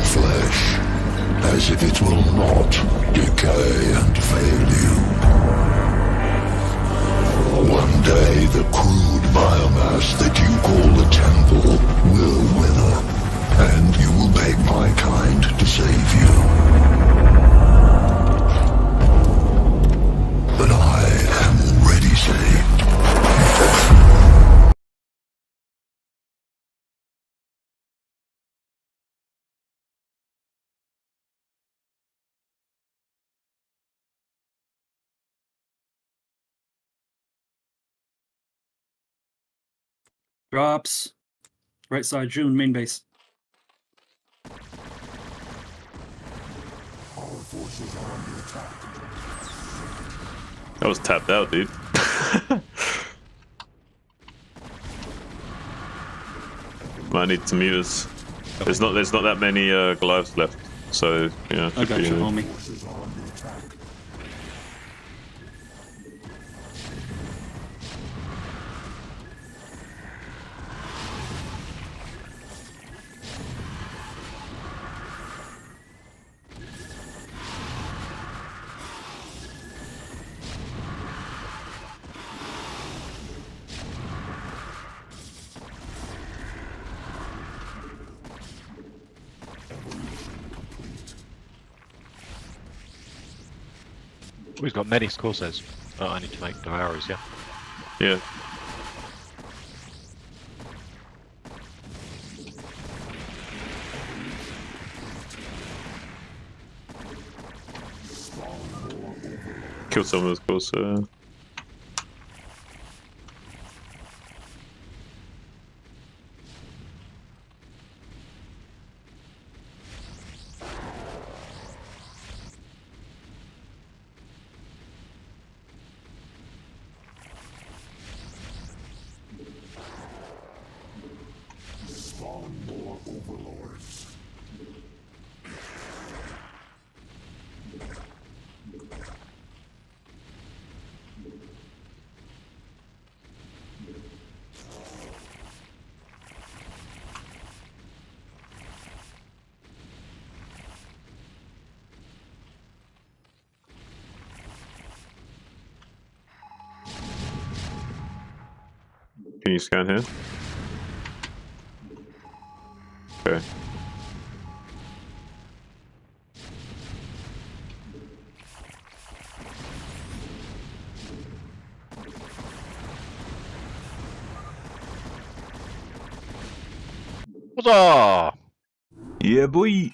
flesh, as if it will not decay and fail you. One day the crude biomass that you call the temple will wither, and you will beg my kind to save you. But I am already saved. Drops. Right side, June, main base. I was tapped out, dude. I need to mute us. There's not that many Goliaths left, so yeah. I got you, homie. We've got many Corsairs. Oh, I need to make arrows, yeah. Yeah. Killed some of those Corsair. Can you scan here? Okay. Huzzah! Yeah, boy. I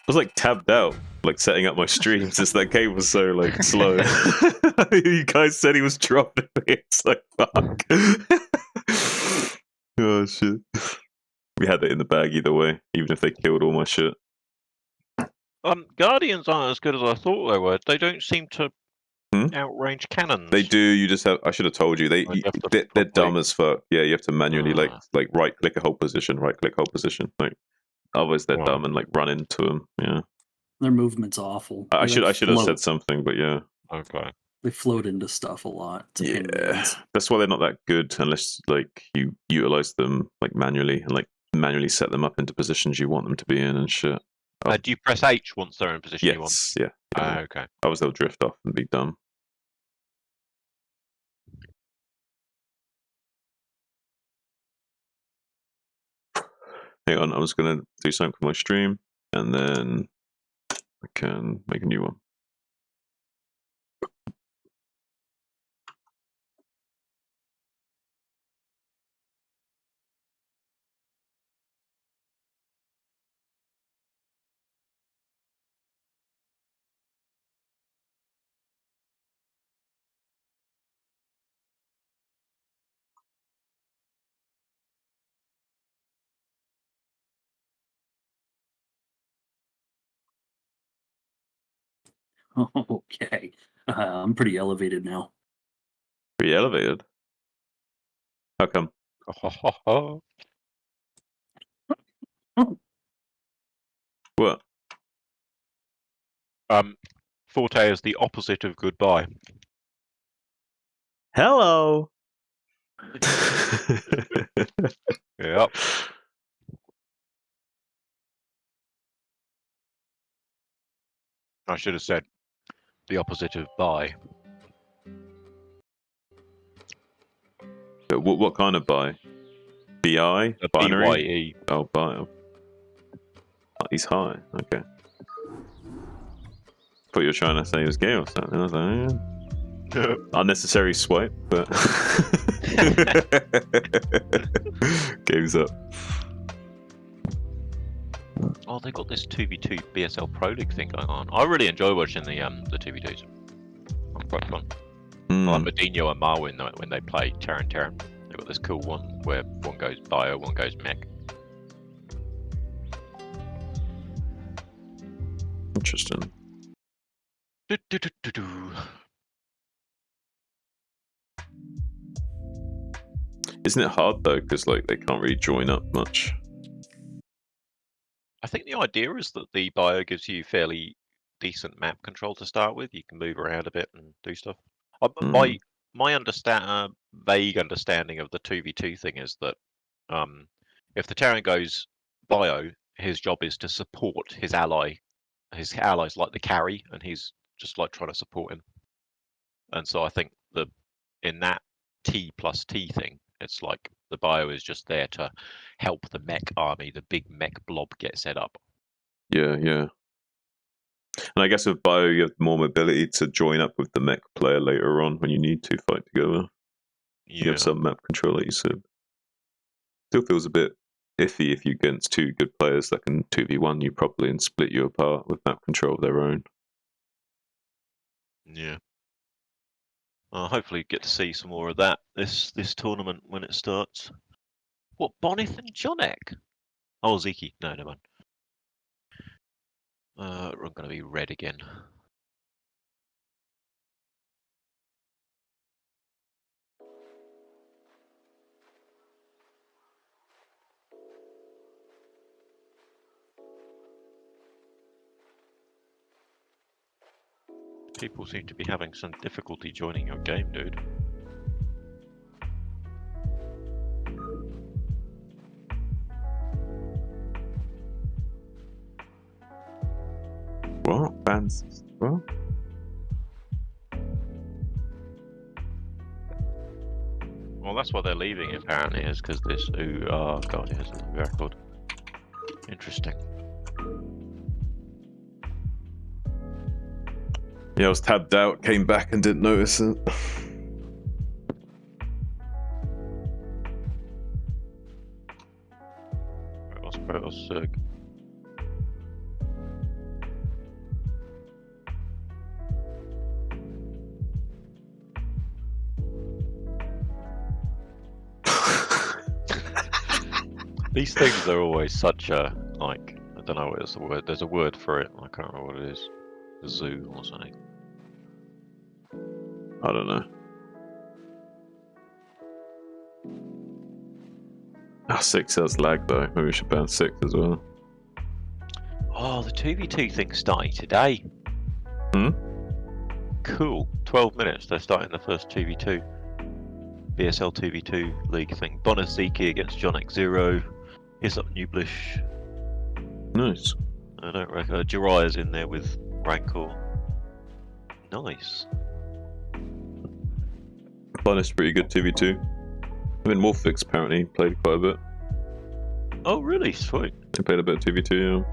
was like tabbed out, like setting up my streams. Just that game was so like slow. You guys said he was dropping me. It's like fuck. Oh shit. We had it in the bag either way, even if they killed all my shit. Guardians aren't as good as I thought they were. They don't seem to Hmm? outrange cannons. They do. You just have. I should have told you. They're dumb as fuck. Yeah, you have to manually like right click a hold position, right click hold position. Like otherwise they're dumb and like run into them. Yeah. Their movement's awful. I should have said something, but yeah. Okay. They float into stuff a lot. Yeah, that's why they're not that good unless like you utilize them like manually and like manually set them up into positions you want them to be in and shit. Do you press H once they're in position you want? Yeah. Okay. Otherwise they'll drift off and be dumb. Hang on, I was gonna do something for my stream and then I can make a new one. Okay. I'm pretty elevated now. Pretty elevated. How come? What? Forte is the opposite of goodbye. Hello. Yep. I should have said the opposite of buy. But what kind of buy? BI? A Binary? BYE. Oh, buy. Oh, he's high. Okay. Thought you were trying to say he was gay or something. I was like, eh. Unnecessary swipe, but game's up. Oh, they got this 2v2 BSL Pro League thing going on. I really enjoy watching the 2v2s. I'm quite fun. Like Medino and Marwin when they play Terran. They've got this cool one where one goes bio, one goes mech. Interesting. Isn't it hard though? Because like they can't really join up much. I think the idea is that the bio gives you fairly decent map control to start with. You can move around a bit and do stuff. My vague understanding of the 2v2 thing is that if the Terran goes bio, his job is to support his ally. His ally's like the carry, and he's just like trying to support him. And so I think that in that T plus T thing, it's like the bio is just there to help the mech army, the big mech blob, get set up. Yeah. And I guess with bio, you have more mobility to join up with the mech player later on when you need to fight together. Yeah. You have some map control, like you said. Still feels a bit iffy if you're against two good players that can 2v1 you properly and split you apart with map control of their own. Yeah. Hopefully get to see some more of that this tournament when it starts. What, Bonith and Jonek? Oh, Ziki. No, never mind. I'm going to be red again. People seem to be having some difficulty joining your game, dude. What? Fans? What? Well, that's why they're leaving, apparently, is because this. Ooh, oh god, it has a record. Interesting. Yeah, I was tabbed out, came back and didn't notice it. Protoss Zerg. These things are always such a, like, I don't know what is the word, there's a word for it, I can't remember what it is. A zoo or something. I don't know. Ah, 6 has lag though. Maybe we should ban 6 as well. Oh, the 2v2 thing's starting today. Hmm? Cool. 12 minutes, they're starting the first 2v2. BSL 2v2 league thing. Bonus Ziki against Jonek 0. Here's up Nublish. Nice. I don't reckon. Jiraiya's in there with Rancor. Nice. Bonus pretty good 2v2. I mean, Morphix apparently played quite a bit. Oh, really? Sweet. He played a bit of 2v2, yeah.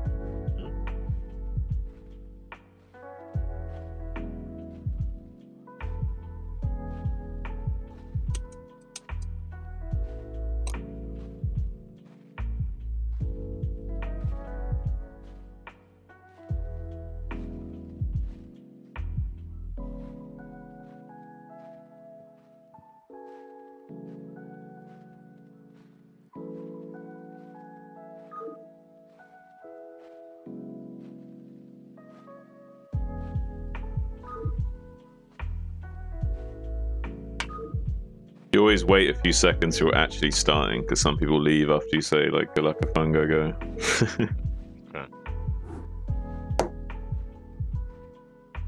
You always wait a few seconds you're actually starting, because some people leave after you say, like, good luck, have fun, go. Okay.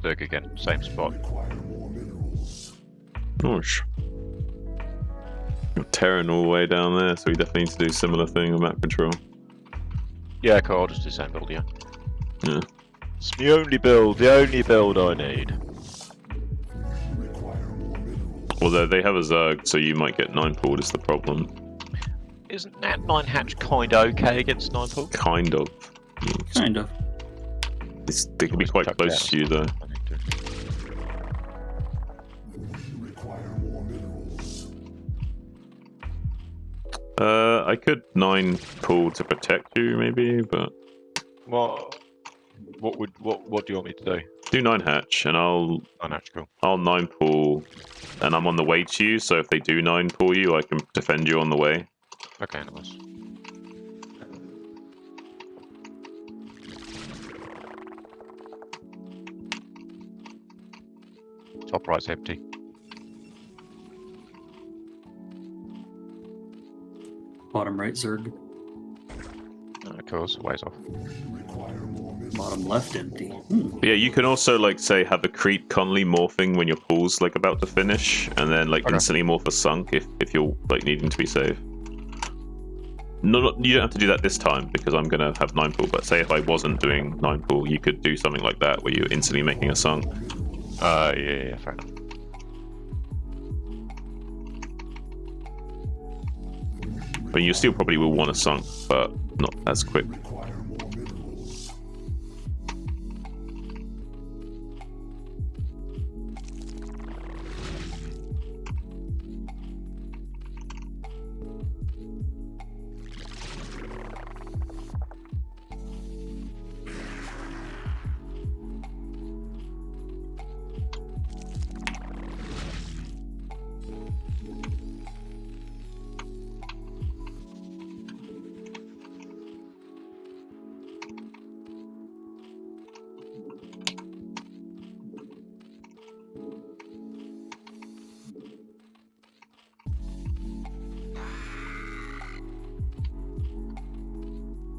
Zerg again, same spot. Gosh. You're Terran all the way down there, so we definitely need to do a similar thing with map control. Yeah, cool, I'll just do the same build, yeah. Yeah. It's the only build I need. Although they have a Zerg, so you might get 9 pulled is the problem. Isn't that 9 hatch kind of okay against 9 pull? Kind of. Kind of. They can be quite Chuck close to you though. I need to. I could 9 pull to protect you maybe, but What do you want me to do? do 9 hatch and I'll 9 hatch, cool. 9 pull and I'm on the way to you, so if they do 9 pull you, I can defend you on the way. Okay, nice. Top right's empty. Bottom right Zerg. Of course, ways off. Bottom left empty. Hmm. But yeah, you can also like say have a creep constantly morphing when your pool's like about to finish, and then like Okay. instantly morph a sunk if you're like needing to be safe. No, you don't have to do that this time because I'm gonna have 9 pool. But say if I wasn't doing 9 pool, you could do something like that where you're instantly making a sunk. Yeah, fair enough. But you still probably will want a sunk, but not as quick.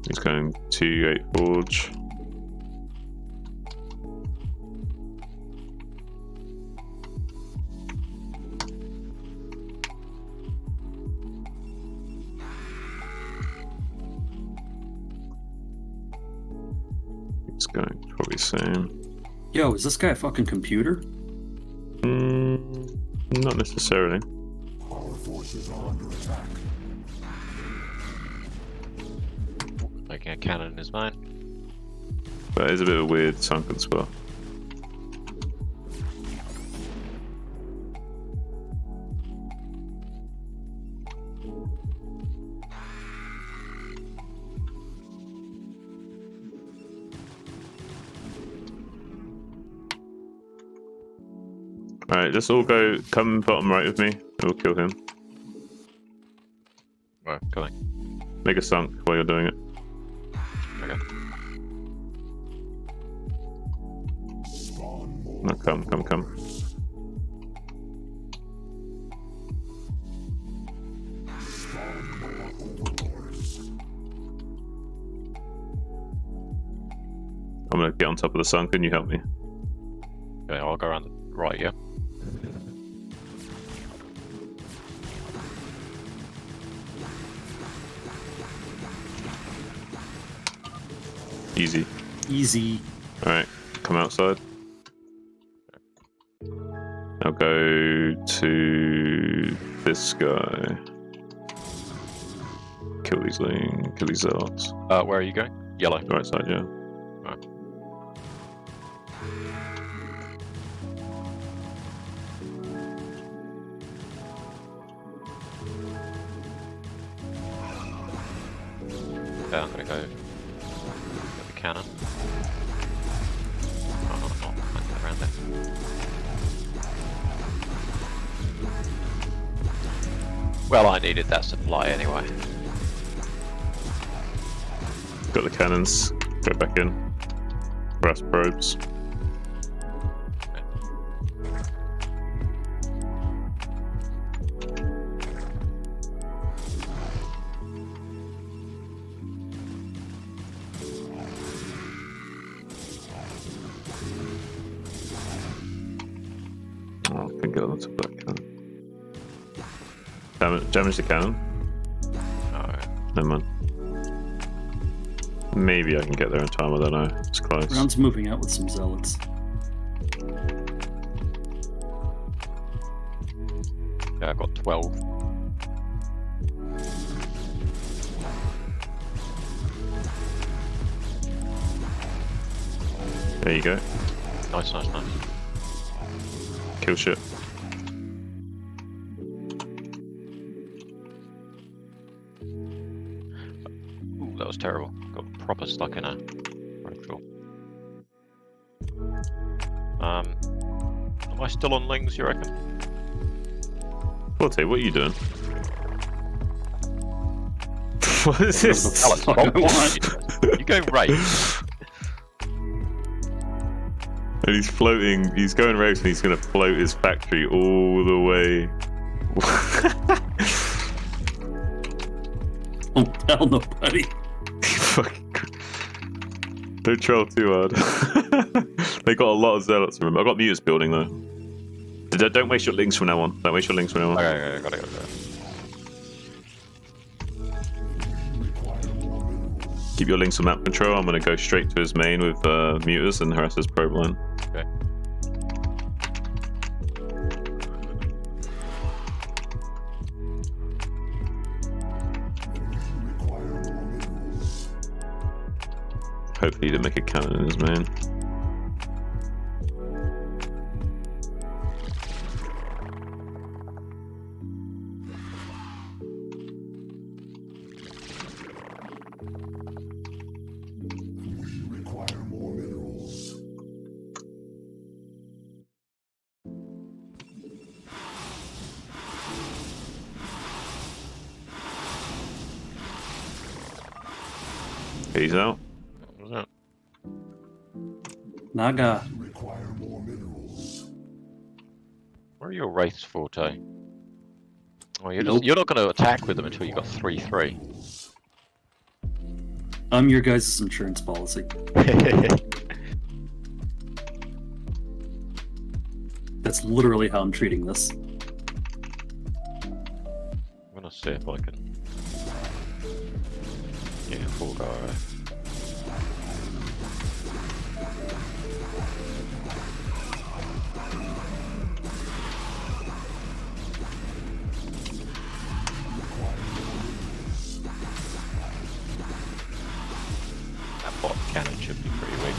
He's going to 8 forge. He's going probably same. Yo, is this guy a fucking computer? Not necessarily. Making a cannon in his mind. But it's a bit of a weird sunken spot. Alright, let's all go, come bottom right with me, and we'll kill him. Right, coming. Make a sunk while you're doing it. Okay. No, come. I'm gonna get on top of the sunk and you help me. Okay, I'll go around the right, yeah. Easy. Easy. Alright, come outside. Now go to this guy. Kill these Zergs. Where are you going? Yellow. Right side, yeah. Right. Yeah, I'm gonna go with the cannon. Oh, not around there. Well, I needed that supply anyway. Got the cannons. Go back in. Brass probes. Oh, I can get on top of that cannon. Damage the cannon. Alright. Never mind. Maybe I can get there in time, I don't know. It's close. Round's moving out with some zealots. Yeah, I've got 12. There you go. Nice, nice, nice. Kill shit. Ooh, that was terrible. Got proper stuck in a ritual. Am I still on Lings, you reckon? Forte, what are you doing? What is this? Alex, Fuck I you go raid. And he's floating, he's going rogue and he's going to float his factory all the way. Oh, hell no, buddy. Don't troll too hard. They got a lot of zealots, remember. I've got mutants building though. Don't waste your links from now on. Don't waste your links from now on. Okay, got it. Keep your links on map control. I'm going to go straight to his main with mutants and harass his probe line. Okay. Hopefully he didn't make a cannon in his main. He's out. What was that? Naga. Where are your wraiths, Forte? Oh, you're Nope. you're not going to attack with them until you got 3-3. I'm your guys' insurance policy. That's literally how I'm treating this. I'm gonna see if I can. Yeah, full guy. That bot cannon should be pretty weak.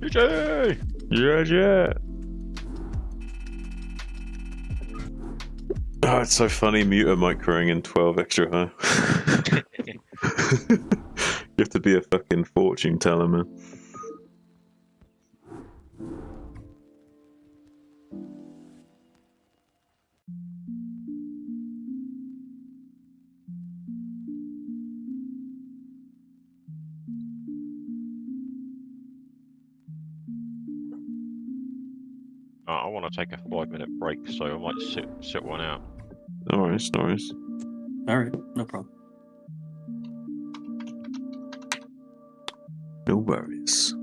GG! Yeah. Oh, it's so funny, Muta microing in 12 extra high. You have to be a fucking fortune teller, man. I want to take a 5-minute break, so I might sit one out. No worries, no worries. All right, no problem. No worries.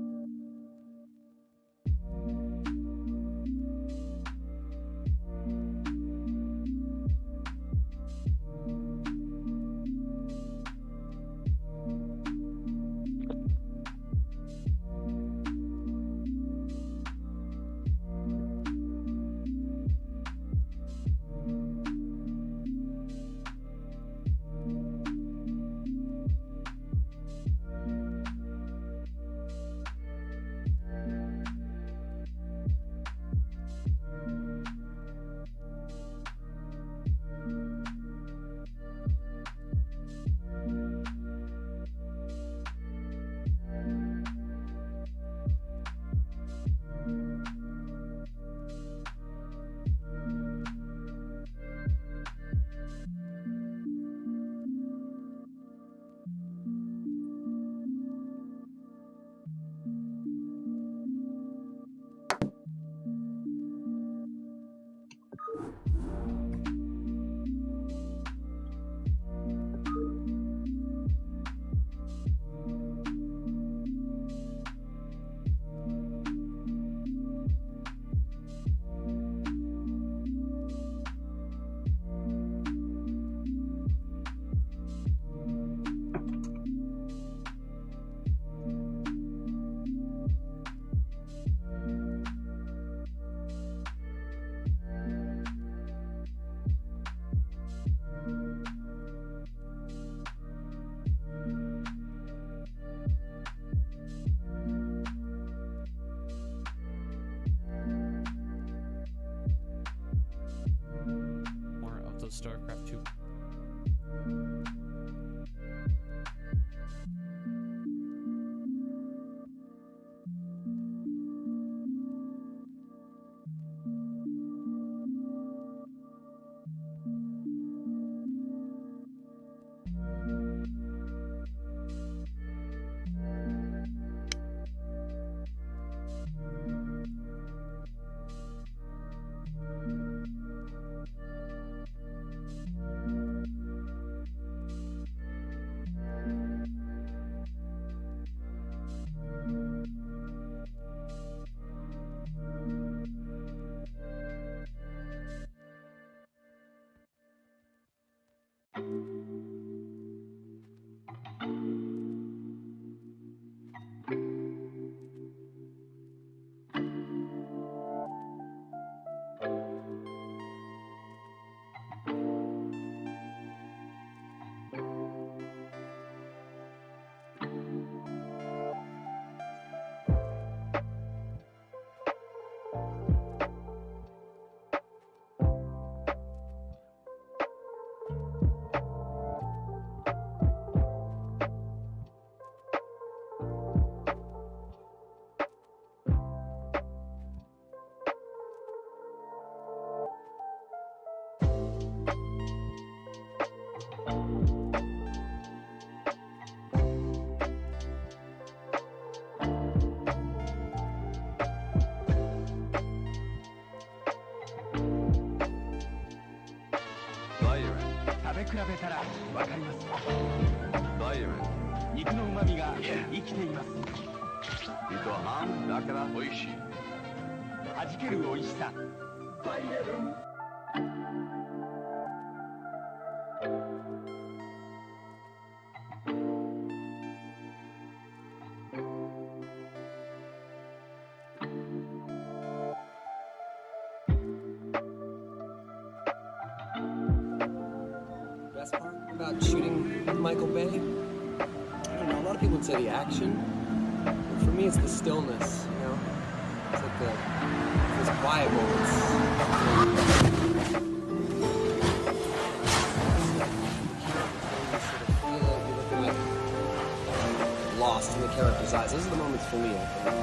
More of those StarCraft 2. Best part about shooting with Michael Bay? I don't know, a lot of people would say the action, but for me it's the stillness, you know? It's like those quiet moments. You sort of feel like you're looking like lost in the character's eyes. Those are the moments for me, I think.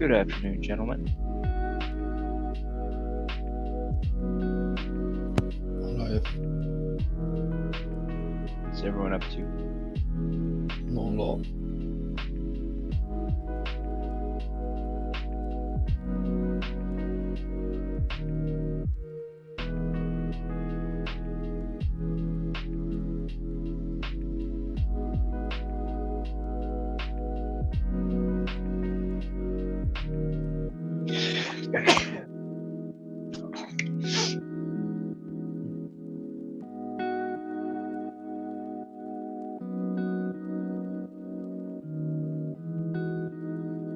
Good afternoon, gentlemen. Hello. What's everyone up to? Not a lot.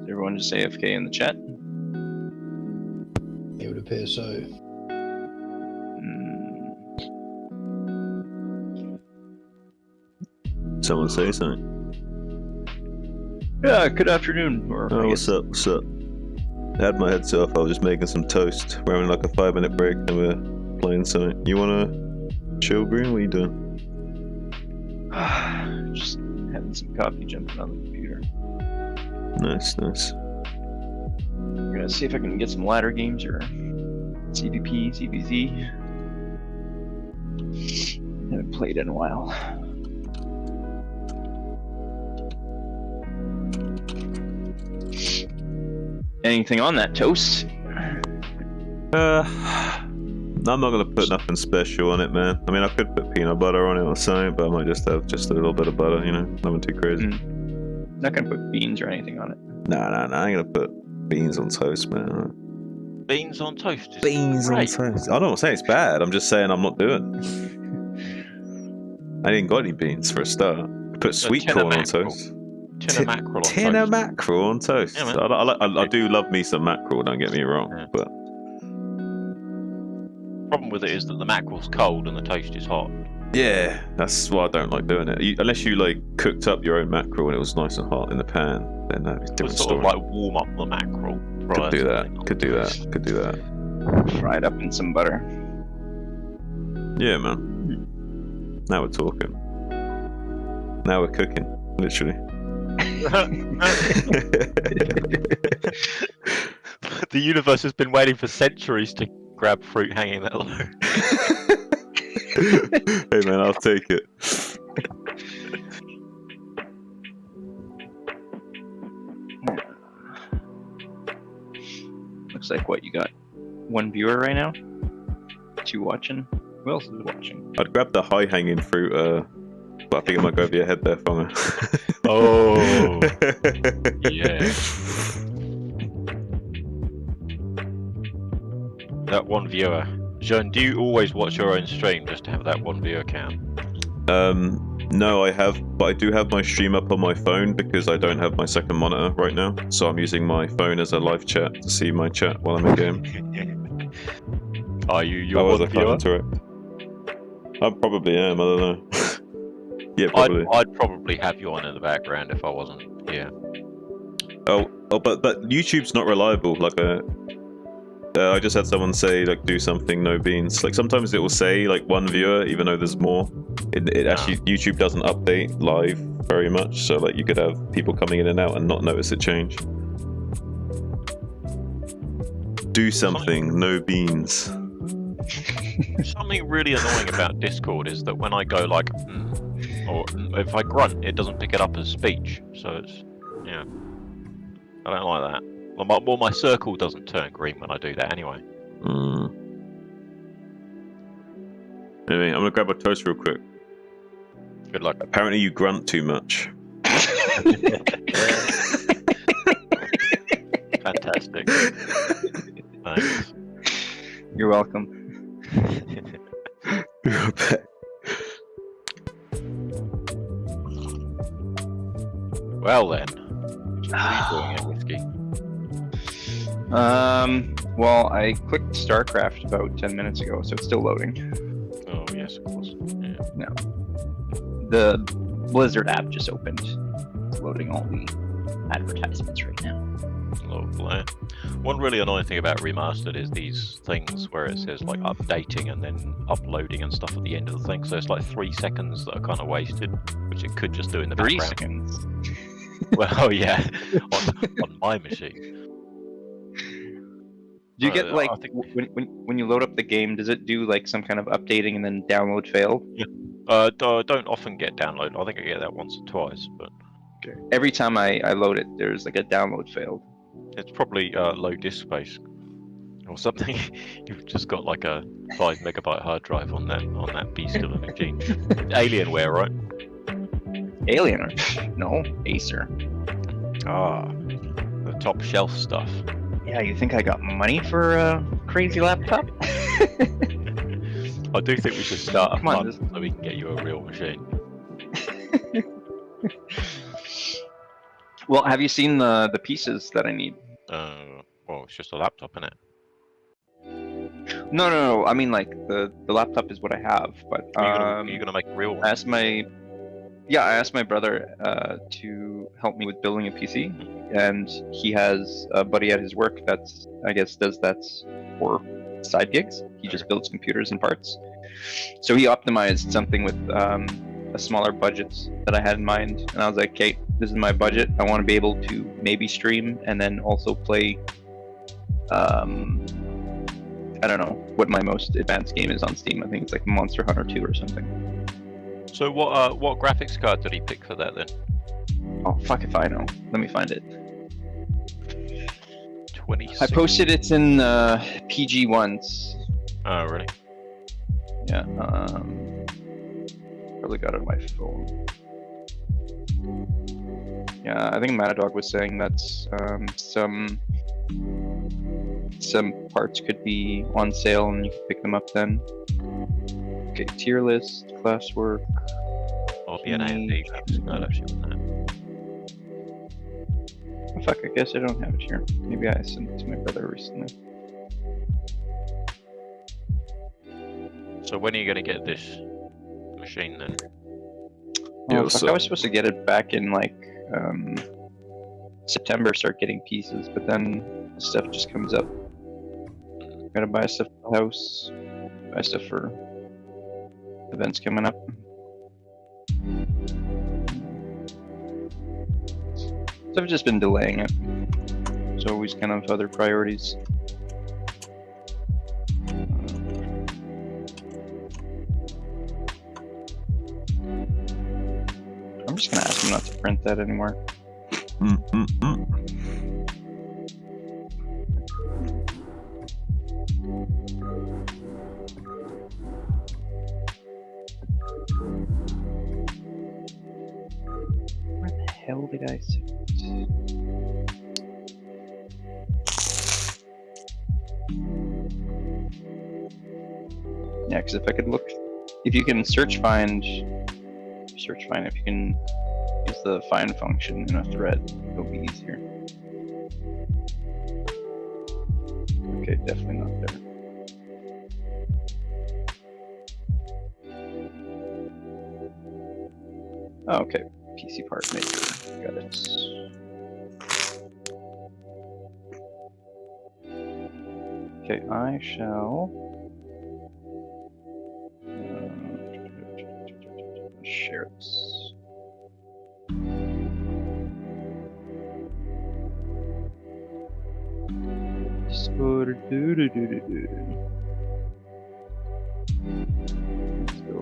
Is everyone just AFK in the chat? It would appear so. Someone say something. Yeah, good afternoon. Or Oh, I what's guess- up? What's up? I had my headset off. I was just making some toast. We're having like a 5-minute break and we're playing something. You wanna chill, Green? What are you doing? Just having some coffee, jumping on the computer. Nice, nice. I'm gonna see if I can get some ladder games or CVP, CVZ. Haven't played in a while. Anything on that toast? I'm not gonna put nothing special on it, man. I mean, I could put peanut butter on it or something, but I might just have just a little bit of butter, you know, nothing too crazy. Not gonna put beans or anything on it. Nah, I ain't gonna put beans on toast, man. Beans on toast is Beans great. on toast. I don't say it's bad. I'm just saying I'm not doing it. I didn't got any beans for a start. Put sweet tin of corn on mackerel. toast. Tin of mackerel on Tin toast. of mackerel on toast. Yeah, man. I do love me some mackerel. Don't get me wrong, Yeah. but Problem with it is that the mackerel's cold and the toast is hot. yeah, that's why I don't like doing it. Unless you like cooked up your own mackerel and it was nice and hot in the pan, then that'd be a We'll different sort story. of like warm up the mackerel. Could do that. Could do that. Could do that. Fried up in some butter. Yeah, man. Now we're talking. Now we're cooking, literally. The universe has been waiting for centuries to grab fruit hanging that low. Hey man, I'll take it. Looks like what you got? One viewer right now? 2 watching? Who else is watching? I'd grab the high hanging fruit, but I think it might go over your head there, Fonger. Oh, yeah. That one viewer. Jean, do you always watch your own stream just to have that one viewer count? No, but I do have my stream up on my phone because I don't have my second monitor right now. So I'm using my phone as a live chat to see my chat while I'm in game. Are you your Otherwise one I can't viewer? interact. I probably am, I don't know. Yeah, probably. I'd probably have you on in the background if I wasn't here. Oh, but YouTube's not reliable. Like I just had someone say like do something no beans. Like sometimes it will say like 1 viewer even though there's more. It actually YouTube doesn't update live very much, so like you could have people coming in and out and not notice it change. Do something no beans. Something really annoying about Discord is that when I go like, or if I grunt, it doesn't pick it up as speech. So it's, yeah, I don't like that. Well, my circle doesn't turn green when I do that anyway. Anyway, I'm gonna grab a toast real quick. Good luck. Apparently you grunt too much. Fantastic. Thanks. You're welcome. Well then, what are you doing, Whiskey? Well, I clicked StarCraft about 10 minutes ago, so it's still loading. Oh yes, of course. Yeah. No. The Blizzard app just opened. It's loading all the advertisements right now. Lovely. One really annoying thing about remastered is these things where it says like updating and then uploading and stuff at the end of the thing. So it's like 3 seconds that are kind of wasted, which it could just do in the 3 background. seconds. Well, yeah, on my machine. Do you get like I think when you load up the game, does it do like some kind of updating and then download fail? I don't often get download. I think I get that once or twice, but Every time I load it, there's like a download failed. it's probably low disk space or something. You've just got like a 5 megabyte hard drive on that beast of a machine. Alienware, right? Alien or no Acer. Ah, the top shelf stuff. Yeah, you think I got money for a crazy laptop? I do think we should start a Come on, fund so we can get you a real machine. Well, have you seen the pieces that I need? Well, it's just a laptop, innit? No. I mean, like the laptop is what I have, but Are you gonna make a real one? I asked my brother to help me with building a PC, and he has a buddy at his work that's does that for side gigs. He just builds computers and parts. So he optimized something with a smaller budget that I had in mind, and I was like, "Kate, this is my budget. I want to be able to maybe stream and then also play." I don't know what my most advanced game is on Steam. I think it's like Monster Hunter 2 or something. So what graphics card did he pick for that then? Oh fuck if I know. Let me find it. 26. I posted it in PG once. Oh really? Yeah. Probably got it on my phone. Yeah, I think Matadog was saying that some parts could be on sale and you can pick them up then. Okay, tier list, classwork. Or be an AMD graphics card actually with that. Oh, fuck, I guess I don't have it here. Maybe I sent it to my brother recently. So when are you gonna get this machine then? Oh, fuck, I was supposed to get it back in like September, start getting pieces, but then stuff just comes up. Gotta buy stuff for the house, buy stuff for events coming up. So I've just been delaying it. There's always kind of other priorities. I'm just gonna ask him not to print that anymore. Where the hell did I see it? Yeah, because if I could look, if you can search find, if you can use the find function in a thread, it'll be easier. Okay, definitely not there. Oh, okay, PC part maker, got it. Okay, I shall share this. Discord, Let's go.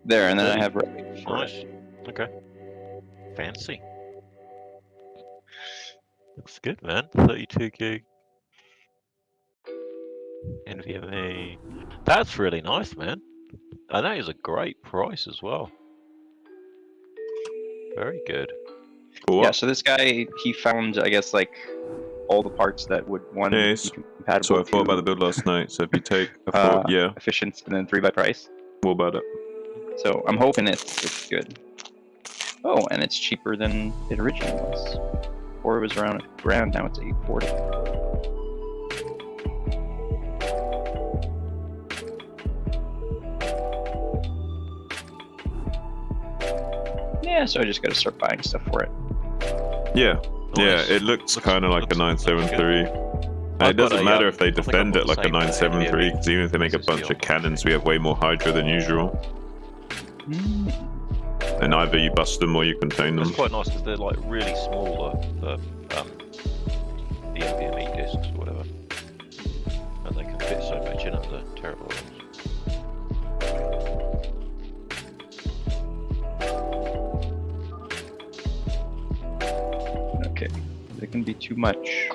There, and then I have right for Nice. it. Okay. Fancy. Looks good, man. 32 gig. NVMe. That's really nice, man. And that is a great price as well. Very good. Cool. Yeah, so this guy, he found, I guess, like, all the parts that would, one, be Yes. compatible So I thought to, about the build last night. So if you take, I thought, yeah, efficient, and then 3 by price. what about it? So I'm hoping it's good. Oh, and it's cheaper than it originally was. Or it was around $1,000, now it's $840. Yeah, so I just gotta start buying stuff for it. Yeah, yeah, Nice. it looks kind of like a looks 973. it doesn't matter if they I think defend I've it got like a the same 973, because even if they make a bunch of cannons, we have way more Hydra than usual. And either you bust them or you contain them. It's quite nice because they're like really small, the NVMe discs or whatever, and they can fit so much in at the terrible ones. Okay, they can be too much.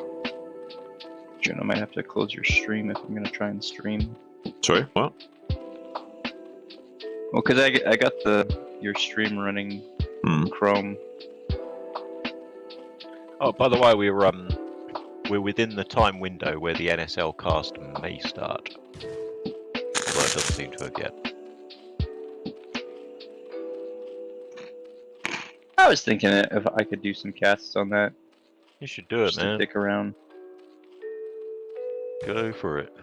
June, I might have to close your stream if I'm gonna try and stream. Sorry, what? Well, cause I got your stream running Chrome. Oh, by the way, we're within the time window where the NSL cast may start. Although it doesn't seem to have yet. I was thinking if I could do some casts on that. You should do it, Just to man. dick around. Go for it.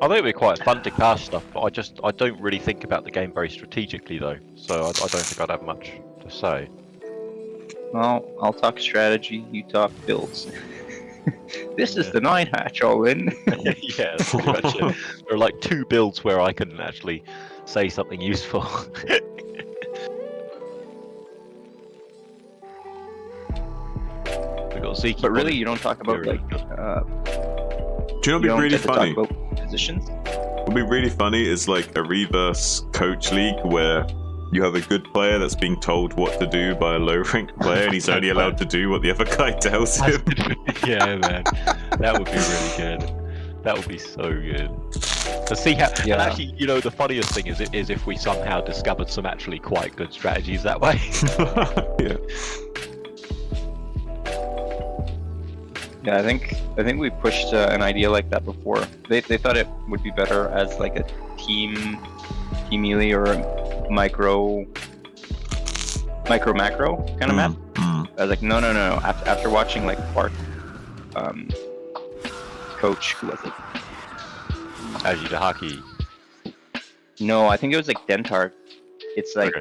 I think it'd be quite fun to cast stuff, but I don't really think about the game very strategically though, so I don't think I'd have much to say. Well, I'll talk strategy, you talk builds. This is the 9-hatch all in. Yeah, that's pretty much it. There are like 2 builds where I can actually say something useful. We got Zeke. But really, you don't talk about like. Do you know what'd You be don't really get to talk funny? about positions. What'd be really funny is like a reverse coach league where you have a good player that's being told what to do by a low-ranked player, and he's only allowed to do what the other guy tells him. Yeah, man, that would be really good. That would be so good. To see how, and actually, you know, the funniest thing is if we somehow discovered some actually quite good strategies that way. Yeah. Yeah, I think we pushed an idea like that before. They thought it would be better as like a team melee or a micro macro kind of map. I was like, no. After watching like Quark, coach, who was it? Azhi Dahaki. No, I think it was like Dentar. It's like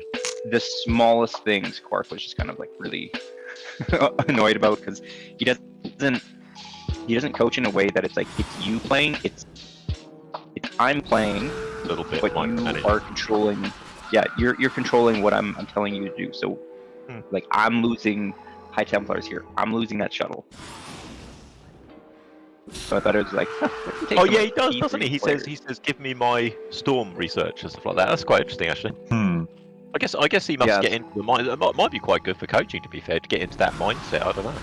the smallest things Quark was just kind of like really annoyed about because he doesn't coach in a way that it's like it's you playing, it's I'm playing, A little bit but you are controlling. Yeah, you're controlling what I'm telling you to do. So like I'm losing High Templars here. I'm losing that shuttle. So I thought it was like. Oh yeah, he does, doesn't he? He says, give me my storm research and stuff like that. That's quite interesting, actually. I guess he must get into the mind. It might be quite good for coaching, to be fair, to get into that mindset. I don't know.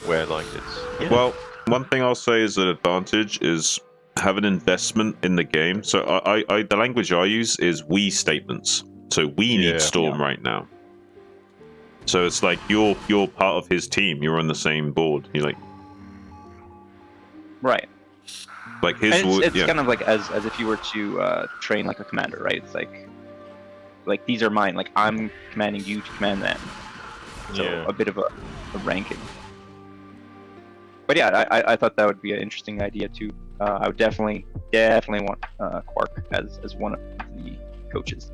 Where like it's. Yeah. Well, one thing I'll say is an advantage is have an investment in the game. So I the language I use is we statements. So we need Storm right now. So it's like you're part of his team. You're on the same board. You're like. Right. Like his. It's kind of like as if you were to train like a commander, right? It's like these are mine. Like I'm commanding you to command them. So a bit of a ranking. But yeah, I thought that would be an interesting idea too. I would definitely want Quark as one of the coaches.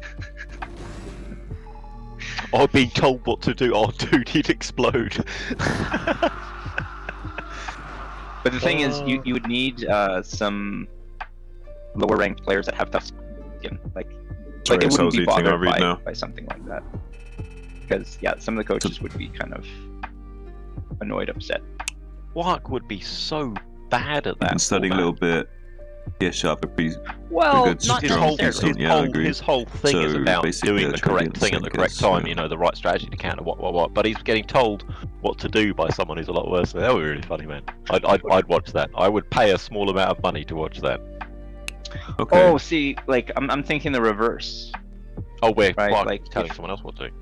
Or being told what to do. Oh, dude, he'd explode. But the thing is, you would need some lower ranked players that have tough skin. Like it wouldn't be bothered by something like that. Because some of the coaches would be kind of annoyed, upset. Quark would be so bad at that. Studying a little bit. Yeah, sharp. Well, not his whole thing is about doing the correct thing at the correct time. You know, the right strategy to counter what. But he's getting told what to do by someone who's a lot worse. That would be really funny, man. I'd watch that. I would pay a small amount of money to watch that. Okay. Oh, see, like I'm thinking the reverse. Oh, where right? Quark Like telling someone else what to do.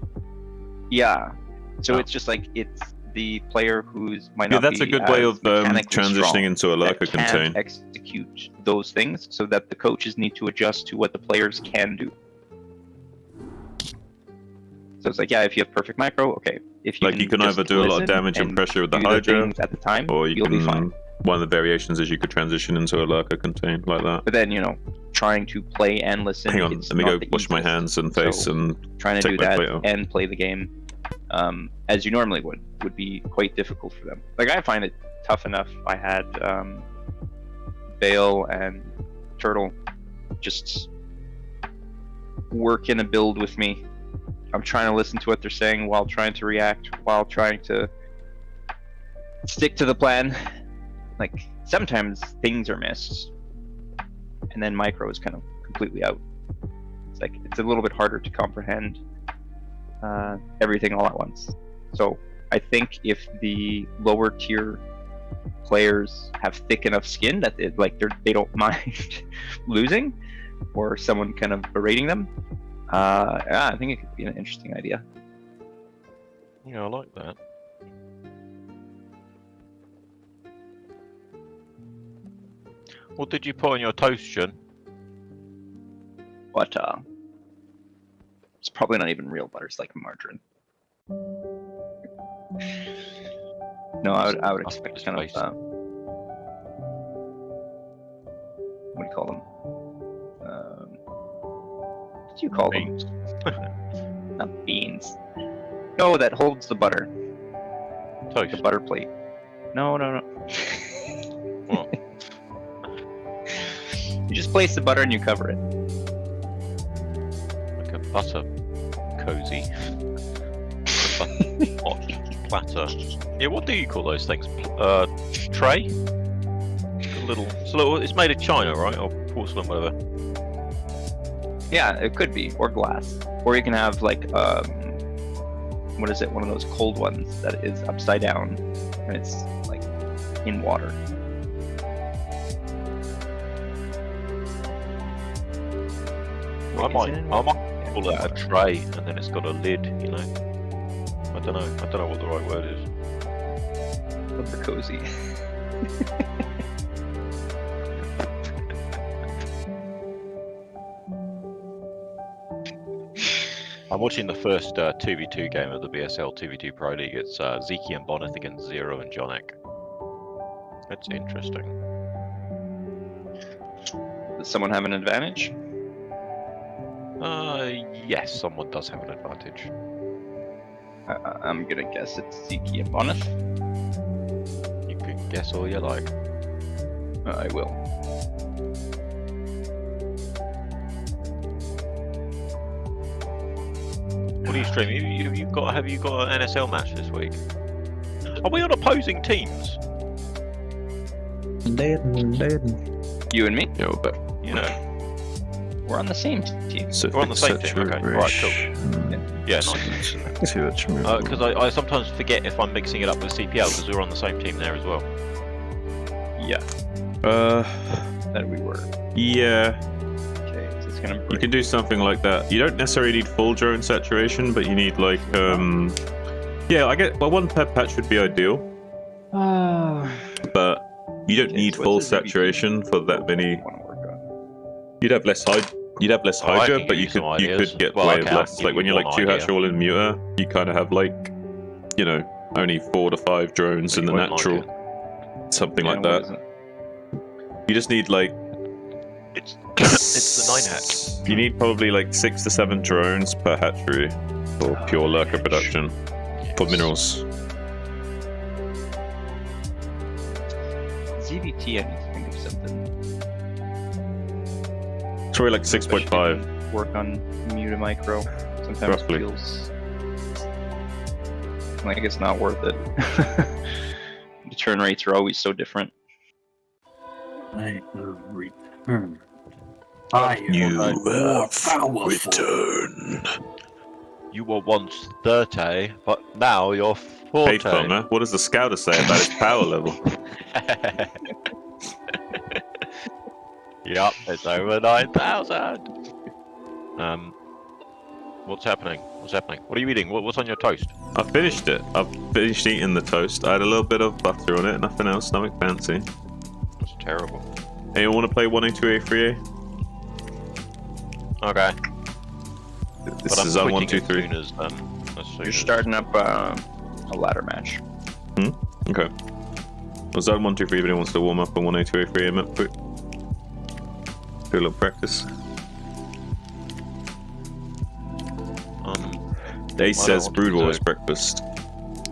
Yeah. So it's just like it's the player who's might not that's be a good way of transitioning strong, into a lurker contain. Execute those things so that the coaches need to adjust to what the players can do. So it's like, if you have perfect macro, okay. If you you can either do a lot of damage and pressure with the Hydra, at the time, or you'll be fine. One of the variations is you could transition into a lurker contain like that. But then trying to play and listen. Hang on, let me go wash my hands and face and trying to do that and play the game. as you normally would be quite difficult for them. Like, I find it tough enough. I had Bale and Turtle just work in a build with me. I'm trying to listen to what they're saying while trying to react, while trying to stick to the plan. Like, sometimes things are missed, and then Micro is kind of completely out. It's like, it's a little bit harder to comprehend everything all at once. So I think if the lower tier players have thick enough skin that they don't mind losing, or someone kind of berating them, I think it could be an interesting idea. Yeah, I like that. What did you put on your toast, Jun? But it's probably not even real butter. It's like margarine. No, I would expect kind of what do you call them? What did you call Beans. them? Not beans. No, that holds the butter. Toast. The butter plate. No. What? You just place the butter and you cover it. Like a butter cozy. Hot platter. Yeah, what do you call those things? Tray? It's made of china, right? Or porcelain, whatever. Yeah, it could be, or glass, or you can have like what is it? One of those cold ones that is upside down, and it's like in water. I might call it a tray, and then it's got a lid. You know, I don't know what the right word is. Super cozy. I'm watching the first 2v2 game of the BSL 2v2 Pro League. It's Zeki and Bonneth against Zero and Jonek. That's interesting. Does someone have an advantage? Yes, someone does have an advantage. I'm gonna guess it's Zeki and Bonneth. You can guess all you like. I will. What are you streaming? Have you got an NSL match this week? Are we on opposing teams? You and me? Yo, but You know, We're on the same team. we're on the same team. Okay, right, cool. Yeah, nice. Because I sometimes forget if I'm mixing it up with CPL because we're on the same team there as well. Yeah, that we were. Yeah, Okay, so it's gonna you break. can do something like that. You don't necessarily need full drone saturation, but you need like yeah, I get one per patch would be ideal, but you don't Okay, need so full what's the saturation for that many. Wanna work on? You'd have less I Hydra, can but give you you some could ideas. get Well, way okay, I'll less. give Like when you you're like one 2 hatch idea. all in muter, you kind of have like, you know, only 4 to 5 drones But in the you won't like natural, something Yeah, like what that. is it? You just need like It's the 9 hatch. You need probably like 6 to 7 drones per hatchery for pure lurker production for minerals. ZVT, I need to think of something. It's probably like 6.5. Work on Muta Micro. Sometimes Roughly. it feels like it's not worth it. The turn rates are always so different. I will return. I am more powerful. Return. You were once 30, but now you're 40. Hey Farmer, what does the scouter say about his power level? Yup, it's over 9,000. What's happening? What are you eating? What's on your toast? I finished it. I've finished eating the toast. I had a little bit of butter on it, nothing else, nothing fancy. That's terrible. Hey, you want to play 1A2A3A? Okay. This But I'm is zone quitting 1, 2, 3. as soon as You're starting up a ladder match. Okay. Well, zone 1, 2, 3, if anyone wants to warm up on 1A2A3A map quick. Do a little practice. Ace says Brood Wars breakfast.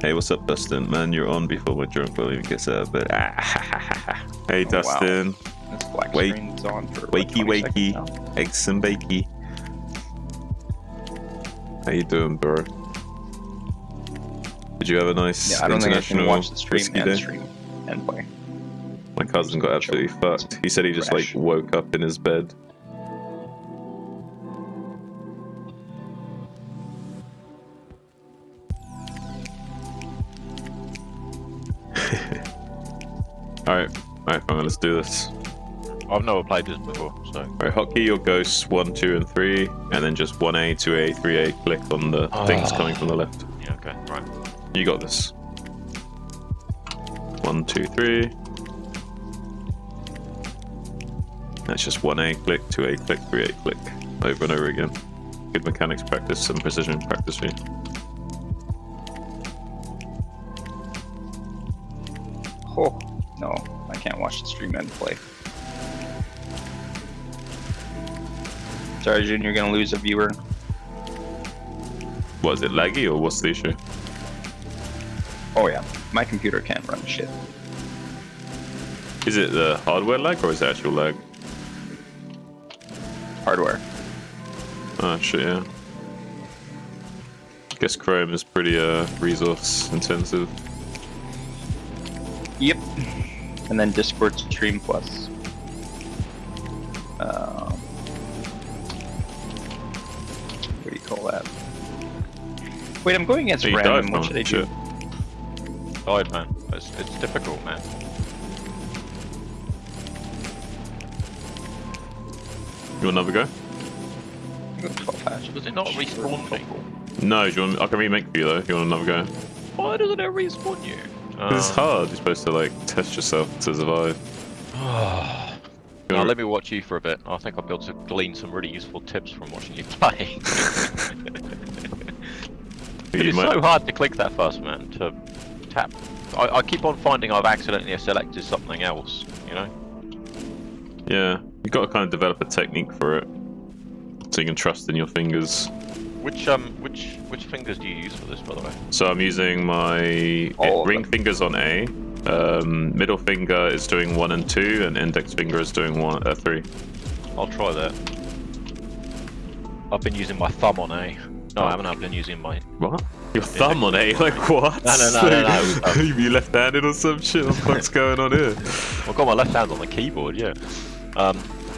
Hey, what's up, Dustin? Man, you're on before my drunk will even gets out of bed. Hey, Dustin. Wow. This black Wake- screen's on for Wakey, what, 20 wakey. seconds now? Eggs and bakey. How you doing, bro? Did you have a nice Yeah, I don't think I international can watch the stream whiskey and day? stream and play. My cousin got absolutely fucked. He said he just like Crash. woke up in his bed. Alright, let's do this. I've never played this before, so. Alright, hotkey your ghosts 1, 2, and 3, and then just 1A, 2A, 3A, click on the things coming from the left. Yeah, okay, right. You got this. 1, 2, 3. That's just 1A click, 2A click, 3A click. Over and over again. Good mechanics practice, some precision practice for you. Oh, no, I can't watch the stream and play. Sorry, Jun, you're gonna lose a viewer. What, is it laggy or what's the issue? Oh yeah, my computer can't run shit. Is it the hardware lag or is it actual lag? Hardware. Oh shit, yeah. Guess Chrome is pretty resource intensive. Yep. And then Discord Stream Plus. What do you call that? Wait, I'm going against Hey, you random. died What from should I it, do? shit. Died, man. It's difficult, man. You want another go? I'm going 12 hash. Does it not respawn me? No, do you want, I can remake for you though if you want another go. Why doesn't it respawn you? It's hard, you're supposed to like test yourself to survive. Now let me watch you for a bit. I think I'll be able to glean some really useful tips from watching you play. You It's might- so hard to click that first, man, to tap. I keep on finding I've accidentally selected something else, you know? Yeah, you got to kind of develop a technique for it, so you can trust in your fingers. Which fingers do you use for this, by the way? So I'm using my All of ring them. fingers on A, middle finger is doing 1 and 2, and index finger is doing 3. I'll try that. I've been using my thumb on A. No, I haven't. I've been using my... What? Your thumb on A? Like what? No. You left-handed or some shit? What the fuck's going on here? I've got my left hand on the keyboard, yeah. I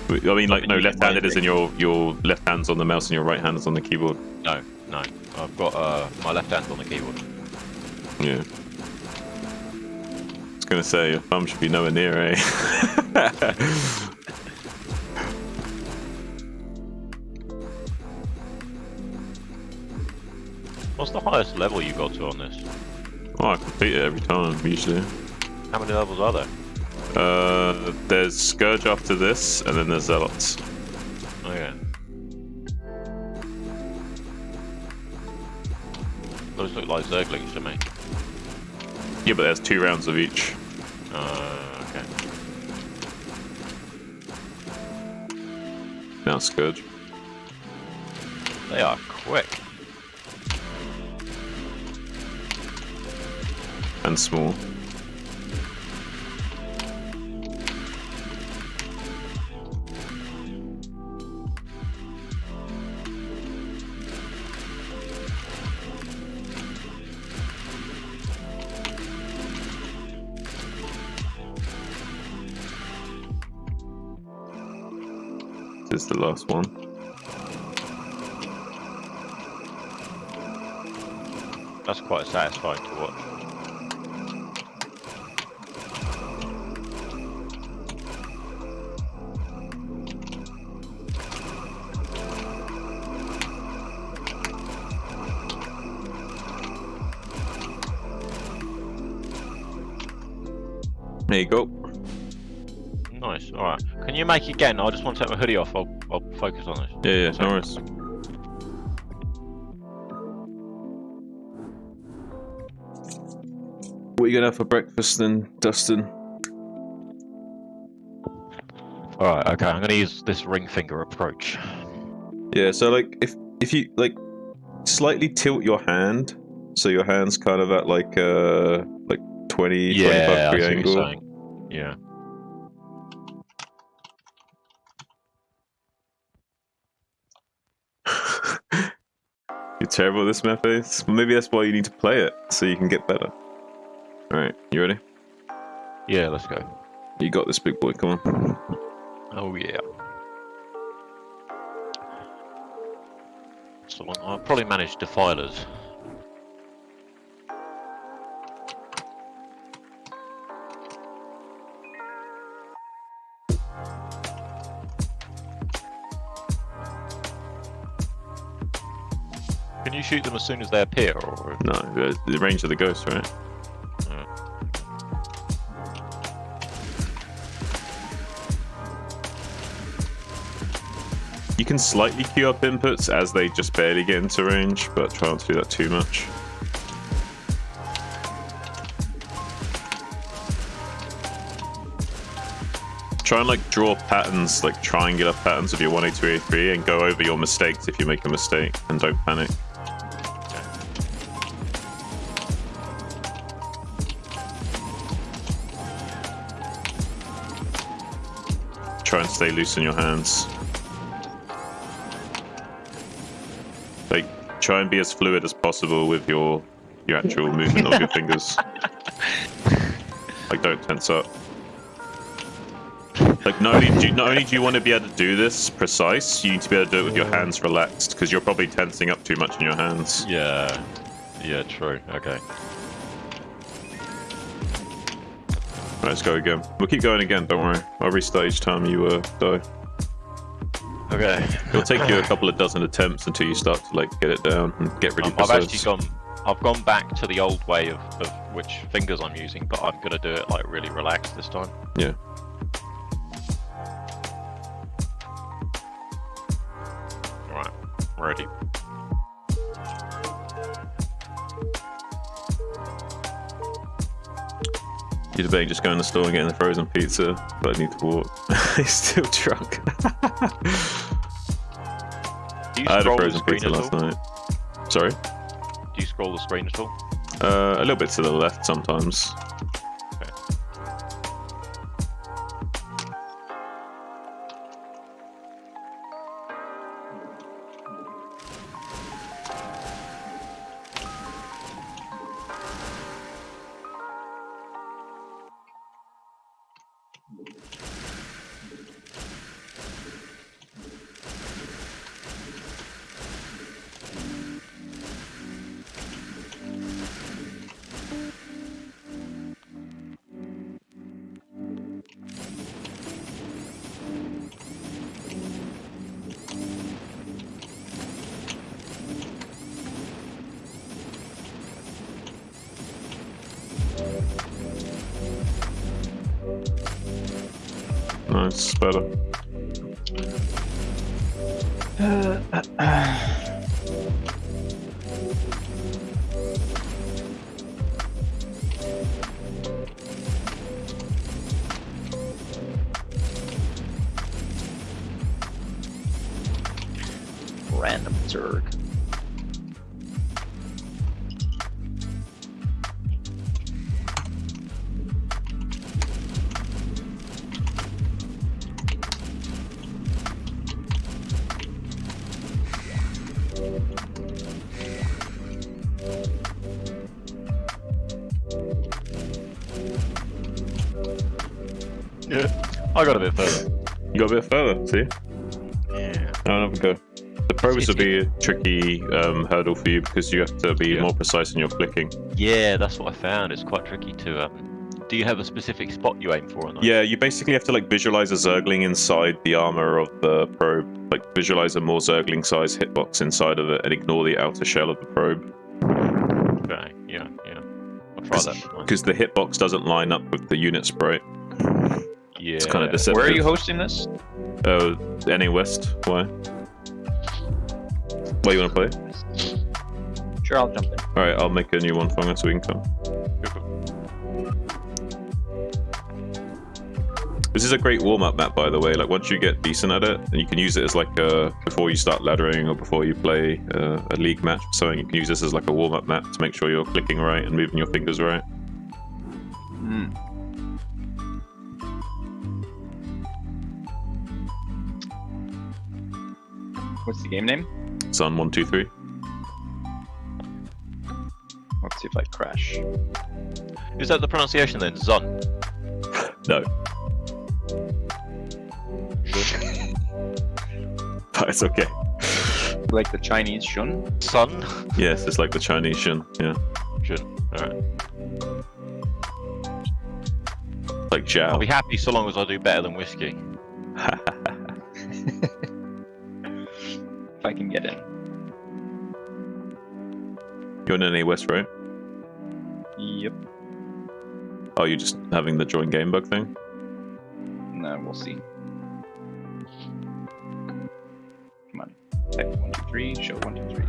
mean, like, been no, using left-handed my is in your left hand's on the mouse and your right hand's on the keyboard. No. I've got my left hand on the keyboard. Yeah. I was gonna say, your thumb should be nowhere near A. What's the highest level you got to on this? Oh, I complete it every time, usually. How many levels are there? There's Scourge after this, and then there's Zealots. Oh yeah. Those look like Zerglings to me. Yeah, but there's 2 rounds of each. Okay. Now Scourge. They are quick. And small. This is the last one. That's quite satisfying to watch. There you go. Nice. All right. Can you make again? I just want to take my hoodie off. I'll focus on this. Yeah, no worries. What are you gonna have for breakfast then, Dustin? All right. Okay. I'm gonna use this ring finger approach. Yeah, so like if you like slightly tilt your hand, so your hand's kind of at like 20, 25 Yeah, I degree see what you're angle. saying. Yeah. You're terrible at this map, Ace. Well, maybe that's why you need to play it, so you can get better. Alright, you ready? Yeah, let's go. You got this, big boy, come on. Oh yeah. So I'll probably manage defilers. Can you shoot them as soon as they appear, or? No, the range of the ghost, right? You can slightly queue up inputs as they just barely get into range, but try not to do that too much. Try and like draw patterns, like triangular patterns of your 1A2, A3, and go over your mistakes if you make a mistake, and don't panic. Try and stay loose in your hands. Like, try and be as fluid as possible with your actual movement of your fingers. Like, don't tense up. Like, not only do you want to be able to do this precise, you need to be able to do it with your hands relaxed, because you're probably tensing up too much in your hands. Yeah. Yeah, true. Okay. Right, let's go again. We'll keep going again, don't worry. I'll restart each time you die. Okay. It'll take you a couple of dozen attempts until you start to like get it down and get really precise. I've gone back to the old way of which fingers I'm using, but I'm gonna do it like really relaxed this time. Yeah. Right, ready. You're debating just going to the store and getting the frozen pizza, but I need to walk. He's still drunk. I had a frozen pizza last night. Sorry? Do you scroll the screen at all? A little bit to the left sometimes. Okay. Nice, better. Random Zerg. Yeah, I got a bit further. You got a bit further, see? Yeah. Now another go. The probes would be a tricky hurdle for you because you have to be more precise in your flicking. Yeah, that's what I found. It's quite tricky to. Do you have a specific spot you aim for on those? Yeah, you basically have to like visualize a Zergling inside the armor of the probe. Like visualize a more Zergling size hitbox inside of it and ignore the outer shell of the probe. Okay, yeah. I'll try that. Because the hitbox doesn't line up with the unit sprite. Yeah. It's kind of deceptive. Where are you hosting this? NA West. Why? Why you want to play? Sure, I'll jump in. Alright, I'll make a new one for us so we can come. This is a great warm-up map, by the way. Like once you get decent at it, and you can use it as like before you start laddering or before you play a league match or something, you can use this as like a warm-up map to make sure you're clicking right and moving your fingers right. What's the game name? Sun 1 2 3. Let's see if I crash. Is that the pronunciation then? Zun. No. But it's okay. Like the Chinese Shun? Sun? Yes, it's like the Chinese Shun. Yeah. Shun. Alright. Like Jiao. I'll be happy so long as I do better than whiskey. If I can get in. You're in NA West, right? Yep. Oh, you're just having the join game bug thing? No, we'll see. Come on. Type 1 2 3. Show 1 2 3.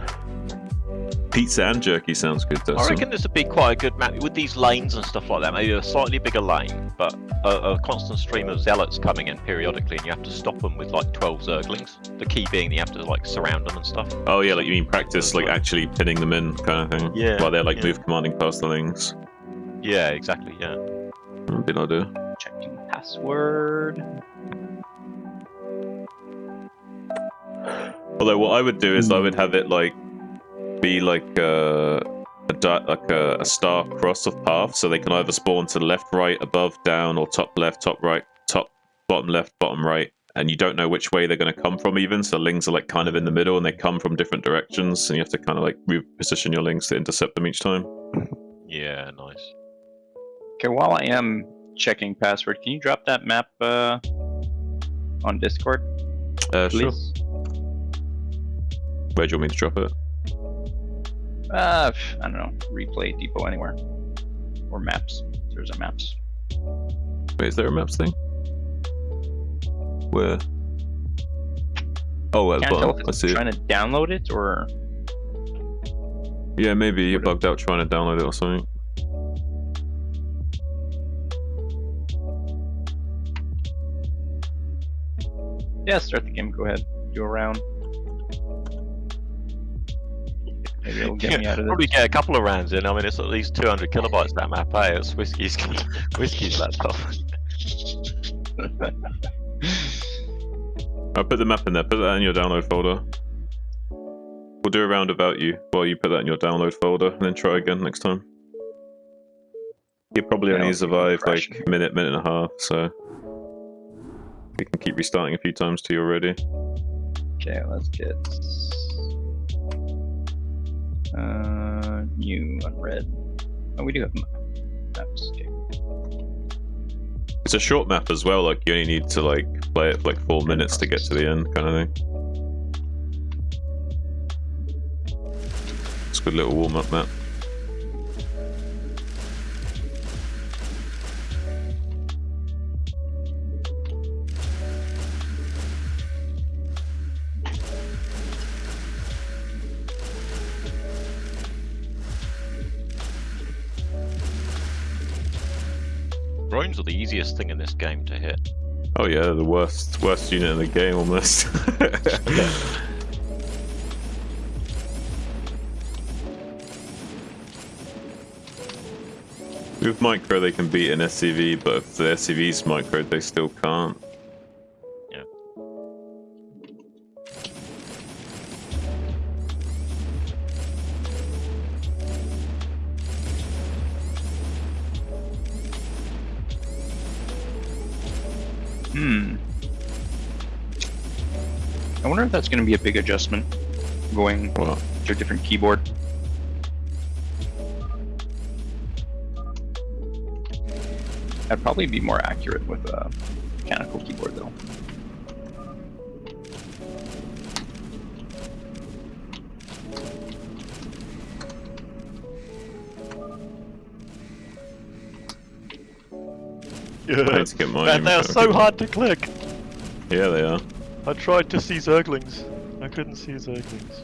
Pizza and jerky sounds good, though. I reckon this would be quite a good map with these lanes and stuff like that. Maybe a slightly bigger lane, but a constant stream of zealots coming in periodically, and you have to stop them with like 12 zerglings. The key being you have to like surround them and stuff. Oh yeah, like you mean practice like actually pinning them in kind of thing? Yeah. While they're like move commanding past the links. Yeah, exactly. Yeah. Good idea. Checking password. Although what I would do is I would have it like be like a star cross of paths, so they can either spawn to the left, right, above, down, or top left, top right, top, bottom left, bottom right, and you don't know which way they're going to come from even, so links are like kind of in the middle and they come from different directions, and you have to kind of like reposition your links to intercept them each time. Yeah, nice. Okay, while I am checking password, can you drop that map on Discord, Sure. please? Where do you want me to drop it? I don't know. Replay depot anywhere. Or maps. There's a maps. Wait, is there a maps thing? Where? Oh, at the Can't tell bottom. if I it's see it. trying to download it or... Yeah, maybe you're bugged out trying to download it or something. Yeah, start the game. Go ahead. Do a round. Maybe it'll get me out of this. Probably get a couple of rounds in. I mean, it's at least 200 kilobytes that map. Hey, it's whiskey's laptop. I'll put the map in there. Put that in your download folder. We'll do a round about you while you put that in your download folder, and then try again next time. You probably only survive like a minute and a half, so we can keep restarting a few times till you're ready. Okay, let's get new unread. Oh, we do have maps. Okay. It's a short map as well. Like you only need to like play it for like 4 minutes to get to the end, kind of thing. It's a good little warm-up map. Drones are the easiest thing in this game to hit. Oh yeah, the worst unit in the game almost. With micro they can beat an SCV, but if the SCV's micro they still can't. Yeah. I wonder if that's going to be a big adjustment going What? to a different keyboard. I'd probably be more accurate with a mechanical keyboard though. I need to get mine. Man, they are so hard to click. Yeah, they are. I tried to see Zerglings. I couldn't see Zerglings.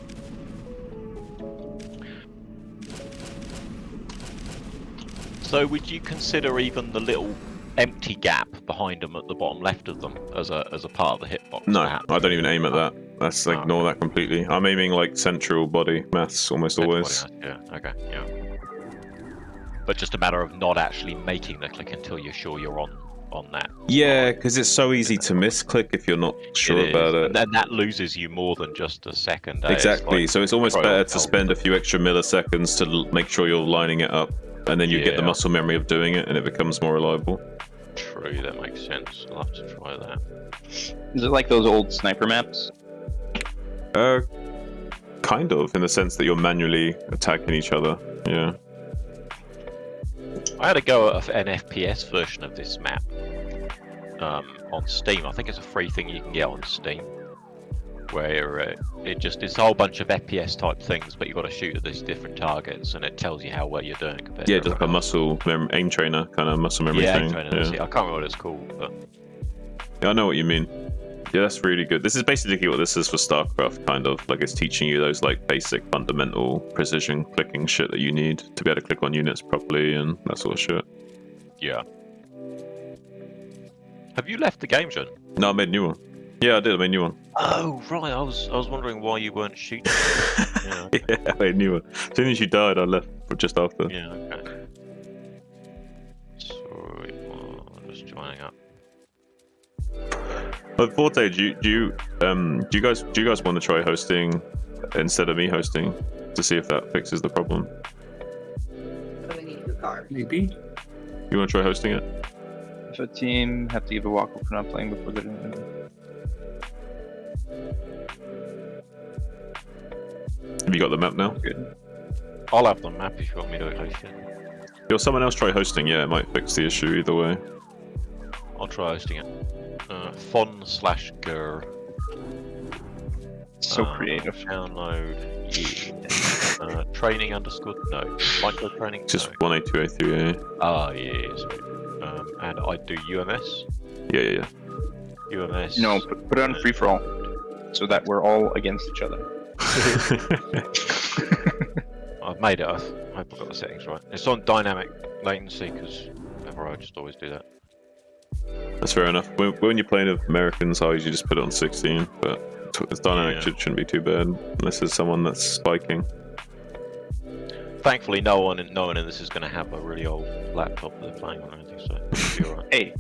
So would you consider even the little empty gap behind them at the bottom left of them as a part of the hitbox? No, perhaps? I don't even aim at that. That's Oh, ignore that completely. I'm aiming like central body maths almost always. Yeah. Okay. Yeah. But just a matter of not actually making the click until you're sure you're on that. Yeah, because it's so easy to misclick if you're not sure about it. And then that loses you more than just a second. Exactly. So it's almost better to spend a few extra milliseconds to make sure you're lining it up, and then you get the muscle memory of doing it, and it becomes more reliable. True, that makes sense. I'll have to try that. Is it like those old sniper maps? Kind of, in the sense that you're manually attacking each other. Yeah. I had a go at an FPS version of this map on Steam. I think it's a free thing you can get on Steam, where it's a whole bunch of FPS type things, but you've got to shoot at these different targets, and it tells you how well you're doing compared to just like a muscle aim trainer kind of muscle memory thing. Aim trainer, I can't remember what it's called, but yeah, I know what you mean. Yeah, that's really good. This is basically what this is for StarCraft, kind of. Like, it's teaching you those, like, basic, fundamental precision clicking shit that you need to be able to click on units properly and that sort of shit. Yeah. Have you left the game, John? No, I made a new one. Yeah, I did. I made a new one. Oh, right. I was wondering why you weren't shooting. Yeah, okay. Yeah, I made a new one. As soon as you died, I left just after. Yeah, okay. Sorry, I'm just joining up. But Forte, do you guys want to try hosting instead of me hosting to see if that fixes the problem? Maybe. You want to try hosting it? If a team have to give a walkover for not playing before they're doing Have you got the map now? good. I'll have the map if you want me to host it. If someone else try hosting, yeah, it might fix the issue either way. I'll try hosting it. Fon/gur. So creative. Download. Yeah. Training underscore. No. Micro training. Just no. 182A3A. Ah, yes. And I do UMS. Yeah. UMS. No, put it on free for all, so that we're all against each other. I've made it. I hope I've got the settings right. It's on dynamic latency because I just always do that. That's fair enough. When you're playing with Americans, I usually just put it on 16, but it's dynamic shouldn't be too bad unless there's someone that's spiking. Thankfully, no one in this is going to have a really old laptop that they're playing on or anything, so it'll be alright. Hey,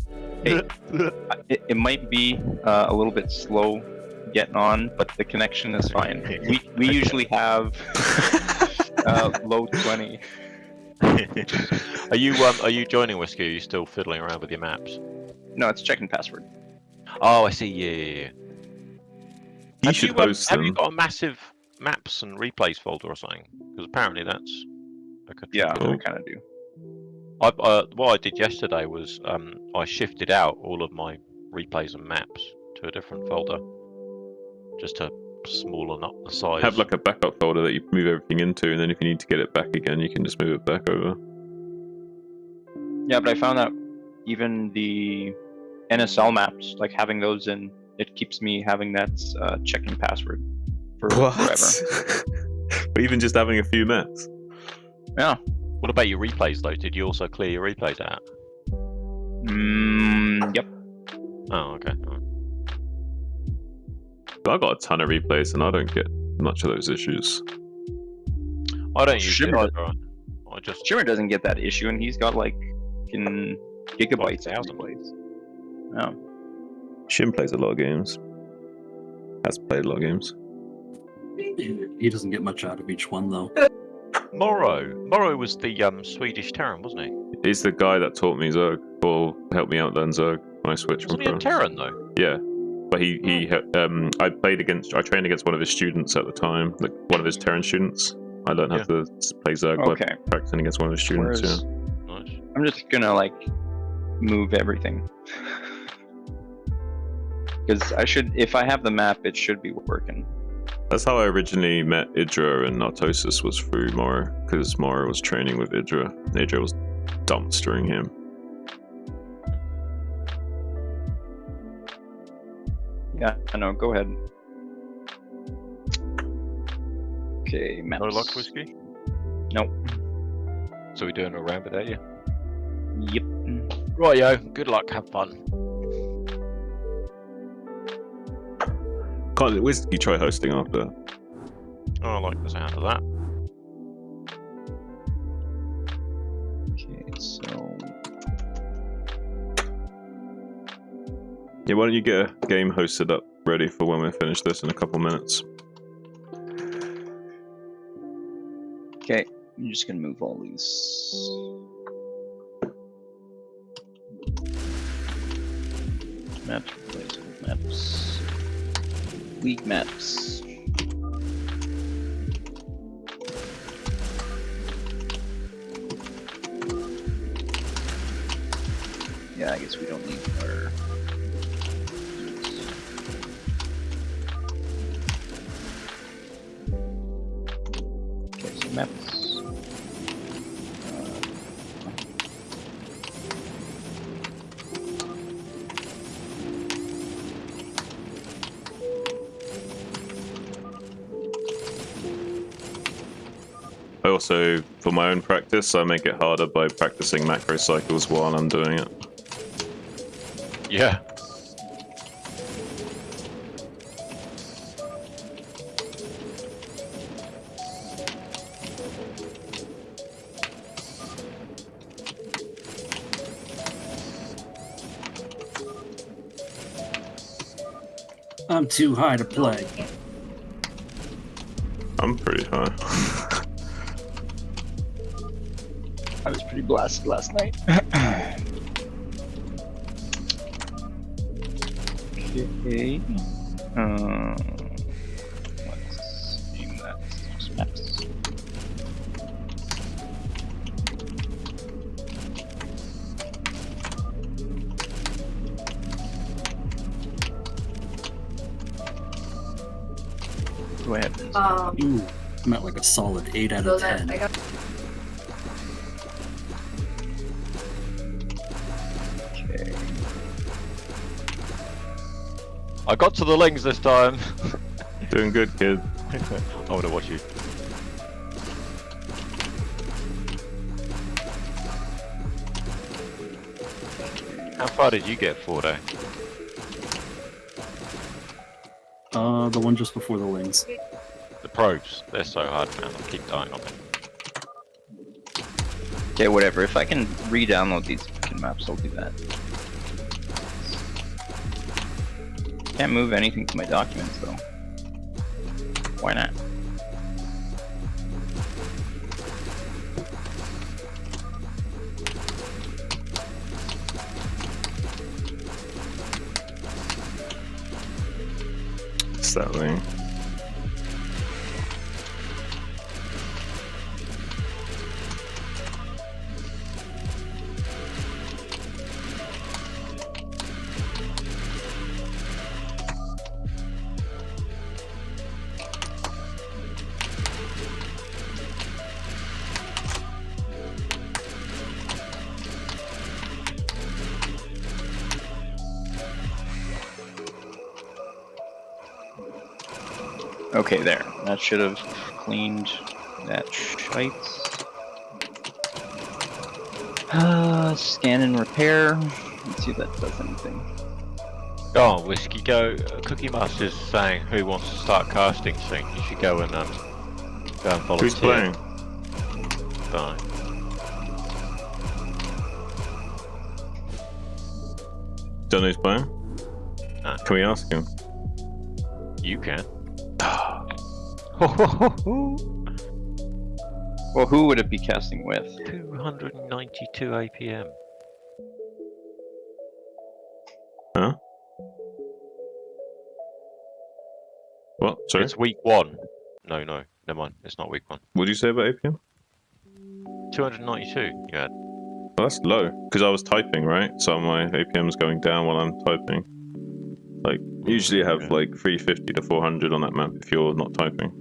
it might be a little bit slow getting on, but the connection is fine. We usually have low 20. Are you joining Whiskey? Or are you still fiddling around with your maps? No, it's checking password. Oh, I see. Yeah. You should host Have them. you got a massive maps and replays folder or something? Because apparently that's a good Yeah, Oh. I kind of do. what I did yesterday was I shifted out all of my replays and maps to a different folder, just to smallen up the size. Have like a backup folder that you move everything into, and then if you need to get it back again, you can just move it back over. Yeah, but I found that even the NSL maps, like having those in, it keeps me having that checking password for forever. But even just having a few maps. Yeah. What about your replays though? Did you also clear your replays out? Yep. Oh, okay. I got a ton of replays, and I don't get much of those issues. I don't use it Shimmer. either. I just Shimmer doesn't get that issue, and he's got like in gigabytes of 1,000. replays. Yeah. Shim plays a lot of games. Has played a lot of games. He doesn't get much out of each one, though. Morrow was the Swedish Terran, wasn't he? He's the guy that taught me Zerg, or helped me out learn Zerg when I switched Wasn't he from a Pro. Terran though? Yeah, but I trained against one of his students at the time, like one of his Terran students. I learned how to play Zerg by Okay. practicing against one of his students. Whereas Nice. I'm just gonna like move everything. Because if I have the map, it should be working. That's how I originally met Idra and Nartosis, was through Morrow, because Morrow was training with Idra, and Idra was dumpstering him. Yeah, I know. Go ahead. Okay, maps. No luck, Whiskey? Nope. So we're doing a round without you? Yep. Rightio, good luck, have fun. Can't Whiskey try hosting after? Oh, I like the sound of that. Okay, so Yeah, why don't you get a game hosted up ready for when we finish this in a couple minutes? okay, I'm just gonna move all these. Maps, maps, league maps. Yeah, I guess we don't need our. Okay, so maps. I also, for my own practice, I make it harder by practicing macro cycles while I'm doing it. Yeah. I'm too high to play. I'm pretty high. I was pretty blasted last night. Okay. Let's name that just maps. Go ahead. Ooh, I'm at like a solid 8 out of 10. Okay. I got to the links this time. Doing good, kid. I want to watch you. How far did you get, Fordo? The one just before the wings. The probes, they're so hard, man. I keep dying on them. Okay, whatever. If I can re-download these fucking maps, I'll do that. Can't move anything to my documents though. Why not? It's that thing. Okay, there. That should have cleaned that shite. Scan and repair. Let's see if that does anything. Go on, Whiskey, go. Cookie Master's saying who wants to start casting soon. You should go and volunteer. Who's playing? Fine. Don't know who's playing? Nah. Can we ask him? You can. Well, who would it be casting with? 292 APM. Huh? What? Sorry? It's week 1. No, never mind. It's not week 1. What did you say about APM? 292. You had. Well, that's low, because I was typing, right? So my APM's going down while I'm typing. Like, usually I have like 350 to 400 on that map if you're not typing.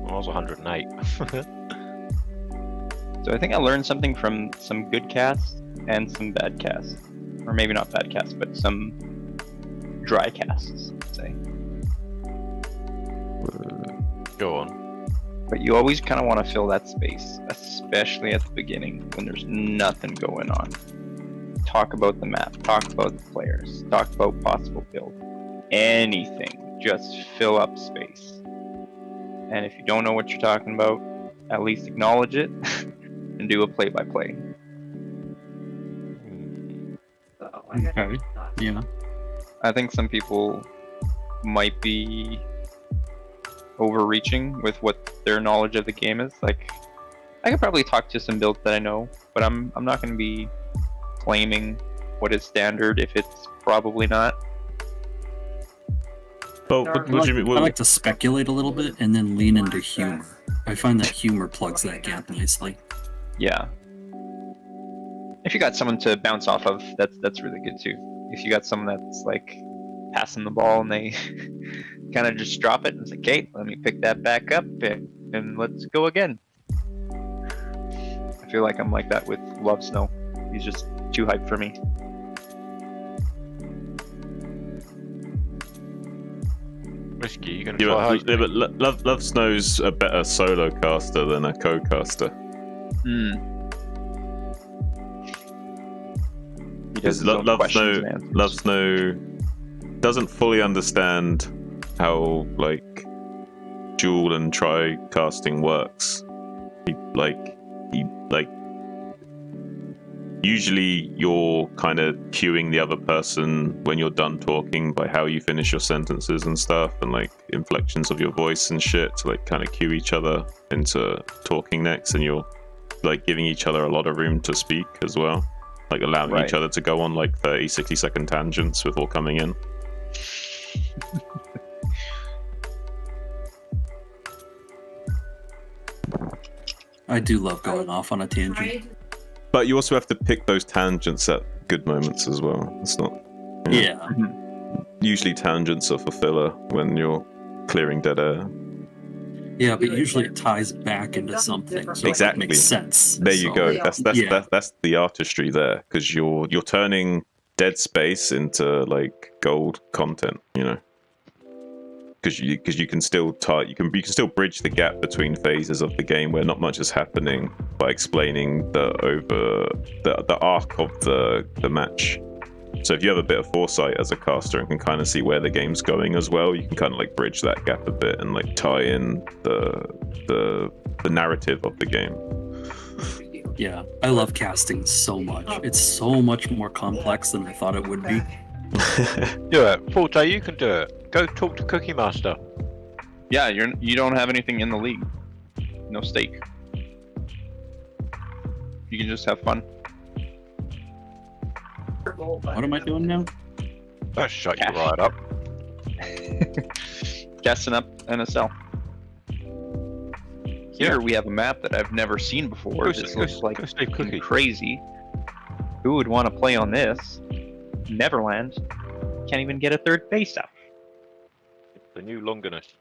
Well, I was 108. So I think I learned something from some good casts and some bad casts. Or maybe not bad casts, but some dry casts, let's say. Go on. But you always kind of want to fill that space, especially at the beginning when there's nothing going on. Talk about the map, talk about the players, talk about possible build. Anything, just fill up space. And if you don't know what you're talking about, at least acknowledge it and do a play-by-play. Okay. Yeah. I think some people might be overreaching with what their knowledge of the game is. Like, I could probably talk to some builds that I know, but I'm not going to be claiming what is standard if it's probably not. But what do you mean? I like to speculate a little bit and then lean into humor. I find that humor plugs that gap nicely. Yeah. If you got someone to bounce off of, that's really good too. If you got someone that's like passing the ball and they kind of just drop it and say, "Okay, let me pick that back up and let's go again." I feel like I'm like that with Love Snow. He's just too hyped for me. Risky, you gonna try hard? Yeah, but Love Snow's a better solo caster than a co-caster. Because Love Snow doesn't fully understand how like dual and tri casting works. He usually you're kind of cueing the other person when you're done talking by how you finish your sentences and stuff, and like inflections of your voice and shit to like kind of cue each other into talking next, and you're like giving each other a lot of room to speak as well, like allowing each other to go on like 30-60 second tangents before coming in. I do love going off on a tangent. But you also have to pick those tangents at good moments as well. It's not. Yeah. Usually tangents are for filler when you're clearing dead air. Yeah, but usually it ties back into something, so Exactly. it makes sense. There you go. That's Yeah. that's the artistry there, because you're turning dead space into like gold content, you know. Because you can still you can still bridge the gap between phases of the game where not much is happening by explaining the arc of the match. So if you have a bit of foresight as a caster and can kind of see where the game's going as well, you can kind of like bridge that gap a bit and like tie in the narrative of the game. Yeah, I love casting so much. It's so much more complex than I thought it would be. Do it, Forte. You can do it. Go talk to Cookie Master. Yeah, you don't have anything in the league. No stake. You can just have fun. What am I doing now? That shut you right up. Gassing up NSL. Here we have a map that I've never seen before. This looks like crazy. Who would want to play on this? Neverland. Can't even get a third base up. The new Longinus.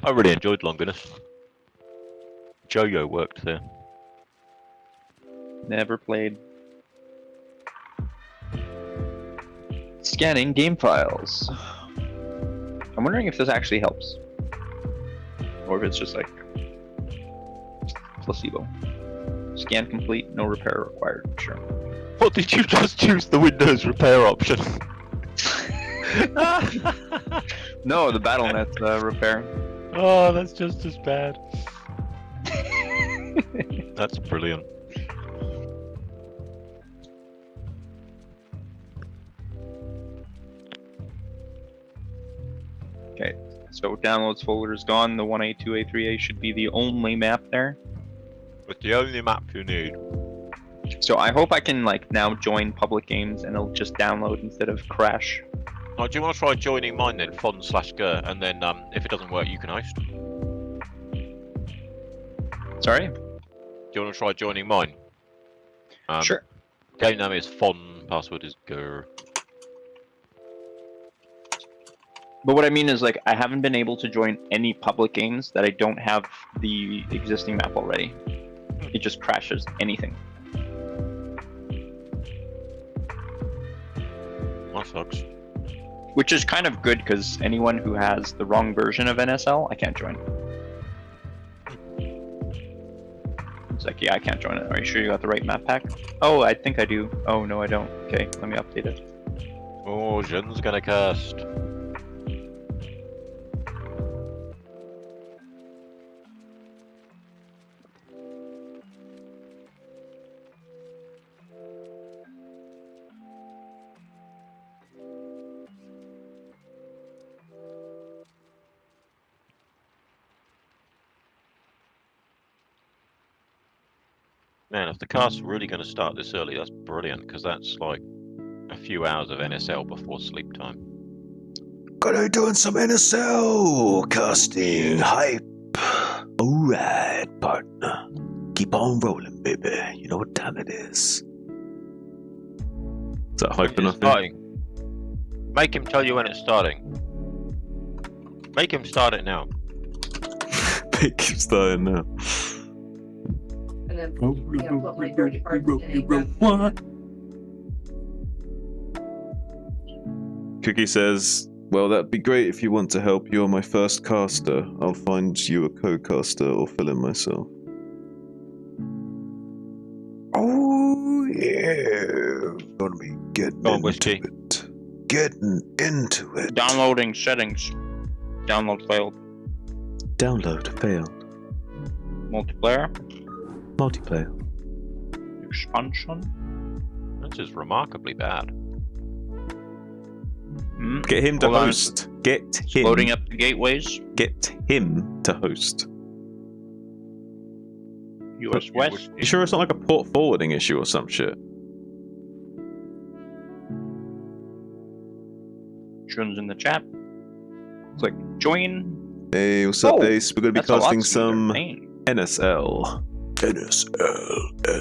I really enjoyed Longinus. Jojo worked there. Never played. Scanning game files. I'm wondering if this actually helps. Or if it's just like placebo. Scan complete, no repair required. Sure. What did you just choose the Windows repair option? No, the BattleNet repair. Oh, that's just as bad. That's brilliant. Okay, so downloads folder is gone. The 1A, 2A, 3A should be the only map there. It's the only map you need. So I hope I can like now join public games and it'll just download instead of crash. Oh, do you want to try joining mine then, fon/ger, and then if it doesn't work, you can host? Sorry? Do you want to try joining mine? Sure. Game name is fon, password is ger. But what I mean is like I haven't been able to join any public games that I don't have the existing map already. It just crashes anything. That sucks. Which is kind of good because anyone who has the wrong version of NSL, I can't join. It's like, yeah, I can't join it. Are you sure you got the right map pack? Oh, I think I do. Oh, no, I don't. Okay, let me update it. Oh, Jin's gonna cast. Man, if the cast's really going to start this early, that's brilliant, because that's like a few hours of NSL before sleep time. Gonna doing some NSL casting hype. Alright, partner. Keep on rolling, baby. You know what time it is. Is that hype It's enough? starting. Make him tell you when it's starting. Make him start it now. Keep starting now. And then put my dirty parts in What? Cookie says, well, that'd be great if you want to help. You're my first caster. I'll find you a co-caster or fill in myself. Oh, yeah. Gonna be getting Go on, into Whiskey. it. Getting into it. Downloading settings. Download failed. Download failed. Multiplayer. Multiplayer. Expansion. This is remarkably bad. Get him to Hold on. host. Get him. Loading up the gateways. Get him to host. US West. You sure it's not like a port forwarding issue or some shit? Jun's in the chat. Click join. Hey, what's up, Oh, Ace? We're gonna be That's a lot casting smoother. some Dang. NSL. NSL.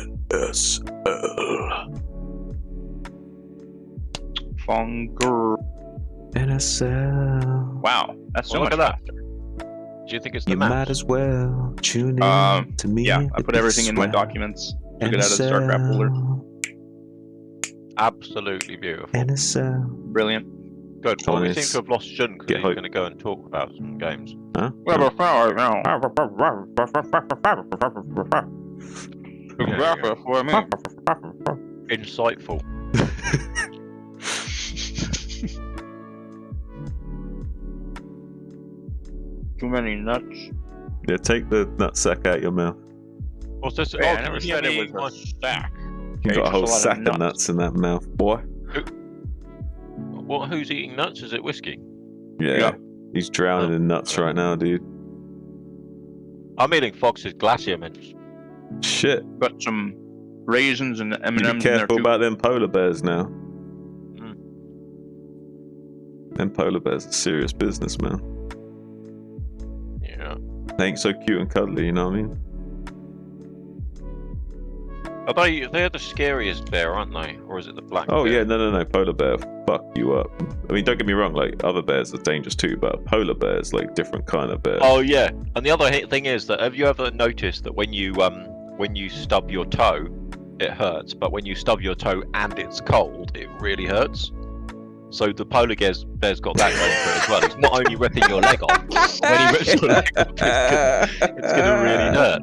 Fonger. NSL. Wow, that's so Well, much look at that. faster. Do you think it's the You map? might as well tune in to me. Yeah, I with put the everything in my swag. documents. Took it out of the StarCraft folder. Absolutely beautiful. NSL. Brilliant. Good. Well, we Nice. seem to have lost Jun because Get he's hope. going to go and talk about some games. Huh? Insightful. Too many nuts. Yeah, take the nutsack out your mouth. What's this? Hey, I can never you said hear it me? was a stack. You got a just whole a lot of sack of nuts. nuts in that mouth, boy. Well, who's eating nuts? Is it whiskey? Yeah. Yeah. He's drowning in nuts right now, dude. I'm eating Fox's Glacier Mints. Shit. Got some raisins and You M&Ms be in there careful too. about them polar bears now. Mm. Them polar bears are serious business, man. Yeah. They ain't so cute and cuddly, you know what I mean? Are they're the scariest bear, aren't they? Or is it the black Oh bear? yeah, no, polar bear fuck you up. I mean, don't get me wrong, like other bears are dangerous too, but a polar bear is like different kind of bear. Oh yeah. And the other thing is that have you ever noticed that when you stub your toe, it hurts, but when you stub your toe and it's cold, it really hurts. So the polar bear's got that going for it as well. He's not only ripping your leg off, but when he rips your leg off, it's gonna really hurt.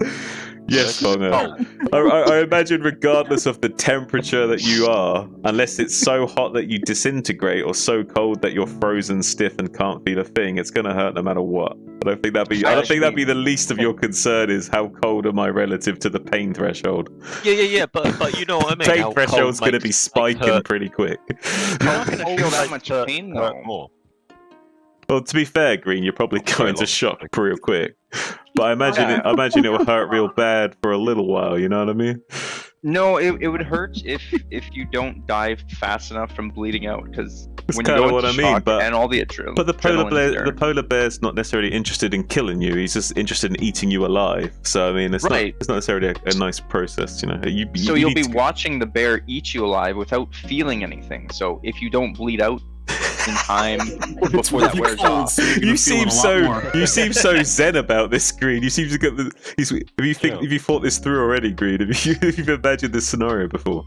Yes, It's Bongo. cold. I imagine regardless of the temperature that you are, unless it's so hot that you disintegrate or so cold that you're frozen stiff and can't feel a thing, it's gonna hurt no matter what. I don't think that'd be the least of your concern is how cold am I relative to the pain threshold. Yeah. But you know what I mean. Pain how threshold's cold gonna be makes spiking hurt. pretty quick. You're not gonna Cold feel that makes much hurt pain hurt though. more. Well, to be fair, Green, you're probably going to shock real quick. But I imagine it will hurt real bad for a little while. You know what I mean? No, it would hurt if you don't dive fast enough from bleeding out, because That's when you kinda go what into I mean, shock but- and all the adrenaline. But the polar bear's not necessarily interested in killing you. He's just interested in eating you alive. So I mean, it's Right. not necessarily a nice process. You know, So you'll need be watching the bear eat you alive without feeling anything. So if you don't bleed out in time before that wears off, You seem so zen about this, Green. You seem to get the. Have you thought this through already, Green? Have you imagined this scenario before?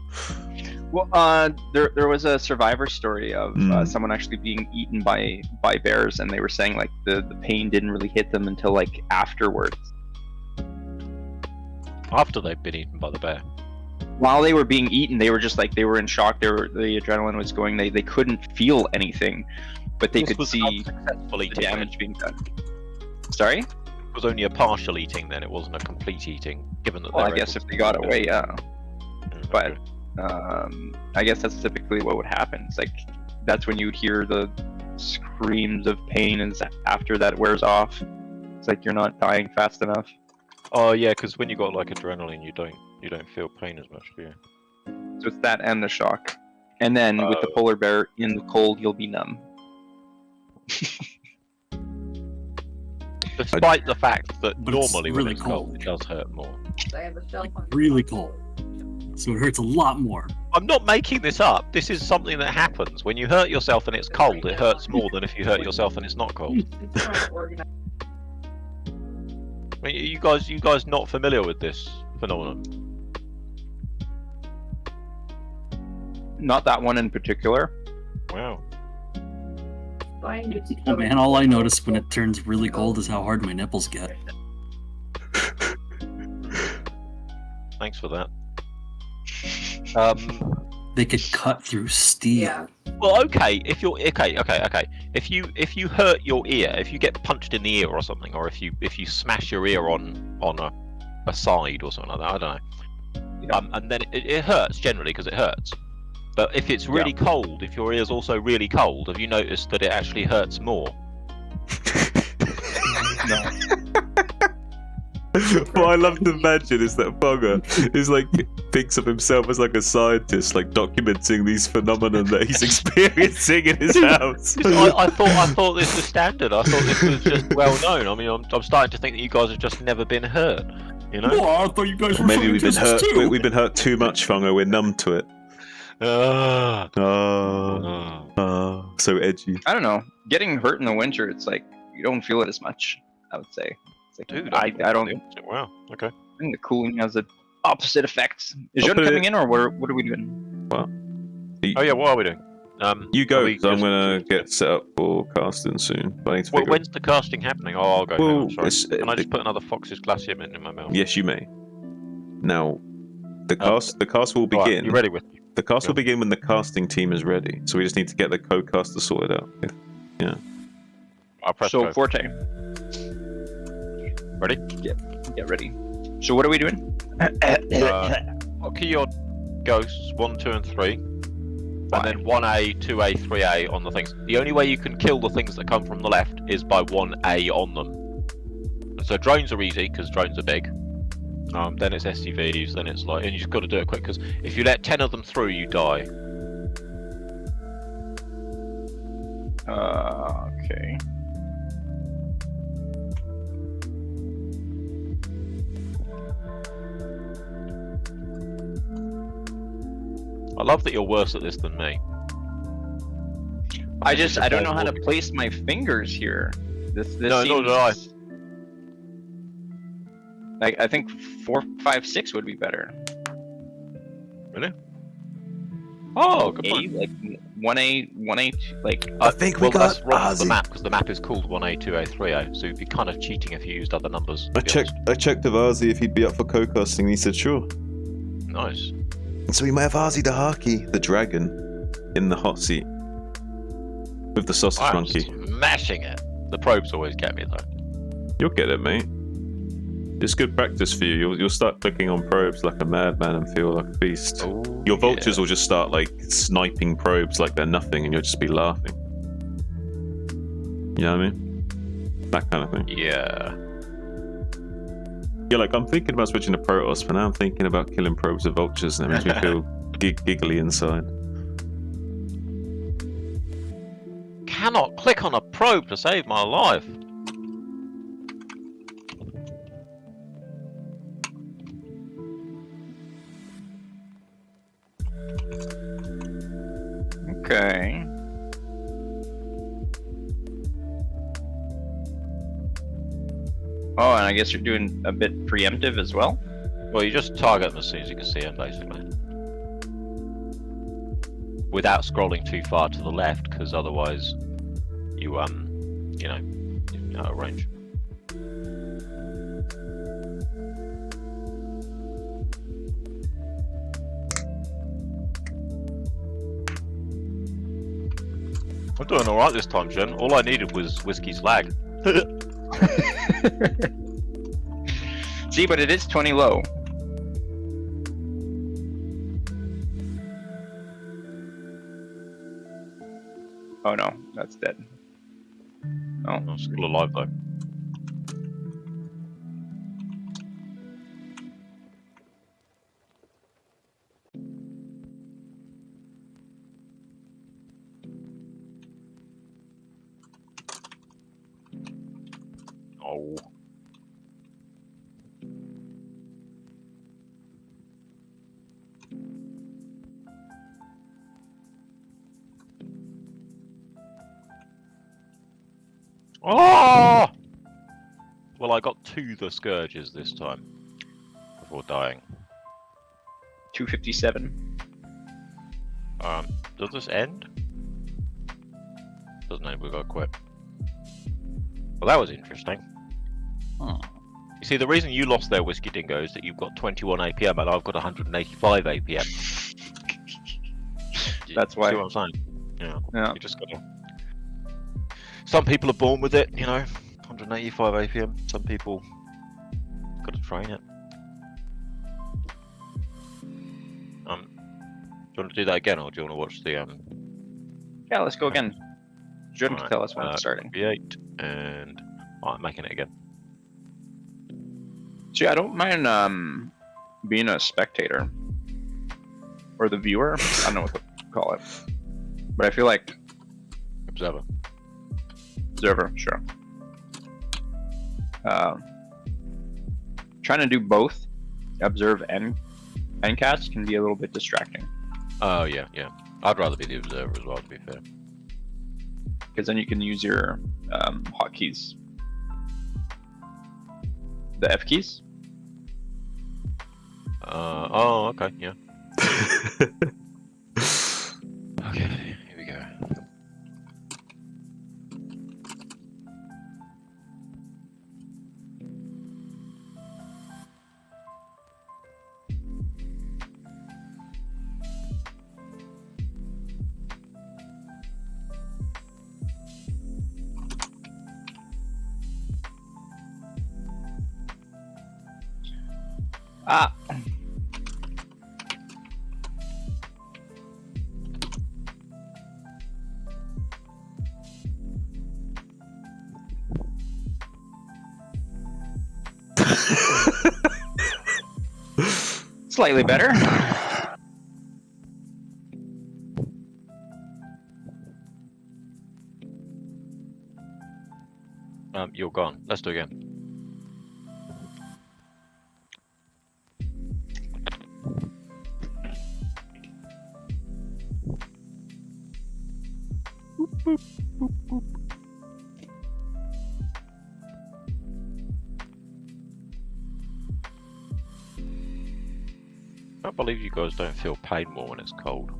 well, there was a survivor story of someone actually being eaten by bears, and they were saying like the pain didn't really hit them until like afterwards. After they've been eaten by the bear. While they were being eaten, they were just like, they were in shock. The adrenaline was going. They couldn't feel anything, but they This could was see unsuccessful the eating, damage being done. Sorry? It was only a partial eating then, it wasn't a complete eating, given that Well, I they're guess able if to they got eat it. away, yeah. Mm, But okay. I guess that's typically what would happen. It's like that's when you'd hear the screams of pain is after that wears off. It's like you're not dying fast enough. Oh yeah, because when you got like adrenaline, you don't feel pain as much, do you? So it's that and the shock. And then with the polar bear in the cold, you'll be numb. Despite the fact that But it's normally really when it's cold, cold. it does hurt more. I have a cell phone. Really cold. So it hurts a lot more. I'm not making this up. This is something that happens. When you hurt yourself and it's cold, it hurts more than if you hurt yourself and it's not cold. It's trying to organize. I mean, you guys not familiar with this phenomenon? Not that one in particular. Wow. Find it. Oh man, all I notice when it turns really cold is how hard my nipples get. Thanks for that. They could cut through steel. Yeah. Well, okay. If you're okay. If you hurt your ear, if you get punched in the ear or something, or if you smash your ear on a side or something like that, I don't know. And then it hurts generally because it hurts. But if it's really cold, if your ear's also really cold, have you noticed that it actually hurts more? No. What I love to imagine is that Bugger is like thinks of himself as like a scientist, like documenting these phenomena that he's experiencing in his house. I thought this was standard. I thought this was just well known. I mean, I'm starting to think that you guys have just never been hurt. You know? Oh, I thought you guys were Maybe we've been scientists hurt. too. We've been hurt too much, Fungo. We're numb to it. So edgy. I don't know. Getting hurt in the winter, it's like you don't feel it as much. I would say. It's like, Dude, I don't. Wow. Okay. I think the cooling has the opposite effect. Is I'll Jun put coming it- in, or what are we doing? Oh yeah. What are we doing? You go, are we 'cause I'm just- gonna get set up for casting soon. But I need to Well, figure when's the casting happening? Oh, I'll go. Well, now, sorry. it's- Can I just put another Fox's Glacium in my mouth? Yes, you may. Now, the cast will Right, begin. you ready with me? The cast will Yeah. begin when the casting team is ready. So we just need to get the co-caster sorted out. I'll press So go. Forte, Ready? get ready. So what are we doing? What key your ghosts 1, 2, and 3, and then 1A, 2A, 3A on the things. The only way you can kill the things that come from the left is by 1A on them. So drones are easy because drones are big. Then it's SCVs, then it's like, and you just got to do it quick because if you let 10 of them through, you die. Okay. I love that you're worse at this than me. I don't know how to place my fingers here. This No, seems... nor did I. Like I think 4, 5, 6 would be better. Really? Oh, good A, point. like 1A, 1A, like I think we Well, got that's wrong with the Azhi. map because the map is called 1A, 2A, 3A. So you'd be kind of cheating if you used other numbers. to I be checked with Azhi if he'd be up for co-casting. He said sure. honest. Nice. So we might have Azhi Dahaki, the dragon, in the hot seat with the sausage I'm monkey. smashing it. The probes always get me though. You'll get it, mate. It's good practice for you. You'll start clicking on probes like a madman and feel like a beast. Oh, Your vultures will just start like sniping probes like they're nothing, and you'll just be laughing. You know what I mean? That kind of thing. Yeah. Yeah, like I'm thinking about switching to Protoss, but now I'm thinking about killing probes with vultures, and it makes me feel giggly inside. Cannot click on a probe to save my life. okay. Oh, and I guess you're doing a bit preemptive as well. Well, you just target them as soon as you can see them, basically. Without scrolling too far to the left, because otherwise you, you know, you're out of range. I'm doing all right this time, Jen. All I needed was whiskey slag. See, but it is 20 low. Oh no, that's dead. Oh, I'm still alive though. Oh. Oh! Well, I got to the Scourges this time before dying. 257. Does this end? Doesn't end, we got quit. Well, that was interesting. Hmm. You see, the reason you lost there, Whiskey Dingo, is that you've got 21 APM and I've got 185 APM. That's why. See what I'm saying? Yeah. Yeah. You just gotta. Some people are born with it, you know, 185 APM. Some people gotta train it. Do you want to do that again, or do you want to watch the Yeah, let's go again. Jordan can Alright, tell us when it's starting. V8 and I'm making it again. See, I don't mind being a spectator or the viewer. I don't know what to call it, but I feel like Observer. observer, sure. Trying to do both, observe and cast, can be a little bit distracting. Oh yeah, yeah. I'd rather be the observer as well, to be fair. Because then you can use your hotkeys. The F keys? Oh, okay, yeah. Okay, here we go. Ah! Slightly better. You're gone. Let's do it again. I can't believe you guys don't feel pain more when it's cold.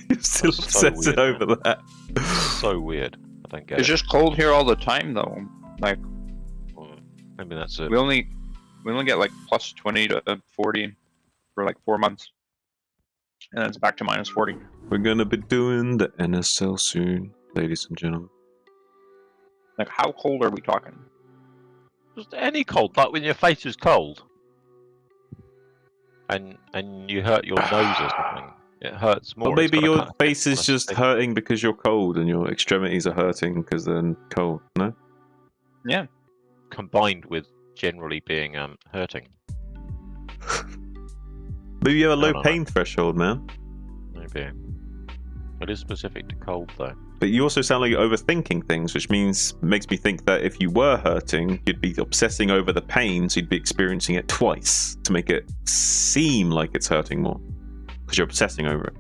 You're still That's so obsessing weird, over that. So weird. I don't get It's it. just cold here all the time, though. Like Maybe that's it. we only get like plus 20 to 40 for like 4 months, and then it's back to minus 40. We're gonna be doing the NSL soon, ladies and gentlemen. Like, how cold are we talking? Just any cold, like when your face is cold, and you hurt your nose or something. It hurts more. Or maybe It's gotta your kind of face hit is on a just stick. hurting because you're cold and your extremities are hurting because they're cold, no? Yeah. Combined with generally being hurting. Maybe you have a I low don't pain threshold, man. Maybe. It is specific to cold, though. But you also sound like you're overthinking things, which makes me think that if you were hurting, you'd be obsessing over the pain, so you'd be experiencing it twice to make it seem like it's hurting more. Because you're obsessing over it.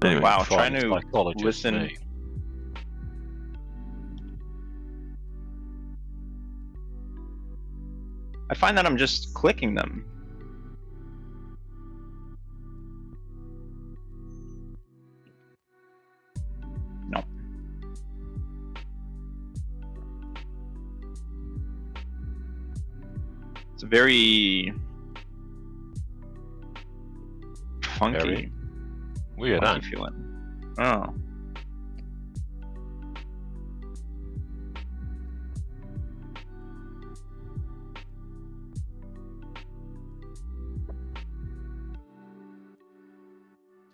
Anyway. Wow, Fine trying to psychologist, listen. me. I find that I'm just clicking them. No. It's very funky. Very weird, funky huh? feeling. Oh.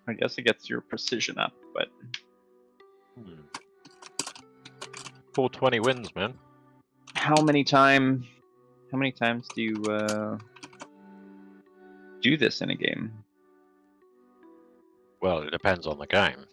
I guess it gets your precision up, but 420 wins, man. how many times do you do this in a game? Well, it depends on the game.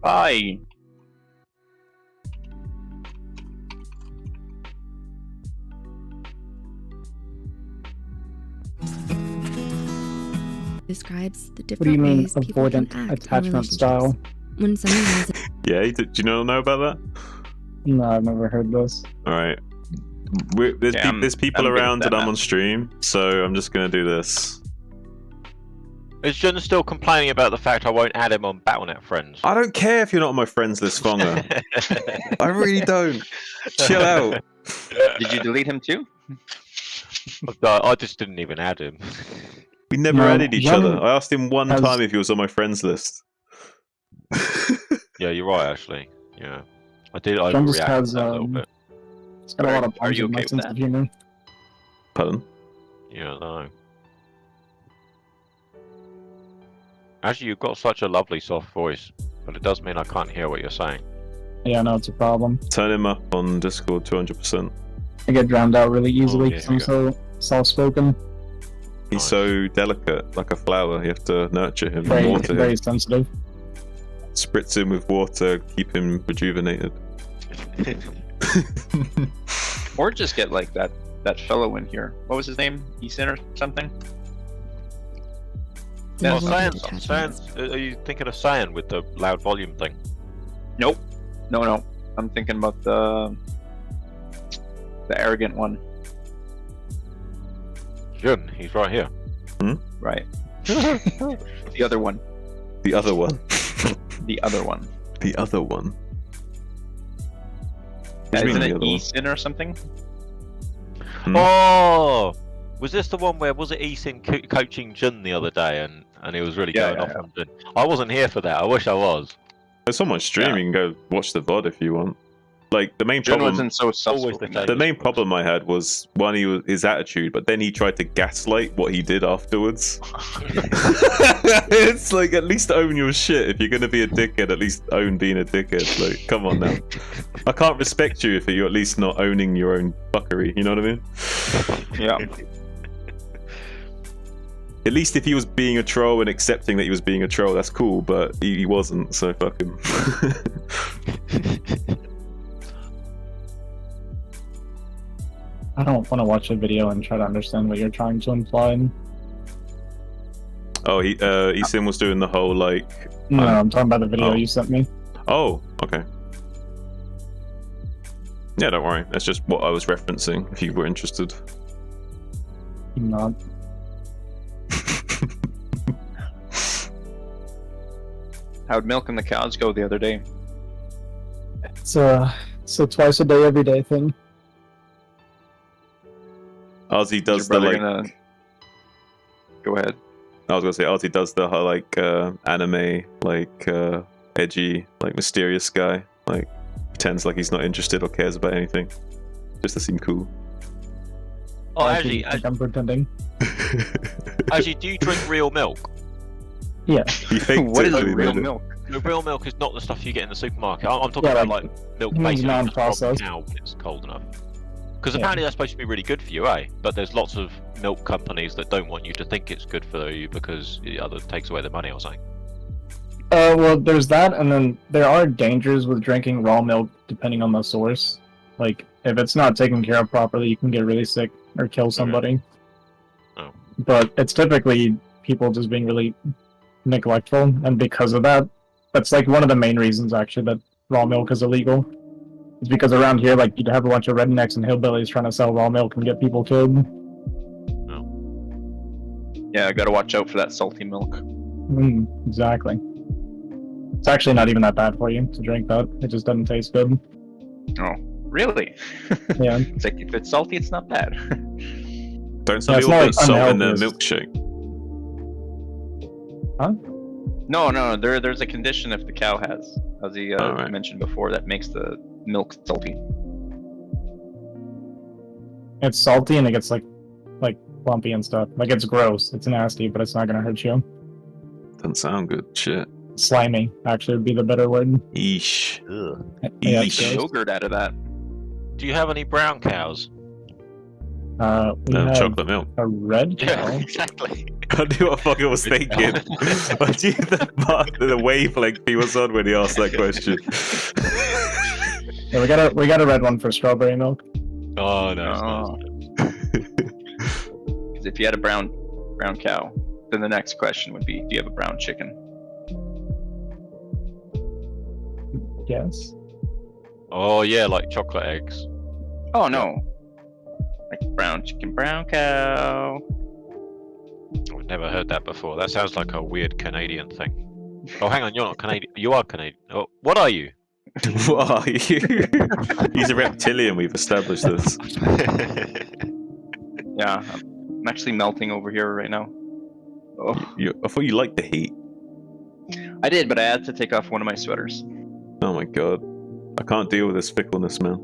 Bye. Describes the What do different you mean ways people can avoidant act in attachment relationships. style? When someone has Yeah, do you know about that? No, I've never heard this. All right. There's people I'm good at around that, and I'm man. on stream, so I'm just gonna do this. Is Jun still complaining about the fact I won't add him on Battle.net friends? I don't care if you're not on my friends list, Fonga. I really don't. Chill out. Did you delete him too? I just didn't even add him. We never No, added each Jun other. I asked him one has- time if he was on my friends list. Yeah, you're right, actually. Yeah. I did Jun just overreacted has, to that a little bit. It's got a lot of Are you positive okay with sense that? of humor. Pardon? Yeah, I know. Actually, you've got such a lovely soft voice, but it does mean I can't hear what you're saying. Yeah, no, it's a problem. Turn him up on Discord 200%. I get drowned out really easily yeah, because here I'm we so soft-spoken. He's Nice. so delicate, like a flower. You have to nurture him, Very, water very him, sensitive. spritz him with water, keep him rejuvenated. Or just get like that fellow in here. What was his name? Easton or something? no Well, avoidant Saiyan, attachments. are you thinking of Saiyan with the loud volume thing? Nope. No. I'm thinking about the arrogant one. Jun, he's right here. Right. The other one. The other one. The other one. The other one. What do you Isn't mean, the it other one? Easton or something? Oh! Was this the one where, was it Eason coaching Jun the other day and he was really Yeah, going yeah, off on Jun? I wasn't here for that, I wish I was. It's on my stream. Yeah. You can go watch the VOD if you want. Like the main Jun problem. wasn't so Always self-spoken. the The main problem I had was one, his attitude, but then he tried to gaslight what he did afterwards. It's like, at least own your shit. If you're gonna be a dickhead, at least own being a dickhead. Like, come on now. I can't respect you if you're at least not owning your own fuckery. You know what I mean? Yeah. At least if he was being a troll and accepting that he was being a troll, that's cool. But he wasn't, so fuck him. I don't want to watch a video and try to understand what you're trying to imply. Oh, Eason was doing the whole like. No, I'm talking about the video oh. you sent me. Oh, okay. Yeah, don't worry. That's just what I was referencing. If you were interested. I'm not. How'd Milk and the Cows go the other day? It's a twice a day, every day thing. Ozzy does Is the your brother like. gonna... Go ahead. I was gonna say Ozzy does the like anime, like edgy, like mysterious guy. Like pretends like he's not interested or cares about anything, just to seem cool. Oh, I actually, think I'm pretending. actually, do you drink real milk? Yeah. He faked What it is when he real made it. milk? The real milk is not the stuff you get in the supermarket. I'm talking Yeah, about like, like milk it means basically just from non-processed. a cow when it's cold enough. Because Yeah. apparently that's supposed to be really good for you, eh? But there's lots of milk companies that don't want you to think it's good for you because it either takes away the money or something. Well, there's that, and then there are dangers with drinking raw milk depending on the source. Like, if it's not taken care of properly, you can get really sick or kill somebody. Oh. But it's typically people just being really neglectful, and because of that, that's like one of the main reasons actually that raw milk is illegal. It's because around here, like, you'd have a bunch of rednecks and hillbillies trying to sell raw milk and get people killed. Yeah, I gotta watch out for that salty milk. Exactly. It's actually not even that bad for you to drink that. It just doesn't taste good. Oh, really? Yeah. It's like, if it's salty, it's not bad. Don't some it's people not, put like, salt in their unhealthy, milkshake? Huh? No, there's a condition if the cow has, as he Alright. mentioned before, that makes the milk salty. It's salty and it gets like lumpy and stuff. Like, it's gross. It's nasty, but it's not gonna hurt you. Doesn't sound good. Shit. Slimy, actually, would be the better word. Eesh. Yeah, Eesh. it's gross. Yogurt out of that. Do you have any brown cows? We have Chocolate milk. a red cow. Yeah, exactly. I knew what fuck I was thinking. I knew the wavelength he was on when he asked that question. Yeah, we got a red one for strawberry milk. Oh no. Oh. Because if you had a brown cow, then the next question would be, do you have a brown chicken? Yes. Oh yeah, like chocolate eggs. Oh no. Like brown chicken, brown cow. I've never heard that before. That sounds like a weird Canadian thing. Oh, hang on, you're not Canadian. You are Canadian. Oh, what are you? What are you? He's a reptilian, we've established this. Yeah, I'm actually melting over here right now. Oh, I thought you liked the heat. I did, but I had to take off one of my sweaters. Oh my god. I can't deal with this fickleness, man.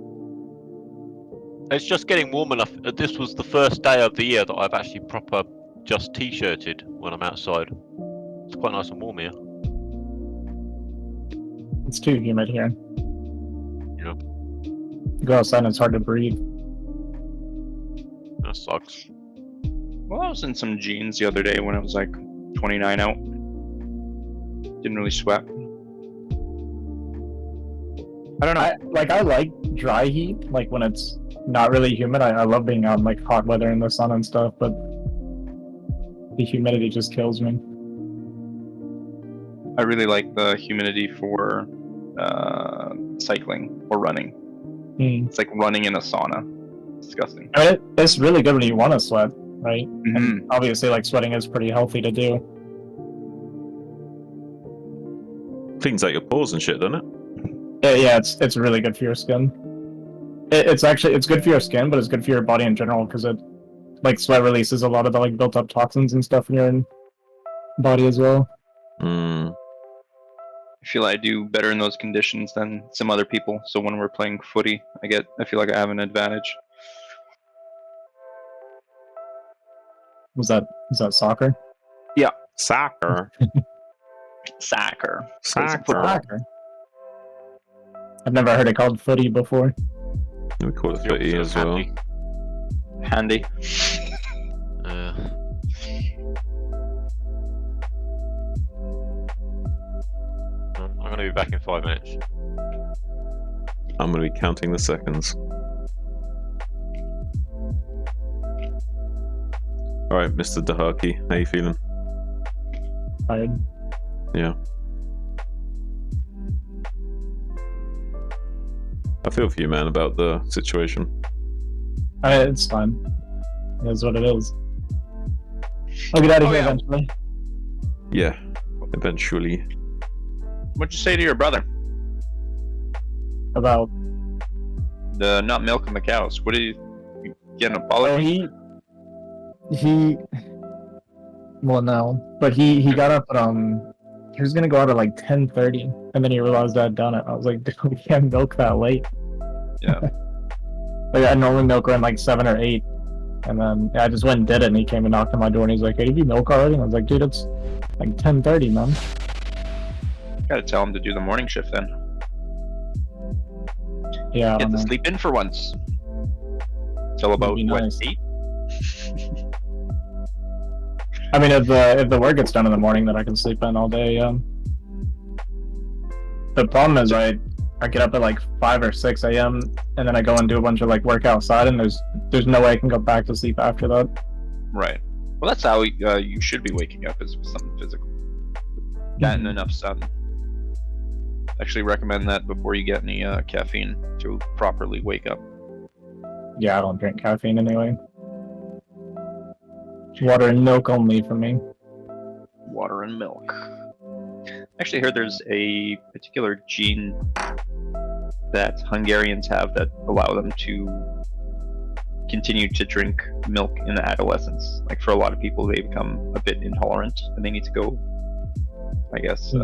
It's just getting warm enough. This was the first day of the year that I've actually proper just t-shirted when I'm outside. It's quite nice and warm here. It's too humid here. Yeah. You go outside and it's hard to breathe. That sucks. Well, I was in some jeans the other day when I was like 29 out. Didn't really sweat. I don't know. I like dry heat, like when it's not really humid. I love being out in like hot weather in the sun and stuff, but the humidity just kills me. I really like the humidity for cycling or running. It's like running in a sauna. Disgusting. I mean, it's really good when you want to sweat, right? Mm-hmm. And obviously, like, sweating is pretty healthy to do. Cleans out your pores and shit, doesn't it? Yeah, it's really good for your skin. It's good for your skin, but it's good for your body in general because it, like, sweat releases a lot of the like built up toxins and stuff in your body as well. I feel I do better in those conditions than some other people. So when we're playing footy, I feel like I have an advantage. Was that soccer? Yeah. Soccer. Soccer. Soccer. I've never heard it called footy before. We call it footy as well. Handy. I'm going to be back in 5 minutes. I'm going to be counting the seconds. Alright, Mr. Dahaki, how you feeling? Tired. Yeah. I feel for you, man, about the situation. It's fine. It is what it is. I'll get out of here eventually. Yeah, eventually. What'd you say to your brother? About the not milking the cows. What did you get an apology? Well, no, but he got up at he was gonna go out at like 10:30, and then he realized I'd done it. I was like, dude, we can't milk that late. Yeah. Like, I normally milk around like 7 or 8, and then I just went and did it. And he came and knocked on my door, and he's like, "Hey, did you milk already?" And I was like, "Dude, it's like 10:30, man." Gotta tell him to do the morning shift then. Yeah. Get to sleep in for once. Till about nice. 8? I mean, if the work gets done in the morning, then I can sleep in all day. The problem is I get up at like 5 or 6 a.m. and then I go and do a bunch of like work outside, and there's no way I can go back to sleep after that. Right. Well, that's how you should be waking up, is with something physical. That and enough sun. Actually recommend that before you get any caffeine to properly wake up. Yeah, I don't drink caffeine anyway. Water and milk only for me. Water and milk. Actually, I heard there's a particular gene that Hungarians have that allow them to continue to drink milk in adolescence. Like, for a lot of people, they become a bit intolerant and they need to go, I guess,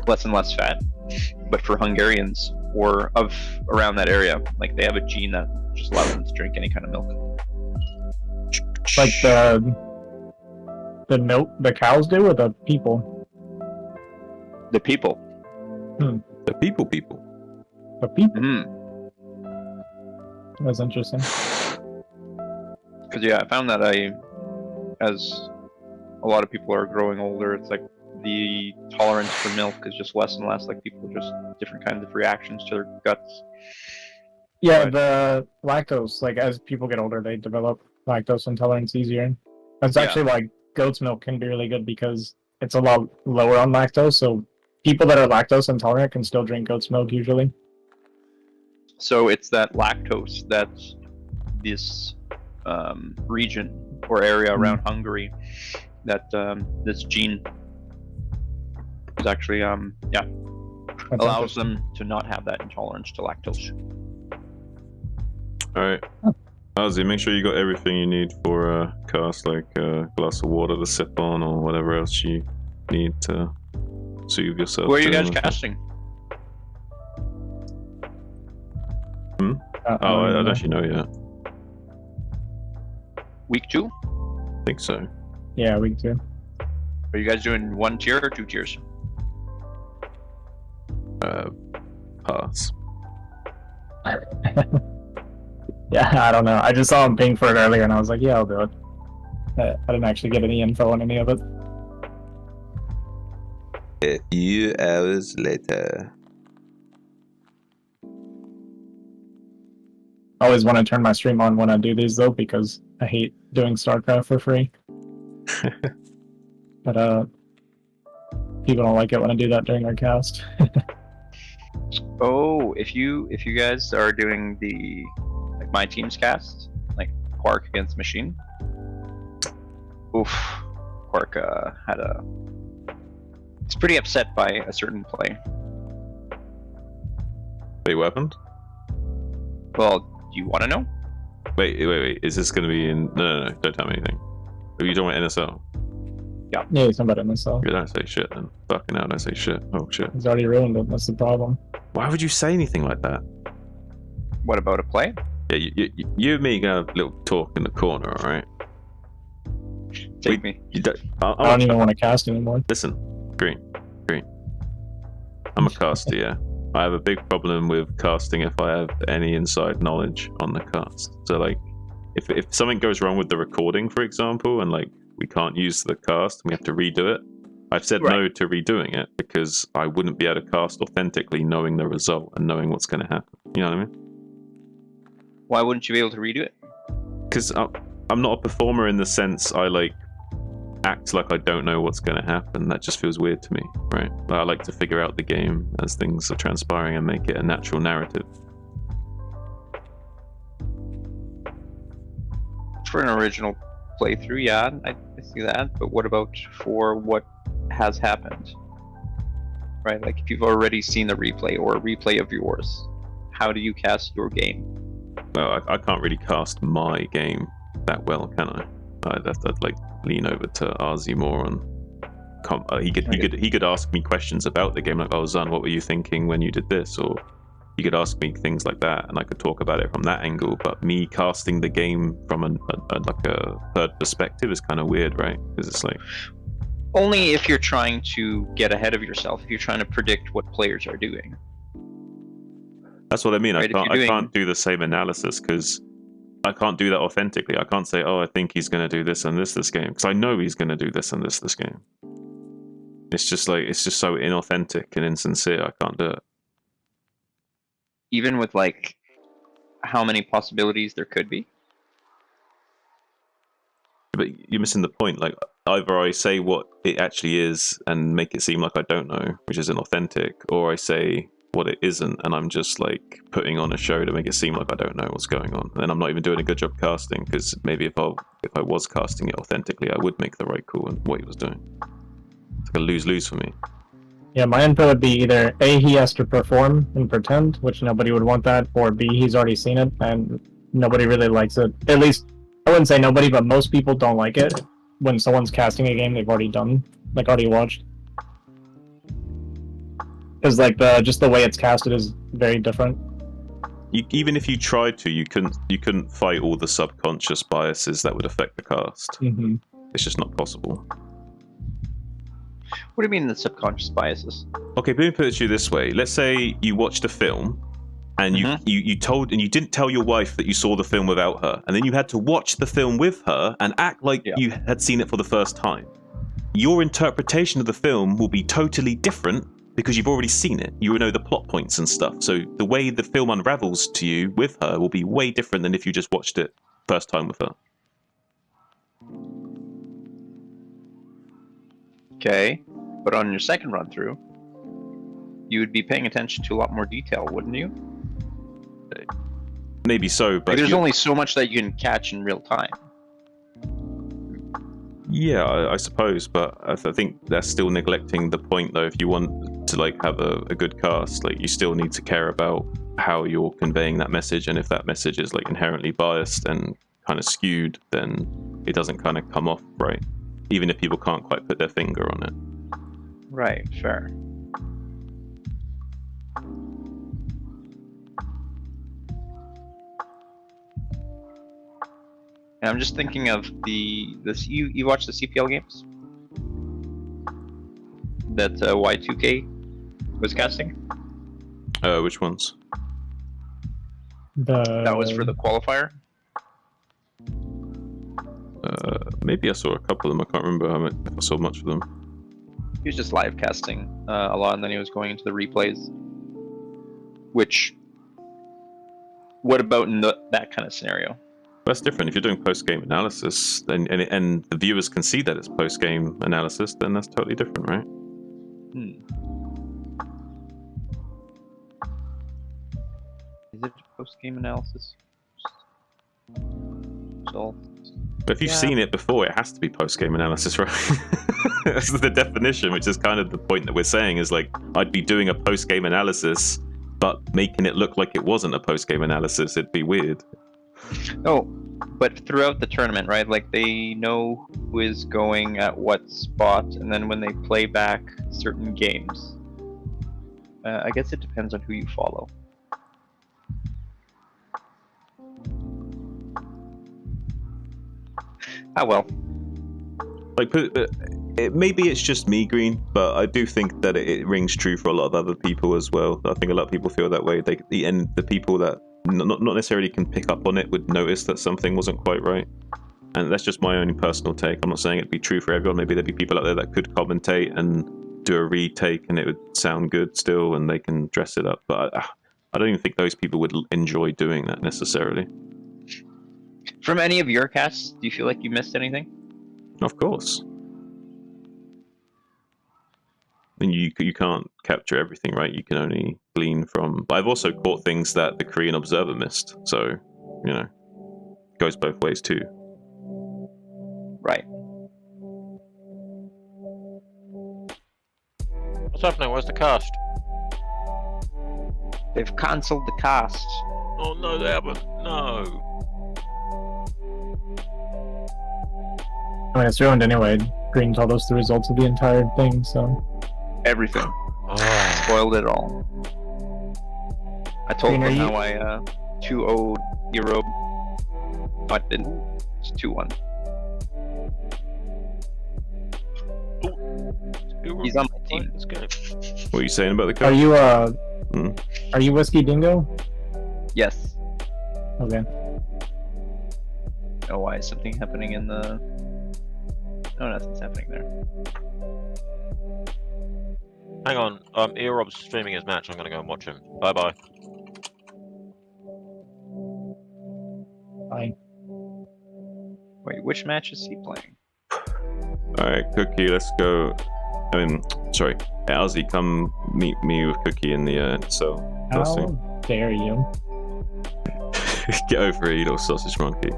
less and less fat. But for Hungarians, or of around that area, like, they have a gene that just allows them to drink any kind of milk. Like the milk the cows do, or the people? The people. The people. The people. Mm. That's interesting. Because yeah, I found that as a lot of people are growing older, it's like the tolerance for milk is just less and less. Like, people just different kinds of reactions to their guts. Yeah, But the lactose, like, as people get older, they develop lactose intolerance easier. That's actually why goat's milk can be really good, because it's a lot lower on lactose, so people that are lactose intolerant can still drink goat's milk usually. So it's that lactose that this region or area around Hungary, that this gene is actually allows them to not have that intolerance to lactose. Alright. Azhi, make sure you got everything you need for a cast, like a glass of water to sip on, or whatever else you need to soothe yourself. Where are you guys casting? I don't actually know yet. Week 2? I think so. Yeah, week 2. Are you guys doing 1 tier or 2 tiers? Pass. Yeah, I don't know. I just saw him ping for it earlier, and I was like, yeah, I'll do it. I didn't actually get any info on any of it. A few hours later. I always want to turn my stream on when I do these, though, because I hate doing StarCraft for free. But people don't like it when I do that during our cast. Oh, if you guys are doing the like my team's cast, like Quark against Machine. Oof, Quark he's pretty upset by a certain play. Wait, what happened? Well, do you want to know? Wait. Is this going to be in... No, don't tell me anything. Are you talking about NSL? Yeah. Yeah, he's talking about NSL. You don't say shit then. Fucking hell, don't say shit. Oh, shit. He's already ruined it, that's the problem. Why would you say anything like that? What about a play? Yeah, you and me gonna have a little talk in the corner, alright? Take me. You don't, I don't even want to cast anymore. Listen, Green. I'm a caster, yeah. I have a big problem with casting if I have any inside knowledge on the cast. So, like, if something goes wrong with the recording, for example, and, like, we can't use the cast and we have to redo it, I've said no to redoing it because I wouldn't be able to cast authentically knowing the result and knowing what's going to happen. You know what I mean? Why wouldn't you be able to redo it? Because I'm not a performer in the sense I, like, act like I don't know what's going to happen. That just feels weird to me, right? I like to figure out the game as things are transpiring and make it a natural narrative. For an original playthrough, yeah, I see that. But what about for what has happened? Right? Like, if you've already seen the replay or a replay of yours, how do you cast your game? Well, I can't really cast my game that well, can I? I'd have to, like, lean over to Azhi more on. He could ask me questions about the game, like, "Oh, Zun, what were you thinking when you did this?" Or he could ask me things like that, and I could talk about it from that angle. But me casting the game from a third perspective is kind of weird, right? Because it's like, only if you're trying to get ahead of yourself. If you're trying to predict what players are doing. That's what I mean. Right, I can't do the same analysis because I can't do that authentically. I can't say, "Oh, I think he's going to do this and this game," because I know he's going to do this and this game. It's just so inauthentic and insincere. I can't do it. Even with like how many possibilities there could be. But you're missing the point. Like, either I say what it actually is and make it seem like I don't know, which is inauthentic, or I say what it isn't and I'm just like putting on a show to make it seem like I don't know what's going on. And I'm not even doing a good job casting, because maybe if I was casting it authentically, I would make the right call and what he was doing. It's like a lose-lose for me. Yeah, my input would be either A, he has to perform and pretend, which nobody would want that, or B, he's already seen it and nobody really likes it. At least, I wouldn't say nobody, but most people don't like it when someone's casting a game they've already done, like already watched. Because like just the way it's casted is very different. Even if you tried to, you couldn't fight all the subconscious biases that would affect the cast. Mm-hmm. It's just not possible. What do you mean the subconscious biases? Okay, let me put it to you this way. Let's say you watched a film and you didn't tell your wife that you saw the film without her, and then you had to watch the film with her and act like you had seen it for the first time. Your interpretation of the film will be totally different because you've already seen it. You know the plot points and stuff. So the way the film unravels to you with her will be way different than if you just watched it first time with her. Okay, but on your second run through, you would be paying attention to a lot more detail, wouldn't you? Maybe so, but like, there's only so much that you can catch in real time. Yeah, I suppose, but I think that's still neglecting the point, though. If you want to like have a good cast, like you still need to care about how you're conveying that message, and if that message is like inherently biased and kind of skewed, then it doesn't kind of come off right, even if people can't quite put their finger on it. Right, fair. And I'm just thinking of you watch the CPL games that Y2K was casting? Which ones? That was for the qualifier? Maybe I saw a couple of them. I can't remember if I saw much of them. He was just live casting a lot, and then he was going into the replays. Which, what about in that kind of scenario? That's different. If you're doing post-game analysis, and the viewers can see that it's post-game analysis, then that's totally different, right? Is it post-game analysis? So, but if you've seen it before, it has to be post-game analysis, right? That's the definition, which is kind of the point that we're saying, is like, I'd be doing a post-game analysis, but making it look like it wasn't a post-game analysis. It'd be weird. Oh, but throughout the tournament, right? Like, they know who is going at what spot, and then when they play back certain games, I guess it depends on who you follow. Ah, well. Like, maybe it's just me, Green, but I do think that it rings true for a lot of other people as well. I think a lot of people feel that way. And the people that not necessarily can pick up on it would notice that something wasn't quite right. And that's just my own personal take. I'm not saying it'd be true for everyone. Maybe there'd be people out there that could commentate and do a retake and it would sound good still and they can dress it up. But I don't even think those people would enjoy doing that necessarily. From any of your casts, do you feel like you missed anything? Of course. And you can't capture everything, right? You can only glean from... But I've also caught things that the Korean Observer missed. So, you know, it goes both ways too. Right. What's happening? Where's the cast? They've cancelled the cast. Oh no, they haven't. No. I mean, it's ruined anyway. Green told us the results of the entire thing, so... Everything. Spoiled it all. I told Green, them how I 2-0'd Euro. No, I didn't. It's 2-1. He's on my team. Let's go. What are you saying about the Are coach? you, are you Whiskey Dingo? Yes. Okay. Oh, why is something happening in the No, nothing's happening there. Hang on, Earob's streaming his match. I'm gonna go and watch him. Bye bye. Fine. Wait, which match is he playing? Alright, Cookie, let's go. I mean, sorry, Azhi, come meet me with Cookie in the NSL. How dare you? Get over it, you little sausage monkey.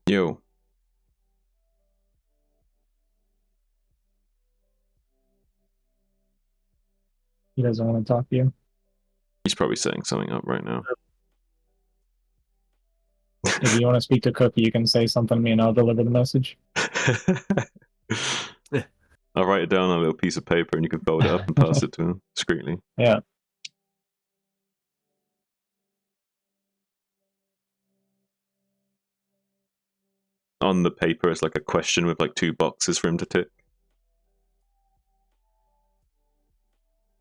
Yo. He doesn't want to talk to you. He's probably setting something up right now. If you want to speak to Cookie, you can say something to me and I'll deliver the message. I'll write it down on a little piece of paper and you can fold it up and pass it to him discreetly. Yeah. On the paper, it's like a question with like 2 boxes for him to tick.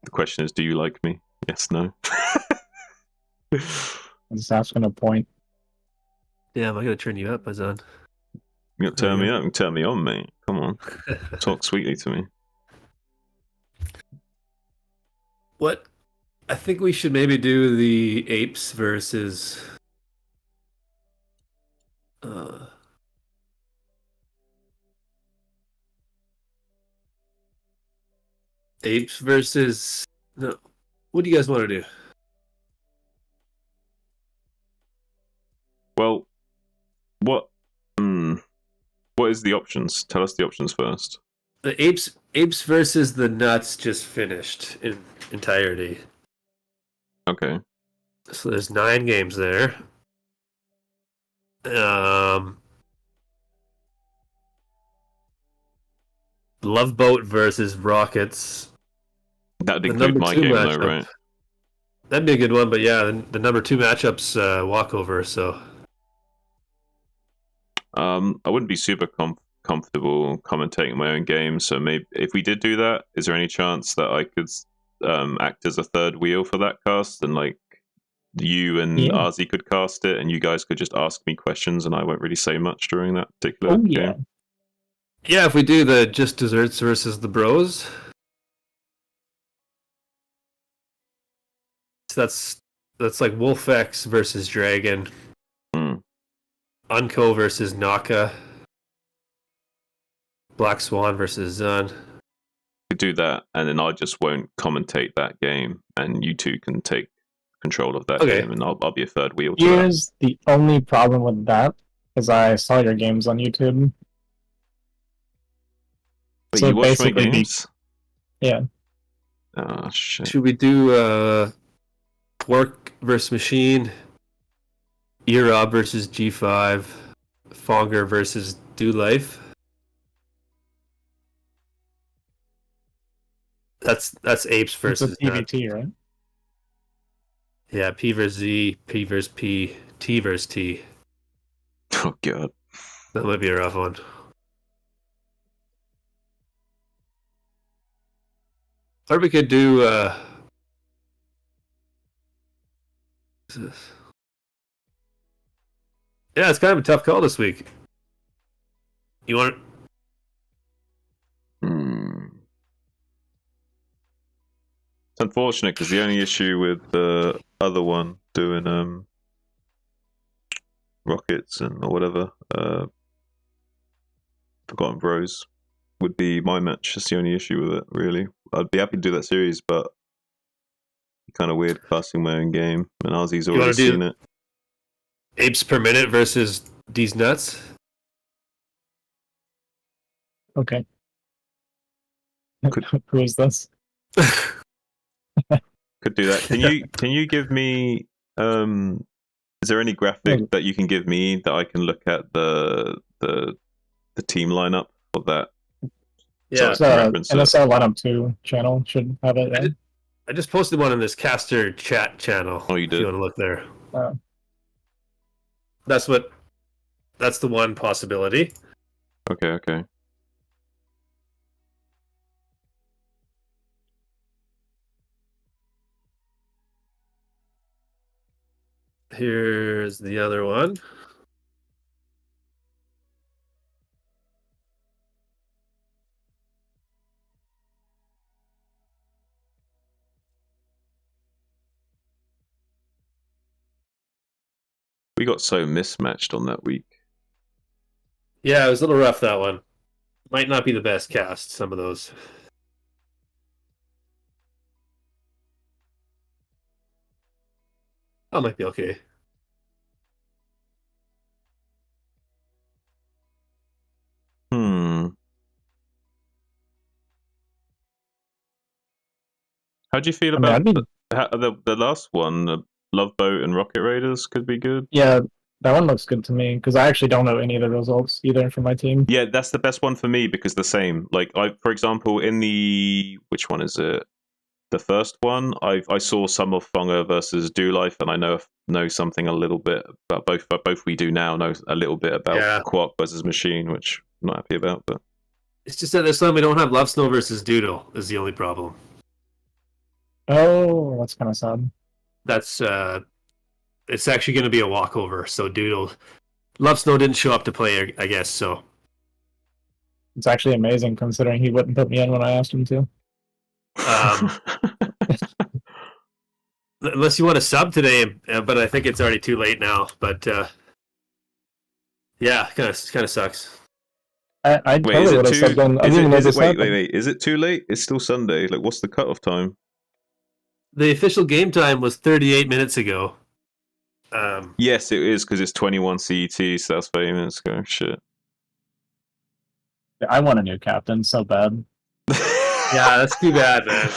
The question is, do you like me? Yes, no. I'm just asking a point. Yeah, am I gonna turn you up, Azan? You can turn me up, you can turn me on, mate. Come on. Talk sweetly to me. What? I think we should maybe do the apes versus apes versus no. What do you guys want to do? Well, what is the options? Tell us the options first. The apes versus the nuts just finished in entirety. Okay. So there's 9 games there. Love Boat versus Rockets. That'd include my game though, right? That'd be a good one, but yeah, the number 2 matchup's walkover, so I wouldn't be super comfortable commentating my own game, so maybe if we did do that, is there any chance that I could act as a third wheel for that cast, and like you and Azhi could cast it, and you guys could just ask me questions, and I won't really say much during that particular game? Yeah, if we do the just desserts versus the bros. So that's like Wolf X versus Dragon. Unco versus Naka. Black Swan versus Zun. Could do that, and then I just won't commentate that game, and you two can take control of that game, and I'll be a third wheel to Here's the only problem with that, is I saw your games on YouTube. But So you watch my basically games? Yeah. Oh, shit. Should we do Quark versus Machine? Erob versus G5? Fonger versus Do Life? That's apes versus It's a PvT, right? Yeah, P versus Z, P versus P, T versus T. Oh god. That might be a rough one. Or we could do yeah, it's kind of a tough call this week. You want It's unfortunate because the only issue with the other one doing rockets and or whatever, Forgotten Bros, would be my match. That's the only issue with it, really. I'd be happy to do that series, but kind of weird casting my own game, and Azhi's already seen it. apes per minute versus these nuts? Okay. Who is this? Could do that. Can you give me is there any graphic that you can give me that I can look at the team lineup of that? Yeah, NSL lineup 2 channel should have it. Yeah? I just posted one in this caster chat channel. Oh, you did? If you want to look there. That's the one possibility. Okay. Here's the other one. We got so mismatched on that week. Yeah, it was a little rough, that one. Might not be the best cast, some of those. Oh, might be okay. How do you feel about the last one? Love Boat and Rocket Raiders could be good. Yeah, that one looks good to me because I actually don't know any of the results either for my team. Yeah, that's the best one for me because the same. Like for example, in the which one is it? The first one, I saw some of Fonger versus Do Life, and I know something a little bit about both. But both we do now know a little bit about Quark versus Machine, which I'm not happy about. But it's just that this time we don't have Love Snow versus Doodle is the only problem. Oh, that's kind of sad. That's it's actually going to be a walkover. So Doodle, Love Snow didn't show up to play, I guess. So it's actually amazing considering he wouldn't put me in when I asked him to. Unless you want to sub today, but I think it's already too late now. But yeah, kind of sucks. I totally would have subbed on. Wait. Is it too late? It's still Sunday. Like, what's the cutoff time? The official game time was 38 minutes ago. Yes, it is because it's 21 CET, so that's 30 minutes ago. Shit. I want a new captain so bad. Yeah, that's too bad, man.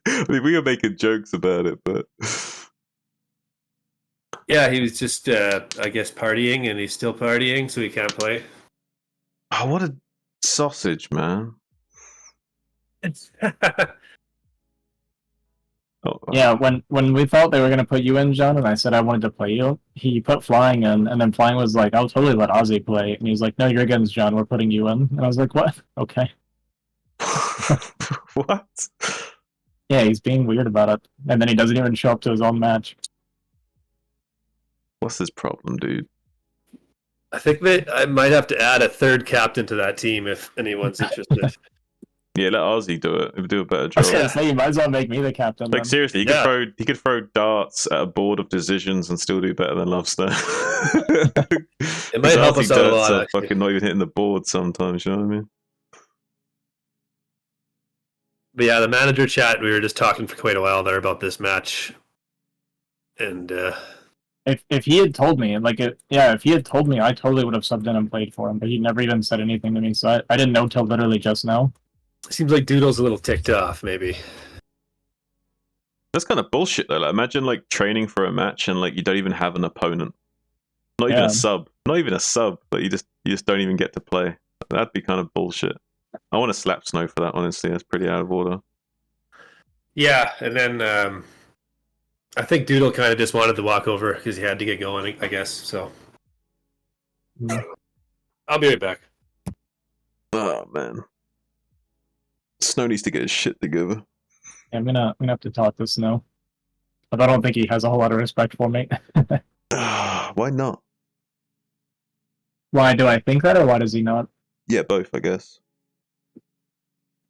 I mean, we were making jokes about it, but yeah, he was just, I guess, partying, and he's still partying, so he can't play. Oh, what a sausage, man! Yeah, when we thought they were going to put you in, John, and I said I wanted to play you, he put Flying in, and then Flying was like, I'll totally let Ozzy play. And he was like, no, you're against John, we're putting you in. And I was like, what? Okay. What? Yeah, he's being weird about it. And then he doesn't even show up to his own match. What's his problem, dude? I think that I might have to add a third captain to that team if anyone's interested. Yeah, let Ozzy do it. He'll do a better I job. was going to say, you might as well make me the captain. Like, then. seriously, he could throw darts at a board of decisions and still do better than Lovester. It might help us out a lot. Fucking not even hitting the board sometimes, you know what I mean? But yeah, the manager chat, we were just talking for quite a while there about this match. And if he had told me, if he had told me, I totally would have subbed in and played for him, but he never even said anything to me, so I didn't know till literally just now. Seems like Doodle's a little ticked off, maybe. That's kind of bullshit, though. Like, imagine, like, training for a match and, like, you don't even have an opponent. Not even a sub. Not even a sub, but you just don't even get to play. That'd be kind of bullshit. I want to slap Snow for that, honestly. That's pretty out of order. Yeah, and then I think Doodle kind of just wanted to walk over because he had to get going, I guess. So I'll be right back. Oh, man. Snow needs to get his shit together. Yeah, I'm gonna have to talk to Snow. But I don't think he has a whole lot of respect for me. Why not? Why do I think that, or why does he not? Yeah, both, I guess.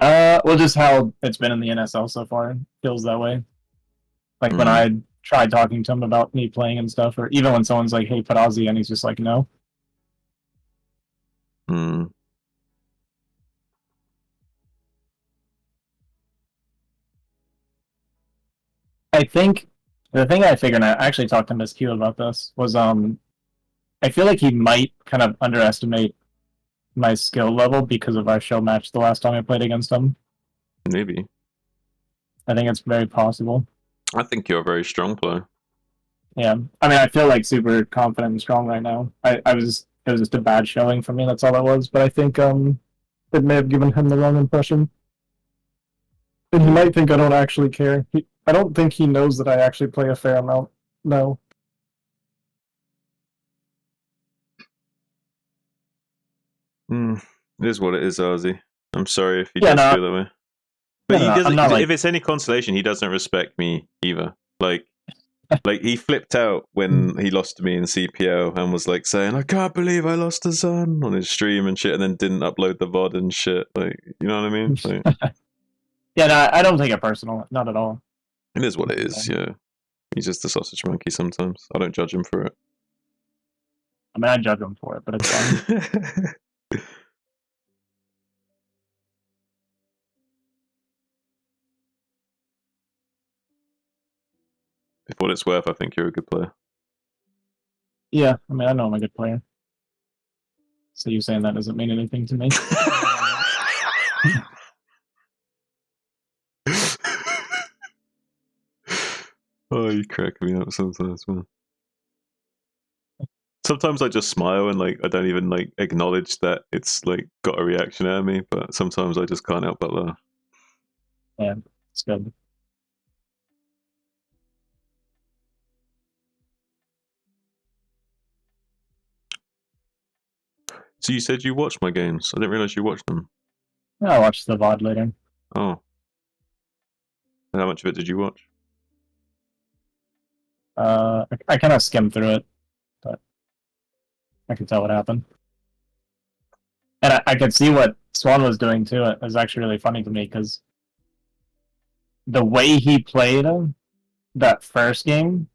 Well, just how it's been in the NSL so far. It feels that way. Like when I tried talking to him about me playing and stuff, or even when someone's like, hey, put Ozzy, and he's just like, no. I think the thing I figured, and I actually talked to Miss Q about this, was I feel like he might kind of underestimate my skill level because of our show match the last time I played against him. Maybe. I think it's very possible. I think you're a very strong player. Yeah. I mean, I feel like super confident and strong right now. It was just a bad showing for me, that's all it was. But I think it may have given him the wrong impression. And he might think I don't actually care. I don't think he knows that I actually play a fair amount. No. It is what it is, Ozzy. I'm sorry if he does feel that way. But he doesn't. If it's any consolation, he doesn't respect me either. Like, Like, he flipped out when he lost to me in CPL and was like saying, "I can't believe I lost to Sun" on his stream and shit, and then didn't upload the VOD and shit. Like, you know what I mean? Like, Yeah, no, I don't take it personal, not at all. it is what it is. Yeah, he's just a sausage monkey sometimes. I don't judge him for it. I mean, I judge him for it, but it's fine. For what it's worth, I think you're a good player. Yeah, I mean, I know I'm a good player. So you saying that doesn't mean anything to me. Oh, you crack me up sometimes, man. Sometimes I just smile and like I don't even like acknowledge that it's like got a reaction out of me, but sometimes I just can't help but laugh. Yeah, it's good. So you said you watched my games. I didn't realize you watched them. Yeah, I'll watch the VOD later. Oh. And how much of it did you watch? I kind of skimmed through it, but I could tell what happened. And I could see what Swan was doing too. It was actually really funny to me because the way he played that first game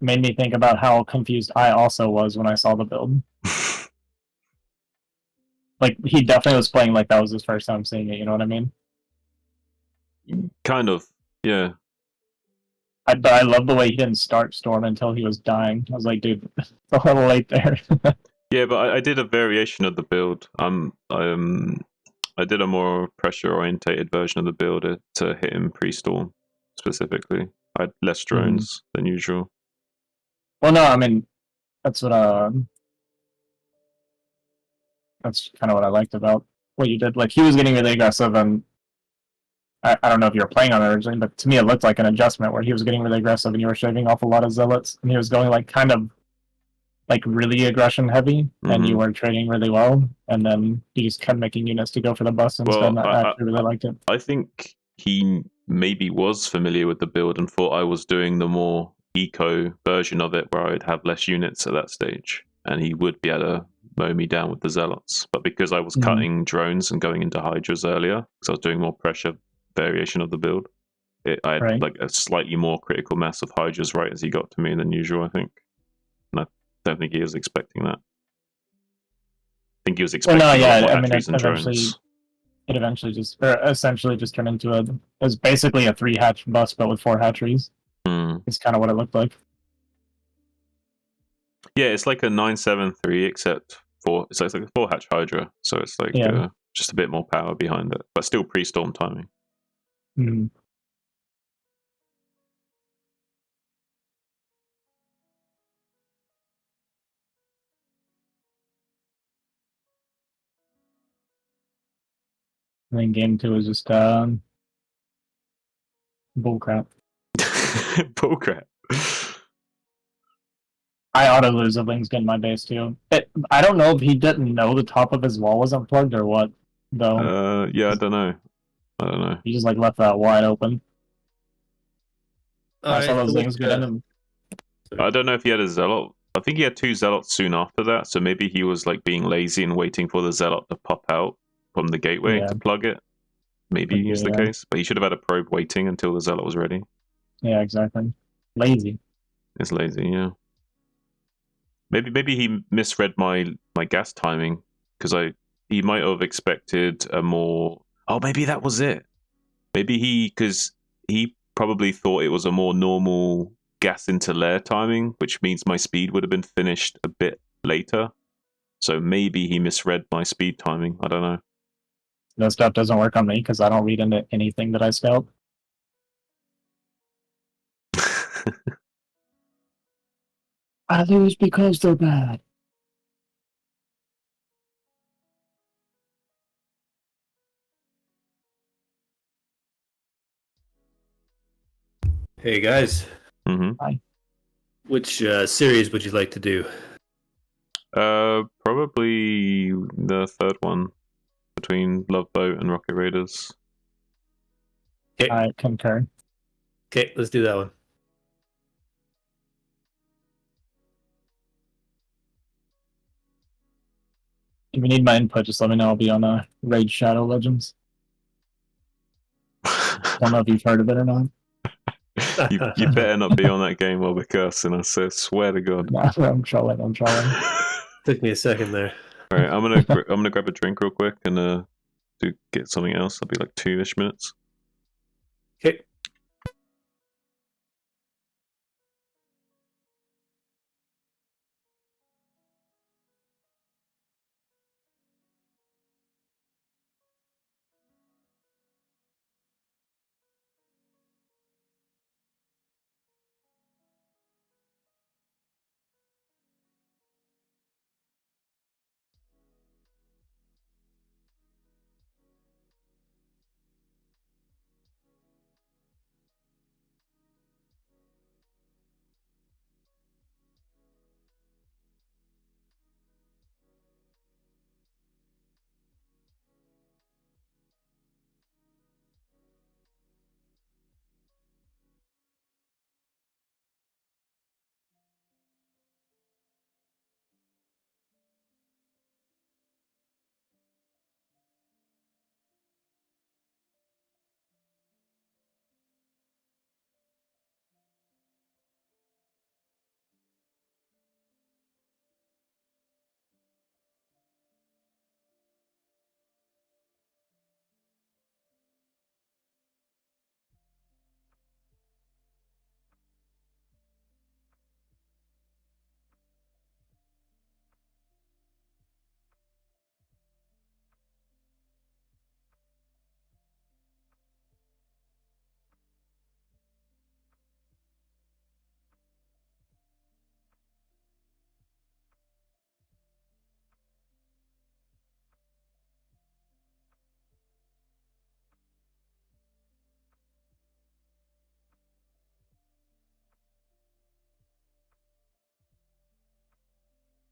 made me think about how confused I also was when I saw the build. Like, he definitely was playing like that was his first time seeing it, you know what I mean? Kind of, yeah. But I love the way he didn't start Storm until he was dying. I was like, dude, it's a little late there. Yeah, but I did a variation of the build. I did a more pressure-orientated version of the build to hit him pre-storm, specifically. I had less drones than usual. Well, no, I mean, that's what that's kind of what I liked about what you did. Like, he was getting really aggressive, and I don't know if you were playing on it originally, but to me it looked like an adjustment where he was getting really aggressive and you were shaving off a lot of zealots, and he was going like kind of like really aggression heavy, and you were trading really well, and then you just kept making units to go for the bus instead. Well, And I actually really liked it. I think he maybe was familiar with the build and thought I was doing the more eco version of it, where I'd have less units at that stage, and he would be able to mow me down with the zealots. But because I was cutting drones and going into hydras earlier, because I was doing more pressure variation of the build, I had like a slightly more critical mass of hydras right as he got to me than usual, I think. And I don't think he was expecting that. I think he was expecting a lot more hatcheries and drones. It eventually just, or essentially just turned into it was basically a 3-hatch bus, but with 4 hatcheries. It's kind of what it looked like. Yeah, it's like a 973, except it's like a 4-hatch Hydra, so it's like just a bit more power behind it, but still pre-storm timing. I think game 2 is just bullcrap. Bullcrap. I auto lose if Ling's getting my base too. I don't know if he didn't know the top of his wall was unplugged or what, though. Yeah, I don't know. He just like left that wide open. I saw those Lings get in him. I don't know if he had a zealot. I think he had 2 zealots soon after that, so maybe he was like being lazy and waiting for the zealot to pop out from the gateway to plug it. Maybe is the case, but he should have had a probe waiting until the zealot was ready. Yeah, exactly. Lazy. It's lazy, yeah. Maybe he misread my gas timing, because he might have expected a more. Oh, maybe that was it. Maybe because he probably thought it was a more normal gas into lair timing, which means my speed would have been finished a bit later. So maybe he misread my speed timing. I don't know. That stuff doesn't work on me because I don't read into anything that I spelled. I lose because they're bad. Hey guys. Hi. Which series would you like to do? Probably the third one between Love Boat and Rocket Raiders. I concur. Okay, let's do that one. If you need my input, just let me know. I'll be on Raid Shadow Legends. Don't know if you've heard of it or not. You better not be on that game while we're cursing. I swear to God. No, I'm trolling. I'm trolling. Took me a second there. All right, I'm gonna grab a drink real quick and get something else. I'll be like 2-ish minutes. Okay.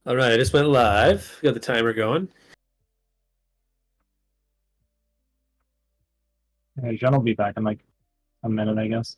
All right, I just went live. Got the timer going. Yeah, Jen will be back in like a minute, I guess.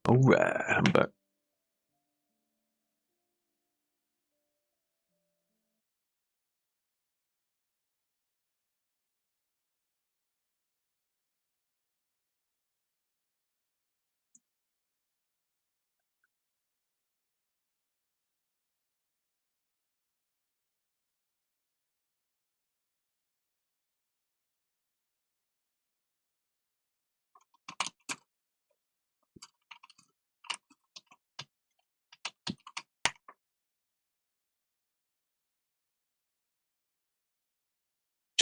Alright, I'm back.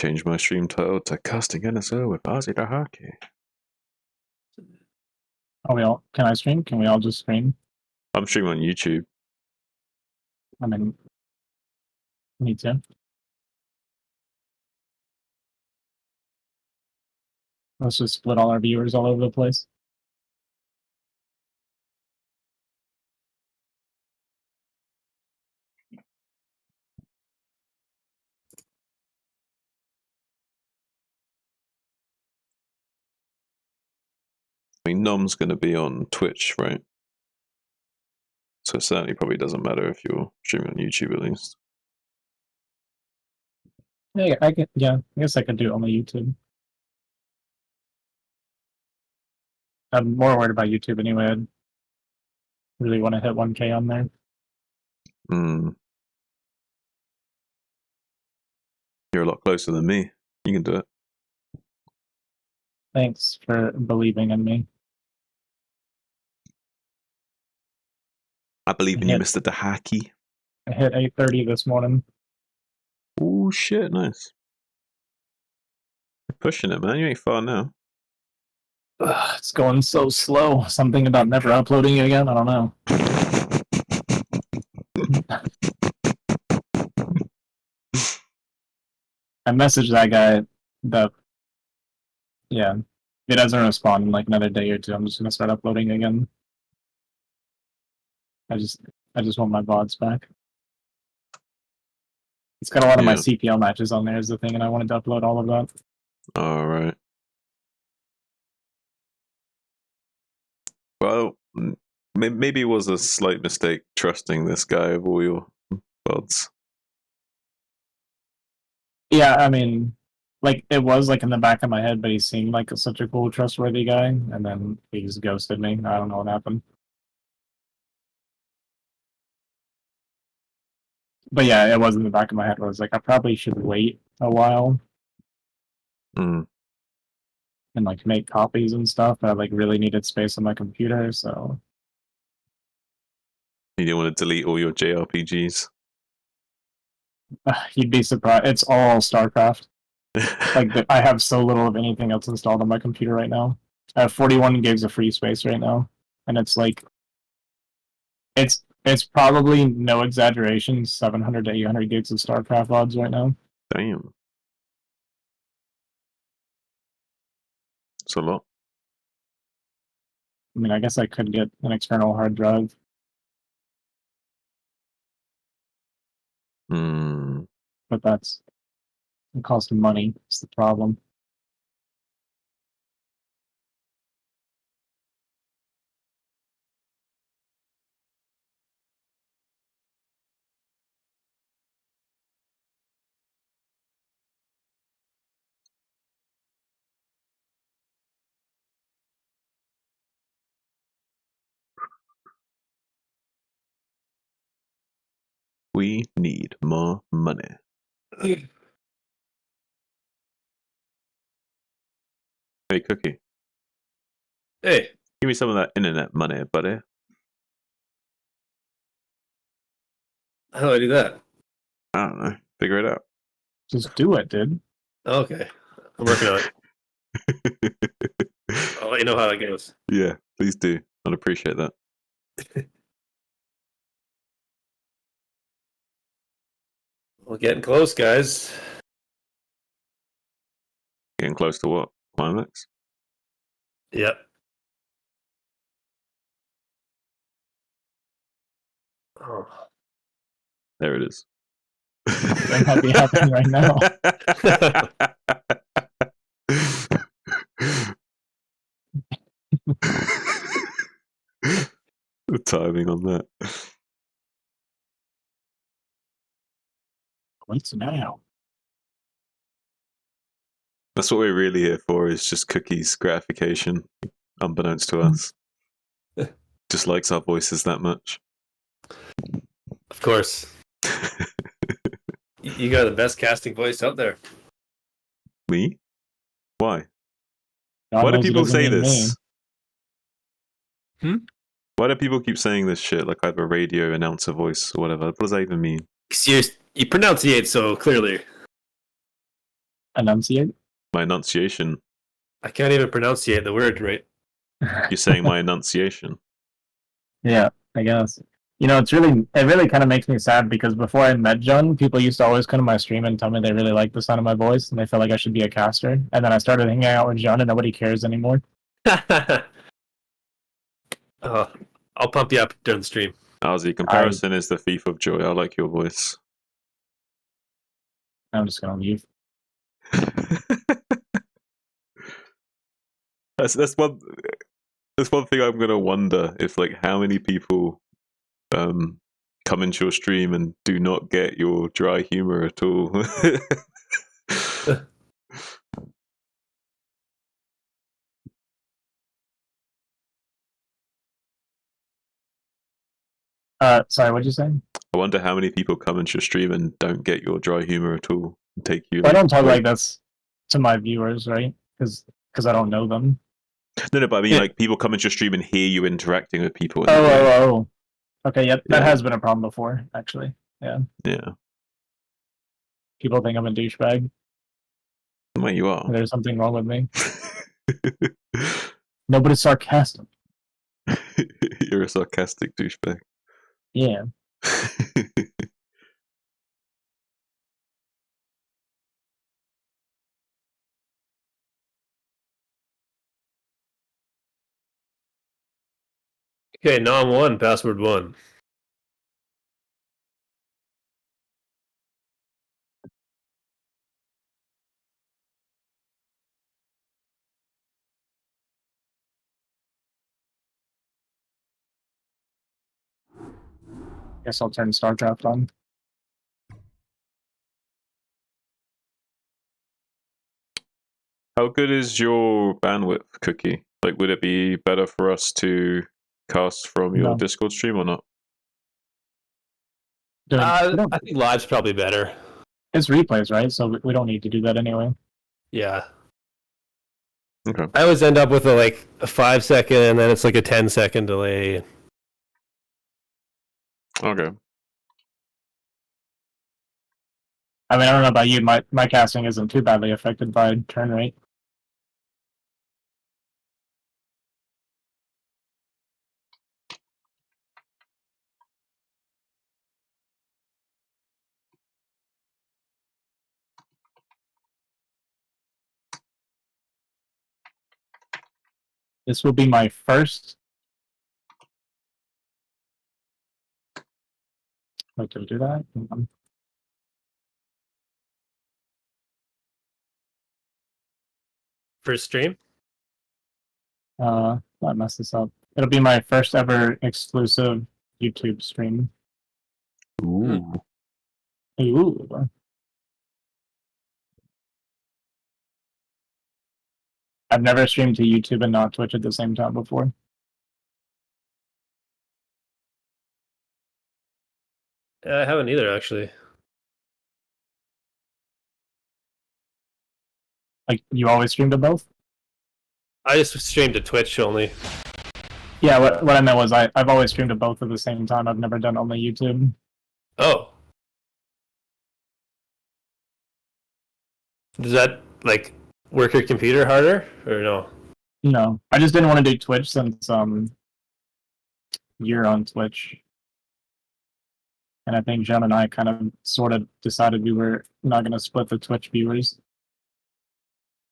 change my stream title to Casting NSL with Azhi Dahaki. Can I stream? Can we all just stream? I'm streaming on YouTube. I mean, me too. Let's just split all our viewers all over the place. I mean, nOm's going to be on Twitch, right? So it certainly probably doesn't matter if you're streaming on YouTube at least. Yeah, I guess I could do it on the YouTube. I'm more worried about YouTube anyway. I really want to hit 1K on there. You're a lot closer than me. You can do it. Thanks for believing in me. I believe in you, Mr. Dahaki. I hit 8:30 this morning. Oh shit, nice. You're pushing it, man. You ain't far now. It's going so slow. Something about never uploading again. I don't know. I messaged that guy. Yeah, if he doesn't respond in like another day or two, I'm just gonna start uploading again. I just want my VODs back. It's got a lot of my CPL matches on there is the thing, and I wanted to upload all of that. All right. Well, maybe it was a slight mistake trusting this guy of all your VODs. Yeah, I mean, like it was like in the back of my head, but he seemed like such a cool, trustworthy guy, and then he just ghosted me. I don't know what happened. But yeah, it was in the back of my head where I was like, I probably should wait a while and like make copies and stuff. But I like really needed space on my computer, so You didn't want to delete all your JRPGs. You'd be surprised. It's all StarCraft. Like I have so little of anything else installed on my computer right now. I have 41 gigs of free space right now, and it's like it's probably no exaggeration 700 to 800 gigs of StarCraft VODs right now. Damn, it's a lot. I mean, I guess I could get an external hard drive. But that's it costs money. It's the problem. We need more money. Hey, Cookie. Hey. Give me some of that internet money, buddy. How do I do that? I don't know. Figure it out. Just do it, dude. Okay. I'm working on it. I'll let you know how that goes. Yeah, please do. I'd appreciate that. We're getting close, guys. Getting close to what? Climax? Yep. Oh. There it is. That might be happening right now. The timing on that. What's now? That's what we're really here for, is just Cookie's gratification, unbeknownst to us. Just likes our voices that much. Of course. You got the best casting voice out there. Me? Why? God Why do knows it people doesn't say mean this? Me. Why do people keep saying this shit like I have a radio announcer voice or whatever? What does that even mean? You pronunciate so clearly. Enunciate? My enunciation. I can't even pronunciate the word right. You're saying my enunciation. Yeah, I guess. You know, it really kind of makes me sad because before I met John, people used to always come to my stream and tell me they really like the sound of my voice and they felt like I should be a caster. And then I started hanging out with John and nobody cares anymore. Oh, I'll pump you up during the stream. Azhi, comparison is the thief of joy. I like your voice. I'm just gonna leave. That's one thing I'm gonna wonder if like how many people come into your stream and do not get your dry humor at all. Sorry, what'd you say? I wonder how many people come into your stream and don't get your dry humor at all. And take you. Well, I don't talk like this to my viewers, right? Because I don't know them. No, but I mean, like people come into your stream and hear you interacting with people. Oh. Okay, yeah, that has been a problem before, actually. Yeah. Yeah. People think I'm a douchebag. Well, you are. There's something wrong with me. Nobody's sarcastic. You're a sarcastic douchebag. Yeah. Okay, nOm.XUN, password 1. Guess I'll turn StarCraft on. How good is your bandwidth, Cookie? Like, would it be better for us to cast from your Discord stream or not? I think live's probably better. It's replays, right? So we don't need to do that anyway. Yeah. Okay. I always end up with a 5-second and then it's like a 10-second delay. Okay. I mean, I don't know about you. My casting isn't too badly affected by turn rate. This will be my first. Wait, did I do that? First stream? I messed this up. It'll be my first ever exclusive YouTube stream. Ooh. Ooh. I've never streamed to YouTube and not Twitch at the same time before. I haven't either, actually. Like, you always stream to both? I just streamed to Twitch only. Yeah, what I meant was I've always streamed to both at the same time. I've never done only YouTube. Oh. Does that, work your computer harder, or no? No. I just didn't want to do Twitch since, you're on Twitch. And I think Jen and I kind of sort of decided we were not going to split the Twitch viewers.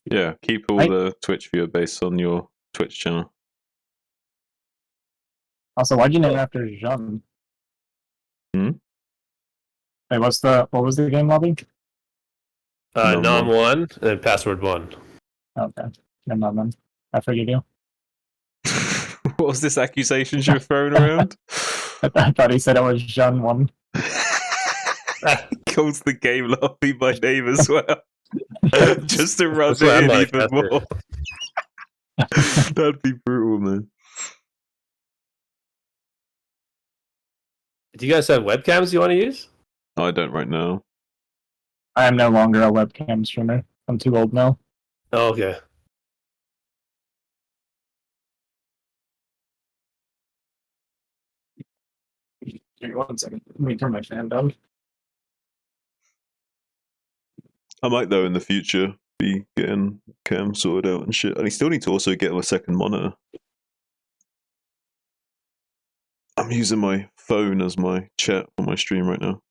Yeah, keep all the Twitch viewer base on your Twitch channel. Also, why'd you name it after Jean? Hmm? Wait, what was the game lobby? nOm.XUN and then password 1. Okay. Never mind then. I forgive you. What was this accusation you were throwing around? I thought he said it was Jean 1. He calls the game lobby by name as well. Just to run it in even more. That'd be brutal, man. Do you guys have webcams you want to use? No, I don't right now. I am no longer a webcam streamer. I'm too old now. Oh, okay. Give me 1 second. Let me turn my fan down. I might though in the future be getting cam sorted out and shit. And I still need to also get a second monitor. I'm using my phone as my chat on my stream right now.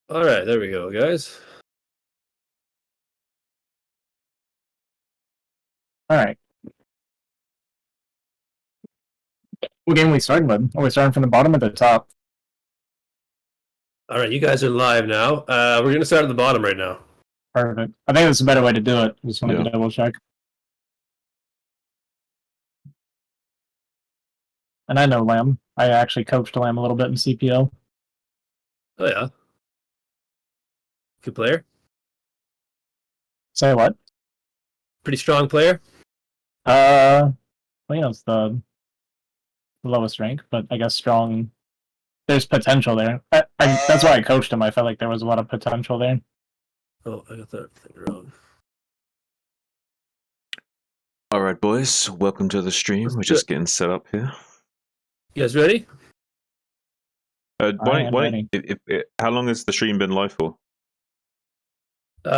All right, there we go, guys. All right. What game are we starting with? Are we starting from the bottom or the top? All right, you guys are live now. We're gonna start at the bottom right now. Perfect. I think that's a better way to do it. Just wanted to double check. And I know Lamb. I actually coached Lamb a little bit in CPO. Oh yeah. Good player. Say what? Pretty strong player. Well, you know, it's the lowest rank, but I guess strong. There's potential there. That's why I coached him. I felt like there was a lot of potential there. Oh, I got that thing wrong. All right, boys. Welcome to the stream. We're just getting set up here. You guys ready? How long has the stream been live for?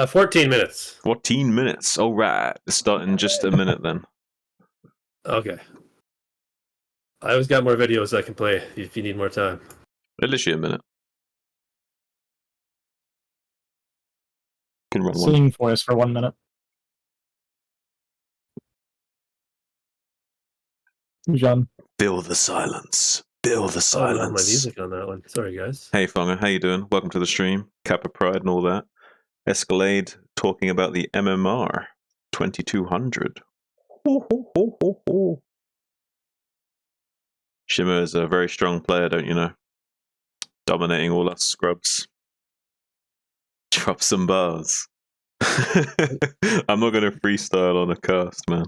14 minutes. 14 minutes. All right. It's starting in just a minute then. Okay. I always got more videos I can play if you need more time. Literally a minute. Can run Singing for us for 1 minute. John. Fill the silence. Fill the silence. I don't have my music on that one. Sorry, guys. Hey, Fonger. How you doing? Welcome to the stream. Kappa Pride and all that. Escalade talking about the MMR 2200. Shimmer is a very strong player, don't you know? Dominating all us scrubs. Drop some bars. I'm not going to freestyle on a cast, man.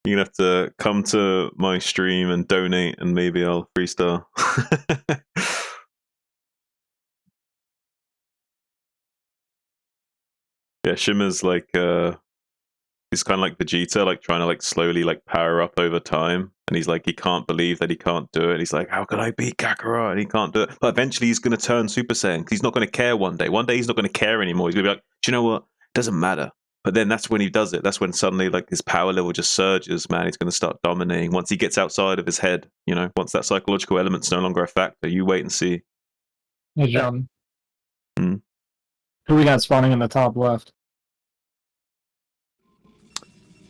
You're going to have to come to my stream and donate, and maybe I'll freestyle. Yeah, Shimmer's like, he's kind of like Vegeta, like trying to like slowly like power up over time. And he's like, he can't believe that he can't do it. He's like, how can I beat Kakarot? And he can't do it. But eventually he's going to turn Super Saiyan. He's not going to care one day. One day he's not going to care anymore. He's going to be like, do you know what? It doesn't matter. But then that's when he does it. That's when suddenly like his power level just surges, man. He's going to start dominating. Once he gets outside of his head, you know, once that psychological element's no longer a factor, you wait and see. Hey, John. Who we got spawning in the top left?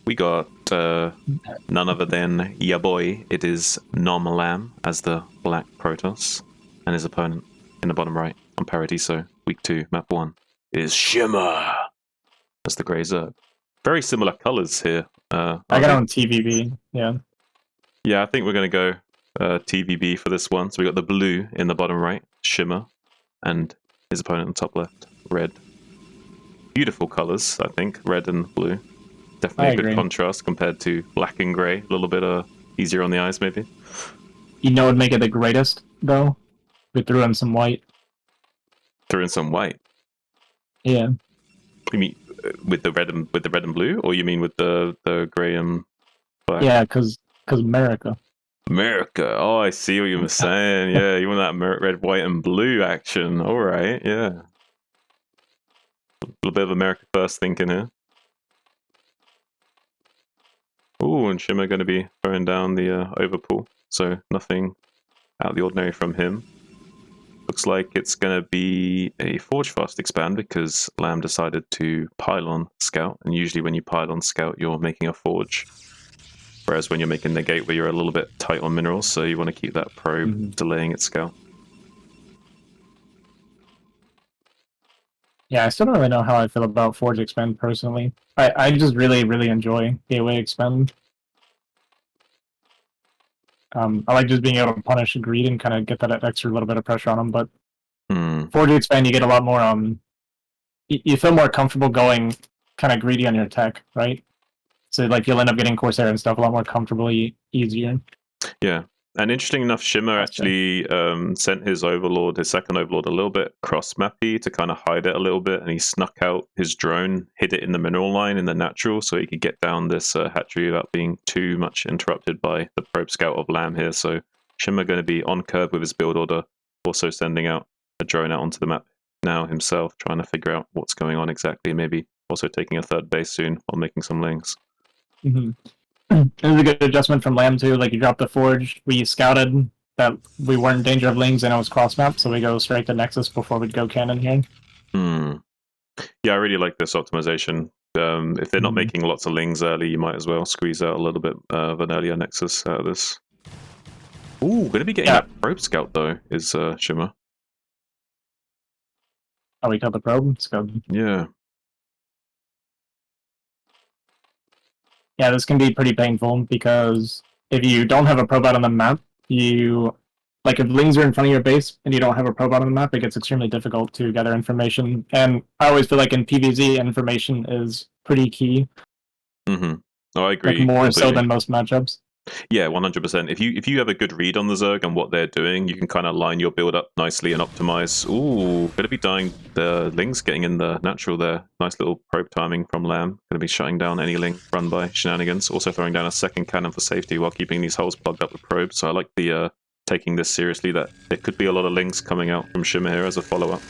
We got none other than ya boy. It is nOm.XUN as the Black Protoss, and his opponent in the bottom right on Paradiso, week 2, map 1, is Shimmer as the Grey Zerg. Very similar colors here. I got on TVB, yeah. Yeah, I think we're going to go TVB for this one. So we got the blue in the bottom right, Shimmer, and his opponent on top left, red. Beautiful colors, I think, red and blue. Definitely a good contrast compared to black and grey. A little bit easier on the eyes, maybe. You know what would make it the greatest, though? We threw in some white. Threw in some white? Yeah. You mean with the red and blue, or you mean with the grey and black? Yeah, because America. America. Oh, I see what you were saying. Yeah, you want that red, white, and blue action. All right, yeah. A little bit of America first thinking here. Ooh, and Shimmer going to be throwing down the overpull, so nothing out of the ordinary from him. Looks like it's going to be a Forge Fast expand because Lamb decided to pylon Scout, and usually when you pylon Scout, you're making a Forge. Whereas when you're making the Gateway, you're a little bit tight on minerals, so you want to keep that probe delaying its Scout. Yeah, I still don't really know how I feel about Forge Expend personally. I just really, really enjoy Gateway Expend. I like just being able to punish Greed and kind of get that extra little bit of pressure on him, but Forge Expend, you get a lot more, you feel more comfortable going kind of greedy on your tech, right? So like you'll end up getting Corsair and stuff a lot more comfortably, easier. Yeah, And interesting enough, Shimmer actually sent his overlord, his second overlord, a little bit cross-mappy to kind of hide it a little bit, and he snuck out his drone, hid it in the mineral line in the natural, so he could get down this hatchery without being too much interrupted by the probe scout of Lamb here. So Shimmer going to be on curve with his build order, also sending out a drone out onto the map now himself, trying to figure out what's going on exactly, maybe also taking a third base soon while making some links. Mm-hmm. It was a good adjustment from Lamb too. Like, you dropped the forge, we scouted that we weren't in danger of lings and it was cross map, so we go straight to Nexus before we'd go cannon here. Yeah, I really like this optimization. If they're not making lots of lings early, you might as well squeeze out a little bit of an earlier Nexus out of this. Ooh, going to be getting that probe scout though, is Shimmer. Oh, we got the probe? It's good. Yeah. Yeah, this can be pretty painful because if you don't have a probe out on the map, like, if lings are in front of your base and you don't have a probe out on the map, it gets extremely difficult to gather information. And I always feel like in PvZ, information is pretty key. Oh, I agree. Like, more so completely. than most matchups. Yeah, 100%. If you have a good read on the Zerg and what they're doing, you can kind of line your build up nicely and optimize. Ooh, going to be dying. The Ling's getting in the natural there. Nice little probe timing from Lamb. Going to be shutting down any Ling run by shenanigans. Also throwing down a second cannon for safety while keeping these holes plugged up with probes. So I like the taking this seriously, that there could be a lot of Lings coming out from Shimmer here as a follow-up.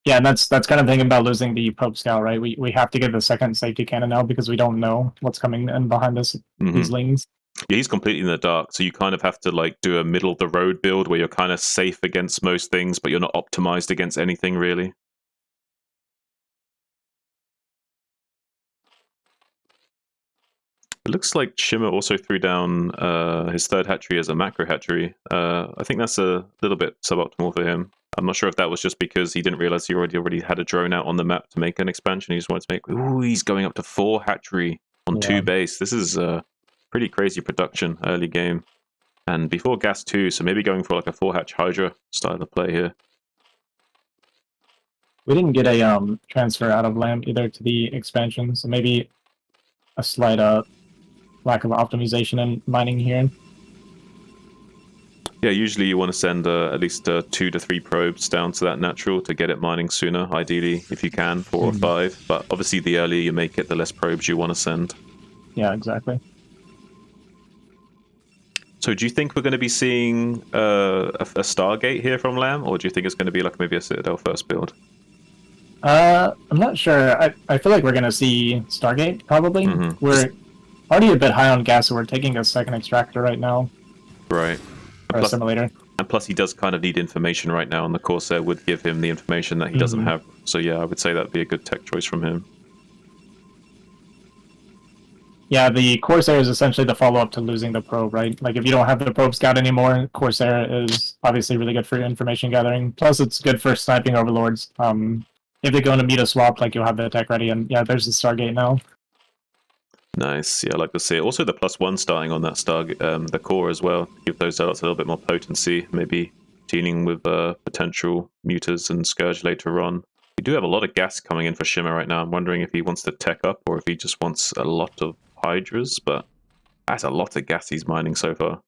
Yeah, and that's kind of the thing about losing the probe scout, right? We have to get the second safety cannon now because we don't know what's coming in behind us, these lings. Yeah, he's completely in the dark, so you kind of have to like do a middle of the road build where you're kind of safe against most things, but you're not optimized against anything really. It looks like Shimmer also threw down his third hatchery as a macro hatchery. I think that's a little bit suboptimal for him. I'm not sure if that was just because he didn't realize he already had a drone out on the map to make an expansion. He just wanted to make. Ooh, he's going up to 4 hatchery on 2 base. This is pretty crazy production early game, and before gas 2, so maybe going for like a 4-hatch Hydra style of play here. We didn't get a transfer out of Lamb either to the expansion, so maybe a slight lack of optimization in mining here. Yeah, usually you want to send at least 2 to 3 probes down to that natural to get it mining sooner, ideally, if you can, 4 or 5. But obviously the earlier you make it, the less probes you want to send. Yeah, exactly. So do you think we're going to be seeing a Stargate here from Lamb, or do you think it's going to be like maybe a Citadel first build? I'm not sure. I feel like we're going to see Stargate, probably. We're already a bit high on gas, so we're taking a second extractor right now. Right. Or a simulator. And plus he does kind of need information right now, and the Corsair would give him the information that he doesn't have. So yeah, I would say that'd be a good tech choice from him. Yeah, the Corsair is essentially the follow-up to losing the probe, right? Like, if you don't have the probe scout anymore, Corsair is obviously really good for information gathering. Plus, it's good for sniping overlords. If they go into meta swap, like, you'll have the tech ready, and yeah, there's the Stargate now. Nice. Yeah, I like to see it. Also, the +1 starting on that the core as well. Give those zealots a little bit more potency. Maybe dealing with potential mutas and Scourge later on. We do have a lot of gas coming in for Shimmer right now. I'm wondering if he wants to tech up or if he just wants a lot of Hydras, but that's a lot of gas he's mining so far.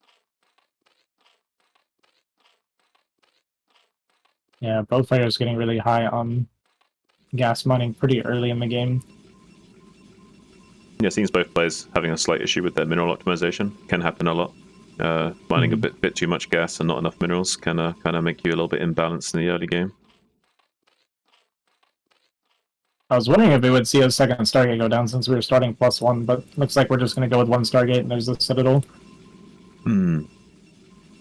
Yeah, both players getting really high on gas mining pretty early in the game. Yeah, it seems both players having a slight issue with their mineral optimization. Can happen a lot. Mining a bit too much gas and not enough minerals can kind of make you a little bit imbalanced in the early game. I was wondering if we would see a second Stargate go down since we were starting +1, but looks like we're just going to go with 1 Stargate and there's the Citadel.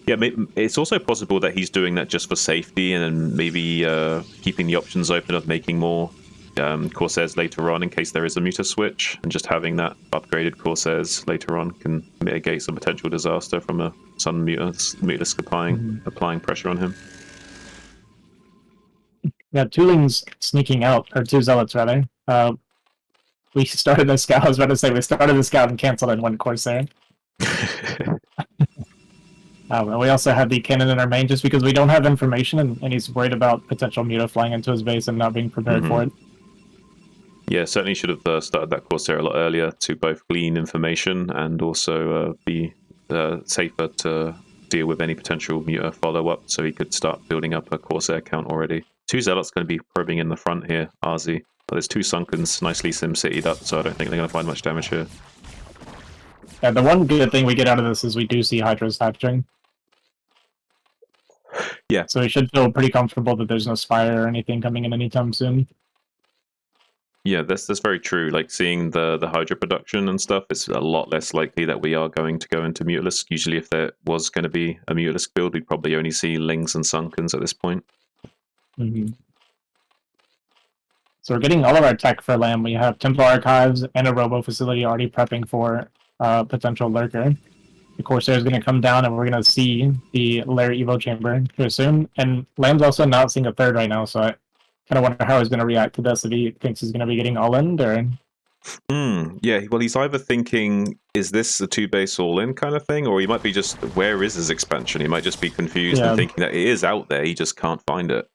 Yeah, it's also possible that he's doing that just for safety and then maybe keeping the options open of making more Corsairs later on in case there is a muta switch, and just having that upgraded Corsairs later on can mitigate some potential disaster from a Sun Mutalist applying pressure on him. Yeah, 2 Lings sneaking out, or 2 Zealots rather. We started the scout, I was about to say, we started the scout and canceled in 1 Corsair. And we also have the cannon in our main just because we don't have information and he's worried about potential muta flying into his base and not being prepared for it. Yeah, certainly should have started that Corsair a lot earlier to both glean information and also be safer to deal with any potential muta follow-up, so he could start building up a Corsair count already. 2 Zealots going to be probing in the front here, Azhi. But there's 2 Sunkens nicely sim-citied up, so I don't think they're going to find much damage here. Yeah, the one good thing we get out of this is we do see Hydras hatching. Yeah. So we should feel pretty comfortable that there's no Spire or anything coming in anytime soon. Yeah, that's very true. Like, seeing the Hydra production and stuff, it's a lot less likely that we are going to go into Mutalisk. Usually if there was going to be a Mutalisk build, we'd probably only see Lings and Sunkens at this point. Mm-hmm. So we're getting all of our tech for Lamb. We have Temple Archives and a Robo facility already prepping for potential Lurker. The Corsair is going to come down, and we're going to see the Lair Evo Chamber here soon. And Lamb's also not seeing a third right now, so I kind of wonder how he's going to react to this, if he thinks he's going to be getting all-in, or... Yeah, well, he's either thinking, is this a 2-base all-in kind of thing, or he might be just, where is his expansion? He might just be confused and thinking that it is out there, he just can't find it.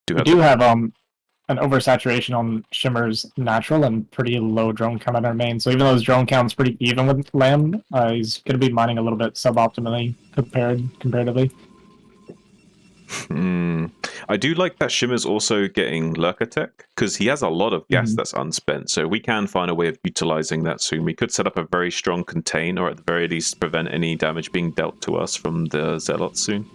We do have an oversaturation on Shimmer's natural and pretty low drone count on our main. So even though his drone count's pretty even with Lamb, he's going to be mining a little bit suboptimally comparatively. I do like that Shimmer's also getting Lurker Tech, because he has a lot of gas that's unspent, so we can find a way of utilizing that soon. We could set up a very strong contain, or at the very least prevent any damage being dealt to us from the Zealots soon.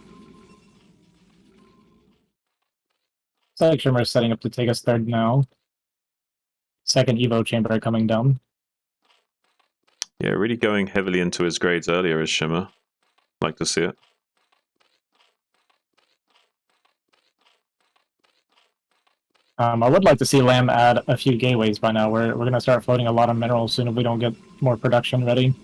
It's like Shimmer's setting up to take us third now. Second Evo Chamber coming down. Yeah, really going heavily into his grades earlier as Shimmer. Like to see it. I would like to see Lamb add a few gateways by now. We're going to start floating a lot of minerals soon if we don't get more production ready.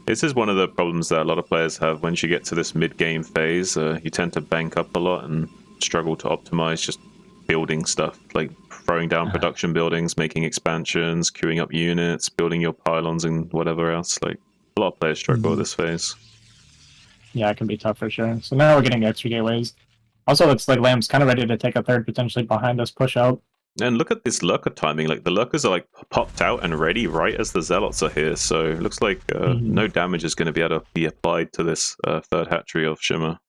This is one of the problems that a lot of players have once you get to this mid-game phase. You tend to bank up a lot and struggle to optimize just building stuff, like throwing down production buildings, making expansions, queuing up units, building your pylons and whatever else. Like, a lot of players struggle with this phase. Yeah, it can be tough for sure. So now we're getting extra gateways. Also, looks like Lamb's kind of ready to take a third potentially behind us push out. And look at this Lurker timing. Like, the Lurkers are like popped out and ready right as the Zealots are here. So it looks like no damage is going to be able to be applied to this third hatchery of Shimmer.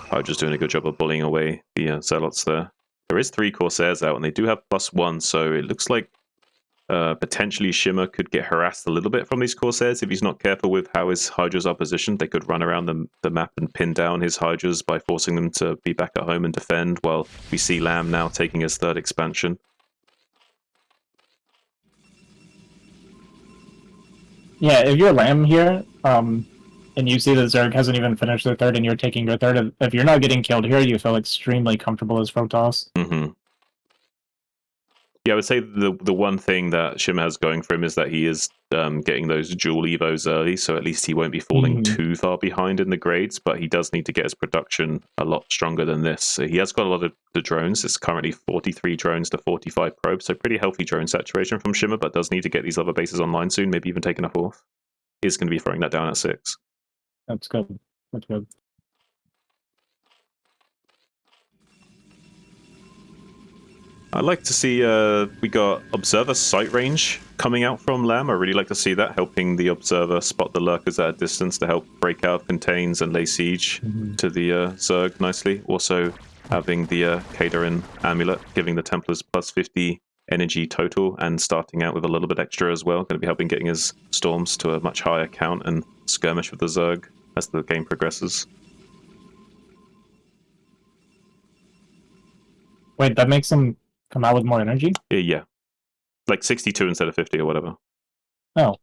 Hydra's doing a good job of bullying away the Zealots there. There is 3 Corsairs out, and they do have +1, so it looks like potentially Shimmer could get harassed a little bit from these Corsairs if he's not careful with how his Hydras are positioned. They could run around the map and pin down his Hydras by forcing them to be back at home and defend, while we see Lamb now taking his third expansion. Yeah, if you're Lamb here, and you see that Zerg hasn't even finished their third and you're taking your third, if you're not getting killed here, you feel extremely comfortable as Protoss. Yeah, I would say the one thing that Shimmer has going for him is that he is getting those dual Evos early, so at least he won't be falling too far behind in the grades, but he does need to get his production a lot stronger than this. So he has got a lot of the drones. It's currently 43 drones to 45 probes, so pretty healthy drone saturation from Shimmer, but does need to get these other bases online soon, maybe even taking a 4th. Is going to be throwing that down at 6. That's good. That's good. I'd like to see we got Observer sight range coming out from Lamb. I really like to see that, helping the Observer spot the Lurkers at a distance to help break out contains and lay siege to the Zerg nicely. Also having the Kadarin Amulet, giving the Templars +50 energy total and starting out with a little bit extra as well. Going to be helping getting his Storms to a much higher count and skirmish with the Zerg as the game progresses. Wait, that makes him come out with more energy? Yeah. Like 62 instead of 50 or whatever. Oh.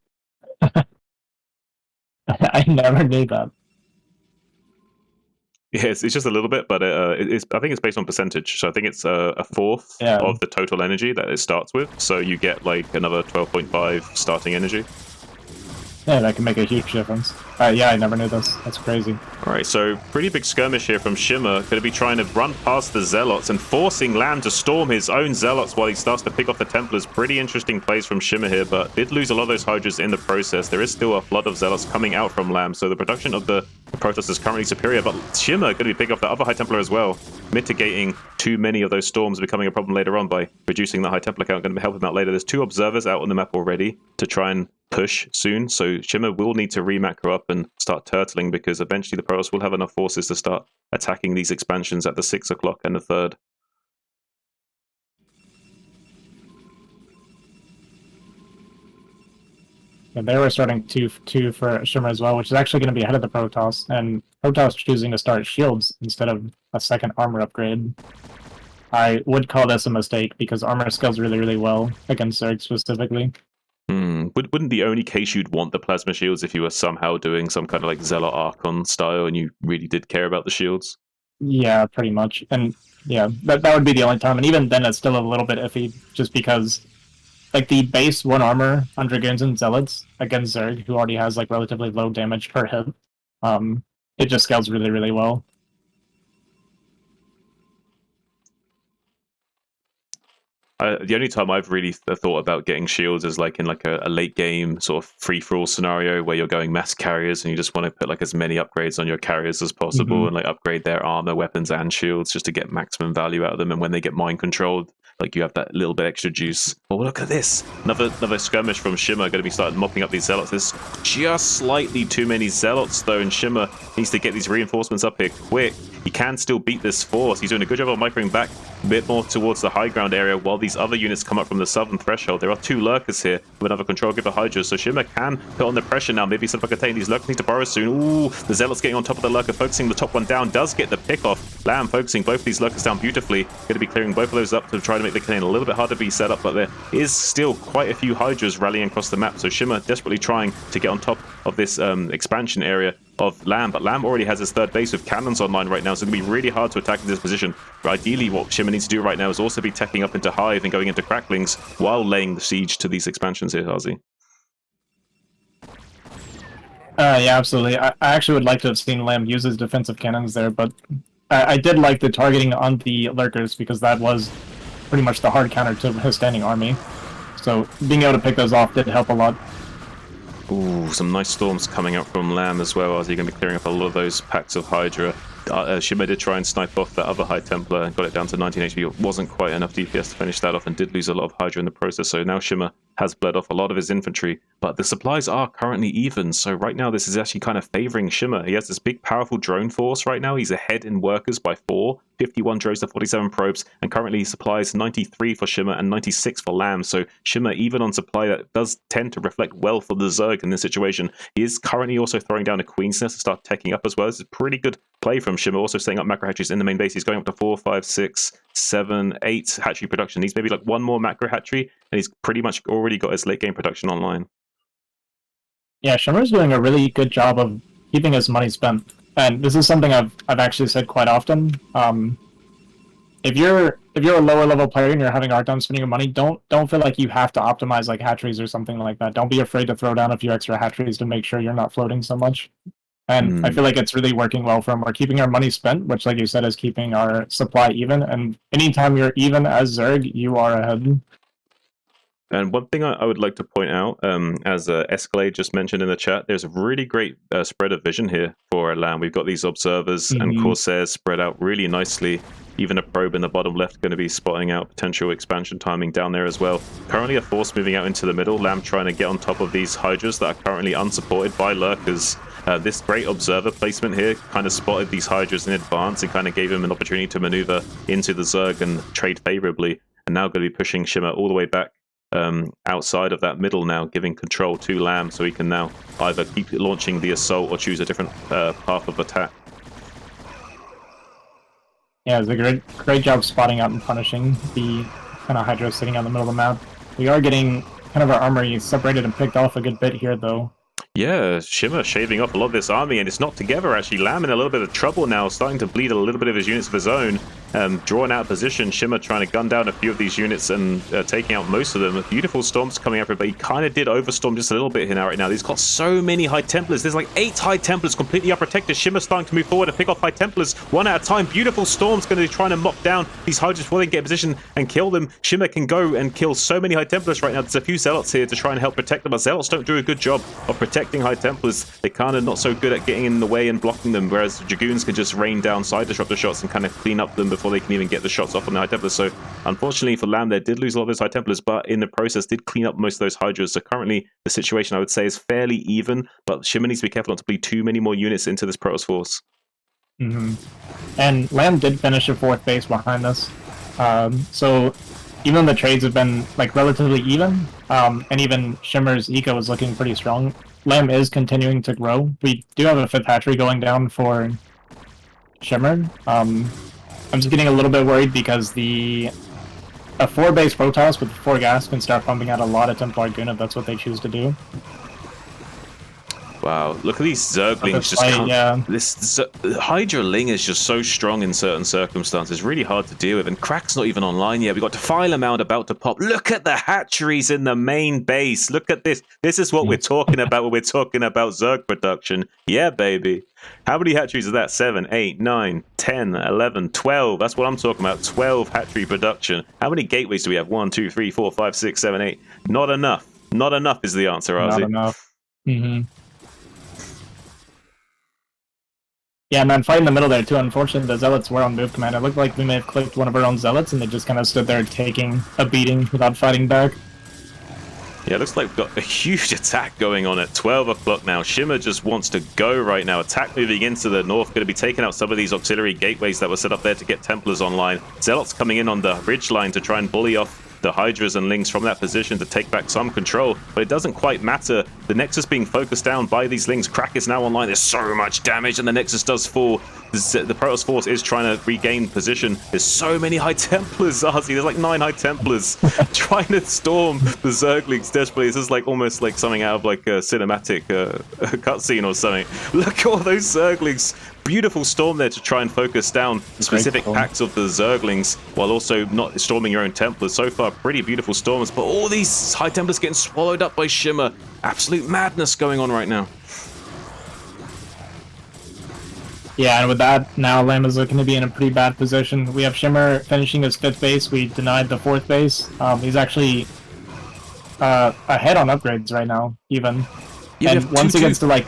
I never knew that. Yeah, it's just a little bit, but I think it's based on percentage. So I think it's a 1/4 of the total energy that it starts with. So you get like another 12.5 starting energy. Yeah, that can make a huge difference. Yeah, I never knew this. That's crazy. Alright, so pretty big skirmish here from Shimmer. Going to be trying to run past the Zealots and forcing Lamb to storm his own Zealots while he starts to pick off the Templars. Pretty interesting plays from Shimmer here, but did lose a lot of those Hydras in the process. There is still a flood of Zealots coming out from Lamb, so the production of the Protoss is currently superior, but Shimmer going to be picking off the other High Templar as well. mitigating too many of those storms becoming a problem later on by reducing the High Templar count. Going to help him out later. There's 2 observers out on the map already to try and push soon, so Shimmer will need to re-macro up and start turtling, because eventually the Protoss will have enough forces to start attacking these expansions at the 6 o'clock and the 3rd. And they were starting 2 for Shimmer as well, which is actually going to be ahead of the Protoss, and Protoss choosing to start shields instead of a second armor upgrade. I would call this a mistake, because armor scales really, really well against Zerg specifically. Wouldn't the only case you'd want the plasma shields if you were somehow doing some kind of like Zealot Archon style and you really did care about the shields? Yeah, pretty much. And yeah, that would be the only time. And even then, it's still a little bit iffy, just because like the base 1 armor on Dragoons and Zealots against Zerg, who already has like relatively low damage per hit, it just scales really, really well. The only time I've really thought about getting shields is like in like a late game sort of free-for-all scenario where you're going mass carriers and you just want to put like as many upgrades on your carriers as possible and like upgrade their armor, weapons, and shields just to get maximum value out of them. And when they get mind controlled, like you have that little bit extra juice. Oh, look at this! Another skirmish from Shimmer going to be started mopping up these Zealots. There's just slightly too many Zealots though, and Shimmer needs to get these reinforcements up here quick. He can still beat this force. He's doing a good job of microing back a bit more towards the high ground area while these other units come up from the southern threshold. There are 2 lurkers here with another control giver Hydra, so Shimmer can put on the pressure now. Maybe some contain these lurkers need to borrow soon. Ooh, the Zealot's getting on top of the lurker, focusing the top one down, does get the pick off. Lamb focusing both of these lurkers down beautifully. Going to be clearing both of those up to try to make the cannon a little bit harder to be set up, but there is still quite a few Hydras rallying across the map, so Shimmer desperately trying to get on top of this expansion area of Lamb, but Lamb already has his 3rd base with cannons online right now, so it's going to be really hard to attack in this position. But ideally what Shimmer needs to do right now is also be teching up into Hive and going into Cracklings while laying the siege to these expansions here, Azhi. Yeah, absolutely. I actually would like to have seen Lamb use his defensive cannons there, but I did like the targeting on the lurkers, because that was pretty much the hard counter to his standing army. So being able to pick those off did help a lot. Ooh, some nice storms coming out from Lamb as well, as you're going to be clearing up a lot of those packs of Hydra. Shimmer did try and snipe off that other High Templar and got it down to 19 HP. It wasn't quite enough DPS to finish that off and did lose a lot of Hydra in the process. So now Shimmer has bled off a lot of his infantry, but the supplies are currently even. So right now this is actually kind of favoring Shimmer. He has this big powerful drone force right now. He's ahead in workers by 4, 51 drones to 47 probes, and currently he supplies 93 for Shimmer and 96 for Lamb. So Shimmer, even on supply, that does tend to reflect well for the Zerg in this situation. He is currently also throwing down a Queen's Nest to start teching up as well. This is pretty good play from Shimmer, also setting up macro hatcheries in the main base. He's going up to 4, 5, 6, 7, 8 hatchery production. He's maybe like 1 more macro hatchery, and he's pretty much already got his late game production online. Yeah, Shimmer's doing a really good job of keeping his money spent. And this is something I've actually said quite often. If you're a lower level player and you're having a hard time spending your money, don't feel like you have to optimize like hatcheries or something like that. Don't be afraid to throw down a few extra hatcheries to make sure you're not floating so much. And I feel like it's really working well for him. We're keeping our money spent, which, like you said, is keeping our supply even. And anytime you're even as Zerg, you are ahead. And one thing I would like to point out, as Escalade just mentioned in the chat, there's a really great spread of vision here for Lamb. We've got these observers and Corsairs spread out really nicely. Even a probe in the bottom left going to be spotting out potential expansion timing down there as well. Currently a force moving out into the middle. Lamb trying to get on top of these Hydras that are currently unsupported by lurkers. This great observer placement here kind of spotted these Hydras in advance and kind of gave him an opportunity to maneuver into the Zerg and trade favorably. And now going to be pushing Shimmer all the way back outside of that middle now, giving control to Lamb so he can now either keep launching the assault or choose a different path of attack. Yeah, it's a great job spotting out and punishing the kind of Hydra sitting on the middle of the map. We are getting kind of our armory separated and picked off a good bit here, though. Yeah, Shimmer shaving off a lot of this army, and it's not together actually. Lamb in a little bit of trouble now, starting to bleed a little bit of his units of his own. Drawing out position, Shimmer trying to gun down a few of these units and taking out most of them. Beautiful storms coming up, but he kind of did overstorm just a little bit here now right now. He's got so many High Templars. There's like 8 High Templars completely unprotected. Shimmer starting to move forward and pick off High Templars one at a time. Beautiful storms going to be trying to mop down these Hydras before they can get in position and kill them. Shimmer can go and kill so many High Templars right now. There's a few Zealots here to try and help protect them, but Zealots don't do a good job of protecting High Templars. They're kind of not so good at getting in the way and blocking them, whereas Dragoons can just rain down side disruptor shots and kind of clean up them before they can even get the shots off on the High Templars. So unfortunately for Lamb, they did lose a lot of those High Templars, but in the process did clean up most of those Hydras. So currently the situation, I would say, is fairly even, but Shimmer needs to be careful not to bleed too many more units into this Protoss force. And Lamb did finish a 4th base behind us. So even though the trades have been like relatively even, and even Shimmer's eco is looking pretty strong, Lamb is continuing to grow. We do have a 5th hatchery going down for Shimmer. I'm just getting a little bit worried because a 4-base Protoss with 4 gas can start pumping out a lot of Templar Goon if that's what they choose to do. Wow, look at these Zerglings just come. Yeah. This Hydra Ling is just so strong in certain circumstances, really hard to deal with, and Crack's not even online yet. We've got Defiler Mound about to pop. Look at the hatcheries in the main base. Look at this. This is what we're talking about when we're talking about Zerg production. Yeah, baby. How many hatcheries is that? 7, 8, 9, 10, 11, 12. That's what I'm talking about. 12 hatchery production. How many gateways do we have? 1, 2, 3, 4, 5, 6, 7, 8. Not enough. Not enough is the answer, Azhi. Not enough. Yeah, man, fight in the middle there too. Unfortunately, the Zealots were on move command. It looked like we may have clicked one of our own Zealots, and they just kind of stood there taking a beating without fighting back. Yeah, it looks like we've got a huge attack going on at 12 o'clock now. Shimmer just wants to go right now. Attack moving into the north, going to be taking out some of these auxiliary gateways that were set up there to get Templars online. Zealots coming in on the ridge line to try and bully off the Hydras and Lings from that position to take back some control, but it doesn't quite matter. The Nexus being focused down by these Lings. Crack is now online. There's so much damage, and the Nexus does fall. The Protoss force is trying to regain position. There's so many High Templars, Azhi. There's like 9 High Templars trying to storm the Zerglings desperately. This is like almost like something out of like a cinematic cutscene or something. Look at all those Zerglings. Beautiful storm there to try and focus down specific packs of the Zerglings while also not storming your own Templars. So far, pretty beautiful storms, but all these High Templars getting swallowed up by Shimmer. Absolute madness going on right now. Yeah, and with that, now Lamb is looking to be in a pretty bad position. We have Shimmer finishing his 5th base. We denied the 4th base. He's actually ahead on upgrades right now, even. Yeah, and once he gets to like,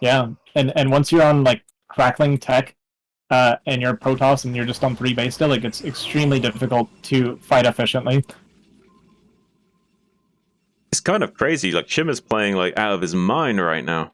yeah, and once you're on like crackling tech, and you're Protoss and you're just on 3 base still, it gets extremely difficult to fight efficiently. It's kind of crazy. Like Shimmer's playing like out of his mind right now.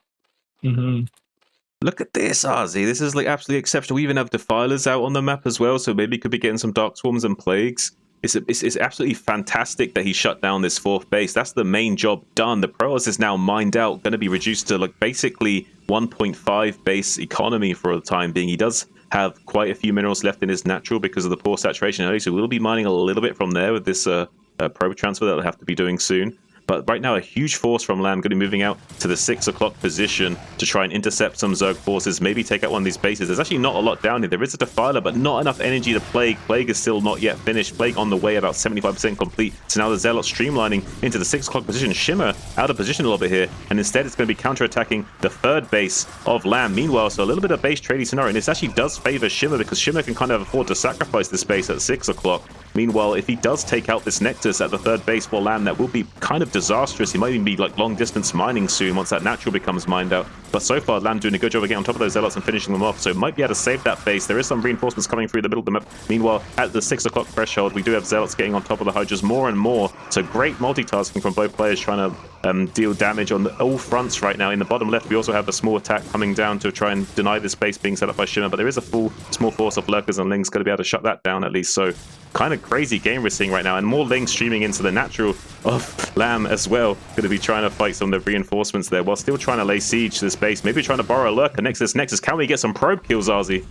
Look at this, Azhi. This is like absolutely exceptional. We even have Defilers out on the map as well, so maybe could be getting some Dark Swarms and Plagues. It's absolutely fantastic that he shut down this 4th base. That's the main job done. The Protoss is now mined out, going to be reduced to like basically 1.5 base economy for the time being. He does have quite a few minerals left in his natural because of the poor saturation early, so we'll be mining a little bit from there with this probe transfer that we'll have to be doing soon. But right now, a huge force from Lamb going to be moving out to the 6 o'clock position to try and intercept some Zerg forces, maybe take out one of these bases. There's actually not a lot down here. There is a Defiler, but not enough energy to Plague. Plague is still not yet finished. Plague on the way, about 75% complete. So now the Zealot streamlining into the 6 o'clock position. Shimmer out of position a little bit here, and instead it's going to be counterattacking the 3rd base of Lamb. Meanwhile, so a little bit of base trading scenario, and this actually does favor Shimmer because Shimmer can kind of afford to sacrifice this base at 6 o'clock. Meanwhile, if he does take out this Nexus at the 3rd base for Lamb, that will be kind of disastrous. He might even be like long distance mining soon once that natural becomes mined out. But so far, Lamb doing a good job of getting on top of those Zealots and finishing them off, so might be able to save that base. There is some reinforcements coming through the middle of the map. Meanwhile, at the 6 o'clock threshold, we do have Zealots getting on top of the Hydras more and more. So great multitasking from both players trying to deal damage on all fronts right now. In the bottom left, we also have a small attack coming down to try and deny this base being set up by Shimmer, but there is a full small force of Lurkers and Lings going to be able to shut that down at least. So kind of crazy game we're seeing right now, and more Lings streaming into the natural of Lamb as well. Going to be trying to fight some of the reinforcements there while still trying to lay siege to this base. Maybe trying to borrow a Lurker. Nexus. Can we get some probe kills, Azhi?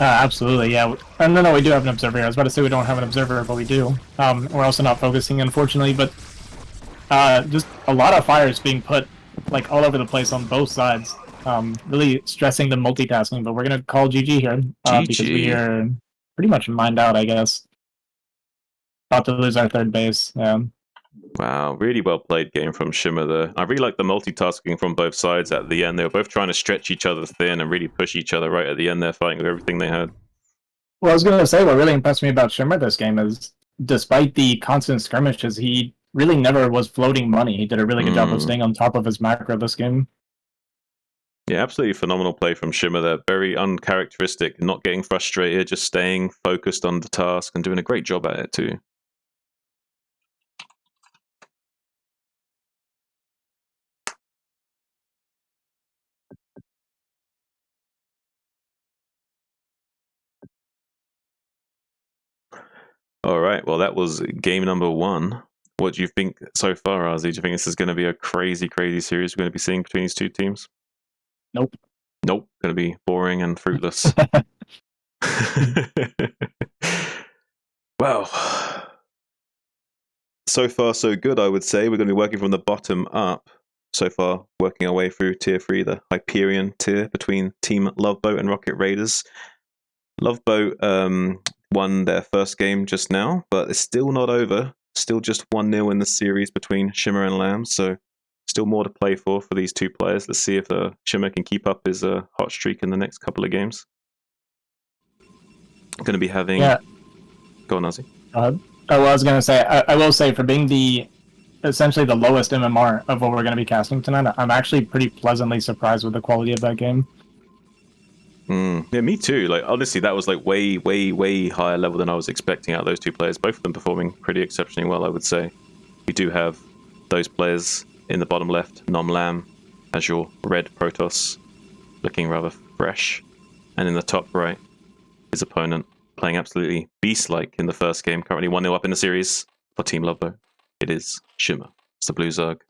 Absolutely, yeah. No, we do have an observer here. I was about to say we don't have an observer, but we do. We're also not focusing, unfortunately, but just a lot of fires being put like all over the place on both sides. Really stressing the multitasking, but we're going to call GG here because we are pretty much mined out, I guess. About to lose our 3rd base, yeah. Wow, really well played game from Shimmer there. I really like the multitasking from both sides at the end. They were both trying to stretch each other thin and really push each other right at the end there, fighting with everything they had. Well, I was going to say, what really impressed me about Shimmer this game is, despite the constant skirmishes, he really never was floating money. He did a really good job of staying on top of his macro this game. Yeah, absolutely phenomenal play from Shimmer there. Very uncharacteristic, not getting frustrated, just staying focused on the task and doing a great job at it too. All right, well, that was game number 1. What do you think so far, Azhi? Do you think this is going to be a crazy, crazy series we're going to be seeing between these two teams? Nope. Nope, going to be boring and fruitless. Well, so far so good, I would say. We're going to be working from the bottom up. So far, working our way through Tier 3, the Hyperion tier between Team Loveboat and Rocket Raiders. Loveboat won their first game just now, but it's still not over. Still just 1-0 in the series between Shimmer and Lamb, so still more to play for these two players. Let's see if Shimmer can keep up his hot streak in the next couple of games. Going to be having... Yeah. Go on, Azhi. Well, I was going to say, I will say, for being essentially the lowest MMR of what we're going to be casting tonight, I'm actually pretty pleasantly surprised with the quality of that game. Yeah, me too. Like, honestly, that was like way, way, way higher level than I was expecting out of those two players. Both of them performing pretty exceptionally well, I would say. We do have those players in the bottom left, nOm.XUN as your red Protoss, looking rather fresh. And in the top right, his opponent playing absolutely beast-like in the first game, currently 1-0 up in the series for Team Loveboat. It is Shimmer. It's the Blue Zerg.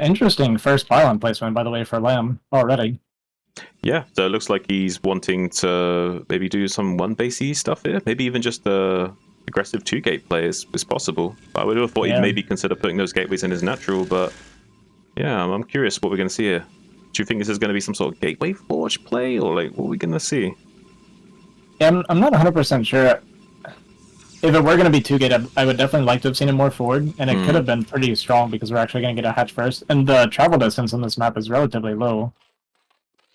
Interesting first pylon placement, by the way, for Lamb already. Yeah, so it looks like he's wanting to maybe do some 1-basey stuff here. Maybe even just aggressive 2-gate play is possible. I would have thought he'd maybe consider putting those gateways in his natural, but yeah, I'm curious what we're going to see here. Do you think this is going to be some sort of gateway forge play, or like what are we going to see? Yeah, I'm not 100% sure. If it were going to be 2-gate, I would definitely like to have seen it more forward, and it could have been pretty strong because we're actually going to get a hatch first. And the travel distance on this map is relatively low.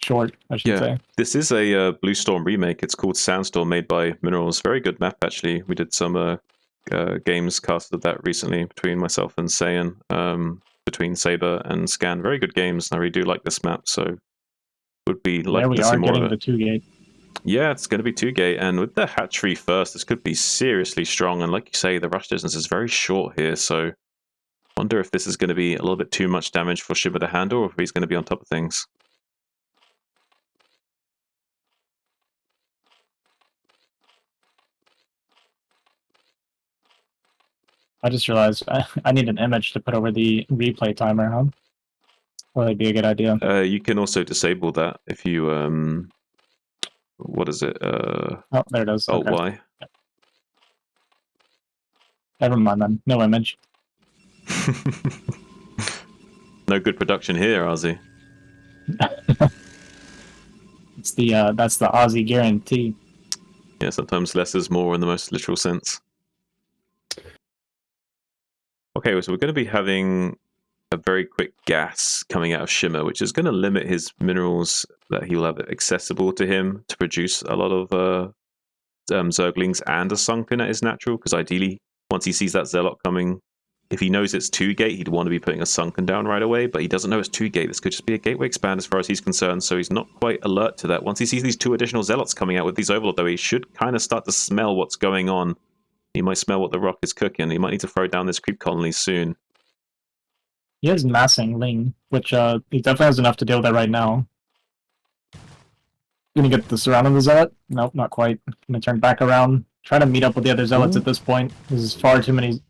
Short, I should say. This is a Blue Storm remake. It's called Sandstorm, made by Minerals. Very good map, actually. We did some games casted that recently between myself and Saiyan, between Saber and Scan. Very good games. I really do like this map, so would be like to see more of it. There we are getting the 2-gate. Yeah, it's going to be 2-gate, and with the hatchery first, this could be seriously strong. And like you say, the rush distance is very short here, so wonder if this is going to be a little bit too much damage for Shimmer to handle, or if he's going to be on top of things. I just realized I need an image to put over the replay timer, huh? Well, that'd be a good idea. You can also disable that if you what is it? Oh, there it is. Alt Okay. Y. Never mind then. No image. No good production here, Azhi. It's the that's the Aussie guarantee. Yeah, sometimes less is more in the most literal sense. Okay, so we're going to be having a very quick gas coming out of Shimmer, which is going to limit his minerals that he'll have accessible to him to produce a lot of Zerglings and a Sunken at his natural, because ideally, once he sees that Zealot coming, if he knows it's 2-gate, he'd want to be putting a Sunken down right away, but he doesn't know it's 2-gate. This could just be a gateway expand as far as he's concerned, so he's not quite alert to that. Once he sees these 2 additional Zealots coming out with these Overlord, though, he should kind of start to smell what's going on. He might smell what the rock is cooking. He might need to throw down this creep colony soon. He has massing Ling, which he definitely has enough to deal with that right now. Gonna get the surround of the Zealot? Nope, not quite. Gonna turn back around. Try to meet up with the other Zealots at this point. This is far too many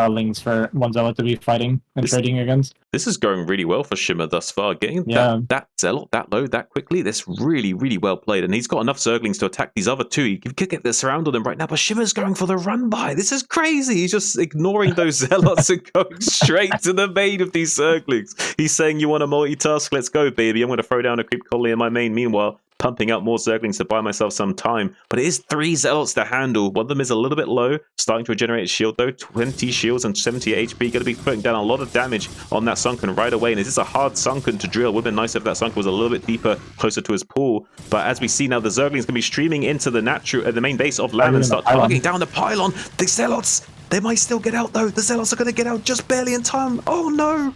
Lings for one Zealot to be fighting and trading against. This is going really well for Shimmer thus far. Getting that Zealot that low, that quickly, that's really, really well played. And he's got enough Zerglings to attack these other 2. He could get the surround on them right now, but Shimmer's going for the run-by. This is crazy. He's just ignoring those Zealots and going straight to the main of these Zerglings. He's saying, you want to multitask? Let's go, baby. I'm going to throw down a creep colony in my main. Meanwhile, pumping out more Zerglings to buy myself some time. But it is 3 Zealots to handle. One of them is a little bit low, starting to regenerate his shield though. 20 shields and 70 HP. Going to be putting down a lot of damage on that Sunken right away. And it is a hard Sunken to drill. Would have been nice if that Sunken was a little bit deeper, closer to his pool. But as we see now, the Zerglings going to be streaming into the the main base of Lamb and start targeting down the pylon. The Zealots, they might still get out though. The Zealots are going to get out just barely in time. Oh no!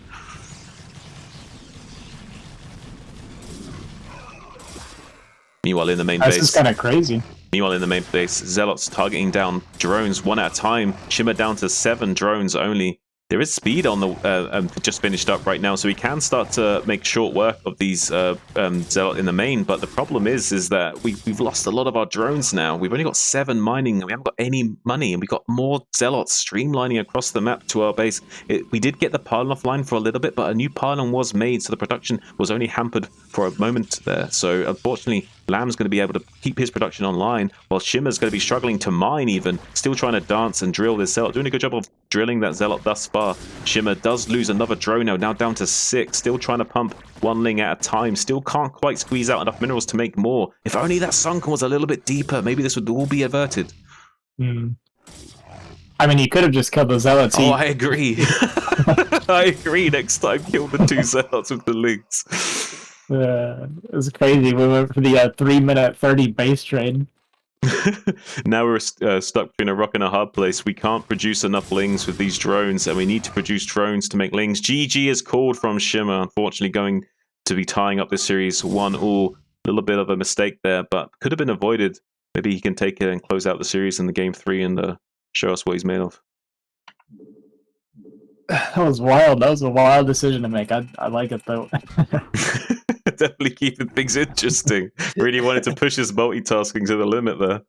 Meanwhile, in the main base, this is kind of crazy. Meanwhile, in the main base, Zealots targeting down drones one at a time. Shimmer down to 7 drones only. There is speed on the just finished up right now, so we can start to make short work of these Zealot in the main. But the problem is that we've lost a lot of our drones now. We've only got 7 mining, and we haven't got any money, and we've got more Zealots streamlining across the map to our base. We did get the pylon offline for a little bit, but a new pylon was made, so the production was only hampered for a moment there. So unfortunately, Lamb's going to be able to keep his production online, while Shimmer's going to be struggling to mine even, still trying to dance and drill this Zealot. Doing a good job of drilling that Zealot thus far. Shimmer does lose another drone now down to 6, still trying to pump 1 ling at a time, still can't quite squeeze out enough minerals to make more. If only that Sunken was a little bit deeper, maybe this would all be averted. I mean, he could have just killed the Zealots. Oh, I agree. I agree. Next time, kill the 2 Zealots with the links. It was crazy. We went for the 3-minute 30 base trade. Now we're stuck between a rock and a hard place. We can't produce enough lings with these drones, and we need to produce drones to make lings. GG is called from Shimmer, unfortunately going to be tying up this series 1-all. A little bit of a mistake there, but could have been avoided. Maybe he can take it and close out the series in the game 3 and show us what he's made of. That was wild. That was a wild decision to make. I like it though. Definitely keeping things interesting. Really wanted to push his multitasking to the limit there.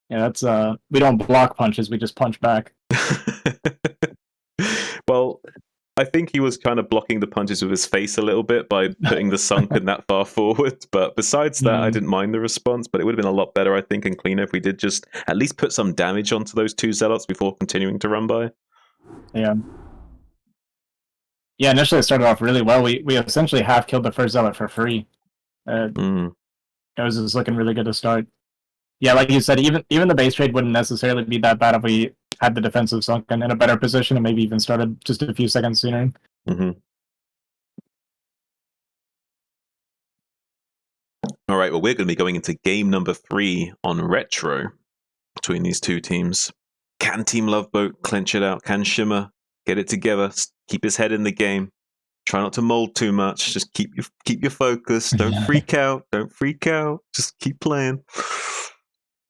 Yeah, that's we don't block punches, we just punch back. Well, I think he was kind of blocking the punches with his face a little bit by putting the Sunken that far forward. But besides that, I didn't mind the response. But it would have been a lot better, I think, and cleaner if we did just at least put some damage onto those 2 Zealots before continuing to run by. Yeah. Yeah, initially it started off really well. We essentially half killed the first Zealot for free. It was just looking really good to start. Yeah, like you said, even the base trade wouldn't necessarily be that bad if we had the defensive Sunken in a better position and maybe even started just a few seconds sooner. All right, well, we're going to be going into game number 3 on Retro between these 2 teams. Can Team Loveboat clinch it out? Can Shimmer get it together? Keep his head in the game. Try not to mold too much. Just keep your focus. Don't freak out. Don't freak out. Just keep playing.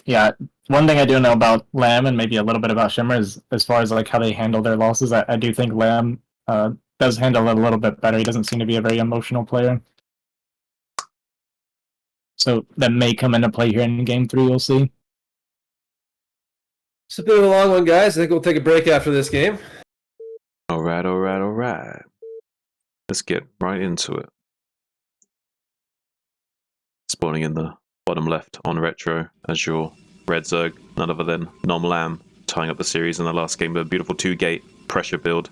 Yeah, one thing I do know about Lamb and maybe a little bit about Shimmer is as far as like how they handle their losses. I do think Lamb does handle it a little bit better. He doesn't seem to be a very emotional player. So that may come into play here in game 3, we'll see. It's a bit of a long one, guys. I think we'll take a break after this game. All right. Let's get right into it. Spawning in the bottom left on Retro as your red Zerg, none other than nOm.XUN, tying up the series in the last game with a beautiful 2-gate pressure build.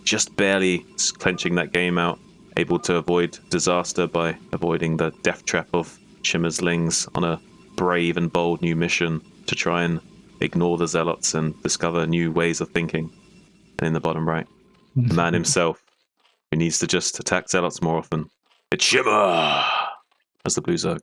Just barely clenching that game out, able to avoid disaster by avoiding the death trap of Shimmer's Lings on a brave and bold new mission to try and ignore the Zealots and discover new ways of thinking. And in the bottom right, the man himself, who needs to just attack Zealots more often. It's Shimmer as the blue Zerg.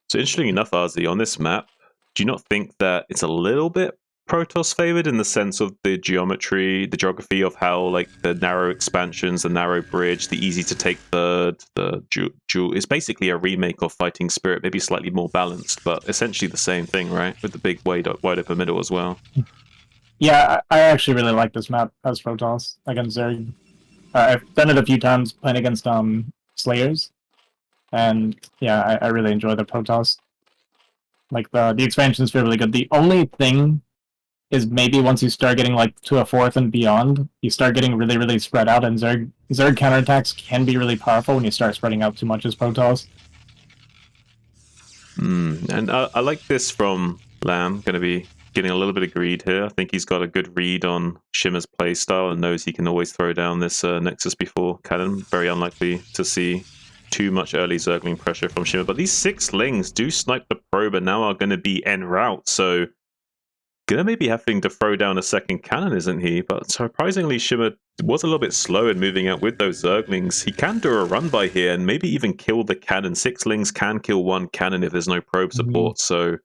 So interestingly enough, Azhi, on this map, do you not think that it's a little bit Protoss favored in the sense of the geography of how like the narrow expansions, the narrow bridge, the easy to take third, the jewel is basically a remake of Fighting Spirit, maybe slightly more balanced, but essentially the same thing, right? With the big wide open middle as well. Yeah, I actually really like this map as Protoss against Zerg. I've done it a few times playing against Slayers, and yeah, I really enjoy the Protoss. Like the expansions feel really good. The only thing is maybe once you start getting like to a 4th and beyond, you start getting really, really spread out, and Zerg counterattacks can be really powerful when you start spreading out too much as Protoss. And I like this from Lamb, going to be getting a little bit of greed here. I think he's got a good read on Shimmer's playstyle and knows he can always throw down this Nexus before cannon. Very unlikely to see too much early Zergling pressure from Shimmer. But these 6 Lings do snipe the probe and now are going to be en route. So gonna maybe having to throw down a second cannon, isn't he? But surprisingly, Shimmer was a little bit slow in moving out with those Zerglings. He can do a run by here and maybe even kill the cannon. 6 Lings can kill 1 cannon if there's no probe support. So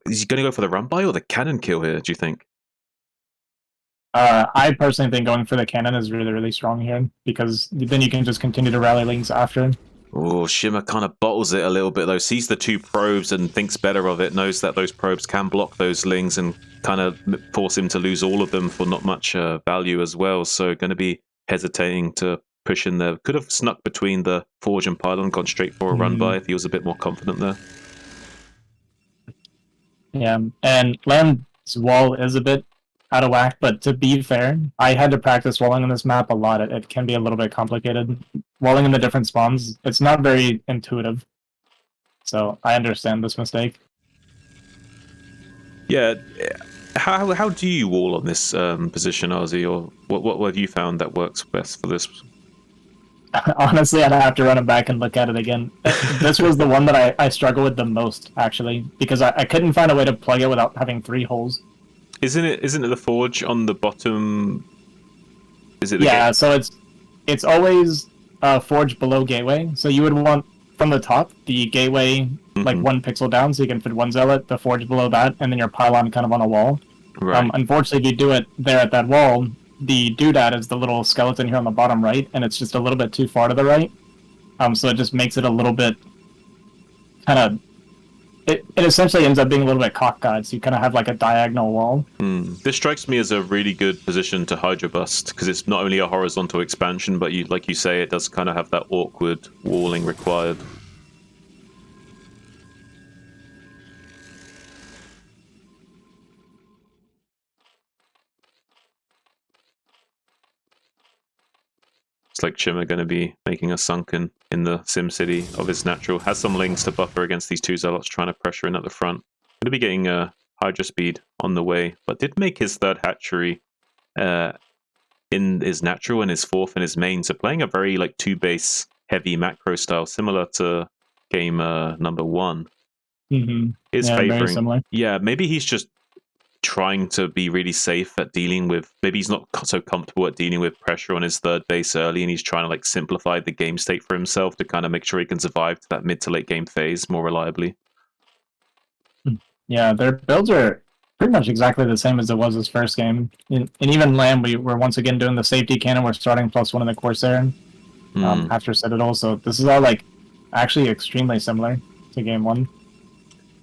is he going to go for the run by or the cannon kill here, do you think? I personally think going for the cannon is really, really strong here, because then you can just continue to rally Lings after. Oh, Shimmer kind of bottles it a little bit, though. Sees the 2 probes and thinks better of it, knows that those probes can block those Lings and kind of force him to lose all of them for not much value as well. So going to be hesitating to push in there. Could have snuck between the Forge and Pylon, gone straight for a run by if he was a bit more confident there. Yeah, and Lamb's wall is a bit out of whack, but to be fair, I had to practice walling on this map a lot. It can be a little bit complicated. Walling in the different spawns, it's not very intuitive. So I understand this mistake. Yeah, how do you wall on this position, Azhi, or what have you found that works best for this? Honestly, I'd have to run it back and look at it again. This was the one that I struggle with the most, actually, because I couldn't find a way to plug it without having 3 holes. Isn't it the forge on the bottom? Is it? Yeah, so it's always forge below gateway. So you would want from the top the gateway like 1 pixel down, so you can fit 1 zealot, the forge below that, and then your pylon kind of on a wall. Right. Unfortunately, if you do it there at that wall, the doodad is the little skeleton here on the bottom right, and it's just a little bit too far to the right. So it just makes it a little bit kind of... It essentially ends up being a little bit cockeyed, so you kind of have like a diagonal wall. This strikes me as a really good position to Hydra Bust, because it's not only a horizontal expansion, but like you say, it does kind of have that awkward walling required. It's like Shimmer going to be making a sunken in the Sim City of his natural. Has some Lings to buffer against these 2 Zealots trying to pressure in at the front. Going to be getting Hydra speed on the way, but did make his 3rd hatchery in his natural and his 4th in his main. So playing a very like 2 base heavy macro style, similar to game number 1. Is Yeah, favoring. very similar. Yeah, maybe he's just trying to be really safe at dealing with, maybe he's not so comfortable at dealing with pressure on his 3rd base early, and he's trying to like simplify the game state for himself to kind of make sure he can survive to that mid to late game phase more reliably. Yeah, their builds are pretty much exactly the same as it was his first game. And even Lamb, we're once again doing the safety cannon. We're starting +1 in the Corsair after Citadel, so this is all like actually extremely similar to game 1.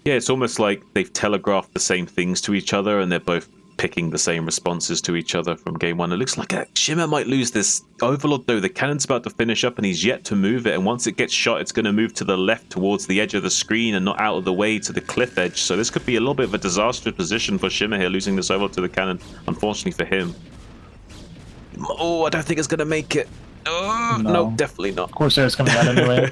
Yeah, it's almost like they've telegraphed the same things to each other, and they're both picking the same responses to each other from game 1. It looks like Shimmer might lose this Overlord, though. The cannon's about to finish up, and he's yet to move it. And once it gets shot, it's going to move to the left towards the edge of the screen and not out of the way to the cliff edge. So this could be a little bit of a disastrous position for Shimmer here, losing this Overlord to the cannon, unfortunately for him. Oh, I don't think it's going to make it. Oh, no, definitely not. Corsair's coming out anyway.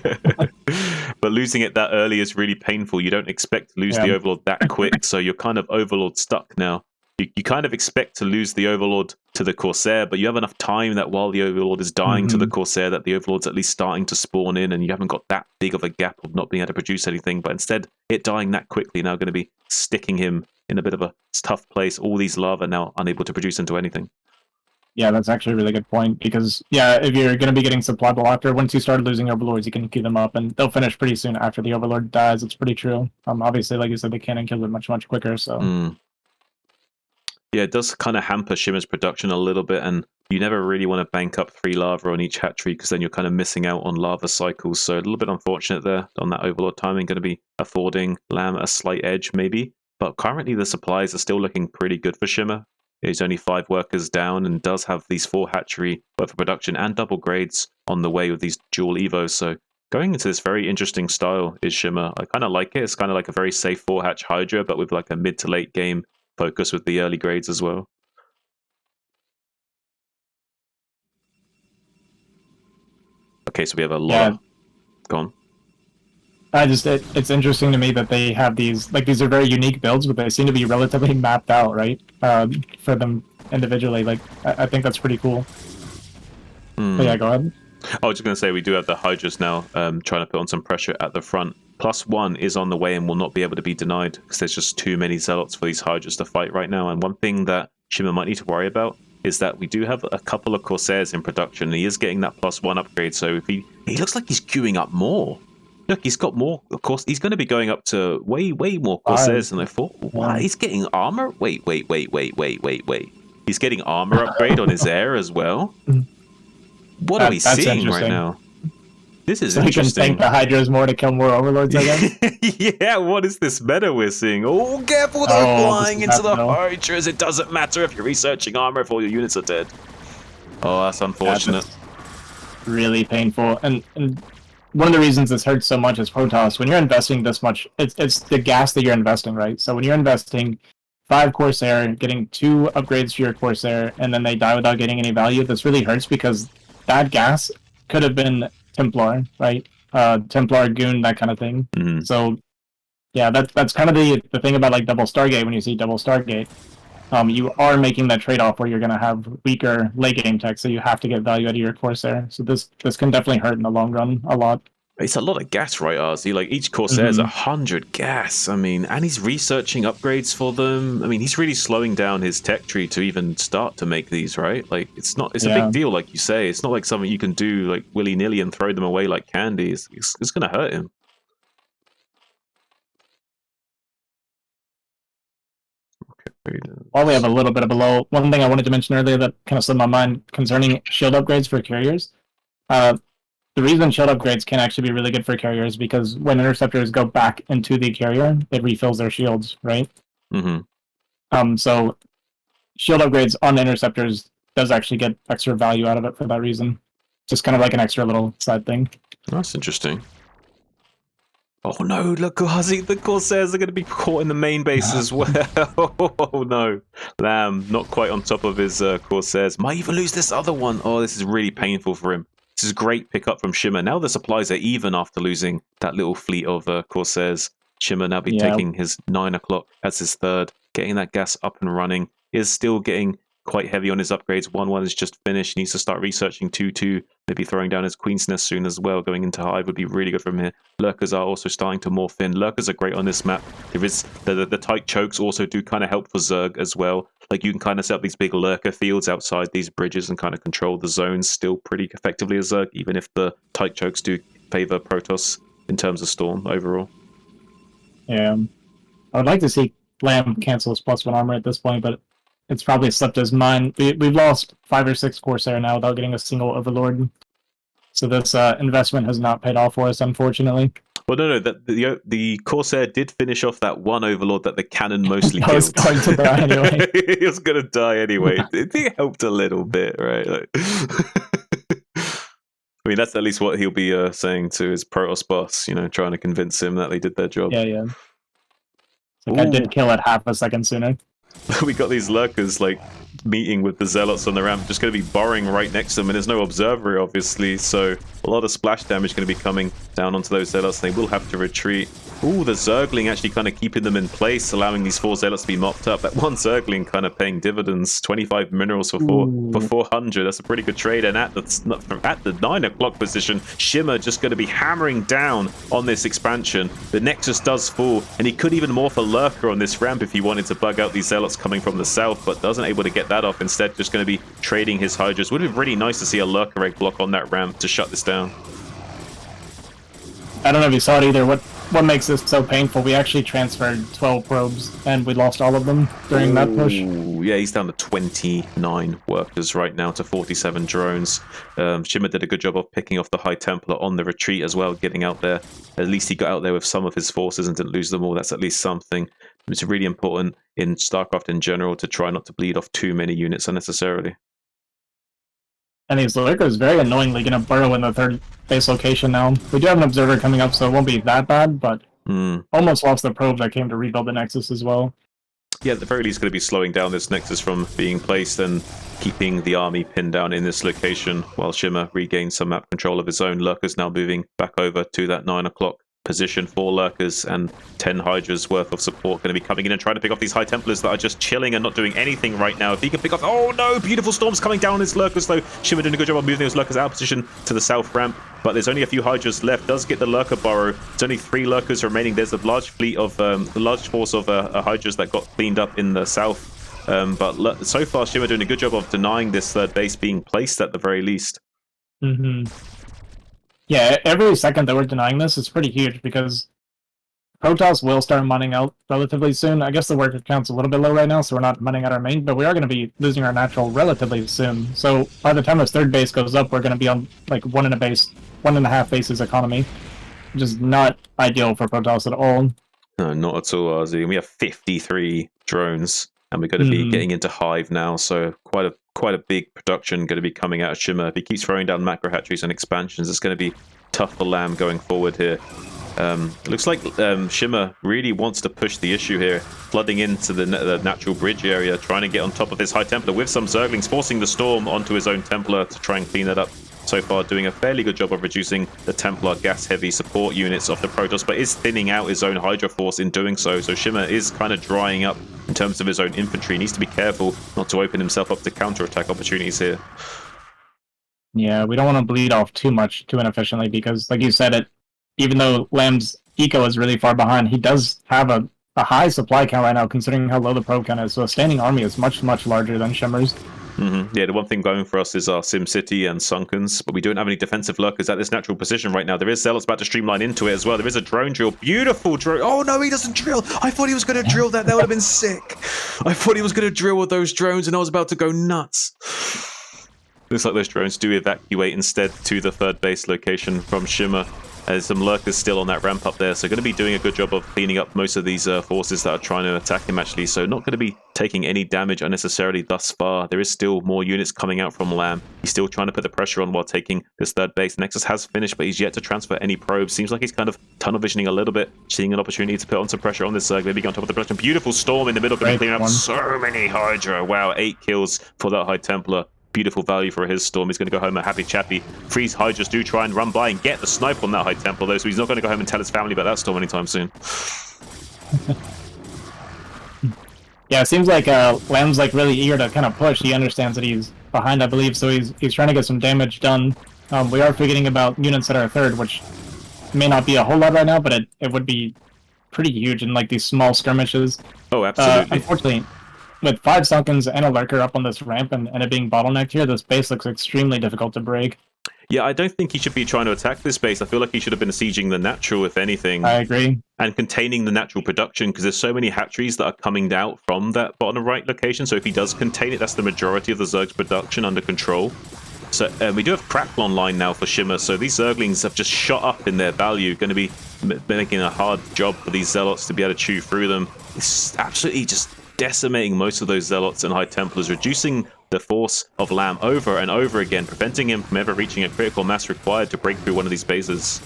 But losing it that early is really painful. You don't expect to lose the Overlord that quick, so you're kind of Overlord stuck now. You kind of expect to lose the Overlord to the Corsair, but you have enough time that while the Overlord is dying to the Corsair, that the Overlord's at least starting to spawn in, and you haven't got that big of a gap of not being able to produce anything. But instead, it dying that quickly now going to be sticking him in a bit of a tough place. All these lava now unable to produce into anything. Yeah, that's actually a really good point, because, yeah, if you're going to be getting supply blocked, or once you start losing Overlords, you can queue them up, and they'll finish pretty soon after the Overlord dies. It's pretty true. Obviously, like you said, the cannon kills it much, much quicker, so... Yeah, it does kind of hamper Shimmer's production a little bit, and you never really want to bank up 3 lava on each hatchery, because then you're kind of missing out on lava cycles, so a little bit unfortunate there on that Overlord timing, going to be affording Lamb a slight edge, maybe. But currently, the supplies are still looking pretty good for Shimmer. He's only 5 workers down and does have these 4 hatchery, both for production and double grades, on the way with these dual evos. So going into this very interesting style is Shimmer. I kind of like it. It's kind of like a very safe 4 hatch Hydra, but with like a mid to late game focus with the early grades as well. Okay, so we have a lot. Go It's interesting to me that they have these, like, these are very unique builds, but they seem to be relatively mapped out, right? For them individually. Like, I think that's pretty cool. But yeah, go ahead. I was just going to say, we do have the Hydras now trying to put on some pressure at the front. +1 is on the way and will not be able to be denied because there's just too many Zealots for these Hydras to fight right now. And one thing that Shimmer might need to worry about is that we do have a couple of Corsairs in production. And he is getting that +1 upgrade, so if he looks like he's queuing up more. Look, he's got more. Of course, he's going to be going up to way more Corsairs than I thought. Wow, he's getting armor? Wait. He's getting armor upgrade on his air as well? What are we seeing right now? This is interesting. We can tank the Hydras more to kill more Overlords, I guess? Yeah, what is this meta we're seeing? Oh, careful, they're flying into the Hydras. It doesn't matter if you're researching armor if all your units are dead. Oh, that's unfortunate. That's really painful. And one of the reasons this hurts so much is Protoss. When you're investing this much, it's the gas that you're investing, right? So when you're investing 5 Corsair, getting 2 upgrades to your Corsair, and then they die without getting any value, this really hurts because that gas could have been Templar, right? Templar, Goon, that kind of thing. So, yeah, that's kind of the thing about like double Stargate. When you see double Stargate, you are making that trade-off where you're going to have weaker late game tech, so you have to get value out of your Corsair. So this can definitely hurt in the long run a lot. It's a lot of gas, right, Azhi? Like, each Corsair is 100 gas. I mean, and he's researching upgrades for them. I mean, he's really slowing down his tech tree to even start to make these, right? Like, it's a big deal, like you say. It's not like something you can do, like, willy-nilly and throw them away like candy. It's going to hurt him. Okay. While we have a little bit of a low, one thing I wanted to mention earlier that kind of slipped my mind concerning shield upgrades for carriers. The reason shield upgrades can actually be really good for carriers because when interceptors go back into the carrier, it refills their shields, right? So shield upgrades on the interceptors does actually get extra value out of it for that reason. Just kind of like an extra little side thing. That's interesting. Oh no, look, Azhi, the Corsairs are going to be caught in the main base as well. Oh no. Lamb, not quite on top of his Corsairs. Might even lose this other one. Oh, this is really painful for him. This is a great pickup from Shimmer. Now the supplies are even after losing that little fleet of Corsairs. Shimmer now be taking his 9 o'clock as his third, getting that gas up and running. Is still getting quite heavy on his upgrades. 1-1 is just finished. He needs to start researching 2-2. Maybe throwing down his Queen's Nest soon as well. Going into Hive would be really good from here. Lurkers are also starting to morph in. Lurkers are great on this map. There is the tight chokes also do kind of help for Zerg as well. Like you can kind of set up these big lurker fields outside these bridges and kind of control the zones still pretty effectively as Zerg, even if the tight chokes do favor Protoss in terms of Storm overall. Yeah. I would like to see Lamb cancel his +1 armor at this point, but it's probably slipped his mind. We've lost 5 or 6 Corsair now without getting a single Overlord. So this investment has not paid off for us, unfortunately. Well, no, the Corsair did finish off that one Overlord that the cannon mostly killed. He was going to die anyway. He was going to die anyway. It helped a little bit, right? Like, I mean, that's at least what he'll be saying to his Protoss boss, trying to convince him that they did their job. Yeah. Like I did kill it half a second sooner. We got these lurkers like meeting with the zealots on the ramp, just going to be burrowing right next to them, and there's no observer obviously, so a lot of splash damage going to be coming down onto those zealots. They will have to retreat. Ooh, the Zergling actually kind of keeping them in place, allowing these 4 zealots to be mopped up. That one Zergling kind of paying dividends. 25 minerals for 400. That's a pretty good trade. And at the 9 o'clock position, Shimmer just going to be hammering down on this expansion. The Nexus does fall, and he could even morph a lurker on this ramp if he wanted to bug out these zealots coming from the south, but doesn't able to get that off. Instead, just going to be trading his Hydras. Would have been really nice to see a lurker egg block on that ramp to shut this down. I don't know if you saw it either. What makes this so painful? We actually transferred 12 probes, and we lost all of them during that push. Yeah, he's down to 29 workers right now to 47 drones. Shimmer did a good job of picking off the High Templar on the retreat as well, getting out there. At least he got out there with some of his forces and didn't lose them all. That's at least something. It's really important in StarCraft in general to try not to bleed off too many units unnecessarily. And these lurkers very annoyingly going to burrow in the 3rd base location now. We do have an observer coming up, so it won't be that bad, but almost lost the probe that came to rebuild the Nexus as well. Yeah, at the very least, going to be slowing down this Nexus from being placed and keeping the army pinned down in this location while Shimmer regains some map control of his own. Lurkers now moving back over to that 9 o'clock position. 4 lurkers and 10 Hydras worth of support going to be coming in and trying to pick off these High Templars that are just chilling and not doing anything right now. If he can pick off... Oh no! Beautiful Storms coming down on his lurkers though. Shimmer doing a good job of moving those lurkers out of position to the south ramp. But there's only a few Hydras left. Does get the lurker burrow. There's only 3 lurkers remaining. There's a large fleet of... a large force of Hydras that got cleaned up in the south. But so far, Shimmer doing a good job of denying this third base being placed at the very least. Yeah, every second that we're denying this is pretty huge because Protoss will start mining out relatively soon. I guess the worker count's a little bit low right now, so we're not mining out our main, but we are going to be losing our natural relatively soon. So by the time this third base goes up, we're going to be on like 1.5 bases economy, which is not ideal for Protoss at all. No, not at all, Azhi. We have 53 drones, and we're going to be getting into Hive now, so quite a big production going to be coming out of Shimmer. If he keeps throwing down macro hatcheries and expansions, it's going to be tough for Lamb going forward here. Looks like Shimmer really wants to push the issue here, flooding into the natural bridge area, trying to get on top of this High Templar with some Zerglings, forcing the Storm onto his own Templar to try and clean that up. So far doing a fairly good job of reducing the Templar gas-heavy support units of the Protoss, but is thinning out his own Hydra force in doing so. So Shimmer is kind of drying up in terms of his own infantry. He needs to be careful not to open himself up to counter-attack opportunities here. Yeah, we don't want to bleed off too much too inefficiently because, like you said, even though Lamb's eco is really far behind, he does have a high supply count right now considering how low the probe count is. So a standing army is much, much larger than Shimmer's. Yeah, the one thing going for us is our Sim City and Sunkens, but we don't have any defensive lurkers at this natural position right now. There is Zealots about to streamline into it as well. There is a drone drill. Beautiful drone. Oh no, he doesn't drill. I thought he was going to drill that. That would have been sick. I thought he was going to drill with those drones and I was about to go nuts. Looks like those drones do evacuate instead to the third base location from Shimmer. There's some lurkers still on that ramp up there, so going to be doing a good job of cleaning up most of these forces that are trying to attack him actually, so not going to be taking any damage unnecessarily thus far. There is still more units coming out from Lamb. He's still trying to put the pressure on while taking this third base. Nexus has finished, but he's yet to transfer any probes. Seems like he's kind of tunnel visioning a little bit, seeing an opportunity to put on some pressure on this Zerg, maybe on top of the production. Beautiful Storm in the middle, going to clean up so many Hydra. Wow, 8 kills for that High Templar. Beautiful value for his Storm. He's going to go home a happy chappy. Freeze Hydras do try and run by and get the snipe on that High Templar though, so he's not going to go home and tell his family about that Storm anytime soon. Yeah, it seems like Lamb's like really eager to kind of push. He understands that he's behind, I believe, so he's trying to get some damage done. We are forgetting about units that are third, which may not be a whole lot right now, but it would be pretty huge in like these small skirmishes. Oh, absolutely. Unfortunately, with 5 Sunkens and a lurker up on this ramp and it being bottlenecked here, this base looks extremely difficult to break. Yeah, I don't think he should be trying to attack this base. I feel like he should have been sieging the natural, if anything. I agree. And containing the natural production, because there's so many hatcheries that are coming out from that bottom right location. So if he does contain it, that's the majority of the Zerg's production under control. So we do have Crackle online now for Shimmer, so these Zerglings have just shot up in their value. Going to be making a hard job for these Zealots to be able to chew through them. It's absolutely just decimating most of those Zealots and High Templars, reducing the force of Lamb over and over again, preventing him from ever reaching a critical mass required to break through one of these bases.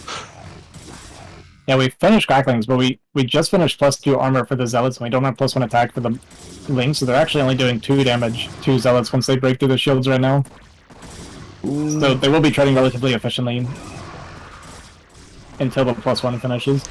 Yeah, we finished Cracklings, but we just finished +2 armor for the Zealots, and we don't have +1 attack for the Lings, so they're actually only doing 2 damage to Zealots once they break through the shields right now. Ooh. So they will be trading relatively efficiently until the +1 finishes.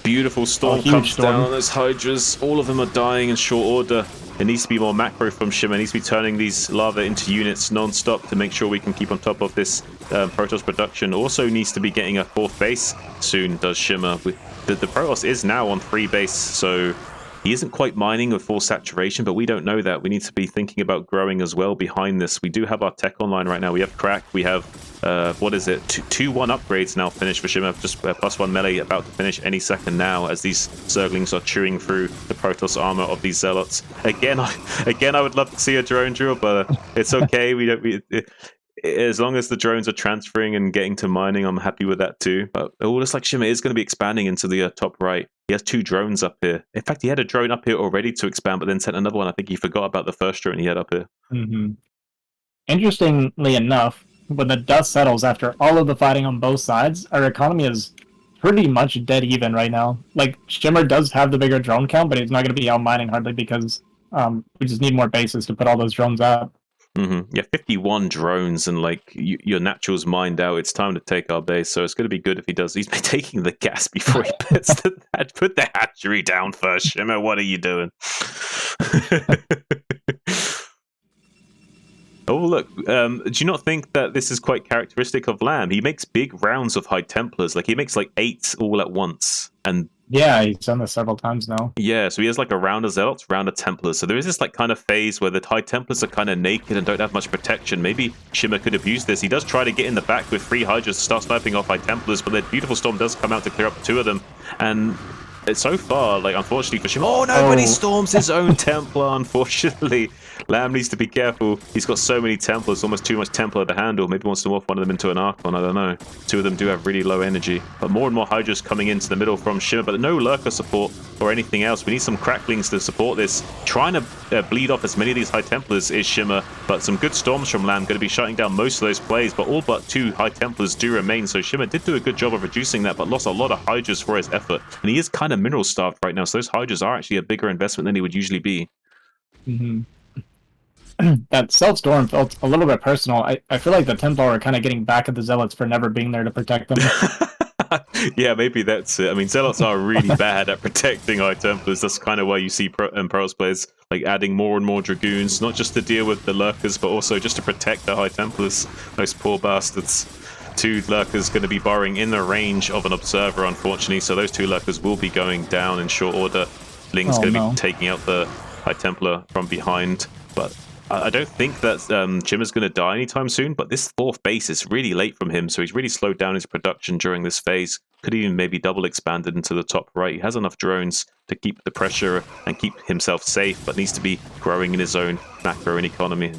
Beautiful Storm comes down on those Hydras. All of them are dying in short order. There needs to be more macro from Shimmer. It needs to be turning these lava into units non-stop to make sure we can keep on top of this Protoss production. Also needs to be getting a 4th base soon, does Shimmer. The Protoss is now on 3 base, so he isn't quite mining with full saturation, but we don't know that. We need to be thinking about growing as well behind this. We do have our tech online right now. We have Crack. We have, what is it? 2-1 upgrades now finished for Shimmer. Just +1 melee about to finish any second now as these Zerglings are chewing through the Protoss armor of these Zealots. Again, I would love to see a drone drill, but it's okay. As long as the drones are transferring and getting to mining, I'm happy with that too. But it looks like Shimmer is going to be expanding into the top right. He has 2 drones up here. In fact, he had a drone up here already to expand, but then sent another one. I think he forgot about the first drone he had up here. Interestingly enough, when the dust settles after all of the fighting on both sides, our economy is pretty much dead even right now. Like, Shimmer does have the bigger drone count, but he's not going to be out mining hardly because we just need more bases to put all those drones out. Yeah, 51 drones and like your natural's mined out. It's time to take our base. So it's going to be good if he does. He's been taking the gas before he puts put the hatchery down first. Shimmer, what are you doing? Oh, look, do you not think that this is quite characteristic of Lamb? He makes big rounds of High Templars. Like, he makes like 8 all at once. And yeah, he's done this several times now. yeah, so he has like a round of Zealots, round of Templars. So there is this like kind of phase where the High Templars are kind of naked and don't have much protection. Maybe Shimmer could abuse this. He does try to get in the back with 3 Hydras to start sniping off High Templars, but the Beautiful Storm does come out to clear up 2 of them. And so far, like, unfortunately for Shimmer, oh no, but he storms his own Templar, unfortunately. Lamb needs to be careful. He's got so many Templars, almost too much Templar to handle. Maybe wants to morph one of them into an Archon, I don't know. 2 of them do have really low energy. But more and more Hydras coming into the middle from Shimmer, but no Lurker support or anything else. We need some Cracklings to support this. Trying to bleed off as many of these High Templars is Shimmer, but some good Storms from Lamb, going to be shutting down most of those plays, but all but 2 High Templars do remain. So Shimmer did do a good job of reducing that, but lost a lot of Hydras for his effort. And he is kind of mineral starved right now, so those Hydras are actually a bigger investment than he would usually be. That Self-Storm felt a little bit personal. I feel like the Templar are kind of getting back at the Zealots for never being there to protect them. Yeah, maybe that's it. I mean, Zealots are really bad at protecting High Templars. That's kind of why you see Pearls players like adding more and more Dragoons, not just to deal with the Lurkers, but also just to protect the High Templars. Those poor bastards. 2 Lurkers going to be burrowing in the range of an Observer, unfortunately, so those 2 Lurkers will be going down in short order. Ling's going to be taking out the High Templar from behind, but I don't think that Shimmer's going to die anytime soon, but this 4th base is really late from him, so he's really slowed down his production during this phase. Could even maybe double expanded into the top right. He has enough drones to keep the pressure and keep himself safe, but needs to be growing in his own macro and economy.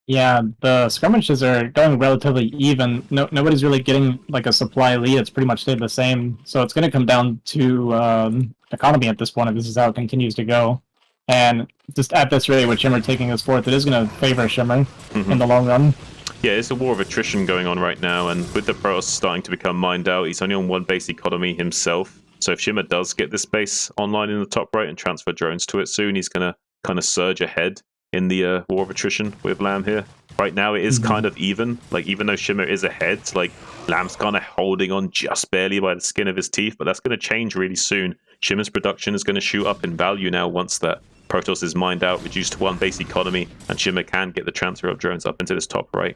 Yeah, the skirmishes are going relatively even. Nobody's really getting like a supply lead. It's pretty much stayed the same. So it's going to come down to economy at this point if this is how it continues to go. And just at this rate with Shimmer taking this 4th, it is going to favor Shimmer in the long run. Yeah, it's a war of attrition going on right now, and with the Protoss starting to become mined out, he's only on 1 base economy himself. So if Shimmer does get this base online in the top right and transfer drones to it soon, he's going to kind of surge ahead in the war of attrition with Lamb here. Right now it is kind of even. Like, even though Shimmer is ahead, like, Lamb's kind of holding on just barely by the skin of his teeth, but that's going to change really soon. Shimmer's production is going to shoot up in value now once that Protoss is mined out, reduced to 1 base economy, and Shimmer can get the transfer of drones up into this top right.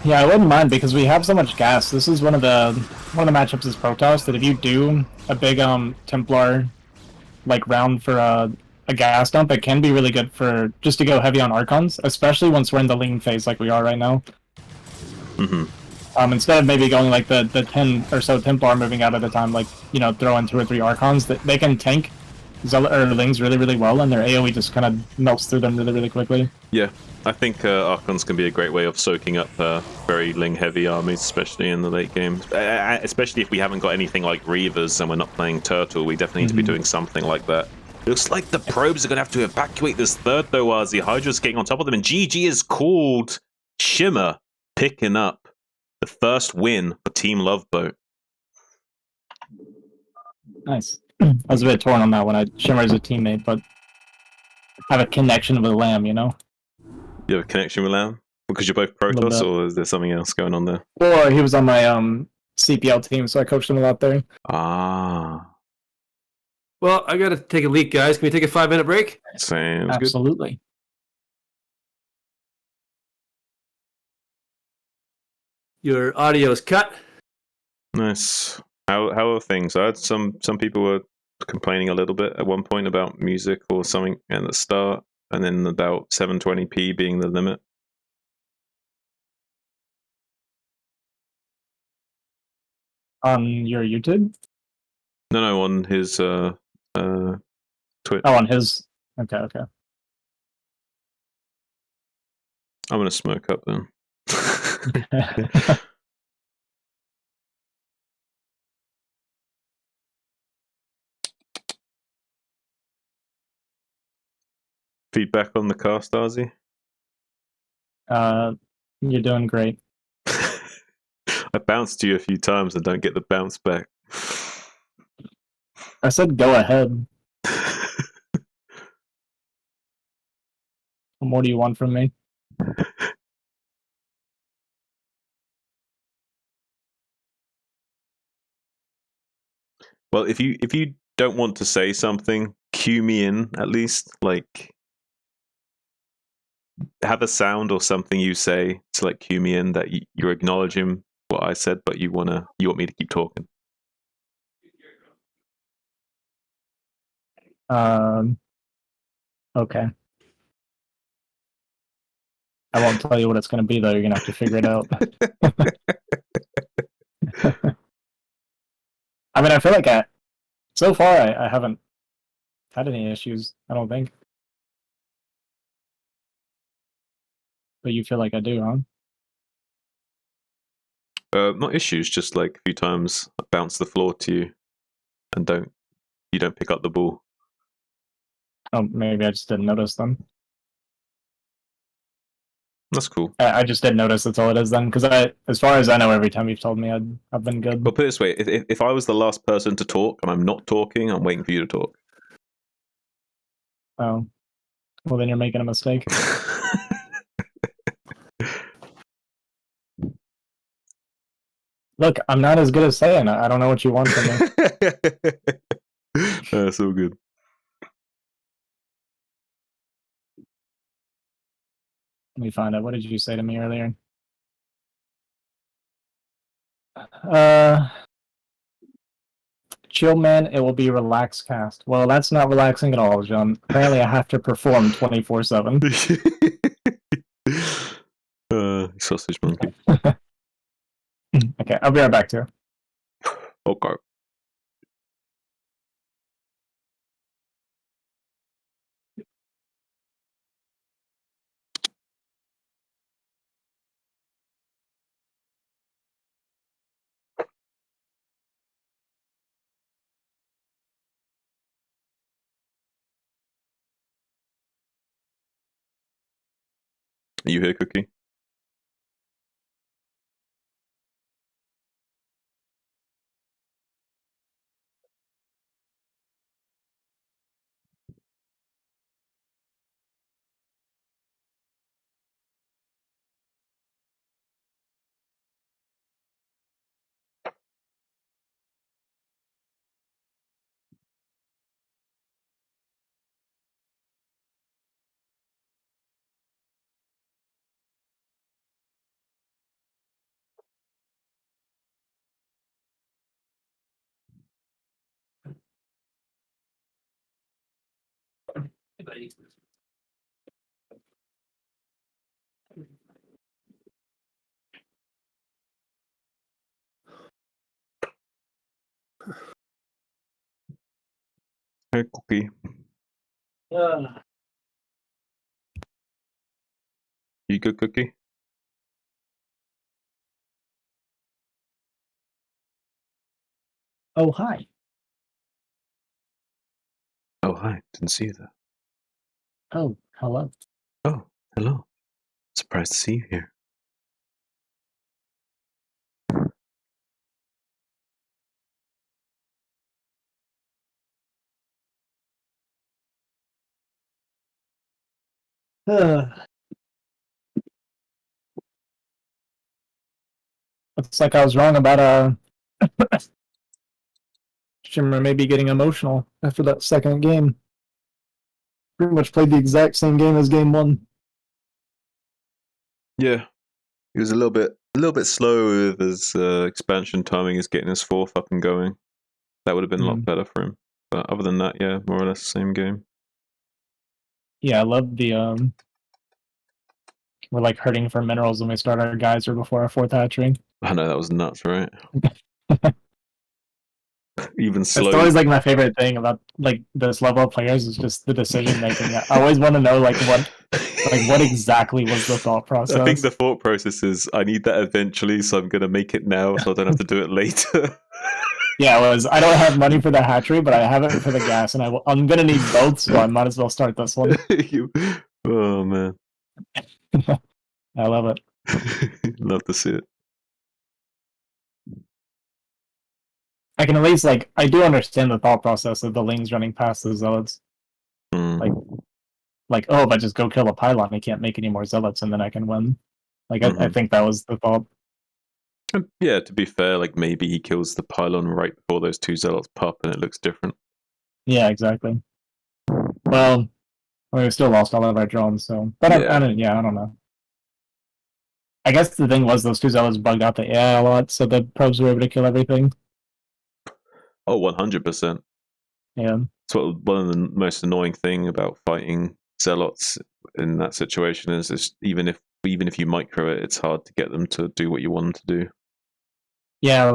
Yeah, I wouldn't mind because we have so much gas. This is one of the matchups is Protoss that if you do a big Templar like round for a gas dump, it can be really good for just to go heavy on Archons, especially once we're in the lean phase like we are right now. Instead of maybe going like the 10 or so Templar moving out at a time, like, you know, throw in 2 or 3 Archons, that they can tank Zealot or Lings really, really well, and their AoE just kind of melts through them really, really quickly. Yeah, I think Archons can be a great way of soaking up very Ling-heavy armies, especially in the late game. Especially if we haven't got anything like Reavers and we're not playing Turtle, we definitely need to be doing something like that. Looks like the probes are going to have to evacuate this 3rd, though, Azhi. Hydra's getting on top of them, and GG is called. Shimmer picking up the 1st win for Team Loveboat. Nice. I was a bit torn on that one. Shimmer is a teammate, but have a connection with Lamb, you know? You have a connection with Lamb? Because you're both Protoss, or is there something else going on there? Well, he was on my CPL team, so I coached him a lot there. Ah. Well, I gotta take a leak, guys. Can we take a 5-minute break? Sounds Absolutely. Good. Your audio's cut. Nice. How are things? I heard some people were complaining a little bit at one point about music or something at the start, and then about 720p being the limit. On your YouTube? No, on his Twitch. Oh, on his. Okay. I'm gonna smoke up then. Feedback on the cast, Azhi? You're doing great. I bounced you a few times and don't get the bounce back. I said go ahead. What more do you want from me? Well, if you don't want to say something, cue me in at least. Like, have a sound or something you say to like cue me in that you're acknowledging what I said, but you want me to keep talking. Okay. I won't tell you what it's going to be, though. You're going to have to figure it out. I mean, I feel like so far, I haven't had any issues, I don't think. But you feel like I do, huh? Not issues, just like a few times I bounce the floor to you and you don't pick up the ball. Oh, maybe I just didn't notice them. That's cool. I just didn't notice that's all it is then, because as far as I know, every time you've told me I've been good. Well, put it this way, if I was the last person to talk and I'm not talking, I'm waiting for you to talk. Oh. Well, then you're making a mistake. Look, I'm not as good as saying it. I don't know what you want from me. That's all good. Let me find out. What did you say to me earlier? Chill, man. It will be relaxed cast. Well, that's not relaxing at all, John. Apparently, I have to perform 24/7. Sausage monkey. Okay, I'll be right back to you. Okay. Are you here, Cookie? Hey, Cookie. You good, Cookie? Oh, hi. Oh, hi. Didn't see you there. Oh, hello. Oh, hello. Surprised to see you here. Looks like I was wrong about Shimmer maybe getting emotional after that second game. Pretty much played the exact same game as game one. Yeah, he was a little bit slow with his expansion timing. Is getting his fourth up and going. That would have been a lot better for him. But other than that, yeah, more or less the same game. Yeah, I love the we're like hurting for minerals when we start our geyser before our fourth hatchery. I know that was nuts, right? Even It's slow. always like my favorite thing about like this level of players is just the decision making. I always want to know like what exactly was the thought process. I think the thought process is I need that eventually, so I'm gonna make it now, so I don't have to do it later. Yeah, it was. I don't have money for the hatchery, but I have it for the gas, and I'm gonna need both, so I might as well start this one. Oh man, I love it. Love to see it. I can at least I do understand the thought process of the Lings running past the Zealots. Oh, if I just go kill a pylon, I can't make any more Zealots, and then I can win. I think that was the thought. Yeah, to be fair, maybe he kills the pylon right before those 2 Zealots pop, and it looks different. Yeah, exactly. Well, we still lost all of our drones, so... But I don't know. I guess the thing was those 2 Zealots bugged out the AI a lot, so the probes were able to kill everything. Oh, 100%. Yeah. It's one of the most annoying thing about fighting Zealots in that situation is even if you micro it, it's hard to get them to do what you want them to do. Yeah,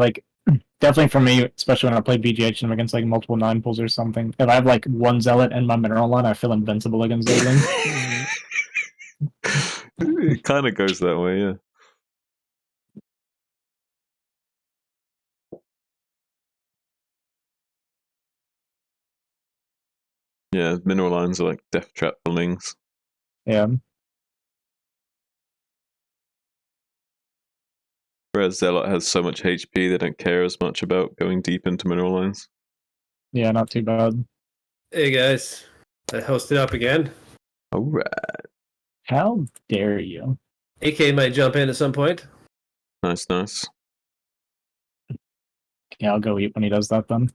definitely for me, especially when I play BGH and I'm against multiple 9 pulls or something. If I have 1 Zealot in my mineral line, I feel invincible against those things. It kind of goes that way, yeah. Yeah, mineral lines are like death trap for Lings. Yeah. Whereas Zealot has so much HP, they don't care as much about going deep into mineral lines. Yeah, not too bad. Hey guys, I hosted up again. Alright. How dare you? AK might jump in at some point. Nice, nice. Yeah, I'll go eat when he does that then.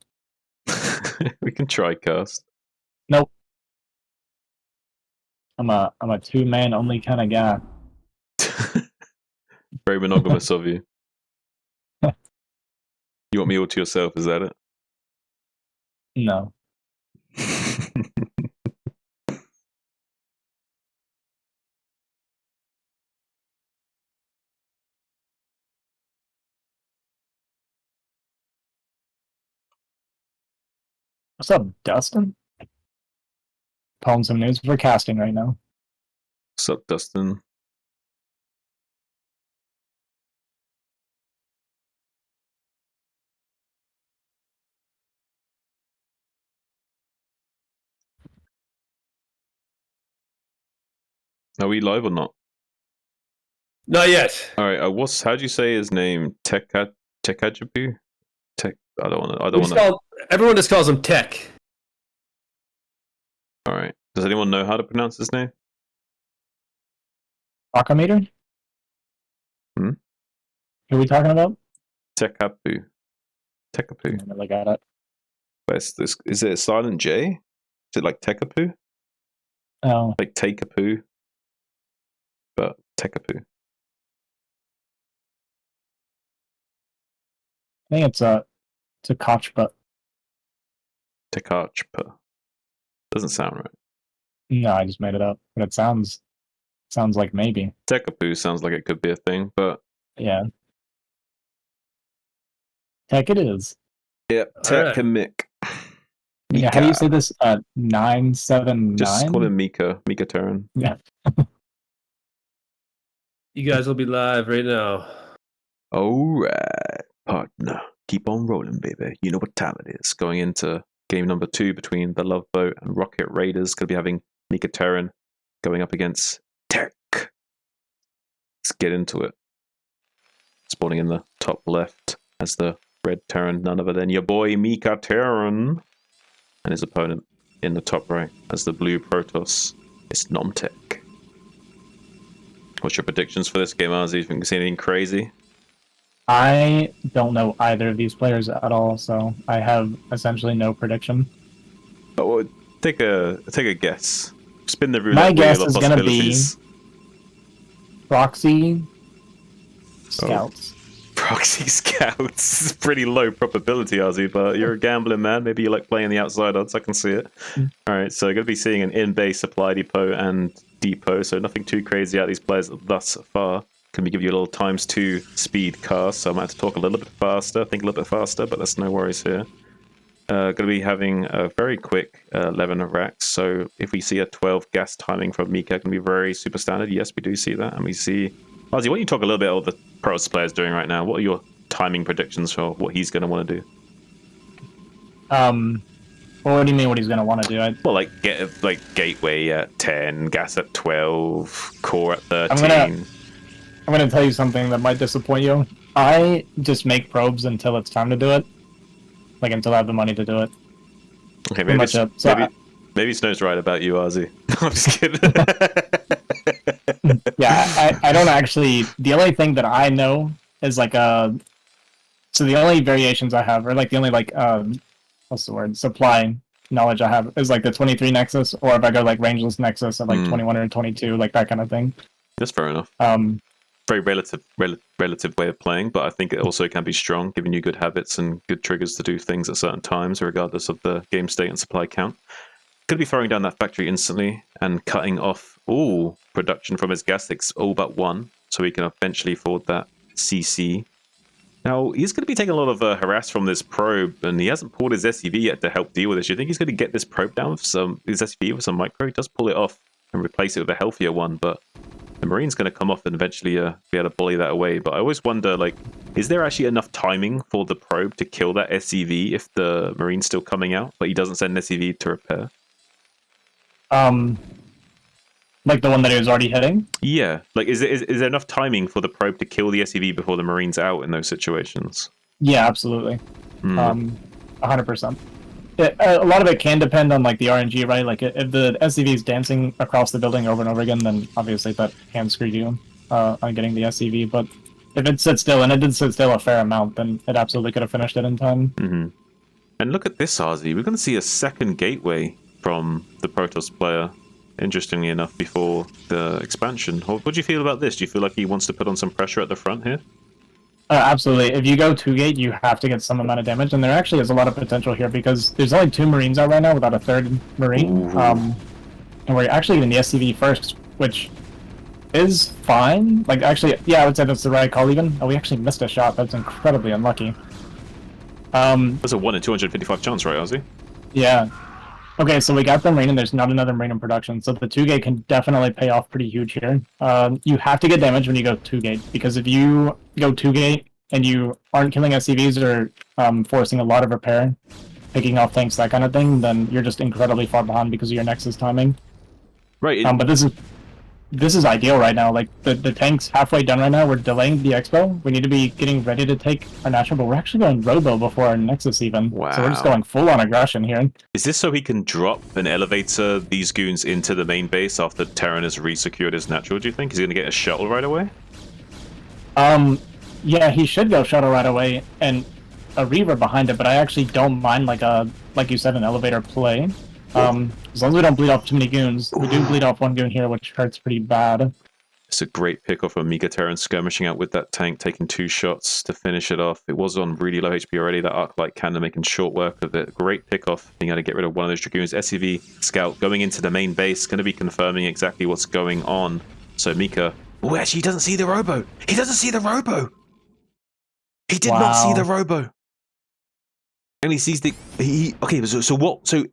We can try cast. Nope. I'm a 2-man only kind of guy. Very monogamous of you. You want me all to yourself, is that it? No. What's up, Dustin? Calling some news for casting right now. What's up, Dustin? Are we live or not? Not yet. All right. How do you say his name? Tekajabu? Tech. I don't want to. Everyone just calls him Tech. All right. Does anyone know how to pronounce his name? Akameter? Hmm? Who are we talking about? Tekapu. I never got it. Is it a silent J? Is it like Tekapu? Oh. Like Take-a-poo? But Tekapu. I think it's a Kochpa. Tekachpa. Doesn't sound right. No, I just made it up. But it sounds like maybe. Tekapu sounds like it could be a thing, but yeah. Tech it is. Yep, Tekamic. Yeah, how do you say this? 979? Just call him Mika. Mika Terran. Yeah. You guys will be live right now. Alright, partner. Keep on rolling, baby. You know what time it is. Going into game number 2 between the Love Boat and Rocket Raiders. Going to be having Mika Terran going up against Tech. Let's get into it. Spawning in the top left as the red Terran, none other than your boy Mika Terran. And his opponent in the top right as the blue Protoss. It's nOm.XUN. What's your predictions for this game, Azhi? You think you see anything crazy? I don't know either of these players at all, so I have essentially no prediction. But well, take a guess. Spin the roulette. My guess wheel of is going to be possibilities. Proxy Scouts. Proxy Scouts is pretty low probability, Azhi, but you're a gambling man. Maybe you like playing the outside odds. I can see it. Alright, so going to be seeing an in-base supply depot and depot, so nothing too crazy out of these players thus far. Can we give you a little ×2 speed cast, so I might have to talk a little bit faster, think a little bit faster, but that's no worries here. Going to be having a very quick 11 racks, so if we see a 12 gas timing from Mika, it can be very super standard. Yes, we do see that, and we see... Azhi, why don't you talk a little bit about what the Protoss player's doing right now? What are your timing predictions for what he's going to want to do? Well, what do you mean what he's going to want to do? Well, like gateway at 10, gas at 12, core at 13. I'm gonna tell you something that might disappoint you. I just make probes until it's time to do it. like until I have the money to do it. Okay, Pretty much it. So maybe Snow's right about you, Azhi. I'm just kidding. yeah, I don't actually. The only thing that I know is like so the only variations I have, or like the only like what's the word? Supply knowledge I have is like the 23 Nexus, or if I go like rangeless Nexus at like 21 or 22, like that kind of thing. That's fair enough. Very relative way of playing, but I think it also can be strong, giving you good habits and good triggers to do things at certain times, regardless of the game state and supply count. Could be throwing down that factory instantly and cutting off all production from his gas sticks, all but one, so he can eventually afford that CC. Now, he's going to be taking a lot of harass from this probe, and he hasn't pulled his SCV yet to help deal with this. Do you think he's going to get this probe down with his SCV with some micro? He does pull it off and replace it with a healthier one, but the Marine's going to come off and eventually be able to bully that away. But I always wonder, like, is there actually enough timing for the probe to kill that SCV if the Marine's still coming out, but he doesn't send an SCV to repair? Like the one that he was already hitting? Yeah. Like, is there enough timing for the probe to kill the SCV before the Marine's out in those situations? Yeah, absolutely. 100%. A lot of it can depend on like the RNG, right? Like if the SCV is dancing across the building over and over again, then obviously that can screw you on getting the SCV. But if it sits still, and it did sit still a fair amount, then it absolutely could have finished it in time. And look at this, Azhi. We're going to see a second gateway from the Protoss player, interestingly enough, before the expansion. What do you feel about this? Do you feel like he wants to put on some pressure at the front here? Absolutely. If you go 2-gate, you have to get some amount of damage, and there actually is a lot of potential here because there's only 2 Marines out right now without a 3rd Marine. And we're actually in the SCV first, which is fine. Like, actually, yeah, I would say that's the right call even. Oh, we actually missed a shot. That's incredibly unlucky. That's a 1 in 255 chance, right, Azhi? Yeah. Okay, so we got the Marine, and there's not another Marine in production, so the 2-gate can definitely pay off pretty huge here. You have to get damage when you go 2-gate, because if you go 2-gate and you aren't killing SCVs or forcing a lot of repair, picking off tanks, that kind of thing, then you're just incredibly far behind because of your Nexus timing. Right. But this is ideal right now. Like, the tank's halfway done right now. We're delaying the Expo. We need to be getting ready to take our national, but we're actually going Robo before our Nexus even. Wow. So we're just going full-on aggression here. Is this so he can drop an elevator these goons into the main base after Terran has resecured his natural, do you think? Is he going to get a shuttle right away? Yeah, he should go shuttle right away, and a Reaver behind it, but I actually don't mind, like you said, an elevator play. As long as we don't bleed off too many goons. We do bleed off one goon here, which hurts pretty bad. It's a great pick-off of Mega Terran skirmishing out with that tank, taking 2 shots to finish it off. It was on really low HP already, that Arc-Light cannon making short work of it. Great pick-off, being able to get rid of one of those Dragoons. SCV Scout going into the main base, going to be confirming exactly what's going on. So Mika... Oh, actually, he doesn't see the Robo! He doesn't see the Robo! He did not see the Robo! And he sees the... Okay, so what... So...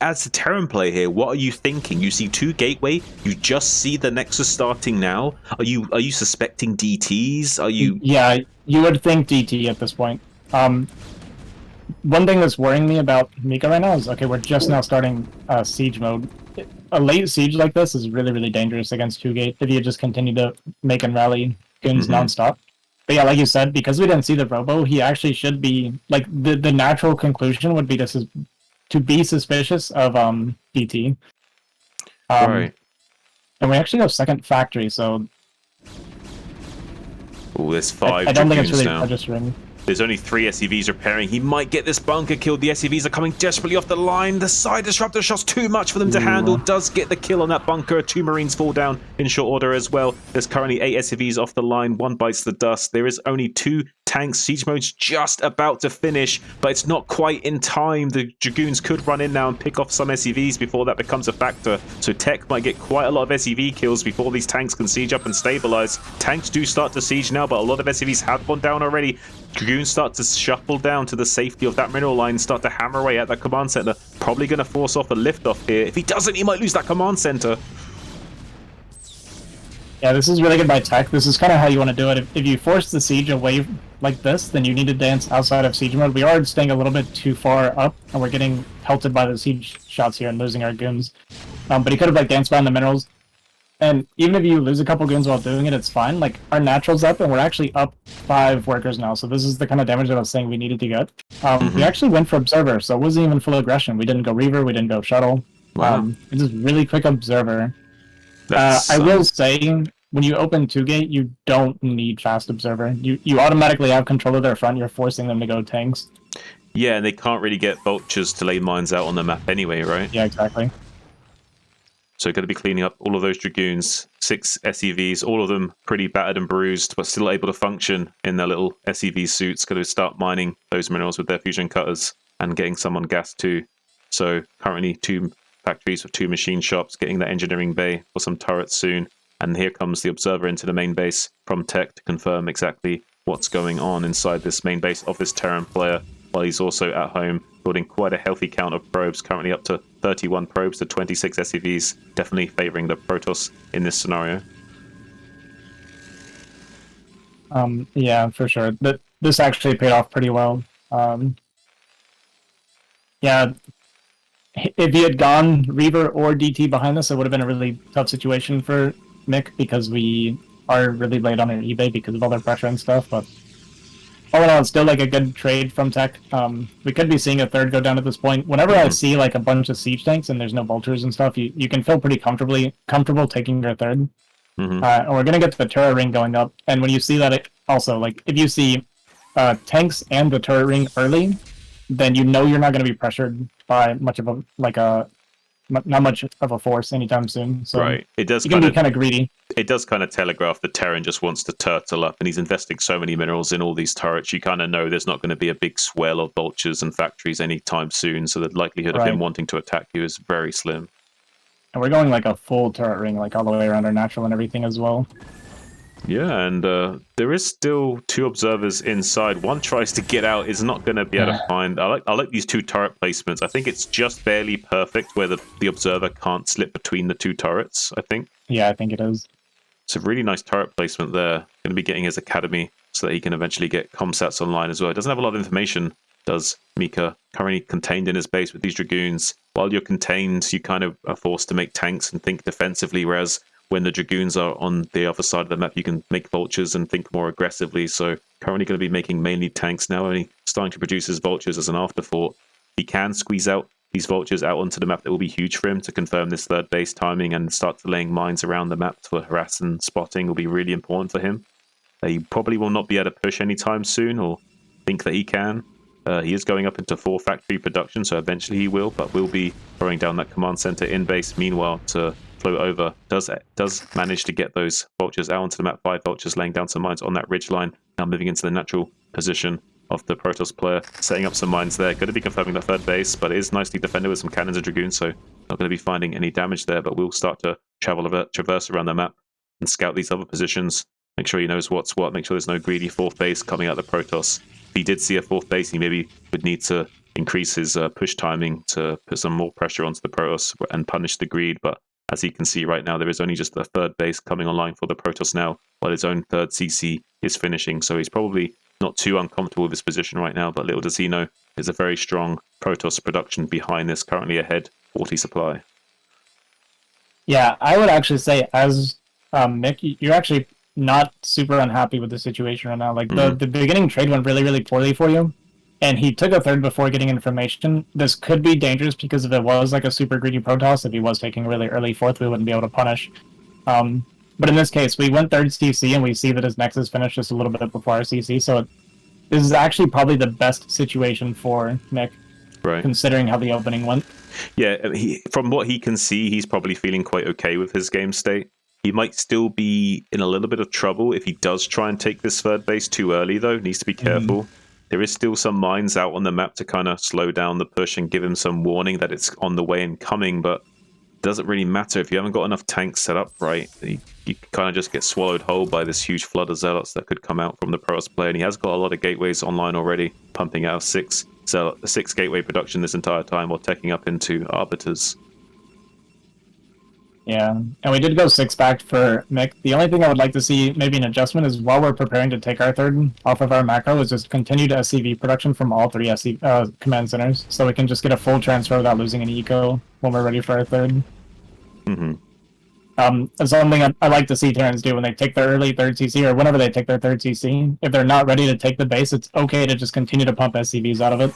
As a Terran player here, what are you thinking? You see 2 gateway, you just see the Nexus starting now. Are you suspecting DTs? Are you? Yeah, you would think DT at this point. One thing that's worrying me about Mika right now is, okay, we're just now starting siege mode. A late siege like this is really, really dangerous against 2-gate if you just continue to make and rally goons nonstop. But yeah, like you said, because we didn't see the Robo, he actually should be, like, the natural conclusion would be to be suspicious of DT. Right. And we actually have second factory, so... Oh, there's 5 I don't think it's really now. registering. There's only 3 SCVs repairing. He might get this bunker killed. The SCVs are coming desperately off the line. The side disruptor shot's too much for them to handle. Does get the kill on that bunker. 2 Marines fall down in short order as well. There's currently 8 SCVs off the line. 1 bites the dust. There is only 2 tanks. Siege mode's just about to finish, but it's not quite in time. The Dragoons could run in now and pick off some SCVs before that becomes a factor. So Tech might get quite a lot of SCV kills before these tanks can siege up and stabilize. Tanks do start to siege now, but a lot of SCVs have gone down already. Dragoons start to shuffle down to the safety of that mineral line, start to hammer away at that command center. Probably going to force off a liftoff here. If he doesn't, he might lose that command center. Yeah, this is really good by Tech. This is kind of how you want to do it. If you force the siege away like this, then you need to dance outside of siege mode. We are staying a little bit too far up, and we're getting pelted by the siege shots here and losing our goons. But he could have danced behind the minerals. And even if you lose a couple goons while doing it, it's fine. Like, our natural's up, and we're actually up 5 workers now, so this is the kind of damage that I was saying we needed to get. We actually went for Observer, so it wasn't even full aggression. We didn't go Reaver, we didn't go Shuttle. Wow. It's just really quick Observer. I will say, when you open 2-gate, you don't need fast Observer. You automatically have control of their front, you're forcing them to go tanks. Yeah, and they can't really get vultures to lay mines out on the map anyway, right? Yeah, exactly. So going to be cleaning up all of those Dragoons, 6 SEVs, all of them pretty battered and bruised, but still able to function in their little SEV suits. Going to start mining those minerals with their fusion cutters and getting some on gas too. So currently 2 factories with 2 machine shops, getting the engineering bay for some turrets soon. And here comes the Observer into the main base from Tech to confirm exactly what's going on inside this main base of this Terran player, while he's also at home building quite a healthy count of probes, currently up to 31 probes to 26 SCVs, definitely favoring the Protoss in this scenario. Yeah, for sure. This actually paid off pretty well. Yeah, if he had gone Reaver or DT behind us, it would have been a really tough situation for Mick, because we are really late on our eBay because of all their pressure and stuff, but all in all, it's still like a good trade from Tech. We could be seeing a third go down at this point. Whenever I see like a bunch of siege tanks and there's no vultures and stuff, you can feel pretty comfortable taking your third. And we're gonna get the turret ring going up. And when you see that, also like if you see tanks and the turret ring early, then you know you're not gonna be pressured by much of a not much of a force anytime soon. So right, it does. You can be kind of greedy. It does kind of telegraph the Terran just wants to turtle up, and he's investing so many minerals in all these turrets. You kind of know there's not going to be a big swell of vultures and factories anytime soon, so the likelihood of him wanting to attack you is very slim. And we're going like a full turret ring, like all the way around our natural and everything as well. Yeah, and there is still 2 observers inside. One tries to get out, is not going to be able to find. I like these 2 turret placements. I think it's just barely perfect where the observer can't slip between the 2 turrets, I think. Yeah, I think it is. It's a really nice turret placement there. Going to be getting his academy so that he can eventually get comsats online as well. He doesn't have a lot of information, does Mika. Currently contained in his base with these Dragoons. While you're contained, you kind of are forced to make tanks and think defensively, whereas when the Dragoons are on the other side of the map, you can make vultures and think more aggressively. So currently going to be making mainly tanks now, only starting to produce his vultures as an afterthought. He can squeeze out these vultures out onto the map. That will be huge for him to confirm this third base timing and start laying mines around the map for harass and spotting will be really important for him. He probably will not be able to push anytime soon or think that he can. He is going up into 4 factory production, so eventually he will, but will be throwing down that command center in base. Meanwhile, to float over, does manage to get those vultures out onto the map. 5 vultures laying down some mines on that ridge line. Now moving into the natural position of the Protoss player, setting up some mines there. Going to be confirming the third base, but it is nicely defended with some cannons and dragoons, so not going to be finding any damage there, but we'll start to traverse around the map and scout these other positions. Make sure he knows what's what. Make sure there's no greedy 4th base coming out of the Protoss. If he did see a 4th base, he maybe would need to increase his push timing to put some more pressure onto the Protoss and punish the greed, but as you can see right now, there is only just the 3rd base coming online for the Protoss now, while his own 3rd CC is finishing. So he's probably not too uncomfortable with his position right now, but little does he know, there's a very strong Protoss production behind this, currently ahead, 40 supply. Yeah, I would actually say, as Mick, you're actually not super unhappy with the situation right now. Like, the beginning trade went really, really poorly for you, and he took a 3rd before getting information. This could be dangerous because if it was like a super greedy Protoss, if he was taking a really early 4th, we wouldn't be able to punish. But in this case, we went 3rd CC, and we see that his Nexus finished just a little bit before our CC, so this is actually probably the best situation for Mick, right, considering how the opening went. Yeah, from what he can see, he's probably feeling quite okay with his game state. He might still be in a little bit of trouble if he does try and take this 3rd base too early, though. Needs to be careful. There is still some mines out on the map to kind of slow down the push and give him some warning that it's on the way and coming, but it doesn't really matter if you haven't got enough tanks set up right. You kind of just get swallowed whole by this huge flood of zealots that could come out from the Protoss player, and he has got a lot of gateways online already, pumping out 6 gateway production this entire time while taking up into arbiters. Yeah, and we did go 6-back for Mick. The only thing I would like to see maybe an adjustment is while we're preparing to take our 3rd off of our macro is just continued SCV production from all 3 command centers, so we can just get a full transfer without losing any eco when we're ready for our 3rd. It's something I like to see Terrans do when they take their early 3rd CC, or whenever they take their 3rd CC. If they're not ready to take the base, it's okay to just continue to pump SCVs out of it.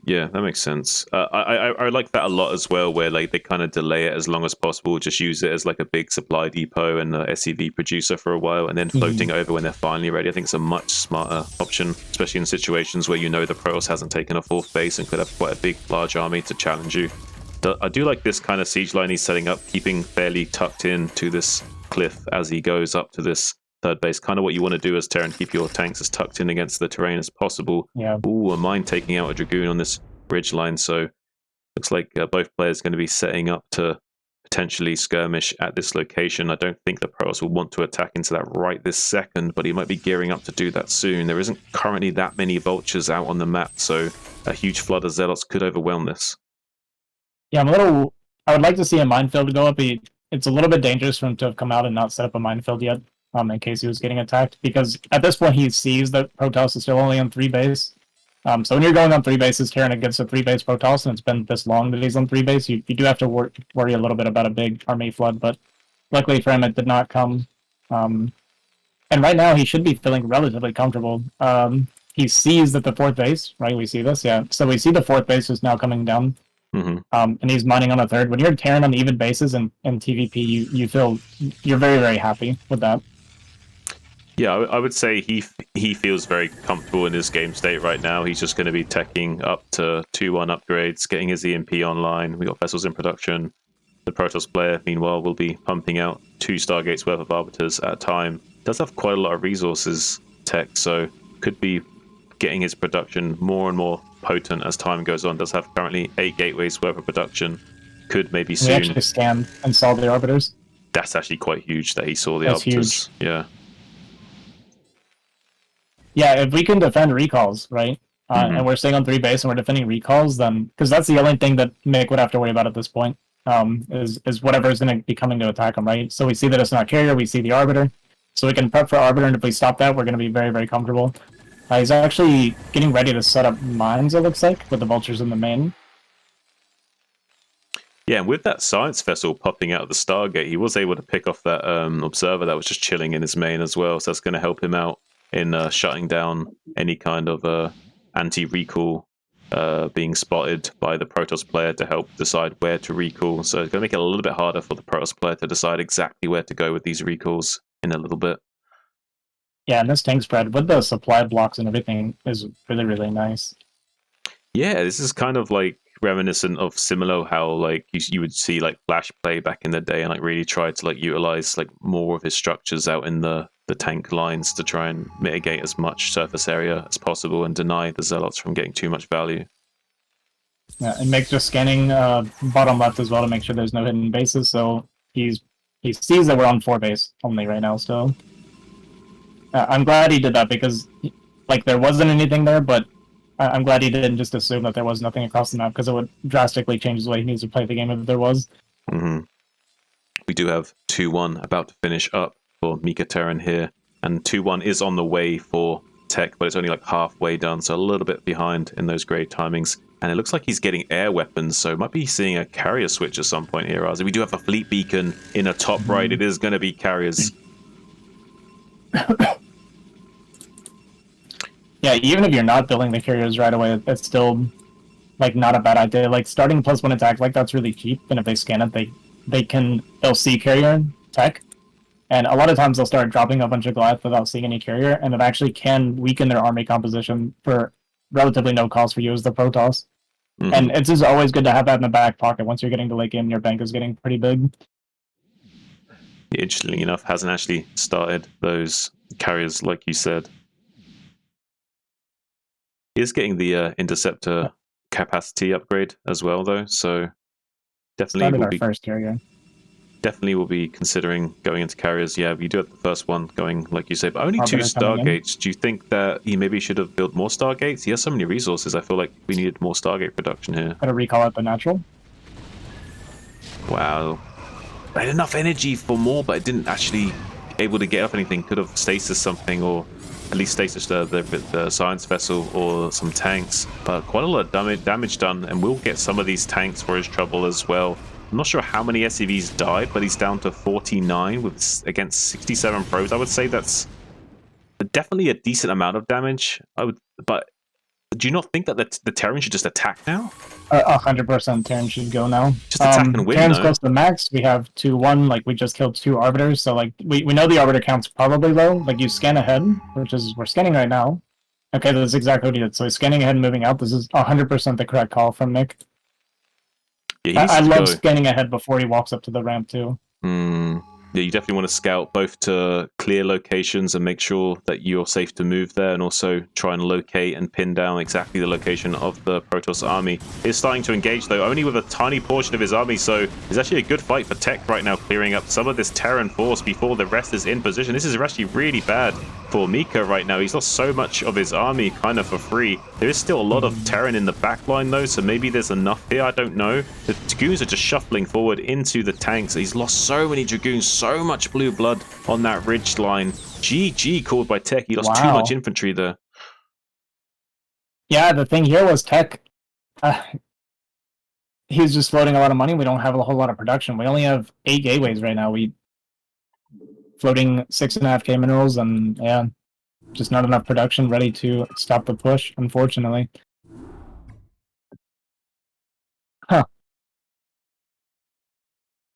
Yeah, that makes sense. I like that a lot as well, where like they kind of delay it as long as possible, just use it as like a big supply depot and a SCV producer for a while, and then floating over when they're finally ready. I think it's a much smarter option, especially in situations where you know the Protoss hasn't taken a 4th base and could have quite a big, large army to challenge you. I do like this kind of siege line he's setting up, keeping fairly tucked in to this cliff as he goes up to this 3rd base. Kind of what you want to do as Terran, keep your tanks as tucked in against the terrain as possible. Yeah. Ooh, a mine taking out a Dragoon on this bridge line, so looks like both players are going to be setting up to potentially skirmish at this location. I don't think the Protoss will want to attack into that right this second, but he might be gearing up to do that soon. There isn't currently that many vultures out on the map, so a huge flood of zealots could overwhelm this. Yeah, I would like to see a minefield go up. It's a little bit dangerous for him to have come out and not set up a minefield yet, in case he was getting attacked, because at this point he sees that Protoss is still only on 3 base. So when you're going on 3 bases, Terran against a 3 base Protoss, and it's been this long that he's on 3 base, you do have to worry a little bit about a big army flood, but luckily for him it did not come. And right now he should be feeling relatively comfortable. He sees that the 4th base, right? We see this, yeah. So we see the 4th base is now coming down. And he's mining on a 3rd. When you're Terran on even bases in TVP, you feel you're very, very happy with that. Yeah, I would say he feels very comfortable in his game state right now. He's just going to be teching up to 2-1 upgrades, getting his EMP online. We got vessels in production. The Protoss player, meanwhile, will be pumping out 2 Stargates worth of Arbiters at a time. Does have quite a lot of resources, tech, so could be getting his production more and more potent as time goes on. Does have currently 8 gateways worth of production. Could maybe soon. We actually scanned and saw the Arbiters. That's actually quite huge that he saw the That's Arbiters. Huge. Yeah. Yeah, if we can defend recalls, right? And we're staying on 3 base and we're defending recalls, then because that's the only thing that Mick would have to worry about at this point, is whatever is going to be coming to attack him, right? So we see that it's not carrier, we see the Arbiter, so we can prep for Arbiter, and if we stop that, we're going to be very, very comfortable. He's actually getting ready to set up mines, it looks like, with the vultures in the main. Yeah, and with that science vessel popping out of the Stargate, he was able to pick off that observer that was just chilling in his main as well, so that's going to help him out in shutting down any kind of anti-recall being spotted by the Protoss player to help decide where to recall. So it's going to make it a little bit harder for the Protoss player to decide exactly where to go with these recalls in a little bit. Yeah, and this tank spread with the supply blocks and everything is really, really nice. Yeah, this is kind of like reminiscent of similar how like you would see like Flash play back in the day and like really try to like utilize like more of his structures out in the tank lines to try and mitigate as much surface area as possible and deny the Zealots from getting too much value. Yeah, and Mick just scanning bottom left as well to make sure there's no hidden bases, so he sees that we're on 4 base only right now still. I'm glad he did that because like there wasn't anything there, but I'm glad he didn't just assume that there was nothing across the map, because it would drastically change the way he needs to play the game if there was. We do have 2-1 about to finish up for Mika Terran here, and 2-1 is on the way for Tech, but it's only like halfway done, so a little bit behind in those grade timings. And it looks like he's getting air weapons, so might be seeing a carrier switch at some point here, Azhi. We do have a fleet beacon in a top right. It is going to be carriers. Yeah, even if you're not building the carriers right away, it's still like not a bad idea. Like starting +1 attack, like that's really cheap, and if they scan it, they'll see carrier tech, and a lot of times they'll start dropping a bunch of Goliath without seeing any carrier, and it actually can weaken their army composition for relatively no cost for you as the Protoss. And it's just always good to have that in the back pocket once you're getting to late game, your bank is getting pretty big. Interestingly enough, hasn't actually started those carriers like you said. He is getting the interceptor capacity upgrade as well, though, so definitely will be first carrier. Definitely will be considering going into carriers. Yeah, we do have the first one going, like you say, but only Arbiter 2 Stargates. Do you think that he maybe should have built more Stargates? He has so many resources. I feel like we needed more Stargate production here. Gotta recall out the natural. Wow. I had enough energy for more, but I didn't actually able to get up anything. Could have stasis something, or at least stasis the science vessel or some tanks. But quite a lot of damage done, and we'll get some of these tanks for his trouble as well. I'm not sure how many SCVs died, but he's down to 49 with against 67 probes. I would say that's definitely a decent amount of damage. But do you not think that the Terran should just attack now? 100% Terran should go now. Just attack and win, Terran's though. close to max. We have 2-1. Like, we just killed 2 Arbiters, so, like, we know the Arbiter count's probably low. Like, you scan ahead, which is... We're scanning right now. Okay, that's exactly what he did. So he's scanning ahead and moving out. This is 100% the correct call from Nick. Yeah, I love scanning ahead before he walks up to the ramp, too. Yeah, you definitely want to scout both to clear locations and make sure that you're safe to move there, and also try and locate and pin down exactly the location of the Protoss army. He's starting to engage, though, only with a tiny portion of his army, so it's actually a good fight for Tech right now, clearing up some of this Terran force before the rest is in position. This is actually really bad for Mika right now. He's lost so much of his army kind of for free. There is still a lot of Terran in the backline, though, so maybe there's enough here. I don't know. The Dragoons are just shuffling forward into the tanks. He's lost so many Dragoons, so much blue blood on that ridge line. GG called by Tech. He lost too much infantry there. Yeah, the thing here was Tech. He was just floating a lot of money. We don't have a whole lot of production. We only have 8 gateways right now. We floating 6.5K minerals, and yeah, just not enough production ready to stop the push, unfortunately. Huh.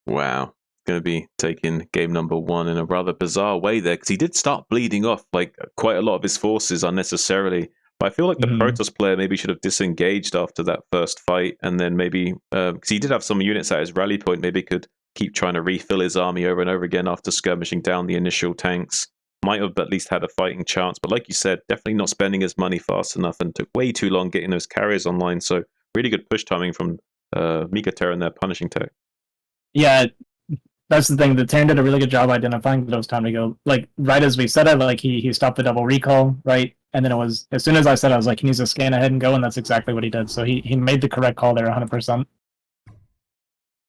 Wow. Going to be taking game number 1 in a rather bizarre way there, because he did start bleeding off like quite a lot of his forces unnecessarily. But I feel like the Protoss player maybe should have disengaged after that first fight, and then maybe, because he did have some units at his rally point, maybe could keep trying to refill his army over and over again after skirmishing down the initial tanks. Might have at least had a fighting chance, but like you said, definitely not spending his money fast enough and took way too long getting those carriers online. So really good push timing from Mika Terran there, punishing Tech. Yeah, that's the thing. The Terran did a really good job identifying that it was time to go. Like, right as we said it, like, he stopped the double recall, right? And then it was, as soon as I said it, I was like, he needs to scan ahead and go, and that's exactly what he did. So he made the correct call there 100%.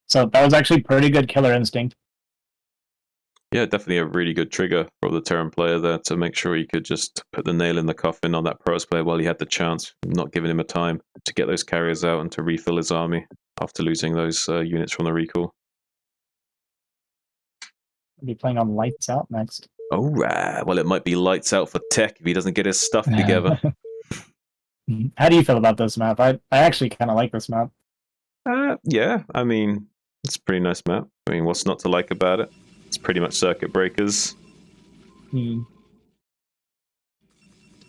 So that was actually pretty good killer instinct. Yeah, definitely a really good trigger for the Terran player there to make sure he could just put the nail in the coffin on that Protoss player while he had the chance, not giving him a time to get those carriers out and to refill his army after losing those units from the recall. We'll be playing on Lights Out next. All right. Well, it might be lights out for Tech if he doesn't get his stuff together. How do you feel about this map? I actually kind of like this map. Yeah, I mean, it's a pretty nice map. I mean, what's not to like about it? It's pretty much circuit breakers.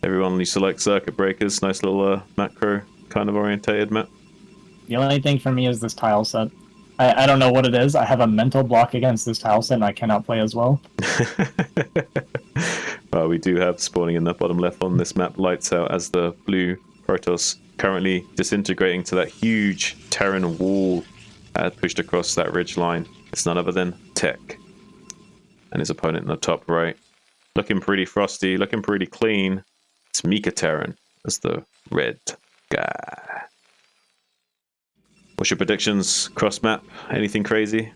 Everyone used to like circuit breakers. Nice little macro kind of orientated map. The only thing for me is this tile set. I don't know what it is. I have a mental block against this tile set, and I cannot play as well. Well, we do have spawning in the bottom left on this map lights out as the blue Protoss currently disintegrating to that huge Terran wall pushed across that ridge line. It's none other than Tech and his opponent in the top right. Looking pretty frosty, looking pretty clean. It's Mika Terran as the red guy. What's your predictions, cross map? Anything crazy?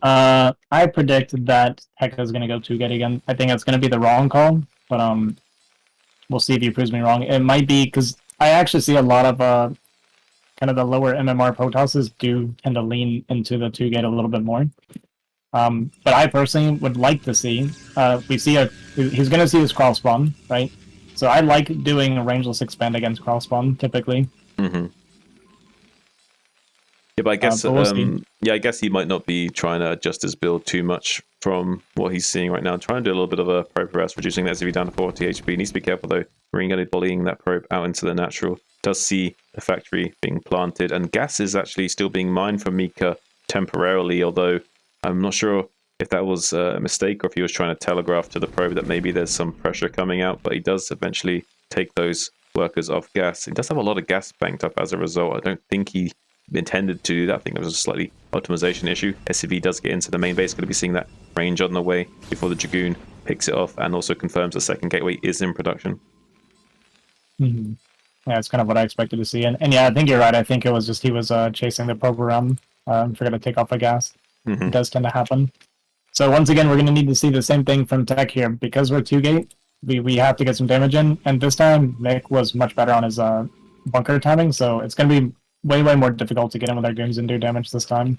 I predict that Tech is going to go 2-gate again. I think that's going to be the wrong call, but we'll see if he proves me wrong. It might be because I actually see a lot of kind of the lower MMR Protosses do tend to lean into the 2-gate a little bit more. But I personally would like to see he's going to see his crawl spawn, right? So I like doing a rangeless expand against crawl spawn typically. Yeah, but I guess we'll I guess he might not be trying to adjust his build too much from what he's seeing right now. Trying to do a little bit of a probe harass, reducing that SCV down to 40 HP. He needs to be careful though. Marine Gun is volleying that probe out into the natural. Does see the factory being planted, and gas is actually still being mined from Mika temporarily, although I'm not sure if that was a mistake or if he was trying to telegraph to the probe that maybe there's some pressure coming out, but he does eventually take those workers off gas. He does have a lot of gas banked up as a result. I don't think he intended to do that. I think it was a slightly optimization issue. SCV does get into the main base. Going to be seeing that range on the way before the Dragoon picks it off and also confirms the second gateway is in production. Yeah, it's kind of what I expected to see. And yeah, I think you're right. I think it was just he was chasing the probe around and forgot to take off the gas. It does tend to happen. So once again, we're going to need to see the same thing from Tech here. Because we're 2-gate, we have to get some damage in. And this time, Nick was much better on his bunker timing, so it's going to be way more difficult to get in with our goons and do damage this time.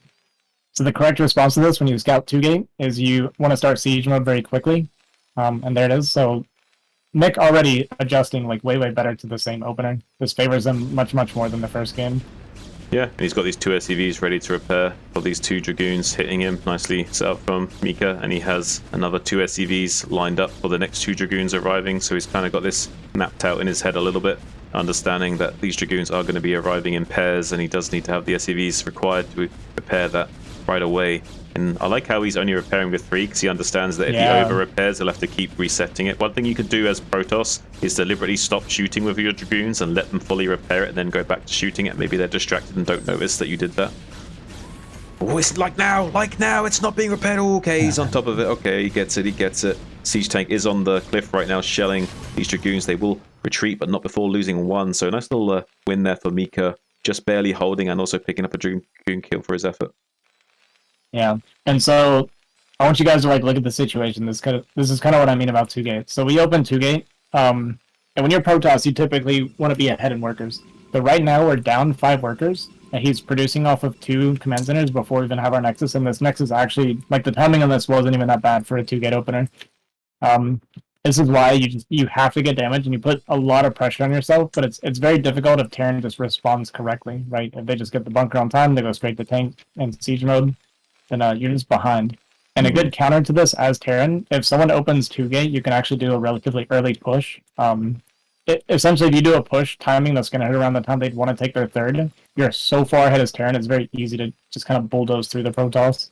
So the correct response to this when you scout 2-gate is you want to start siege mode very quickly. And there it is. So Nick already adjusting like way better to the same opener. This favors them much more than the first game. Yeah, and he's got these 2 SCVs ready to repair for these 2 Dragoons hitting him, nicely set up from Mika, and he has another 2 SCVs lined up for the next 2 Dragoons arriving, so he's kind of got this mapped out in his head a little bit, understanding that these Dragoons are going to be arriving in pairs, and he does need to have the SCVs required to repair that right away. And I like how he's only repairing with 3, because he understands that if he over repairs, he'll have to keep resetting it. One thing you could do as Protoss is deliberately stop shooting with your Dragoons and let them fully repair it and then go back to shooting it. Maybe they're distracted and don't notice that you did that. Oh, it's like now, it's not being repaired. Oh, okay, he's on top of it. Okay, he gets it. Siege tank is on the cliff right now, shelling these Dragoons. They will retreat, but not before losing 1. So nice little win there for Mika, just barely holding and also picking up a Dragoon kill for his effort. Yeah, and so I want you guys to like look at the situation. This is kind of what I mean about 2-gate. So we open 2-gate, and when you're Protoss, you typically want to be ahead in workers. But right now we're down 5 workers, and he's producing off of 2 command centers before we even have our Nexus. And this Nexus actually, like the timing on this wasn't even that bad for a 2-gate opener. This is why you have to get damage, and you put a lot of pressure on yourself. But it's very difficult if Terran just responds correctly, right? If they just get the bunker on time, they go straight to tank and siege mode. Then you're just behind. And a good counter to this as Terran, if someone opens 2-gate, you can actually do a relatively early push. Essentially, if you do a push timing that's going to hit around the time they'd want to take their 3rd, you're so far ahead as Terran, it's very easy to just kind of bulldoze through the Protoss.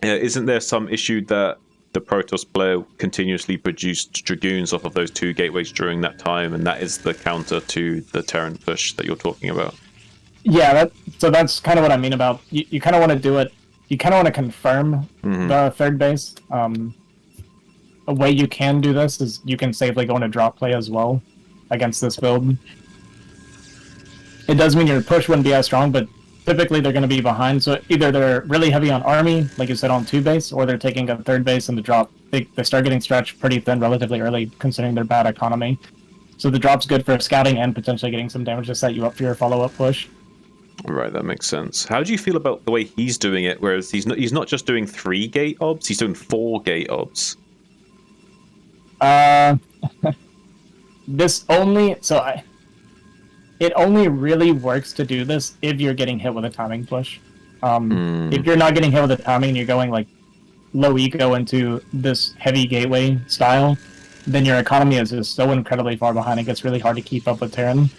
Yeah, isn't there some issue that the Protoss player continuously produced Dragoons off of those 2 gateways during that time, and that is the counter to the Terran push that you're talking about? Yeah, so that's kind of what I mean about, you kind of want to do it. You kind of want to confirm the 3rd base. A way you can do this is you can safely go into drop play as well against this build. It does mean your push wouldn't be as strong, but typically they're going to be behind. So either they're really heavy on army, like you said, on 2 base, or they're taking a 3rd base in the drop. They start getting stretched pretty thin relatively early, considering their bad economy. So the drop's good for scouting and potentially getting some damage to set you up for your follow-up push. Right, that makes sense. How do you feel about the way he's doing it? Whereas he's not just doing 3-gate obs, he's doing 4-gate obs. It only really works to do this if you're getting hit with a timing push. If you're not getting hit with a timing and you're going like low eco into this heavy gateway style, then your economy is just so incredibly far behind. It gets really hard to keep up with Terran.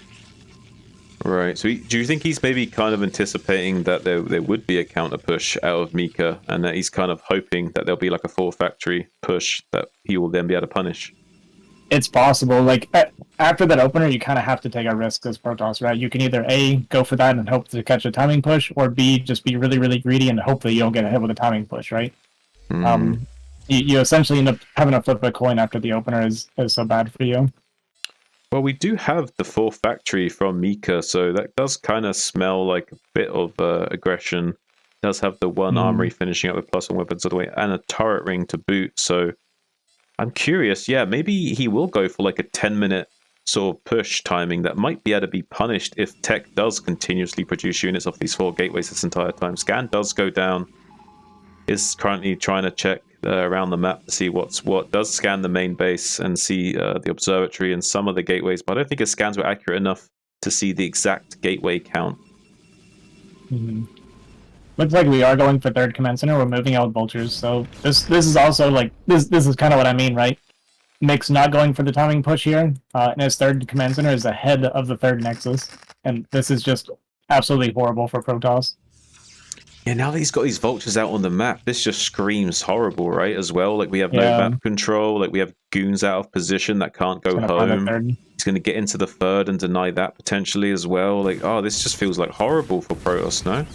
Right. So do you think he's maybe kind of anticipating that there would be a counter push out of Mika, and that he's kind of hoping that there'll be like a 4-factory push that he will then be able to punish? It's possible. Like after that opener, you kind of have to take a risk as Protoss, right? You can either A, go for that and hope to catch a timing push, or B, just be really greedy and hope that you don't get hit with a timing push, right? You essentially end up having to flip a coin after the opener is so bad for you. Well, we do have the 4-factory from Mika, so that does kind of smell like a bit of aggression. It does have the 1 armory finishing up with +1 weapons all the way, and a turret ring to boot, so I'm curious, yeah, maybe he will go for like a 10-minute sort of push timing that might be able to be punished if Tech does continuously produce units off these 4 gateways this entire time. Scan does go down, is currently trying to check around the map to see what's what. Does scan the main base and see the observatory and some of the gateways, but I don't think his scans were accurate enough to see the exact gateway count. Looks like we are going for 3rd command center. We're moving out with vultures, so this is also like this is kind of what I mean, right? Nick's not going for the timing push here, and his 3rd command center is ahead of the 3rd nexus, and this is just absolutely horrible for Protoss. Yeah, now that he's got these vultures out on the map, this just screams horrible, right? As well, like we have no map control, like we have goons out of position that can't go home. He's going to get into the 3rd and deny that potentially as well. Like, oh, this just feels like horrible for Protoss, no?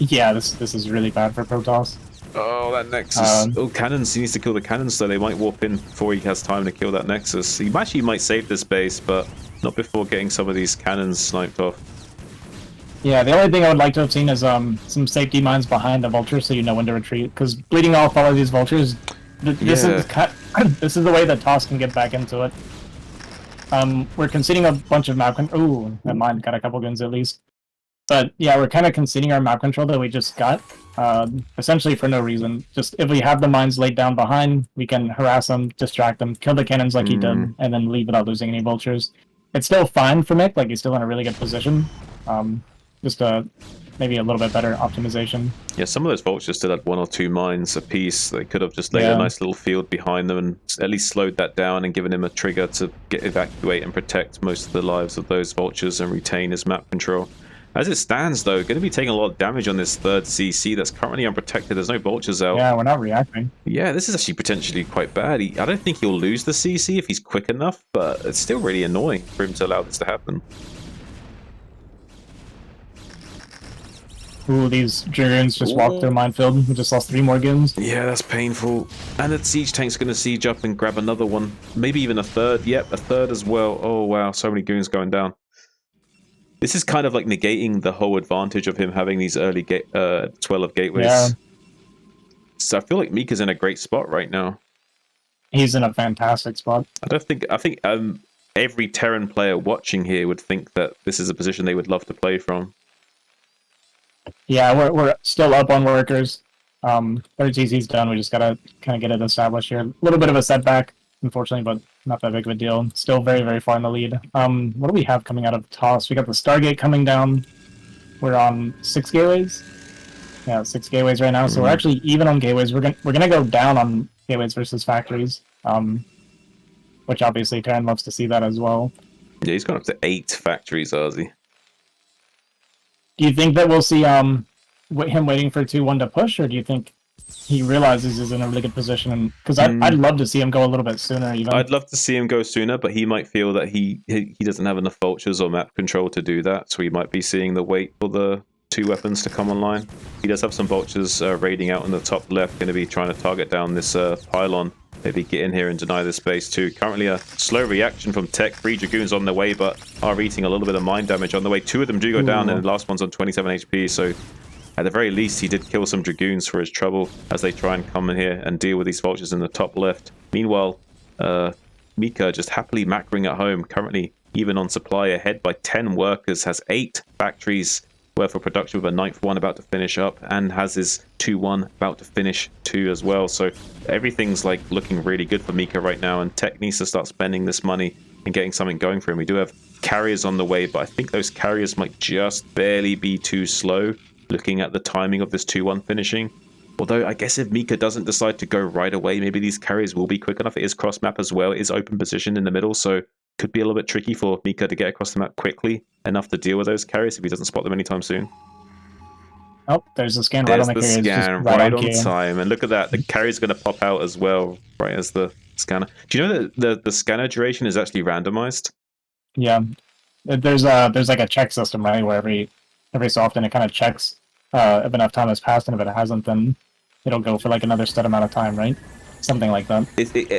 Yeah, this is really bad for Protoss. Oh, that Nexus. Cannons. He needs to kill the cannons, so they might warp in before he has time to kill that Nexus. He actually might save this base, but not before getting some of these cannons sniped off. Yeah, the only thing I would like to have seen is some safety mines behind the vultures so you know when to retreat. Because bleeding off all of these vultures, this is the way that TOS can get back into it. We're conceding a bunch of map. Ooh, that mine got a couple guns at least. But yeah, we're kind of conceding our map control that we just got, essentially for no reason. Just if we have the mines laid down behind, we can harass them, distract them, kill the cannons like he did, and then leave without losing any vultures. It's still fine for Mick, like he's still in a really good position. Just maybe a little bit better optimization. Yeah, some of those vultures still had 1 or 2 mines apiece. They could have just laid a nice little field behind them and at least slowed that down and given him a trigger to evacuate and protect most of the lives of those vultures and retain his map control. As it stands, though, going to be taking a lot of damage on this third CC that's currently unprotected. There's no vultures out. Yeah, we're not reacting. Yeah, this is actually potentially quite bad. I don't think he'll lose the CC if he's quick enough, but it's still really annoying for him to allow this to happen. Ooh, these Dragoons just walked through minefield. We just lost 3 more goons. Yeah, that's painful. And the siege tank's going to siege up and grab another one. Maybe even a third. Yep, a third as well. Oh, wow. So many goons going down. This is kind of like negating the whole advantage of him having these early 12 gateways. Yeah. So I feel like Mika's in a great spot right now. He's in a fantastic spot. I think every Terran player watching here would think that this is a position they would love to play from. Yeah, we're still up on workers. 30TC's done. We just gotta kind of get it established here. A little bit of a setback, unfortunately, but not that big of a deal. Still very, very far in the lead. What do we have coming out of TOS? We got the Stargate coming down. We're on 6 gateways. Yeah, 6 gateways right now. So we're actually even on gateways. We're gonna go down on gateways versus factories. Which obviously Terran loves to see that as well. Yeah, he's gone up to 8 factories, Azhi. Do you think that we'll see him waiting for 2-1 to push, or do you think he realizes he's in a really good position? Because I'd love to see him go a little bit sooner. Even I'd love to see him go sooner, but he might feel that he doesn't have enough vultures or map control to do that, so he might be seeing the wait for the 2 weapons to come online. He does have some vultures raiding out in the top left, going to be trying to target down this pylon. Maybe get in here and deny the space too. Currently a slow reaction from Tech. 3 Dragoons on their way, but are eating a little bit of mine damage on the way. 2 of them do go down, and the last one's on 27 HP, so at the very least he did kill some Dragoons for his trouble as they try and come in here and deal with these vultures in the top left. Meanwhile, Mika just happily macroing at home, currently even on supply, ahead by 10 workers, has 8 factories worth of production with a 9th one about to finish up, and has his 2-1 about to finish too as well. So everything's like looking really good for Mika right now, and Tech needs to start spending this money and getting something going for him. We do have carriers on the way, but I think those carriers might just barely be too slow looking at the timing of this 2-1 finishing. Although I guess if Mika doesn't decide to go right away, maybe these carriers will be quick enough. It is cross map as well, it is open position in the middle, so could be a little bit tricky for Mika to get across the map quickly enough to deal with those carriers if he doesn't spot them anytime soon. Oh, there's a scan right on the carrier. Scan right on time, and look at that. The carrier's going to pop out as well, right as the scanner. Do you know that the scanner duration is actually randomized? Yeah, there's like a check system, right, where every so often it kind of checks if enough time has passed, and if it hasn't, then it'll go for like another set amount of time, right? Something like that.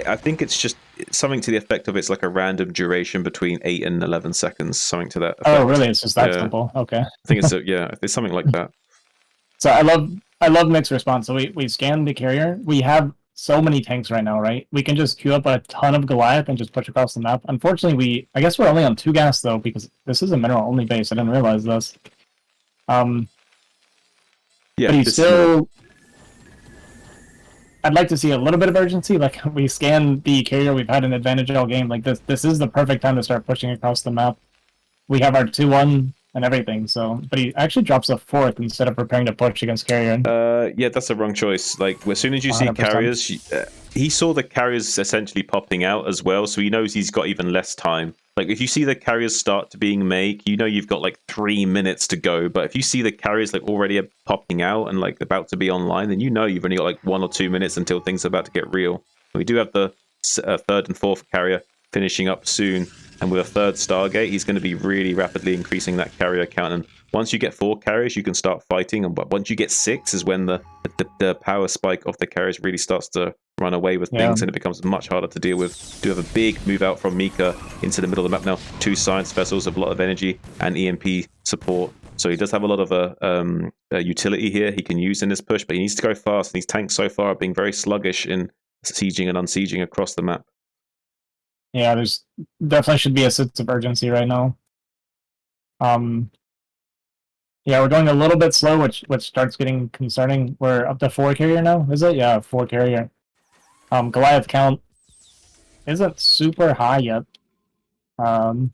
I think it's just something to the effect of it's like a random duration between 8 and 11 seconds, something to that effect. Oh, really? It's just that simple? Okay. I think it's it's something like that. So I love Mick's response. So we scan the carrier. We have so many tanks right now, right? We can just queue up a ton of Goliath and just push across the map. Unfortunately, I guess we're only on 2 gas though, because this is a mineral only base. I didn't realize this. Yeah, but he's still. I'd like to see a little bit of urgency. Like, we scan the carrier, we've had an advantage all game. Like, this is the perfect time to start pushing across the map. We have our 2-1 and everything, so... But he actually drops a 4th instead of preparing to push against carrier. Yeah, that's the wrong choice. Like, as soon as you 100%. See carriers... he saw the carriers essentially popping out as well, so he knows he's got even less time. Like, if you see the carriers start to being made, you know you've got like 3 minutes to go. But if you see the carriers like already popping out and like about to be online, then you know you've only got like 1 or 2 minutes until things are about to get real. We do have the 3rd and 4th carrier finishing up soon, and with a 3rd Stargate, he's going to be really rapidly increasing that carrier count. And once you get 4 carriers, you can start fighting, and once you get 6 is when the power spike of the carriers really starts to run away with things, and it becomes much harder to deal with. Do have a big move out from Mika into the middle of the map now. 2 science vessels of a lot of energy and EMP support, so he does have a lot of utility here he can use in this push, but he needs to go fast, and these tanks so far are being very sluggish in sieging and unsieging across the map. Yeah, there's definitely should be a sense of urgency right now. Yeah, we're going a little bit slow, which starts getting concerning. We're up to 4 carrier now, is it? Yeah, 4 carrier. Goliath count isn't super high yet. No,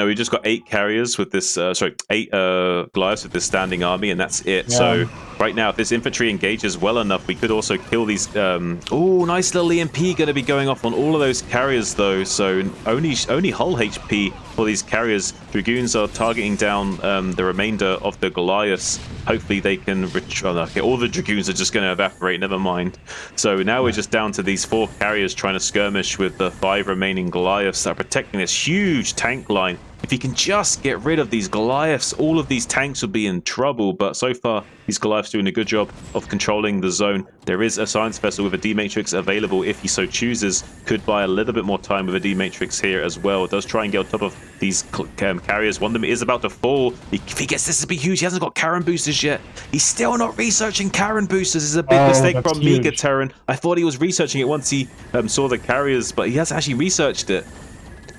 we just got 8 carriers with this, 8 Goliaths with this standing army, and that's it. Yeah. So right now, if this infantry engages well enough, we could also kill these. Oh, nice little EMP going to be going off on all of those carriers, though. So only hull HP for these carriers. Dragoons are targeting down the remainder of the Goliaths. Hopefully they can okay, all the Dragoons are just going to evaporate, never mind. So now we're just down to these 4 carriers trying to skirmish with the 5 remaining Goliaths that are protecting this huge tank line. If you can just get rid of these Goliaths, all of these tanks will be in trouble. But so far, these Goliaths doing a good job of controlling the zone. There is a science vessel with a D-Matrix available if he so chooses. Could buy a little bit more time with a D-Matrix here as well. It does try and get on top of these carriers. One of them is about to fall. If he gets this, it'll be huge. He hasn't got Karen boosters yet. He's still not researching Karen boosters. This is a big mistake from Mika Terran. I thought he was researching it once he saw the carriers, but he hasn't actually researched it.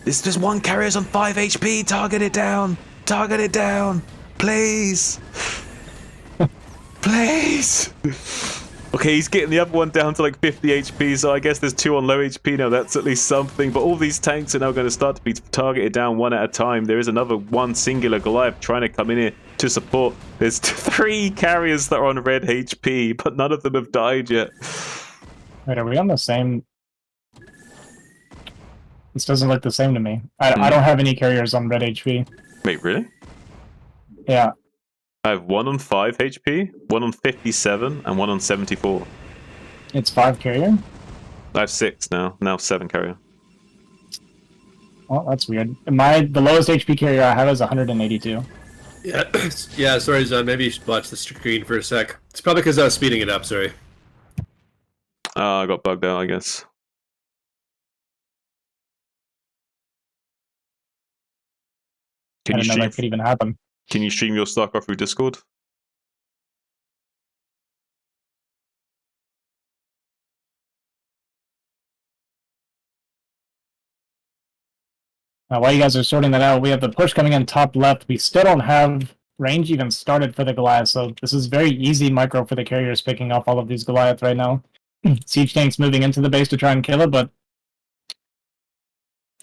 This 1 carrier's on 5 HP. Target it down. Target it down. Please. Please. Okay, he's getting the other one down to like 50 HP, so I guess there's 2 on low HP now. That's at least something. But all these tanks are now going to start to be targeted down one at a time. There is another 1 singular Goliath trying to come in here to support. There's 3 carriers that are on red HP, but none of them have died yet. Wait, are we on the same... This doesn't look the same to me. I don't have any carriers on red HP. Wait, really? Yeah. I have 1 on 5 HP, 1 on 57, and 1 on 74. It's 5 carrier? I have 6 now. Now 7 carrier. Oh, that's weird. The lowest HP carrier I have is 182. Yeah, yeah. Sorry, Zon. Maybe you should watch the screen for a sec. It's probably because I was speeding it up. Sorry. I got bugged out, I guess. I didn't know that could even happen. Can you stream your StarCraft through Discord? While you guys are sorting that out, we have the push coming in top left. We still don't have range even started for the Goliath, so this is very easy micro for the carriers picking off all of these Goliath right now. Siege tanks moving into the base to try and kill it, but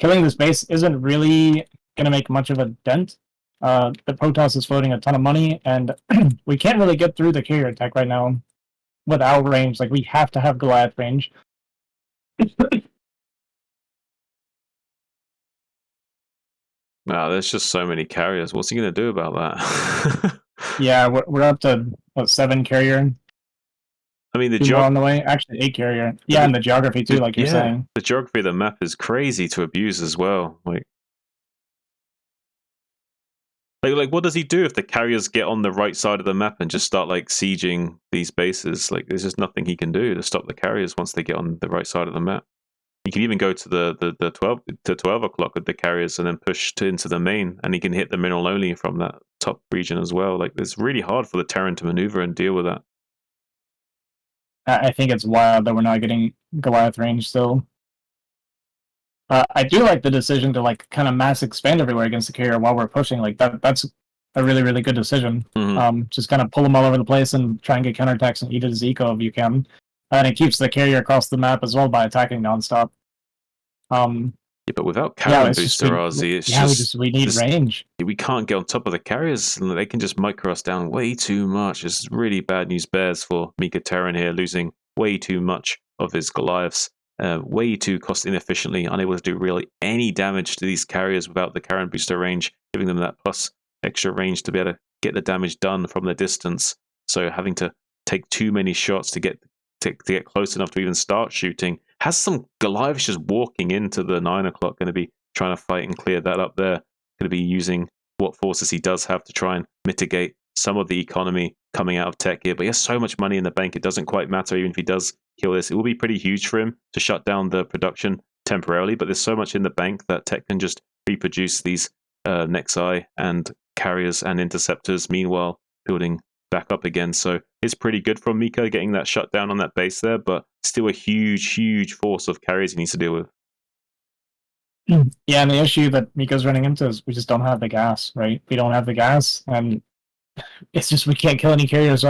killing this base isn't really going to make much of a dent. The Protoss is floating a ton of money, and we can't really get through the carrier attack right now without range. Like, we have to have Goliath range. Wow, there's just so many carriers. What's he going to do about that? Yeah, we're up to, 7 carrier? I mean, on the way. Actually, 8 carrier. Yeah, and the geography, too, like you're saying. The geography of the map is crazy to abuse as well. Like, what does he do if the carriers get on the right side of the map and just start like sieging these bases? Like, there's just nothing he can do to stop the carriers once they get on the right side of the map. You can even go to the 12 o'clock with the carriers and then push into the main, and he can hit the mineral only from that top region as well. Like, it's really hard for the Terran to maneuver and deal with that. I think it's wild that we're not getting Goliath range still. I do like the decision to like kind of mass expand everywhere against the carrier while we're pushing. Like that's a really, really good decision. Just kind of pull them all over the place and try and get counterattacks and eat his eco if you can. And it keeps the carrier across the map as well by attacking nonstop. Yeah, but without Karen booster, Azhi, it's we need range. We can't get on top of the carriers, and they can just micro us down way too much. It's really bad news bears for Mika Terran here, losing way too much of his Goliaths. Way too cost inefficiently, unable to do really any damage to these carriers without the Karen booster range, giving them that plus extra range to be able to get the damage done from the distance. So having to take too many shots to get close enough to even start shooting. Has some Goliaths just walking into the 9 o'clock, going to be trying to fight and clear that up there. Going to be using what forces he does have to try and mitigate some of the economy coming out of tech here. But he has so much money in the bank, it doesn't quite matter even if he does kill this. It will be pretty huge for him to shut down the production temporarily, but there's so much in the bank that tech can just reproduce these Nexi and carriers and interceptors, meanwhile building back up again. So it's pretty good from Mika getting that shut down on that base there, but still a huge force of carriers he needs to deal with. Yeah, and the issue that Miko's running into is we just don't have the gas, right? We don't have the gas, and it's just we can't kill any carriers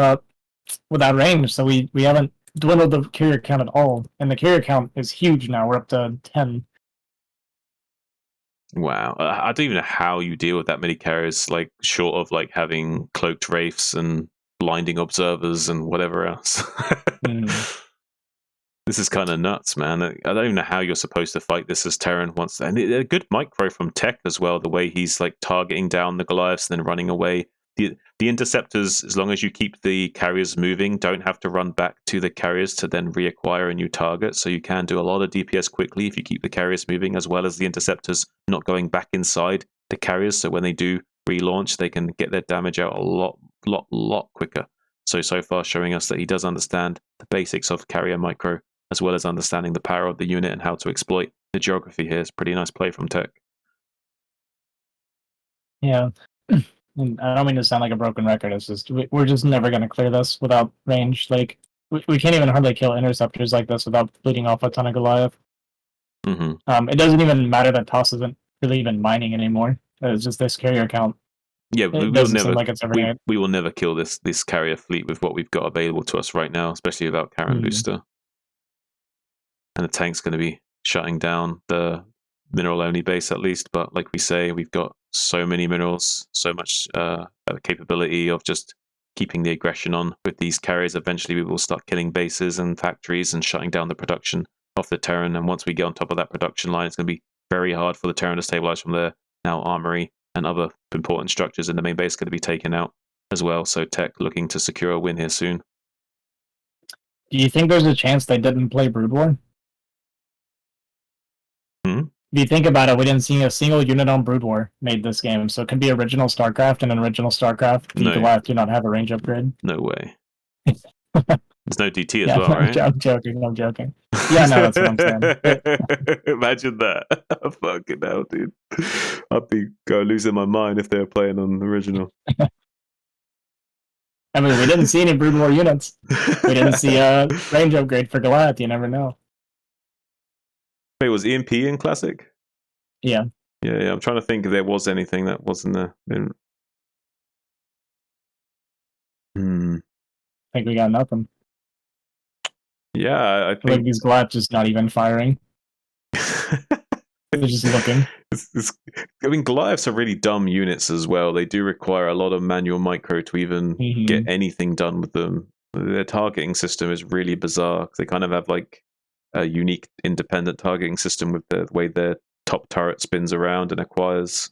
without range, so we haven't dwindled the carrier count at all. And the carrier count is huge now. We're up to 10. Wow, I don't even know how you deal with that many carriers, like short of like having cloaked wraiths and blinding observers and whatever else. This is kind of nuts, man. I don't even know how you're supposed to fight this as Terran once. And a good micro from Tech as well, the way he's like targeting down the Goliaths and then running away. The interceptors, as long as you keep the carriers moving, don't have to run back to the carriers to then reacquire a new target. So you can do a lot of DPS quickly if you keep the carriers moving, as well as the interceptors not going back inside the carriers. So when they do relaunch, they can get their damage out a lot quicker. So far showing us that he does understand the basics of carrier micro, as well as understanding the power of the unit and how to exploit the geography here. It's pretty nice play from Tech. Yeah. And I don't mean to sound like a broken record. It's just we're just never going to clear this without range. Like we can't even hardly kill interceptors like this without bleeding off a ton of Goliath. It doesn't even matter that Toss isn't really even mining anymore. It's just this carrier count. Yeah, we will never kill this carrier fleet with what we've got available to us right now, especially without Karen Booster. And the tank's going to be shutting down the mineral-only base at least. But like we say, we've got so many minerals, so much capability of just keeping the aggression on with these carriers. Eventually, we will start killing bases and factories and shutting down the production of the Terran. And once we get on top of that production line, it's going to be very hard for the Terran to stabilize from there. Now, Armory and other important structures in the main base are going to be taken out as well. So Tech looking to secure a win here soon. Do you think there's a chance they didn't play Brood War? If you think about it, we didn't see a single unit on Brood War made this game, so it could be original StarCraft, and in original StarCraft, the Goliath do not have a range upgrade. No way. There's no DT as well, right? I'm joking. Yeah, no, that's what I'm saying. Imagine that. Fucking hell, dude. I'd be losing my mind if they were playing on original. I mean, we didn't see any Brood War units. We didn't see a range upgrade for Goliath. You never know. Wait, was EMP in Classic? Yeah. Yeah. I'm trying to think if there was anything that wasn't there. I think we got nothing. Yeah, I think like these Goliaths just not even firing. They're just looking. I mean, Goliaths are really dumb units as well. They do require a lot of manual micro to even get anything done with them. Their targeting system is really bizarre. They kind of have like a unique independent targeting system with the way their top turret spins around and acquires.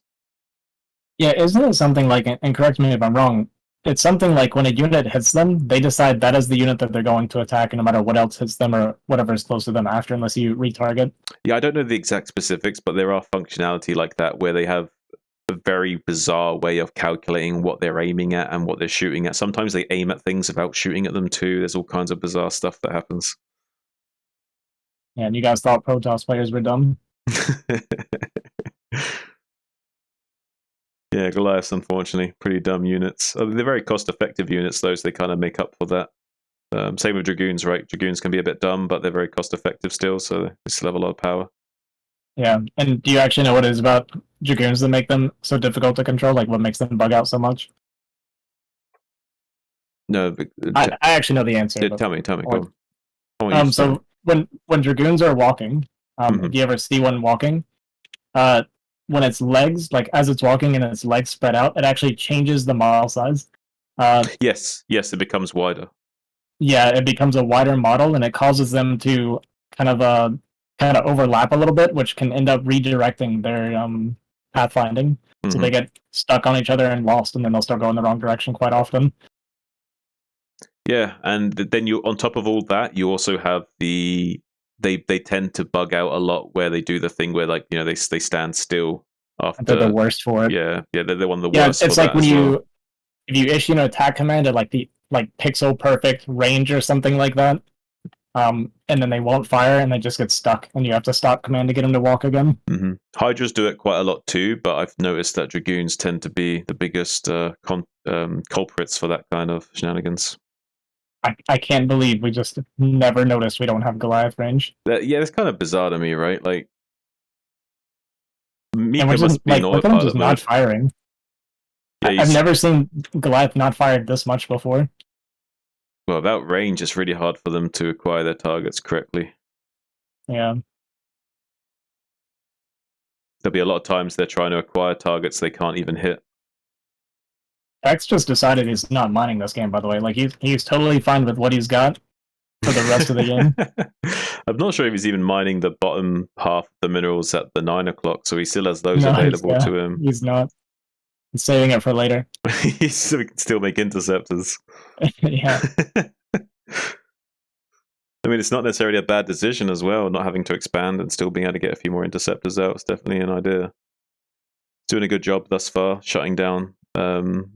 Yeah, isn't it something like, and correct me if I'm wrong, it's something like when a unit hits them, they decide that is the unit that they're going to attack, and no matter what else hits them or whatever is close to them after, unless you retarget. Yeah, I don't know the exact specifics, but there are functionality like that where they have a very bizarre way of calculating what they're aiming at and what they're shooting at. Sometimes they aim at things without shooting at them too. There's all kinds of bizarre stuff that happens. Yeah, and you guys thought Protoss players were dumb? Yeah, Goliaths, unfortunately, pretty dumb units. They're very cost-effective units, though, so they kind of make up for that. Same with Dragoons, right? Dragoons can be a bit dumb, but they're very cost-effective still, so they still have a lot of power. Yeah, and do you actually know what it is about Dragoons that make them so difficult to control? Like, what makes them bug out so much? No, but, I actually know the answer. Yeah, tell me. Go on. So when Dragoons are walking, if you ever see one walking, when its legs, like as it's walking and its legs spread out, it actually changes the model size. Yes, it becomes wider. Yeah, it becomes a wider model, and it causes them to kind of overlap a little bit, which can end up redirecting their pathfinding. So they get stuck on each other and lost, and then they'll start going the wrong direction quite often. Yeah, and then you, on top of all that, you also have they tend to bug out a lot where they do the thing where, like, you know, they stand still after. They're the worst for it. Yeah, they're one of the worst. Yeah, it's like when if you issue an attack command at like pixel perfect range or something like that, and then they won't fire and they just get stuck, and you have to stop command to get them to walk again. Hydras do it quite a lot too, but I've noticed that Dragoons tend to be the biggest culprits for that kind of shenanigans. I can't believe we just never noticed we don't have Goliath range. Yeah, it's kind of bizarre to me, right? Like, Mika we're just must be like, in look at him just autopilot not mode. firing. Yeah, I've never seen Goliath not fired this much before. Well, without range, it's really hard for them to acquire their targets correctly. Yeah. There'll be a lot of times they're trying to acquire targets they can't even hit. X just decided he's not mining this game, by the way. Like, he's totally fine with what he's got for the rest of the game. I'm not sure if he's even mining the bottom half of the minerals at the 9 o'clock, so he still has those No, available to him. He's not. He's saving it for later. So he can still make interceptors. Yeah. I mean, it's not necessarily a bad decision as well, not having to expand and still being able to get a few more interceptors out. It's definitely an idea. Doing a good job thus far, shutting down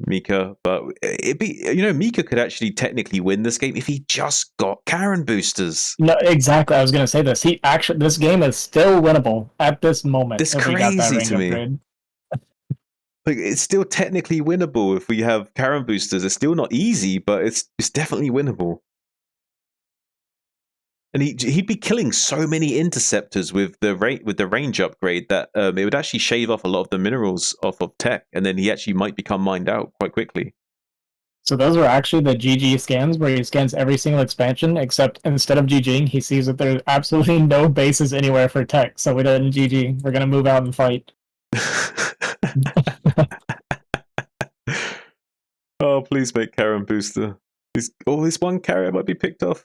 Mika. But it'd be, Mika could actually technically win this game if he just got Karen boosters. No, exactly. I was going to say this. This game is still winnable at this moment. It's crazy to me. Like, it's still technically winnable if we have Karen boosters. It's still not easy, but it's definitely winnable. And he'd be killing so many interceptors with the range upgrade that it would actually shave off a lot of the minerals off of tech, and then he actually might become mined out quite quickly. So those are actually the GG scans, where he scans every single expansion, except instead of GGing, he sees that there's absolutely no bases anywhere for tech. So we didn't GG. We're gonna move out and fight. Oh, please make Karen booster. This one carrier might be picked off.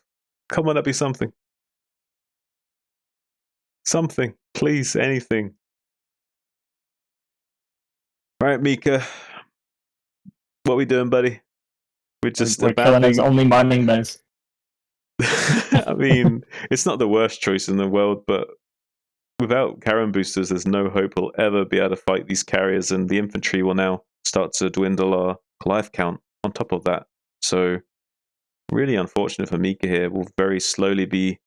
Come on, that'd be something. Something. Please, anything. Right, Mika. What are we doing, buddy? We're just We're killing his only mining base. I mean, it's not the worst choice in the world, but without Karen boosters, there's no hope we'll ever be able to fight these carriers, and the infantry will now start to dwindle our life count on top of that. So, really unfortunate for Mika here. We'll very slowly be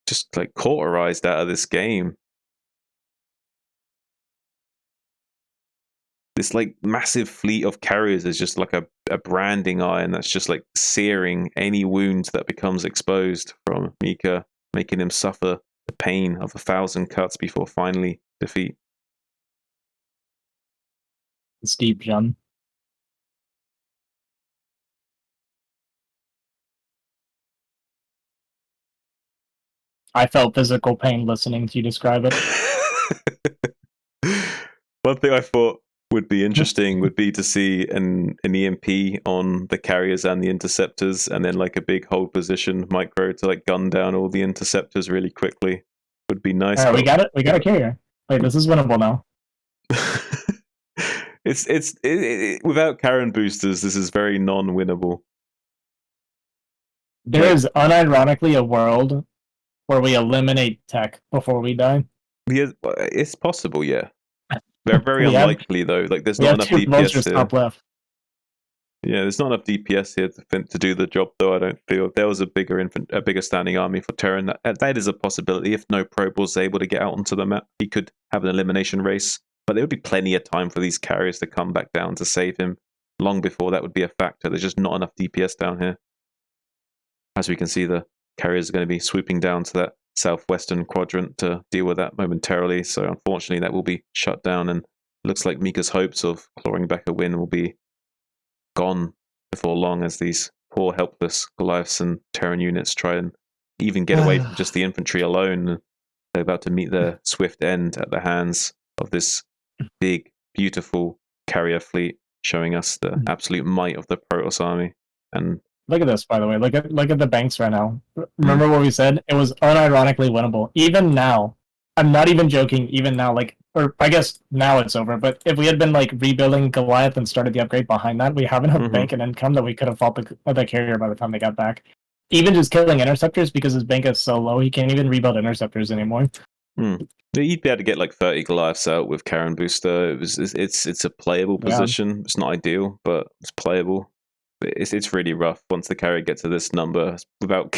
just like cauterized out of this game. This like massive fleet of carriers is just like a branding iron that's just like searing any wound that becomes exposed from Mika, making him suffer the pain of 1,000 cuts before finally defeat. It's deep, John. I felt physical pain listening to you describe it. One thing I thought would be interesting would be to see an EMP on the carriers and the interceptors, and then like a big hold position micro to like gun down all the interceptors really quickly. Would be nice. Alright, we got it. We got a carrier. Wait, this is winnable now. It's without Karen boosters, this is very non-winnable. There is unironically a world where we eliminate tech before we die. Yeah, it's possible, yeah. They're very unlikely though. Like, there's not enough DPS here. Top left. Yeah, there's not enough DPS here to do the job, though. I don't feel if there was a bigger standing army for Terran, that is a possibility. If no probe was able to get out onto the map, he could have an elimination race. But there would be plenty of time for these carriers to come back down to save him. Long before that would be a factor. There's just not enough DPS down here. As we can see, the carriers are going to be swooping down to that southwestern quadrant to deal with that momentarily. So unfortunately, that will be shut down, and it looks like Mika's hopes of clawing back a win will be gone before long, as these poor helpless Goliaths and Terran units try and even get away from just the infantry alone. They're about to meet their swift end at the hands of this big, beautiful carrier fleet, showing us the absolute might of the Protoss army. And look at this, by the way. Look at the banks right now. Remember what we said? It was unironically winnable. Even now, I'm not even joking. Even now, or I guess now it's over. But if we had been like rebuilding Goliath and started the upgrade behind that, we have enough bank and income that we could have fought the carrier by the time they got back. Even just killing interceptors, because his bank is so low, he can't even rebuild interceptors anymore. You'd be able to get like 30 Goliaths out with Karen booster. It's a playable position. Yeah. It's not ideal, but it's playable. It's really rough once the carrier gets to this number without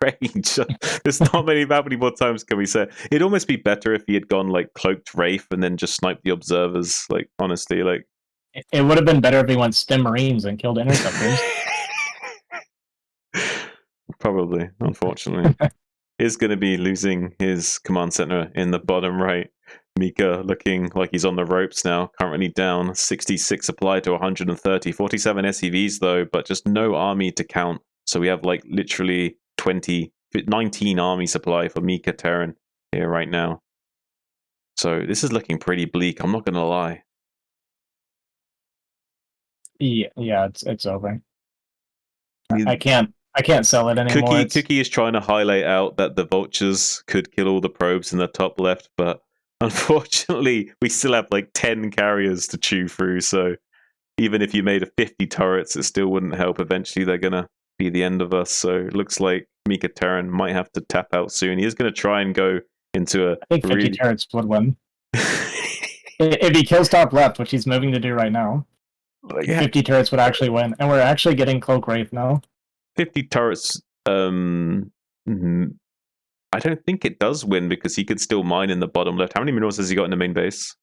range. There's not many. How many more times can we say? It'd almost be better if he had gone like cloaked Wraith and then just sniped the observers. Like, honestly, like it would have been better if he went Stim Marines and killed interceptors. Probably, unfortunately. Is going to be losing his command center in the bottom right. Mika looking like he's on the ropes now, currently down 66 supply to 130. 47 SCVs though, but just no army to count. So we have like literally 19 army supply for Mika Terran here right now. So this is looking pretty bleak, I'm not going to lie. Yeah, it's over. I can't sell it anymore. Cookie is trying to highlight out that the vultures could kill all the probes in the top left, but unfortunately, we still have like 10 carriers to chew through. So even if you made a 50 turrets, it still wouldn't help. Eventually, they're going to be the end of us. So it looks like Mika Terran might have to tap out soon. He is going to try and go into a. I think 50 turrets would win. If he kills top left, which he's moving to do right now, 50 turrets would actually win. And we're actually getting Cloak Wraith now. 50 turrets. I don't think it does win because he could still mine in the bottom left. How many minerals has he got in the main base?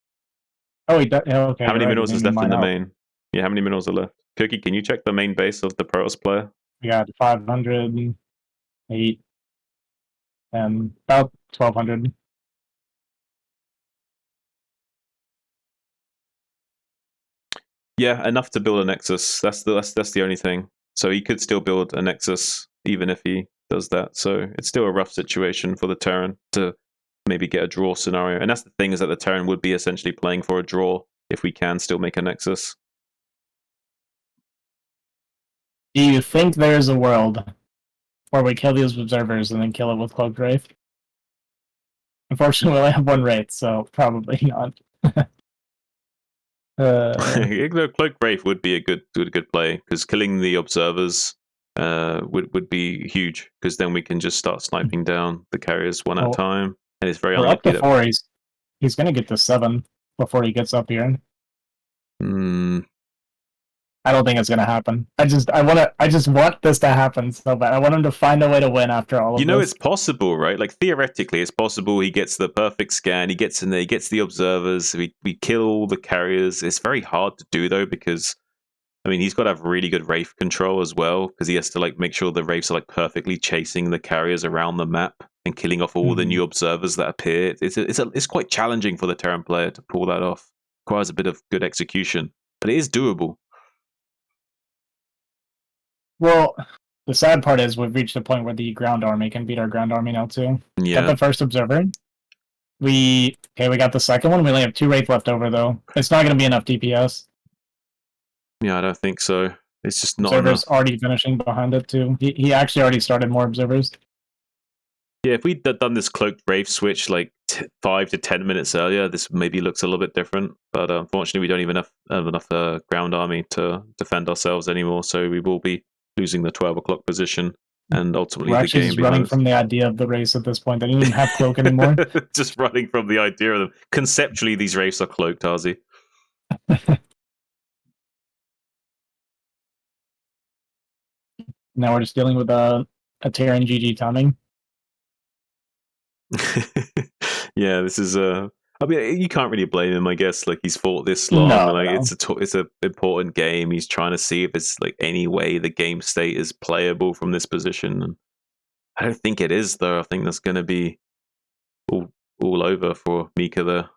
Oh, he does. Okay. How many minerals is left in the main? Yeah, how many minerals are left? Cookie, can you check the main base of the Protoss player? We got 500, 8, and about 1,200. Yeah, enough to build a Nexus. That's the only thing. So he could still build a Nexus even if he does that. So it's still a rough situation for the Terran to maybe get a draw scenario. And that's the thing, is that the Terran would be essentially playing for a draw if we can still make a Nexus. Do you think there's a world where we kill these observers and then kill it with Cloak Wraith? Unfortunately, we only have one Wraith, so probably not. Cloak Wraith would be a good play, because killing the observers would be huge, because then we can just start sniping down the carriers one at a time, and it's very unlucky. Up to 4, he's going to get to 7 before he gets up here. I don't think it's going to happen. I just want this to happen so bad. I want him to find a way to win after all of this. You know, it's possible, right? Like, theoretically, it's possible. He gets the perfect scan. He gets in there. He gets the observers. We kill all the carriers. It's very hard to do, though, because, I mean, he's got to have really good Wraith control as well, because he has to, like, make sure the Wraiths are, like, perfectly chasing the carriers around the map and killing off all the new observers that appear. It's quite challenging for the Terran player to pull that off. Requires a bit of good execution, but it is doable. Well, the sad part is we've reached a point where the ground army can beat our ground army now too. Yeah. Got the first observer. We got the second one. We only have 2 Wraith left over though. It's not going to be enough DPS. Yeah, I don't think so. It's just not Observers enough. already finishing behind it too. He actually already started more observers. Yeah, if we'd done this Cloaked Wraith switch like 5 to 10 minutes earlier, this maybe looks a little bit different. But unfortunately, we don't even have enough ground army to defend ourselves anymore. So we will be losing the 12 o'clock position, and ultimately We're the actually game just running from the idea of the race at this point. They don't even have cloak anymore. Just running from the idea of them. Conceptually, these wraiths are cloaked, Azhi. Now we're just dealing with a Terran GG timing. Yeah, this is I mean, you can't really blame him, I guess. Like, he's fought this long, it's an important game. He's trying to see if there's like any way the game state is playable from this position. And I don't think it is, though. I think that's going to be all over for Mika there.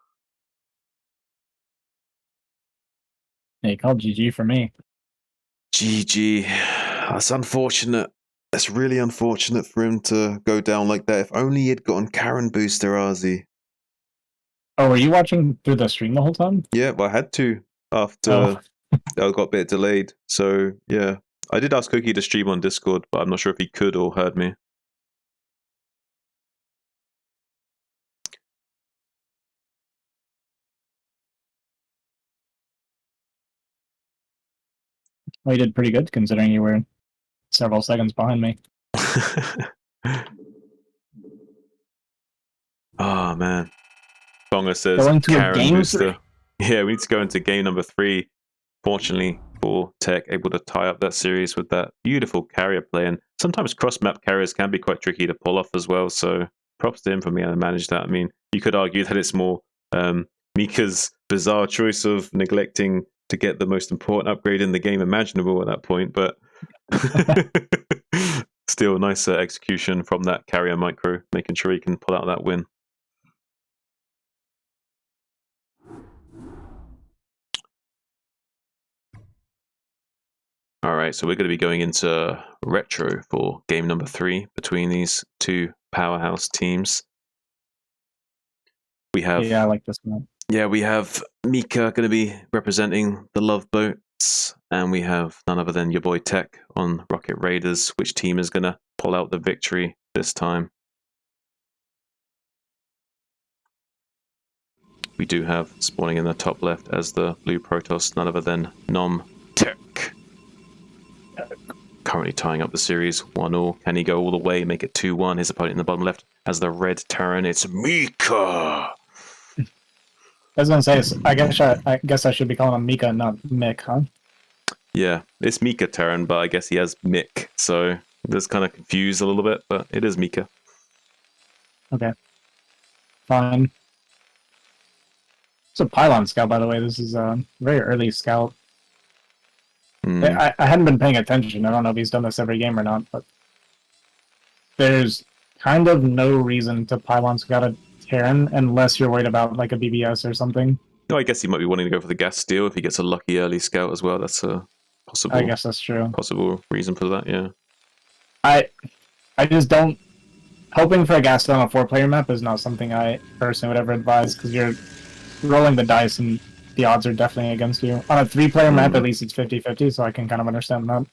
They called GG for me. GG. That's unfortunate. That's really unfortunate for him to go down like that. If only he'd gotten Karen Booster, Azhi. Oh, were you watching through the stream the whole time? Yeah, well, I had to after I got a bit delayed. So, yeah. I did ask Cookie to stream on Discord, but I'm not sure if he could or heard me. Well, you did pretty good considering you were several seconds behind me. Oh, man. Bonga says Going to Karen game Booster. Yeah, we need to go into game number 3. Fortunately for Tech, able to tie up that series with that beautiful carrier play. And sometimes cross-map carriers can be quite tricky to pull off as well. So props to him for being able to manage that. I mean, you could argue that it's more Mika's bizarre choice of neglecting to get the most important upgrade in the game imaginable at that point. But still, nice execution from that carrier micro, making sure he can pull out that win. All right, so we're going to be going into retro for game number 3 between these two powerhouse teams. We have Yeah, I like this one. Yeah, we have Mika going to be representing the Love Boats, and we have none other than your boy Tech on Rocket Raiders. Which team is going to pull out the victory this time? We do have spawning in the top left as the blue Protoss, none other than nOm.XUN. Currently tying up the series 1-1. Can he go all the way, make it 2-1? His opponent in the bottom left as the red Terran. It's Mika. I was gonna say, I guess I should be calling him Mika, not Mick, huh? Yeah, it's Mika Terran, but I guess he has Mick, so that's kind of confused a little bit, but it is Mika. Okay. Fine. It's a Pylon scout, by the way. This is a very early scout. I hadn't been paying attention. I don't know if he's done this every game or not, but there's kind of no reason to Pylon scout a Terran unless you're worried about like a BBS or something. No, I guess he might be wanting to go for the gas steal if he gets a lucky early scout as well. That's a possible. I guess that's true. Possible reason for that, yeah. I just don't. Hoping for a gas steal on a 4-player map is not something I personally would ever advise because you're rolling the dice and the odds are definitely against you. On a 3-player map, at least it's 50-50, so I can kind of understand that.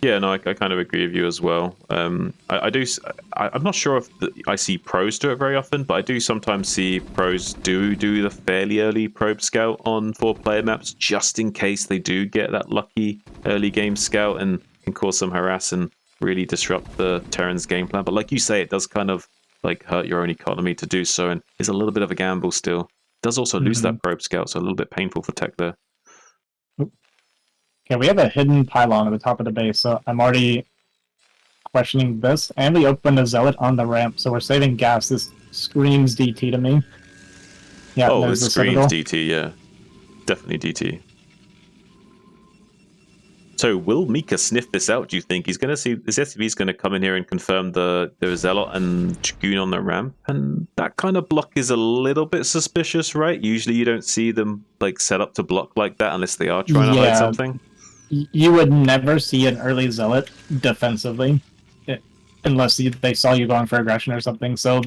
Yeah, no, I kind of agree with you as well. I'm not sure if I see pros do it very often, but I do sometimes see pros do the fairly early probe scout on 4-player maps, just in case they do get that lucky early game scout and can cause some harass and really disrupt the Terran's game plan. But like you say, it does kind of like hurt your own economy to do so, and is a little bit of a gamble still. It does also lose that probe scout, so a little bit painful for Tech there. Okay, we have a hidden pylon at the top of the base, so I'm already questioning this. And we opened a zealot on the ramp, so we're saving gas. This screams DT to me. Yeah, oh, there's it the screams Citadel. DT, yeah. Definitely DT. So will Mika sniff this out, do you think? He's going to see, this SCV's going to come in here and confirm the zealot and Dragoon on the ramp, and that kind of block is a little bit suspicious, right? Usually you don't see them like set up to block like that unless they are trying to hide something. You would never see an early zealot defensively unless they saw you going for aggression or something. So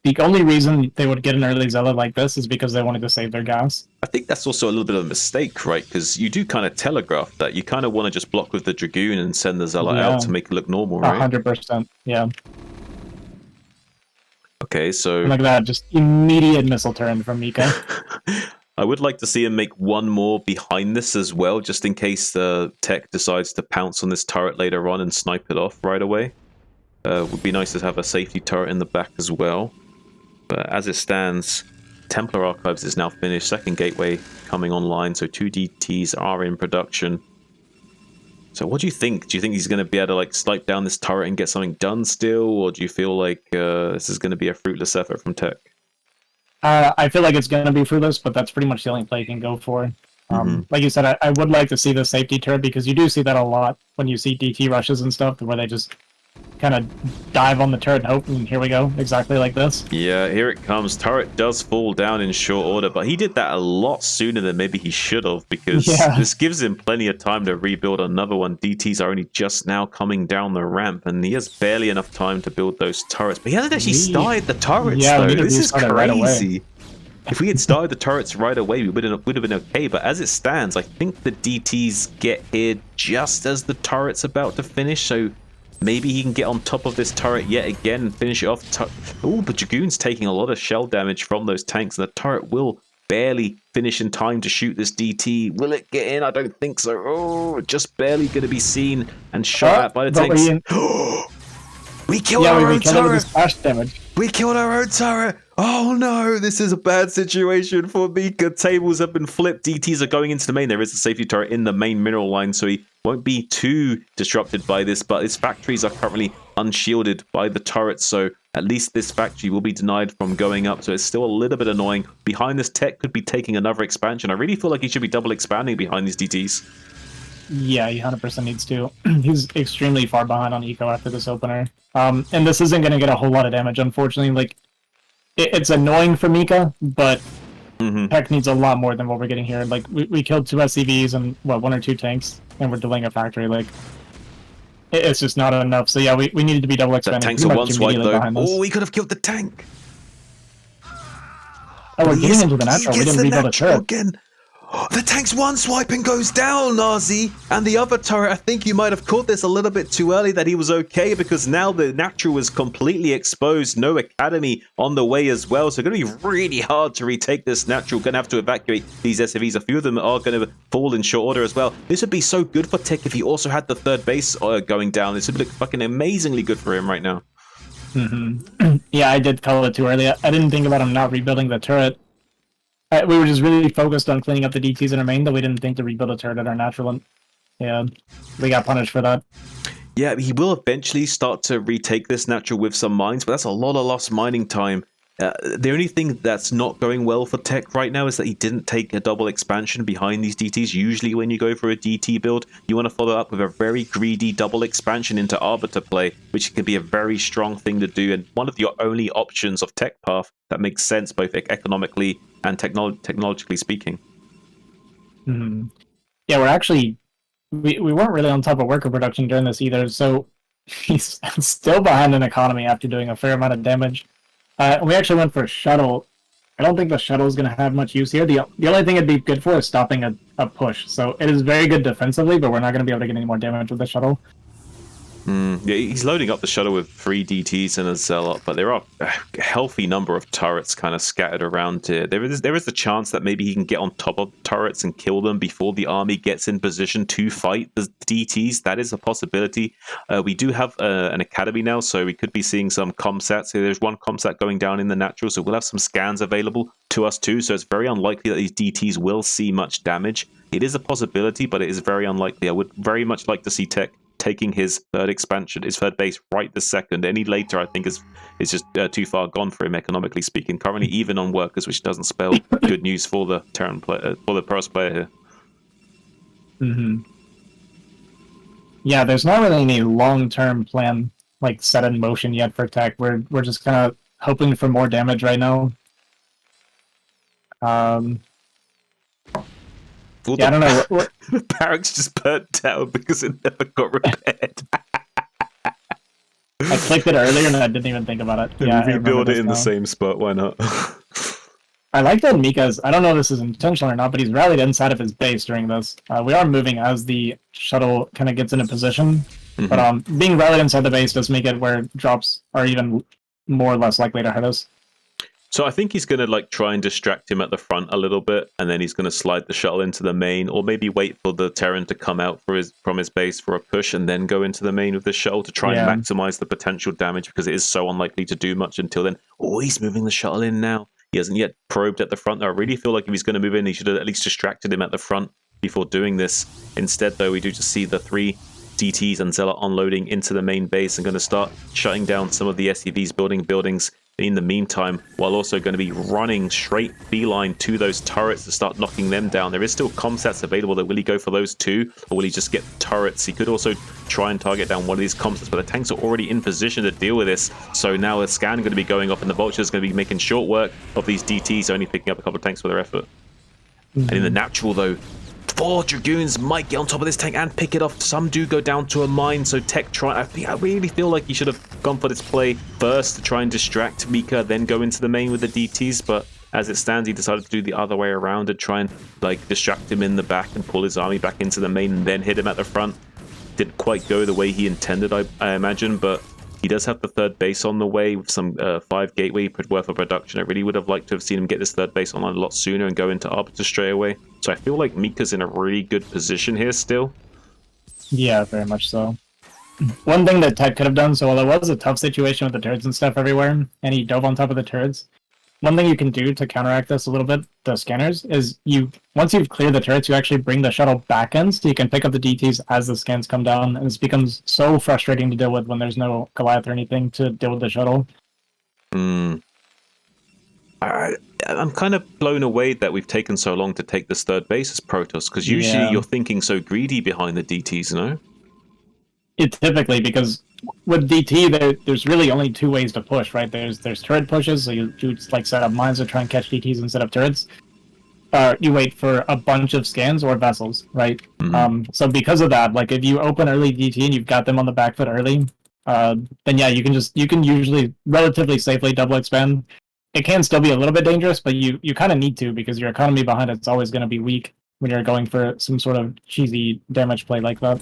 the only reason they would get an early zealot like this is because they wanted to save their gas. I think that's also a little bit of a mistake, right? Because you do kind of telegraph that. You kind of want to just block with the Dragoon and send the zealot out to make it look normal, right? 100%, yeah. Okay, so... Like that, just immediate missile turn from Mika. I would like to see him make one more behind this as well, just in case the Tech decides to pounce on this turret later on and snipe it off right away. Would be nice to have a safety turret in the back as well. But as it stands, Templar Archives is now finished. Second gateway coming online, so 2 DTs are in production. So what do you think? Do you think he's going to be able to like snipe down this turret and get something done still? Or do you feel like this is going to be a fruitless effort from Tech? I feel like it's going to be fruitless, but that's pretty much the only play you can go for. Like you said, I would like to see the safety turret because you do see that a lot when you see DT rushes and stuff, where they just kind of dive on the turret and hope, and here we go, exactly like this. Yeah, here it comes. Turret does fall down in short order, but he did that a lot sooner than maybe he should have, because this gives him plenty of time to rebuild another one. DTs are only just now coming down the ramp, and he has barely enough time to build those turrets. But he hasn't actually started the turrets, though. This is crazy. Right, if we had started the turrets right away, we would have been okay. But as it stands, I think the DTs get here just as the turret's about to finish, so maybe he can get on top of this turret yet again and finish it off. Oh, but Dragoon's taking a lot of shell damage from those tanks, and the turret will barely finish in time to shoot this DT. Will it get in? I don't think so. Oh, just barely going to be seen and shot at by the tanks. We killed our own turret! We killed our own turret! Oh no, this is a bad situation for Mika. Tables have been flipped. DTs are going into the main. There is a safety turret in the main mineral line, so he won't be too disrupted by this, but his factories are currently unshielded by the turrets, so at least this factory will be denied from going up, so it's still a little bit annoying. Behind this, Tech could be taking another expansion. I really feel like he should be double expanding behind these DTs. Yeah, he 100% needs to. He's extremely far behind on eco after this opener. And this isn't going to get a whole lot of damage, unfortunately. Like, it's annoying for Mika, but Tech needs a lot more than what we're getting here. Like, we killed 2 SCVs and, what, 1 or 2 tanks and we're delaying a factory. Like, it's just not enough. So yeah, we needed to be double That expanding. tank's a pretty one much swipe immediately though. behind us. Oh, we could have killed the tank. Oh, we're He getting is- into the he natural. We gets didn't the rebuild a natural turret. again. The tank's one swipe and goes down, Nazi. And the other turret, I think you might have caught this a little bit too early that he was okay, because now the natural is completely exposed. No academy on the way as well. So it's going to be really hard to retake this natural. Going to have to evacuate these SCVs. A few of them are going to fall in short order as well. This would be so good for Tech if he also had the third base going down. This would look fucking amazingly good for him right now. Yeah, I did call it too early. I didn't think about him not rebuilding the turret. We were just really focused on cleaning up the DTs in our main, that we didn't think to rebuild a turret at our natural, and yeah, we got punished for that. Yeah, he will eventually start to retake this natural with some mines, but that's a lot of lost mining time. The only thing that's not going well for Tech right now is that he didn't take a double expansion behind these DTs. Usually when you go for a DT build, you want to follow up with a very greedy double expansion into Arbiter play, which can be a very strong thing to do, and one of the only options of Tech Path that makes sense both economically and technologically speaking. Yeah, we're actually... We weren't really on top of worker production during this either, so he's still behind in economy after doing a fair amount of damage. We actually went for a shuttle. I don't think the shuttle is going to have much use here. The only thing it'd be good for is stopping a push. So it is very good defensively, but we're not going to be able to get any more damage with the shuttle. Yeah, he's loading up the shuttle with 3 DTs and a Zealot, but there are a healthy number of turrets kind of scattered around here. There is the chance that maybe he can get on top of turrets and kill them before the army gets in position to fight the DTs. That is a possibility. We do have an academy now, so we could be seeing some comsats. There's one comsat going down in the natural, so we'll have some scans available to us too, so it's very unlikely that these DTs will see much damage. It is a possibility, but it is very unlikely. I would very much like to see Tech taking his third expansion, his third base right this second. Any later, I think, is just too far gone for him, economically speaking. Currently, even on workers, which doesn't spell good news for the Terran player, for the Pros player here. Yeah, there's not really any long-term plan like set in motion yet for Tech. We're just kind of hoping for more damage right now. Yeah, I don't know. The barracks just burnt down because it never got repaired. I clicked it earlier and I didn't even think about it. Yeah, rebuild it in the same spot. Why not? I like that Mika's, I don't know if this is intentional or not, but he's rallied inside of his base during this. We are moving as the shuttle kind of gets into position, but being rallied inside the base does make it where drops are even more or less likely to hurt us. So I think he's going to try and distract him at the front a little bit, and then he's going to slide the shuttle into the main, or maybe wait for the Terran to come out from his base for a push and then go into the main with the shuttle to try and maximize the potential damage, because it is so unlikely to do much until then. Oh, he's moving the shuttle in now. He hasn't yet probed at the front. I really feel like if he's going to move in, he should have at least distracted him at the front before doing this. Instead, though, we do just see the 3 DTs and Zealot unloading into the main base and going to start shutting down some of the SCVs building buildings in the meantime, while also going to be running straight beeline to those turrets to start knocking them down. There is still comsats available. Will he go for those too, or will he just get turrets? He could also try and target down one of these comsats, but the tanks are already in position to deal with this. So now a scan going to be going off, and the Vulture is going to be making short work of these DTs, only picking up a couple of tanks for their effort. And in the natural, though, 4 Dragoons might get on top of this tank and pick it off. Some do go down to a mine, so Tech I really feel like he should have gone for this play first to try and distract Mika, then go into the main with the DTs, but as it stands, he decided to do the other way around and try and distract him in the back and pull his army back into the main and then hit him at the front. Didn't quite go the way he intended, I imagine, but he does have the third base on the way with some 5 gateway worth of production. I really would have liked to have seen him get this third base online a lot sooner and go into Arbiter straight away. So I feel like Mika's in a really good position here still. Yeah, very much so. One thing that Tech could have done, so while it was a tough situation with the turrets and stuff everywhere, and he dove on top of the turrets, one thing you can do to counteract this a little bit, the scanners, is once you've cleared the turrets, you actually bring the shuttle back in, so you can pick up the DTs as the scans come down, and this becomes so frustrating to deal with when there's no Goliath or anything to deal with the shuttle. I'm kind of blown away that we've taken so long to take this third base as Protoss, because usually you're thinking so greedy behind the DTs, no? It typically, because with DT, there's really only 2 ways to push, right? There's turret pushes, so you set up mines to try and catch DTs instead of turrets. you wait for a bunch of scans or vessels, right? Mhm. So because of that, like if you open early DT and you've got them on the back foot early, then yeah, you can usually relatively safely double expand. It can still be a little bit dangerous, but you kind of need to because your economy behind it's always going to be weak when you're going for some sort of cheesy damage play like that.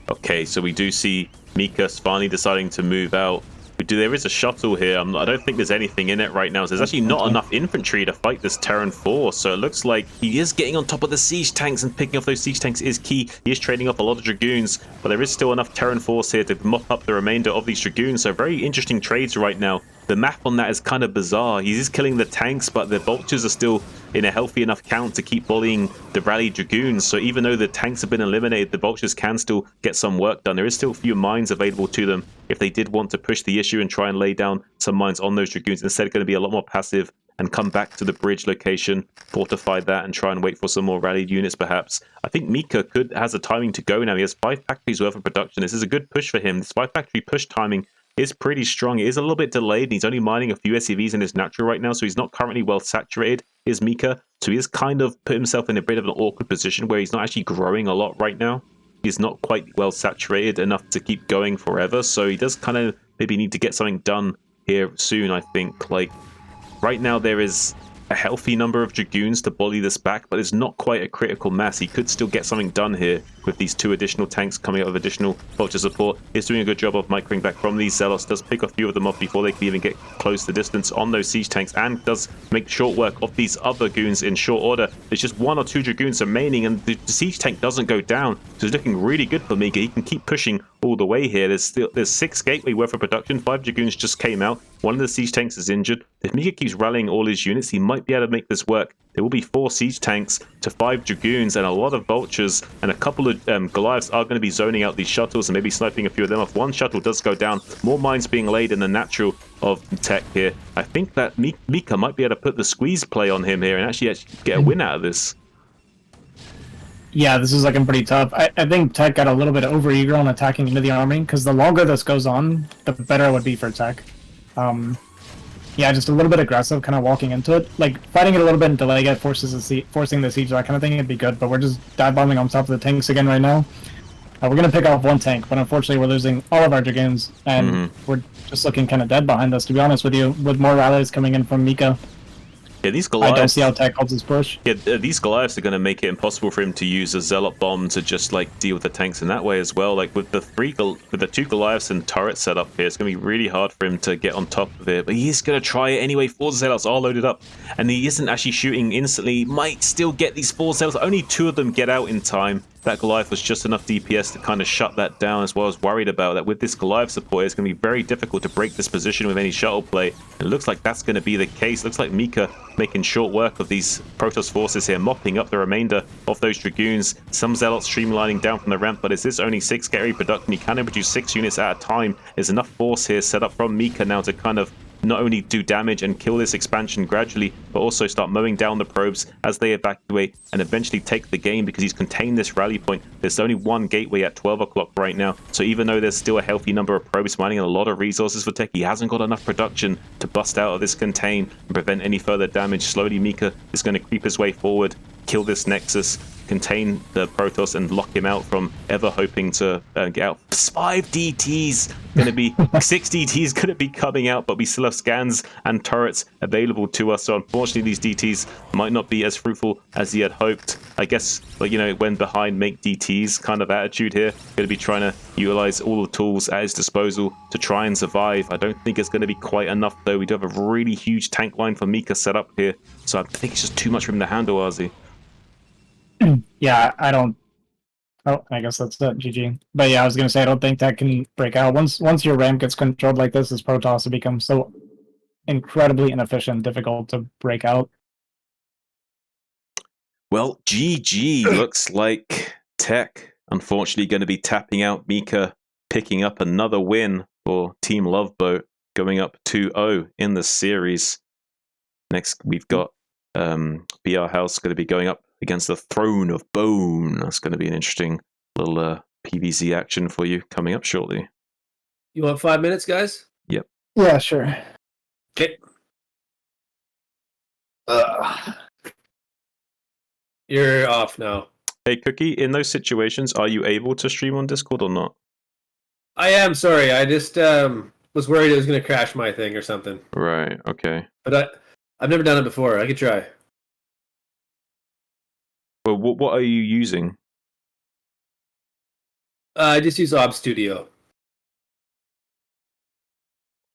Okay, so we do see Mika finally deciding to move out. There is a shuttle here. I don't think there's anything in it right now. So there's actually not enough infantry to fight this Terran force. So it looks like he is getting on top of the siege tanks, and picking off those siege tanks is key. He is trading off a lot of Dragoons, but there is still enough Terran force here to mop up the remainder of these Dragoons. So very interesting trades right now. The map on that is kind of bizarre. He is killing the tanks, but the vultures are still in a healthy enough count to keep bullying the rally Dragoons. So even though the tanks have been eliminated, the vultures can still get some work done. There is still a few mines available to them if they did want to push the issue and try and lay down some mines on those Dragoons. Instead, going to be a lot more passive and come back to the bridge location, fortify that, and try and wait for some more rallied units perhaps. I think Mika has a timing to go now. He has 5 factories worth of production. This is a good push for him. This 5 factory push timing is pretty strong. It is a little bit delayed, and he's only mining a few SCVs in his natural right now, so he's not currently well saturated, is Mika. So he has kind of put himself in a bit of an awkward position where he's not actually growing a lot right now. He's not quite well saturated enough to keep going forever, so he does kind of maybe need to get something done here soon, I think. Like, right now there is a healthy number of Dragoons to bully this back, but it's not quite a critical mass. He could still get something done here with these 2 additional tanks coming out of additional vulture support. He's doing a good job of microing back from these Zealots, does pick a few of them off before they can even get close to distance on those siege tanks, and does make short work of these other goons in short order. There's just 1 or 2 Dragoons remaining, and the siege tank doesn't go down, so it's looking really good for Mika. He can keep pushing all the way here. There's 6 gateway worth of production. 5 Dragoons just came out. 1 of the siege tanks is injured. If Mika keeps rallying all his units, he might be able to make this work. There will be 4 siege tanks to 5 Dragoons and a lot of vultures, and a couple of Goliaths are going to be zoning out these shuttles and maybe sniping a few of them off. 1 shuttle does go down. More mines being laid in the natural of tech here. I think that Mika might be able to put the squeeze play on him here and actually get a win out of this. Yeah, this is looking pretty tough. I think Tech got a little bit over-eager on attacking into the army, because the longer this goes on, the better it would be for Tech. Yeah, just a little bit aggressive, kind of walking into it. Like, fighting it a little bit and delaying it, forcing the siege, that kind of thing, it'd be good, but we're just dive bombing on top of the tanks again right now. We're going to pick off 1 tank, but unfortunately we're losing all of our Dragoons, and we're just looking kind of dead behind us, to be honest with you, with more rallies coming in from Mika. Yeah, these Goliaths, I don't see how Tech holds his push. Yeah, these Goliaths are going to make it impossible for him to use a Zealot bomb to just like deal with the tanks in that way as well. Like with the 2 Goliaths and turret set up here, it's going to be really hard for him to get on top of it. But he is going to try it anyway. 4 Zealots are loaded up, and he isn't actually shooting instantly. Might still get these 4 Zealots. Only 2 of them get out in time. That Goliath was just enough DPS to kind of shut that down, as well. I was worried about that. With this Goliath support, it's going to be very difficult to break this position with any shuttle play. It looks like that's going to be the case. Looks like Mika making short work of these Protoss forces here, mopping up the remainder of those Dragoons. Some Zealots streamlining down from the ramp, but is this only 6 gateway production? He can produce 6 units at a time. There's enough force here set up from Mika now to kind of not only do damage and kill this expansion gradually, but also start mowing down the probes as they evacuate and eventually take the game, because he's contained this rally point. There's only 1 gateway at 12 o'clock right now, so even though there's still a healthy number of probes mining and a lot of resources for Tech, he hasn't got enough production to bust out of this contain and prevent any further damage. Slowly Mika is going to creep his way forward, kill this Nexus, contain the Protoss, and lock him out from ever hoping to get out. 5 DTs going to be 6 DTs going to be coming out, but we still have scans and turrets available to us. So unfortunately, these DTs might not be as fruitful as he had hoped. I guess, like, you know, when behind, make DTs kind of attitude here. Going to be trying to utilize all the tools at his disposal to try and survive. I don't think it's going to be quite enough though. We do have a really huge tank line for Mika set up here, so I think it's just too much for him to handle, Azhi. Yeah, I don't. Oh, I guess that's it. GG. But yeah, I was gonna say I don't think that can break out. Once your ramp gets controlled like this Protoss will become so incredibly inefficient, difficult to break out. Well, GG. Looks like Tech unfortunately going to be tapping out Mika, picking up another win for Team Loveboat, going up 2-0 in the series. Next, we've got BR House going to be going up against the Throne of Bone. That's going to be an interesting little PvZ action for you coming up shortly. You want 5 minutes, guys? Yep. Yeah, sure. Okay. You're off now. Hey, Cookie, in those situations, are you able to stream on Discord or not? I am sorry. I just was worried it was going to crash my thing or something. Right, okay. But I've never done it before. I could try. Well, what are you using? I just use Ob Studio.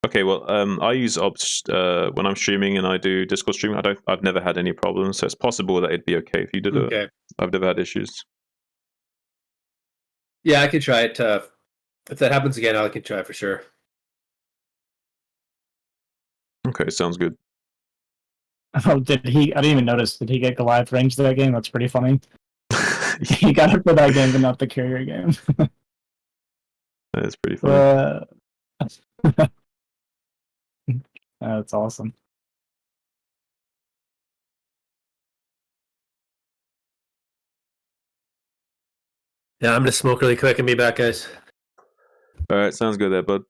Okay, well, I use Obs when I'm streaming and I do Discord streaming. I've never had any problems, so it's possible that it'd be okay if you did Okay. it. I've never had issues. Yeah, I could try it. If that happens again, I could try for sure. Okay, sounds good. Oh, did he? I didn't even notice. Did he get Goliath range that game? That's pretty funny. He got it for that game, but not the carrier game. That is pretty funny. That's awesome. Yeah, I'm gonna smoke really quick and be back, guys. All right, sounds good there, bud.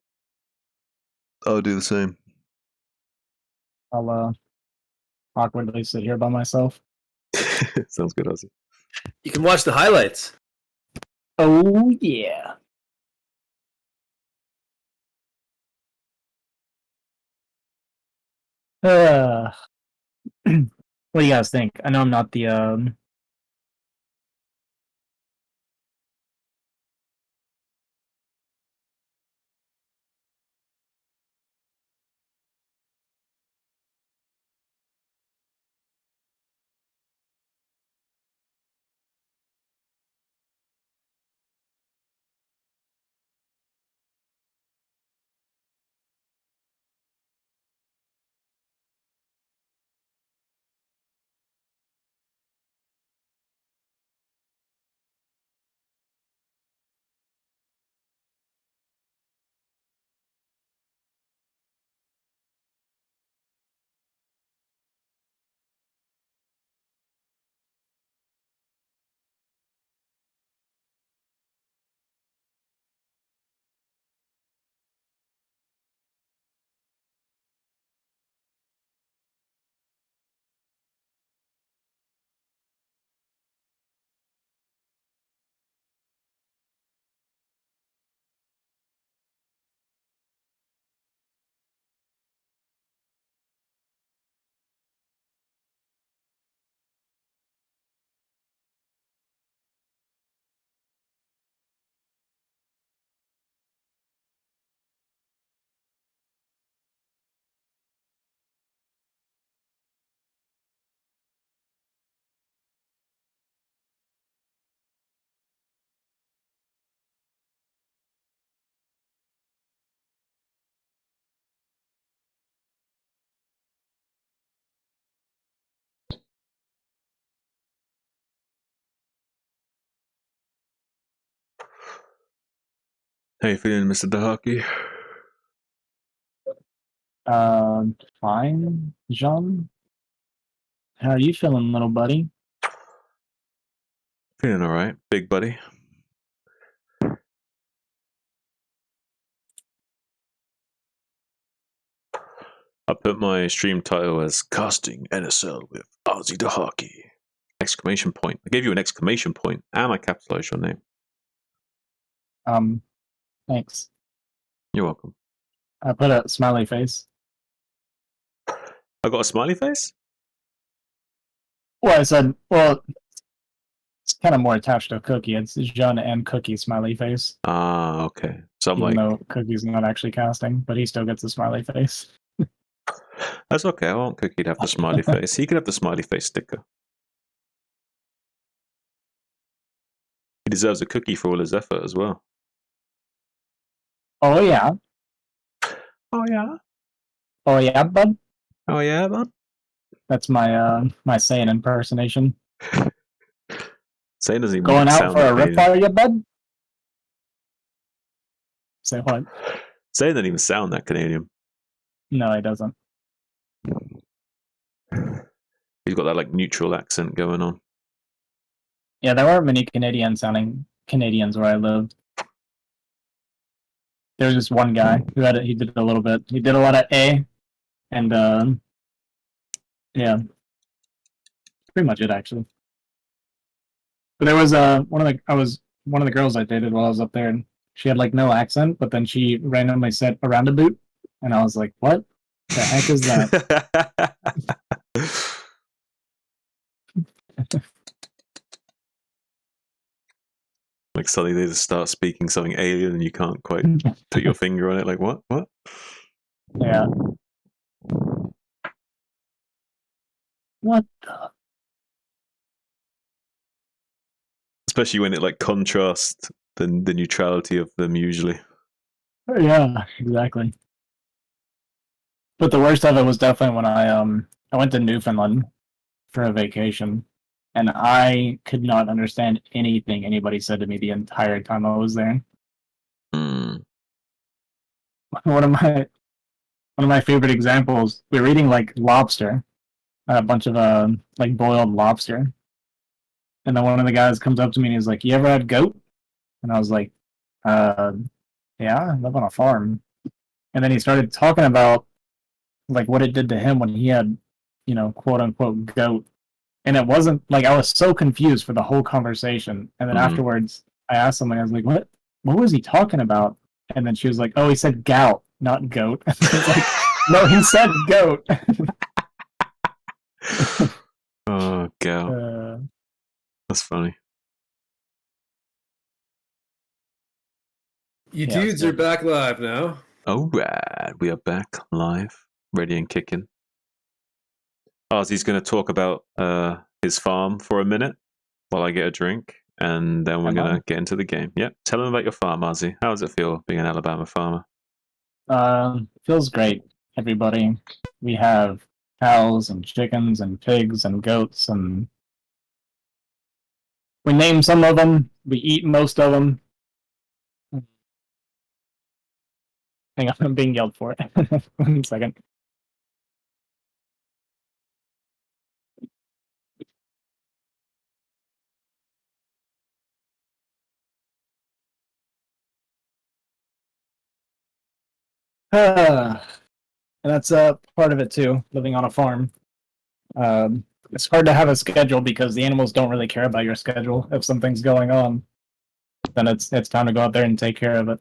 I'll do the same. I'll awkwardly sit here by myself. Sounds good, Azhi. You can watch the highlights. Oh yeah. What do you guys think? I know I'm not the How you feeling, Mr. Dahaki? fine, Jean. How are you feeling, little buddy? Feeling all right, big buddy. I put my stream title as Casting NSL with Azhi Dahaki! Exclamation point. I gave you an exclamation point, and I capitalized your name. Thanks. You're welcome. I put a smiley face. I got a smiley face? Well, I said, well, it's kind of more attached to Cookie. It's Jean and Cookie smiley face. Ah, okay. So I'm Even like, though Cookie's not actually casting, but he still gets a smiley face. that's okay. I want Cookie to have the smiley face. He can have the smiley face sticker. He deserves a cookie for all his effort as well. Oh yeah. Oh yeah. Oh yeah, bud. Oh yeah, bud. That's my my Saiyan impersonation. Saiyan doesn't even Going out sound for a like rip, are you, bud? Say what? Saiyan doesn't even sound that Canadian. No, he doesn't. He's got that like neutral accent going on. Yeah, there weren't many Canadian-sounding Canadians where I lived. There was just one guy who had it. He did a little bit. He did a lot of A, and yeah, pretty much it actually. But there was one of the girls I dated while I was up there, and she had like no accent, but then she randomly said around a boot, and I was like, "What the heck is that?" Like suddenly they just start speaking something alien, and you can't quite put your finger on it. Like what? What? Yeah. What the? Especially when it like contrasts the neutrality of them usually. Yeah, exactly. But the worst of it was definitely when I went to Newfoundland for a vacation, and I could not understand anything anybody said to me the entire time I was there. Mm. One of my favorite examples, we were eating like lobster, a bunch of like boiled lobster, and then one of the guys comes up to me and he's like, "You ever had goat?" And I was like, yeah, I live on a farm." And then he started talking about like what it did to him when he had, quote unquote goat. And it wasn't like I was so confused for the whole conversation. And then afterwards I asked someone, I was like, what was he talking about? And then she was like, "Oh, he said gout, not goat." I was like, "No, he said goat." Oh, gout. That's funny. You dudes are back live now. All right, we are back live, ready and kicking. Azhi's going to talk about his farm for a minute while I get a drink, and then we're going to get into the game. Yep, tell him about your farm, Azhi. How does it feel being an Alabama farmer? Feels great, everybody. We have cows and chickens and pigs and goats, and we name some of them. We eat most of them. Hang on, I'm being yelled for. 1 second. And that's part of it too, living on a farm. It's hard to have a schedule because the animals don't really care about your schedule. If something's going on, then it's time to go out there and take care of it.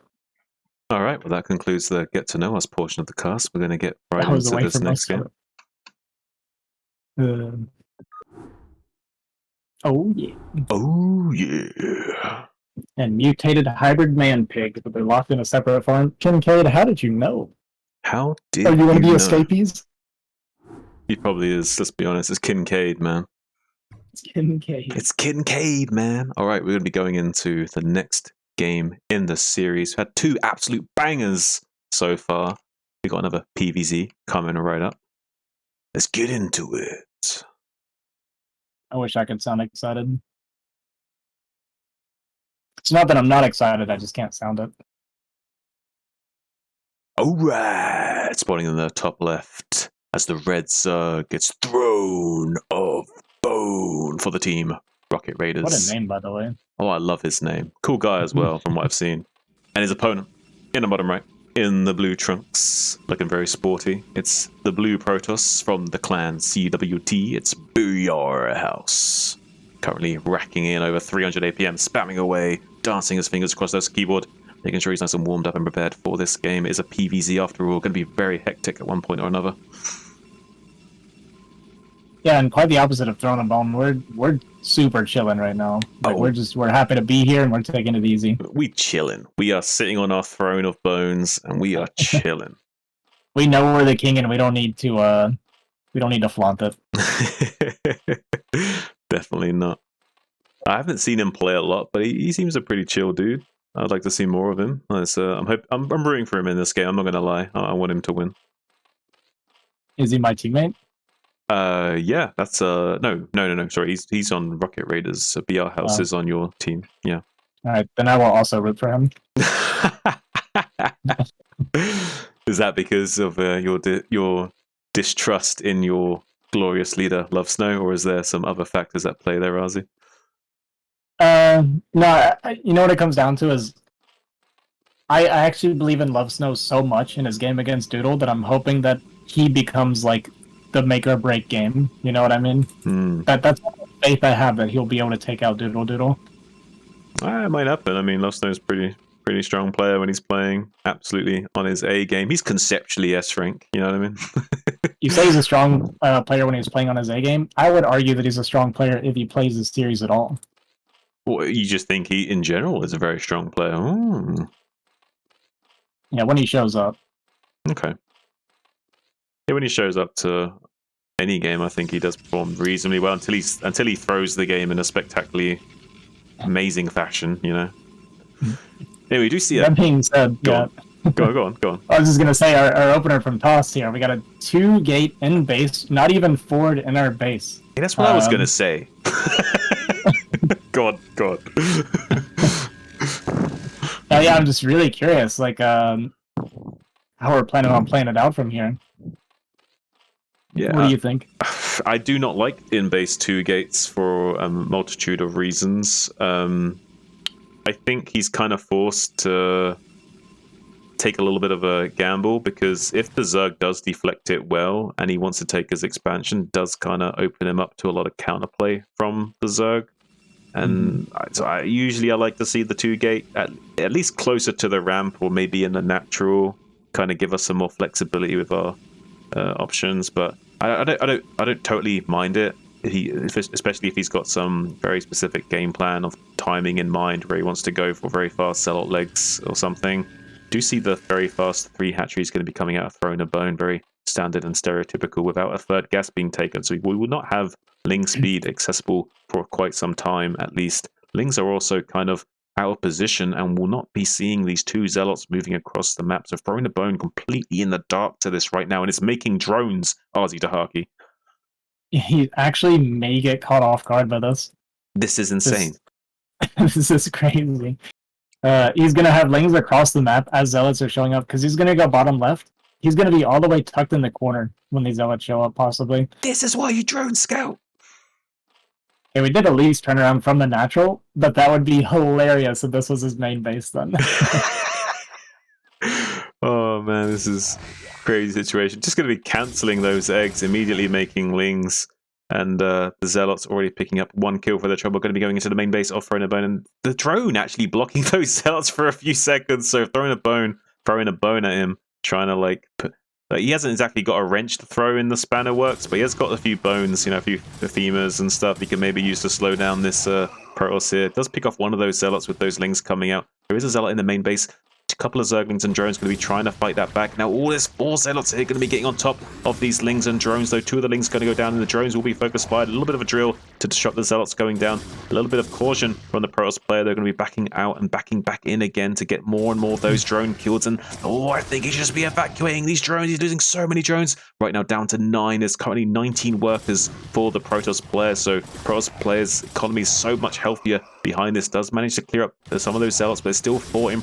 All right, well, that concludes the get to know us portion of the cast. We're going to get right into this next game. Oh, yeah. Oh, yeah. And mutated hybrid man pig, but they're locked in a separate farm. Kincaid, how did you know? How did you one of the know? escapees? He probably is, let's be honest. It's Kincaid, man. It's Kincaid. It's Kincaid, man. All right, we're going to be going into the next game in the series. We've had 2 absolute bangers so far. We got another PVZ coming right up. Let's get into it. I wish I could sound excited. It's not that I'm not excited, I just can't sound it. All right, spawning in the top left as the red Zerg gets thrown of bone for the team Rocket Raiders. What a name, by the way. Oh, I love his name. Cool guy as well, from what I've seen. And his opponent, in the bottom right, in the blue trunks, looking very sporty. It's the blue Protoss from the clan CWT. It's Booyah House. Currently racking in over 300 APM, spamming away, dancing his fingers across those keyboard, making sure he's nice and warmed up and prepared for this game. It is a PVZ after all, going to be very hectic at one point or another. Yeah, and quite the opposite of throwing a bone. We're super chilling right now. Like, we're happy to be here and we're taking it easy. We chilling. We are sitting on our throne of bones and we are chilling. We know we're the king and we don't need to flaunt it. Definitely not. I haven't seen him play a lot, but he seems a pretty chill dude. I'd like to see more of him. I'm rooting for him in this game. I'm not gonna lie. I want him to win. Is he my teammate? Yeah, that's no. Sorry, he's on Rocket Raiders. BR House is on your team. Yeah. All right, then I will also root for him. Is that because of your distrust in your glorious leader, Love Snow, or is there some other factors at play there, Azhi? No, you know what it comes down to is I actually believe in Love Snow so much in his game against Doodle that I'm hoping that he becomes like the make or break game. You know what I mean? That's faith I have that he'll be able to take out Doodle. It might happen. I mean, Lostno's pretty strong player when he's playing absolutely on his A game. He's conceptually S rank, you know what I mean? You say he's a strong player when he's playing on his A game. I would argue that he's a strong player if he plays the series at all. Well, you just think he, in general, is a very strong player. Ooh. Yeah, when he shows up. Okay. Yeah, when he shows up to any game, I think he does perform reasonably well until he throws the game in a spectacularly amazing fashion, you know. Anyway, we do see that being said, go on. I was just gonna say our opener from toss here. We got a 2-gate in base, not even forward in our base. Hey, that's what I was gonna say. Go on. Yeah, I'm just really curious, like how we're planning on playing it out from here. Yeah. What do you think? I do not like in-base 2 gates for a multitude of reasons. I think he's kind of forced to take a little bit of a gamble, because if the Zerg does deflect it well and he wants to take his expansion, does kind of open him up to a lot of counterplay from the Zerg. And so I like to see the 2 gate at least closer to the ramp, or maybe in the natural, kind of give us some more flexibility with our options. But I don't totally mind it. Especially if he's got some very specific game plan of timing in mind, where he wants to go for very fast sell-out legs or something. Do see the very fast 3 hatcheries going to be coming out of Throne of Bone, very standard and stereotypical, without a third gas being taken. So we will not have Ling speed accessible for quite some time, at least. Lings are also kind of out of position and will not be seeing these 2 zealots moving across the map. So Throne of Bone completely in the dark to this right now, and it's making drones, Azhi Dahaki. He actually may get caught off guard by this. This is insane. This is crazy. He's going to have Lings across the map as Zealots are showing up, because he's going to go bottom left. He's going to be all the way tucked in the corner when these Zealots show up, possibly. This is why you drone scout. Okay, we did at least turn around from the natural, but that would be hilarious if this was his main base then. Oh man, this is crazy situation. Just going to be cancelling those eggs, immediately making Lings, and the Zealots already picking up 1 kill for their trouble. Going to be going into the main base of Throne of Bone, and the drone actually blocking those Zealots for a few seconds. So throwing a bone at him, trying to like put. He hasn't exactly got a wrench to throw in the spanner works, but he has got a few bones, you know, a few femurs and stuff he can maybe use to slow down this Protoss here. Does pick off one of those Zealots with those Lings coming out. There is a Zealot in the main base. A couple of Zerglings and drones going to be trying to fight that back. Now all this 4 Zealots here going to be getting on top of these Lings and drones, though 2 of the Lings going to go down and the drones will be focused by a little bit of a drill to disrupt the Zealots going down. A little bit of caution from the Protoss player. They're going to be backing out and backing back in again to get more and more of those drone kills. And I think he should just be evacuating these drones. He's losing so many drones. Right now down to 9. There's currently 19 workers for the Protoss player. So Protoss players' economy is so much healthier behind this. Does manage to clear up some of those Zealots, but there's still 4 in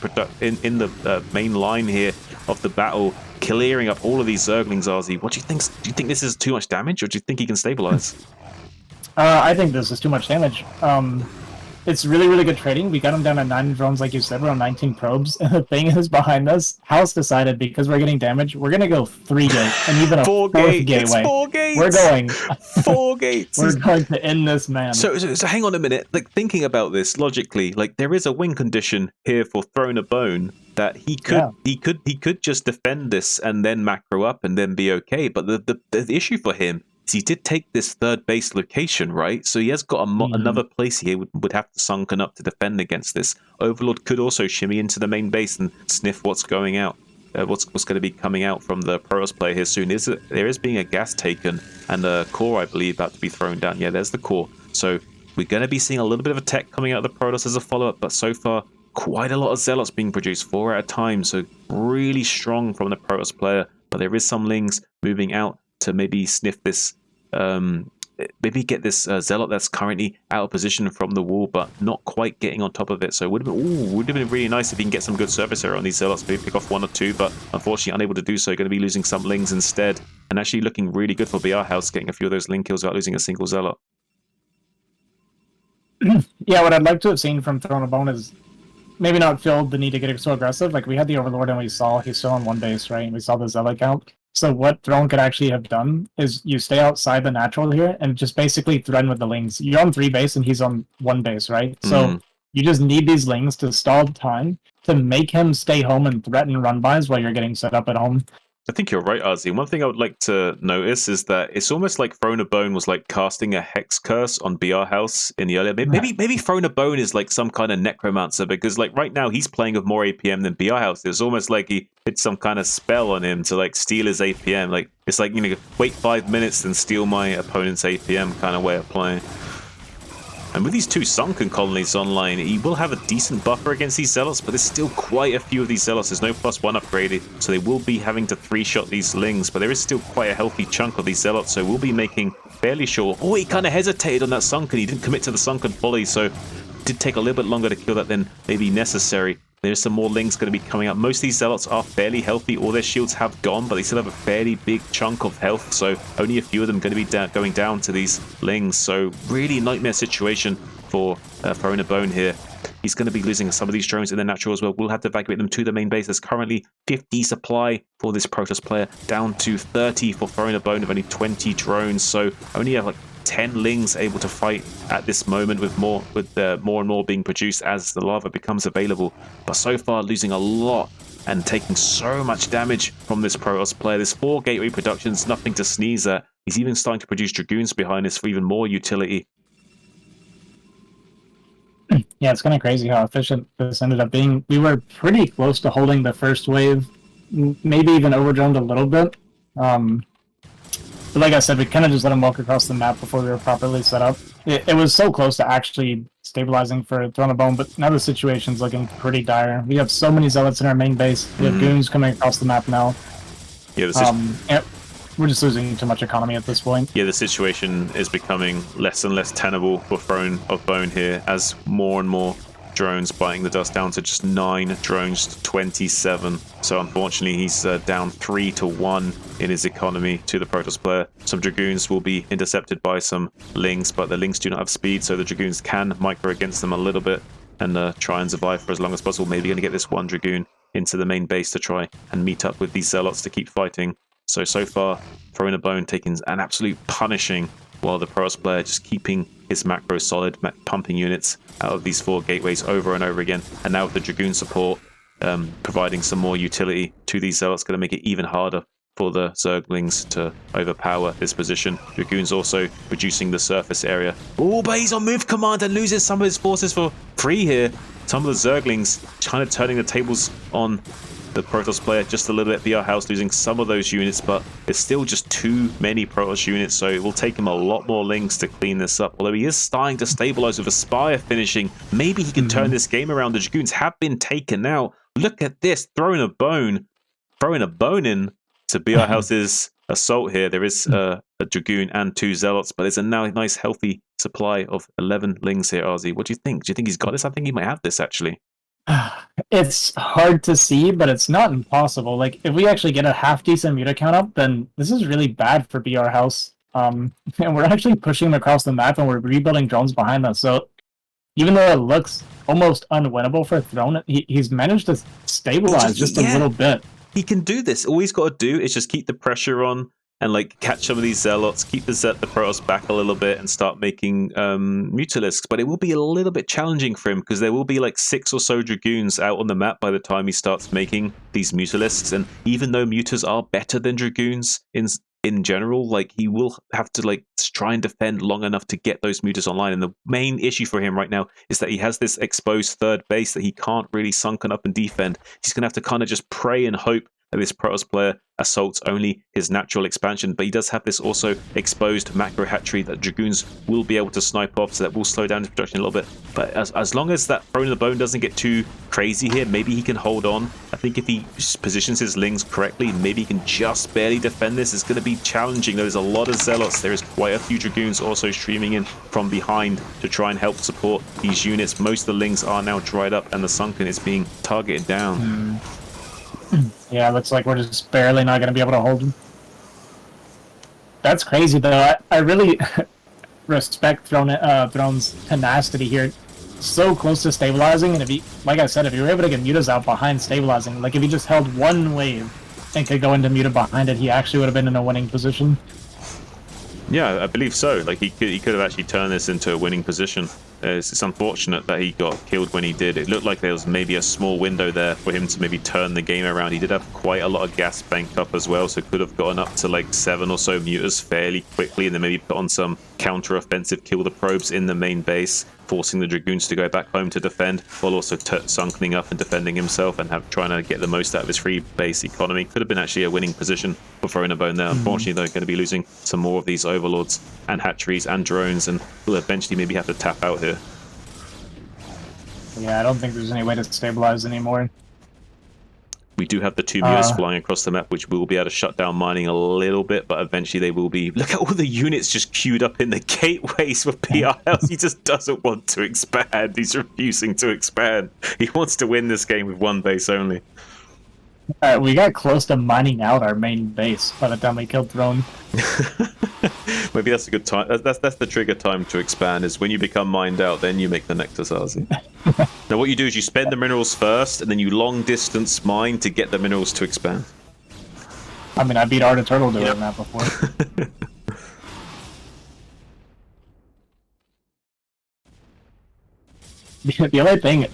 the main line here of the battle, clearing up all of these Zerglings. Azhi, what do you think? Do you think this is too much damage, or do you think he can stabilize? I think this is too much damage. It's really, really good trading. We got him down to 9 drones, like you said. We're on 19 probes. And the thing is, behind us, House decided, because we're getting damage, we're going to go 3 gates and even a 4th gateway. 4 gates. We're going 4 gates. We're going to end this man. So hang on a minute. Like, thinking about this logically, like there is a win condition here for Throne of Bone that he could just defend this and then macro up and then be okay. But the issue for him, he did take this 3rd base location, right? So he has got another place he would have to sunken up to defend against this. Overlord could also shimmy into the main base and sniff what's going out. What's going to be coming out from the Protoss player here soon. There is being a gas taken and a core, I believe, about to be thrown down. Yeah, there's the core. So we're going to be seeing a little bit of a tech coming out of the Protoss as a follow-up, but so far quite a lot of Zealots being produced, 4 at a time. So really strong from the Protoss player, but there is some Lings moving out to maybe sniff this, maybe get this Zealot that's currently out of position from the wall, but not quite getting on top of it. So it would have been really nice if he can get some good service error on these Zealots, maybe pick off 1 or 2, but unfortunately unable to do so. Going to be losing some Lings instead, and actually looking really good for BR House, getting a few of those Ling kills without losing a single Zealot. Yeah, what I'd like to have seen from Throne of Bone is maybe not feel the need to get so aggressive. Like, we had the Overlord and we saw he's still on 1 base, right? And we saw the Zealot count. So what Throne could actually have done is you stay outside the natural here and just basically threaten with the lings. You're on 3 base and he's on 1 base, right? So you just need these lings to stall time to make him stay home and threaten run-bys while you're getting set up at home. I think you're right, Azhi. One thing I would like to notice is that it's almost like Throne of Bone was like casting a hex curse on BR House in the earlier. Maybe Throne of Bone is like some kind of necromancer, because like right now he's playing with more APM than BR House. It's almost like he did some kind of spell on him to like steal his APM. Like it's like, you know, wait 5 minutes and steal my opponent's APM kind of way of playing. And with these 2 sunken colonies online, he will have a decent buffer against these zealots, but there's still quite a few of these zealots. There's no +1 upgraded, so they will be having to 3-shot these lings, but there is still quite a healthy chunk of these zealots, so we'll be making fairly sure. Oh, he kind of hesitated on that sunken. He didn't commit to the sunken volley, so it did take a little bit longer to kill that than maybe necessary. There's some more lings going to be coming up. Most of these zealots are fairly healthy. All their shields have gone, but they still have a fairly big chunk of health, so only a few of them are going to be going down to these lings. So really nightmare situation for Throne of Bone here. He's going to be losing some of these drones in the natural as well. We'll have to evacuate them to the main base. There's currently 50 supply for this Protoss player, down to 30 for Throne of Bone of only 20 drones. So only have like 10 lings able to fight at this moment, with more and more being produced as the lava becomes available. But so far losing a lot and taking so much damage from this Protoss player. There's 4 gateway productions, nothing to sneeze at. He's even starting to produce Dragoons behind this for even more utility. Yeah, it's kind of crazy how efficient this ended up being. We were pretty close to holding the first wave, maybe even overdroned a little bit. But like I said, we kind of just let him walk across the map before we were properly set up. It was so close to actually stabilizing for Throne of Bone, but now the situation's looking pretty dire. We have so many zealots in our main base. We have goons coming across the map now. Yeah, we're just losing too much economy at this point. Yeah, the situation is becoming less and less tenable for Throne of Bone here, as more and more drones biting the dust, down to just 9 drones to 27. So unfortunately he's down 3-1 in his economy to the Protoss player. Some Dragoons will be intercepted by some lings, but the lings do not have speed, so the Dragoons can micro against them a little bit and try and survive for as long as possible. Maybe going to get this 1 Dragoon into the main base to try and meet up with these zealots to keep fighting. So far Throne of Bone taking an absolute punishing, while the Protoss player just keeping his macro solid, pumping units out of these 4 gateways over and over again. And now with the Dragoon support providing some more utility to these zealots, going to make it even harder for the Zerglings to overpower this position. Dragoons also reducing the surface area. Oh, but he's on move command and loses some of his forces for free here. Some of the Zerglings kind of turning the tables on the Protoss player just a little bit. BR House losing some of those units, but it's still just too many Protoss units, so it will take him a lot more lings to clean this up. Although he is starting to stabilize with a Spire finishing. Maybe he can turn this game around. The Dragoons have been taken out. Look at this, throwing a bone in to BR House's assault here. There is a Dragoon and 2 Zealots, but there's a now nice healthy supply of 11 lings here, Azhi. What do you think? Do you think he's got this? I think he might have this, actually. It's hard to see, but it's not impossible. Like, if we actually get a half-decent muta count up, then this is really bad for BR House. And we're actually pushing them across the map, and we're rebuilding drones behind us. So, even though it looks almost unwinnable for Throne, he's managed to stabilize just a little bit. He can do this. All he's got to do is just keep the pressure on and like catch some of these zealots, keep the Protoss back a little bit, and start making mutalisks. But it will be a little bit challenging for him, because there will be like 6 or so Dragoons out on the map by the time he starts making these mutalisks. And even though mutas are better than Dragoons in general, like, he will have to like try and defend long enough to get those mutas online. And the main issue for him right now is that he has this exposed 3rd base that he can't really sunken up and defend. He's gonna have to kind of just pray and hope that this Protoss player assaults only his natural expansion, but he does have this also exposed macro hatchery that Dragoons will be able to snipe off, so that will slow down his production a little bit. But as long as that Throne of the Bone doesn't get too crazy here, maybe he can hold on. I think if he positions his lings correctly, maybe he can just barely defend this. It's going to be challenging. There's a lot of Zealots. There is quite a few Dragoons also streaming in from behind to try and help support these units. Most of the lings are now dried up, and the Sunken is being targeted down. Yeah, looks like we're just barely not going to be able to hold him. That's crazy, though. I really respect Throne's tenacity here. So close to stabilizing, and if he, like I said, if you were able to get mutas out behind stabilizing, like if he just held 1 wave and could go into Muta behind it, he actually would have been in a winning position. Yeah, I believe so. Like he could have actually turned this into a winning position. It's unfortunate that he got killed when he did. It looked like there was maybe a small window there for him to maybe turn the game around. He did have quite a lot of gas banked up as well, so could have gotten up to like 7 or so mutas fairly quickly, and then maybe put on some counter-offensive, kill the probes in the main base, forcing the Dragoons to go back home to defend, while also sunkening up and defending himself and trying to get the most out of his free base economy. Could have been actually a winning position for throwing a bone there. Unfortunately, they're going to be losing some more of these overlords and hatcheries and drones, and will eventually maybe have to tap out here. Yeah, I don't think there's any way to stabilize anymore. We do have the 2 mutas flying across the map, which will be able to shut down mining a little bit, but eventually they will be... Look at all the units just queued up in the gateways for PR House. He just doesn't want to expand. He's refusing to expand. He wants to win this game with 1 base only. We got close to mining out our main base by the time we killed Throne. Maybe that's a good time. That's the trigger time to expand, is when you become mined out, then you make the Nexus, Azhi. Now what you do is you spend the minerals first, and then you long distance mine to get the minerals to expand. I mean, I beat Art of Turtle doing that before. The only thing,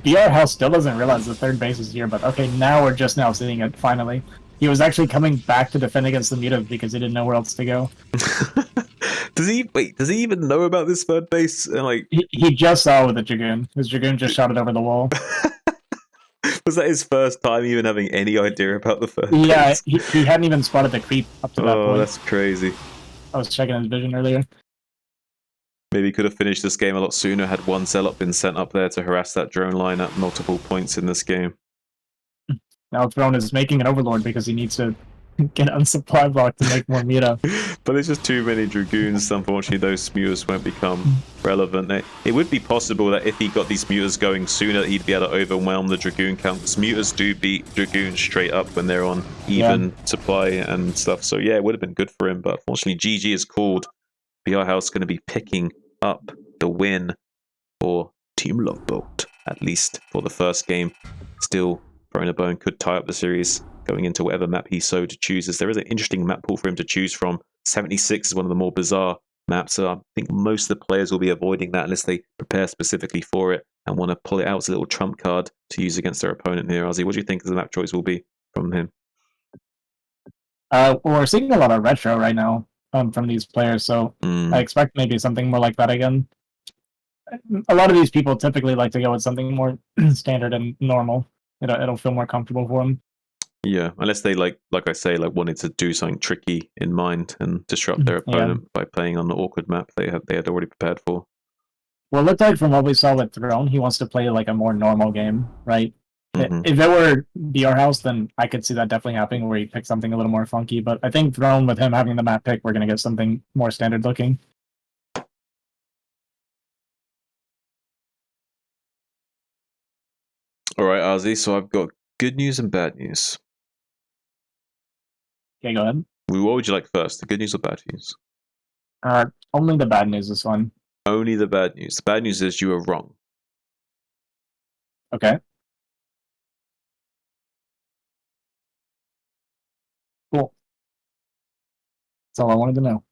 BR House still doesn't realize the 3rd base is here, but okay, now we're just now seeing it, finally. He was actually coming back to defend against the mutas because he didn't know where else to go. Does he even know about this 3rd base? Like he just saw it with the Dragoon. His Dragoon just shot it over the wall. Was that his first time even having any idea about the 3rd base? Yeah, he hadn't even spotted the creep up to that point. Oh, that's crazy. I was checking his vision earlier. Maybe he could have finished this game a lot sooner had 1 Zealot been sent up there to harass that drone line at multiple points in this game. Now Throne is making an Overlord because he needs to get on supply block to make more muta. But there's just too many Dragoons. Unfortunately, those mutas won't become relevant. It would be possible that if he got these mutas going sooner, he'd be able to overwhelm the Dragoon count, because mutas do beat Dragoons straight up when they're on even supply and stuff. So yeah, it would have been good for him, but unfortunately GG is called. BR House going to be picking up the win for Team Loveboat, at least for the first game. Still, Throwing a Bone could tie up the series going into whatever map he so chooses. There is an interesting map pool for him to choose from. 76 is one of the more bizarre maps, so I think most of the players will be avoiding that unless they prepare specifically for it and want to pull it out as a little trump card to use against their opponent here. Azhi, what do you think the map choice will be from him? Well, we're seeing a lot of retro right now from these players, so I expect maybe something more like that again. A lot of these people typically like to go with something more standard and normal. It'll feel more comfortable for them. Yeah, unless they like I say, wanted to do something tricky in mind and disrupt their opponent by playing on the awkward map they had already prepared for. Well, it looked like from what we saw with Throne, he wants to play like a more normal game, right? If it were BR House, then I could see that definitely happening where he picks something a little more funky. But I think Throne, with him having the map pick, we're going to get something more standard looking. All right, Azhi, so I've got good news and bad news. Okay, go ahead. What would you like first, the good news or bad news? Only the bad news this one. Only the bad news. The bad news is you were wrong. Okay. Cool. That's all I wanted to know.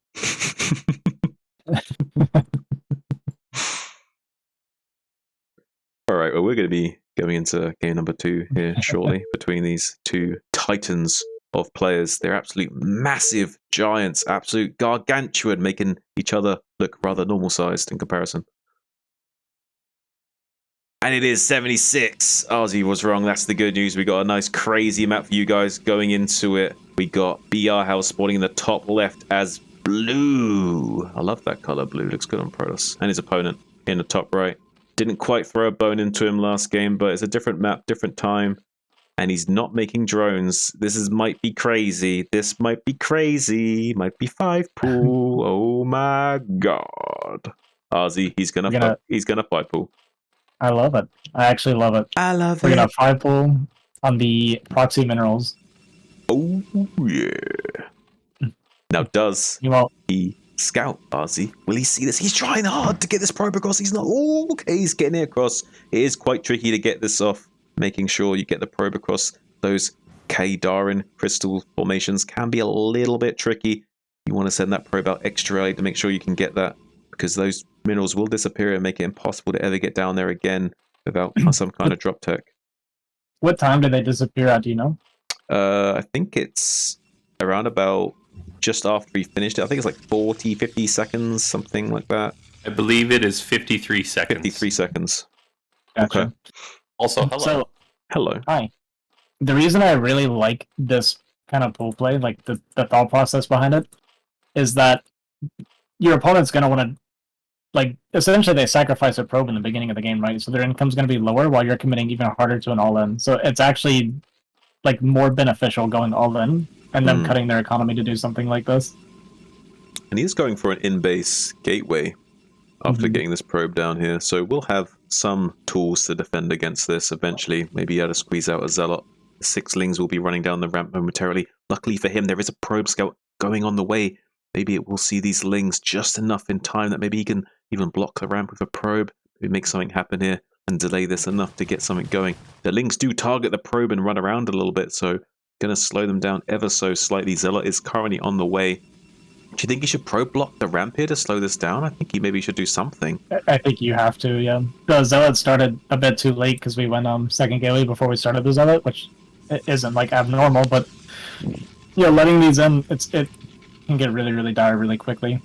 All right, well, we're going to be going into game number 2 here shortly between these two titans of players. They're absolute massive giants, absolute gargantuan, making each other look rather normal sized in comparison. And it is 76. Azhi was wrong. That's the good news. We got a nice crazy map for you guys going into it. We got BR House spawning in the top left as blue. I love that color blue. Looks good on Protoss. And his opponent in the top right. Didn't quite throw a bone into him last game, but it's a different map, different time. And he's not making drones. This might be crazy. This might be crazy. Might be 5 pool. Oh my god. Azhi, he's gonna 5 pool. I love it. I actually love it. I love We're gonna 5 pool on the proxy minerals. Oh yeah. Now does he scout, Azhi? Will he see this? He's trying hard to get this probe across. He's not. Oh, okay, he's getting it across. It is quite tricky to get this off. Making sure you get the probe across those Darin crystal formations can be a little bit tricky. You want to send that probe out extra early to make sure you can get that, because those minerals will disappear and make it impossible to ever get down there again without some kind of drop tech. What time did they disappear at, do you know? I think it's around about just after he finished it. I think it's like 40, 50 seconds, something like that. I believe it is 53 seconds. 53 seconds. Gotcha. Okay. Also, hello. So, hello. Hi. The reason I really like this kind of pool play, like the thought process behind it, is that your opponent's going to want to, like, essentially they sacrifice a probe in the beginning of the game, right? So their income's going to be lower while you're committing even harder to an all-in. So it's actually, like, more beneficial going all-in and them cutting their economy to do something like this. And he's going for an in-base gateway after getting this probe down here. So we'll have some tools to defend against this eventually. Maybe able to squeeze out a Zealot. The 6-lings will be running down the ramp momentarily. Luckily for him, there is a probe scout going on the way. Maybe it will see these lings just enough in time that maybe he can even block the ramp with a probe. Maybe make something happen here and delay this enough to get something going. The lings do target the probe and run around a little bit, so going to slow them down ever so slightly. Zealot is currently on the way. Do you think he should probe block the ramp here to slow this down? I think he maybe should do something. I think you have to, yeah. The Zealot started a bit too late because we went second gateway before we started the Zealot, which isn't like abnormal, but letting these in, it can get really, really dire really quickly.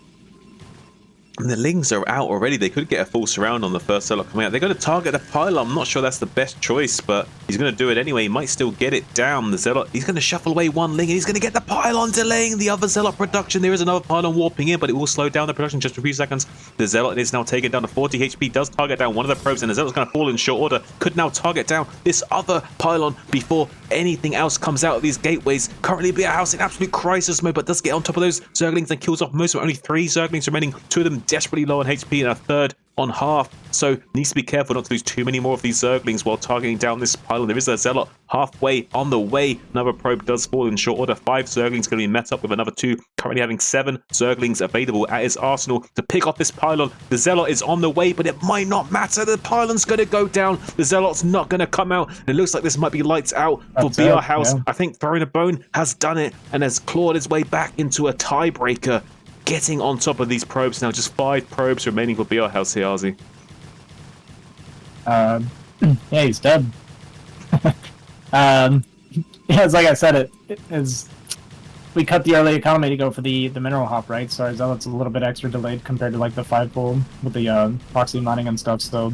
And the lings are out already. They could get a full surround on the first Zealot coming out. They're going to target the pylon. I'm not sure that's the best choice, but he's going to do it anyway. He might still get it down. The Zealot, he's going to shuffle away one ling, and he's going to get the pylon, delaying the other Zealot production. There is another pylon warping in, but it will slow down the production just for a few seconds. The Zealot is now taken down to 40 HP, does target down one of the probes, and the Zealot's going to fall in short order. Could now target down this other pylon before anything else comes out of these gateways. Currently, Beer House in absolute crisis mode, but does get on top of those Zerglings and kills off most of it. Only 3 Zerglings remaining, 2 of them desperately low on HP, and a third on half. So needs to be careful not to lose too many more of these Zerglings while targeting down this pylon. There is a Zealot halfway on the way. Another probe does fall in short order. 5 Zerglings going to be met up with another 2. Currently having 7 Zerglings available at his arsenal to pick off this pylon. The Zealot is on the way, but it might not matter. The pylon's going to go down. The Zealot's not going to come out. It looks like this might be lights out for BR House. Yeah. I think Throwing a Bone has done it and has clawed his way back into a tiebreaker. Getting on top of these probes now. Just 5 probes remaining for BR House here, Azhi. Yeah, he's dead. Yeah, it's like I said, it is. We cut the early economy to go for the mineral hop, right? So our Zealot's a little bit extra delayed compared to like the 5 pool with the proxy mining and stuff. So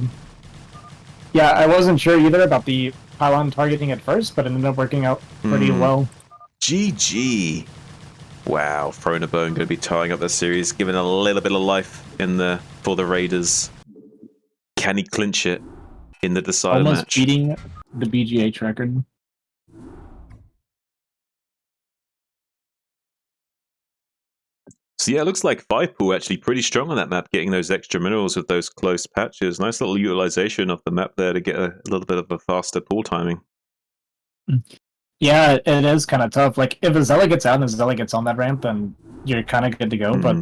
yeah, I wasn't sure either about the pylon targeting at first, but it ended up working out pretty well. GG. Wow, Throwing a Bone going to be tying up the series, giving a little bit of life in the for the Raiders. Can he clinch it in the decider match? Almost beating the BGH record. So yeah, it looks like 5-pool actually pretty strong on that map, getting those extra minerals with those close patches. Nice little utilization of the map there to get a little bit of a faster pool timing. Yeah, it is kind of tough. Like, if a Zealot gets out and a Zealot gets on that ramp, then you're kind of good to go. But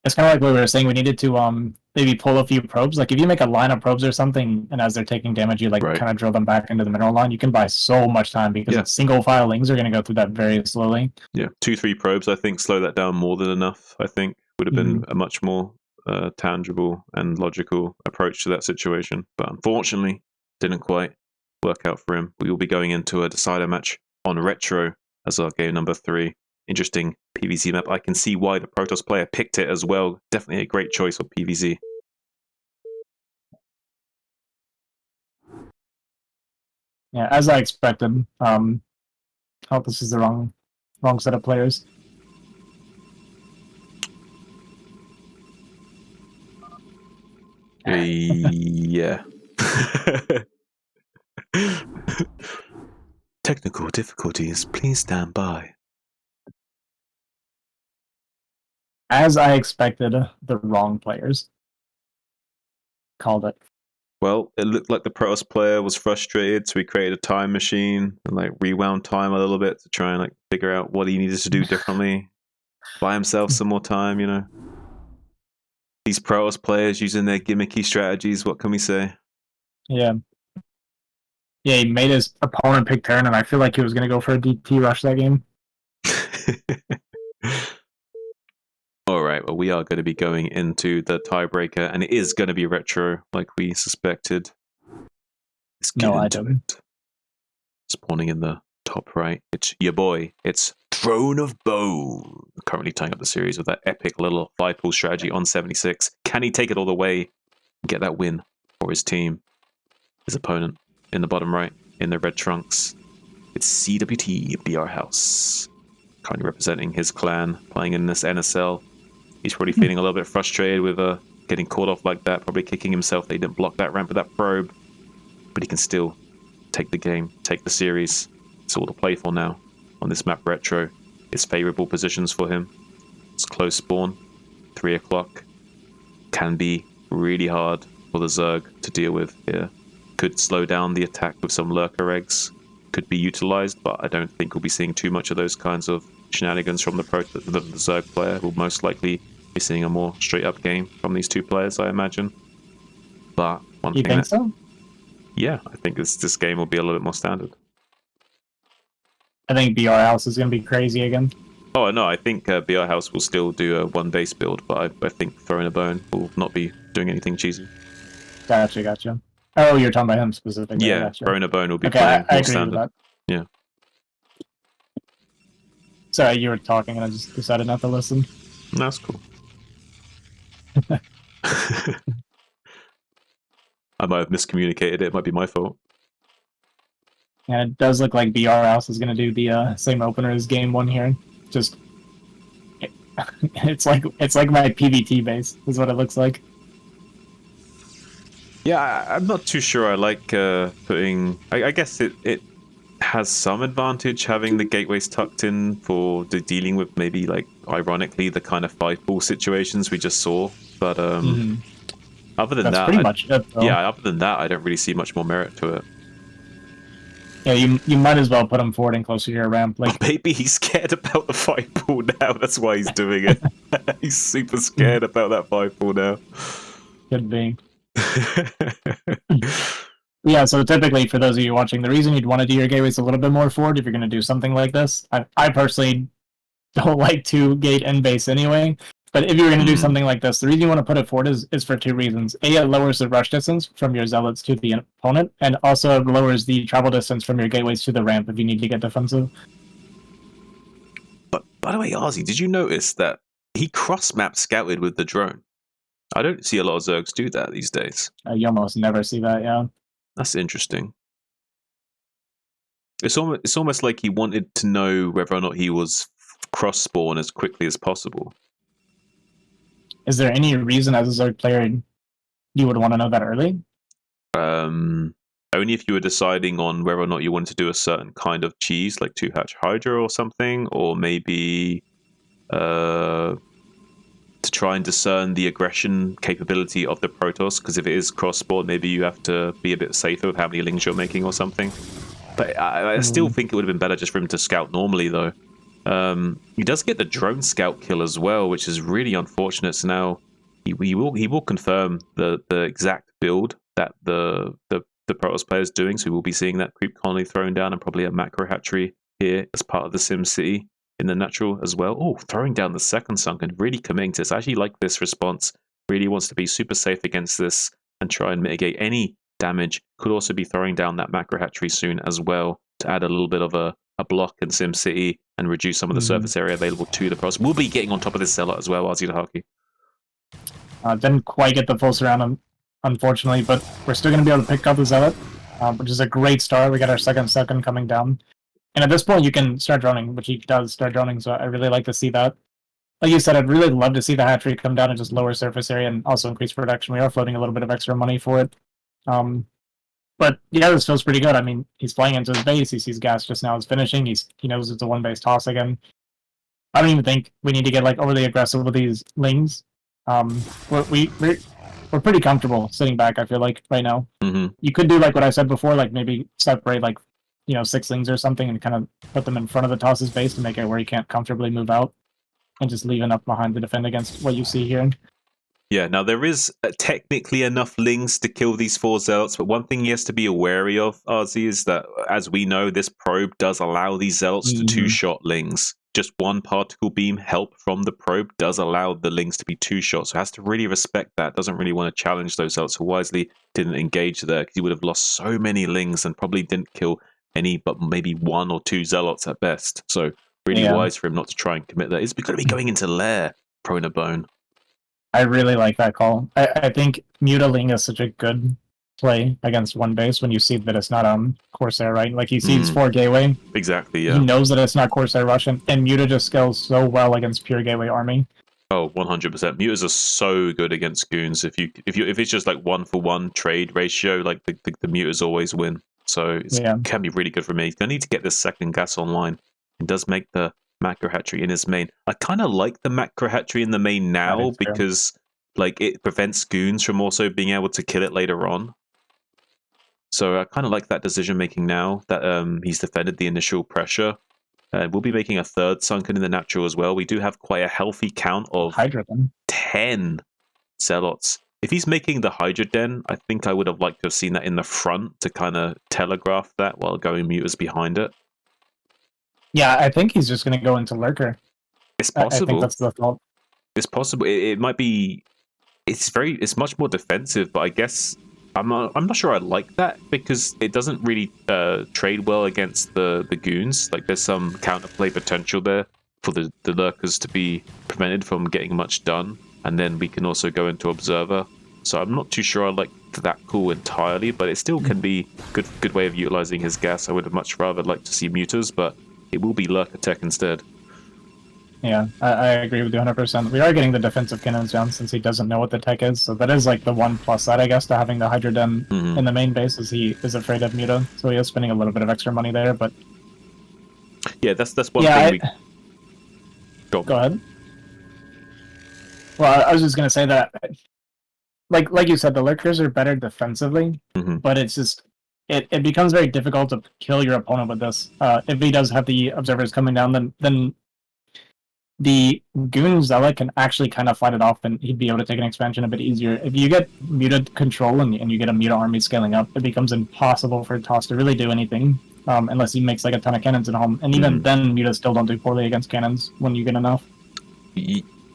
it's kind of like what we were saying. We needed to maybe pull a few probes. Like, if you make a line of probes or something, and as they're taking damage, you kind of drill them back into the mineral line, you can buy so much time because single file lings are going to go through that very slowly. Yeah, 2-3 probes, I think, slow that down more than enough. I think would have been a much more tangible and logical approach to that situation. But unfortunately, didn't quite work out for him. We will be going into a decider match on Retro as our game number 3. Interesting PvZ map. I can see why the Protoss player picked it as well. Definitely a great choice for PvZ. Yeah, as I expected. Oh, this is the wrong set of players. Yeah. Technical difficulties, please stand by. As I expected, the wrong players. Called it. Well, it looked like the Protoss player was frustrated, so he created a time machine and like rewound time a little bit to try and like figure out what he needed to do differently. Buy himself some more time, you know. These Protoss players using their gimmicky strategies, what can we say? Yeah, Yeah, he made his opponent pick turn, and I feel like he was going to go for a DT rush that game. All right, well, we are going to be going into the tiebreaker, and it is going to be retro, like we suspected. Let's get into it. Spawning in the top right, it's your boy. It's Throne of Bone. Currently tying up the series with that epic little 5-pool strategy on 76. Can he take it all the way and get that win for his team? His opponent in the bottom right, in the red trunks, it's CWT BR House. Currently representing his clan, playing in this NSL. He's probably feeling a little bit frustrated with getting caught off like that, probably kicking himself that he didn't block that ramp with that probe. But he can still take the game, take the series. It's all to play for now. On this map retro, it's favorable positions for him. It's close spawn, 3 o'clock. Can be really hard for the Zerg to deal with here. Could slow down the attack with some lurker eggs. Could be utilized, but I don't think we'll be seeing too much of those kinds of shenanigans from the Zerg player. We'll most likely be seeing a more straight up game from these two players, I imagine. But one you thing think so? Yeah, I think this game will be a little bit more standard. I think BR House is going to be crazy again. Oh no, I think BR House will still do a 1 base build, but I think Throwing a Bone will not be doing anything cheesy. Gotcha. Oh, you're talking about him specifically. Yeah, gotcha. Throwing a Bone will be okay, playing I more agree standard. with that. Yeah. Sorry, you were talking and I just decided not to listen. That's cool. I might have miscommunicated. It might be my fault. And it does look like BR House is going to do the same opener as game 1 here. Just it's like my PvT base is what it looks like. Yeah, I'm not too sure. I like putting. I guess it has some advantage having the gateways tucked in for dealing with maybe like ironically the kind of 5-pool situations we just saw. But other than That's pretty much it, though. yeah, other than that, I don't really see much more merit to it. Yeah, you might as well put him forward and closer to your ramp. Like maybe he's scared about the 5-pool now. That's why he's doing it. He's super scared about that 5-pool now. Could be. Yeah, so typically for those of you watching, the reason you'd want to do your gateways a little bit more forward if you're going to do something like this, I personally don't like to gate end base anyway, but if you're going to do something like this, the reason you want to put it forward is for 2 reasons. A, it lowers the rush distance from your zealots to the opponent, and also it lowers the travel distance from your gateways to the ramp if you need to get defensive. But by the way, Azhi, did you notice that he cross-map scouted with the drone? I don't see a lot of Zergs do that these days. You almost never see that, yeah. That's interesting. It's almost like he wanted to know whether or not he was cross-spawn as quickly as possible. Is there any reason as a Zerg player you would want to know that early? Only if you were deciding on whether or not you wanted to do a certain kind of cheese, like 2-hatch Hydra or something, or maybe to try and discern the aggression capability of the Protoss, because if it is cross-spawn, maybe you have to be a bit safer with how many lings you're making or something. But I still think it would have been better just for him to scout normally, though. He does get the drone scout kill as well, which is really unfortunate. So now he will confirm the exact build that the Protoss player is doing. So we will be seeing that creep colony thrown down and probably a macro hatchery here as part of the Sim City in the natural as well. Oh, throwing down the second sunken, really committing to this. I actually like this response. Really wants to be super safe against this and try and mitigate any damage. Could also be throwing down that macro hatchery soon as well to add a little bit of a block in Sim City and reduce some of the surface area available to the Protoss. We'll be getting on top of this Zealot as well, Azhi Dahaki. Didn't quite get the full surround, unfortunately, but we're still going to be able to pick up the Zealot, which is a great start. We got our second coming down. And at this point, you can start droning, which he does start droning, so I really like to see that. Like you said, I'd really love to see the hatchery come down and just lower surface area and also increase production. We are floating a little bit of extra money for it. But yeah, this feels pretty good. I mean, he's flying into his base. He sees gas just now is finishing. He knows it's a 1-base toss again. I don't even think we need to get like overly aggressive with these lings. We're pretty comfortable sitting back, I feel like, right now. You could do like what I said before, like maybe separate like 6 lings or something and kind of put them in front of the toss's base to make it where he can't comfortably move out and just leave enough behind to defend against what you see here. Yeah, now there is technically enough lings to kill these 4 zealots, but one thing he has to be wary of, Azhi, is that, as we know, this probe does allow these zealots to 2-shot lings. Just 1 particle beam help from the probe does allow the lings to be 2-shot, so has to really respect that. Doesn't really want to challenge those zealots, who wisely didn't engage there, because he would have lost so many lings and probably didn't kill any but maybe 1 or 2 zealots at best. So really wise for him not to try and commit that. He's going to be going into lair, Pronabone. I really like that call. I think Mutaling is such a good play against one base when you see that it's not Corsair, right? Like he sees 4 Gateway. Exactly, yeah. He knows that it's not Corsair Russian, and Muta just scales so well against pure Gateway army. Oh, 100%. Mutas are so good against goons. If it's just like 1-for-1 trade ratio, like the mutas always win. So it can be really good for me. He's gonna need to get this second gas online. It does make the macro hatchery in his main. I kind of like the macro hatchery in the main now because like it prevents goons from also being able to kill it later on. So I kind of like that decision making now that he's defended the initial pressure. We'll be making a 3rd sunken in the natural as well. We do have quite a healthy count of 10 zealots. If he's making the Hydra Den, I think I would have liked to have seen that in the front to kind of telegraph that while going mutas behind it. Yeah, I think he's just going to go into Lurker. It's possible. I think that's the thought. It's possible. It might be. It's much more defensive, but I guess I'm not sure I like that because it doesn't really trade well against the goons. Like there's some counterplay potential there for the lurkers to be prevented from getting much done, and then we can also go into observer. So I'm not too sure I like that call entirely, but it still can be good way of utilizing his gas. I would have much rather liked to see mutas, but it will be lurker tech instead. Yeah, I agree with you 100%. We are getting the defensive cannons down since he doesn't know what the tech is, so that is like the one plus side, I guess, to having the Hydra Den in the main base, is he is afraid of Muta, so he is spending a little bit of extra money there, but... Yeah, that's one thing Go ahead. Well, I was just going to say that, like you said, the Lurkers are better defensively, but it's just... It becomes very difficult to kill your opponent with this. If he does have the observers coming down, then the Goon Zealot can actually kind of fight it off, and he'd be able to take an expansion a bit easier. If you get muted control and you get a Muta army scaling up, it becomes impossible for Toss to really do anything, unless he makes like a ton of cannons at home. And even then, Mutas still don't do poorly against cannons when you get enough.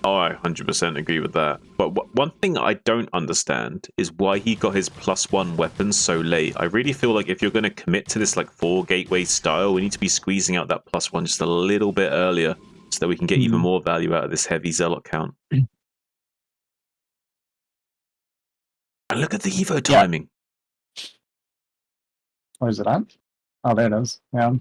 Oh, I 100% agree with that. But one thing I don't understand is why he got his +1 weapons so late. I really feel like if you're going to commit to this like 4 gateway style, we need to be squeezing out that +1 just a little bit earlier so that we can get even more value out of this heavy zealot count. And look at the Evo timing. Where is it at? Oh, there it is. Yeah.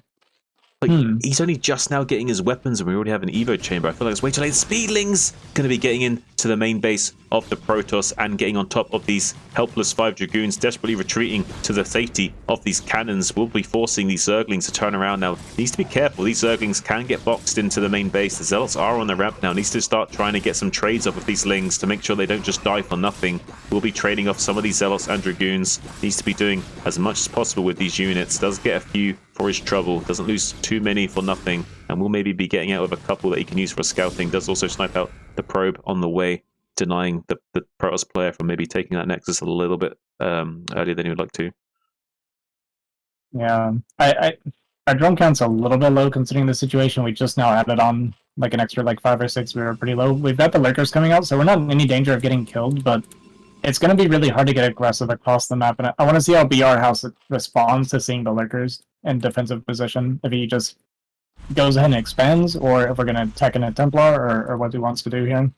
Like, he's only just now getting his weapons and we already have an Evo chamber. I feel like it's way too late. Speedling's going to be getting into the main base of the Protoss and getting on top of these helpless 5 Dragoons, desperately retreating to the safety of these cannons. We'll be forcing these Zerglings to turn around now. Needs to be careful. These Zerglings can get boxed into the main base. The Zealots are on the ramp now. Needs to start trying to get some trades off of these Lings to make sure they don't just die for nothing. We'll be trading off some of these Zealots and Dragoons. Needs to be doing as much as possible with these units. Does get a few for his trouble, doesn't lose too many for nothing, and will maybe be getting out with a couple that he can use for scouting. Does also snipe out the probe on the way, denying the Protoss player from maybe taking that Nexus a little bit earlier than he would like to. Yeah, our drone count's a little bit low considering the situation. We just now added on like an extra like 5 or 6. We were pretty low. We've got the Lurkers coming out, so we're not in any danger of getting killed, but it's going to be really hard to get aggressive across the map, and I want to see how BR House responds to seeing the Lurkers in defensive position. If he just goes ahead and expands, or if we're going to tech in a Templar, or what he wants to do here.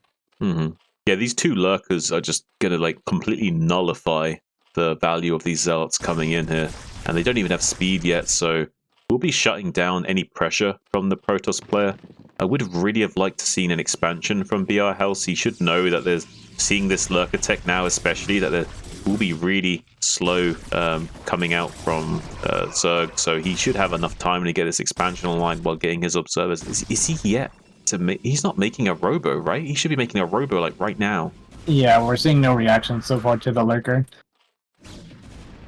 Yeah, these 2 Lurkers are just going to like completely nullify the value of these Zealots coming in here, and they don't even have speed yet, so we'll be shutting down any pressure from the Protoss player. I would really have liked to seen an expansion from BR House. He should know that there's seeing this Lurker tech now, especially that there will be really slow coming out from Zerg, so he should have enough time to get this expansion online while getting his observers. Is he yet? He's not making a robo, right? He should be making a robo like right now. Yeah, we're seeing no reaction so far to the Lurker.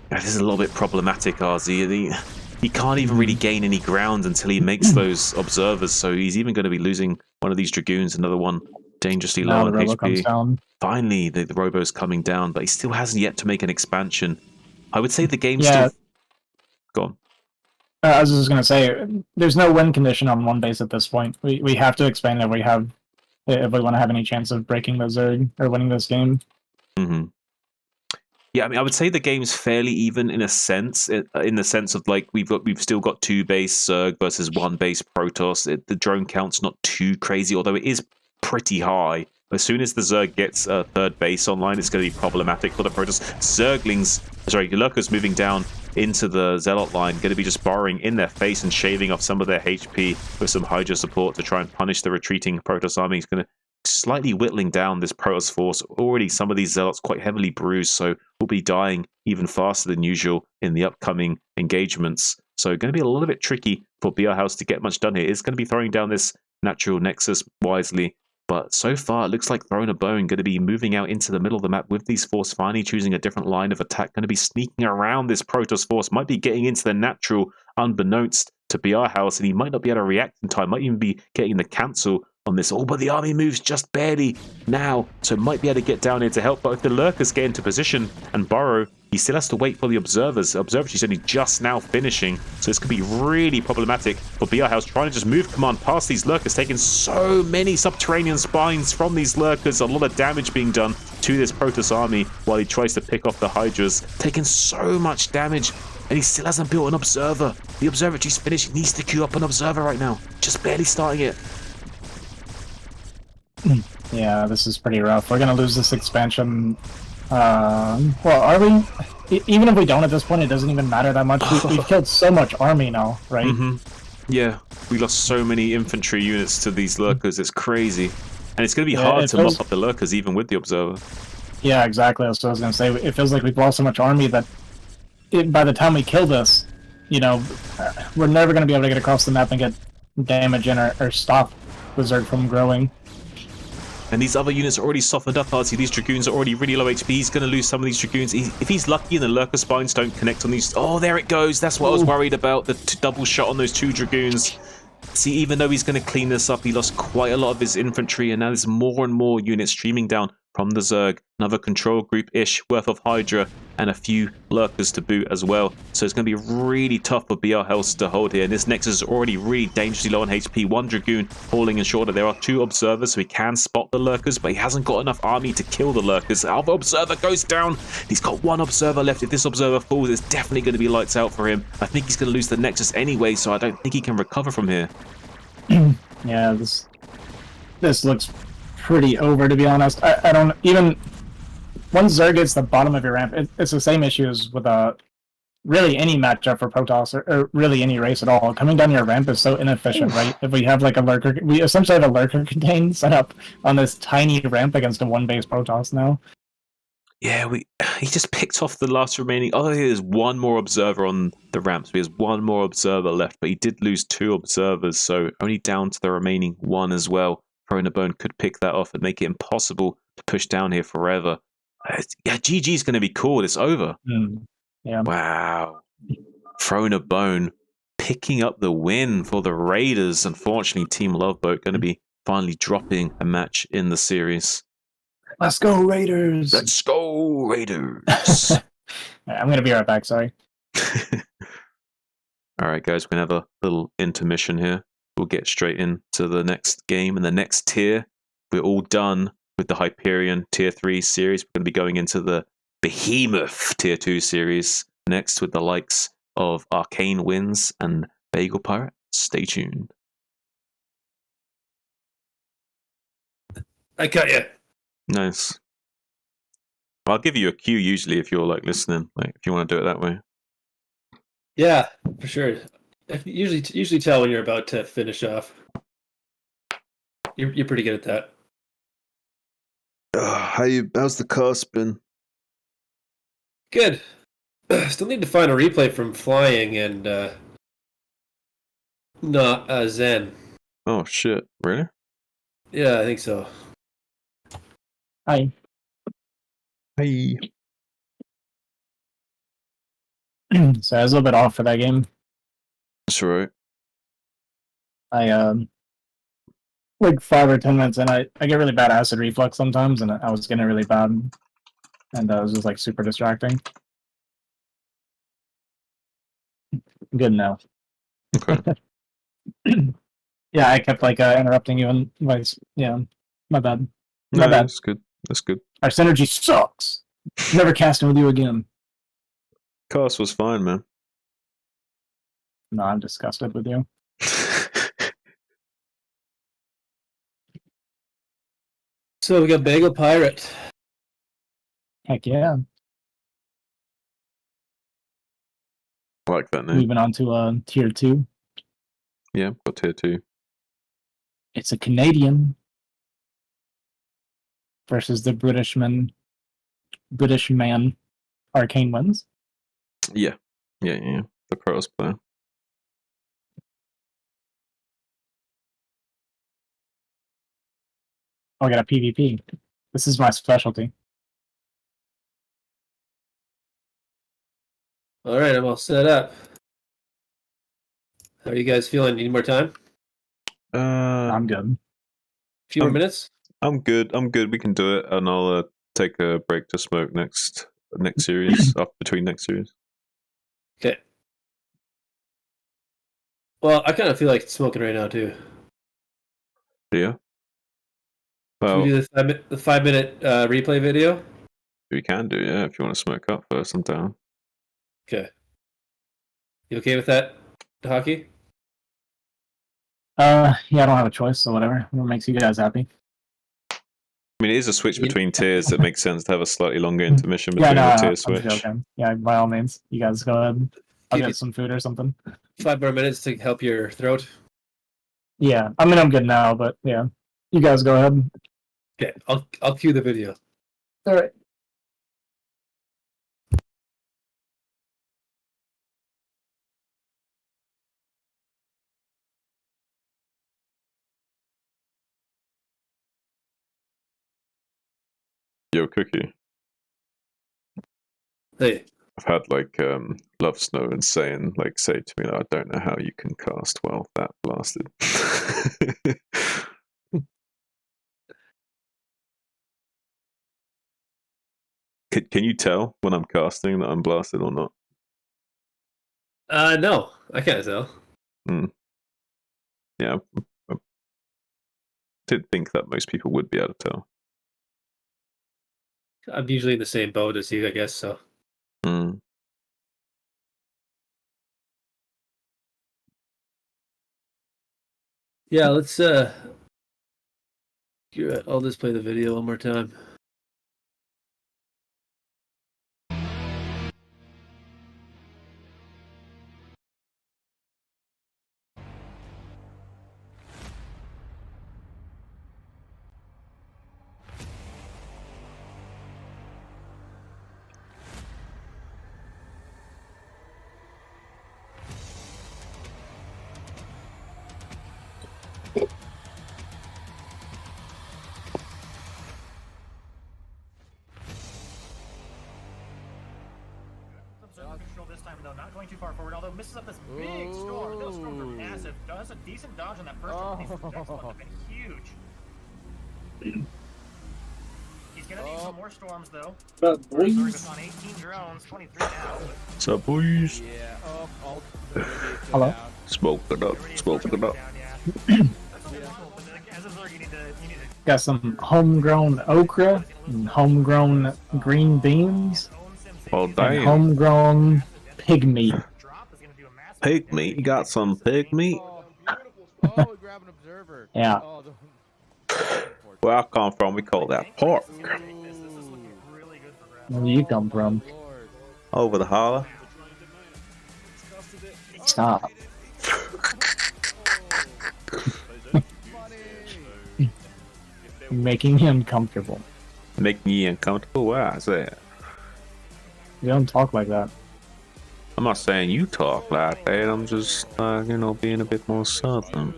This is a little bit problematic, Azhi. He can't even really gain any ground until he makes those observers, so he's even going to be losing one of these Dragoons, another one dangerously Now low the on robo comes HP. down. Finally, the robo's coming down, but he still hasn't yet to make an expansion. I would say the game's Yeah. still... Go on. I was just gonna say, there's no win condition on one base at this point. We have to expand if we want to have any chance of breaking the Zerg or winning this game. Mm-hmm. Yeah, I mean, I would say the game's fairly even in a sense, in the sense of like we've still got 2 base Zerg versus 1 base Protoss. The drone count's not too crazy, although it is pretty high. As soon as the Zerg gets a 3rd base online, it's going to be problematic for the Protoss. Lurkers moving down into the Zealot line, going to be just burrowing in their face and shaving off some of their HP with some Hydra support to try and punish the retreating Protoss army. It's going to slightly whittling down this Protoss force. Already some of these Zealots quite heavily bruised, so will be dying even faster than usual in the upcoming engagements. So going to be a little bit tricky for BR House to get much done here. It's going to be throwing down this natural Nexus wisely, but so far it looks like Throne of Bone going to be moving out into the middle of the map with these force, finally choosing a different line of attack, going to be sneaking around this Protoss force, might be getting into the natural unbeknownst to BR House, and he might not be able to react in time, might even be getting the cancel on this. Oh, but the army moves just barely now, so might be able to get down here to help. But if the Lurkers get into position and burrow, he still has to wait for the Observers. Observatory's only just now finishing, so this could be really problematic for BR House trying to just move command past these Lurkers, taking so many subterranean spines from these Lurkers, a lot of damage being done to this Protoss army while he tries to pick off the Hydras, taking so much damage, and he still hasn't built an Observer. The Observatory's finished. He needs to queue up an Observer right now, just barely starting it. Yeah, this is pretty rough. We're gonna lose this expansion. Well, are we? Even if we don't at this point, it doesn't even matter that much. We've killed so much army now, right? Mm-hmm. Yeah, we lost so many infantry units to these Lurkers. It's crazy. And it's going to be hard to mop up the Lurkers even with the Observer. Yeah, exactly. That's what I was going to say. It feels like we've lost so much army that by the time we kill this, you know, we're never going to be able to get across the map and get damage in or stop the Zerg from growing. And these other units are already softened up, Artie. These Dragoons are already really low HP. He's going to lose some of these Dragoons. If he's lucky and the Lurker Spines don't connect on these... Oh, there it goes. That's what I was worried about. The double shot on those 2 Dragoons. See, even though he's going to clean this up, he lost quite a lot of his infantry, and now there's more and more units streaming down from the Zerg. Another control group-ish worth of Hydra, and a few Lurkers to boot as well. So it's going to be really tough for BR House to hold here. And this Nexus is already really dangerously low on HP. 1 Dragoon falling in short. There are 2 Observers, so he can spot the Lurkers, but he hasn't got enough army to kill the Lurkers. Alpha Observer goes down. He's got 1 Observer left. If this Observer falls, it's definitely going to be lights out for him. I think he's going to lose the Nexus anyway, so I don't think he can recover from here. Yeah, this looks pretty over, to be honest. I don't even... Once Zerg gets the bottom of your ramp, it's the same issue as with really any matchup for Protoss or really any race at all. Coming down your ramp is so inefficient, right? If we have like a Lurker, we essentially have a Lurker contain set up on this tiny ramp against a 1-base Protoss now. Yeah, he just picked off the last remaining... Oh, there's 1 more Observer on the ramp, so he has 1 more Observer left, but he did lose 2 Observers, so only down to the remaining 1 as well. Throne of Bone could pick that off and make it impossible to push down here forever. Yeah, GG's going to be cool. It's over. Yeah. Wow. Throne of Bone picking up the win for the Raiders. Unfortunately, Team Loveboat going to be finally dropping a match in the series. Let's go, Raiders! Let's go, Raiders! I'm going to be right back, sorry. All right, guys, we're going to have a little intermission here. We'll get straight into the next game and the next tier. We're all done with the Hyperion Tier 3 series. We're going to be going into the Behemoth Tier 2 series next with the likes of Arcane Winds and Bagel Pirate. Stay tuned. I got you. Nice. I'll give you a cue usually if you're like listening, like if you want to do it that way. Yeah, for sure. I usually tell when you're about to finish off. You're pretty good at that. How's the cast been? Good. Still need to find a replay from Flying and not Zen. Oh shit! Really? Yeah, I think so. Hi. Hey. So I was a little bit off for that game. That's right. I like 5 or 10 minutes in, I get really bad acid reflux sometimes, and I was getting really bad, and it was just like super distracting. Good now. Okay. Yeah, I kept like interrupting you and vice. Yeah, my bad. My No, bad. that's good. That's good. Our synergy sucks. Never casting with you again. Cast was fine, man. No, I'm disgusted with you. So we got Bagel Pirate. Heck yeah. I like that name. Moving on to tier 2. Yeah, got tier 2. It's a Canadian versus the British man Arcane wins. Yeah. Yeah. The Cross player. I got a PvP. This is my specialty. All right, I'm all set up. How are you guys feeling? Need more time? I'm good. A few more minutes? I'm good. We can do it, and I'll take a break to smoke next series, between next series. Okay. Well, I kind of feel like smoking right now too. Yeah. Should Well, we do the 5-minute replay video? we can do, yeah. If you want to smoke up first, I'm down. Okay. You okay with that, Dahaki? Yeah, I don't have a choice, so whatever. What makes you guys happy? I mean, it is a switch between tiers. It makes sense to have a slightly longer intermission Yeah, between no, the tier I'm switch. joking. Yeah, by all means. You guys go ahead. I'll get some food or something. 5 more minutes to help your throat. Yeah, I mean, I'm good now, but yeah. You guys go ahead. Okay, I'll cue the video. All right. Yo, Cookie. Hey. I've had like Love Snow and say to me that I don't know how you can cast well. That blasted. Can you tell when I'm casting that I'm blasted or not? No, I can't tell. Yeah, I did think that most people would be able to tell. I'm usually in the same boat as you, I guess, so. Yeah, let's I'll just play the video one more time. This time though, not going too far forward, although misses up this big storm. Those storms are massive. Does a decent dodge on that first one. These next ones have been huge. He's gonna need some more storms though. Zerg on 18 drones, 23 now. What's up, boys? Yeah. Hello. Smoke it up. Smoke it up. Got some homegrown okra and homegrown green beans. Well, And damn. homegrown pig meat. Pig meat? You got some pig meat? Yeah. Where I come from, we call that pork. Where do you come from? Over the holler. Stop. Making me uncomfortable. Make me uncomfortable? Why is that? You don't talk like that. I'm not saying you talk like that. I'm just, being a bit more southern.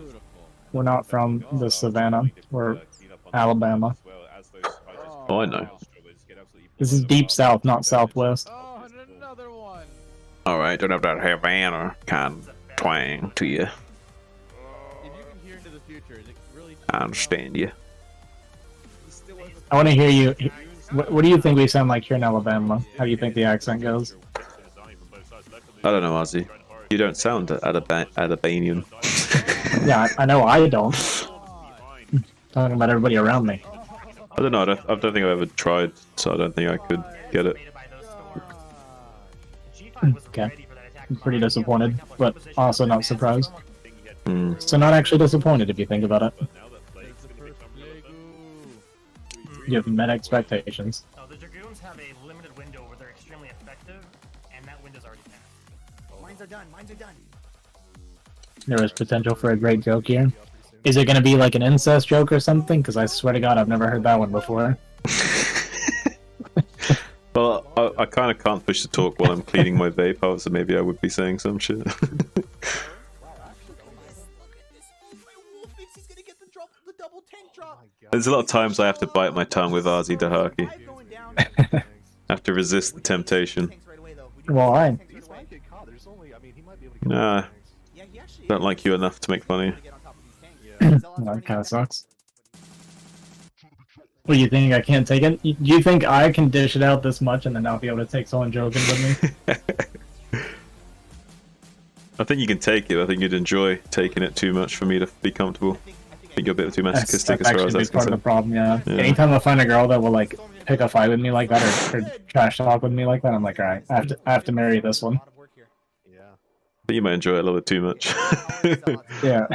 We're not from the savannah. We're Alabama. Oh, I know. This is deep south, not southwest. Alright, don't have that Havana kind of twang to you. I understand you. I want to hear you. What do you think we sound like here in Alabama? How do you think the accent goes? I don't know, Azhi. You don't sound Alabamian. Yeah, I know I don't. Talking about everybody around me. I don't know. I don't think I've ever tried, so I don't think I could get it. Okay. I'm pretty disappointed, but also not surprised. Mm. So not actually disappointed if you think about it. You have met expectations. Oh, the Dragoons have a limited window where they're extremely effective, and that window's already passed. Mines are done. Mines are done. There is potential for a great joke here. Is it going to be like an incest joke or something? Because I swear to God, I've never heard that one before. Well, I kind of can't push the talk while I'm cleaning my vape out, so maybe I would be saying some shit. There's a lot of times I have to bite my tongue with Azhi Dahaki. I have to resist the temptation. Why? Nah, don't like you enough to make fun of you. That kind of sucks. What do you think? I can't take it? Do you think I can dish it out this much and then not be able to take someone joking with me? I think you can take it. I think you'd enjoy taking it too much for me to be comfortable. I think you're a bit too masochistic That's as far as that's part of the concerned. problem, yeah. Yeah. Anytime I find a girl that will like pick a fight with me like that or trash talk with me like that, I'm like, alright, I have to marry this one. But you might enjoy it a little bit too much. Yeah.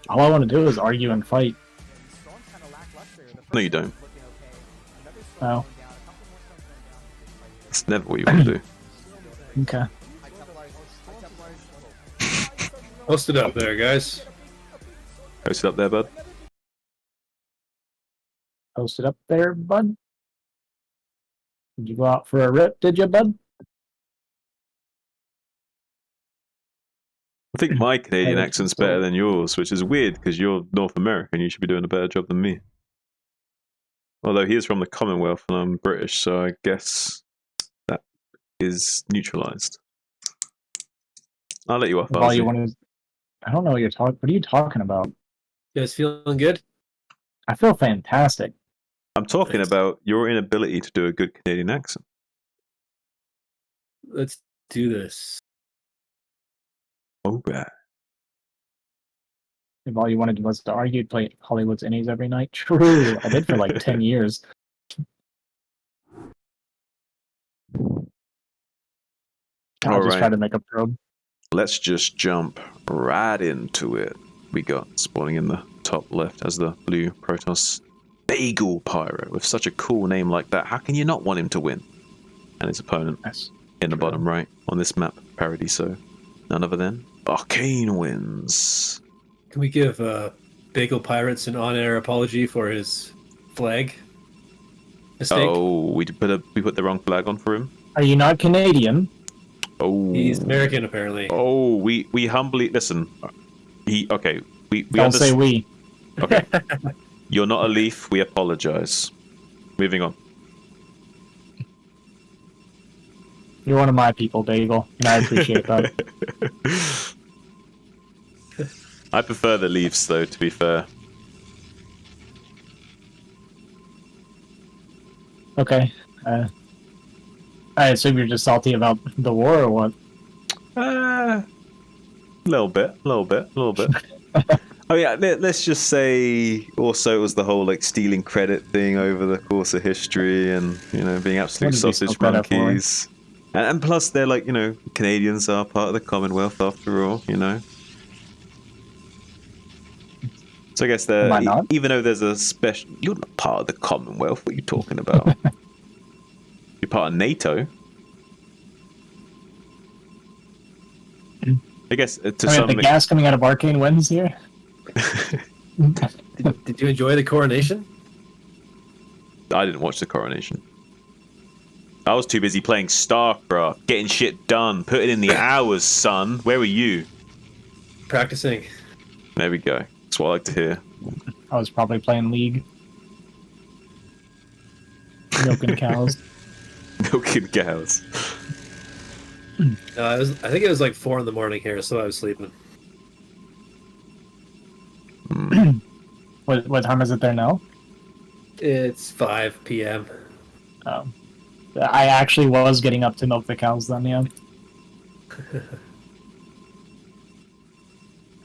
All I want to do is argue and fight. No, you don't. Oh, That's never what you want to do. okay. Post it up there, guys. Post it up there, bud. Post it up there, bud. Did you go out for a rip, did you, bud? I think my Canadian accent's better than yours, which is weird because you're North American. You should be doing a better job than me. Although he is from the Commonwealth and I'm British, so I guess that is neutralized. I'll let you off, All you Azhi. want to... I don't know what you're talking. What are you talking about? You guys feeling good? I feel fantastic. I'm talking about your inability to do a good Canadian accent. Let's do this. Oh, bad. If all you wanted was to argue, play Hollywood's Innies every night. True, I did for like 10 years. I'll just try to make a probe. Let's just jump right into it. We got spawning in the top left as the blue Protoss Bagel Pirate with such a cool name like that. How can you not want him to win? And his opponent in the bottom right on this map, Paradiso. None other than Arcane wins. Can we give Bagel Pirates an on-air apology for his flag mistake? Oh, we put the wrong flag on for him. Are you not Canadian? Oh, he's American apparently. Oh, we humbly listen. We Don't say we. Okay, you're not a Leaf. We apologize. Moving on. You're one of my people, Bagel, and I appreciate that. I prefer the Leafs, though, to be fair. Okay. I assume you're just salty about the war, or what? Little bit. Oh yeah, let's just say also it was the whole like stealing credit thing over the course of history, and being absolute sausage monkeys. And plus, they're like Canadians are part of the Commonwealth after all, So I guess they're even though there's a special. You're not part of the Commonwealth. What are you talking about? You're part of NATO. I guess the gas coming out of Arcane wins here. Did you enjoy the coronation? I didn't watch the coronation. I was too busy playing StarCraft, getting shit done, putting in the hours, son. Where were you? Practicing. There we go. That's what I like to hear. I was probably playing League. Milking cows. Milking cows. I think it was like 4 in the morning here, so I was sleeping. What time is it there now? It's 5 p.m. I actually was getting up to milk the cows then, yeah.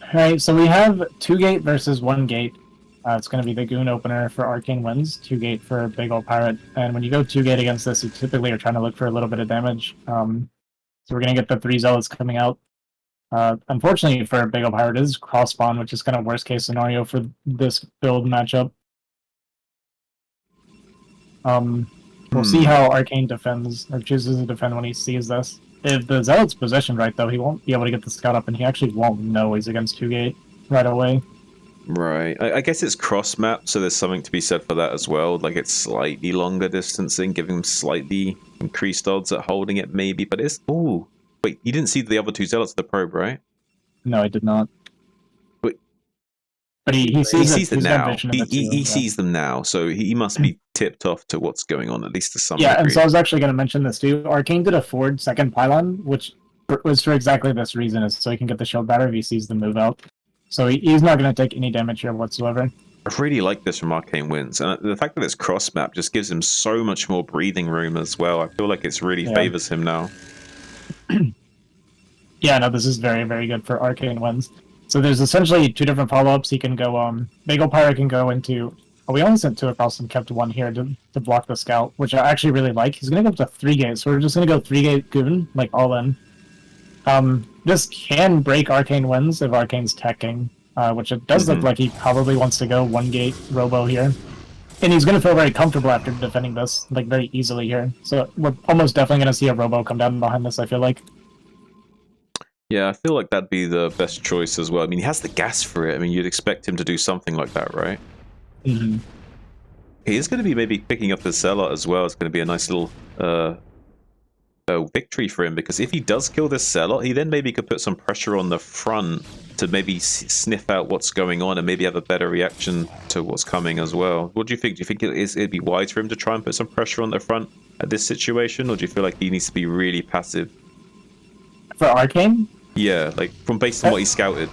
Alright, so we have 2 gate versus 1 gate. It's going to be the Goon opener for Arcane Winds, 2 gate for Big Ol' Pirate. And when you go 2 gate against this, you typically are trying to look for a little bit of damage. So we're going to get the 3 Zealots coming out. Unfortunately for Big Ol' Pirate, it is cross spawn, which is kind of worst case scenario for this build matchup. We'll see how Arcane defends, or chooses to defend when he sees this. If the Zealot's positioned right, though, he won't be able to get the scout up, and he actually won't know he's against 2 gate right away. Right. I guess it's cross map, so there's something to be said for that as well. Like, it's slightly longer distancing, giving him slightly increased odds at holding it, maybe. But it's... Ooh. Wait, you didn't see the other 2 Zealots of the probe, right? No, I did not. But he sees it now. He yeah. sees them now, so he must be tipped off to what's going on, at least to some Yeah, degree. and so I was actually going to mention this too. Arcane did a forward second pylon, which was for exactly this reason, is so he can get the shield batter if he sees the move out. So he's not going to take any damage here whatsoever. I really like this from Arcane Winds, and the fact that it's cross map just gives him so much more breathing room as well. I feel like it's really favors him now. Yeah, no, this is very, very good for Arcane Winds. So there's essentially 2 different follow-ups. He can go, Big Ol' Pirate can go into... Oh, we only sent 2 across and kept 1 here to block the scout, which I actually really like. He's going to go up to 3 gate, so we're just going to go 3 gate Goon, like all in. This can break Arcane Winds if Arcane's teching, which it does look like he probably wants to go 1 gate Robo here. And he's going to feel very comfortable after defending this, like very easily here. So we're almost definitely going to see a Robo come down behind this, I feel like. Yeah, I feel like that'd be the best choice as well. I mean, he has the gas for it. I mean, you'd expect him to do something like that, right? Mm-hmm. He is going to be maybe picking up the Zealot as well. It's going to be a nice little victory for him, because if he does kill this Zealot, he then maybe could put some pressure on the front to maybe sniff out what's going on and maybe have a better reaction to what's coming as well. What do you think? Do you think it'd be wise for him to try and put some pressure on the front at this situation, or do you feel like he needs to be really passive? For Arcane? Yeah, like based on what he scouted.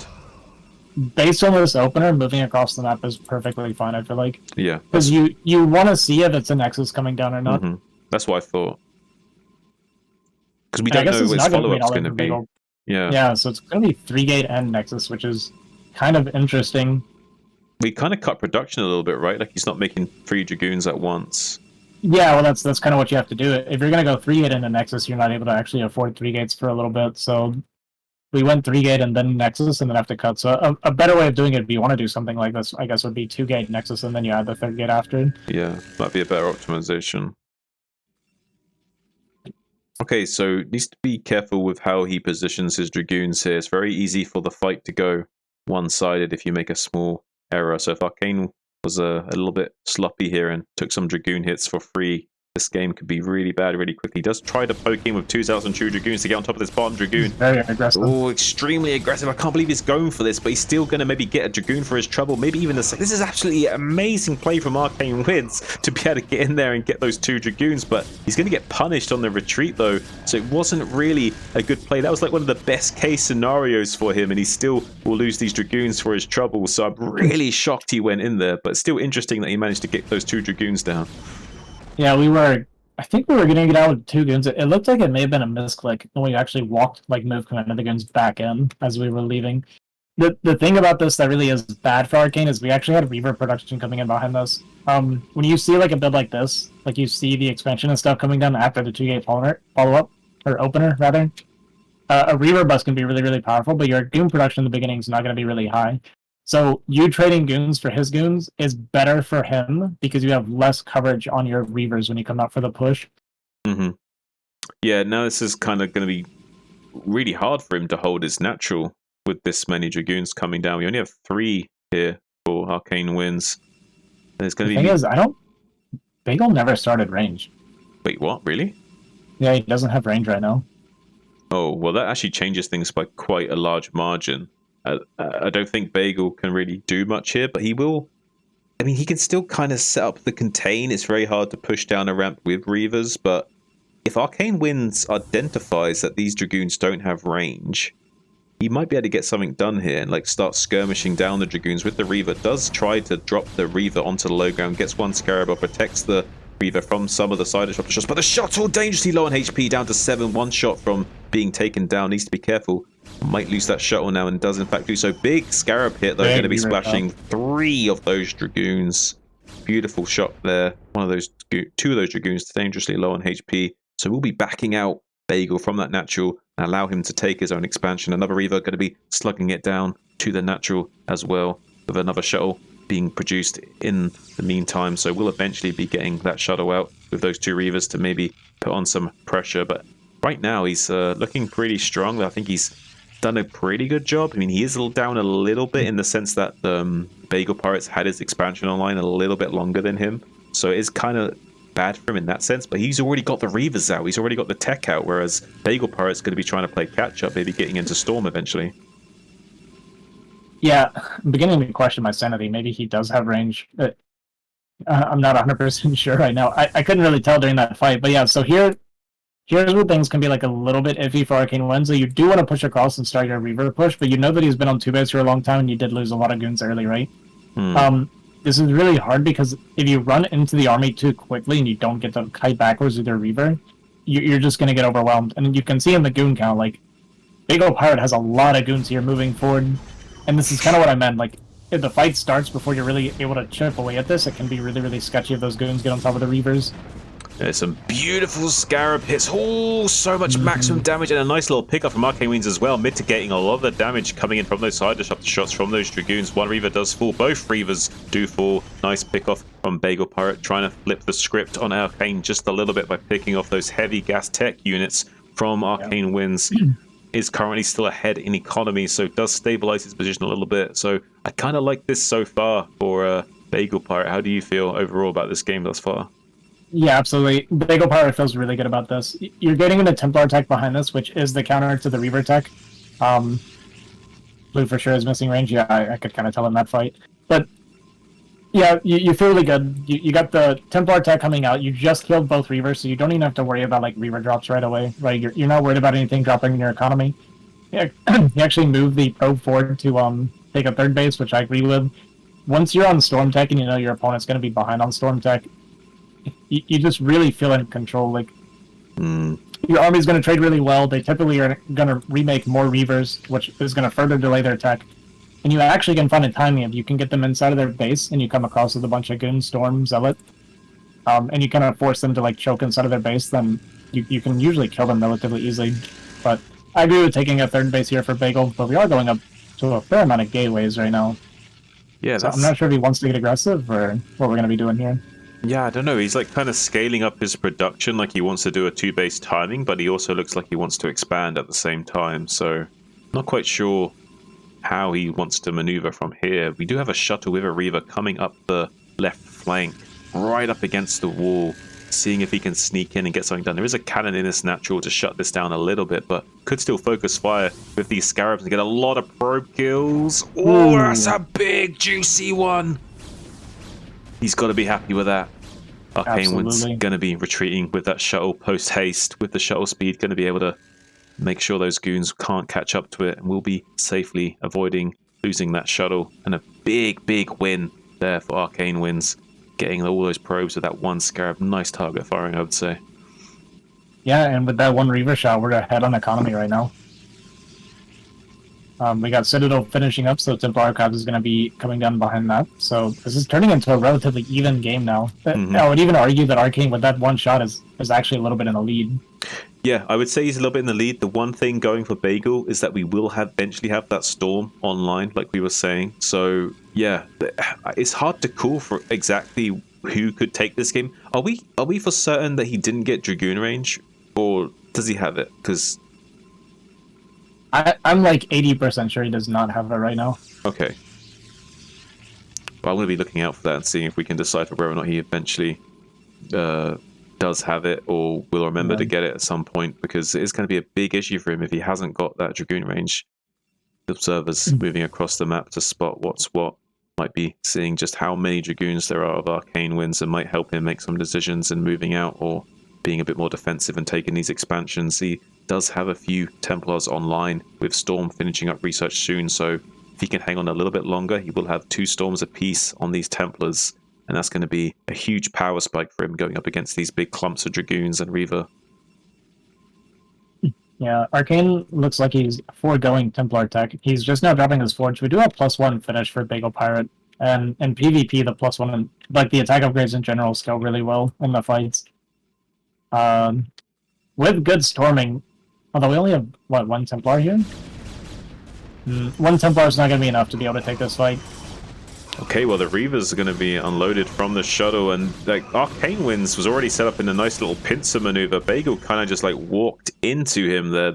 Based on this opener, moving across the map is perfectly fine, I feel like. Yeah. Because you want to see if it's a Nexus coming down or not. That's what I thought. Because we don't know what his follow-up's going to be. Yeah, so it's going to be 3 gate and Nexus, which is kind of interesting. We kind of cut production a little bit, right? Like, he's not making 3 Dragoons at once. Yeah, well, that's kind of what you have to do. If you're going to go 3 gate into Nexus, you're not able to actually afford 3 gates for a little bit, so... We went 3 gate and then Nexus and then have to cut. So a better way of doing it, if you want to do something like this, I guess would be 2 gate Nexus and then you add the 3rd gate after. Yeah, that'd be a better optimization. Okay, so needs to be careful with how he positions his Dragoons here. It's very easy for the fight to go one-sided if you make a small error. So if Arcane was a little bit sloppy here and took some Dragoon hits for free, this game could be really bad really quickly. He does try to poke in with 2,000 and 2 Dragoons to get on top of this bottom Dragoon. Very aggressive. Oh, extremely aggressive. I can't believe he's going for this, but he's still going to maybe get a Dragoon for his trouble. Maybe even a... This is absolutely amazing play from Arcane Winds to be able to get in there and get those 2 Dragoons, but he's going to get punished on the retreat, though, so it wasn't really a good play. That was like one of the best case scenarios for him, and he still will lose these Dragoons for his trouble, so I'm really shocked he went in there, but still interesting that he managed to get those 2 Dragoons down. Yeah, I think we were going to get out with 2 goons. It looked like it may have been a misclick when we actually walked, moved Commander the goons back in as we were leaving. The thing about this that really is bad for Arcane is we actually had Reaver production coming in behind this. When you see a build like this, you see the expansion and stuff coming down after the 2 gate follow-up, or opener, rather, a Reaver bus can be really, really powerful, but your goon production in the beginning is not going to be really high. So you trading goons for his goons is better for him because you have less coverage on your Reavers when you come out for the push. Yeah, now this is kind of going to be really hard for him to hold his natural with this many Dragoons coming down. We only have 3 here for Arcane Winds. There's going to be... The thing is, Bagel never started range. Wait, what? Really? Yeah, he doesn't have range right now. Oh, well, that actually changes things by quite a large margin. I don't think Bagel can really do much here, but he will... I mean, he can still kind of set up the contain. It's very hard to push down a ramp with Reavers, but if Arcane Winds identifies that these Dragoons don't have range, he might be able to get something done here and like start skirmishing down the Dragoons with the Reaver. Does try to drop the Reaver onto the low ground, gets one Scarab up, protects the Reaver from some of the side shot shots, but the shuttle dangerously low on HP, down to 7. One shot from being taken down. Needs to be careful. Might lose that shuttle now, and does in fact do so. Big Scarab hit though, going to be splashing 3 of those Dragoons. Beautiful shot there. One of those, 2 of those Dragoons dangerously low on HP. So we'll be backing out Bagel from that natural and allow him to take his own expansion. Another Reaver going to be slugging it down to the natural as well, with another shuttle being produced in the meantime. So we'll eventually be getting that shuttle out with those 2 Reavers to maybe put on some pressure. But right now he's looking pretty strong. I think he's done a pretty good job. I mean, he is down a little bit in the sense that Bagel Pirates had his expansion online a little bit longer than him. So it is kind of bad for him in that sense, but he's already got the Reavers out. He's already got the tech out, whereas Bagel Pirate's going to be trying to play catch-up, maybe getting into Storm eventually. Yeah, I'm beginning to question my sanity. Maybe he does have range. I'm not 100% sure right now. I couldn't really tell during that fight, but yeah, so here's where things can be like a little bit iffy for Arcane Winds. So you do want to push across and start your Reaver push, but you know that he's been on 2 base for a long time, and you did lose a lot of goons early, right? This is really hard because if you run into the army too quickly and you don't get to kite backwards with your Reaver, you're just going to get overwhelmed. And you can see in the goon count, like, Big Ol' Pirate has a lot of goons here moving forward. And this is kind of what I meant, like, if the fight starts before you're really able to chip away at this, it can be really, really sketchy if those goons get on top of the Reavers. There's some beautiful Scarab hits. Oh, so much maximum damage, and a nice little pickup from Arcane Winds as well, mitigating a lot of the damage coming in from those side shots from those Dragoons. One Reaver does fall. Both Reavers do fall. Nice pick off from Bagel Pirate, trying to flip the script on Arcane just a little bit by picking off those heavy gas tech units from Arcane Winds. Is currently still ahead in economy, so does stabilize his position a little bit. So I kind of like this so far for Bagel Pirate. How do you feel overall about this game thus far? Yeah, absolutely. Bagel Pirate feels really good about this. You're getting the Templar tech behind this, which is the counter to the Reaver tech. Blue for sure is missing range. Yeah, I could kind of tell in that fight. But yeah, you feel really good. You got the Templar tech coming out. You just killed both Reavers, so you don't even have to worry about like Reaver drops right away. Right? You're not worried about anything dropping in your economy. Yeah, you actually move the probe forward to take a 3rd base, which I agree with. Once you're on Storm tech and you know your opponent's going to be behind on Storm tech, you just really feel in control. Like your army's going to trade really well. They typically are going to remake more Reavers, which is going to further delay their tech. And you actually can find a timing if you can get them inside of their base and you come across with a bunch of goons, Storm, Zealot, and you kind of force them to like choke inside of their base, then you can usually kill them relatively easily. But I agree with taking a 3rd base here for Bagel, but we are going up to a fair amount of gateways right now. Yeah, so I'm not sure if he wants to get aggressive or what we're going to be doing here. Yeah, I don't know. He's like kind of scaling up his production, like he wants to do a 2-base timing, but he also looks like he wants to expand at the same time. So not quite sure how he wants to maneuver from here. We do have a shuttle with a Reaver coming up the left flank, right up against the wall, seeing if he can sneak in and get something done. There is a cannon in this natural to shut this down a little bit, but could still focus fire with these Scarabs and get a lot of probe kills. Oh, that's a big, juicy one. He's got to be happy with that. Arcane Wind's going to be retreating with that shuttle post-haste, with the shuttle speed, going to be able to make sure those goons can't catch up to it, and we'll be safely avoiding losing that shuttle. And a big, big win there for Arcane Winds, getting all those probes with that one Scarab. Nice target firing, I would say. Yeah, and with that one Reaver shot, we're ahead on economy right now. We got Citadel finishing up, so Templar Archives is going to be coming down behind that. So this is turning into a relatively even game now. I would even argue that Arcane, with that one shot, is actually a little bit in the lead. Yeah, I would say he's a little bit in the lead. The one thing going for Bagel is that we will eventually have that Storm online, like we were saying. So yeah, it's hard to call for exactly who could take this game. Are we for certain that he didn't get Dragoon range, or does he have it? Because I'm like 80% sure he does not have it right now. Okay. Well, I'm going to be looking out for that and seeing if we can decipher whether or not he eventually does have it, or will remember to get it at some point, because it is going to be a big issue for him if he hasn't got that Dragoon range. The observers moving across the map to spot what's what might be seeing just how many Dragoons there are of Arcane Winds, and might help him make some decisions in moving out or being a bit more defensive and taking these expansions. He does have a few Templars online, with Storm finishing up research soon, so if he can hang on a little bit longer, he will have 2 Storms apiece on these Templars, and that's going to be a huge power spike for him going up against these big clumps of Dragoons and Reaver. Yeah, Arcane looks like he's foregoing Templar tech. He's just now dropping his Forge. We do have +1 finish for Bagel Pirate, and in PvP, the +1, like the attack upgrades in general, scale really well in the fights. With good storming, although we only have, what, 1 Templar here? 1 Templar is not going to be enough to be able to take this fight. Okay, well, the Reavers are going to be unloaded from the shuttle, and like Arcane Winds was already set up in a nice little pincer maneuver. Bagel kind of just like walked into him there.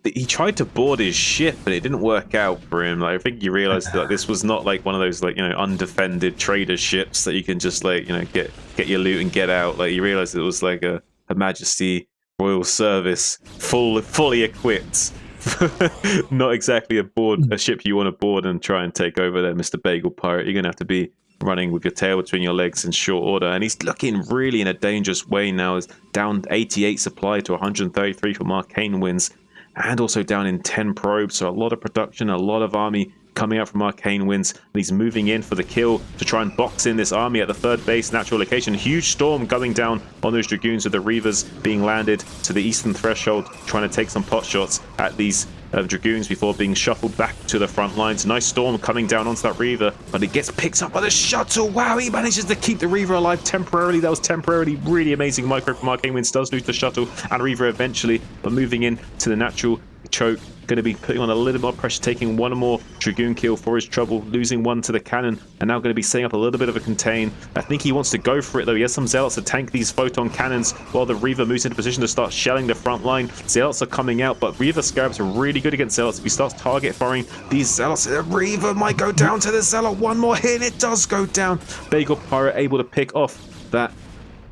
He tried to board his ship, but it didn't work out for him. Like, I think he realized that this was not like one of those, like, you know, undefended trader ships that you can just, like, you know, get your loot and get out. Like, he realized it was like a Majesty Royal Service, fully equipped. Not exactly a ship you want to board and try and take over there, Mr. Bagel Pirate. You're going to have to be running with your tail between your legs in short order. And he's looking really in a dangerous way now. He's down 88 supply to 133 from Arcane Winds, and also down in 10 probes. So a lot of production, a lot of army coming out from Arcane Winds, and he's moving in for the kill to try and box in this army at the 3rd base natural location. Huge storm going down on those Dragoons, with the Reavers being landed to the eastern threshold, trying to take some pot shots at these Dragoons before being shuffled back to the front lines. Nice storm coming down onto that Reaver, but it gets picked up by the shuttle. Wow, he manages to keep the Reaver alive temporarily. That was temporarily really amazing micro from Arcane Winds. Does lose the shuttle and Reaver eventually, but moving in to the natural choke, going to be putting on a little more pressure, taking 1 more Dragoon kill for his trouble, losing 1 to the cannon, and now going to be setting up a little bit of a contain. I think he wants to go for it though. He has some Zealots to tank these photon cannons while the Reaver moves into position to start shelling the front line. Zealots are coming out, but Reaver Scarabs are really good against Zealots. If he starts target firing these Zealots, the Reaver might go down to the Zealot. 1 more hit and it does go down. Bagel Pirate able to pick off that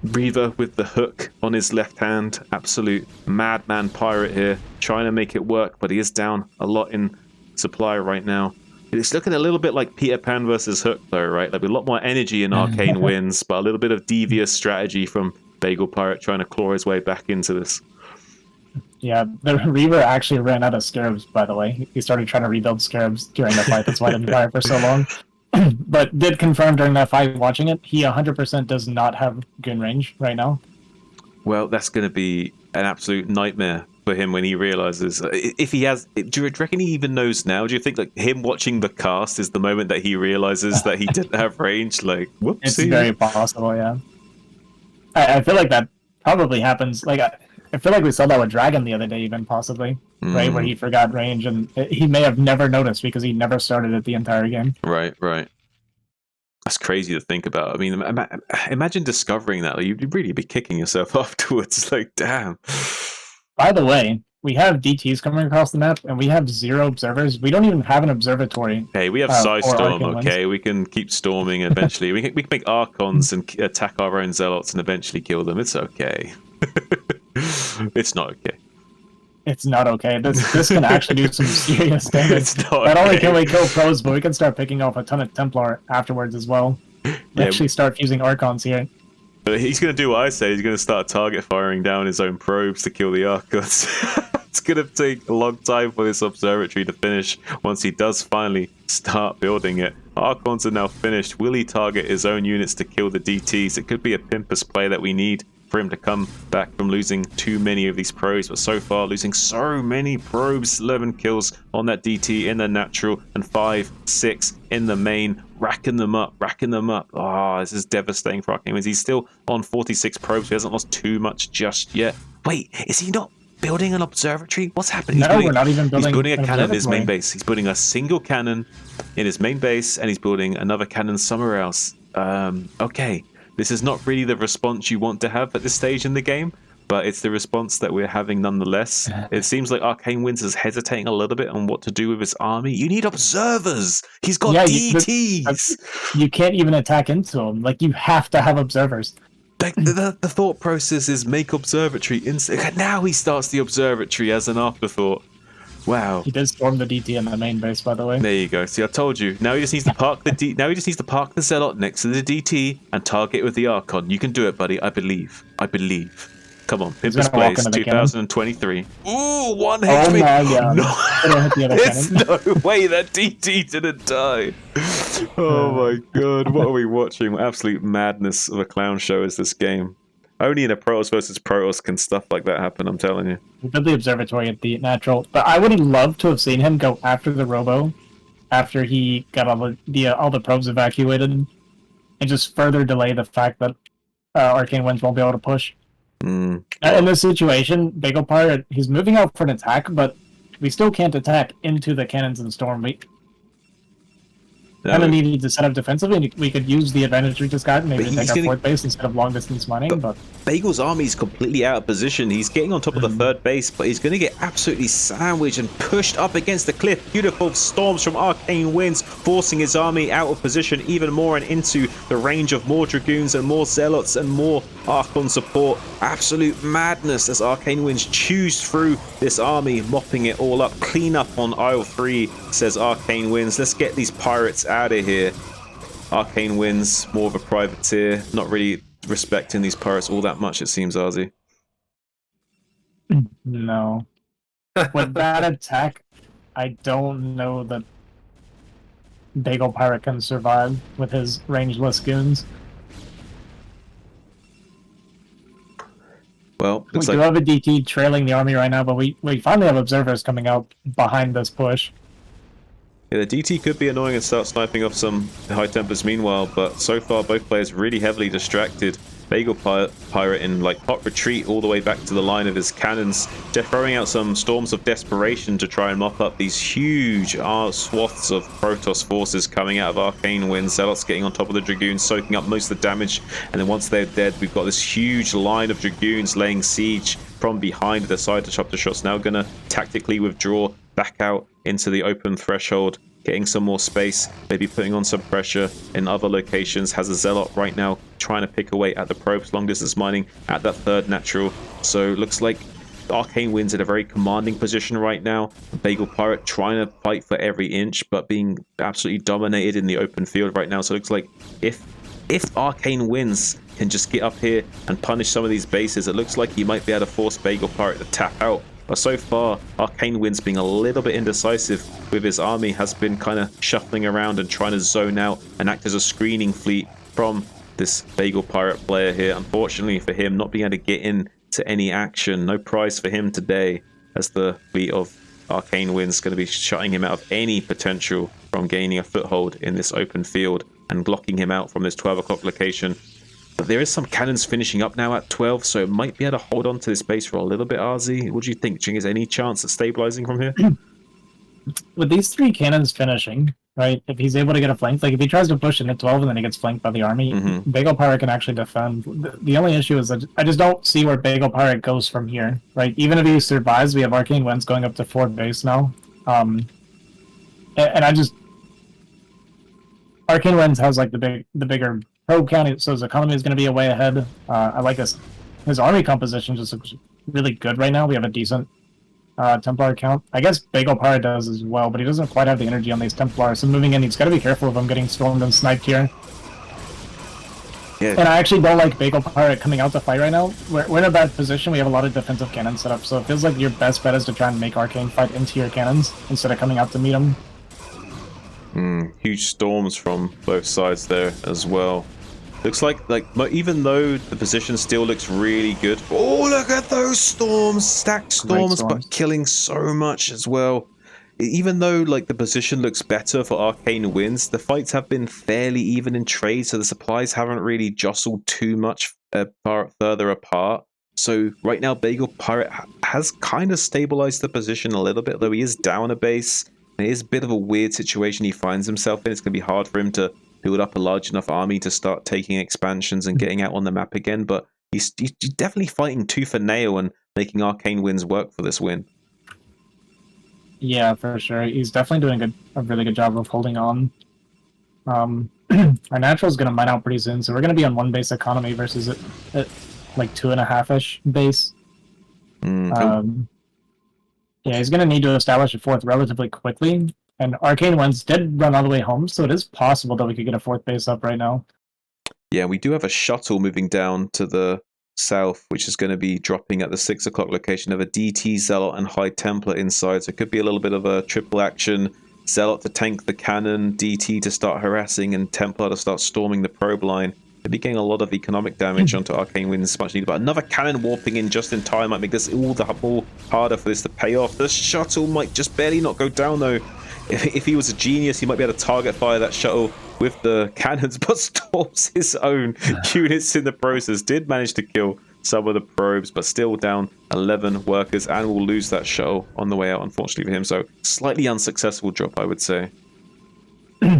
Reaver with the hook on his left hand. Absolute madman pirate here, trying to make it work, but he is down a lot in supply right now. It's looking a little bit like Peter Pan versus Hook though, right? There'll be a lot more energy in Arcane Winds, but a little bit of devious strategy from Bagel Pirate trying to claw his way back into this. Yeah, the Reaver actually ran out of Scarabs, by the way. He started trying to rebuild Scarabs during the fight. That's why it didn't fire for so long. But did confirm during that fight, watching it, he 100% does not have gun range right now. Well, that's going to be an absolute nightmare for him when he realizes if he has. Do you reckon he even knows now? Do you think like him watching the cast is the moment that he realizes that he didn't have range? Like, whoopsie. It's very possible, yeah. I feel like that probably happens. Like, I feel like we saw that with Dragon the other day, even possibly, right, where he forgot range, and he may have never noticed because he never started it the entire game. Right. That's crazy to think about. I mean, imagine discovering that. Like, you'd really be kicking yourself afterwards. Like, damn. By the way, we have DTs coming across the map, and we have 0 observers. We don't even have an observatory. Hey, we have Storm, okay? We can keep storming eventually. we can make Archons and attack our own Zealots and eventually kill them. It's okay. It's not okay. It's not okay. This can actually do some serious damage. It's not Not only okay. can we kill pros, but we can start picking off a ton of Templar afterwards as well. We actually start fusing Archons here. But he's going to do what I say. He's going to start target firing down his own probes to kill the Archons. It's going to take a long time for this observatory to finish once he does finally start building it. Archons are now finished. Will he target his own units to kill the DTs? It could be a Pimpus play that we need for him to come back from losing too many of these probes, but so far losing so many probes. 11 kills on that DT in the natural and 5, 6 in the main, racking them up. This is devastating for Arcane Winds. He's still on 46 probes. He hasn't lost too much just yet. Wait, is he not building an observatory? What's happening? No, we're not even building. He's building a cannon in his main base. He's building a single cannon in his main base, and he's building another cannon somewhere else. Okay. This is not really the response you want to have at this stage in the game, but it's the response that we're having nonetheless. It seems like Arcane Winds is hesitating a little bit on what to do with his army. You need observers! He's got DTs! You can't even attack into them. Like, you have to have observers. Like, the thought process is make observatory instant. Now he starts the observatory as an afterthought. Wow. He did storm the DT in the main base, by the way. There you go. See, I told you. Now he just needs to park the now he just needs to park the Zealot next to the DT and target with the Archon. You can do it, buddy. I believe. Come on, He's Pimpus gonna walk Blaze into the cannon. 2023. Ooh, 1 Oh HP. my god. No, Gonna hit the other there's cannon. no way that DT didn't die. Oh my god, what are we watching? What absolute madness of a clown show is this game? Only in a Protoss versus Protoss can stuff like that happen, I'm telling you. We did the observatory at the natural, but I would have loved to have seen him go after the robo, after he got all the probes evacuated, and just further delay the fact that Arcane Winds won't be able to push. In this situation, Bagel Pirate, he's moving out for an attack, but we still can't attack into the cannons and Storm. We kind of needed to set up defensively. We could use the advantage we just got, maybe to take our fourth base instead of long distance mining. But Bagel's army is completely out of position. He's getting on top of the third base, but he's going to get absolutely sandwiched and pushed up against the cliff. Beautiful storms from Arcane Winds, forcing his army out of position even more and into the range of more Dragoons and more Zealots and more Archon support. Absolute madness as Arcane Winds chews through this army, mopping it all up. Clean up on aisle 3, says Arcane Winds. Let's get these pirates out of here. Arcane Winds, more of a privateer, not really respecting these pirates all that much, it seems, Azhi. No. With that attack, I don't know that Bagel Pirate can survive with his rangeless goons. Well, we do have a DT trailing the army right now, but we finally have observers coming out behind this push. Yeah, the DT could be annoying and start sniping off some high tempers meanwhile, but so far both players really heavily distracted. Bagel Pirate in like hot retreat all the way back to the line of his cannons. They're throwing out some storms of desperation to try and mop up these huge swaths of Protoss forces coming out of Arcane Winds. Zealots getting on top of the Dragoons, soaking up most of the damage, and then once they're dead, we've got this huge line of Dragoons laying siege from behind the side. The Chopper Shot's now going to tactically withdraw back out into the open threshold, getting some more space, maybe putting on some pressure in other locations. Has a Zealot right now trying to pick away at the probes, long distance mining at that third natural. So looks like Arcane Winds in a very commanding position right now. Bagel Pirate trying to fight for every inch, but being absolutely dominated in the open field right now. So it looks like if Arcane Winds can just get up here and punish some of these bases, it looks like he might be able to force Bagel Pirate to tap out. But so far, Arcane Winds being a little bit indecisive with his army, has been kind of shuffling around and trying to zone out and act as a screening fleet from this Bagel Pirate player here. Unfortunately for him, not being able to get in to any action. No prize for him today, as the fleet of Arcane Winds going to be shutting him out of any potential from gaining a foothold in this open field and blocking him out from this 12 o'clock location. But there is some cannons finishing up now at 12, so it might be able to hold on to this base for a little bit, Azhi. What do you think? Do you think there's any chance of stabilizing from here? With these 3 cannons finishing, right, if he's able to get a flank, like if he tries to push in at 12 and then he gets flanked by the army, Bagel Pirate can actually defend. The only issue is that I just don't see where Bagel Pirate goes from here, right? Even if he survives, we have Arcane Winds going up to 4th base now. And I just... Arcane Winds has like the bigger probe count, so his economy is going to be a way ahead. I like his army composition just looks really good right now. We have a decent Templar count. I guess Bagel Pirate does as well, but he doesn't quite have the energy on these Templars. So moving in, he's got to be careful of him getting stormed and sniped here. Yeah. And I actually don't like Bagel Pirate coming out to fight right now. We're in a bad position. We have a lot of defensive cannons set up, so it feels like your best bet is to try and make Arcane fight into your cannons instead of coming out to meet him. Huge storms from both sides there as well. Looks like even though the position still looks really good. Oh, look at those storms! Stacked storms, but killing so much as well. Even though like the position looks better for Arcane Winds, the fights have been fairly even in trade, so the supplies haven't really jostled too much further apart. So right now, Bagel Pirate has kind of stabilized the position a little bit, though he is down a base. It is a bit of a weird situation he finds himself in. It's going to be hard for him to build up a large enough army to start taking expansions and getting out on the map again, but he's definitely fighting tooth and nail and making Arcane Winds work for this win. Yeah, for sure. He's definitely doing a really good job of holding on. Our natural is going to mine out pretty soon, so we're going to be on 1 base economy versus at like 2.5-ish base. Yeah, he's going to need to establish a 4th relatively quickly. And Arcane Winds did run all the way home, so it is possible that we could get a 4th base up right now. Yeah, we do have a shuttle moving down to the south, which is going to be dropping at the 6 o'clock location of a DT Zealot and High Templar inside. So it could be a little bit of a triple action. Zealot to tank the cannon, DT to start harassing, and Templar to start storming the probe line. They'll be getting a lot of economic damage onto Arcane Winds, much needed. But another cannon warping in just in time might make this all the more harder for this to pay off. The shuttle might just barely not go down, though. If he was a genius, he might be able to target fire that shuttle with the cannons, but storms his own units in the process. Did manage to kill some of the probes, but still down 11 workers, and will lose that shuttle on the way out, unfortunately for him. So slightly unsuccessful drop, I would say.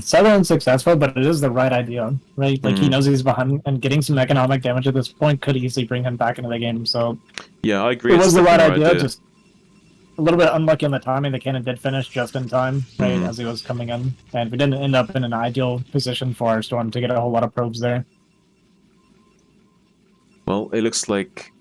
Slightly unsuccessful, but it is the right idea, right? Like, he knows he's behind, and getting some economic damage at this point could easily bring him back into the game. So yeah, I agree. It was the right idea, just a little bit unlucky on the timing. The cannon did finish just in time, right, as he was coming in, and we didn't end up in an ideal position for our storm to get a whole lot of probes there. Well, it looks like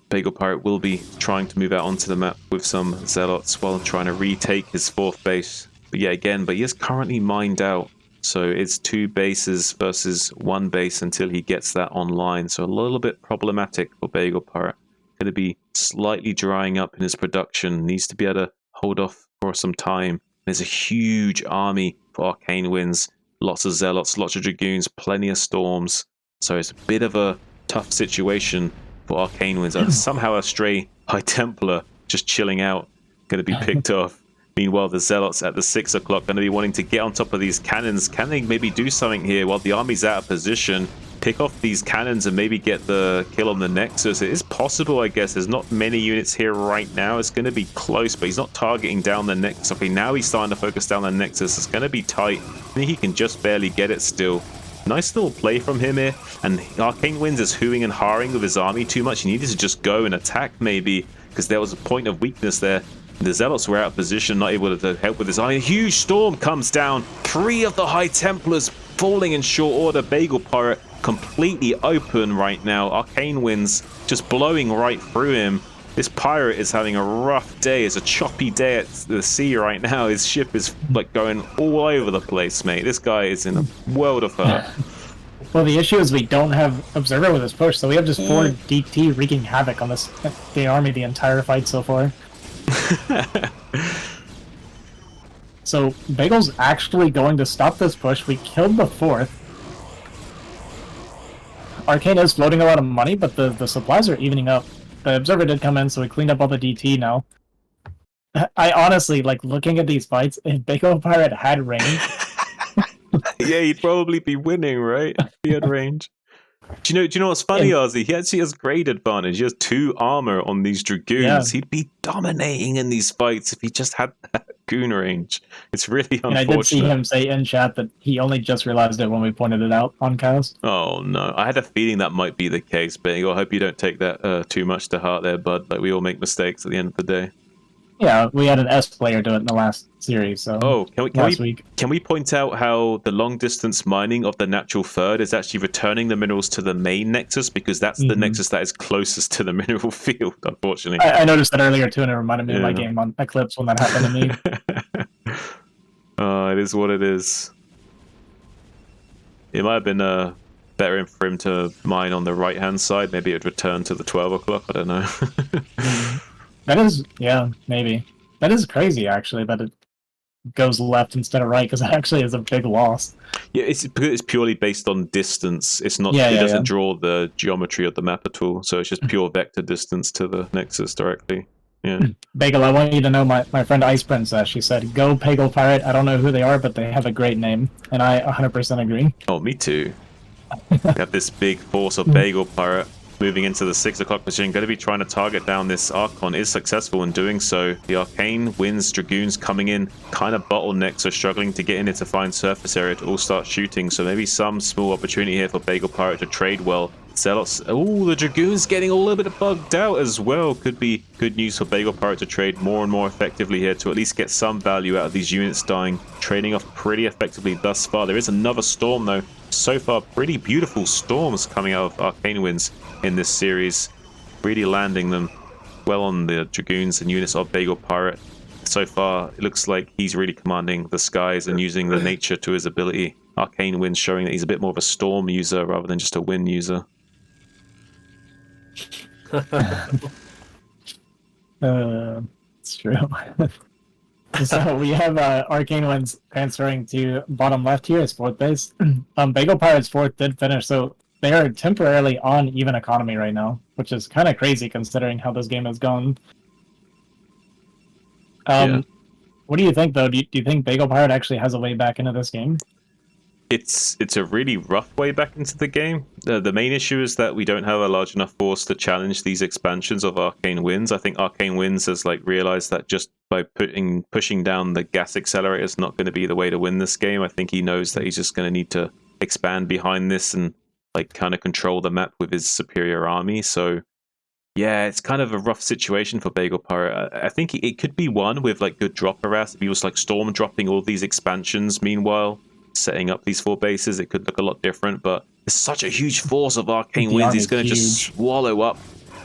Bagel Pirate will be trying to move out onto the map with some Zealots while trying to retake his 4th base. But yeah, again, but he is currently mined out. So it's 2 bases versus 1 base until he gets that online. So a little bit problematic for Bagel Pirate. Going to be slightly drying up in his production. Needs to be able to hold off for some time. There's a huge army for Arcane Winds. Lots of Zealots, lots of Dragoons, plenty of Storms. So it's a bit of a tough situation for Arcane Winds. Somehow a stray High Templar just chilling out, going to be picked off. Meanwhile, the Zealots at the 6 o'clock going to be wanting to get on top of these cannons. Can they maybe do something here while the army's out of position? Pick off these cannons and maybe get the kill on the Nexus. It is possible, I guess. There's not many units here right now. It's going to be close, but he's not targeting down the Nexus. Okay, now he's starting to focus down the Nexus. It's going to be tight. I think he can just barely get it still. Nice little play from him here. And Arcane Winds is hooing and hawing with his army too much. He needed to just go and attack maybe, because there was a point of weakness there. The Zealots were out of position, not able to help with his army. A huge storm comes down. 3 of the High Templars falling in short order. Bagel Pirate completely open right now. Arcane Winds just blowing right through him. This pirate is having a rough day. It's a choppy day at the sea right now. His ship is like going all over the place, mate. This guy is in a world of hurt. Well, the issue is we don't have Observer with his push, so we have just 4 DT wreaking havoc on the army the entire fight so far. So Bagel's actually going to stop this push. We killed the 4th. Arcane is floating a lot of money, but the supplies are evening up. The Observer did come in, so we cleaned up all the DT now. I honestly, like, looking at these fights, if Bagel Pirate had range... yeah, he'd probably be winning, right? If he had range. Do you know what's funny, Azhi? He actually has grade advantage. He has 2 armor on these Dragoons. Yeah. He'd be dominating in these fights if he just had that goon range. It's really unfortunate. And I did see him say in chat that he only just realized it when we pointed it out on cast. Oh no, I had a feeling that might be the case, but I hope you don't take that too much to heart there, bud. Like, we all make mistakes at the end of the day. Yeah, we had an S player do it in the last series. So can we point out how the long distance mining of the natural third is actually returning the minerals to the main nexus, because that's the nexus that is closest to the mineral field, unfortunately. I noticed that earlier too, and it reminded me of my game on Eclipse when that happened to me. It is what it is. It might have been better for him to mine on the right hand side. Maybe it would return to the 12 o'clock. I don't know. That is, yeah, maybe. That is crazy, actually, that it goes left instead of right, because that actually is a big loss. Yeah, it's purely based on distance. It's not. It doesn't draw the geometry of the map at all, so it's just pure vector distance to the nexus directly. Yeah. Bagel, I want you to know my friend Ice Princess. She said, "Go Bagel Pirate." I don't know who they are, but they have a great name, and I 100% agree. Oh, me too. We have this big force of Bagel Pirate moving into the 6 o'clock position, going to be trying to target down this Archon. Is successful in doing so. The Arcane Winds Dragoons coming in, kind of bottleneck, so struggling to get in it to find surface area to all start shooting. So maybe some small opportunity here for Bagel Pirate to trade well. Zealots, oh, the Dragoons getting a little bit bugged out as well. Could be good news for Bagel Pirate to trade more and more effectively here to at least get some value out of these units dying. Trading off pretty effectively thus far. There is another storm though. So far, pretty beautiful storms coming out of Arcane Winds in this series. Really landing them well on the Dragoons and units of Bagel Pirate. So far, it looks like he's really commanding the skies and using the nature to his ability. Arcane Winds showing that he's a bit more of a storm user rather than just a wind user. It's true. So we have Arcane Winds transferring to bottom left here as fourth base. Bagel Pirates fourth did finish, so they are temporarily on even economy right now, which is kind of crazy considering how this game has gone. What do you think, though? Do you think Bagel Pirate actually has a way back into this game? It's a really rough way back into the game. The main issue is that we don't have a large enough force to challenge these expansions of Arcane Winds. I think Arcane Winds has realized that just by pushing down the gas accelerator is not going to be the way to win this game. I think he knows that he's just going to need to expand behind this and kind of control the map with his superior army. So yeah, it's kind of a rough situation for Bagel Pirate. I think it could be won with good drop harass if he was storm dropping all these expansions. Meanwhile, setting up these 4 bases, it could look a lot different, but there's such a huge force of Arcane Winds. He's going to just swallow up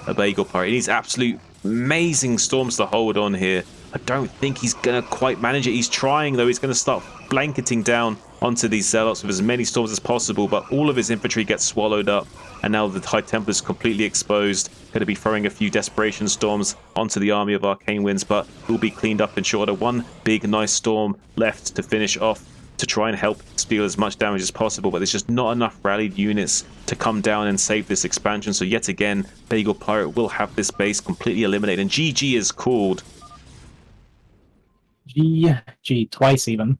a Bagel Pirate. He needs absolute amazing storms to hold on here. I don't think he's going to quite manage it. He's trying, though. He's going to start blanketing down onto these Zealots with as many storms as possible, but all of his infantry gets swallowed up, and now the High Templar is completely exposed. Going to be throwing a few Desperation Storms onto the army of Arcane Winds, but will be cleaned up in short order. One big, nice storm left to finish off, to try and help deal as much damage as possible, but there's just not enough rallied units to come down and save this expansion. So yet again, Bagel Pirate will have this base completely eliminated, and GG is called. GG, twice even.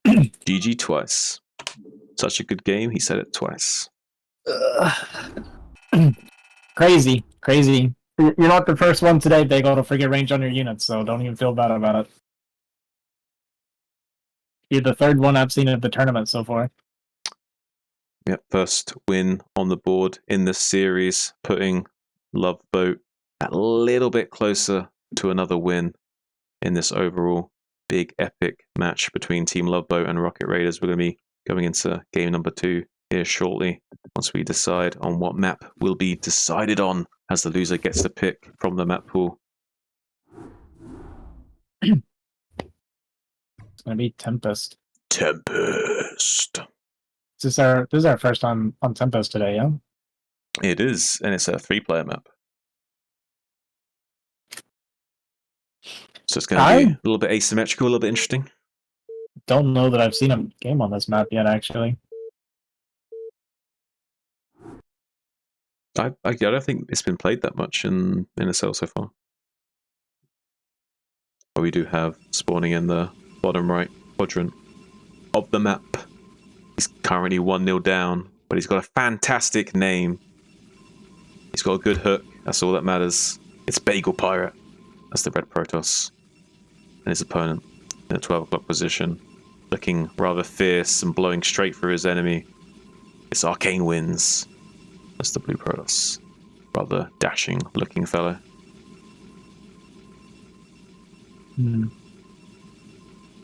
GG twice. Such a good game, he said it twice. Crazy. You're not the first one today, Bagel, to forget range on your units, so don't even feel bad about it. You're the third one I've seen of the tournament so far. Yep, first win on the board in this series, putting Love Boat a little bit closer to another win in this overall big epic match between Team Love Boat and Rocket Raiders. We're going to be going into game number 2 here shortly, once we decide on what map will be decided on, as the loser gets to pick from the map pool. It's gonna be Tempest. Tempest. This is our first time on Tempest today, yeah? It is, and it's a 3-player map. So it's going to be a little bit asymmetrical, a little bit interesting. Don't know that I've seen a game on this map yet, actually. I don't think it's been played that much in NSL so far. But we do have spawning in the bottom right quadrant of the map. He's currently 1-0 down, but he's got a fantastic name. He's got a good hook. That's all that matters. It's Bagel Pirate. That's the red Protoss. And his opponent in a 12 o'clock position, looking rather fierce and blowing straight through his enemy. It's Arcane Winds. That's the blue Protoss. Rather dashing looking fellow.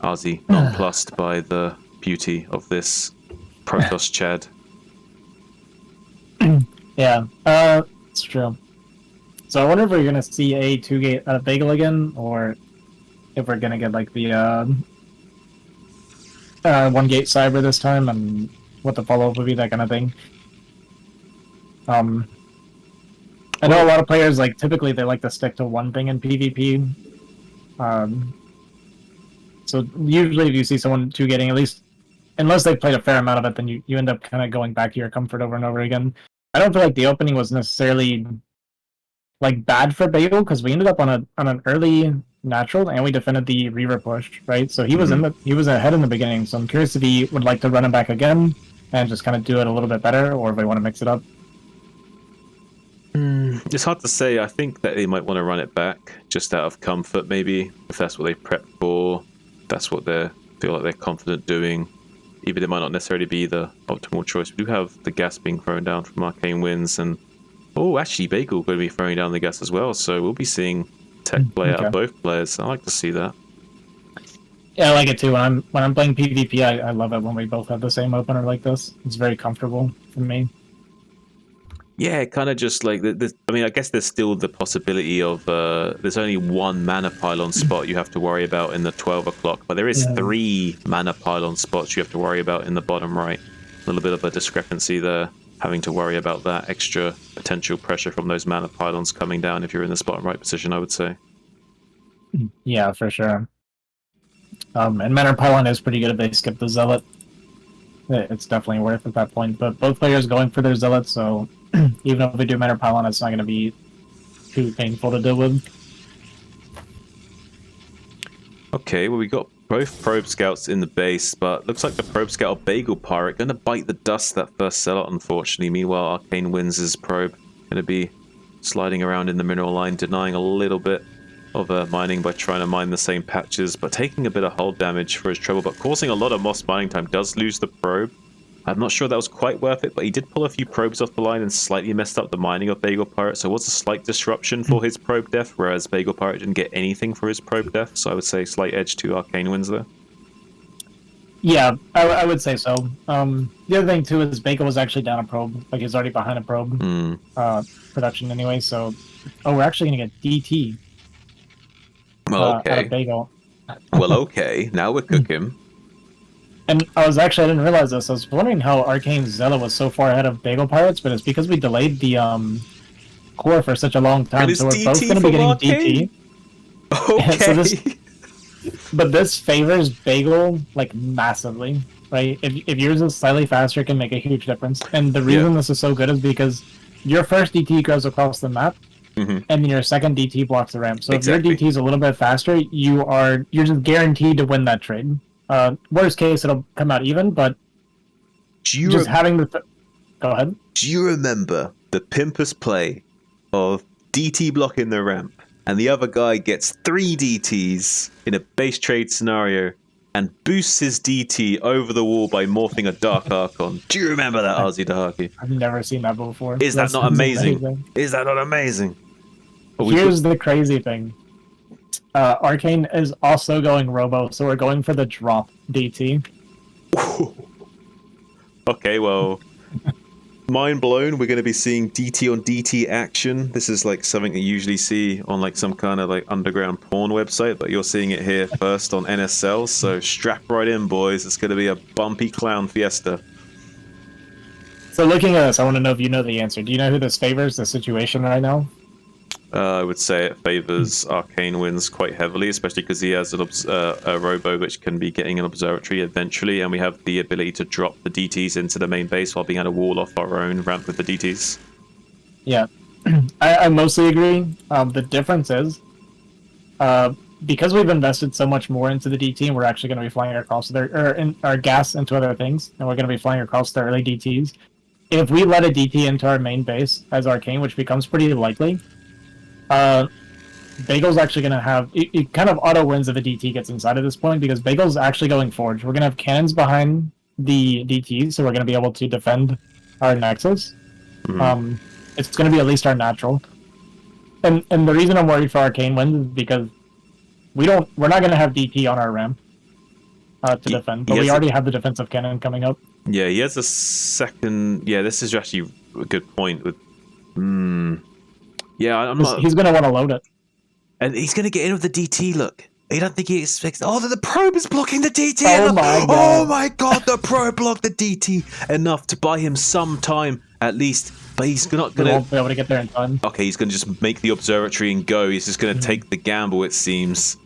Azhi nonplussed by the beauty of this Protoss Chad. Yeah, it's true. So I wonder if we're gonna see a 2-gate Bagel again, or if we're gonna get like the 1-gate Cyber this time, and what the follow-up would be, that kind of thing. I know a lot of players typically they like to stick to one thing in PvP. So usually if you see someone 2-gating, at least unless they've played a fair amount of it, then you end up kind of going back to your comfort over and over again. I don't feel like the opening was necessarily bad for Bagel, because we ended up on an early natural and we defended the Reaver push, right? So he was he was ahead in the beginning. So I'm curious if he would like to run it back again and just kind of do it a little bit better, or if they want to mix it up. It's hard to say. I think that they might want to run it back just out of comfort, maybe, if that's what they prepped for. That's what they feel like they're confident doing. Even it might not necessarily be the optimal choice. We do have the gas being thrown down from Arcane Winds, and actually Bagel going to be throwing down the gas as well. So we'll be seeing tech play out of both players. I like to see that. Yeah, I like it too. When I'm playing PvP, I love it when we both have the same opener like this. It's very comfortable for me. Yeah, kind of just I mean, I guess there's still the possibility of there's only one mana pylon spot you have to worry about in the 12 o'clock, but there is 3 mana pylon spots you have to worry about in the bottom right. A little bit of a discrepancy there. having to worry about that extra potential pressure from those mana pylons coming down if you're in the spot and right position, I would say. Yeah, for sure. And Mana Pylon is pretty good if they skip the Zealot. It's definitely worth at that point. But both players going for their Zealot, so even if we do Mana Pylon, it's not going to be too painful to deal with. Okay, well we got both Probe Scouts in the base, but looks like the Probe Scout or Bagel Pirate going to bite the dust that first Zealot, unfortunately. Meanwhile, Arcane wins his Probe. Going to be sliding around in the mineral line, denying a little bit of mining by trying to mine the same patches, but taking a bit of hull damage for his trouble, but causing a lot of Moss mining time. Does lose the probe. I'm not sure that was quite worth it, but he did pull a few probes off the line and slightly messed up the mining of Bagel Pirate, so it was a slight disruption for his probe death, whereas Bagel Pirate didn't get anything for his probe death, so I would say slight edge to Arcane wins there. Yeah, I would say so. The other thing too is Bagel was actually down a probe, like he's already behind a probe production anyway, so... Oh, we're actually going to get DT. Well, okay. Bagel. Well, okay. Now we're cooking. And I didn't realize this. I was wondering how Arcane Zealot was so far ahead of Bagel Pirates, but it's because we delayed the core for such a long time. So we're both going to be getting Arcane? DT. Okay. But this favors Bagel like massively, right? If yours is slightly faster, it can make a huge difference. And the reason this is so good is because your first DT goes across the map. And then your second DT blocks the ramp. So if your DT is a little bit faster, you're just guaranteed to win that trade. Worst case, it'll come out even, but having the... Go ahead. Do you remember the Pimpus play of DT blocking the ramp, and the other guy gets 3 DTs in a base trade scenario and boosts his DT over the wall by morphing a Dark Archon? Do you remember that, Azhi Dahaki? I've never seen that before. Is that not amazing? Is that not amazing? Here's the crazy thing. Arcane is also going Robo, so we're going for the drop DT. Okay, well, mind blown. We're going to be seeing DT on DT action. This is like something you usually see on like some kind of like underground porn website, but you're seeing it here first on NSL, so strap right in, boys. It's going to be a bumpy clown fiesta. So looking at this, I want to know if you know the answer. Do you know who this favors, the situation right now? I would say it favors Arcane wins quite heavily, especially because he has a Robo which can be getting an observatory eventually, and we have the ability to drop the DTs into the main base while being able to wall off our own ramp with the DTs. Yeah, I mostly agree. The difference is, because we've invested so much more into the DT, and we're actually going to be flying across our gas into other things, and we're going to be flying across the early DTs. If we let a DT into our main base as Arcane, which becomes pretty likely, Bagel's actually going to have... It kind of auto-wins if a DT gets inside at this point, because Bagel's actually going Forge. We're going to have cannons behind the DTs, so we're going to be able to defend our Nexus. It's going to be at least our natural. And the reason I'm worried for Arcane wins is because we're not going to have DT on our ramp to defend, but we already have the defensive cannon coming up. Yeah, he has a second... Yeah, this is actually a good point with... Yeah, he's going to want to load it. And he's going to get in with the DT, look. I don't think he expects... Oh, the probe is blocking the DT! Oh my god! Oh my god, the probe blocked the DT enough to buy him some time, at least. But he's not going to... won't be able to get there in time. Okay, he's going to just make the observatory and go. He's just going to take the gamble, it seems.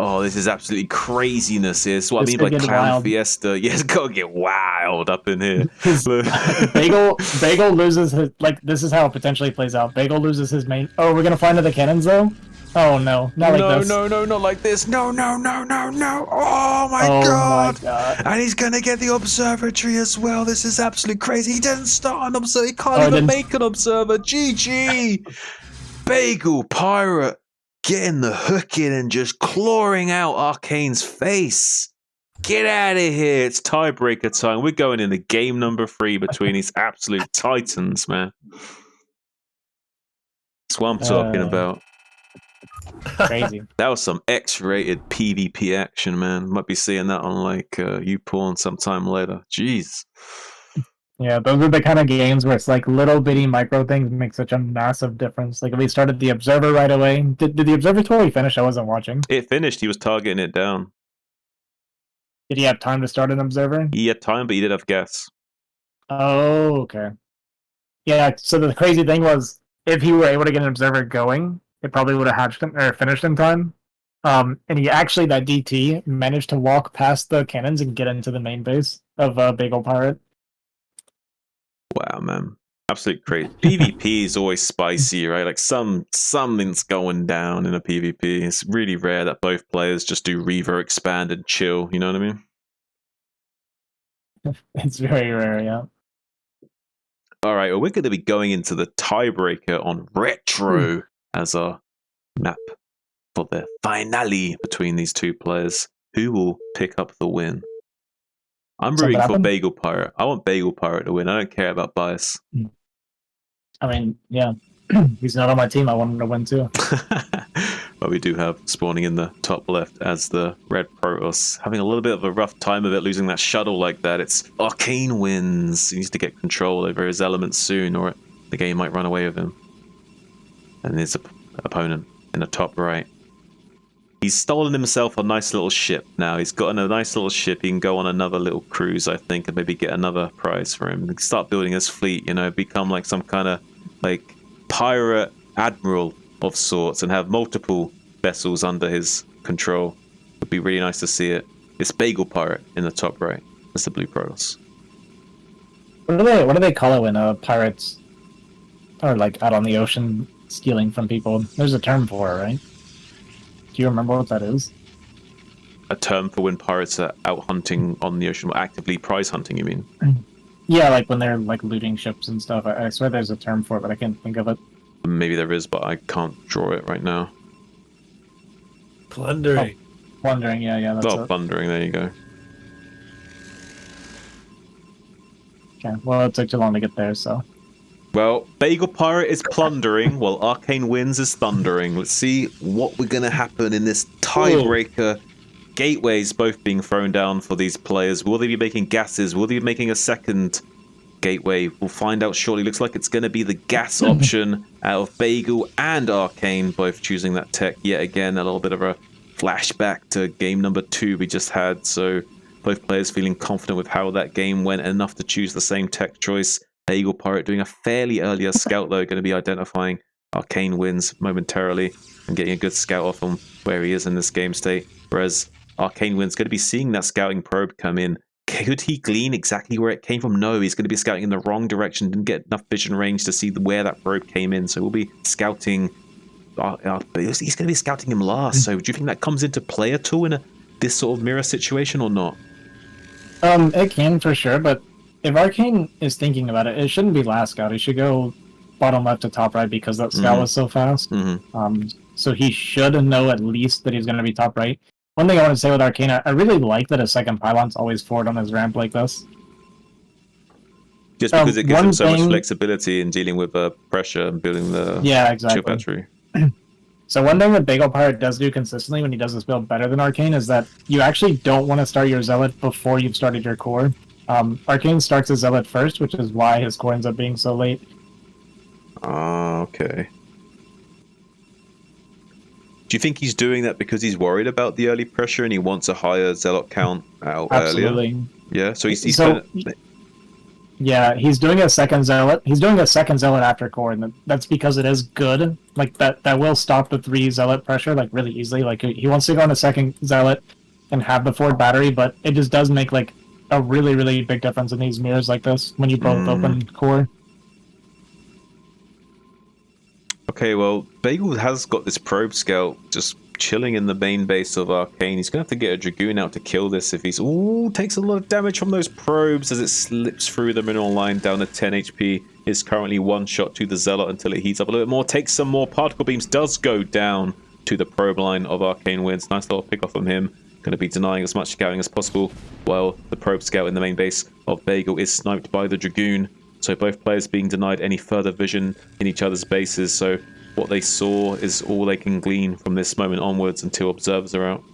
Oh, this is absolutely craziness here. This is what I mean by Clown Fiesta. Yeah, it's got to get wild up in here. Bagel loses his... Like, this is how it potentially plays out. Bagel loses his main... Oh, we're going to fly into the cannons, though? Oh, no. Not like this. No, not like this. No. Oh, my god. And he's going to get the observatory as well. This is absolutely crazy. He didn't start an observer. He can't even make an observer. GG. Bagel Pirate getting the hook in and just clawing out Arcane's face. Get out of here. It's tiebreaker time. We're going into game number 3 between these absolute titans, man. That's what I'm talking about. Crazy. That was some X-rated PvP action, man. Might be seeing that on like YouPorn sometime later. Jeez. Yeah, those are the kind of games where it's like little bitty micro things make such a massive difference. Like if we started the Observer right away. Did the Observatory finish? I wasn't watching. It finished. He was targeting it down. Did he have time to start an Observer? He had time, but he did have gas. Oh, okay. Yeah, so the crazy thing was, if he were able to get an observer going, it probably would have hatched him, or finished in time. And he actually, that DT, managed to walk past the cannons and get into the main base of Bagel Pirate. Wow, man. Absolute crazy. PvP is always spicy, right? Like something's going down in a PvP. It's really rare that both players just do Reaver, expand, and chill. You know what I mean? It's very rare, yeah. All right, well, we're going to be going into the tiebreaker on Retro as our map for the finale between these two players. Who will pick up the win? I'm rooting for Bagel Pirate. I want Bagel Pirate to win. I don't care about bias. I mean, yeah. He's not on my team. I want him to win too. But we do have spawning in the top left as the Red Protoss. Having a little bit of a rough time of it, losing that shuttle like that. It's Arcane wins. He needs to get control over his elements soon, or the game might run away with him. And his opponent in the top right. He's stolen himself a nice little ship now. He's got a nice little ship. He can go on another little cruise, I think, and maybe get another prize for him. He can start building his fleet, you know, become like some kind of like pirate admiral of sorts and have multiple vessels under his control. Would be really nice to see it. It's Bagel Pirate in the top right. That's the Blue Protoss. What do they call it when pirates are like out on the ocean stealing from people? There's a term for it, right? Do you remember what that is? A term for when pirates are out hunting on the ocean, actively prize hunting, you mean? Yeah, like when they're like looting ships and stuff. I swear there's a term for it, but I can't think of it. Maybe there is, but I can't draw it right now. Plundering. Oh, plundering, yeah, that's it. Plundering, there you go. Okay, well, it took too long to get there, so... Well, Bagel Pirate is plundering, while Arcane Winds is thundering. Let's see what we're going to happen in this tiebreaker. Gateways both being thrown down for these players. Will they be making gases? Will they be making a second gateway? We'll find out shortly. Looks like it's going to be the gas option out of Bagel and Arcane, both choosing that tech. Yet again, a little bit of a flashback to game number 2 we just had. So both players feeling confident with how that game went, enough to choose the same tech choice. Bagel Pirate doing a fairly earlier scout, though, going to be identifying Arcane Winds momentarily and getting a good scout off on where he is in this game state. Whereas Arcane Winds going to be seeing that scouting probe come in. Could he glean exactly where it came from? No, he's going to be scouting in the wrong direction. Didn't get enough vision range to see where that probe came in. So we'll be scouting. He's going to be scouting him last. So do you think that comes into play at all in this sort of mirror situation or not? It can for sure, but if Arcane is thinking about it, it shouldn't be last scout. He should go bottom left to top right because that scout was so fast. So he should know at least that he's going to be top right. One thing I want to say with Arcane, I really like that a second pylon's always forward on his ramp like this. Just because it gives him so much flexibility in dealing with pressure and building the shield battery. So one thing that Bagel Pirate does do consistently when he does this build better than Arcane is that you actually don't want to start your Zealot before you've started your core. Arcane starts his Zealot first, which is why his core ends up being so late. Okay. Do you think he's doing that because he's worried about the early pressure and he wants a higher Zealot count out earlier? Yeah, so he's yeah, he's doing a second Zealot. He's doing a second Zealot after core, and that's because it is good. Like, that will stop the 3 Zealot pressure, like, really easily. Like, he wants to go on a second Zealot and have the forward battery, but it just does make, like, a really, really big difference in these mirrors like this when you both open core. Okay, well, Bagel has got this probe scout just chilling in the main base of Arcane. He's going to have to get a Dragoon out to kill this if he's... Ooh, takes a lot of damage from those probes as it slips through the mineral line down to 10 HP. Is currently one shot to the Zealot until it heats up a little bit more. Takes some more particle beams. Does go down to the probe line of Arcane Winds. Nice little pick off from him. Going to be denying as much scouting as possible while the probe scout in the main base of Bagel is sniped by the Dragoon. So both players being denied any further vision in each other's bases. So what they saw is all they can glean from this moment onwards until observers are out.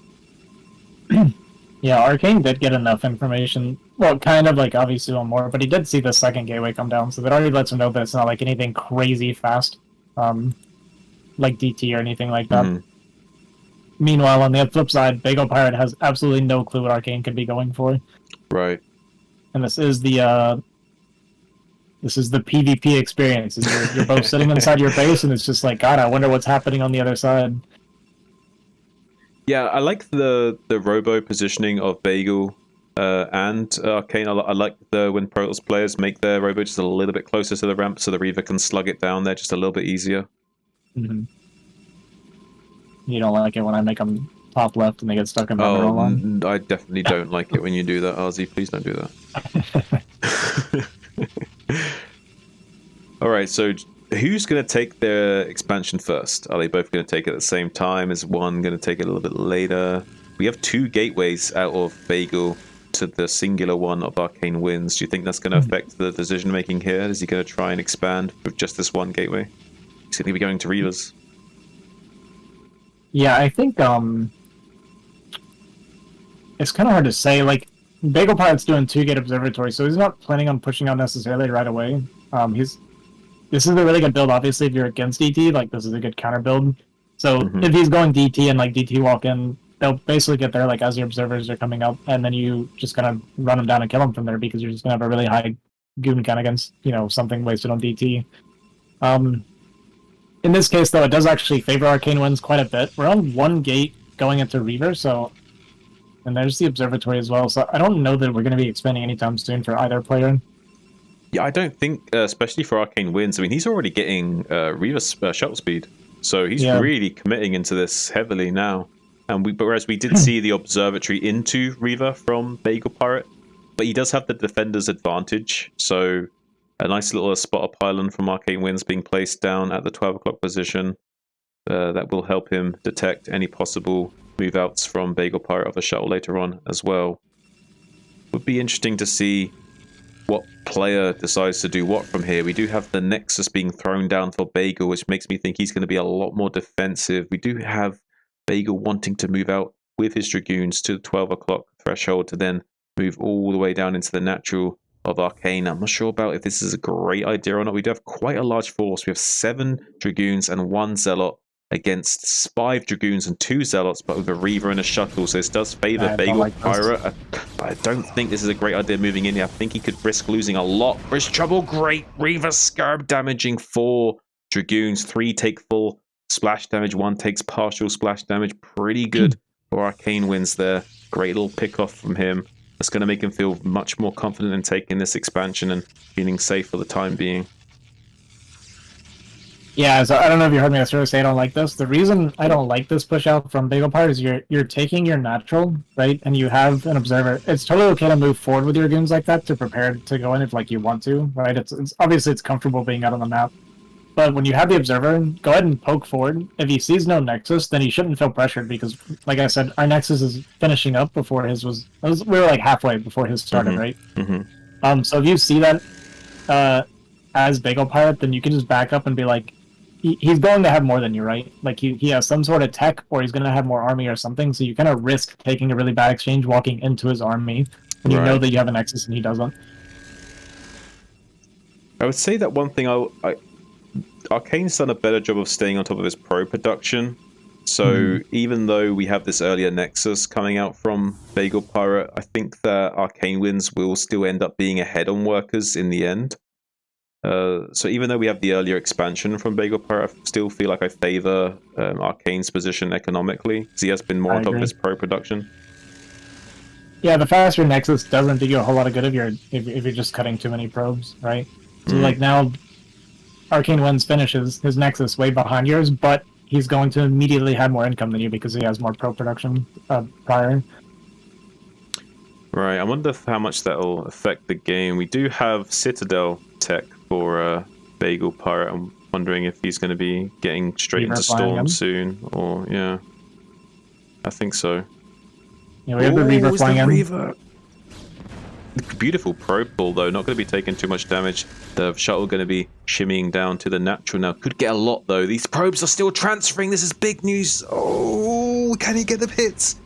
Yeah, Arcane did get enough information. Well, kind of, like, obviously one more, but he did see the second gateway come down, so that already lets him know that it's not, like, anything crazy fast, like DT or anything like that. Meanwhile, on the flip side, Bagel Pirate has absolutely no clue what Arcane could be going for. Right. And this is the This is the PvP experience. You're both sitting inside your base, and it's just like, God, I wonder what's happening on the other side. Yeah, I like the robo positioning of Bagel and Arcane. I like when Protoss players make their robo just a little bit closer to the ramp so the Reaver can slug it down there just a little bit easier. You don't like it when I make them top left and they get stuck in the middle line? I definitely don't like it when you do that, Azhi. Please don't do that. Alright, so who's going to take their expansion first? Are they both going to take it at the same time? Is one going to take it a little bit later? We have 2 gateways out of Bagel to the singular one of Arcane Winds. Do you think that's going to affect the decision making here? Is he going to try and expand with just this one gateway? He's going to be going to Reavers. Yeah, I think it's kind of hard to say. Like, Bagel Pilot's doing 2-gate observatory, so he's not planning on pushing out necessarily right away. This is a really good build, obviously, if you're against DT. Like, this is a good counter build. So if he's going DT and like DT walk in, they'll basically get there like as your observers are coming up, and then you just kind of run them down and kill them from there because you're just gonna have a really high goon count against, you know, something wasted on DT. In this case, though, it does actually favor Arcane Winds quite a bit. We're on 1 gate going into Reaver, so... And there's the observatory as well, so I don't know that we're going to be expanding anytime soon for either player. Yeah, I don't think, especially for Arcane Winds, I mean, he's already getting Reaver shuttle speed, so he's really committing into this heavily now. And whereas we did see the observatory into Reaver from Bagel Pirate, but he does have the defender's advantage, so... A nice little spot-up island from Arcane Winds being placed down at the 12 o'clock position. That will help him detect any possible move-outs from Bagel Pirate of the shuttle later on as well. Would be interesting to see what player decides to do what from here. We do have the Nexus being thrown down for Bagel, which makes me think he's going to be a lot more defensive. We do have Bagel wanting to move out with his Dragoons to the 12 o'clock threshold to then move all the way down into the natural of Arcane. I'm not sure about if this is a great idea or not. We do have quite a large force. We have 7 Dragoons and 1 Zealot against 5 Dragoons and 2 Zealots, but with a Reaver and a Shuttle, so this does favor Bagel Pirate. I don't think this is a great idea moving in here. I think he could risk losing a lot. Risk trouble, great Reaver Scarab damaging 4 Dragoons, 3 take full splash damage, 1 takes partial splash damage. Pretty good for Arcane Winds there. Great little pick off from him. That's going to make him feel much more confident in taking this expansion and feeling safe for the time being. Yeah, so I don't know if you heard me necessarily say I don't like this. The reason I don't like this push out from Bagel Pirate is you're taking your natural, right, and you have an observer. It's totally okay to move forward with your goons like that to prepare to go in if like you want to, right? It's obviously it's comfortable being out on the map. But when you have the observer, go ahead and poke forward. If he sees no Nexus, then he shouldn't feel pressured because, like I said, our Nexus is finishing up before his was. We were like halfway before his started, right? So if you see that as Bagel Pirate, then you can just back up and be like, he's going to have more than you, right? Like he has some sort of tech, or he's going to have more army or something. So you kind of risk taking a really bad exchange walking into his army when you know that you have a Nexus and he doesn't. I would say that one thing Arcane's done a better job of staying on top of his pro production. So even though we have this earlier Nexus coming out from Bagel Pirate, I think that Arcane Winds will still end up being ahead on workers in the end. So even though we have the earlier expansion from Bagel Pirate, I still feel like I favor Arcane's position economically, because he has been more on top of his pro production. Yeah, the faster Nexus doesn't do you a whole lot of good if you're just cutting too many probes, right? So like now, Arcane Winds finishes his Nexus way behind yours, but he's going to immediately have more income than you because he has more pro production prior. Right, I wonder how much that'll affect the game. We do have Citadel tech for Bagel Pirate. I'm wondering if he's going to be getting straight into Storm soon, or yeah, I think so. Yeah, we have the Reaver flying in. Beautiful probe pull though, not going to be taking too much damage. The shuttle going to be shimmying down to the natural now. Could get a lot though. These probes are still transferring. This is big news. Oh, can he get the hits?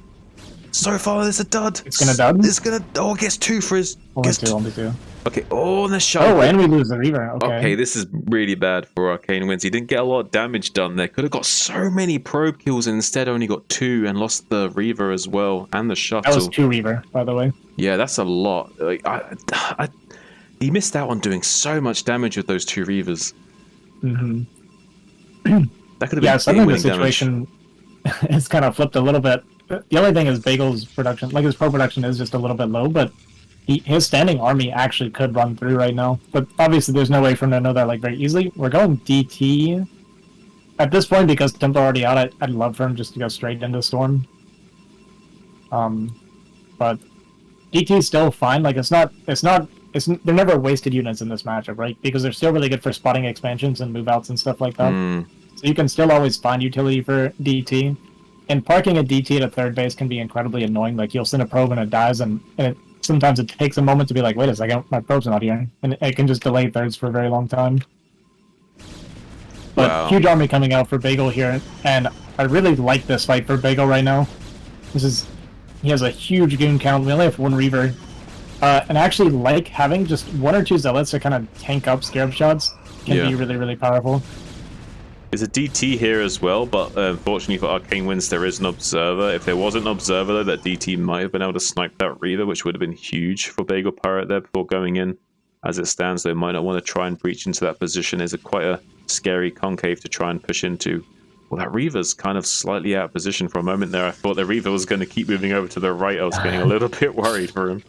So far, there's a dud. It's gonna dud? It's gonna. Oh, gets 2 for his. Only two. Okay. Oh, and the shuttle. Oh, and we lose the Reaver. Okay, this is really bad for Arcane Winds. He didn't get a lot of damage done there. Could have got so many probe kills and instead only got 2 and lost the Reaver as well and the shuttle. That was 2 Reaver, by the way. Yeah, that's a lot. Like, He missed out on doing so much damage with those 2 Reavers. Mm-hmm. That could have Yeah, been suddenly the game-winning damage. situation is kind of flipped a little bit. The only thing is Bagel's production, like his pro production is just a little bit low, but his standing army actually could run through right now. But obviously there's no way for him to know that like very easily. We're going DT at this point because Templar already out. I'd love for him just to go straight into Storm. But DT is still fine. Like they're never wasted units in this matchup, right? Because they're still really good for spotting expansions and move outs and stuff like that. So you can still always find utility for DT. And parking a DT at a third base can be incredibly annoying. Like you'll send a probe and it dies, and sometimes it takes a moment to be like, wait a second, my probe's not here, and it can just delay thirds for a very long time. But huge army coming out for Bagel here, and I really like this fight for Bagel right now. He has a huge goon count. We only have 1 Reaver, and I actually like having just 1 or 2 Zealots to kind of tank up Scarab shots. Can be really, really powerful. There's a DT here as well, but unfortunately for Arcane Winds, there is an Observer. If there wasn't an Observer, though, that DT might have been able to snipe that Reaver, which would have been huge for Bagel Pirate there before going in. As it stands, they might not want to try and breach into that position. It's quite a scary concave to try and push into. Well, that Reaver's kind of slightly out of position for a moment there. I thought the Reaver was going to keep moving over to the right. I was getting a little bit worried for him.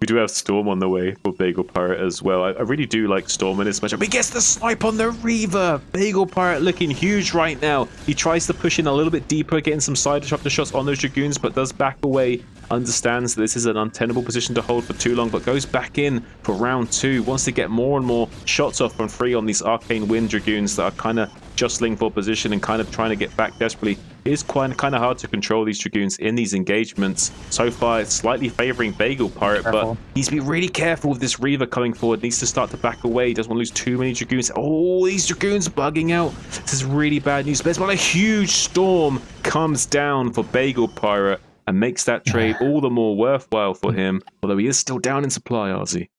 We do have Storm on the way for Bagel Pirate as well. I really do like Storm in this matchup. He gets the snipe on the Reaver. Bagel Pirate looking huge right now. He tries to push in a little bit deeper, getting some side disruptor shots on those Dragoons, but does back away. Understands that this is an untenable position to hold for too long, but goes back in for round 2. Wants to get more and more shots off from free on these Arcane Wind Dragoons that are kind of jostling for position and kind of trying to get back desperately. It is kind of hard to control these Dragoons in these engagements. So far, it's slightly favoring Bagel Pirate, but he's been really careful with this Reaver coming forward. Needs to start to back away. Doesn't want to lose too many Dragoons. Oh, these Dragoons bugging out. This is really bad news. But a huge Storm comes down for Bagel Pirate and makes that trade all the more worthwhile for him, although he is still down in supply, Azhi.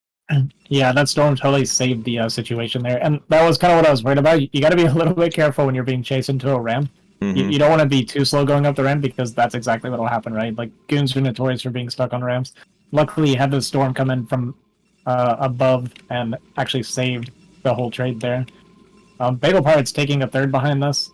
Yeah, that Storm totally saved the situation there, and that was kind of what I was worried about. You got to be a little bit careful when you're being chased into a ramp. You don't want to be too slow going up the ramp, because that's exactly what will happen, right? Like, goons are notorious for being stuck on ramps. Luckily, you had the Storm come in from above and actually saved the whole trade there. Bagel Pirate's taking a third behind this.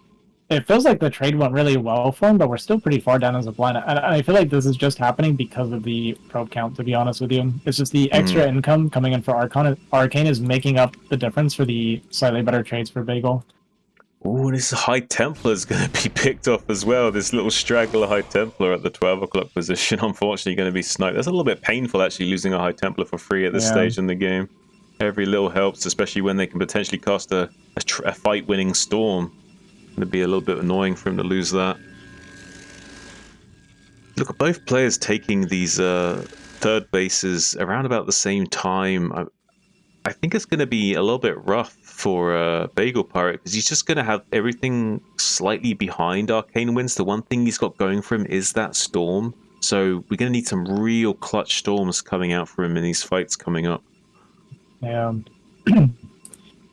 It feels like the trade went really well for him, but we're still pretty far down as a blind. And I feel like this is just happening because of the probe count, to be honest with you. It's just the extra income coming in for Arcane is making up the difference for the slightly better trades for Bagel. Oh, this High Templar is going to be picked off as well. This little straggler High Templar at the 12 o'clock position, unfortunately going to be sniped. That's a little bit painful, actually, losing a High Templar for free at this stage in the game. Every little helps, especially when they can potentially cast a fight-winning Storm. It's going to be a little bit annoying for him to lose that. Look at both players taking these third bases around about the same time. I think it's going to be a little bit rough for Bagel Pirate, because he's just going to have everything slightly behind Arcane Winds. The one thing he's got going for him is that Storm. So we're going to need some real clutch Storms coming out for him in these fights coming up. Yeah.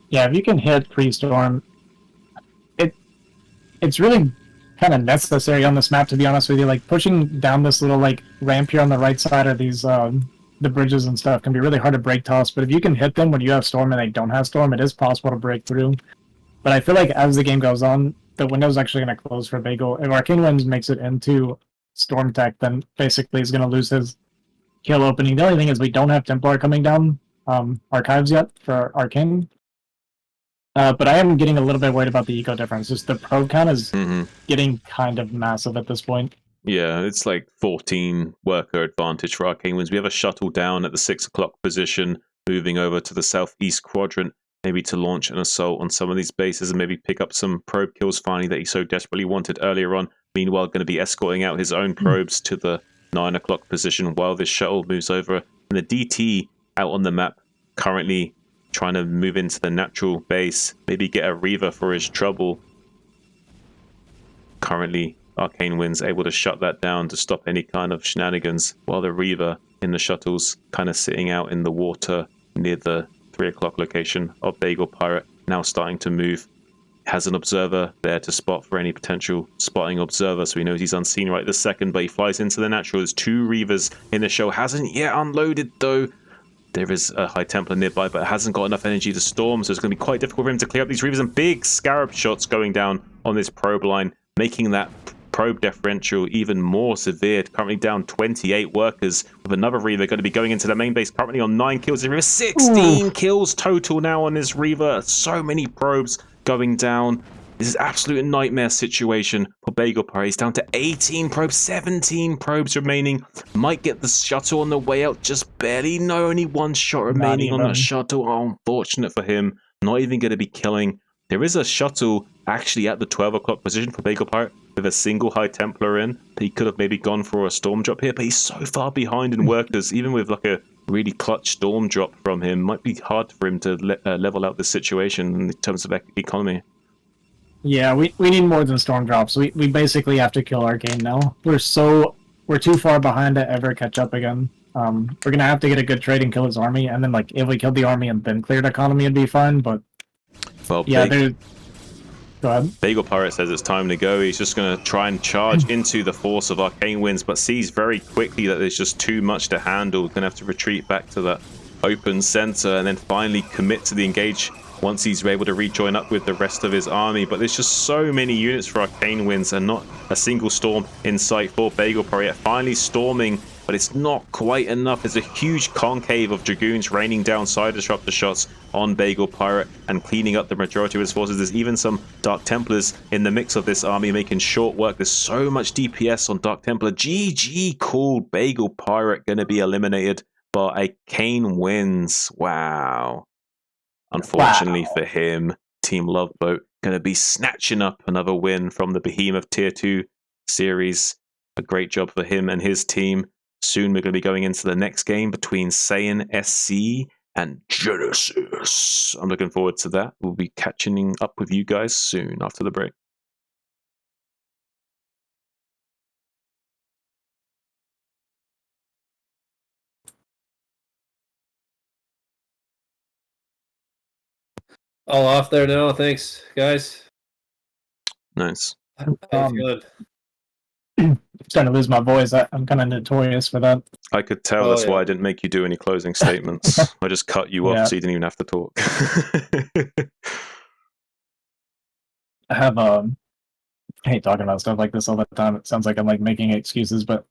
Yeah, if you can hit pre-Storm, it's really kind of necessary on this map, to be honest with you. Like, pushing down this little, like, ramp here on the right side of these, the bridges and stuff can be really hard to break toss, but if you can hit them when you have Storm and they don't have Storm, it is possible to break through. But I feel like as the game goes on, the window's actually going to close for Bagel. If Arcane Winds makes it into Storm Tech, then basically he's going to lose his kill opening. The only thing is we don't have Templar coming down archives yet for Arcane. But I am getting a little bit worried about the eco difference. Just the probe count is getting kind of massive at this point. Yeah, it's like 14 worker advantage for Arcane Winds. We have a shuttle down at the 6 o'clock position, moving over to the southeast quadrant, maybe to launch an assault on some of these bases and maybe pick up some probe kills finally that he so desperately wanted earlier on. Meanwhile, going to be escorting out his own probes to the 9 o'clock position while this shuttle moves over. And the DT out on the map, currently trying to move into the natural base, maybe get a Reaver for his trouble. Currently, Arcane Winds able to shut that down to stop any kind of shenanigans, while the Reaver in the shuttles kind of sitting out in the water near the 3 o'clock location of Bagel Pirate, now starting to move. has an observer there to spot for any potential spotting observer, so he knows he's unseen right this second, but he flies into the natural. There's 2 Reavers in the show. Hasn't yet unloaded, though. There is a High Templar nearby, but hasn't got enough energy to storm, so it's going to be quite difficult for him to clear up these Reavers, and big Scarab shots going down on this probe line, making that probe differential even more severe. Currently down 28 workers, with another Reaver going to be going into the main base, currently on 9 kills. Reaver 16 kills total now on this Reaver. So many probes going down. This is absolute nightmare situation for Bagel Pirate. He's down to 18 probes, 17 probes remaining. Might get the shuttle on the way out, just barely. No, only 1 shot remaining on that shuttle. Oh, unfortunate for him. Not even going to be killing. There is a shuttle actually at the 12 o'clock position for Bagel Pirate with a single High Templar in. He could have maybe gone for a storm drop here, but he's so far behind in workers. Even with like a really clutch storm drop from him, might be hard for him to level out this situation in terms of economy. Yeah, we need more than storm drops. We basically have to kill Arcane now. We're too far behind to ever catch up again. We're gonna have to get a good trade and kill his army, and then like if we killed the army and then cleared economy, it'd be fine. But well, yeah, go ahead. Bagel Pirate says it's time to go. He's just going to try and charge into the force of Arcane Winds, but sees very quickly that there's just too much to handle. Going to have to retreat back to the open center and then finally commit to the engage once he's able to rejoin up with the rest of his army. But there's just so many units for Arcane Winds and not a single storm in sight for Bagel Pirate. Finally storming, but it's not quite enough. There's a huge concave of Dragoons raining down side disruptor shots on Bagel Pirate and cleaning up the majority of his forces. There's even some Dark Templars in the mix of this army making short work. There's so much DPS on Dark Templar. GG called. Bagel Pirate going to be eliminated, but Arcane Winds. Wow. Unfortunately for him, Team Loveboat going to be snatching up another win from the Behemoth Tier 2 series. A great job for him and his team. Soon we're going to be going into the next game between Saiyan SC and Genesis. I'm looking forward to that. We'll be catching up with you guys soon after the break. All off there now. Thanks, guys. Nice. How you Starting to lose my voice. I'm kind of notorious for that. I could tell. That's why I didn't make you do any closing statements. I just cut you off so you didn't even have to talk. I have I hate talking about stuff like this all the time. It sounds like I'm like making excuses, but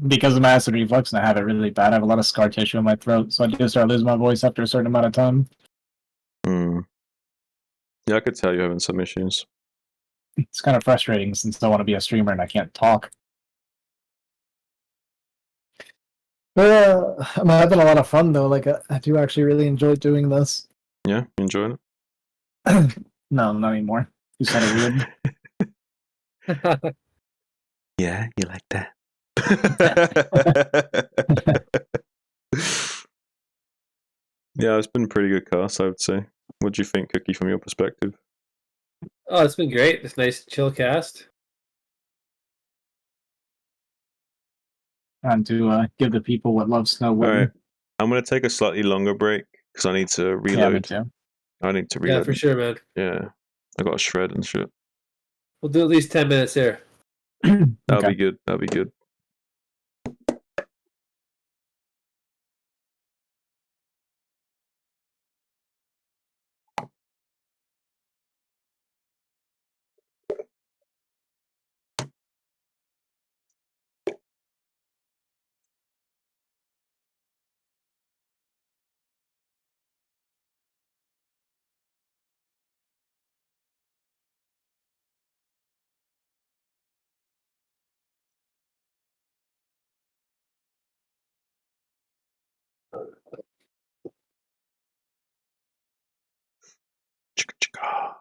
because of my acid reflux and I have it really bad, I have a lot of scar tissue in my throat, so I just start losing my voice after a certain amount of time. Yeah, I could tell you're having some issues. It's kind of frustrating since I want to be a streamer and I can't talk. I'm having a lot of fun though. Like I do actually really enjoy doing this. Yeah, you enjoying it? No, not anymore. You sounded weird. Yeah, you like that. Yeah, it's been a pretty good cast, I would say. What do you think, Cookie, from your perspective? Oh, it's been great. It's nice, chill cast. And to give the people what love snow will. All right, I'm going to take a slightly longer break because I need to reload. Yeah, me too. I need to reload. Yeah, for sure, man. Yeah, I got a shred and shit. We'll do at least 10 minutes here. That'll be good. That'll be good. Chicka chicka.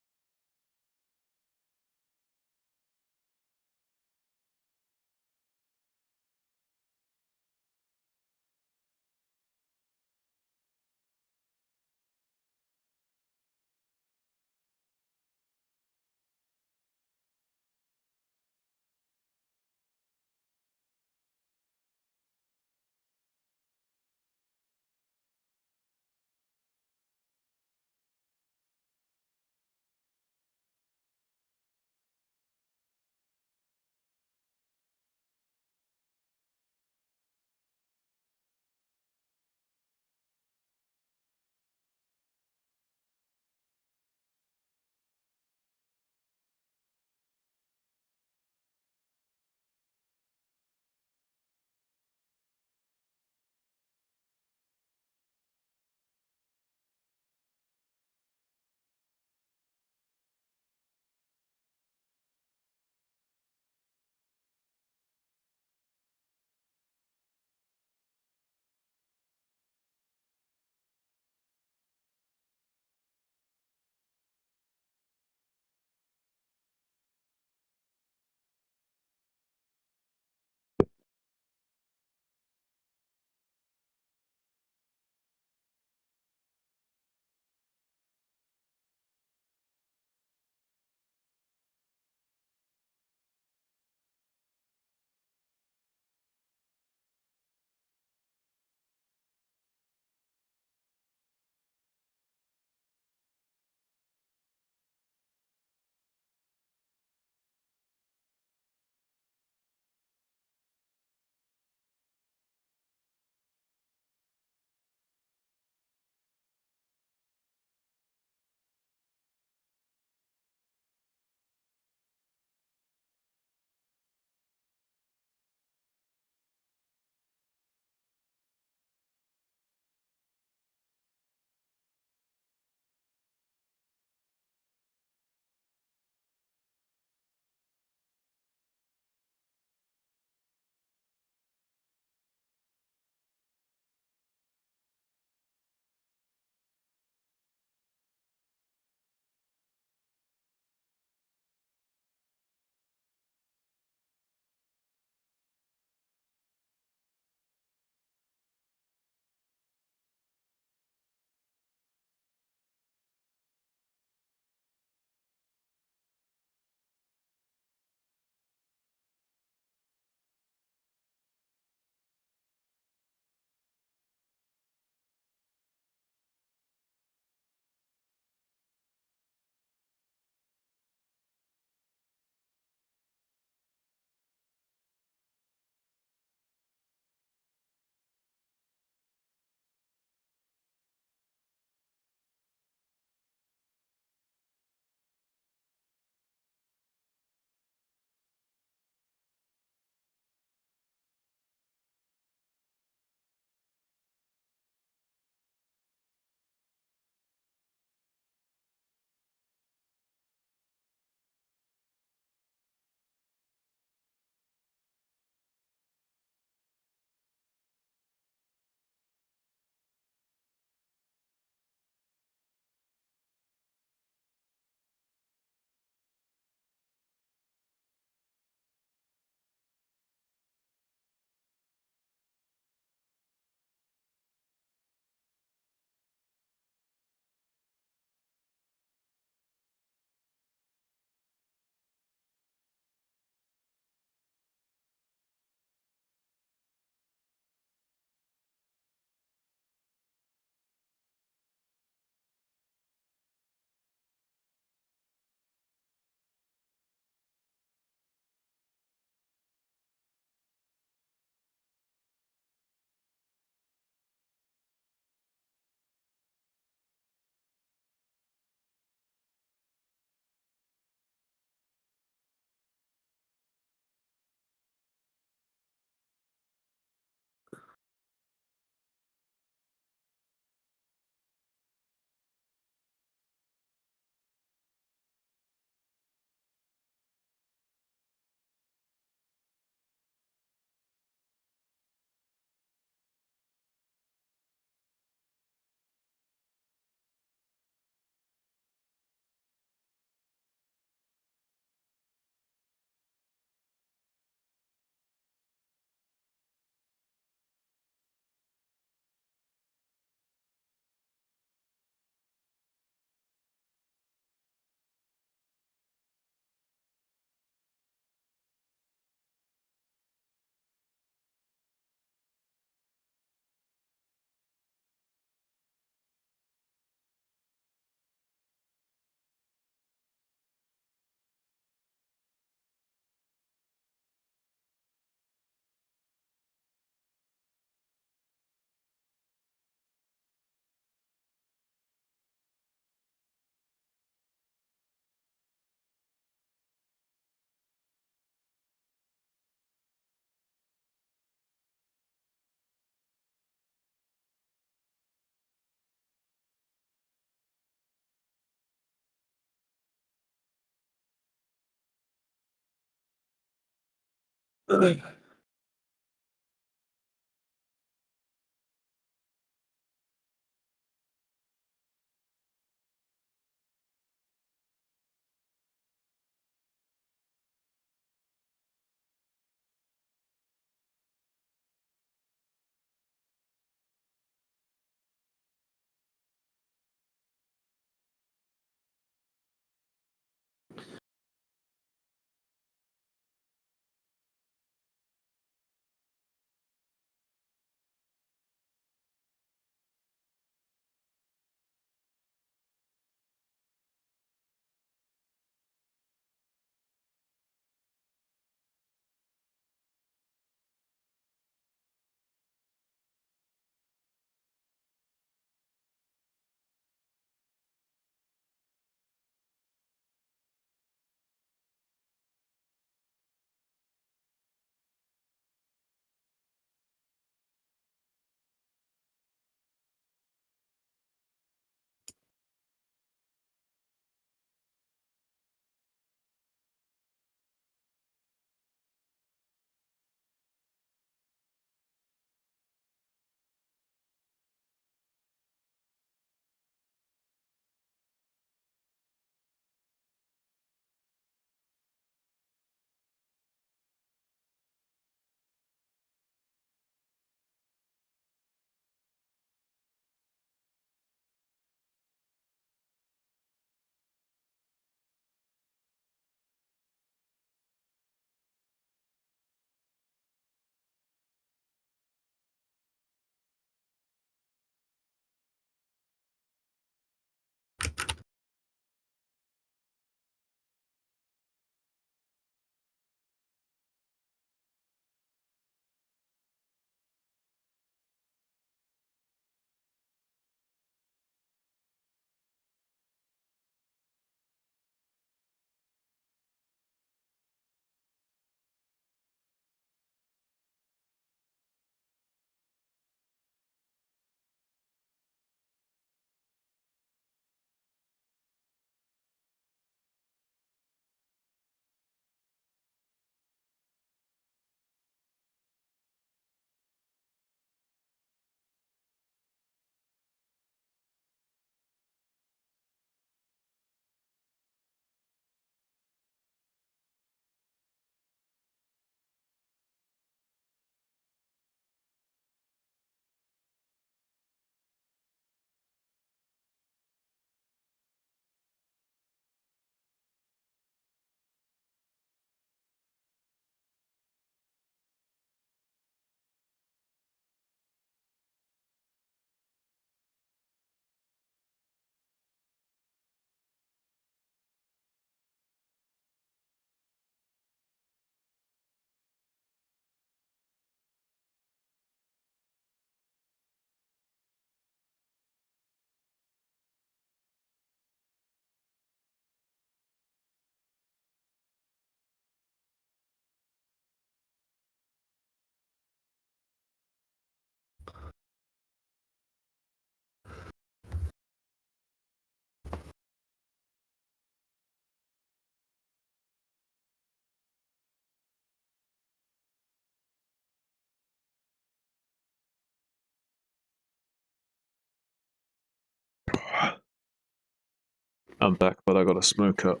I'm back, but I got to smoke up.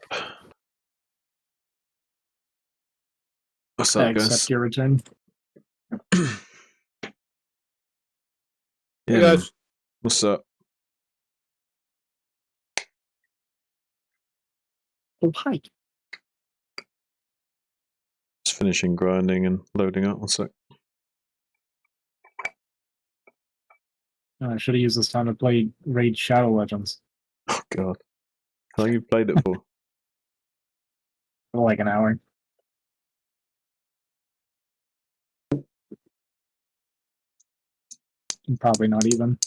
What's I up, accept guys? your return. Yeah, man. What's up? Oh, hi. Just finishing grinding and loading up. One sec. I should have used this time to play Raid Shadow Legends Oh, God. How long you played it for? for like an hour. Probably not even.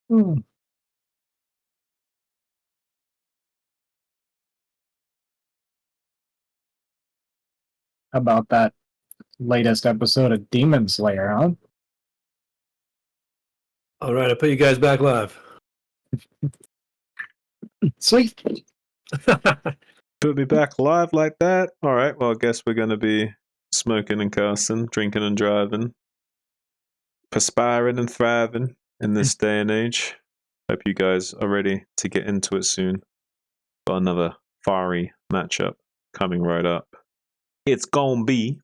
Hmm. about that latest episode of Demon Slayer, huh? All right, I put you guys back live. Sweet. Put me back live like that. All right. Well, I guess we're going to be smoking and casting, drinking and driving, perspiring and thriving in this day and age. Hope you guys are ready to get into it soon. Got another fiery matchup coming right up. It's gonna be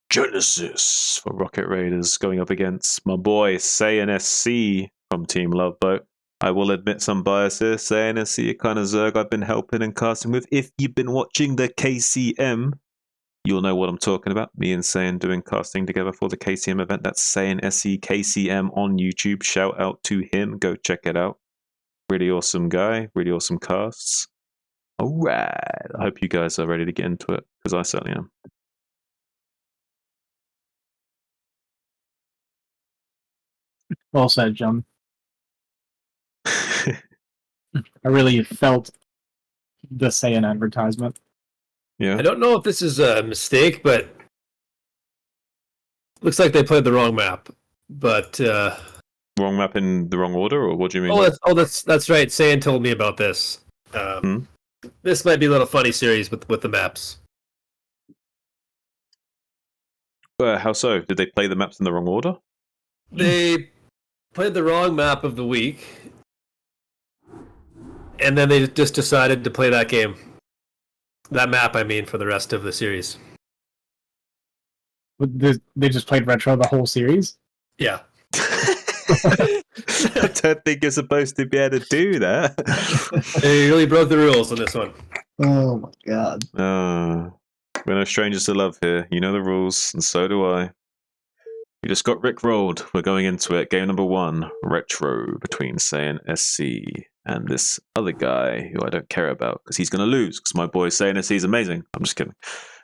Genesis for Rocket Raiders going up against my boy NSC from Team Loveboat. I will admit some bias here. NSC, a kind of Zerg I've been helping and casting with. If you've been watching the KCM, you'll know what I'm talking about. Me and Sayan doing casting together for the KCM event. That's NSC KCM on YouTube. Shout out to him. Go check it out. Really awesome guy. Really awesome casts. All right. I hope you guys are ready to get into it, because I certainly am. Well said, John. I really felt the Saiyan advertisement. Yeah. I don't know if this is a mistake, but looks like they played the wrong map. But wrong map in the wrong order, or what do you mean? That's right. Saiyan told me about this. This might be a little funny series with the maps. How so? Did they play the maps in the wrong order? They played the wrong map of the week, and then they just decided to play that game. That map, I mean, for the rest of the series. They just played retro the whole series? Yeah. I don't think you're supposed to be able to do that. They really broke the rules on this one. Oh my god. We're no strangers to love here. You know the rules, and so do I. We just got rickrolled. We're going into it. Game number 1, retro, between Saiyan SC and this other guy who I don't care about, because he's going to lose, because my boy Saiyan SC is amazing. I'm just kidding.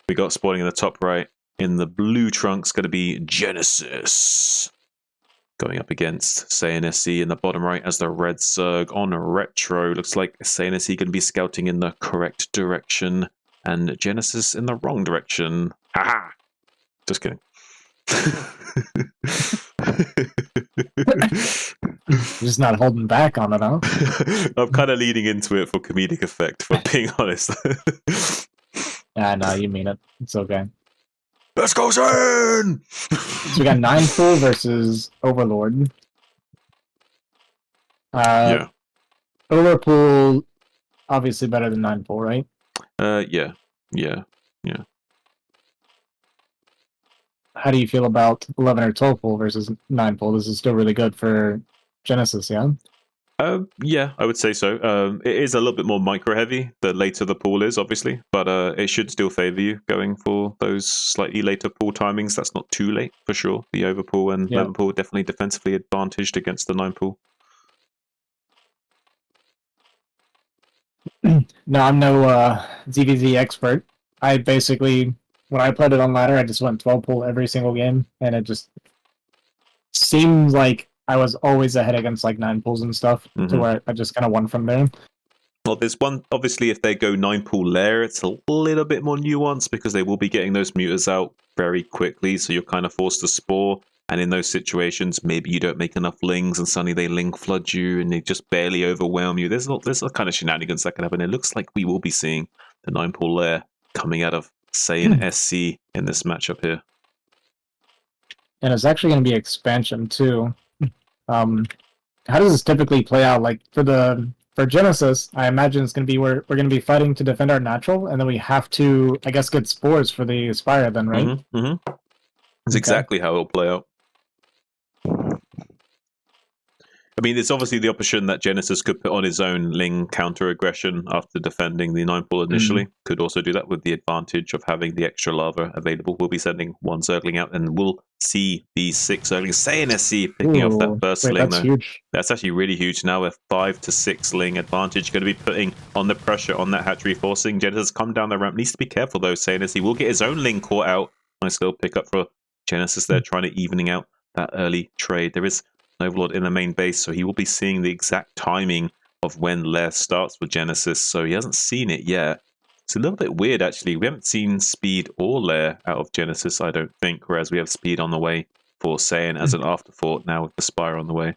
We got spawning in the top right. In the blue trunks, going to be Genesis. Going up against Saiyan SC in the bottom right as the red Zerg on retro. Looks like Saiyan SC going to be scouting in the correct direction, and Genesis in the wrong direction. Haha! Just kidding. Just not holding back on it, huh? I'm kind of leading into it for comedic effect, if I'm being honest. Yeah, no, you mean it. It's okay. Let's go, Zen! So we got 9-pool versus Overlord. Yeah. Overpool, obviously better than 9-pool, right? Yeah. How do you feel about 11 or 12-pool versus 9-pool? This is still really good for Genesis, yeah? Yeah, I would say so. It is a little bit more micro-heavy the later the pool is, obviously, but it should still favor you going for those slightly later pool timings. That's not too late, for sure. The overpool and 11 pool definitely defensively advantaged against the 9 pool. No, I'm no ZVZ expert. I basically, when I played it on ladder, I just went 12-pool every single game, and it just seems like I was always ahead against like 9-pools and stuff, to where I just kind of won from there. Well, there's one, obviously, if they go 9-pool lair, it's a little bit more nuanced because they will be getting those muters out very quickly, so you're kind of forced to spore. And in those situations, maybe you don't make enough lings, and suddenly they ling flood you, and they just barely overwhelm you. There's a kind of shenanigans that can happen. It looks like we will be seeing the 9-pool lair coming out of Saiyan SC in this matchup here. And it's actually going to be expansion too. How does this typically play out? Like for Genesis, I imagine it's going to be where we're going to be fighting to defend our natural, and then we have to, I guess, get spores for the Aspire then, right? That's exactly how it'll play out. I mean, it's obviously the option that Genesis could put on his own Ling counter-aggression after defending the 9-pool initially. Could also do that with the advantage of having the extra lava available. We'll be sending 1 Zergling out, and we'll see the 6 Zerglings. Saiyan SC picking off that first Ling, that's though. Huge. That's actually really huge now. A 5 to 6 Ling advantage going to be putting on the pressure on that hatchery, forcing Genesis come down the ramp. Needs to be careful, though. Saiyan SC will get his own Ling caught out. Nice little pickup for Genesis there, trying to evening out that early trade. There is Overlord in the main base, so he will be seeing the exact timing of when lair starts for Genesis, so he hasn't seen it yet. It's a little bit weird, actually. We haven't seen speed or lair out of Genesis, I don't think, whereas we have speed on the way for Saiyan as an afterthought now with the Spire on the way.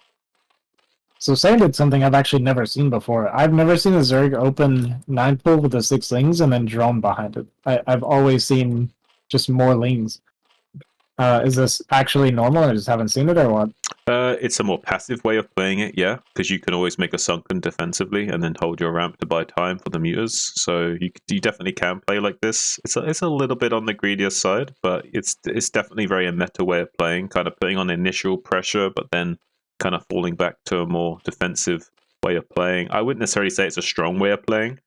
So Saiyan did something I've actually never seen before. I've never seen a Zerg open 9 pull with the 6 lings and then drone behind it. I've always seen just more lings. Is this actually normal? I just haven't seen it, or what? It's a more passive way of playing it, yeah, because you can always make a sunken defensively and then hold your ramp to buy time for the muters. So you definitely can play like this. It's a little bit on the greedier side, but it's definitely very a meta way of playing, kind of putting on initial pressure, but then kind of falling back to a more defensive way of playing. I wouldn't necessarily say it's a strong way of playing,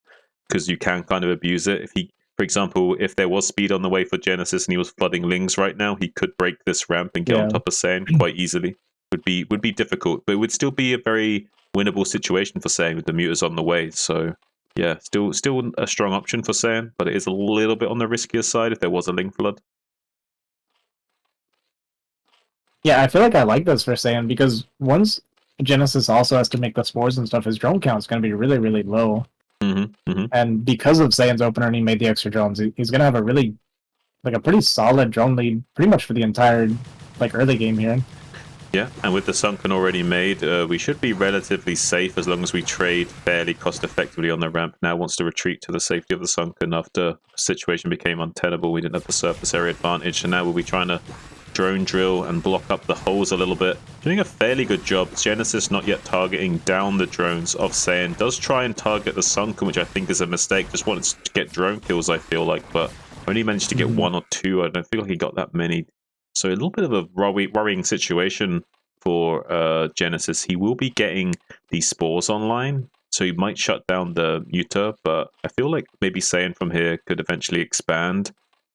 because you can kind of abuse it. For example, if there was speed on the way for Genesis and he was flooding lings right now, he could break this ramp and get on top of Saiyan quite easily. Would be difficult, but it would still be a very winnable situation for Saiyan with the muters on the way. So yeah, still a strong option for Saiyan, but it is a little bit on the riskier side if there was a ling flood. Yeah, I feel like I like this for Saiyan, because once Genesis also has to make the spores and stuff, his drone count is going to be really, really low. And because of Saiyan's opener and he made the extra drones, he's going to have a really, like, a pretty solid drone lead pretty much for the entire, like, early game here. Yeah, and with the sunken already made, we should be relatively safe as long as we trade fairly cost-effectively on the ramp. Now wants to retreat to the safety of the sunken after the situation became untenable. We didn't have the surface area advantage, and now we'll be trying to drone drill and block up the holes a little bit. Doing a fairly good job. Genesis not yet targeting down the drones of Saiyan. Does try and target the sunken, which I think is a mistake. Just wanted to get drone kills, I feel like, but only managed to get 1 or 2. I don't feel like he got that many. So a little bit of a worrying situation for Genesis. He will be getting these spores online, so he might shut down the muter, but I feel like maybe Saiyan from here could eventually expand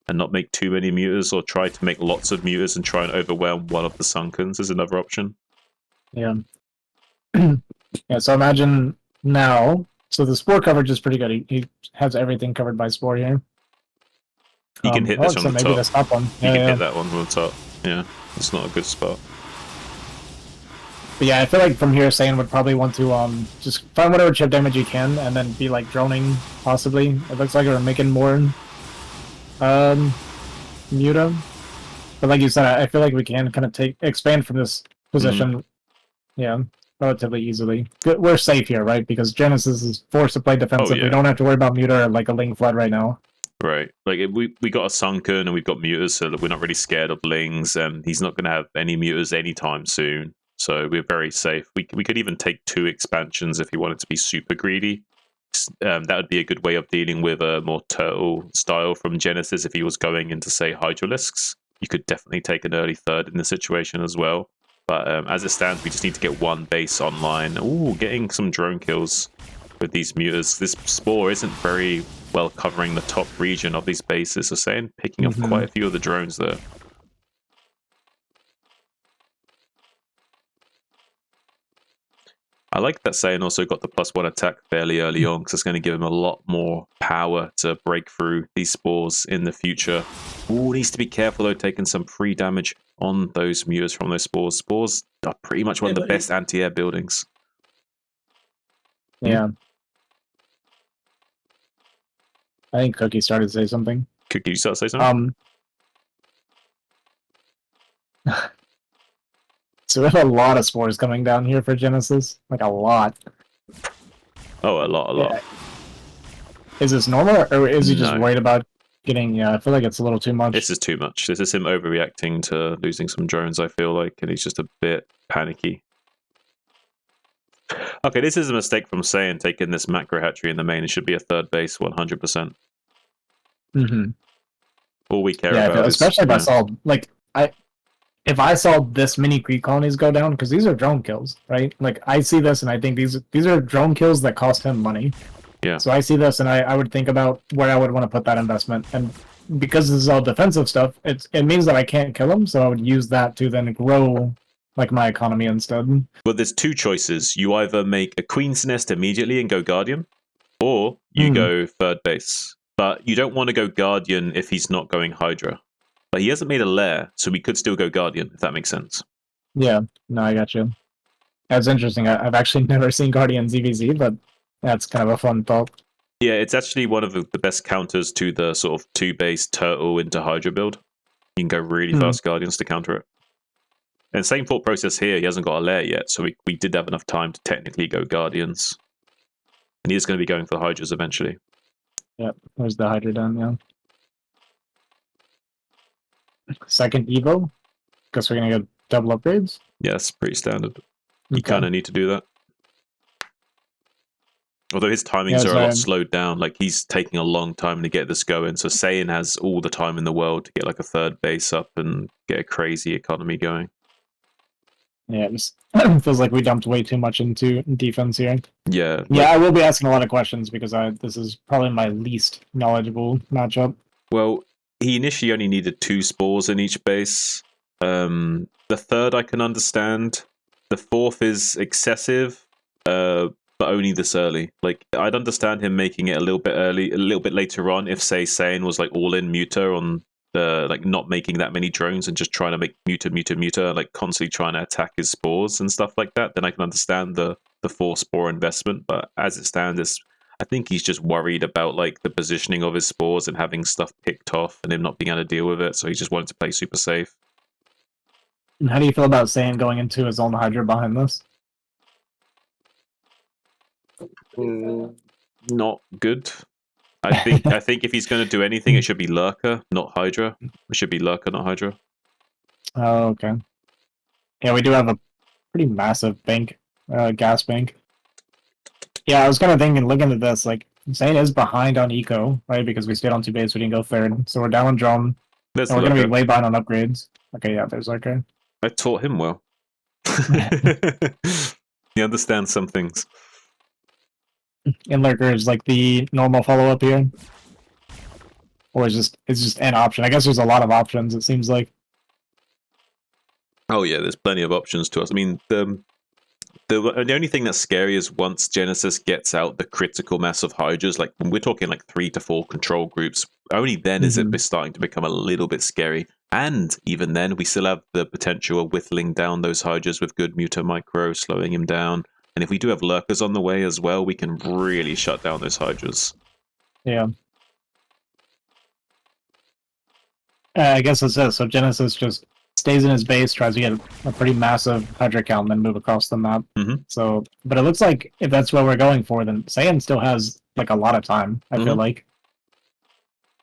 and not make too many muters, or try to make lots of muters and try and overwhelm one of the sunkens is another option. Yeah. Yeah, so imagine now, so the spore coverage is pretty good. He has everything covered by spore here. He can hit this from the maybe top. the top one. He can hit that one from the top. Yeah, it's not a good spot. But yeah, I feel like from here, Saiyan would probably want to just find whatever chip damage he can, and then be like droning, possibly. It looks like we're making more muta. But like you said, I feel like we can kind of expand from this position, yeah, relatively easily. We're safe here, right? Because Genesis is forced to play defensive. We don't have to worry about muta or like a ling flood right now. Right, like we got a sunken and we've got muters, so we're not really scared of lings, and he's not going to have any muters anytime soon. So we're very safe. We could even take 2 expansions if he wanted to be super greedy. That would be a good way of dealing with a more turtle style from Genesis. If he was going into, say, Hydralisks, you could definitely take an early third in the situation as well. But as it stands, we just need to get 1 base online. Ooh, getting some drone kills with these muters. This spore isn't very well covering the top region of these bases. So Saiyan picking up quite a few of the drones there. I like that Saiyan also got the +1 attack fairly early on, because it's going to give him a lot more power to break through these spores in the future. Ooh, needs to be careful though, taking some free damage on those muters from those spores. Spores are pretty much one of the best anti-air buildings. Yeah. I think Cookie started to say something. Cookie, you start to say something? So we have a lot of spores coming down here for Genesis. Like, a lot. Oh, a lot. Yeah. Is this normal, or is he just worried about getting... Yeah, I feel like it's a little too much. This is too much. This is him overreacting to losing some drones, I feel like, and he's just a bit panicky. Okay, this is a mistake from Saiyan taking this macro hatchery in the main. It should be a 3rd base, 100%. All we care about is... especially if I saw... Like, if I saw this many creep colonies go down, because these are drone kills, right? Like, I see this and I think these are drone kills that cost him money. Yeah. So I see this and I would think about where I would want to put that investment. And because this is all defensive stuff, it means that I can't kill him, so I would use that to then grow like my economy instead. But there's 2 choices. You either make a Queen's Nest immediately and go Guardian, or you go 3rd base. But you don't want to go Guardian if he's not going Hydra. But he hasn't made a lair, so we could still go Guardian, if that makes sense. Yeah, no, I got you. That's interesting. I've actually never seen Guardian ZVZ, but that's kind of a fun thought. Yeah, it's actually one of the best counters to the sort of 2-base turtle into Hydra build. You can go really fast Guardians to counter it. And same thought process here, he hasn't got a lair yet, so we did have enough time to technically go Guardians. And he is going to be going for the Hydras eventually. Yep, there's the Hydra done, yeah. Second Evo? Guess we're going to get double upgrades? Yes, pretty standard. You kind of need to do that. Although his timings are a lot slowed down, like he's taking a long time to get this going. So Saiyan has all the time in the world to get like a third base up and get a crazy economy going. Yeah, it just feels like we dumped way too much into defense here. Yeah. Yeah, I will be asking a lot of questions because this is probably my least knowledgeable matchup. Well, he initially only needed 2 spores in each base. The third I can understand. The fourth is excessive, but only this early. Like, I'd understand him making it a little bit early, a little bit later on if, say, Saiyan was like all-in muter on the, like, not making that many drones and just trying to make muter, like constantly trying to attack his spores and stuff like that, then I can understand the 4 spore investment. But as it stands, I think he's just worried about like the positioning of his spores and having stuff picked off and him not being able to deal with it. So he just wanted to play super safe. And how do you feel about Saiyan going into his own Hydra behind this? Not good. I think if he's going to do anything, it should be Lurker, not Hydra. It should be Lurker, not Hydra. Oh, okay. Yeah, we do have a pretty massive bank, gas bank. Yeah, I was kind of thinking, looking at this, like, Saiyan is behind on eco, right? Because we stayed on 2 base, we didn't go third. So we're down on drone. And we're going to be way behind on upgrades. Okay, yeah, there's Lurker. I taught him well. He understands some things. And Lurker is like the normal follow-up here? Or is it's just an option? I guess there's a lot of options, it seems like. Oh yeah, there's plenty of options to us. I mean, the only thing that's scary is once Genesis gets out the critical mass of Hydras, like when we're talking like 3 to 4 control groups, only then is it starting to become a little bit scary. And even then, we still have the potential of whittling down those Hydras with good muter micro, slowing him down. And if we do have Lurkers on the way as well, we can really shut down those Hydras. Yeah. I guess that's it. So Genesis just stays in his base, tries to get a pretty massive Hydra count, and then move across the map. So, but it looks like if that's what we're going for, then Saiyan still has like a lot of time, I feel like.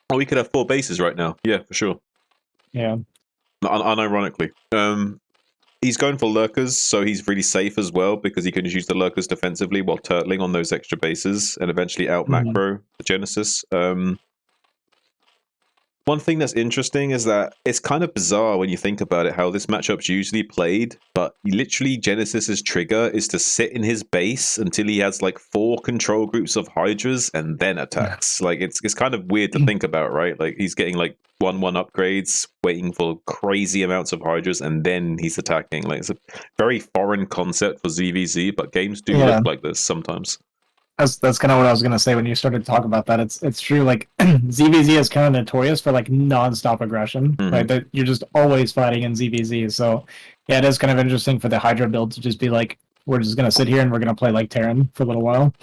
Oh, we could have 4 bases right now. Yeah, for sure. Yeah. Unironically. He's going for Lurkers, so he's really safe as well, because he can just use the Lurkers defensively while turtling on those extra bases and eventually out macro the Genesis. One thing that's interesting is that it's kind of bizarre when you think about it, how this matchup's usually played, but literally Genesis's trigger is to sit in his base until he has like 4 control groups of Hydras and then attacks. Like it's kind of weird to think about, right? Like he's getting like 1/1 upgrades, waiting for crazy amounts of Hydras, and then he's attacking. Like it's a very foreign concept for ZVZ, but games do look like this sometimes. That's kind of what I was gonna say when you started to talk about that. It's true. Like ZVZ is kind of notorious for like non-stop aggression. Right, that you're just always fighting in ZVZ. So yeah, it is kind of interesting for the Hydra build to just be like, we're just gonna sit here and we're gonna play like Terran for a little while.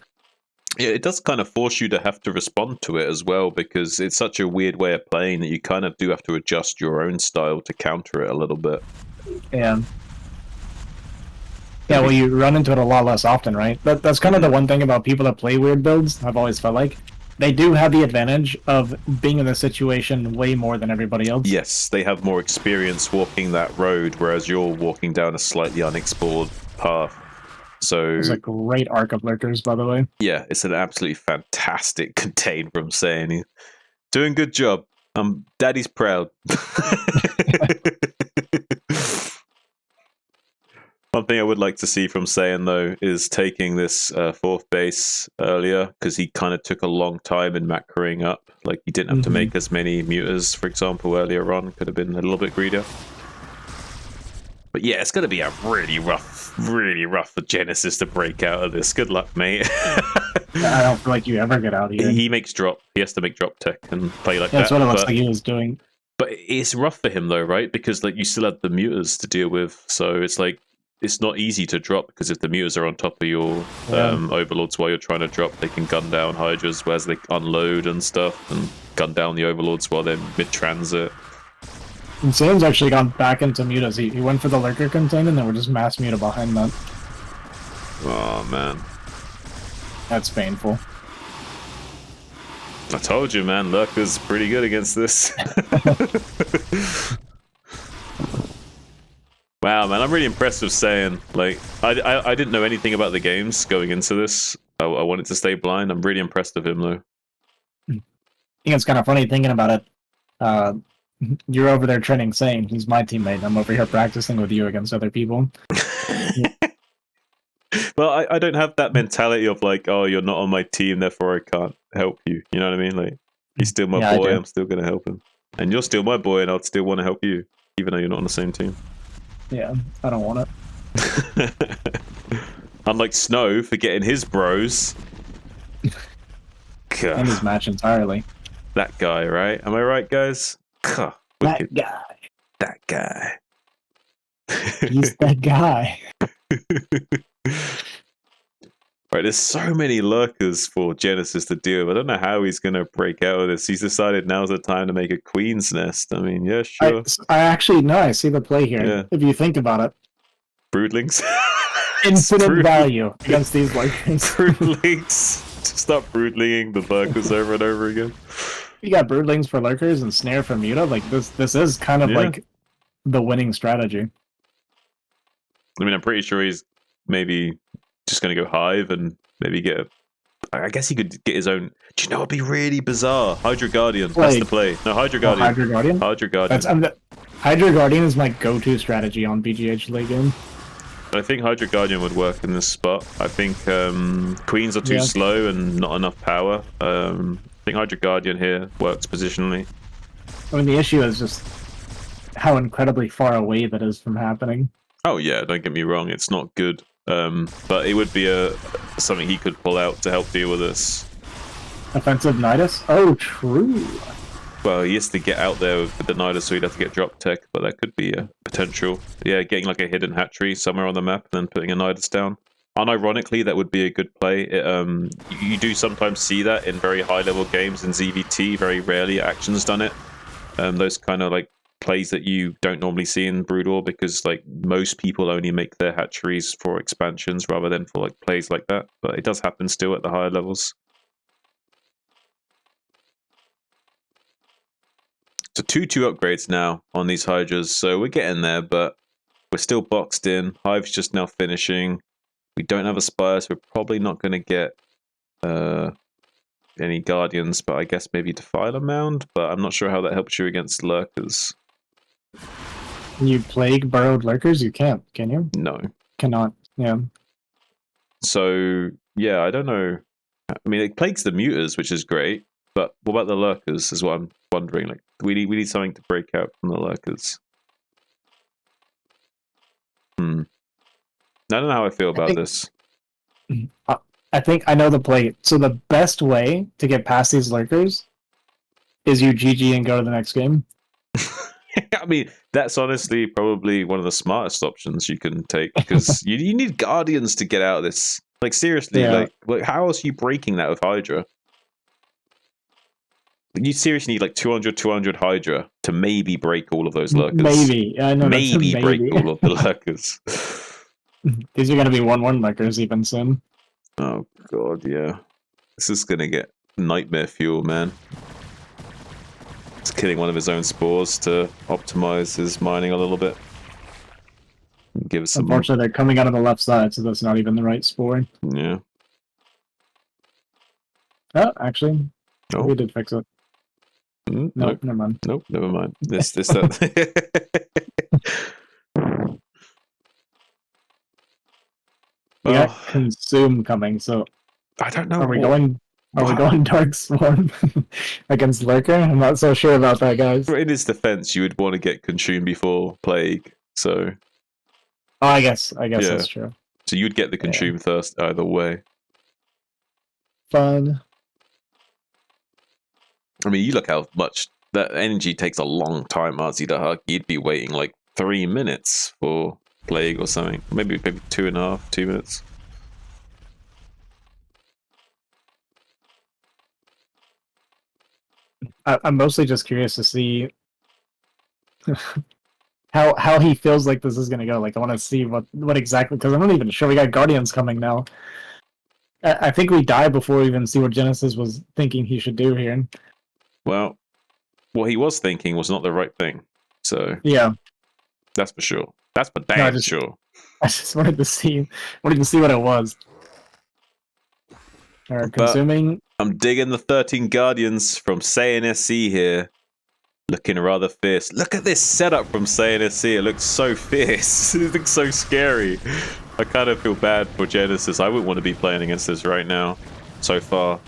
Yeah, it does kind of force you to have to respond to it as well, because it's such a weird way of playing that you kind of do have to adjust your own style to counter it a little bit. Yeah. Yeah, well, you run into it a lot less often, right? That's kind of the one thing about people that play weird builds, I've always felt like. They do have the advantage of being in the situation way more than everybody else. Yes, they have more experience walking that road, whereas you're walking down a slightly unexplored path. So it's a great arc of Lurkers, by the way. Yeah, it's an absolutely fantastic contain from Saiyan. He's doing a good job. Daddy's proud. One thing I would like to see from Saiyan, though, is taking this 4th base earlier, because he kind of took a long time in macroing up. Like, he didn't have to make as many muters, for example, earlier on. Could have been a little bit greedier. But yeah, it's going to be a really rough for Genesis to break out of this. Good luck, mate. I don't feel like you ever get out of here. He makes drop. He has to make drop tech and play like that. That's what it looks like he was doing. But it's rough for him, though, right? Because like you still have the muters to deal with. So it's like, it's not easy to drop because if the mutas are on top of your overlords while you're trying to drop, they can gun down hydras whereas they unload and stuff and gun down the overlords while they're mid-transit. And Sam's actually gone back into mutas. He went for the lurker contain and then we're just mass muta behind that. Oh man. That's painful. I told you, man, Lurker's pretty good against this. Wow, man, I'm really impressed with saying, like, I didn't know anything about the games going into this. I wanted to stay blind. I'm really impressed with him, though. I think it's kind of funny thinking about it. You're over there training saying he's my teammate. I'm over here practicing with you against other people. Well, I don't have that mentality of like, oh, you're not on my team, therefore I can't help you. You know what I mean? Like, he's still my boy, I'm still going to help him. And you're still my boy, and I'd still want to help you, even though you're not on the same team. Yeah, I don't want it. Unlike Snow for getting his bros. And his match entirely. That guy, right? Am I right, guys? That guy. That guy. He's that guy. Right, there's so many lurkers for Genesis to deal with. I don't know how he's going to break out of this. He's decided now's the time to make a queen's nest. I mean, yeah, sure. I actually, no, I see the play here. Yeah. If you think about it. Broodlings? Infinite value against these lurkers. Broodlings. Stop broodlinging the lurkers over and over again. You got broodlings for lurkers and snare for muta. Like, this is kind of like the winning strategy. I mean, I'm pretty sure he's maybe just going to go Hive and maybe get I guess he could get his own. Do you know what would be really bizarre? Hydra Guardian. That's the play. No, Hydra Guardian. Hydra Guardian? Hydra Guardian. Hydra Guardian is my go-to strategy on BGH late game. I think Hydra Guardian would work in this spot. I think Queens are too slow and not enough power. I think Hydra Guardian here works positionally. I mean, the issue is just how incredibly far away that is from happening. Oh yeah, don't get me wrong, it's not good. But it would be something he could pull out to help deal with this. Offensive Nidus? Oh, true. Well, he has to get out there with the Nidus, so he'd have to get drop tech, but that could be a potential. Yeah, getting like a hidden hatchery somewhere on the map and then putting a Nidus down. Unironically, that would be a good play. You do sometimes see that in very high-level games in ZVT. Very rarely Action's done it. Those kind of like plays that you don't normally see in Brood War, because like most people only make their hatcheries for expansions rather than for like plays like that. But it does happen still at the higher levels. So 2-2 upgrades now on these Hydras, so we're getting there, but we're still boxed in. Hive's just now finishing. We don't have a Spire, so we're probably not going to get any Guardians, but I guess maybe Defiler Mound, but I'm not sure how that helps you against Lurkers. Can you Plague Burrowed Lurkers? You can't, can you? No. Cannot, yeah. So, yeah, I don't know. I mean, it plagues the Mutas, which is great, but what about the Lurkers is what I'm wondering. Like, we need something to break out from the Lurkers. I don't know how I feel about this. I think I know the play. So the best way to get past these lurkers is you GG and go to the next game. I mean, that's honestly probably one of the smartest options you can take, because you need Guardians to get out of this. Like, seriously, like how else are you breaking that with Hydra? You seriously need like 200 Hydra to maybe break all of those lurkers. Maybe. I know maybe break all of the lurkers. These are going to be 1-1 lurkers even soon. Oh, God, yeah. This is going to get nightmare fuel, man. He's killing one of his own spores to optimize his mining a little bit. Give us some. Unfortunately, they're coming out of the left side, so that's not even the right spore. Yeah. Oh, actually, we did fix it. Nope, never mind. Nope, never mind. That. We got Consume coming, so I don't know. Are we going Dark Swarm against Lurker? I'm not so sure about that, guys. In his defense, you would want to get Consume before Plague, so. Oh, I guess that's true. So you'd get the Consume first, either way. Fun. I mean, you look how much that energy takes a long time, Azhi Dahaki. You'd be waiting like 3 minutes for plague or something. Maybe 2.5, 2 minutes. I'm mostly just curious to see how he feels like this is gonna go. Like I want to see what exactly, because I'm not even sure. We got Guardians coming now. I think we die before we even see what Genesis was thinking he should do here. Well, what he was thinking was not the right thing. So yeah, that's for sure. That's for damn sure. I just wanted to see what it was. Alright, consuming. I'm digging the 13 Guardians from Saiyan SE here. Looking rather fierce. Look at this setup from Saiyan SE. It looks so fierce. It looks so scary. I kind of feel bad for Genesis. I wouldn't want to be playing against this right now. So far,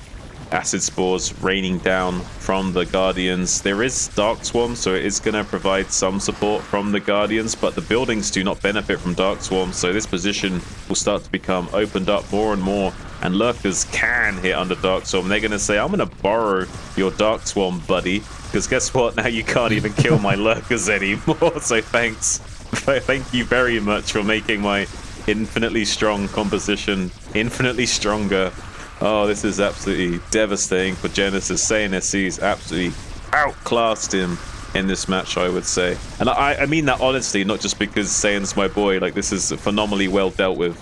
acid spores raining down from the Guardians. There is Dark Swarm, so it is going to provide some support from the Guardians, but the buildings do not benefit from Dark Swarm, so this position will start to become opened up more and more, and lurkers can hit under Dark Swarm. They're going to say, I'm going to borrow your Dark Swarm, buddy, because guess what? Now you can't even kill my lurkers anymore, so thanks. Thank you very much for making my infinitely strong composition infinitely stronger. Oh, this is absolutely devastating for Genesis. Saiyan SC's absolutely outclassed him in this match, I would say. And I mean that honestly, not just because Saiyan's my boy. Like, this is phenomenally well dealt with.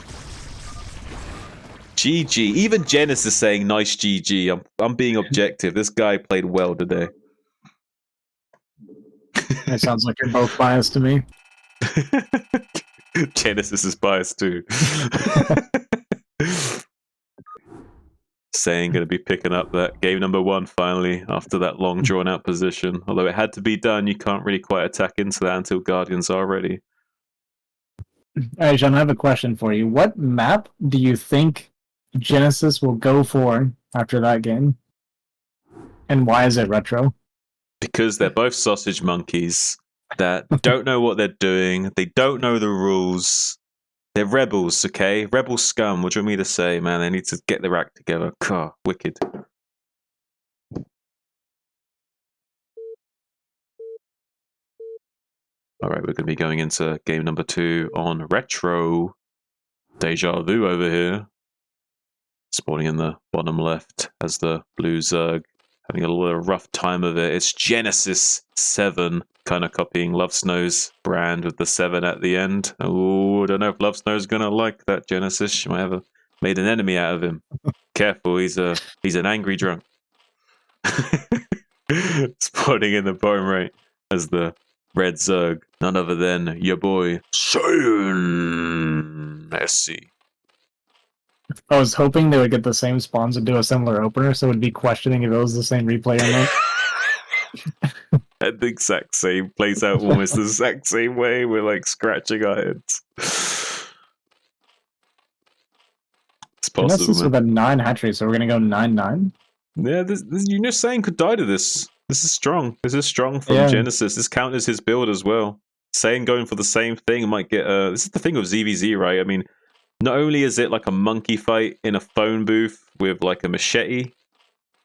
GG. Even Genesis saying nice GG. I'm being objective. This guy played well today. It sounds like you're both biased to me. Genesis is biased too. Saying going to be picking up that game number 1 finally after that long drawn out position. Although it had to be done, you can't really quite attack into that until Guardians are ready. Alright, John, I have a question for you. What map do you think Genesis will go for after that game? And why is it retro? Because they're both sausage monkeys that don't know what they're doing. They don't know the rules. They're rebels, okay? Rebel scum. What do you want me to say, man? They need to get their act together. God, wicked. All right, we're going to be going into game number 2 on Retro. Deja Vu over here. Spawning in the bottom left as the blue Zerg. Having a little rough time of it. It's Genesis 7, kind of copying Love Snow's brand with the 7 at the end. Oh, I don't know if Love Snow's gonna like that, Genesis. She might have made an enemy out of him. Careful, he's an angry drunk. Spawning in the bottom right as the red Zerg. None other than your boy Saiyan SC. I was hoping they would get the same spawns and do a similar opener, so we'd be questioning if it was the same replay or not. The exact same plays out almost the exact same way. We're like scratching our heads. It's possible. This is with a 9 hatchery, so we're gonna go 9-9. Yeah, this you know, Saiyan could die to this. This is strong. This is strong from Genesis. This counters his build as well. Saiyan going for the same thing might get. This is the thing with ZVZ, right? I mean, not only is it like a monkey fight in a phone booth with like a machete,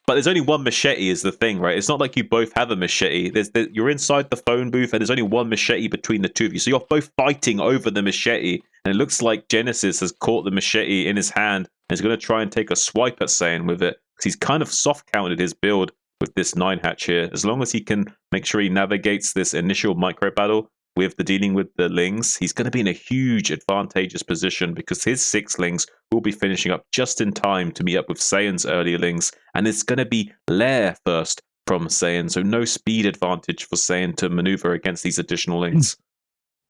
but there's only one machete is the thing, right? It's not like you both have a machete. You're inside the phone booth and there's only one machete between the two of you. So you're both fighting over the machete. And it looks like Genesis has caught the machete in his hand and is going to try and take a swipe at Saiyan with it. Because he's kind of soft-counted his build with this 9 hatch here. As long as he can make sure he navigates this initial micro battle with the dealing with the lings, he's going to be in a huge advantageous position because his 6 lings will be finishing up just in time to meet up with Saiyan's earlier lings, and it's going to be lair first from Saiyan, so no speed advantage for Saiyan to maneuver against these additional lings.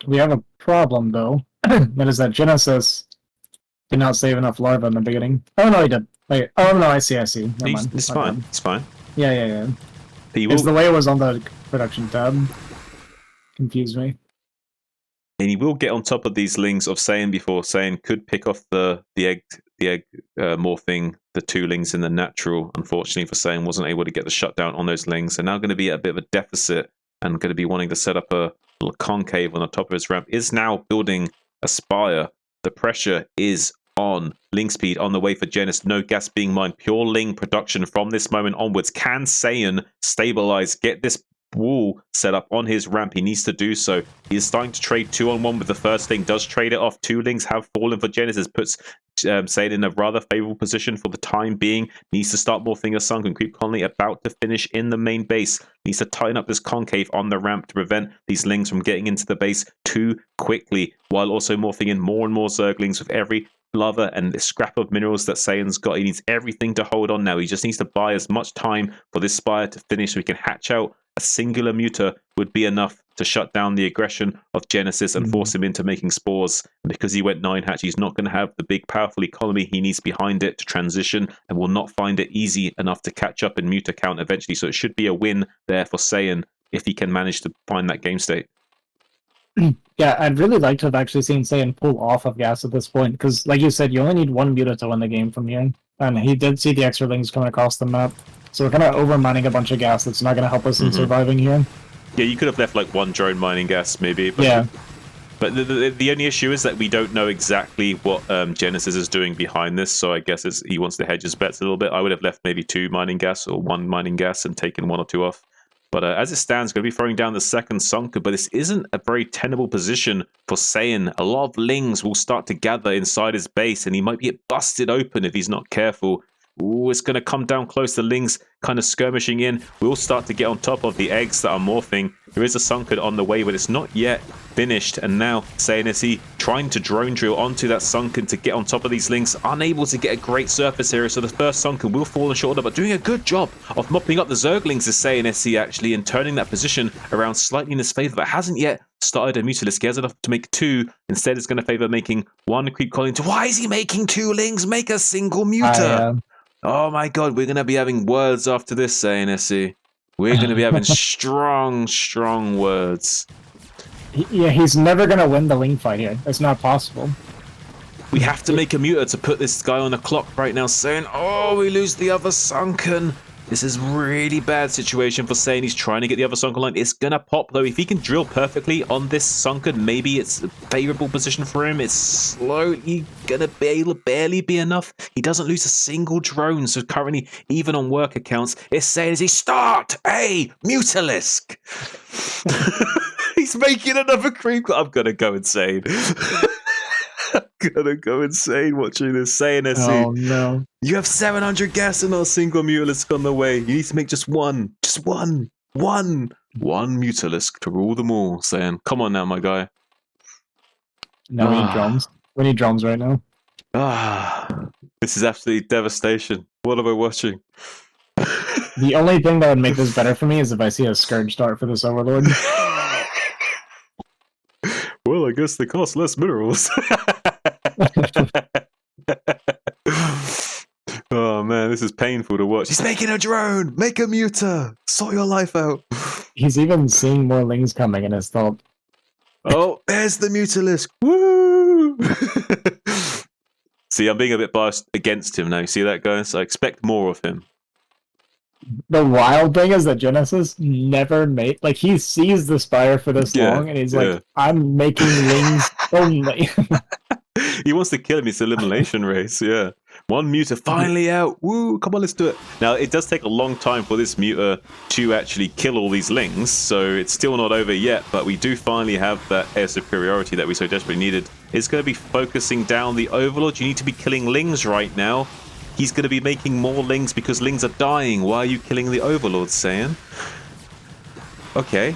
We have a problem though. That is that Genesis did not save enough larva in the beginning. Oh no, he did. Wait, oh no, I see. Never mind. It's fine. It's fine. Yeah. It's the way it was on the production tab. Confused me. And he will get on top of these lings of Saiyan before Saiyan could pick off the egg morphing the 2 lings in the natural. Unfortunately for Saiyan, wasn't able to get the shutdown on those lings. So now going to be at a bit of a deficit and going to be wanting to set up a little concave on the top of his ramp. Is now building a spire. The pressure is on. Ling speed on the way for Genesis. No gas being mined. Pure ling production from this moment onwards. Can Saiyan stabilize, get this wall set up on his ramp. He needs to do so. He is starting to trade 2-on-1 with the first ling. Does trade it off. 2 lings have fallen for Genesis. Puts Saiyan in a rather favorable position for the time being. Needs to start morphing a sunken creep colony. About to finish in the main base. Needs to tighten up this concave on the ramp to prevent these lings from getting into the base too quickly, while also morphing in more and more Zerglings with every lava and the scrap of minerals that Saiyan's got. He needs everything to hold on now. He just needs to buy as much time for this spire to finish so he can hatch out a singular muta. Would be enough to shut down the aggression of Genesis and force him into making spores. And because he went 9 hatch, he's not going to have the big powerful economy he needs behind it to transition, and will not find it easy enough to catch up in muta count eventually. So it should be a win there for Saiyan if he can manage to find that game state. Yeah, I'd really like to have actually seen Saiyan pull off of gas at this point, because like you said, you only need 1 muta to win the game from here. And he did see the extra lings coming across the map. So we're kind of over-mining a bunch of gas that's not going to help us in surviving here. Yeah, you could have left like 1 drone mining gas maybe. But, yeah. But the only issue is that we don't know exactly what Genesis is doing behind this, so I guess he wants to hedge his bets a little bit. I would have left maybe 2 mining gas or 1 mining gas and taken 1 or 2 off. But as it stands, going to be throwing down the second sunken, but this isn't a very tenable position for Saiyan. A lot of lings will start to gather inside his base, and he might get busted open if he's not careful. Ooh, it's going to come down close. The lings kind of skirmishing in. We'll start to get on top of the eggs that are morphing. There is a sunken on the way, but it's not yet finished. And now Saiyan is he trying to drone drill onto that sunken to get on top of these lings. Unable to get a great surface area, so the first sunken will fall short, but doing a good job of mopping up the Zerglings is Saiyan SC actually, and turning that position around slightly in his favor, but hasn't yet started a Mutalisk. He has enough to make 2. Instead, it's going to favor making 1 creep colony. Why is he making 2 lings? Make a single muta. Oh my god, we're going to be having words after this, Saiyan SC. We're going to be having strong, strong words. Yeah, he's never going to win the ling fight here. It's not possible. We have to make a muta to put this guy on the clock right now, saying, oh, we lose the other sunken. This is really bad situation for Saiyan. He's trying to get the other sunken line. It's going to pop, though. If he can drill perfectly on this sunken, maybe it's a favorable position for him. It's slowly going to barely be enough. He doesn't lose a single drone. So currently, even on work accounts, it's saying, is he start a Mutalisk? He's making another creep. I'm going to go insane. I'm gonna go insane watching this. Saiyan SC. Oh no. You have 700 gas and not a single Mutalisk on the way. You need to make just one Mutalisk to rule them all. Saiyan, come on now, my guy. No, we need drums. We need drums right now. This is absolutely devastation. What am I watching? The only thing that would make this better for me is if I see a Scourge start for this Overlord. Well, I guess they cost less minerals. Oh man, this is painful to watch. He's making a drone! Make a muta! Sort your life out! He's even seeing more lings coming in his thought. Oh, there's the Mutalisk! Woo! See, I'm being a bit biased against him now. You see that, guys? I expect more of him. The wild thing is that Genesis never made, like, he sees the Spire for this long, and he's like, I'm making lings only. He wants to kill him. It's an elimination race, yeah. 1 muta finally out. Woo, come on, let's do it. Now, it does take a long time for this muta to actually kill all these lings, so it's still not over yet, but we do finally have that air superiority that we so desperately needed. It's going to be focusing down the Overlord. You need to be killing lings right now. He's going to be making more lings because lings are dying. Why are you killing the Overlord, Saiyan? Okay.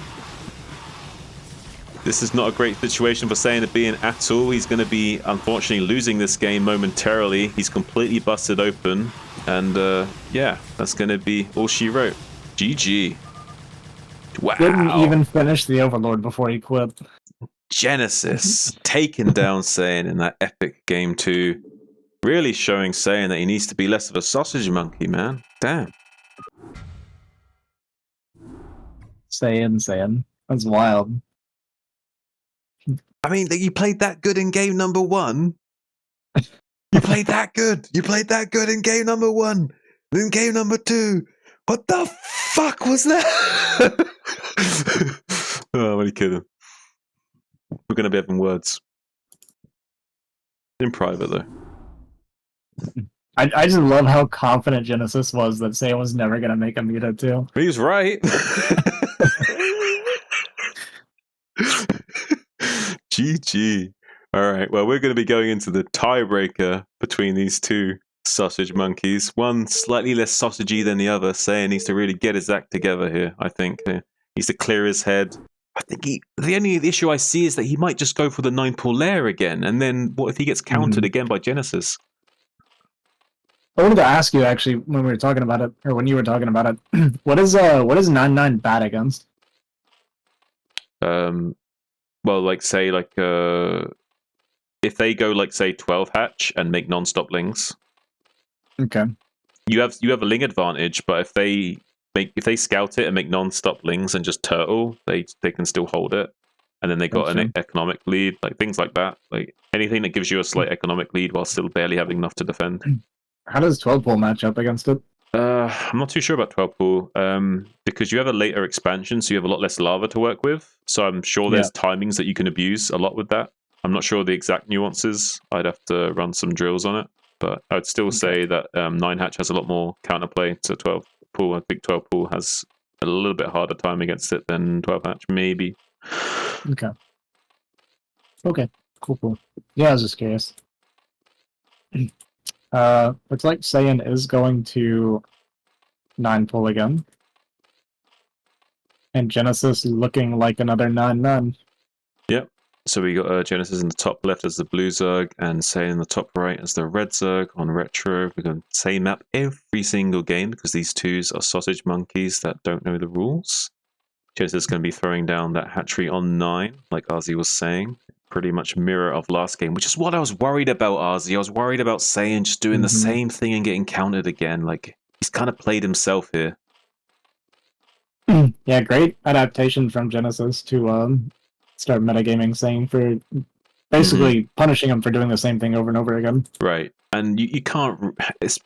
This is not a great situation for Saiyan to be in at all. He's going to be, unfortunately, losing this game momentarily. He's completely busted open. And, yeah, that's going to be all she wrote. GG. Wow. Didn't even finish the Overlord before he quit. Genesis taking down Saiyan in that epic game 2. Really showing Saiyan that he needs to be less of a sausage monkey, man. Damn. Saiyan. That's wild. I mean, you played that good in game number 1. You played that good. You played that good in game number 1. In game number 2. What the fuck was that? Oh, I'm only kidding. We're going to be having words. In private, though. I just love how confident Genesis was that Saiyan was never going to make a muta too. He's right. GG. All right. Well, we're going to be going into the tiebreaker between these two sausage monkeys. One slightly less sausagey than the other. Saiyan needs to really get his act together here, I think. He needs to clear his head. I think the only issue I see is that he might just go for the 9-pool lair again. And then what if he gets countered again by Genesis? I wanted to ask you actually when we were talking about it, or when you were talking about it, what is 9-9 bad against? Well, like say if they go like say 12 hatch and make non-stop lings, okay, you have a ling advantage. But if they scout it and make non-stop lings and just turtle, they can still hold it, and then they got an economic lead, like things like that. Like anything that gives you a slight economic lead while still barely having enough to defend. How does 12-pool match up against it? I'm not too sure about 12-pool, because you have a later expansion, so you have a lot less lava to work with. So I'm sure there's timings that you can abuse a lot with that. I'm not sure the exact nuances. I'd have to run some drills on it, but I'd still say that 9-hatch has a lot more counterplay to 12-pool. I think 12-pool has a little bit harder time against it than 12-hatch, maybe. Okay. Okay. Cool. Yeah, I was just curious. Looks like Saiyan is going to 9-pool again. And Genesis looking like another 9-9. Yep. So we got Genesis in the top left as the blue Zerg, and Saiyan in the top right as the red Zerg on retro. We're going to same map every single game because these twos are sausage monkeys that don't know the rules. Genesis is going to be throwing down that hatchery on 9, like Azhi was saying. Pretty much mirror of last game, which is what I was worried about, Azhi. I was worried about Saiyan just doing the same thing and getting countered again. Like, he's kind of played himself here. Yeah, great adaptation from Genesis to start metagaming Saiyan for basically punishing him for doing the same thing over and over again. Right. And you can't... It's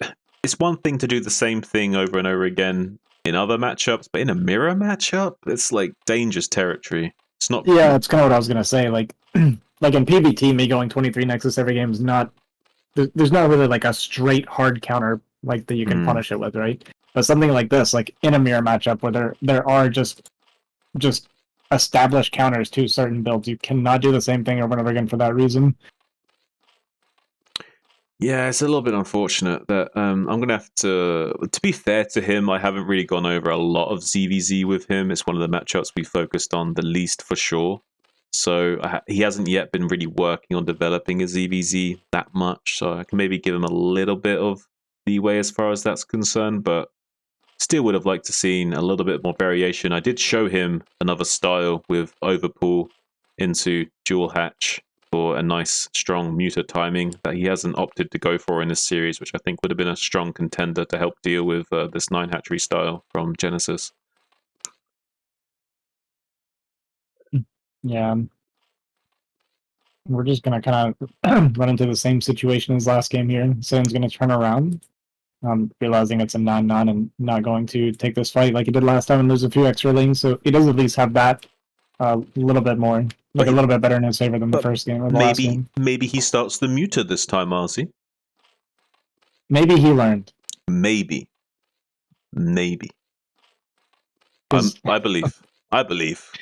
one thing to do the same thing over and over again in other matchups, but in a mirror matchup, it's like dangerous territory. It's not... Yeah, that's kind of what I was going to say. Like in PvT, me going 23 Nexus every game is not... There's not really like a straight hard counter like that you can punish it with, right? But something like this, like in a mirror matchup where there are just established counters to certain builds, you cannot do the same thing over and over again for that reason. Yeah, it's a little bit unfortunate that I'm going to have to be fair to him, I haven't really gone over a lot of ZVZ with him. It's one of the matchups we focused on the least for sure. So he hasn't yet been really working on developing a ZVZ that much. So I can maybe give him a little bit of leeway as far as that's concerned, but still would have liked to seen a little bit more variation. I did show him another style with overpool into dual hatch for a nice, strong muter timing that he hasn't opted to go for in this series, which I think would have been a strong contender to help deal with this 9-hatchery style from Genesis. Yeah. We're just going to kind of run into the same situation as last game here. Saiyan's going to turn around, realizing it's a 9-9 and not going to take this fight like he did last time and lose a few extra lanes. So he does at least have that a little bit more, like a little bit better in his favor than the first game or the last game. Maybe he starts the muter this time, Azhi. Maybe he learned. Maybe. I believe.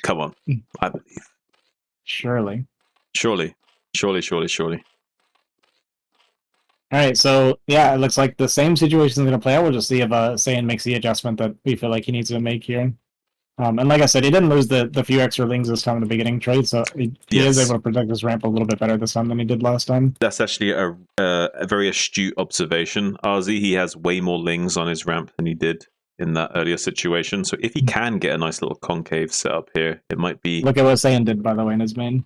Come on. I believe. Surely. All right, so yeah, it looks like the same situation is going to play out. We'll just see if Saiyan makes the adjustment that we feel like he needs to make here. And like I said, he didn't lose the few extra lings this time in the beginning trade, so he is able to protect his ramp a little bit better this time than he did last time. That's actually a very astute observation, Azhi. He has way more lings on his ramp than he did in that earlier situation. So if he can get a nice little concave set up here, it might be... Look at what Saiyan did, by the way, in his main.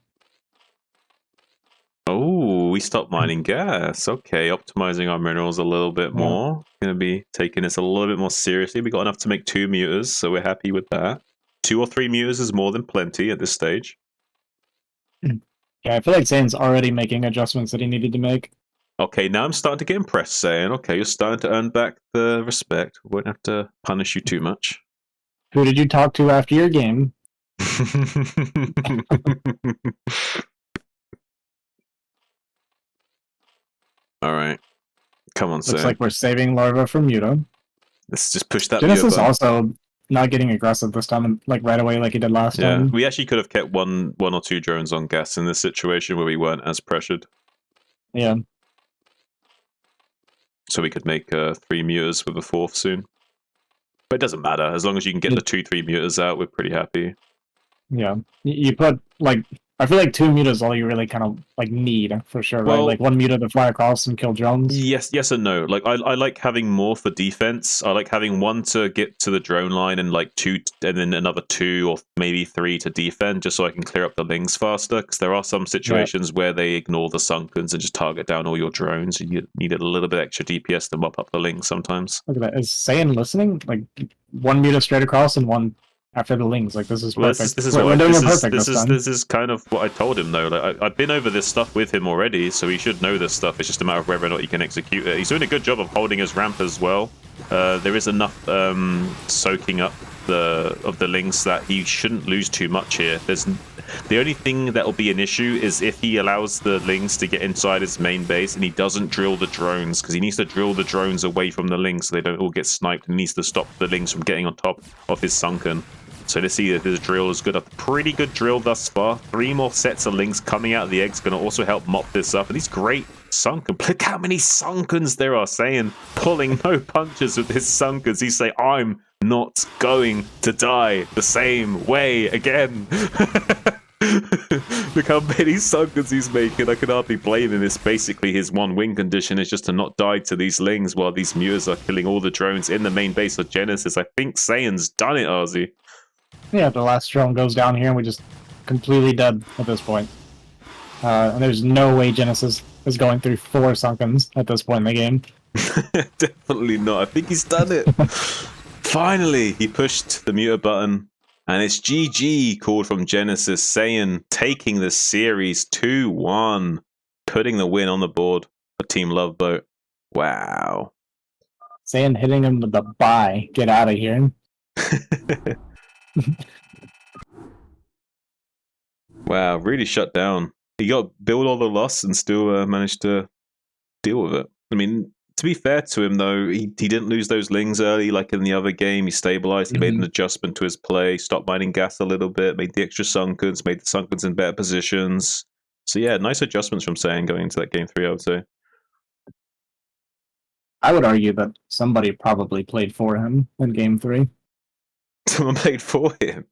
Oh, we stopped mining gas. Okay, optimizing our minerals a little bit more. Going to be taking this a little bit more seriously. We got enough to make 2 muters, so we're happy with that. 2 or 3 muters is more than plenty at this stage. Yeah, I feel like Saiyan's already making adjustments that he needed to make. Okay, now I'm starting to get impressed, Saiyan. Okay, you're starting to earn back the respect. We won't have to punish you too much. Who did you talk to after your game? All right. Come on, Saiyan. Looks like we're saving Larva from Muta. Let's just push that Genesis button. also not getting aggressive this time, like right away, like he did last Yeah, time. we actually could have kept one or two drones on gas in this situation where we weren't as pressured. Yeah. So we could make 3 muters with a 4th soon. But it doesn't matter. As long as you can get the 2-3 muters out, we're pretty happy. Yeah. You put, like, I feel like 2 mutas is all you really kind of, like, need, for sure, right? Well- Like, 1 muta to fly across and kill drones. Yes and no. Like I like having more for defense. I like having 1 to get to the drone line and like 2, and then another 2 or maybe 3 to defend, just so I can clear up the lings faster. Because there are some situations where they ignore the sunkens and just target down all your drones. You need a little bit extra DPS to mop up the lings sometimes. Look at that. Is Saiyan listening? Like, 1 muta straight across and 1 after the lings. Like, this is Well, perfect. this is We're what doing this it perfect is, this time. this is kind of what I told him though. Like I've been over this stuff with him already, so he should know this stuff. It's just a matter of whether or not he can execute it. He's doing a good job of holding his ramp as well. There is enough soaking up of the lings that he shouldn't lose too much here. The only thing that will be an issue is if he allows the lings to get inside his main base and he doesn't drill the drones, because he needs to drill the drones away from the lings so they don't all get sniped, and needs to stop the lings from getting on top of his sunken. So let's see if his drill is good. A pretty good drill thus far. 3 more sets of links coming out of the eggs going to also help mop this up. And he's great sunken. Look how many sunkens there are, saying, pulling no punches with his sunkens. He's saying, I'm not going to die the same way again. Look how many sunkens he's making. I can hardly blame him. It's basically his 1 win condition is just to not die to these lings while these mutas are killing all the drones in the main base of Genesis. I think Saiyan's done it, Azhi. Yeah, the last drone goes down here and we're just completely dead at this point. And there's no way Genesis is going through 4 sunkens at this point in the game. Definitely not. I think he's done it. Finally, he pushed the muter button. And it's GG called from Genesis, Saiyan taking the series 2-1, putting the win on the board for Team Loveboat. Wow. Saiyan hitting him with the bye. Get out of here. Wow, really shut down. He got build all the loss and still managed to deal with it. I mean, to be fair to him, though, he didn't lose those lings early like in the other game. He stabilized. He made an adjustment to his play, stopped mining gas a little bit, made the extra sunkens, made the sunkens in better positions. So yeah, nice adjustments from Saiyan going into that game 3, I would say. I would argue that somebody probably played for him in game 3. Someone played for him.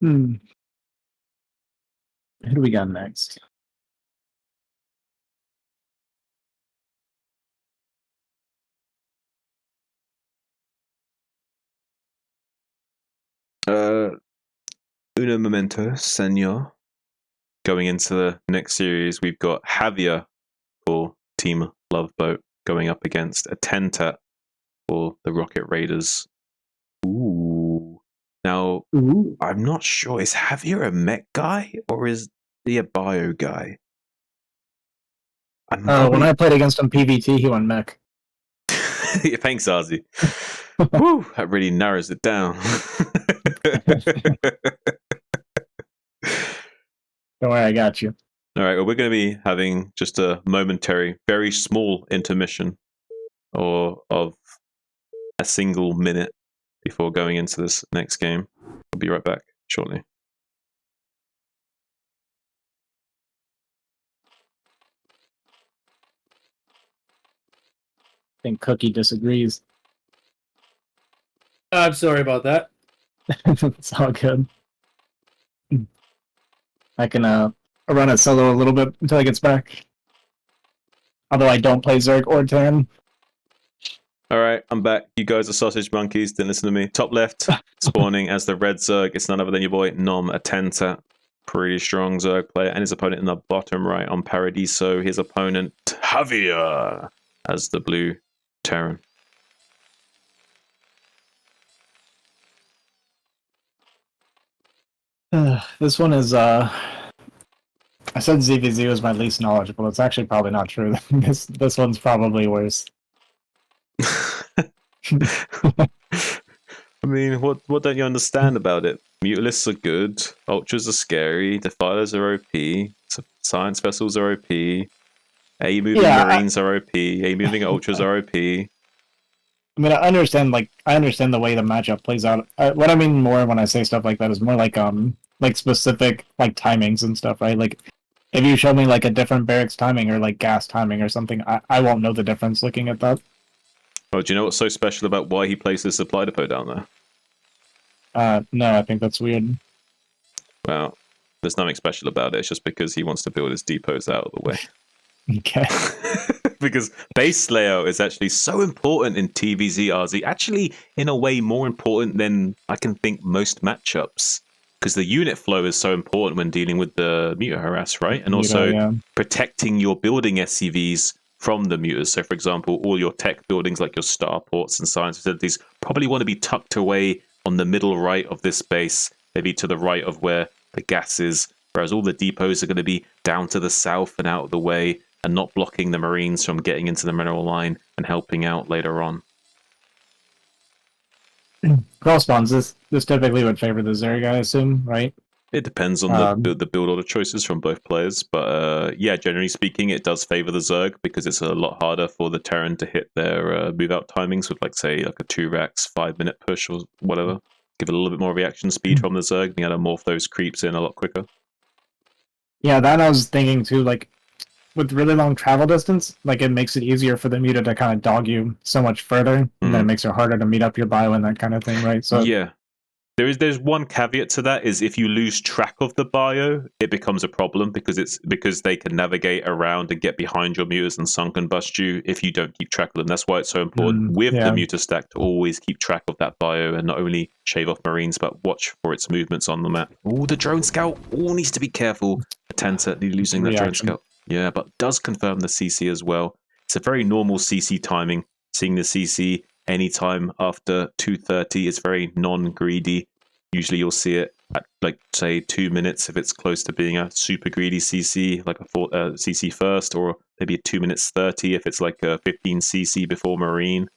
Who do we got next? Uno momento, senor. Going into the next series, we've got Javier for Team Loveboat going up against a Tentat for the Rocket Raiders. Ooh. Now, I'm not sure. Is Javier a mech guy or is he a bio guy? When I played against him PvT, he went mech. Thanks, Azhi. Woo, that really narrows it down. Don't worry, I got you. All right, well, we're going to be having just a momentary, very small intermission of a single minute before going into this next game. We'll be right back shortly. I think Cookie disagrees. I'm sorry about that. It's all good. I can run it solo a little bit until he gets back. Although I don't play Zerg or Tan. All right, I'm back. You guys are sausage monkeys. Didn't listen to me. Top left, spawning as the red Zerg. It's none other than your boy nOm.XUN. Pretty strong Zerg player. And his opponent in the bottom right on Paradiso. His opponent, Javier, as the blue Terran. This one is, I said ZVZ was my least knowledgeable. It's actually probably not true. This one's probably worse. I mean, what don't you understand about it? Mutalisks are good, Ultras are scary, Defilers are OP, Science Vessels are OP, A-moving Marines are OP, A-moving Ultras are OP. I mean, I understand the way the matchup plays out. What I mean more when I say stuff like that is more like specific like timings and stuff, right? Like if you show me like a different barracks timing or like gas timing or something, I won't know the difference looking at that. Oh, do you know what's so special about why he placed the supply depot down there? No, I think that's weird. Well, there's nothing special about it. It's just because he wants to build his depots out of the way. Okay. Because base layout is actually so important in TVZ RZ. Actually, in a way, more important than I can think most matchups. Because the unit flow is so important when dealing with the muta harass, right? And also protecting your building SCVs from the mutas. So, for example, all your tech buildings like your starports and science facilities probably want to be tucked away on the middle right of this base, maybe to the right of where the gas is. Whereas all the depots are going to be down to the south and out of the way, and not blocking the Marines from getting into the mineral line and helping out later on. Cross spawns, this typically would favor the Zerg, I assume, right? It depends on the build order choices from both players, but yeah, generally speaking, it does favor the Zerg because it's a lot harder for the Terran to hit their move out timings with, like, say, like a 2-rax 5-minute push or whatever. Give it a little bit more reaction speed from the Zerg, being able to morph those creeps in a lot quicker. Yeah, that I was thinking too, like, with really long travel distance, like it makes it easier for the muta to kind of dog you so much further, and then it makes it harder to meet up your bio and that kind of thing, right? So yeah, there's one caveat to that is if you lose track of the bio, it becomes a problem because they can navigate around and get behind your mutas and sunken bust you if you don't keep track of them. That's why it's so important with the muta stack to always keep track of that bio and not only shave off Marines but watch for its movements on the map. Oh, the drone scout! Oh, needs to be careful. Certainly losing that drone scout. Yeah, but does confirm the CC as well. It's a very normal CC timing. Seeing the CC anytime after 2:30 is very non-greedy. Usually you'll see it at, like, say, 2 minutes if it's close to being a super greedy CC, like a CC first, or maybe a 2 minutes 30 if it's like a 15 CC before Marine.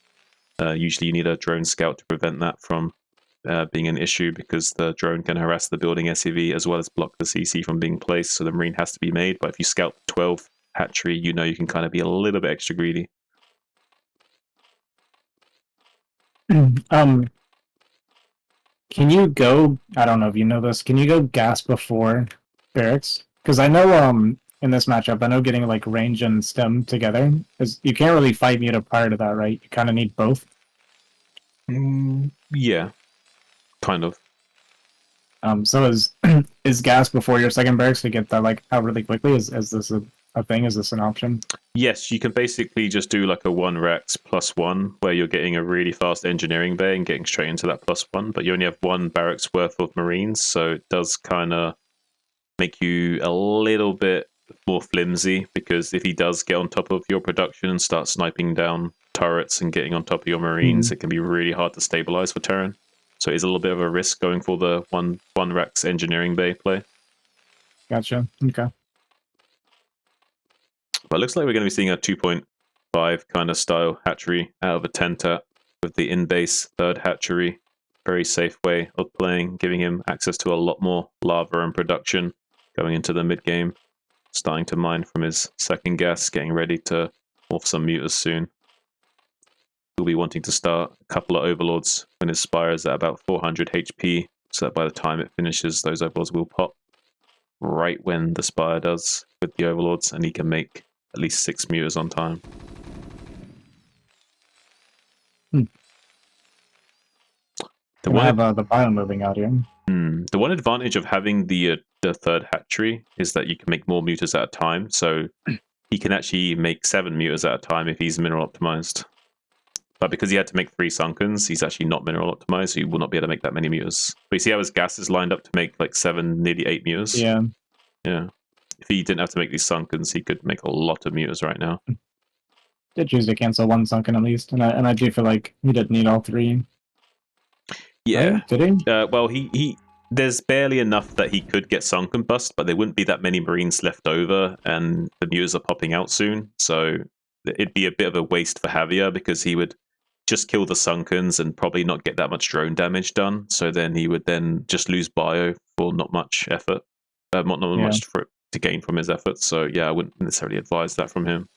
Usually you need a drone scout to prevent that from being an issue because the drone can harass the building SCV as well as block the CC from being placed, so the Marine has to be made. But if you scout 12 hatchery, you know you can kind of be a little bit extra greedy. Can you go, I don't know if you know this, can you go gas before barracks? Because I know in this matchup, I know getting like range and stem together, is you can't really fight muta prior to that, right? You kind of need both. Yeah. Kind of. So is gas before your second barracks to get that like out really quickly? Is this a thing? Is this an option? Yes, you can basically just do like a 1-rax +1 where you're getting a really fast engineering bay and getting straight into that +1, but you only have 1 barracks worth of Marines, so it does kind of make you a little bit more flimsy because if he does get on top of your production and start sniping down turrets and getting on top of your Marines, it can be really hard to stabilize for Terran. So it is a little bit of a risk going for the 1-rax engineering bay play. Gotcha. Okay. But it looks like we're going to be seeing a 2.5 kind of style hatchery out of a 10-tap with the in-base 3rd hatchery. Very safe way of playing, giving him access to a lot more lava and production going into the mid-game. Starting to mine from his 2nd gas, getting ready to morph some mutas soon. He'll be wanting to start a couple of overlords when his spire is at about 400 HP, so that by the time it finishes, those overlords will pop right when the spire does with the overlords, and he can make at least 6 mutas on time. We have the bio moving out here. The one advantage of having the 3rd hatchery is that you can make more mutas at a time, so he can actually make 7 mutas at a time if he's mineral optimized. But because he had to make 3 sunkens, he's actually not mineral optimized, so he will not be able to make that many mutas. But you see how his gas is lined up to make like 7, nearly 8 mutas? Yeah. Yeah. If he didn't have to make these sunkens, he could make a lot of mutas right now. Did choose to cancel 1 sunken at least, and I do feel like he didn't need all 3. Yeah. Right? Did he? Well, he there's barely enough that he could get sunken bust, but there wouldn't be that many Marines left over, and the mutas are popping out soon, so it'd be a bit of a waste for Javier because he would just kill the Sunkens and probably not get that much drone damage done. So then he would then just lose bio for not much effort, not much to gain from his efforts. So yeah, I wouldn't necessarily advise that from him.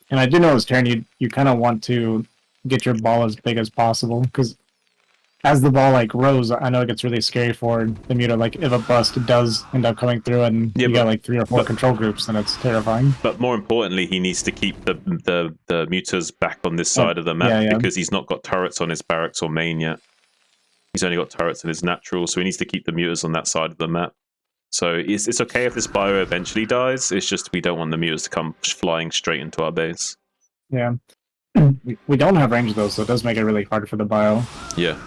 And I do know this turn, you kind of want to get your ball as big as possible, because as the ball like grows, I know it gets really scary for the muta. Like if a bust does end up coming through and you got like 3 or 4 control groups, then it's terrifying. But more importantly, he needs to keep the mutas back on this side of the map because he's not got turrets on his barracks or main yet. He's only got turrets in his natural, so he needs to keep the mutas on that side of the map. So it's okay if this bio eventually dies. It's just we don't want the mutas to come flying straight into our base. Yeah. We don't have range though, so it does make it really hard for the bio. Yeah.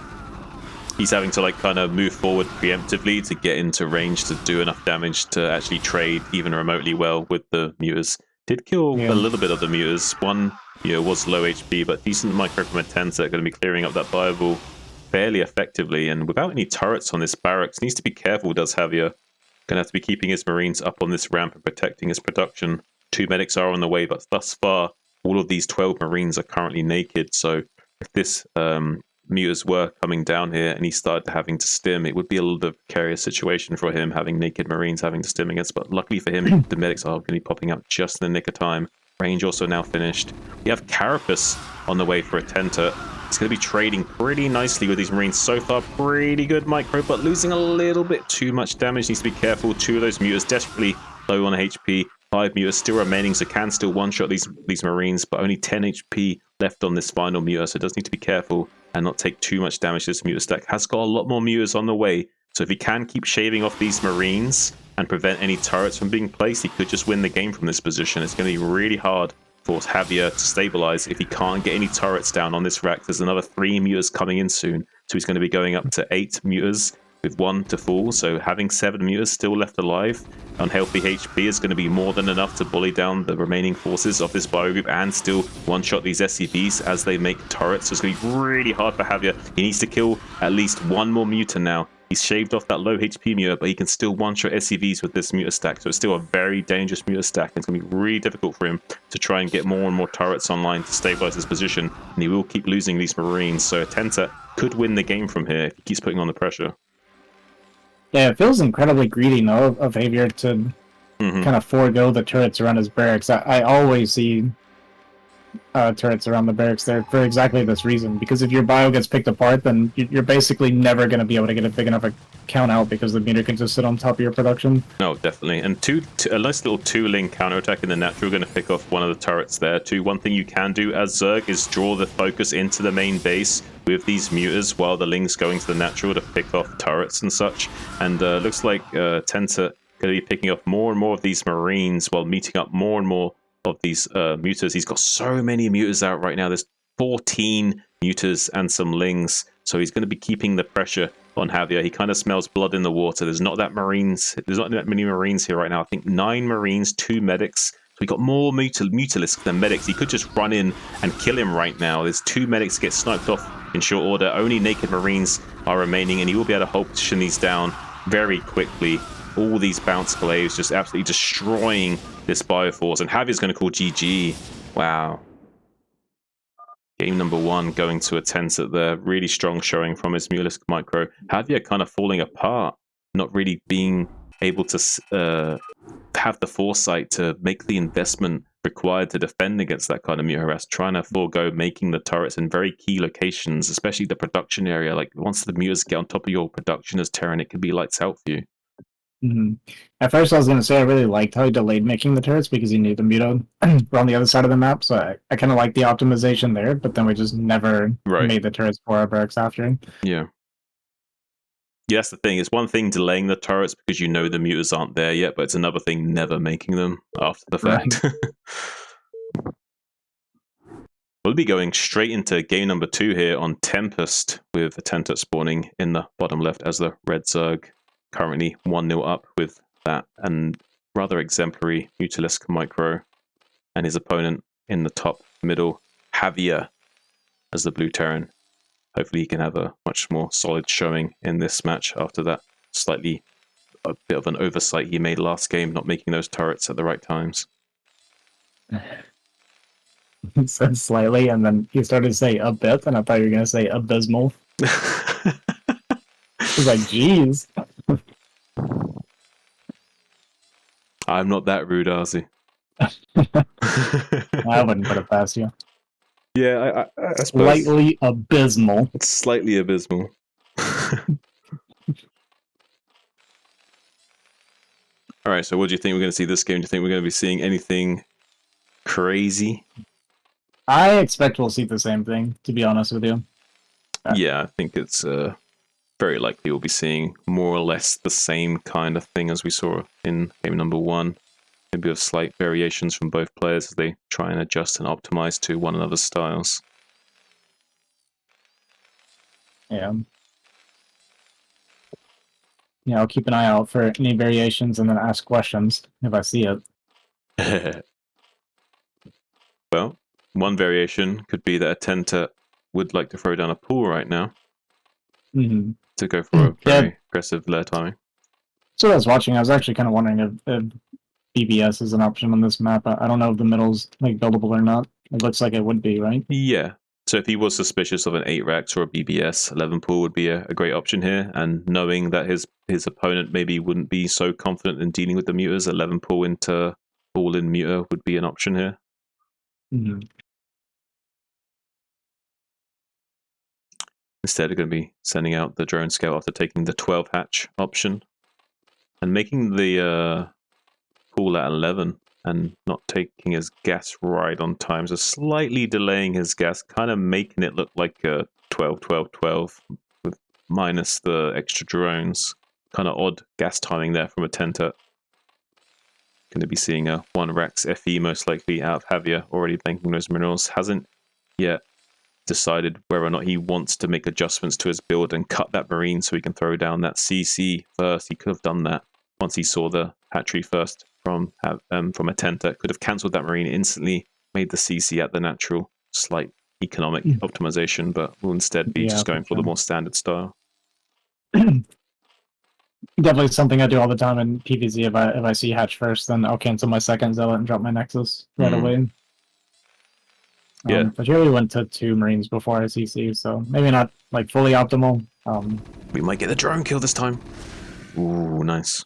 He's having to like kind of move forward preemptively to get into range to do enough damage to actually trade even remotely well with the mutas. Did kill a little bit of the mutas. One was low HP, but decent micro from a Tensor, going to be clearing up that bio ball fairly effectively. And without any turrets on this barracks, needs to be careful, does Javier. Going to have to be keeping his Marines up on this ramp and protecting his production. 2 medics are on the way, but thus far, all of these 12 Marines are currently naked. So if this mutas were coming down here and he started having to stim, it would be a little bit of a precarious situation for him, having naked Marines having to stim against. But luckily for him, the medics are going to be popping up just in the nick of time. Range also now finished. We have Carapace on the way for a Tenta. He's going to be trading pretty nicely with these Marines. So far, pretty good micro, but losing a little bit too much damage. Needs to be careful. 2 of those mutas desperately low on HP. 5 mutas still remaining, so can still one-shot these Marines, but only 10 HP left on this final muta, so it does need to be careful and not take too much damage to this muta stack. Has got a lot more mutas on the way, so if he can keep shaving off these Marines and prevent any turrets from being placed, he could just win the game from this position. It's going to be really hard for Javier to stabilize if he can't get any turrets down on this rack. There's another 3 mutas coming in soon, so he's going to be going up to 8 mutas with 1 to fall, so having 7 mutas still left alive on healthy HP is going to be more than enough to bully down the remaining forces of this bio group and still one-shot these SCVs as they make turrets. So it's going to be really hard for Javier. He needs to kill at least 1 more muta now. He's shaved off that low HP muta, but he can still one-shot SCVs with this muta stack, so it's still a very dangerous muta stack. It's going to be really difficult for him to try and get more and more turrets online to stabilize his position, and he will keep losing these Marines, so Tenta could win the game from here if he keeps putting on the pressure. Yeah, it feels incredibly greedy, though, of Javier to kind of forego the turrets around his barracks. I always see turrets around the barracks there for exactly this reason, because if your bio gets picked apart, then you're basically never going to be able to get a big enough count out because the meter can just sit on top of your production. No, definitely. And a nice little 2-lane counterattack in the natural, going to pick off one of the turrets there too. One thing you can do as Zerg is draw the focus into the main base with these mutas while the Ling's going to the natural to pick off turrets and such. And looks like Tenta going to be picking off more and more of these Marines while meeting up more and more of these mutas. He's got so many mutas out right now. There's 14 mutas and some Lings, so he's going to be keeping the pressure on Javier. He kind of smells blood in the water. There's not that many Marines here right now. I think 9 Marines, 2 medics. So we got more mutalisks than medics. He could just run in and kill him right now. There's 2 medics get sniped off in short order. Only naked Marines are remaining, and he will be able to hold position these down very quickly. All these bounce glaives just absolutely destroying this bioforce, and Javier's going to call GG. Wow. Game number 1 going to a Tensor there. Really strong showing from his Mutalisk micro. Javier kind of falling apart, not really being able to have the foresight to make the investment required to defend against that kind of muta harass, trying to forego making the turrets in very key locations, especially the production area. Like once the mutas get on top of your production as Terran, it can be lights out for you. At first I was going to say I really liked how he delayed making the turrets because he knew the muta were on the other side of the map, so I kind of like the optimization there, but then we just never made the turrets for our barracks after. Yeah, that's the thing. It's one thing delaying the turrets because you know the mutas aren't there yet, but it's another thing never making them after the fact. We'll be going straight into game number 2 here on Tempest, with the Tenta spawning in the bottom left as the Red Zerg. Currently 1-0 up with that and rather exemplary Mutalisk micro, and his opponent in the top middle, Javier, as the blue Terran. Hopefully he can have a much more solid showing in this match after that a bit of an oversight he made last game, not making those turrets at the right times. said slightly, and then he started to say a bit, and I thought you were gonna say abysmal. I was like, "Jeez." I'm not that rude, Azhi. I wouldn't put it past you. Yeah, I suppose. Slightly abysmal. It's slightly abysmal. All right, so what do you think we're going to see this game? Do you think we're going to be seeing anything crazy? I expect we'll see the same thing, to be honest with you. Yeah, I think it's very likely we'll be seeing more or less the same kind of thing as we saw in game number 1. Maybe with slight variations from both players as they try and adjust and optimize to one another's styles. Yeah. Yeah, I'll keep an eye out for any variations and then ask questions if I see it. Well, one variation could be that Atenta would like to throw down a pool right now to go for a very aggressive lair timing. So I was watching, I was actually kind of wondering if BBS is an option on this map. I don't know if the middle's like buildable or not. It looks like it would be, right? Yeah. So if he was suspicious of an 8-Rax or a BBS, 11 pool would be a great option here. And knowing that his opponent maybe wouldn't be so confident in dealing with the muters, 11 pool into all-in muter would be an option here. Instead, they're going to be sending out the drone scout after taking the 12 hatch option and making the pool at 11 and not taking his gas right on time. So slightly delaying his gas, kind of making it look like a 12-12-12 with minus the extra drones. Kind of odd gas timing there from Atenta. Going to be seeing a 1-Rax FE most likely out of Javier, already banking those minerals. Hasn't yet decided whether or not he wants to make adjustments to his build and cut that marine so he can throw down that CC first. He could have done that once he saw the hatchery first from Atenta. Could have cancelled that marine instantly, made the CC at the natural, slight economic optimization, but will instead be just going for the more standard style. Definitely something I do all the time in PvZ. If I see hatch first, then I'll cancel my second zealot and drop my nexus right away. But here we went to 2 marines before our CC, so maybe not like fully optimal. We might get the drone kill this time. Ooh, nice.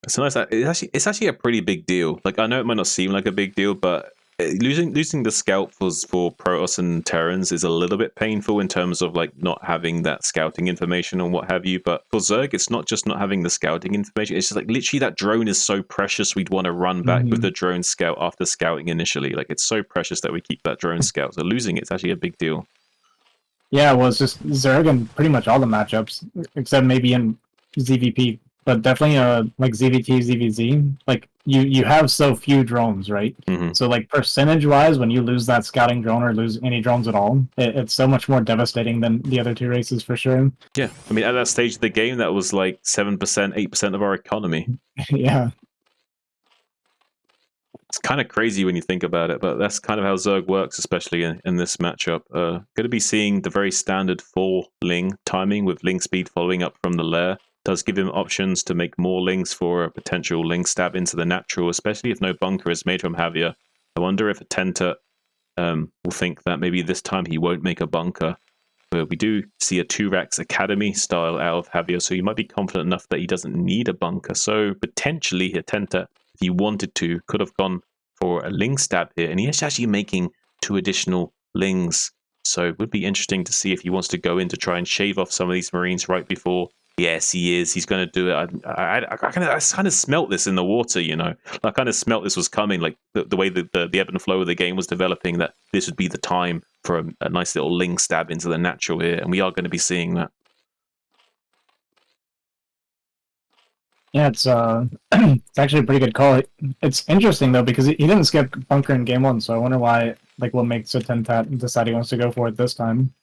So nice. It's actually a pretty big deal. Like, I know it might not seem like a big deal, but losing the scout for Protoss and Terrans is a little bit painful in terms of like not having that scouting information and what have you. But for Zerg, it's not just not having the scouting information. It's just like literally that drone is so precious. We'd want to run back with the drone scout after scouting initially. Like, it's so precious that we keep that drone scout. So losing it's actually a big deal. Yeah, well, it's just Zerg in pretty much all the matchups, except maybe in ZVP. But definitely like ZVT, ZVZ, like you have so few drones, right? So like percentage-wise, when you lose that scouting drone or lose any drones at all, it's so much more devastating than the other 2 races for sure. Yeah, I mean, at that stage of the game, that was like 7%, 8% of our economy. Yeah. It's kind of crazy when you think about it, but that's kind of how Zerg works, especially in this matchup. Going to be seeing the very standard 4 Ling timing with Ling speed following up from the lair. Does give him options to make more Lings for a potential Ling stab into the natural, especially if no bunker is made from Javier. I wonder if Atenta will think that maybe this time he won't make a bunker. But we do see a 2-Rax Academy style out of Javier, so he might be confident enough that he doesn't need a bunker. So potentially Atenta, if he wanted to, could have gone for a Ling stab here, and he is actually making 2 additional Lings. So it would be interesting to see if he wants to go in to try and shave off some of these Marines right before. Yes, he is. He's going to do it. I kind of smelt this in the water, you know. I kind of smelt this was coming, like the way the ebb and flow of the game was developing, that this would be the time for a nice little Ling stab into the natural here, and we are going to be seeing that. Yeah, it's it's actually a pretty good call. It's interesting though because he didn't skip bunker in game 1, so I wonder why. Like, what makes Atenta decide he wants to go for it this time?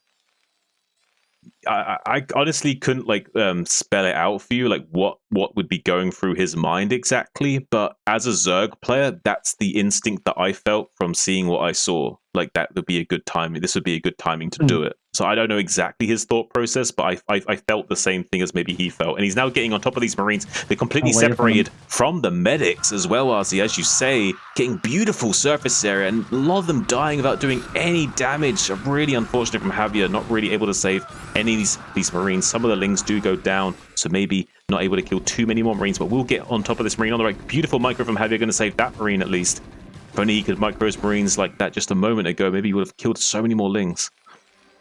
I honestly couldn't like spell it out for you, like what would be going through his mind exactly. But as a Zerg player, that's the instinct that I felt from seeing what I saw. Like, that would be a good timing. This would be a good timing to do it. So I don't know exactly his thought process, but I felt the same thing as maybe he felt. And he's now getting on top of these Marines. They're completely Away from separated from the medics as well, Azhi, as you say, getting beautiful surface area, and a lot of them dying without doing any damage. Really unfortunate from Javier, not really able to save any of these Marines. Some of the Lings do go down, so maybe not able to kill too many more Marines, but we'll get on top of this Marine on the right. Beautiful micro from Javier, going to save that Marine at least. If only he could micro his Marines like that just a moment ago, maybe he would have killed so many more Lings.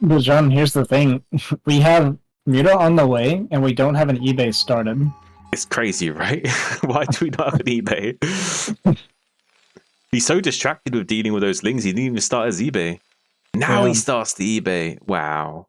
But John, here's the thing. We have Muta on the way, and we don't have an eBay started. It's crazy, right? Why do we not have an eBay? He's so distracted with dealing with those Lings, he didn't even start his eBay. Now he starts the eBay. Wow.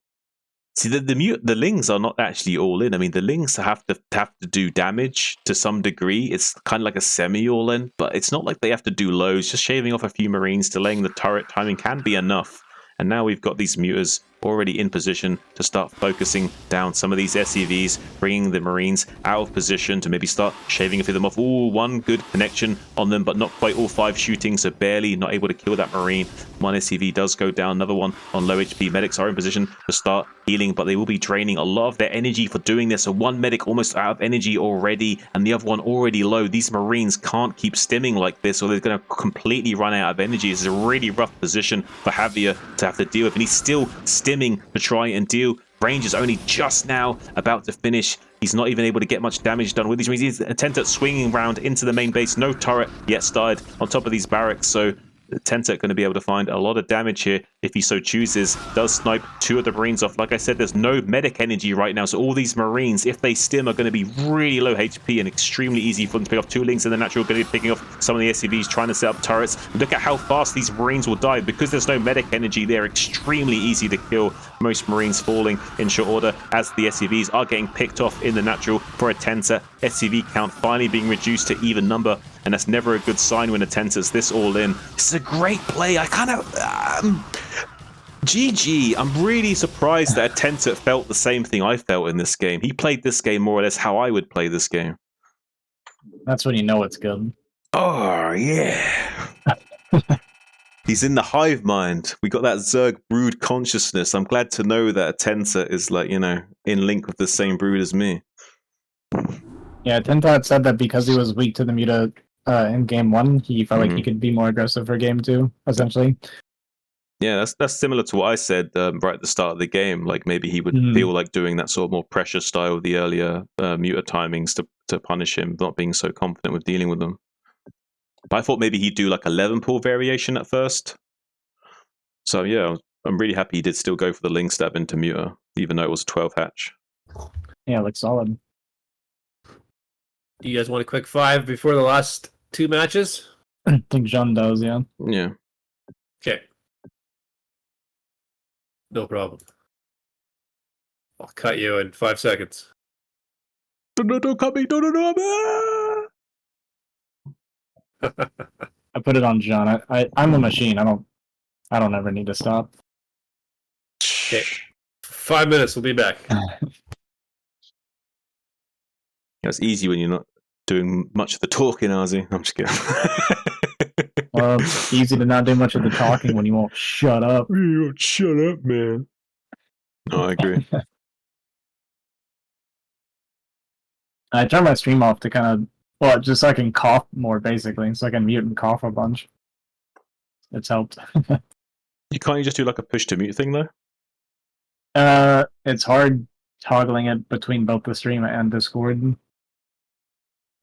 See, the Lings are not actually all in. I mean, the Lings have to do damage to some degree. It's kind of like a semi all in, but it's not like they have to do loads. Just shaving off a few Marines, delaying the turret timing can be enough. And now we've got these Mutas already in position to start focusing down some of these SCVs, bringing the Marines out of position to maybe start shaving a few of them off. Ooh, one good connection on them, but not quite all 5 shooting, so barely not able to kill that Marine. One SCV does go down, another one on low HP. Medics are in position to start healing, but they will be draining a lot of their energy for doing this. So one medic almost out of energy already, and the other one already low. These Marines can't keep stimming like this, or they're going to completely run out of energy. This is a really rough position for Javier to have to deal with, and he's still stimming to try and deal. Range is only just now about to finish. He's not even able to get much damage done with these Marines. He's attempt swinging around into the main base. No turret yet started on top of these barracks, so Tenta going to be able to find a lot of damage here if he so chooses. Does snipe 2 of the Marines off. Like I said, there's no medic energy right now, so all these Marines, if they stim, are going to be really low HP and extremely easy for them to pick off. 2 Lings in the natural, going to be picking off some of the SCVs, trying to set up turrets. Look at how fast these Marines will die. Because there's no medic energy, they're extremely easy to kill. Most Marines falling in short order as the SCVs are getting picked off in the natural for a Tenta. SCV count finally being reduced to even number, and that's never a good sign when a Tenta's this all in. This is a great play. I kind of GG. I'm really surprised that Tenta felt the same thing I felt in this game. He played this game more or less how I would play this game. That's when you know it's good. Oh yeah. He's in the hive mind. We got that Zerg brood consciousness. I'm glad to know that Tenta is, like, you know, in link with the same brood as me. Yeah, Tenta had said that because he was weak to the Muta in game 1, he felt like he could be more aggressive for game 2, essentially. Yeah, that's similar to what I said right at the start of the game. Like, maybe he would feel like doing that sort of more pressure style of the earlier Muta timings to punish him, not being so confident with dealing with them. But I thought maybe he'd do like 11 pull variation at first. So yeah, I'm really happy he did still go for the Ling stab into Muta, even though it was a 12 hatch. Yeah, it looks solid. You guys want a quick 5 before the last 2 matches? I think John does, yeah. Yeah. Okay. No problem. I'll cut you in 5 seconds. Don't cut me! No! I put it on John. I'm a machine. I don't ever need to stop. Okay. 5 minutes, we'll be back. It's easy when you're not doing much of the talking, Azhi. I'm just kidding. Well, it's easy to not do much of the talking when you won't shut up. You won't shut up, man. No, I agree. I turned my stream off to kind of, well, just so I can cough more, basically, so I can mute and cough a bunch. It's helped. You can't just do like a push to mute thing, though? It's hard toggling it between both the stream and Discord.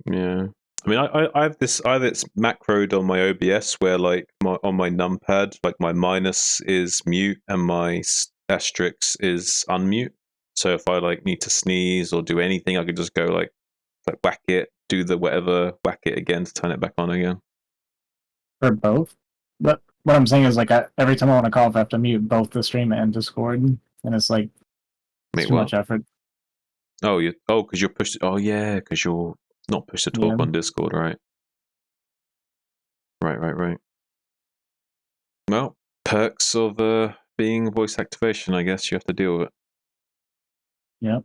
Yeah. I mean, I have this macroed on my OBS where, like, on my numpad, like, my minus is mute and my asterisk is unmute. So if I, like, need to sneeze or do anything, I could just go, like whack it, do the whatever, whack it again to turn it back on again. For both? But what I'm saying is, like, every time I want to cough, I have to mute both the stream and Discord, and it's like too much effort. Oh, because you're pushed. Oh, yeah, because you're not pushed to talk on Discord, right? Right. Well, perks of being voice activation, I guess you have to deal with it. Yep.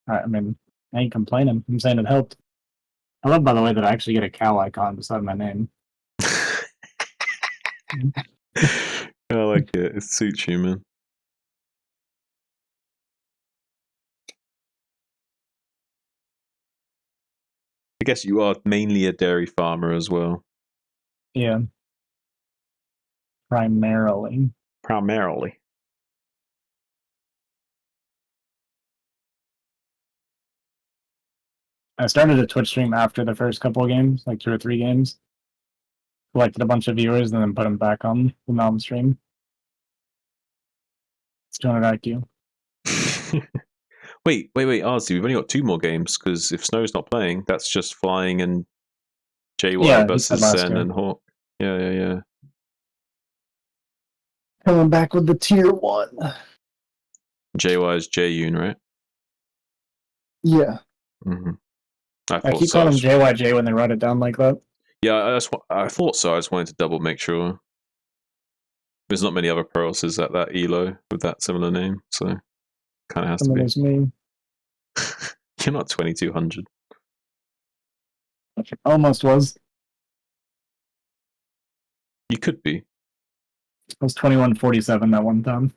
I mean, I ain't complaining. I'm saying it helped. I love, by the way, that I actually get a cow icon beside my name. I like it. It suits you, man. I guess you are mainly a dairy farmer as well. Yeah. Primarily. Primarily. I started a Twitch stream after the first couple of games, like 2 or 3 games. Collected a bunch of viewers and then put them back on the NOM stream. It's 200 IQ. wait, Azhi, we've only got 2 more games, because if Snow's not playing, that's just Flying and JY Yeah, versus Zen and Hawk. Yeah. Coming back with the tier 1. JY is Jayun, right? Yeah. Mm-hmm. I keep calling him JYJ when they write it down like that. Yeah, I thought so. I just wanted to double make sure. There's not many other pros at that elo with that similar name, so kind of has to be. It's me. You're not 2200. Almost was. You could be. I was 2147 that one time.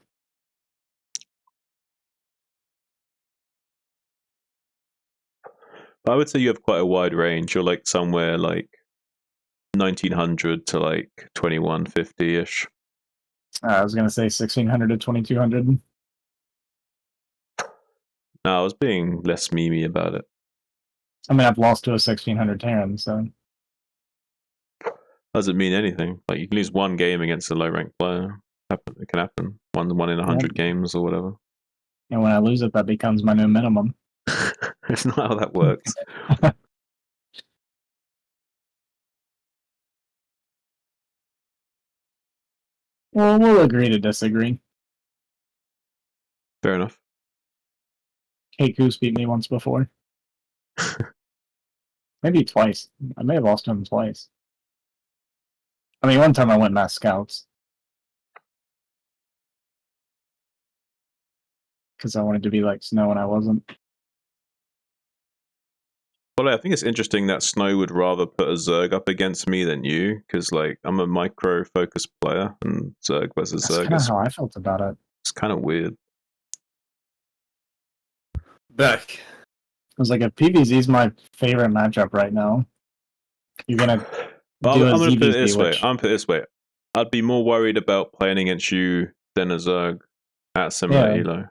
I would say you have quite a wide range. You're like somewhere like 1900 to like 2150-ish. I was going to say 1600 to 2200. No, I was being less memey about it. I mean, I've lost to a 1600 Terran, so. Doesn't mean anything. Like, you can lose one game against a low-ranked player. It can happen. One in 100 games or whatever. And when I lose it, that becomes my new minimum. It's not how that works. Well, we'll agree to disagree. Fair enough. Goose beat me once before. Maybe twice. I may have lost to him twice. I mean, one time I went mass scouts. Because I wanted to be like Snow and I wasn't. Well, I think it's interesting that Snow would rather put a Zerg up against me than you, because like I'm a micro-focused player, and Zerg versus That's Zerg kind of is how I felt about it. It's kind of weird. Back. I was like, if PvZ's my favorite matchup right now, you're gonna Well, do I'm a gonna put it ZVZ, this way. which... I'm put it this way. I'd be more worried about playing against you than a Zerg at similar elo,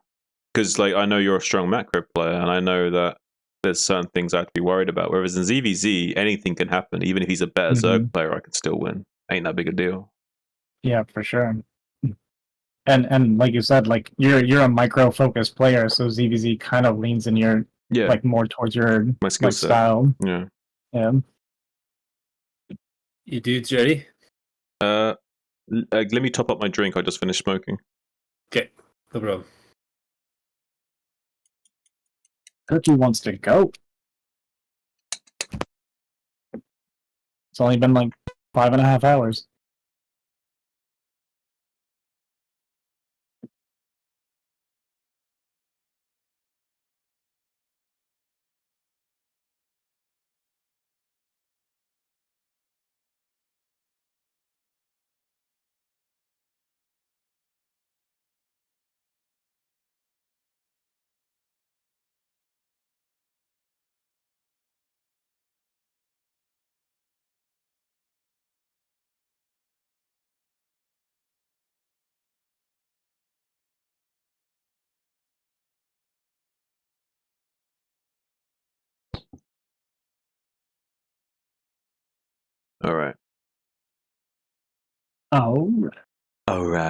because like I know you're a strong macro player, and I know that there's certain things I have to be worried about. Whereas in ZVZ, anything can happen. Even if he's a better Zerg player, I can still win. Ain't that big a deal. Yeah, for sure. And like you said, like you're a micro focused player, so ZVZ kind of leans in your like more towards your my skill set. style. Yeah. You dudes ready? Let me top up my drink. I just finished smoking. Okay, no problem. Cookie wants to go. It's only been like 5.5 hours. All right. Oh. All right.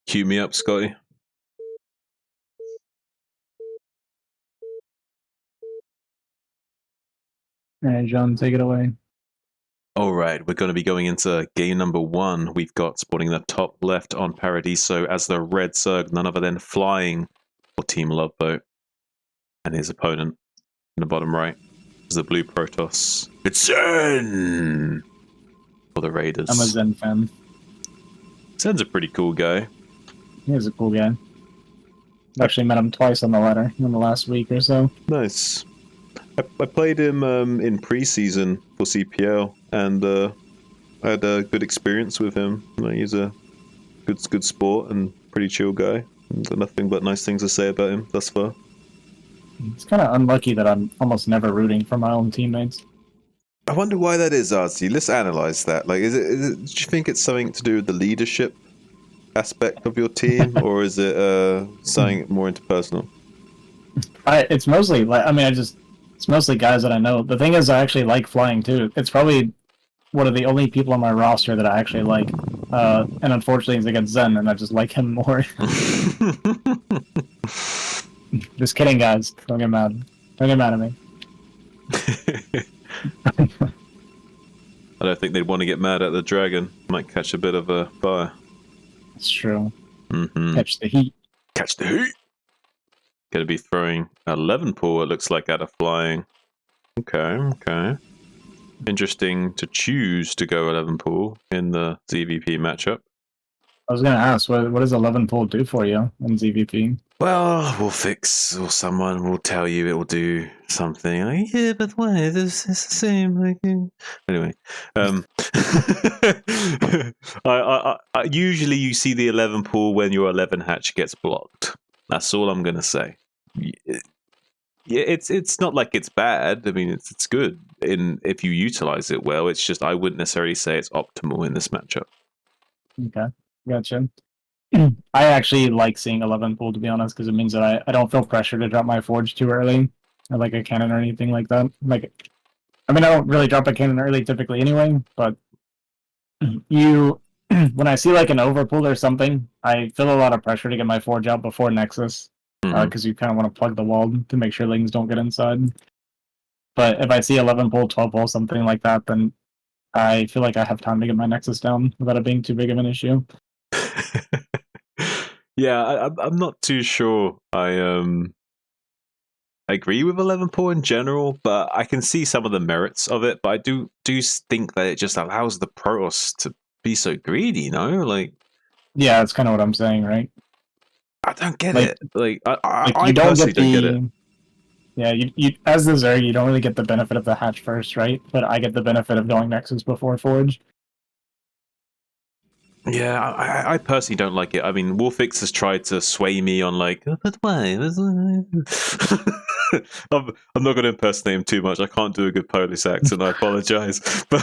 Cue me up, Scotty. All right, John, take it away. All right, we're going to be going into game number 1. We've got sporting the top left on Paradiso as the red Zerg, none other than Flying for Team Loveboat. And his opponent in the bottom right is the blue Protoss. It's NOm. or the Raiders? I'm a Zen fan. Zen's a pretty cool guy. He's a cool guy. Actually met him twice on the ladder in the last week or so. Nice. I played him in preseason for CPL, and I had a good experience with him. He's a good sport and pretty chill guy. Got nothing but nice things to say about him thus far. It's kind of unlucky that I'm almost never rooting for my own teammates. I wonder why that is, Azhi. Let's analyze that. Like, is it? Do you think it's something to do with the leadership aspect of your team, or is it something more interpersonal? It's mostly like it's mostly guys that I know. The thing is, I actually like flying too. It's probably one of the only people on my roster that I actually like. And unfortunately, he's against Zen, and I just like him more. Just kidding, guys. Don't get mad. Don't get mad at me. I don't think they'd want to get mad at the dragon. Might catch a bit of a fire. It's true. Mm-hmm. Catch the heat. Catch the heat. Gonna be throwing 11 pool, it looks like, out of flying. Okay. Interesting to choose to go 11 pool in the ZVP matchup. I was gonna ask, what does 11 pool do for you in ZVP? Well, we'll fix, or someone will tell you it will do something. Like, yeah, but why? It's the same. Like, anyway, I usually you see the 11 pool when your 11 hatch gets blocked. That's all I'm gonna say. Yeah, it's not like it's bad. I mean, it's good if you utilize it well. It's just I wouldn't necessarily say it's optimal in this matchup. Okay, gotcha. I actually like seeing 11 pool, to be honest, because it means that I don't feel pressure to drop my forge too early, or like a cannon or anything like that. Like, I mean, I don't really drop a cannon early typically anyway, but when I see like an overpull or something, I feel a lot of pressure to get my forge out before Nexus, because you kind of want to plug the wall to make sure lings don't get inside. But if I see 11 pull, 12 pull, something like that, then I feel like I have time to get my Nexus down without it being too big of an issue. Yeah, I'm not too sure. I agree with 11 pull in general, but I can see some of the merits of it. But I do think that it just allows the Protoss to be so greedy, you know? Like, yeah, that's kind of what I'm saying, right? I don't get it. Like, I you don't personally get don't get it. Yeah, you as the Zerg, you don't really get the benefit of the hatch first, right? But I get the benefit of going Nexus before Forge. Yeah, I personally don't like it. I mean, Wolfix has tried to sway me on like, but why? I'm not going to impersonate him too much. I can't do a good Polish accent. I apologize. But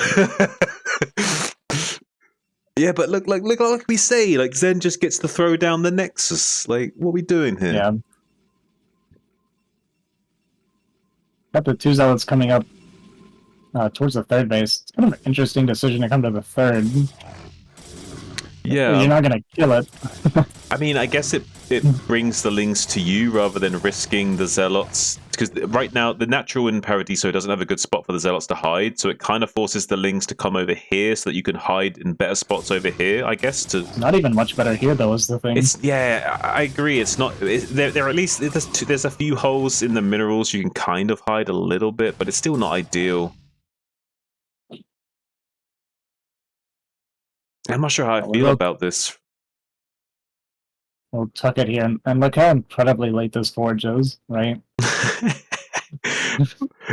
yeah, but look, like we say, like Zen just gets to throw down the Nexus. Like, what are we doing here? Yeah. Got the 2 zealots coming up towards the third base. It's kind of an interesting decision to come to the third. Yeah, you're not gonna kill it. I mean, I guess it brings the lings to you rather than risking the zealots, because right now the natural in Paradiso doesn't have a good spot for the zealots to hide, so it kind of forces the lings to come over here so that you can hide in better spots over here. I guess not even much better here though is the thing. Yeah, I agree. It's not. There at least there's a few holes in the minerals you can kind of hide a little bit, but it's still not ideal. I'm not sure how I feel about this. We'll tuck it here, and look how incredibly late this forge is, right?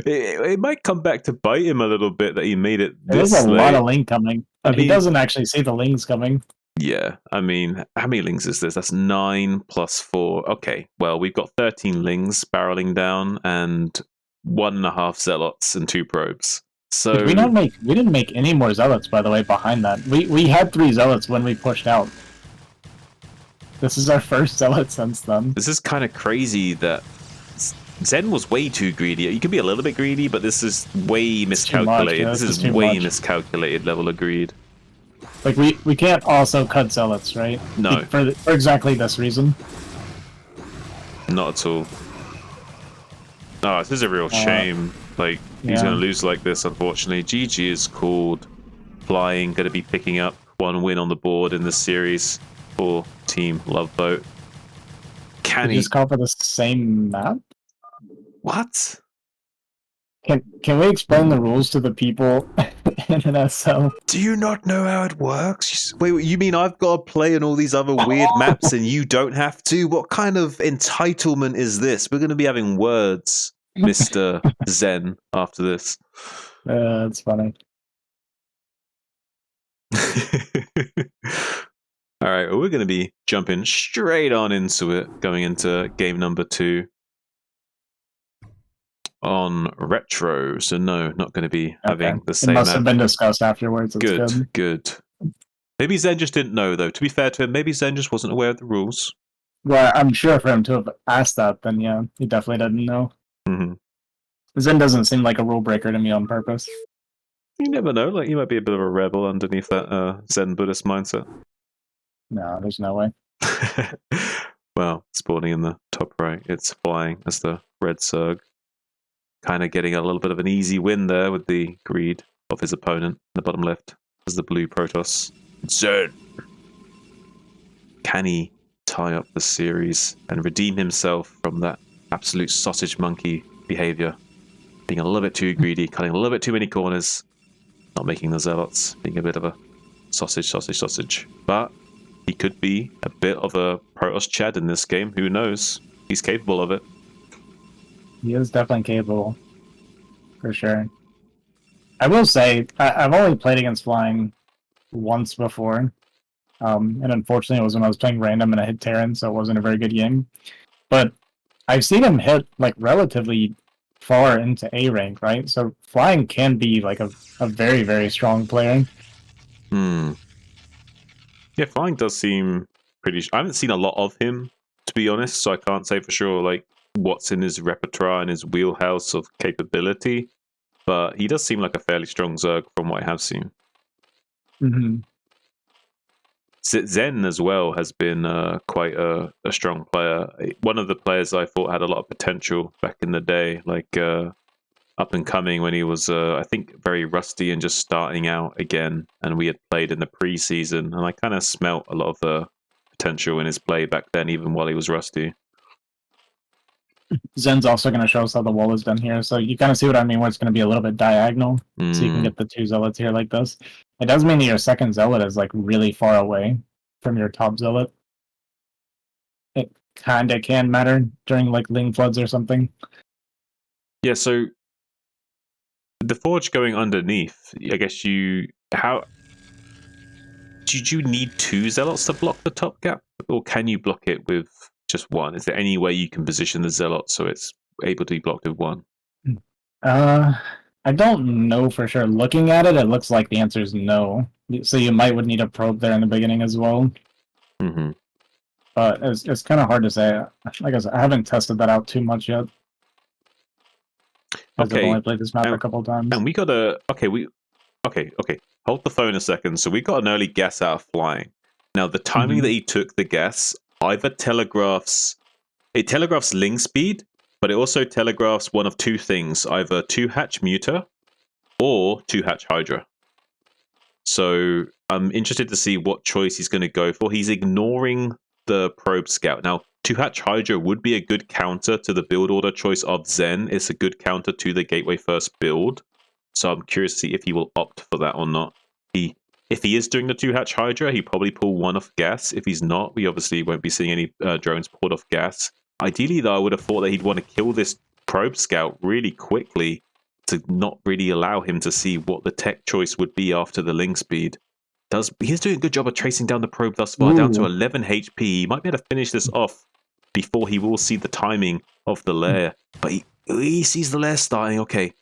it might come back to bite him a little bit that he made it this There's a late. lot of ling coming, and he doesn't actually see the lings coming. Yeah, I mean, how many lings is this? That's 9 plus 4. Okay, well, we've got 13 lings barreling down, and 1.5 zealots and 2 probes. So we didn't make any more zealots, by the way, behind that. We had 3 zealots when we pushed out. This is our first zealot since then. This is kind of crazy that Zen was way too greedy. You can be a little bit greedy, but this is way miscalculated. Yeah, this is way miscalculated level of greed. Like we can't also cut zealots, right? No. For exactly this reason. Not at all. Oh, this is a real shame. Like, he's going to lose like this, unfortunately. GG is called. Flying, going to be picking up 1 win on the board in this series for Team Loveboat. Can he just call for the same map? What? Can we explain the rules to the people in NSL. Do you not know how it works? Wait, you mean I've got to play on all these other weird maps and you don't have to? What kind of entitlement is this? We're going to be having words, Mr. Zen, after this. That's funny. All right, well, we're going to be jumping straight on into it, going into game number 2 on retro. So no, not going to be having the same. It must have been discussed afterwards. It's good. Maybe Zen just didn't know, though. To be fair to him, maybe Zen just wasn't aware of the rules. Well, I'm sure for him to have asked that, then yeah, he definitely didn't know. Mm-hmm. Zen doesn't seem like a rule breaker to me on purpose. You never know. Like, you might be a bit of a rebel underneath that Zen Buddhist mindset. No, there's no way. Well, spawning in the top right, it's flying as the red Zerg. Kind of getting a little bit of an easy win there with the greed of his opponent in the bottom left as the blue Protoss. Zen! Can he tie up the series and redeem himself from that absolute sausage monkey behavior? Being a little bit too greedy, cutting a little bit too many corners, not making the Zealots, being a bit of a sausage. But he could be a bit of a Protoss Chad in this game. Who knows? He's capable of it. He is definitely capable, for sure. I will say, I've only played against flying once before, and unfortunately it was when I was playing random and I hit Terran, so it wasn't a very good game. But I've seen him hit like relatively far into A rank, right? So flying can be like a very, very strong player. Yeah, flying does seem pretty... I haven't seen a lot of him, to be honest, so I can't say for sure like what's in his repertoire and his wheelhouse of capability, but he does seem like a fairly strong Zerg from what I have seen. Mm-hmm. Zen as well has been quite a strong player. One of the players I thought had a lot of potential back in the day, like up and coming when he was, I think, very rusty and just starting out again. And we had played in the preseason, and I kind of smelt a lot of the potential in his play back then, even while he was rusty. Zen's also going to show us how the wall is done here, so you kind of see what I mean, where it's going to be a little bit diagonal, so you can get the 2 Zealots here like this. It does mean that your second Zealot is like really far away from your top Zealot. It kind of can matter during like Ling Floods or something. Yeah, so the Forge going underneath, I guess did you need 2 Zealots to block the top gap, or can you block it with just 1? Is there any way you can position the Zealot so it's able to be blocked with 1? I don't know for sure. Looking at it, it looks like the answer is no. So you would need a probe there in the beginning as well. Mm-hmm. But it's kind of hard to say. Like I said, I haven't tested that out too much yet. I've only played this map a couple times. And we got a... Okay. Hold the phone a second. So we got an early guess out of flying. Now, the timing that he took the guess either telegraphs Ling speed, but it also telegraphs one of 2 things, either 2-hatch Muta or 2-hatch Hydra. So I'm interested to see what choice he's going to go for. He's ignoring the Probe Scout. Now, 2-hatch Hydra would be a good counter to the build order choice of Zen. It's a good counter to the Gateway First build. So I'm curious to see if he will opt for that or not. If he is doing the 2-hatch Hydra, he'd probably pull 1 off gas. If he's not, we obviously won't be seeing any drones pulled off gas. Ideally, though, I would have thought that he'd want to kill this Probe Scout really quickly to not really allow him to see what the tech choice would be after the Ling speed. He's doing a good job of tracing down the probe thus far, down to 11 HP. He might be able to finish this off before he will see the timing of the lair. But he sees the lair starting. Okay.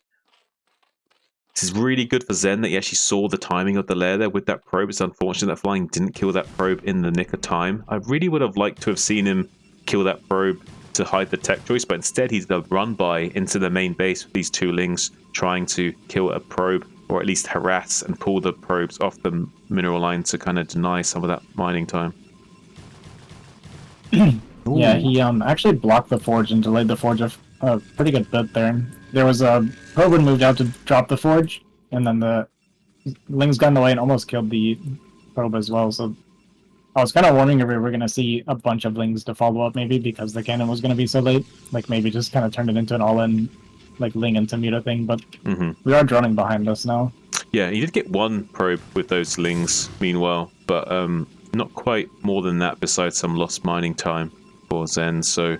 This is really good for Zen that he actually saw the timing of the lair there with that probe. It's unfortunate that flying didn't kill that probe in the nick of time. I really would have liked to have seen him kill that probe to hide the tech choice, but instead he's the run by into the main base with these 2 Lings trying to kill a probe, or at least harass and pull the probes off the mineral line to kind of deny some of that mining time. Yeah, he actually blocked the Forge and delayed the Forge a pretty good bit there. There was a probe that moved out to drop the Forge, and then the Lings got in the way and almost killed the probe as well, so I was kind of wondering if we were going to see a bunch of Lings to follow up, maybe, because the cannon was going to be so late. Like, maybe just kind of turned it into an all-in, like, Ling into Muta thing, but we are droning behind us now. Yeah, he did get one probe with those lings, meanwhile, but not quite more than that besides some lost mining time for Zen, so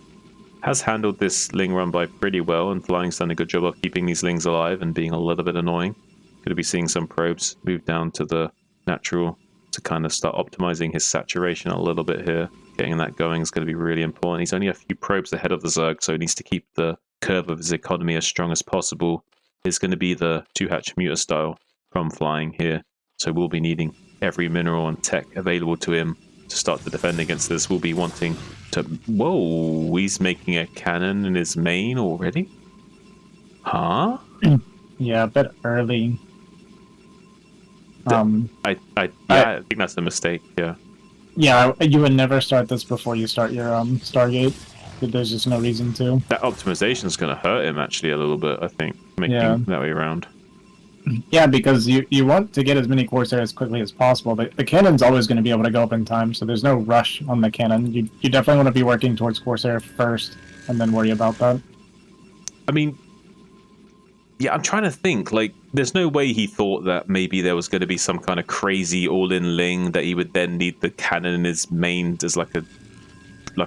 has handled this ling run by pretty well, and Flying's done a good job of keeping these lings alive and being a little bit annoying. Could be seeing some probes move down to the natural to kind of start optimizing his saturation a little bit here. Getting that going is going to be really important. He's only a few probes ahead of the Zerg, so he needs to keep the curve of his economy as strong as possible. It's going to be the 2-hatch muter style from Flying here, so we'll be needing every mineral and tech available to him to start to defend against this. We'll be wanting to... Whoa, he's making a cannon in his main already? Huh? Yeah, a bit early. I think that's a mistake, yeah. Yeah, you would never start this before you start your Stargate. There's just no reason to. That optimization is going to hurt him actually a little bit, I think, making that way around. Yeah, because you want to get as many Corsair as quickly as possible, but the cannon's always going to be able to go up in time, so there's no rush on the cannon. You definitely want to be working towards Corsair first, and then worry about that. I mean, yeah, I'm trying to think, like, there's no way he thought that maybe there was going to be some kind of crazy all-in ling that he would then need the cannon in his main as like a I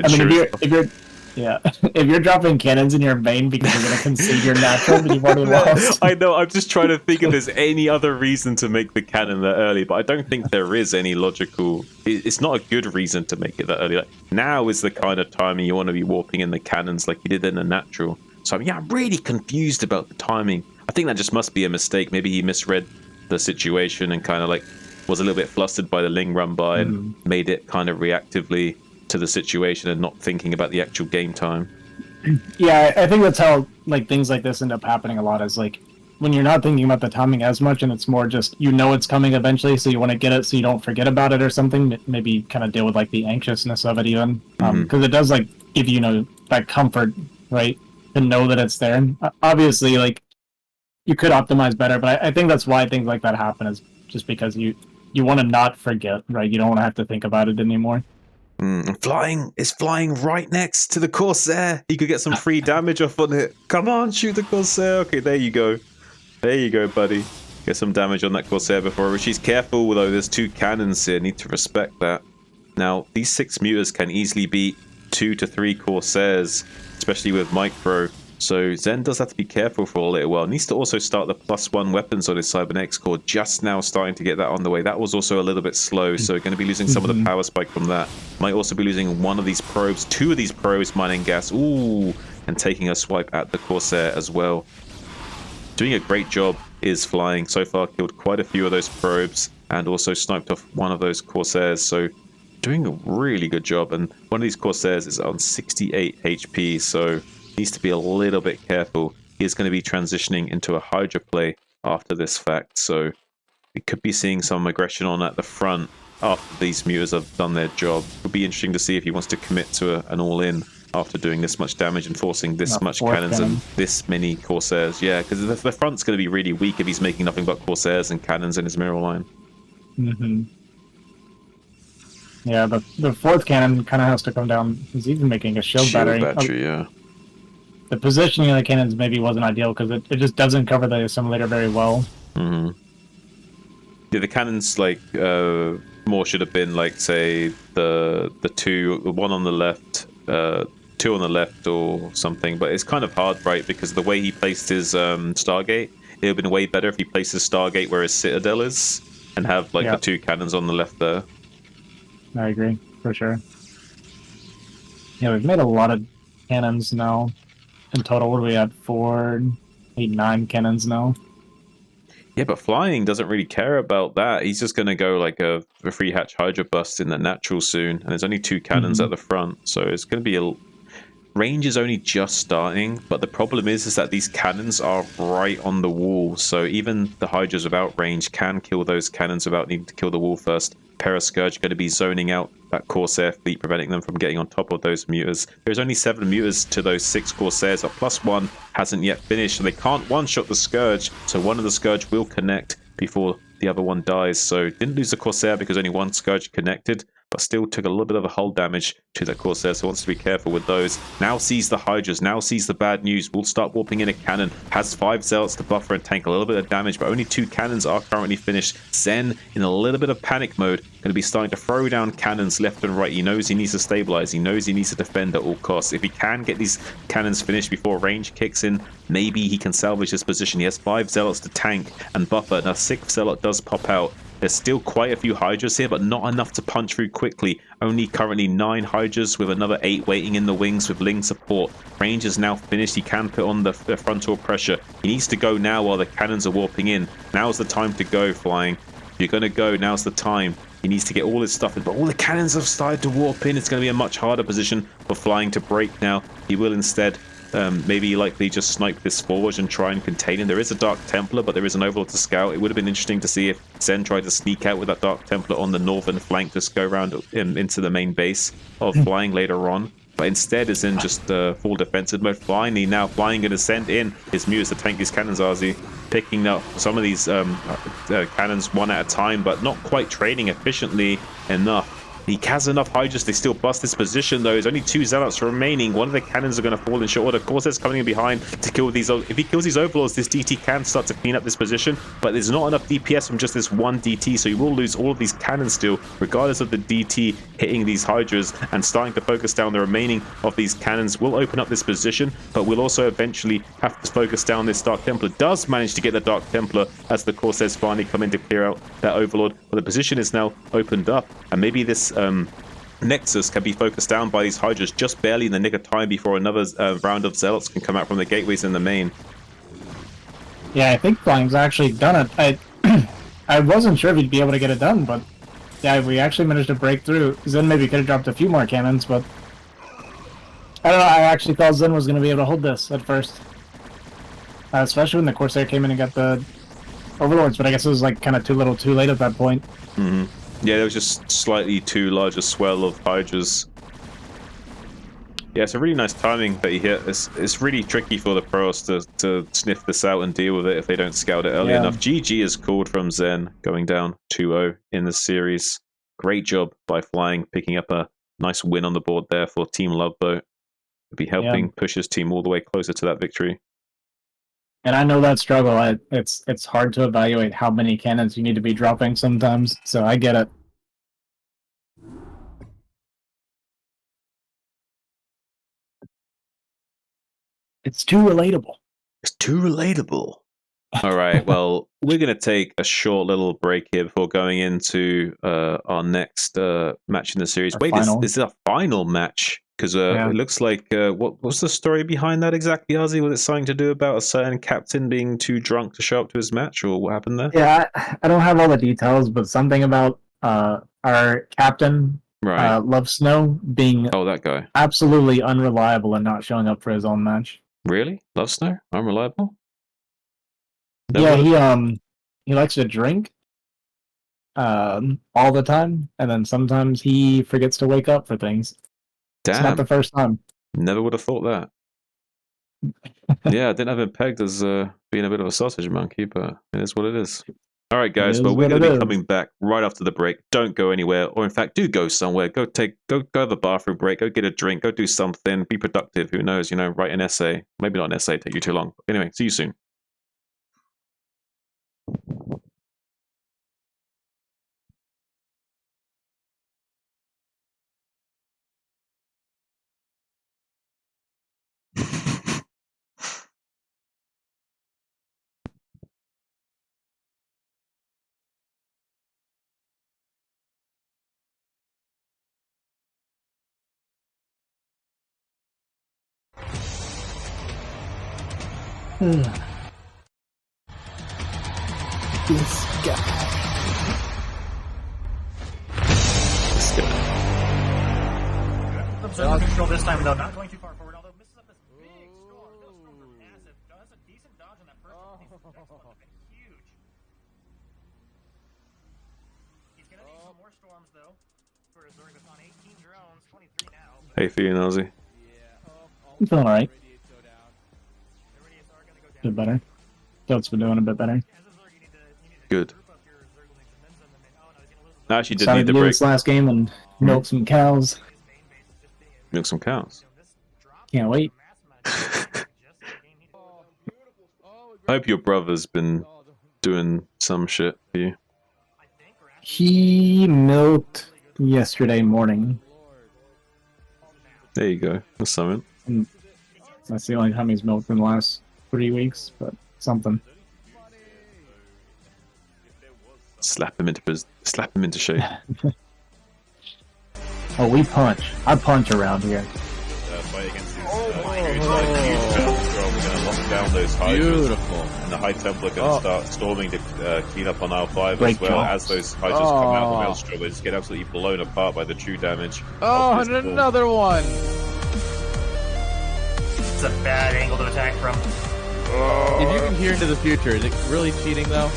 mean, if you're dropping cannons in your main because you're going to concede your natural, then you've already lost. I know, I'm just trying to think if there's any other reason to make the cannon that early, but I don't think there is any logical... It's not a good reason to make it that early. Like, now is the kind of timing you want to be warping in the cannons like you did in the natural. So, I mean, yeah, I'm really confused about the timing. I think that just must be a mistake. Maybe he misread the situation and kind of like was a little bit flustered by the ling run by and made it kind of reactively to the situation and not thinking about the actual game time. Yeah, I think that's how like things like this end up happening a lot, is like when you're not thinking about the timing as much and it's more just it's coming eventually, so you want to get it so you don't forget about it or something. Maybe kind of deal with like the anxiousness of it even, because it does like give you that comfort, right, to know that it's there. And obviously, like you could optimize better, but I think that's why things like that happen, is just because you want to not forget, right? You don't want to have to think about it anymore. Flying is flying right next to the Corsair. He could get some free damage off on it. Come on, shoot the Corsair. Okay, there you go. There you go, buddy. Get some damage on that Corsair before Rishi's careful, though. There's 2 cannons here. Need to respect that. Now, these 6 muters can easily beat 2 to 3 Corsairs, especially with micro. So Zen does have to be careful for a little while. Needs to also start the +1 weapons on his Cybernetics core. Just now starting to get that on the way. That was also a little bit slow, so going to be losing some of the power spike from that. Might also be losing one of these probes, 2 of these probes mining gas. Ooh, and taking a swipe at the Corsair as well. Doing a great job is Flying. So far killed quite a few of those probes and also sniped off one of those Corsairs. So doing a really good job. And one of these Corsairs is on 68 HP, so needs to be a little bit careful. He is going to be transitioning into a Hydra play after this fact, so we could be seeing some aggression on at the front after these muters have done their job. It'll be interesting to see if he wants to commit to an all-in after doing this much damage and forcing this much cannons and this many Corsairs. Yeah, because the front's going to be really weak if he's making nothing but Corsairs and cannons in his mirror line. Yeah, the 4th cannon kind of has to come down. He's even making a shield battery. Yeah. The positioning of the cannons maybe wasn't ideal because it just doesn't cover the assimilator very well. Yeah, the cannons like more should have been like, say, the 1 on the left, 2 on the left or something. But it's kind of hard, right? Because the way he placed his Stargate, it would have been way better if he placed his Stargate where his Citadel is and have like the 2 cannons on the left there. I agree, for sure. Yeah, we've made a lot of cannons now. In total, what are we at? 4, 8, 9 cannons now. Yeah, but Flying doesn't really care about that. He's just going to go like a 3-hatch Hydra bust in the natural soon. And there's only 2 cannons at the front. So it's going to be range is only just starting. But the problem is that these cannons are right on the wall. So even the Hydras without range can kill those cannons without needing to kill the wall first. Parascourge going to be zoning out that Corsair fleet, preventing them from getting on top of those muters. There's only 7 muters to those 6 Corsairs, but +1 hasn't yet finished, so they can't one-shot the Scourge, so one of the Scourge will connect before the other one dies. So didn't lose the Corsair because only one Scourge connected, but still took a little bit of a hull damage to the Corsair, so wants to be careful with those. Now sees the Hydras, now sees the bad news. Will start warping in a cannon, has 5 Zealots to buffer and tank a little bit of damage, but only 2 cannons are currently finished. Zen, in a little bit of panic mode, going to be starting to throw down cannons left and right. He knows he needs to stabilize, he knows he needs to defend at all costs. If he can get these cannons finished before range kicks in, maybe he can salvage his position. He has 5 Zealots to tank and buffer. Now 6th Zealot does pop out. There's still quite a few Hydras here, but not enough to punch through quickly. Only currently 9 Hydras with another 8 waiting in the wings with Ling support. Range is now finished. He can put on the frontal pressure. He needs to go now while the cannons are warping in. Now's the time to go, Flying. If you're going to go, now's the time. He needs to get all his stuff in, but all the cannons have started to warp in. It's going to be a much harder position for Flying to break now. He will instead maybe likely just snipe this forward and try and contain him. There is a Dark Templar, but there is an Overlord to scout. It would have been interesting to see if Zen tried to sneak out with that Dark Templar on the northern flank, just go around into the main base of Flying later on. But instead is in just full defensive mode. Finally, now Flying going to send in his Muse to tank his cannons, Azhi. Picking up some of these cannons one at a time, but not quite trading efficiently enough. He has enough Hydras to still bust this position, though. There's only 2 Zealots remaining. One of the cannons are going to fall in short order. Corsair's coming in behind to kill these. If he kills these Overlords, this DT can start to clean up this position, but there's not enough DPS from just this one DT, so he will lose all of these cannons still, regardless of the DT hitting these Hydras and starting to focus down the remaining of these cannons. Will open up this position, but we'll also eventually have to focus down this Dark Templar. Does manage to get the Dark Templar as the Corsairs finally come in to clear out that Overlord, but the position is now opened up, and maybe this Nexus can be focused down by these Hydras just barely in the nick of time before another round of Zealots can come out from the gateways in the main. Yeah, I think Flying's actually done it. I wasn't sure if he'd be able to get it done, but yeah, we actually managed to break through. Zen maybe could have dropped a few more cannons, but I don't know, I actually thought Zen was going to be able to hold this at first. Especially when the Corsair came in and got the Overlords, but I guess it was like kind of too little too late at that point. Mm-hmm. Yeah, there was just slightly too large a swell of Hydras. Yeah, it's a really nice timing that he hit. It's really tricky for the pros to sniff this out and deal with it if they don't scout it early enough. GG is called from Zen, going down 2-0 in the series. Great job by Flying, picking up a nice win on the board there for Team Loveboat. It'll be helping push his team all the way closer to that victory. And I know that struggle. It's hard to evaluate how many cannons you need to be dropping sometimes, so I get it. It's too relatable. It's too relatable. All right, well, we're going to take a short little break here before going into our next match in the series. Wait, is it a final match? Because it looks like, what's the story behind that exactly, Azhi? Was it something to do about a certain captain being too drunk to show up to his match, or what happened there? Yeah, I don't have all the details, but something about our captain, Love Snow, being that guy, absolutely unreliable and not showing up for his own match. Really? Love Snow? Unreliable? Yeah, he likes to drink all the time, and then sometimes he forgets to wake up for things. Damn. It's not the first time. Never would have thought that. Yeah, I didn't have him pegged as being a bit of a sausage monkey, but it is what it is. All right, guys, well, we're going to be coming back right after the break. Don't go anywhere, or in fact, do go somewhere. Go have a bathroom break. Go get a drink. Go do something. Be productive. Who knows? Write an essay. Maybe not an essay. Take you too long. But anyway, see you soon. This guy. Observer control this time, though, not going too far forward, although misses up this big storm. Those storms are massive. Does a decent dodge on that first one. These next one have been huge. He's going to need some more storms, though, for a Zerg that's on 18 drones, 23 now. How you feeling, Azhi? I'm feeling alright. A bit better. Goat's been doing a bit better. Good. I actually did Decided need the to do break. this last game and Milk some cows. Milk some cows. Can't wait. I hope your brother's been doing some shit for you. He milked yesterday morning. There you go. That's something. And that's the only time he's milked in the last 3 weeks, but something. Slap him into shape. Oh, we punch. I punch around here. Fight against these huge mountains, we're going to lock down those hydras. Beautiful. And the High Templar are going to start storming to clean up on R5 Great as well. job. As those hydras come out of the Maelstrom, they just get absolutely blown apart by the true damage. Oh, of and this storm. another one. It's a bad angle to attack from. If you can hear into the future, is it really cheating though?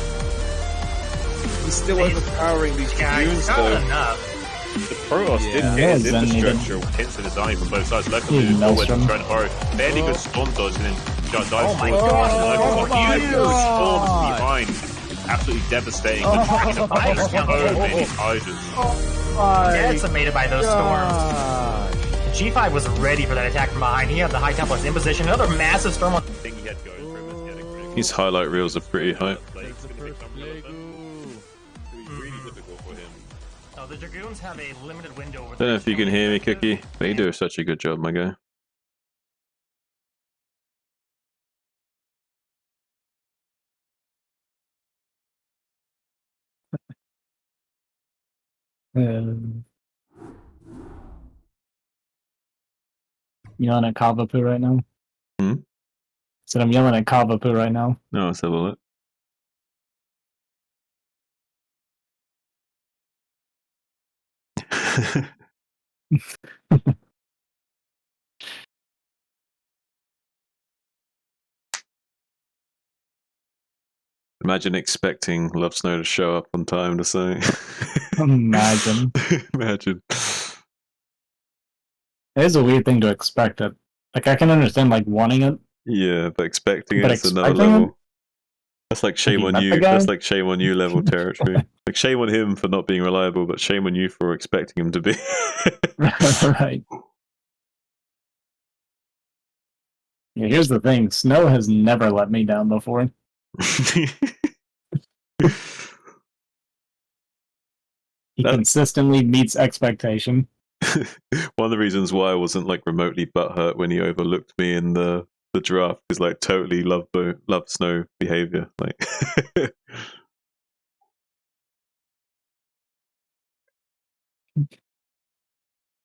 He's still overpowering these Dragoons Not though. enough. The Protoss did Yeah, hit his Zen needed- infrastructure, hits in his eye from both sides. Lurker He moved forward Maelstrom. and trying to borrow fairly good storm dodge and then dives Oh my forward. God. Oh my Huge God. storms behind. Absolutely devastating. Oh my So God. many hydras. Decimated by those storms. G5 was ready for that attack from behind. He had the High Templars in position. Another massive storm on. Thing he had going for him was getting critical. His highlight reels are pretty hype. It's going to become relevant. It's really difficult for him. Oh, the Dragoons have a limited window. Don't know if you can hear me, Cookie, but you do such a good job, my guy. Yelling at Kavapu right now. Hmm? Said I'm yelling at Kavapu right now. No, let's have a look. Imagine expecting Love Snow to show up on time to say. Imagine. Imagine. It is a weird thing to expect it. Like, I can understand, like, wanting it. Yeah, but expecting But it's another expecting level. it? That's like shame you on met you. the guy? That's like shame on you level territory. Like shame on him for not being reliable, but shame on you for expecting him to be. Right. Yeah, here's the thing. Snow has never let me down before. He That- consistently meets expectation. One of the reasons why I wasn't like remotely butthurt when he overlooked me in the draft is like totally love Snow behavior. Like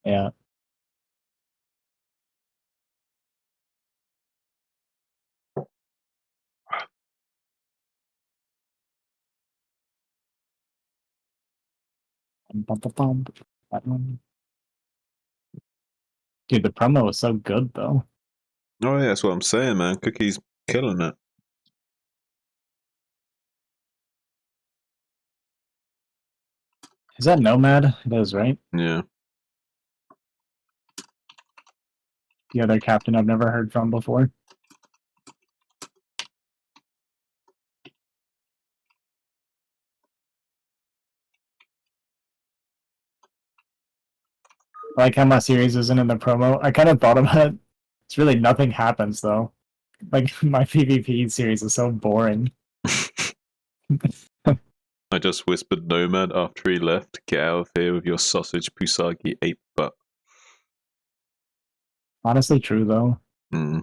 Yeah. Bum. That one. Dude, the promo was so good though. oh yeah, that's what I'm saying, man. Cookie's killing it. Is that Nomad? It is, right? Yeah. The other captain I've never heard from before. I like how my series isn't in the promo. I kind of thought about it. It's really nothing happens though. Like my PvP series is so boring. I just whispered Nomad after he left. Get out of here with your sausage Pusagi ape butt. Honestly, true though. Mm.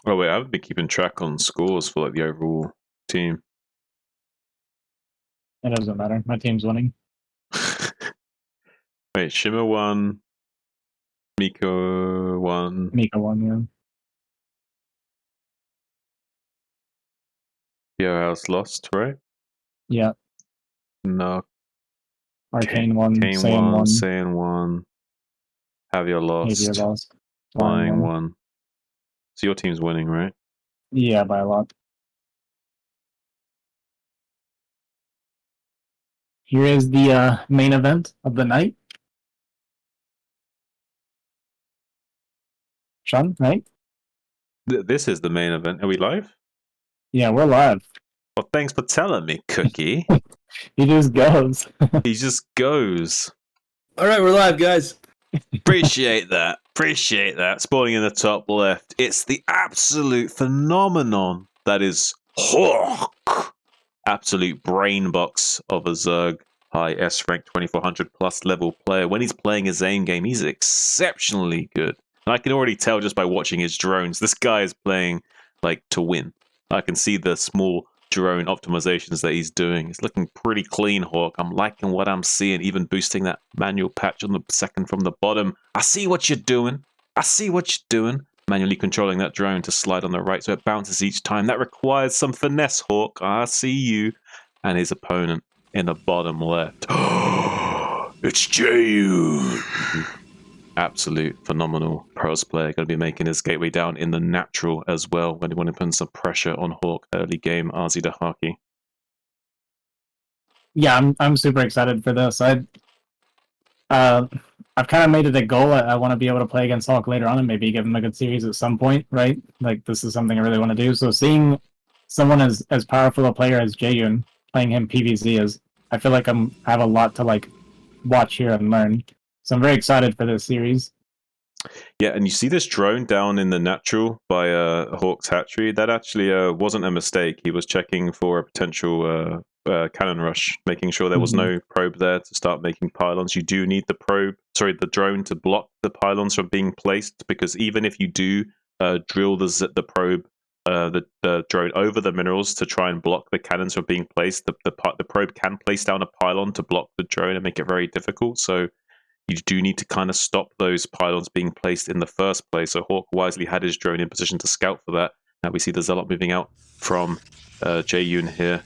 Oh wait, I haven't been keeping track on scores for like the overall team. It doesn't matter. My team's winning. Wait, Shimmer won. Miko won. Mika won, yeah. House lost, right? Yeah. No. Arcane won. Kane Saiyan won. Saiyan won. Javier lost. Xavier lost. Flying won. So your team's winning, right? Yeah, by a lot. Here is the main event of the night. Sean, right? This is the main event. Are we live? Yeah, we're live. Well, thanks for telling me, Cookie. He just goes. He just goes. All right, we're live, guys. Appreciate that. Appreciate that. Spawning in the top left. It's the absolute phenomenon that is Hawk. Absolute brain box of a Zerg. High S rank 2400 plus level player. When he's playing his aim game, he's exceptionally good. And I can already tell just by watching his drones, this guy is playing like to win. I can see the small drone optimizations that he's doing. It's looking pretty clean, Hawk. I'm liking what I'm seeing, even boosting that manual patch on the second from the bottom. I see what you're doing. I see what you're doing. Manually controlling that drone to slide on the right so it bounces each time. That requires some finesse, Hawk. I see you. And his opponent in the bottom left. It's Jayun. Absolute phenomenal pros player. Going to be making his gateway down in the natural as well when he want to put some pressure on Hawk early game. Azhi Dahaki. Yeah, I'm super excited for this. I've kind of made it a goal. I want to be able to play against Hawk later on and maybe give him a good series at some point, right? Like, this is something I really want to do. So seeing someone as powerful a player as Jayun, playing him PvZ, is, I feel like I have a lot to like watch here and learn. So I'm very excited for this series. Yeah, and you see this drone down in the natural by Hawk's hatchery. That actually wasn't a mistake. He was checking for a potential cannon rush, making sure there was no probe there to start making pylons. You do need the drone to block the pylons from being placed, because even if you do drill the probe, the drone over the minerals to try and block the cannons from being placed, the probe can place down a pylon to block the drone and make it very difficult. So you do need to kind of stop those pylons being placed in the first place. So Hawk wisely had his drone in position to scout for that. Now we see the Zealot moving out from Jayun here.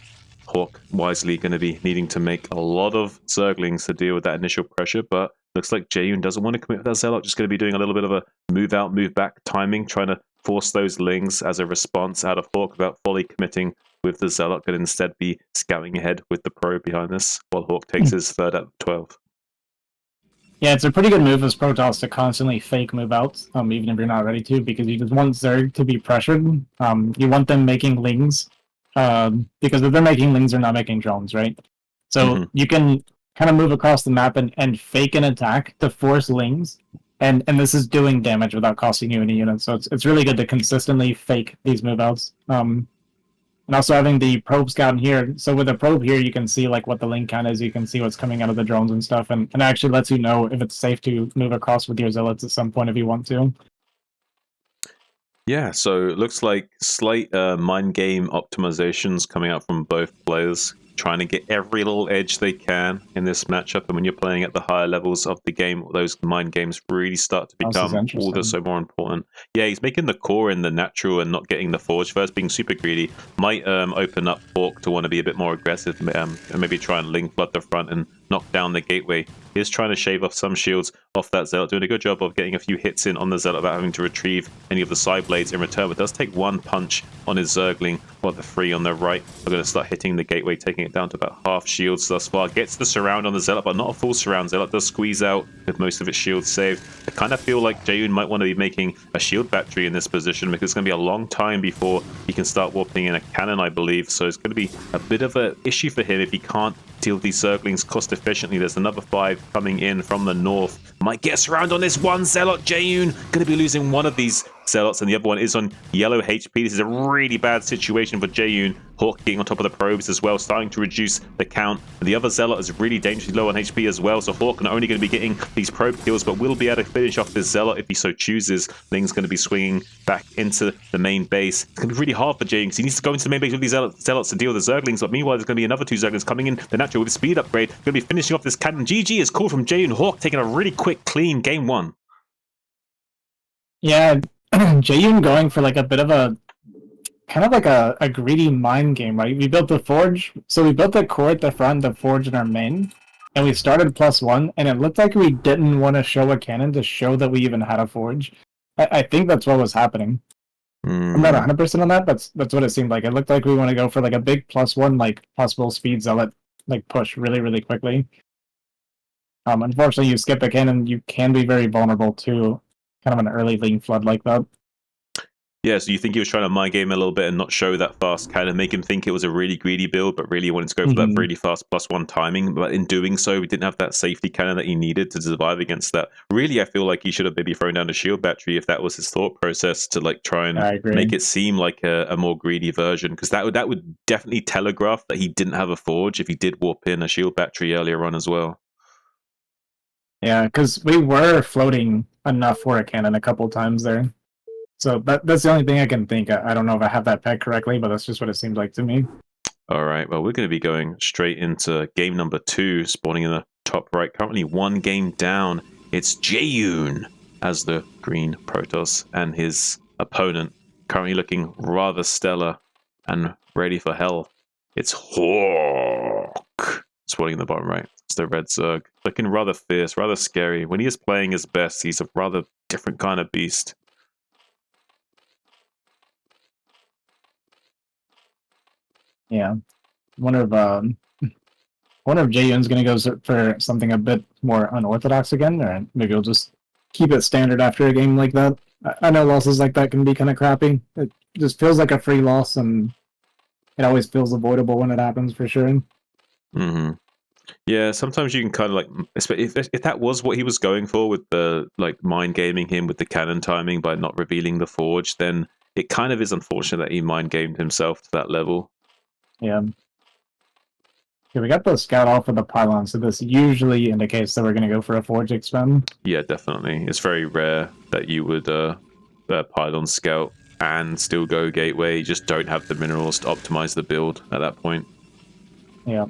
Hawk wisely going to be needing to make a lot of Zerglings to deal with that initial pressure, but looks like Jayun doesn't want to commit with that Zealot. Just going to be doing a little bit of a move out, move back timing, trying to force those lings as a response out of Hawk without fully committing with the Zealot. Could instead be scouting ahead with the probe behind this, while Hawk takes his third out of 12. Yeah, it's a pretty good move as Protoss to constantly fake move outs, even if you're not ready to, because you just want Zerg to be pressured. You want them making lings, because if they're making lings, they're not making drones, right? So you can kind of move across the map and fake an attack to force lings, and this is doing damage without costing you any units. So it's really good to consistently fake these move outs. And also having the probe scout in here. So with the probe here, you can see like what the link count is. You can see what's coming out of the drones and stuff. And it actually lets you know if it's safe to move across with your zealots at some point if you want to. Yeah, so it looks like slight mind game optimizations coming out from both players, trying to get every little edge they can in this matchup. And when you're playing at the higher levels of the game, those mind games really start to become all the so more important. Yeah, he's making the core in the natural and not getting the forge first, being super greedy. Might open up Hawk to want to be a bit more aggressive, and maybe try and link flood the front and knock down the gateway. He is trying to shave off some shields off that Zealot, doing a good job of getting a few hits in on the Zealot without having to retrieve any of the side blades in return. But does take one punch on his Zergling, while the three on the right are going to start hitting the gateway, taking it down to about half shields thus far. Gets the surround on the Zealot, but not a full surround. Zealot does squeeze out with most of its shields saved. I kind of feel like Jayun might want to be making a shield battery in this position, because it's going to be a long time before he can start warping in a cannon, I believe. So it's going to be a bit of an issue for him if he can't deal with these Zerglings cost efficiently. There's another 5 coming in from the north. Might get surround on this one Zealot. Jayun going to be losing one of these Zealots, and the other one is on yellow HP. This is a really bad situation for Jayun. Hawk getting on top of the probes as well, starting to reduce the count. And the other Zealot is really dangerously low on HP as well, so Hawk not only going to be getting these probe kills, but will be able to finish off this Zealot if he so chooses. Ling's going to be swinging back into the main base. It's going to be really hard for Jayun, because he needs to go into the main base with these Zealots to deal with the Zerglings, but meanwhile there's going to be another 2 Zerglings coming in the natural with a speed upgrade. Going to be finishing off this cannon. GG is called from Jayun. Hawk taking a really quick, clean game 1. Yeah, Jayun going for like a bit of a kind of like a greedy mind game, right? We built the forge, so we built the core at the front, the forge in our main, and we started +1, and it looked like we didn't want to show a cannon to show that we even had a forge. I think that's what was happening. I'm not 100% on that, but that's what it seemed like. It looked like we want to go for like a big +1, like possible speed zealot, like push really, really quickly. Unfortunately, you skip a cannon, you can be very vulnerable to kind of an early lean flood like that. Yeah, so you think he was trying to mind game a little bit and not show that fast cannon, make him think it was a really greedy build, but really wanted to go for that really fast +1 timing. But in doing so, we didn't have that safety cannon that he needed to survive against that. Really, I feel like he should have maybe thrown down a shield battery if that was his thought process to like try and make it seem like a more greedy version, because that would definitely telegraph that he didn't have a forge if he did warp in a shield battery earlier on as well. Yeah, because we were floating enough for a cannon a couple times there. So that's the only thing I can think. I don't know if I have that pegged correctly, but that's just what it seemed like to me. All right, well, we're going to be going straight into game number 2, spawning in the top right. Currently 1 game down. It's Jayun as the green Protoss, and his opponent currently looking rather stellar and ready for hell. It's Hawk spawning in the bottom right. It's the red Zerg, looking rather fierce, rather scary. When he is playing his best, he's a rather different kind of beast. Yeah, wonder if Jayun's gonna go for something a bit more unorthodox again, or maybe he'll just keep it standard after a game like that. I know losses like that can be kind of crappy. It just feels like a free loss, and it always feels avoidable when it happens for sure. Yeah, sometimes you can kind of like, if that was what he was going for with the like mind gaming him with the cannon timing by not revealing the forge, then it kind of is unfortunate that he mind gamed himself to that level. Yeah. Okay, we got the scout off of the pylon, so this usually indicates that we're going to go for a forge expend. Yeah, definitely. It's very rare that you would pylon scout and still go gateway. You just don't have the minerals to optimize the build at that point. Yeah.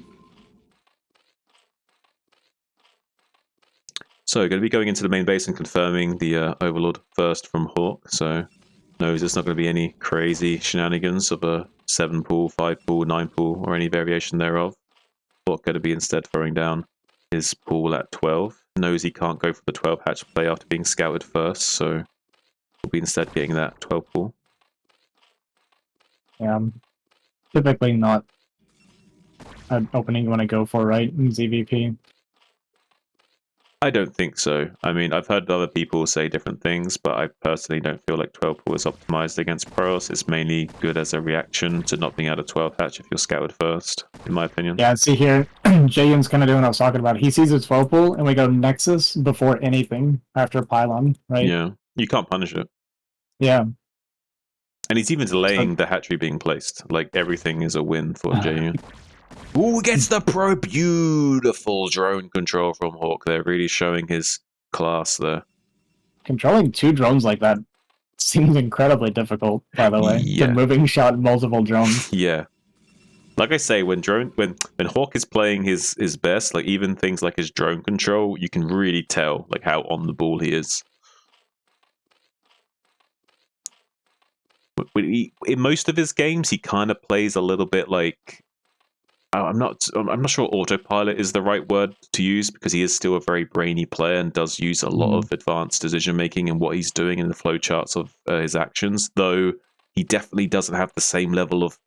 So, going to be going into the main base and confirming the Overlord first from Hawk. So, knows there's not going to be any crazy shenanigans of a 7 pool, 5 pool, 9 pool, or any variation thereof. Hawk going to be instead throwing down his pool at 12. Knows he can't go for the 12 hatch play after being scouted first, so we'll be instead getting that 12 pool. Yeah, typically not an opening you want to go for, right, in ZVP. I don't think so. I mean, I've heard other people say different things, but I personally don't feel like 12 pool is optimized against Protoss. It's mainly good as a reaction to not being out of 12 hatch if you're scouted first, in my opinion. Yeah, see here, Jayun's kind of doing what I was talking about. He sees a 12 pool, and we go Nexus before anything after Pylon, right? Yeah, you can't punish it. Yeah. And he's even delaying the hatchery being placed. Like, everything is a win for Jayun. Ooh, gets the pro. Beautiful drone control from Hawk there, really showing his class there. Controlling 2 drones like that seems incredibly difficult, by the way. Yeah. The moving shot multiple drones. Yeah. Like I say, when Hawk is playing his best, like even things like his drone control, you can really tell like how on the ball he is. In most of his games, he kind of plays a little bit like, I'm not sure autopilot is the right word to use, because he is still a very brainy player and does use a lot of advanced decision making in what he's doing in the flowcharts of his actions, though he definitely doesn't have the same level of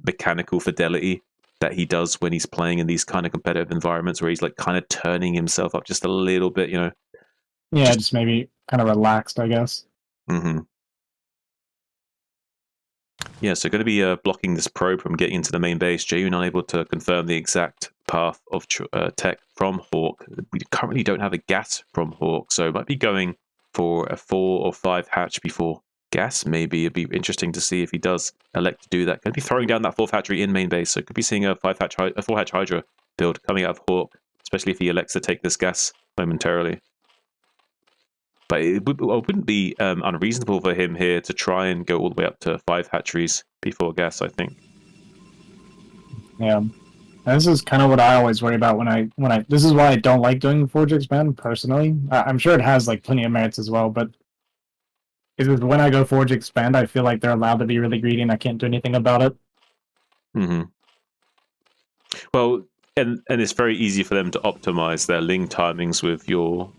mechanical fidelity that he does when he's playing in these kind of competitive environments where he's like kind of turning himself up just a little bit, you know. Yeah, just maybe kind of relaxed, I guess. Yeah, so going to be blocking this probe from getting into the main base. Jayun unable to confirm the exact path of tech from Hawk. We currently don't have a gas from Hawk, so might be going for a 4 or 5 hatch before gas. Maybe it'd be interesting to see if he does elect to do that. Going to be throwing down that 4th hatchery in main base, so could be seeing a 4 hatch Hydra build coming out of Hawk, especially if he elects to take this gas momentarily. But it wouldn't be unreasonable for him here to try and go all the way up to 5 hatcheries before gas, I think. Yeah. And this is kind of what I always worry about when I this is why I don't like doing Forge Expand personally. I'm sure it has like plenty of merits as well, but is when I go Forge Expand, I feel like they're allowed to be really greedy and I can't do anything about it. Well, and it's very easy for them to optimize their ling timings with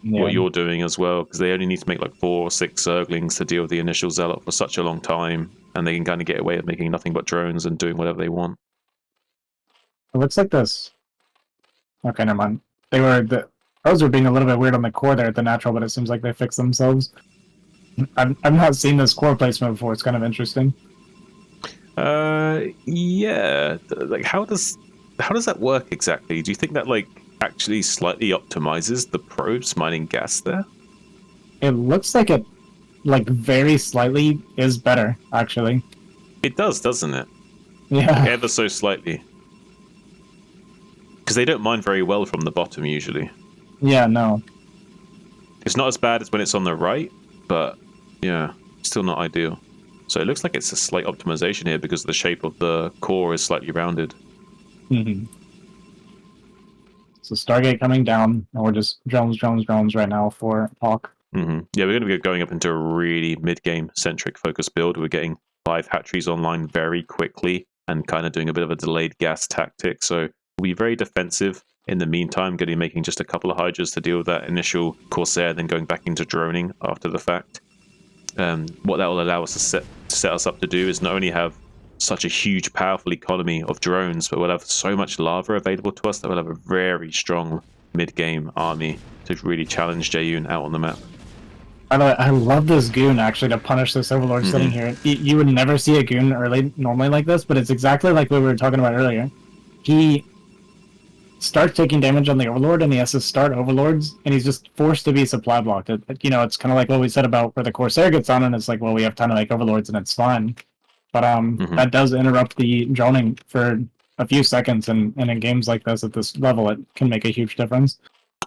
what you're doing as well, because they only need to make like 4 or 6 Zerglings to deal with the initial Zealot for such a long time, and they can kind of get away with making nothing but drones and doing whatever they want. It looks like this. Okay, never mind. Those were being a little bit weird on the core there at the natural, but it seems like they fixed themselves. I've not seen this core placement before. It's kind of interesting. Yeah. Like, how does that work exactly? Do you think that like actually slightly optimizes the probes mining gas there? It looks like it, like very slightly, is better actually. It does, doesn't it? Yeah. Like, ever so slightly. Because they don't mine very well from the bottom usually. Yeah. No. It's not as bad as when it's on the right, but yeah, still not ideal. So it looks like it's a slight optimization here because the shape of the core is slightly rounded. Mm-hmm. So Stargate coming down, and we're just drones right now for Hawk. Mm-hmm. Yeah, we're going to be going up into a really mid-game centric focus build. We're getting 5 hatcheries online very quickly and kind of doing a bit of a delayed gas tactic. So we'll be very defensive in the meantime, making just a couple of Hydras to deal with that initial Corsair, then going back into droning after the fact. What that will allow us to set us up to do is not only have such a huge, powerful economy of drones, but we'll have so much lava available to us that we'll have a very strong mid-game army to really challenge Jaeyoon out on the map. I love this goon actually to punish this Overlord sitting here. You would never see a goon normally like this, but it's exactly like what we were talking about earlier. He starts taking damage on the Overlord, and he has to start Overlords, and he's just forced to be supply blocked. You know, it's kind of like what we said about where the Corsair gets on, and it's like, well, we have time to make Overlords, and it's fine. But that does interrupt the droning for a few seconds, and in games like this at this level, it can make a huge difference.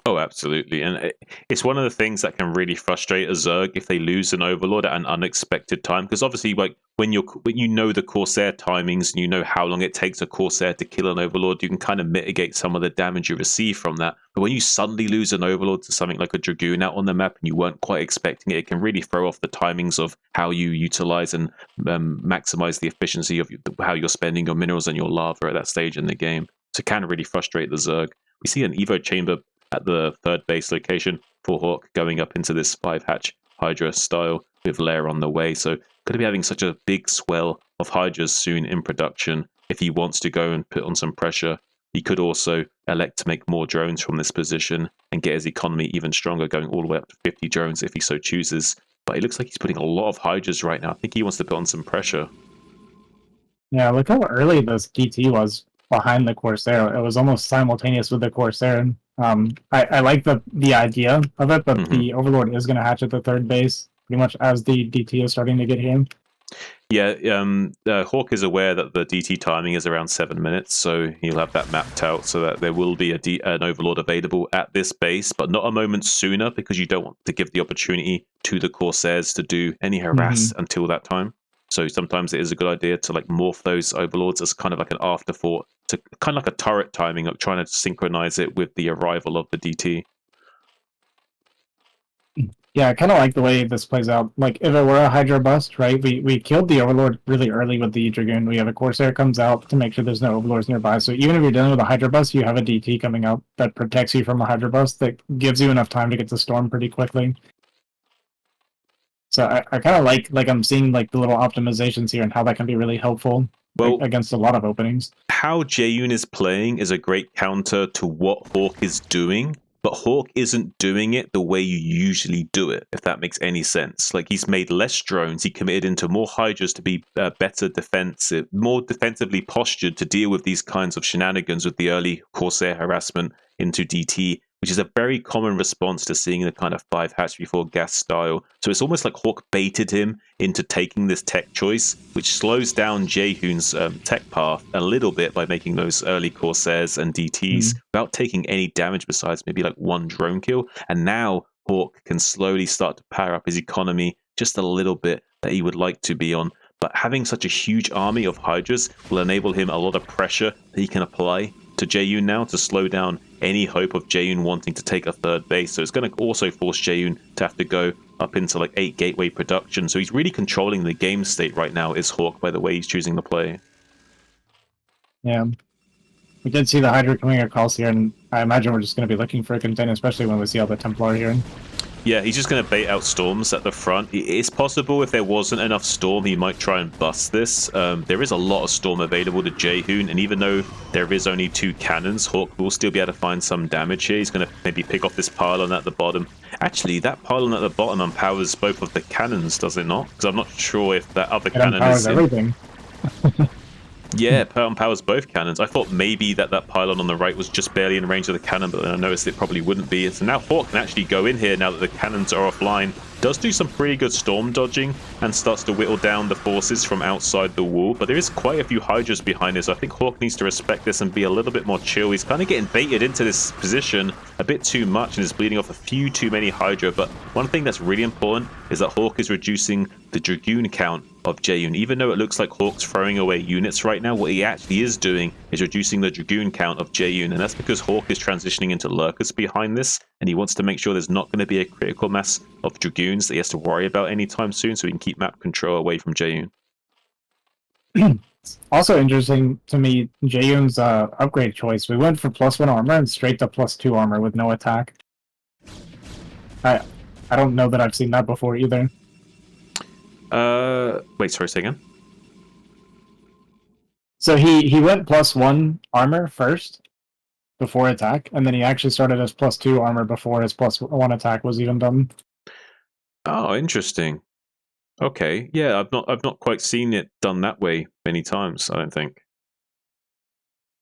Oh, absolutely. And it's one of the things that can really frustrate a Zerg if they lose an Overlord at an unexpected time. Because obviously, like when you know the Corsair timings and you know how long it takes a Corsair to kill an Overlord, you can kind of mitigate some of the damage you receive from that. But when you suddenly lose an Overlord to something like a Dragoon out on the map and you weren't quite expecting it, it can really throw off the timings of how you utilize and maximize the efficiency of how you're spending your minerals and your lava at that stage in the game. So it can really frustrate the Zerg. We see an Evo chamber at the 3rd base location for Hawk going up into this 5-hatch Hydra style with Lair on the way. So going to be having such a big swell of Hydras soon in production. If he wants to go and put on some pressure, he could also elect to make more drones from this position and get his economy even stronger, going all the way up to 50 drones if he so chooses. But it looks like he's putting a lot of Hydras right now. I think he wants to put on some pressure. Yeah, look how early this DT was behind the Corsair. It was almost simultaneous with the Corsair. I like the idea of it, but the Overlord is going to hatch at the 3rd base pretty much as the DT is starting to get him. Yeah, Hawk is aware that the DT timing is around 7 minutes, so he'll have that mapped out so that there will be an Overlord available at this base, but not a moment sooner because you don't want to give the opportunity to the Corsairs to do any harass until that time. So sometimes it is a good idea to like morph those Overlords as kind of like an afterthought, to kind of like a turret timing, of trying to synchronize it with the arrival of the DT. Yeah, I kind of like the way this plays out. Like, if it were a Hydra bust, right, we killed the Overlord really early with the Dragoon. We have a Corsair comes out to make sure there's no Overlords nearby. So even if you're dealing with a Hydra bust, you have a DT coming out that protects you from a Hydra bust that gives you enough time to get to Storm pretty quickly. So I kind of like I'm seeing like the little optimizations here and how that can be really helpful against a lot of openings. How Jaeyoon is playing is a great counter to what Hawk is doing, but Hawk isn't doing it the way you usually do it, if that makes any sense. Like, he's made less drones, he committed into more Hydras to be better defensive, more defensively postured to deal with these kinds of shenanigans with the early Corsair harassment into DT, which is a very common response to seeing the kind of 5-hatch before gas style. So it's almost like Hawk baited him into taking this tech choice, which slows down Jaehoon's tech path a little bit by making those early Corsairs and DTs without taking any damage besides maybe like 1 drone kill. And now Hawk can slowly start to power up his economy just a little bit that he would like to be on. But having such a huge army of Hydras will enable him a lot of pressure that he can apply to Jaeyoon now to slow down any hope of Jaeyoon wanting to take a 3rd base. So it's going to also force Jaeyoon to have to go up into like 8 gateway production. So he's really controlling the game state right now, is Hawk, by the way he's choosing to play. Yeah. We did see the Hydra coming across here, and I imagine we're just going to be looking for a contain, especially when we see all the Templar here. Yeah, he's just going to bait out storms at the front. It's possible if there wasn't enough storm, he might try and bust this. There is a lot of storm available to Jaehoon, and even though there is only 2 cannons, Hawk will still be able to find some damage here. He's going to maybe pick off this pylon at the bottom. Actually, that pylon at the bottom empowers both of the cannons, does it not? Because I'm not sure if that other cannon is everything. Yeah, it empowers both cannons. I thought maybe that pylon on the right was just barely in range of the cannon, but then I noticed it probably wouldn't be. So now Hawk can actually go in here now that the cannons are offline. Does do some pretty good storm dodging and starts to whittle down the forces from outside the wall. But there is quite a few Hydras behind this. So I think Hawk needs to respect this and be a little bit more chill. He's kind of getting baited into this position a bit too much and is bleeding off a few too many Hydra. But one thing that's really important is that Hawk is reducing the Dragoon count of Jaehoon. Even though it looks like Hawk's throwing away units right now, what he actually is doing is reducing the Dragoon count of Jaehoon, and that's because Hawk is transitioning into Lurkers behind this, and he wants to make sure there's not going to be a critical mass of Dragoons that he has to worry about anytime soon, so he can keep map control away from Jaehoon. Also interesting to me, Jaehoon's upgrade choice. We went for +1 armor and straight to +2 armor with no attack. I don't know that I've seen that before either. Wait, sorry, say again? So he went +1 armor first before attack, and then he actually started as +2 armor before his +1 attack was even done. Oh, interesting. Okay, yeah, I've not quite seen it done that way many times, I don't think.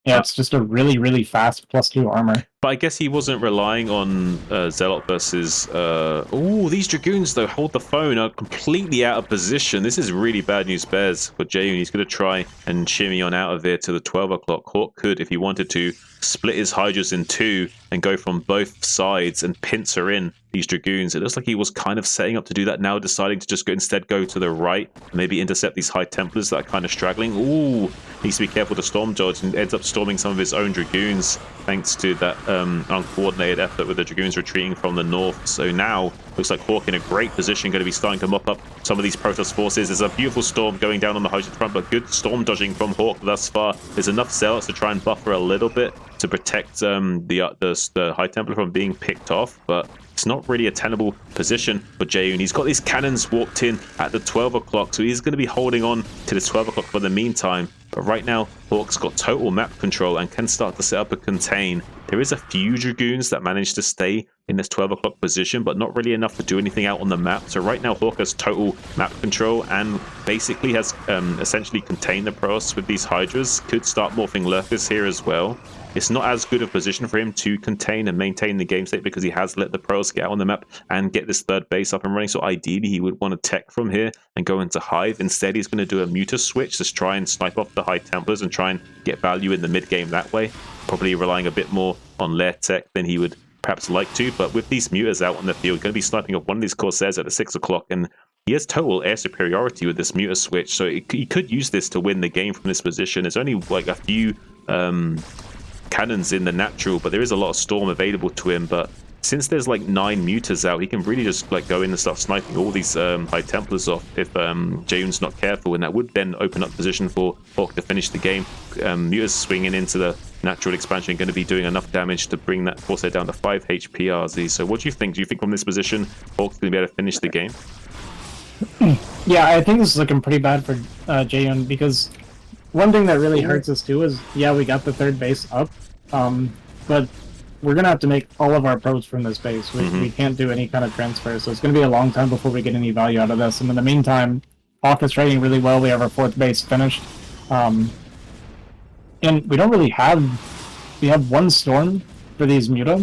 Yeah, it's just a really, really fast +2 armor. But I guess he wasn't relying on Zealot versus... Oh, these Dragoons, though, hold the phone, are completely out of position. This is really bad news bears for Jaehoon. He's going to try and shimmy on out of there to the 12 o'clock. Hawk could, if he wanted to, split his Hydras in 2 and go from both sides and pincer in these Dragoons. It looks like he was kind of setting up to do that, now deciding to just instead go to the right, maybe intercept these High Templars that are kind of straggling. Ooh, needs to be careful to storm dodge, and ends up storming some of his own Dragoons thanks to that uncoordinated effort with the Dragoons retreating from the north. So now looks like Hawk in a great position, going to be starting to mop up some of these Protoss forces. There's a beautiful storm going down on the Hydra front, but good storm dodging from Hawk thus far. There's enough Zealots to try and buffer a little bit to protect the High Templar from being picked off, but it's not really a tenable position for Jaehoon. He's got these cannons walked in at the 12 o'clock, so he's going to be holding on to the 12 o'clock for the meantime. But right now, Hawk's got total map control and can start to set up a contain. There is a few Dragoons that manage to stay in this 12 o'clock position, but not really enough to do anything out on the map. So right now, Hawk has total map control and basically has essentially contained the Protoss with these Hydras. Could start morphing Lurkers here as well. It's not as good a position for him to contain and maintain the game state because he has let the Protoss get out on the map and get this third base up and running. So ideally, he would want to tech from here and go into Hive. Instead, he's going to do a Muta switch to try and snipe off the High Templars and try and get value in the mid game that way. Probably relying a bit more on lair tech than he would perhaps like to. But with these Mutas out on the field, going to be sniping off one of these Corsairs at the 6 o'clock, and he has total air superiority with this Muta switch. So he could use this to win the game from this position. There's only like a few cannons in the natural, but there is a lot of storm available to him. But since there's like 9 Mutas out, he can really just like go in and start sniping all these High Templars off if Jaehoon's not careful, and that would then open up position for Hawk to finish the game. Mutas swinging into the natural expansion, going to be doing enough damage to bring that Corsair down to 5 HP RZ. So what do you think? Do you think from this position Hawk's going to be able to finish the game? Yeah, I think this is looking pretty bad for Jaehoon, because one thing that really hurts us too is, yeah, we got the third base up, but we're going to have to make all of our probes from this base. We can't do any kind of transfer, so it's going to be a long time before we get any value out of this. And in the meantime, Hawk is trading really well. We have our 4th base finished. And we don't really have... We have 1 storm for these Muta,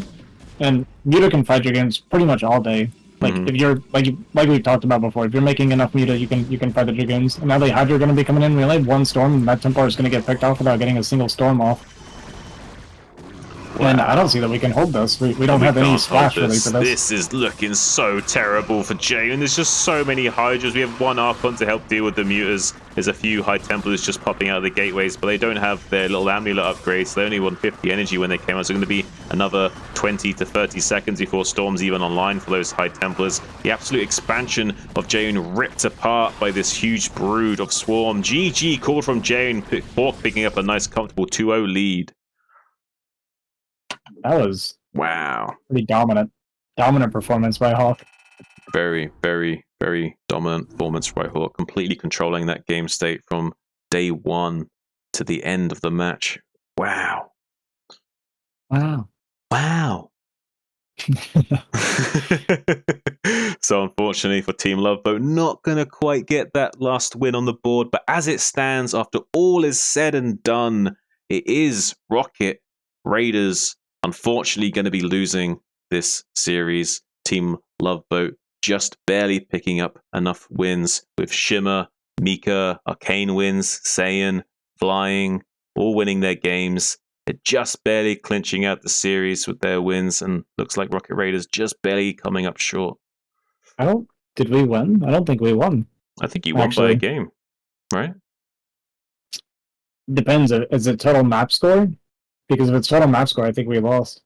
and Muta can fight your games pretty much all day. Like, if you're... Like we talked about before, if you're making enough Muta, you can fight the Dragoons. And now the Hydra are going to be coming in. We only have 1 storm, and that Templar is going to get picked off without getting a single storm off. Wow. And I don't see that we can hold this. We don't have any splash really for this. This is looking so terrible for Jaehoon. There's just so many Hydras. We have 1 Archon to help deal with the Mutas. There's a few High Templars just popping out of the gateways, but they don't have their little amulet upgrades. They only won 50 energy when they came out, so it's going to be another 20 to 30 seconds before Storm's even online for those High Templars. The absolute expansion of Jaehoon ripped apart by this huge brood of Swarm. GG called from Jaehoon. Hawk picking up a nice comfortable 2-0 lead. That was wow, pretty dominant. Dominant performance by Hawk. Very, very, very dominant performance by Hawk, completely controlling that game state from day one to the end of the match. Wow. Wow. Wow. So unfortunately for Team Loveboat, not going to quite get that last win on the board. But as it stands, after all is said and done, it is Rocket Raiders unfortunately going to be losing this series. Team Loveboat just barely picking up enough wins with Shimmer, Mika, Arcane wins, Saiyan, Flying, all winning their games. They're just barely clinching out the series with their wins, and looks like Rocket Raiders just barely coming up short. Did we win? I don't think we won. I think you won by a game, right? Depends. Is it total map score? Because if it's total map score, I think we lost.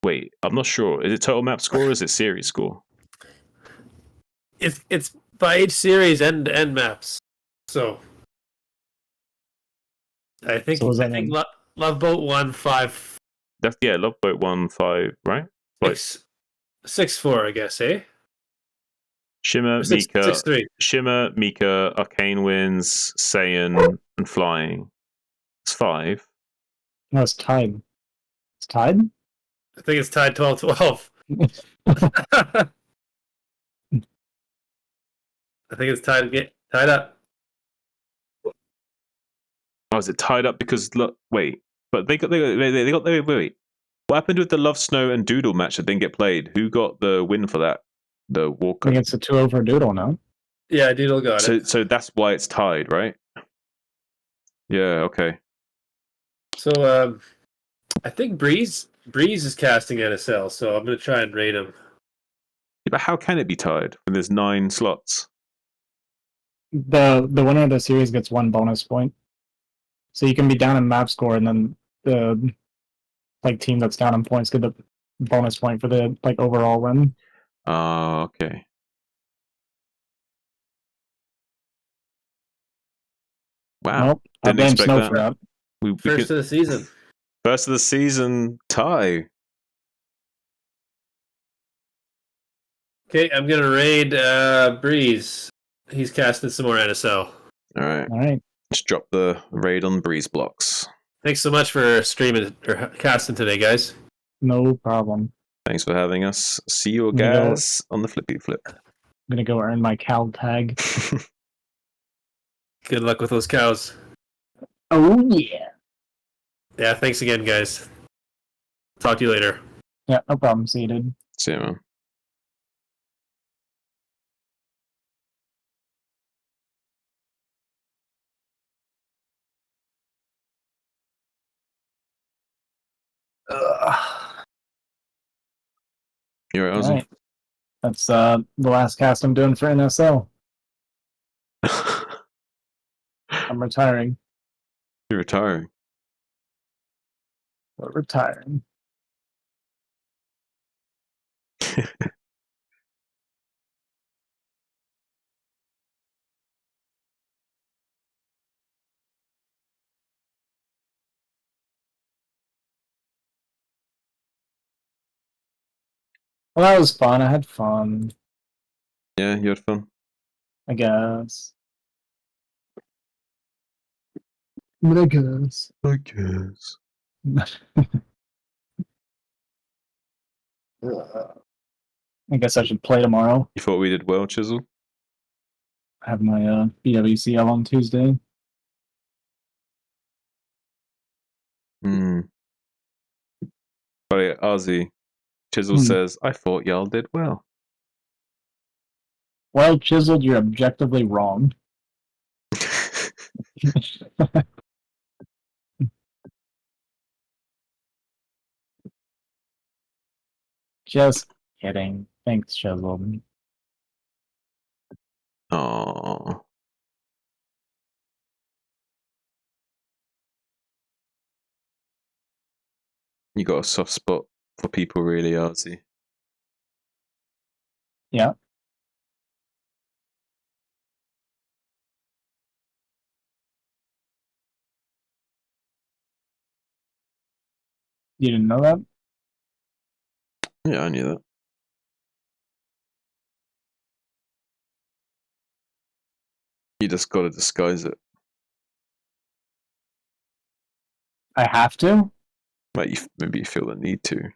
Wait, I'm not sure. Is it total map score or is it series score? It's by each series and maps. So I think So Loveboat won 5. That's Loveboat won 5, right? 6-4, I guess, eh? Shimmer, Six, Mika, 6-3. Shimmer, Mika, Arcane wins, Saiyan, and Flying. It's 5. No, it's tied. It's tied? I think it's tied 12-12. I think it's tied up. Oh, is it tied up because wait? But they got wait. What happened with the Love Snow and Doodle match that didn't get played? Who got the win for that? The Walker. I think it's a 2-0 for Doodle now. Yeah, Doodle got it. So that's why it's tied, right? Yeah. Okay. So I think Breeze is casting NSL, so I'm gonna try and raid him. Yeah, but how can it be tied when there's 9 slots? The winner of the series gets 1 bonus point. So you can be down in map score, and then the team that's down in points get the bonus point for the overall win. Oh, okay. Wow. Nope. I Didn't blame expect Snow that. for that. First of the season. First of the season tie. Okay, I'm gonna raid Breeze. He's casting some more NSL. All right. All right. Let's drop the raid on Breeze blocks. Thanks so much for streaming or casting today, guys. No problem. Thanks for having us. See you I'm gonna guys on the flippy flip. I'm gonna go earn my cow tag. Good luck with those cows. Oh yeah. Yeah, thanks again, guys. Talk to you later. Yeah, no problem. See you, dude. See you, man. You're right, Ozzy. Right. That's the last cast I'm doing for NSL. I'm retiring. You're retiring. We're retiring. Well, that was fun. I had fun, Yeah, you had fun. I guess. But I guess. I guess. I guess I should play tomorrow. You thought we did well, Chisel? I have my BWCL on Tuesday. Hmm. But yeah, Azhi, Chisel says, I thought y'all did well. Well, Chiseled, you're objectively wrong. Just kidding. Thanks, Chiseled. Aww. You got a soft spot for people, really, Azhi. Yeah. You didn't know that? Yeah, I knew that. You just got to disguise it. I have to? Like maybe you feel the need to.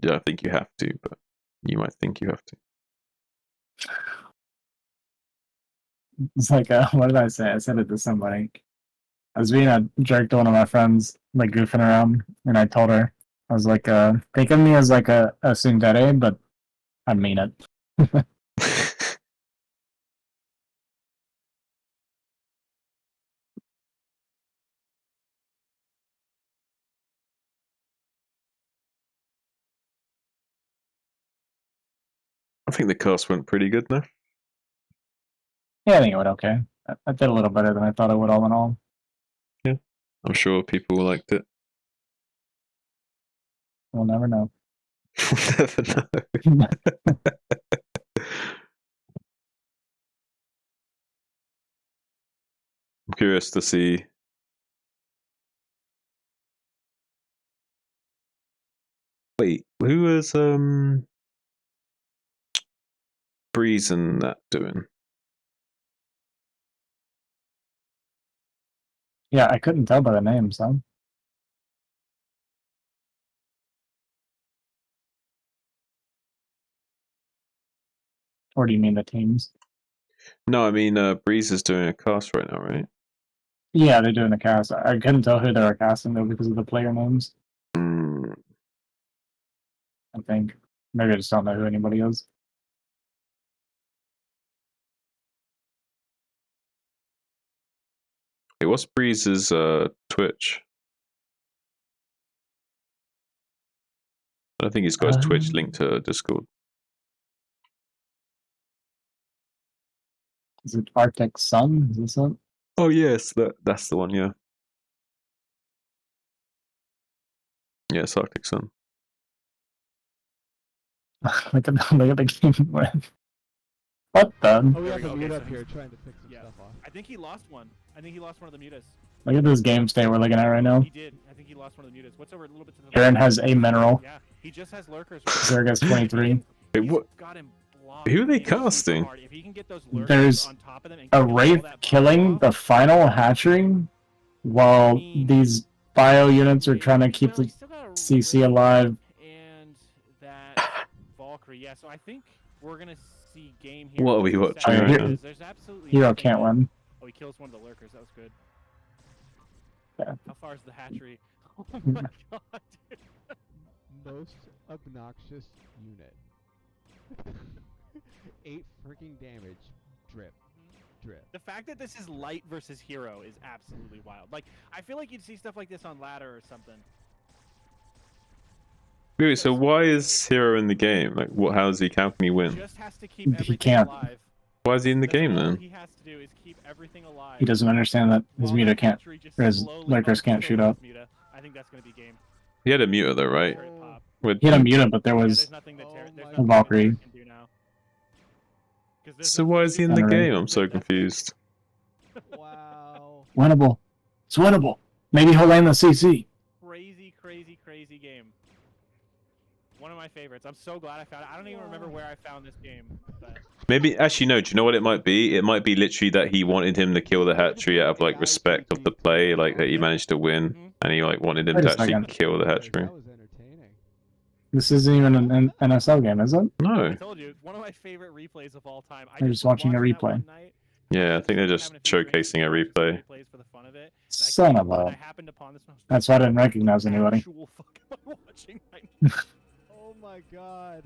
Yeah, I think you have to, but you might think you have to. It's like, what did I say? I said it to somebody. I was being a jerk to one of my friends, like goofing around, and I told her, I was like, think of me as like a tsundere, but I mean it. I think the cast went pretty good now. Yeah, I think it went okay. I did a little better than I thought I would, all in all. I'm sure people liked it. We'll never know. Never know. I'm curious to see. Wait, who was Breeze and that doing? Yeah, I couldn't tell by the names, though. Or do you mean the teams? No, I mean Breeze is doing a cast right now, right? Yeah, they're doing the cast. I couldn't tell who they were casting, though, because of the player names. Mm. I think. Maybe I just don't know who anybody is. Hey, what's Breeze's Twitch? I don't think he's got his Twitch linked to Discord. Is it nOm.XUN? Is this it? Oh yes, that's the one. Yeah. Yeah, it's nOm.XUN. look at the game with. What the? Oh, we have a mute up here trying to fix some stuff off. I think he lost one. I think he lost one of the mutas. Look at this game state we're looking at right now. He did. I think he lost one of the mutas. What's over a little bit to the Aaron has a mineral. Yeah, he just has lurkers. Zerg has 23. Wait, what? Who are they casting? There's a Wraith killing the final hatchery while these bio units are trying to keep the CC alive. And that Valkyrie. Yeah, so I think we're gonna see game here. What are we watching right now? There's absolutely Hero can't win. Oh, he kills one of the lurkers. That was good. Yeah. How far is the hatchery? Oh my god, dude. Most obnoxious unit. 8 freaking damage. Drip. Drip. The fact that this is light versus hero is absolutely wild. Like, I feel like you'd see stuff like this on ladder or something. Wait, so why is Hero in the game? Like, what? How can he win? Just has to keep He can't. alive. Why is he in the game All then? he has to do is keep everything alive. He doesn't understand that his muta can't, or his lurkers can't shoot up. I think that's gonna be game. He had a muter though, right? He had a muta, but there was a Valkyrie. So why is he in the game? I'm so confused. Wow. Winnable. It's winnable. Maybe he'll land the CC. Crazy, crazy, crazy game. One of my favorites. I'm so glad I found it. I don't even remember where I found this game. But... Maybe, actually, no. Do you know what it might be? It might be literally that he wanted him to kill the hatchery out of like respect of the play, like that he managed to win, and he like wanted him Wait to a actually second. kill the hatchery. That was entertaining. This isn't even an NSL game, is it? No. I told you, one of my favorite replays of all time. They're just watching a replay. Yeah, I think they're just showcasing a replay. For the fun of it. Son of a. That's why I didn't recognize anybody. Actual fuck am I watching right now? Oh my god.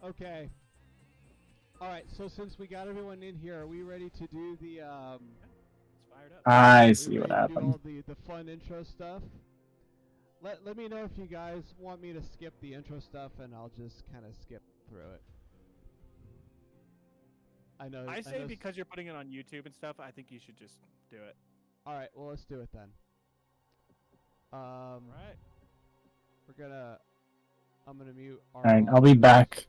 Okay. Alright, so since we got everyone in here, are we ready to do the I see what do happened. all the fun intro stuff? Let me know if you guys want me to skip the intro stuff, and I'll just kind of skip through it. I say because you're putting it on YouTube and stuff, I think you should just do it. Alright, well let's do it then. Right. I'm gonna mute Alright, I'll be back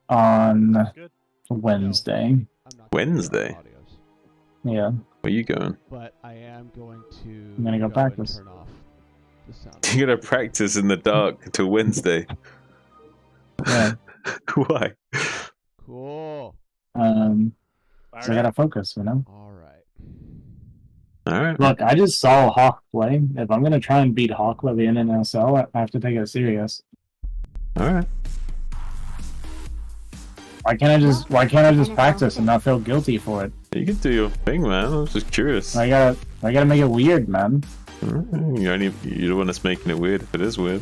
on Wednesday. Wednesday? Yeah. Where you going? But I am going to I'm gonna go practice. turn off the sound. You're gonna practice in the dark until Wednesday. Yeah. Why? Cool. So I gotta focus, you know? All right. Alright. Look, I just saw Hawk play. If I'm gonna try and beat Hawk with the NSL, I have to take it serious. Alright. Why can't I just practice and not feel guilty for it? You can do your thing, man. I was just curious. I gotta make it weird, man. You're the one that's making it weird if it is weird.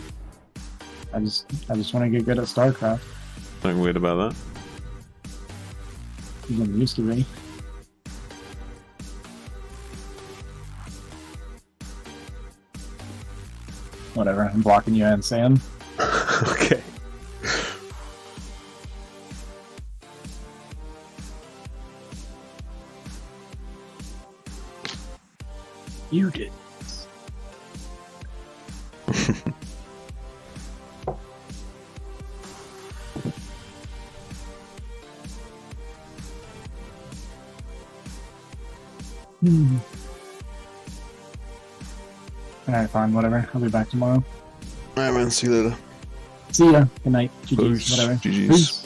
I just want to get good at StarCraft. Nothing weird about that. Even used to be. Whatever, I'm blocking you and Sam. Okay. You did. Alright, fine, whatever. I'll be back tomorrow. Alright, man. See you later. See ya. Good night. GG's, Peace. whatever. GG's. Peace.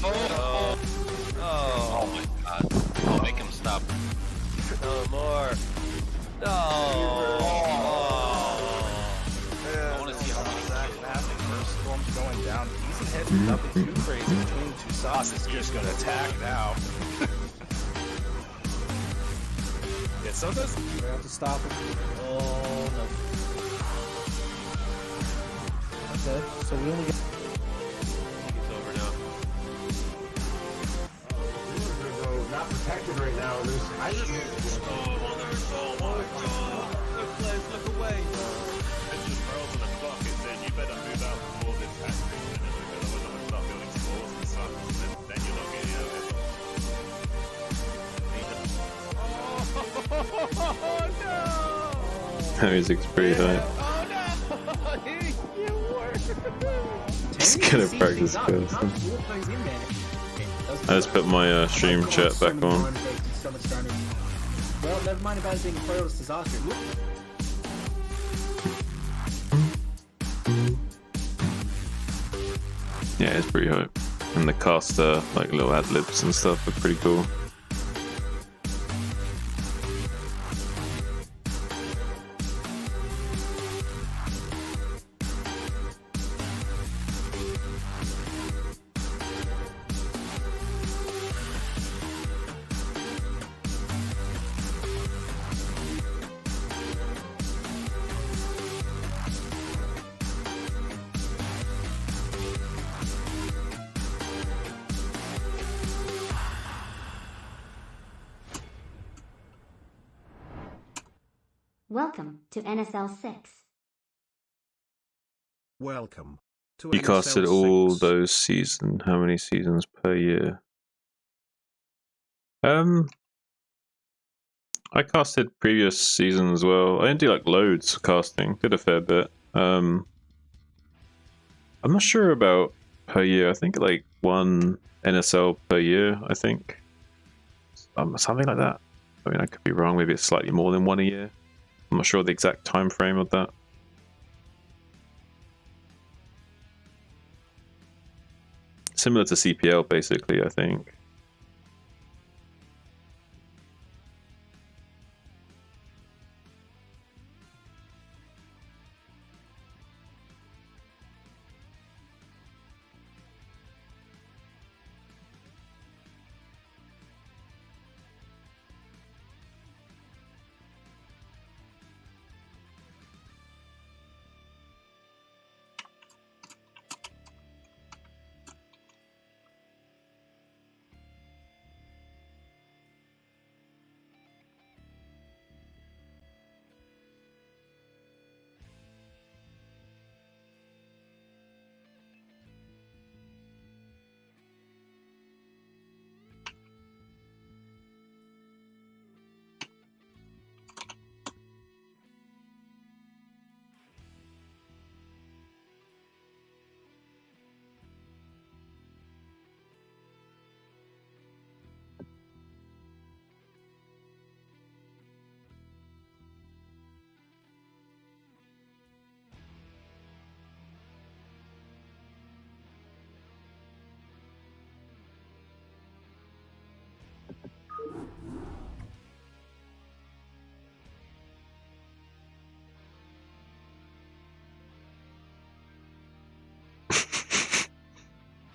Oh my god. I'll make him stop. No more. No. I want to see how much that's happening. First storm's going down. Decent hits, but nothing too crazy between the two sauces. Is just going to attack now. Yeah, sometimes we have to stop him. Oh no. Okay, so we only get. It's over now. Not protected right now. There's I just oh my god. Look, Blaze, look away. It's just pearls in the clock. It says you better move out before this hatchery finishes, otherwise I'm gonna start building spores and suns, and then you're not getting out of it. Oh no! That music's pretty high. Oh no! You were. Just gonna practice first. I just put my stream chat back on. Well, never mind about it being pearls disaster. Yeah, it's pretty high. And the cast, like little ad libs and stuff are pretty cool. Welcome to NSL 6. Welcome to You casted all those seasons. How many seasons per year? I casted previous seasons as well. I didn't do like loads of casting. Did a fair bit. I'm not sure about per year. I think like one NSL per year. I think something like that. I mean, I could be wrong. Maybe it's slightly more than one a year. I'm not sure the exact time frame of that. Similar to CPL, basically, I think.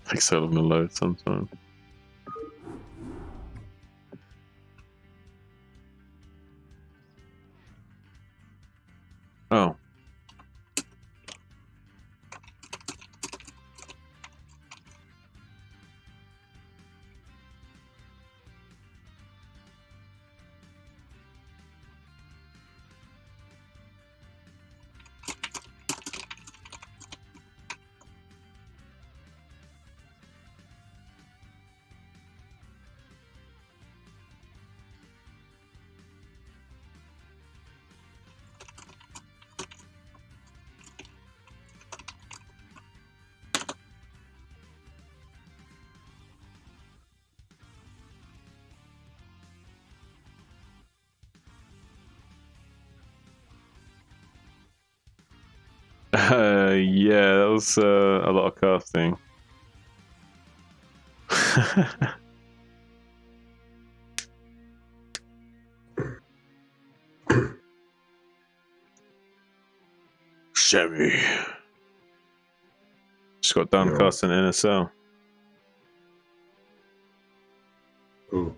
Takes so long to load sometimes. Oh. Yeah, that was a lot of casting. Sammy. Just got done casting NSL. Who?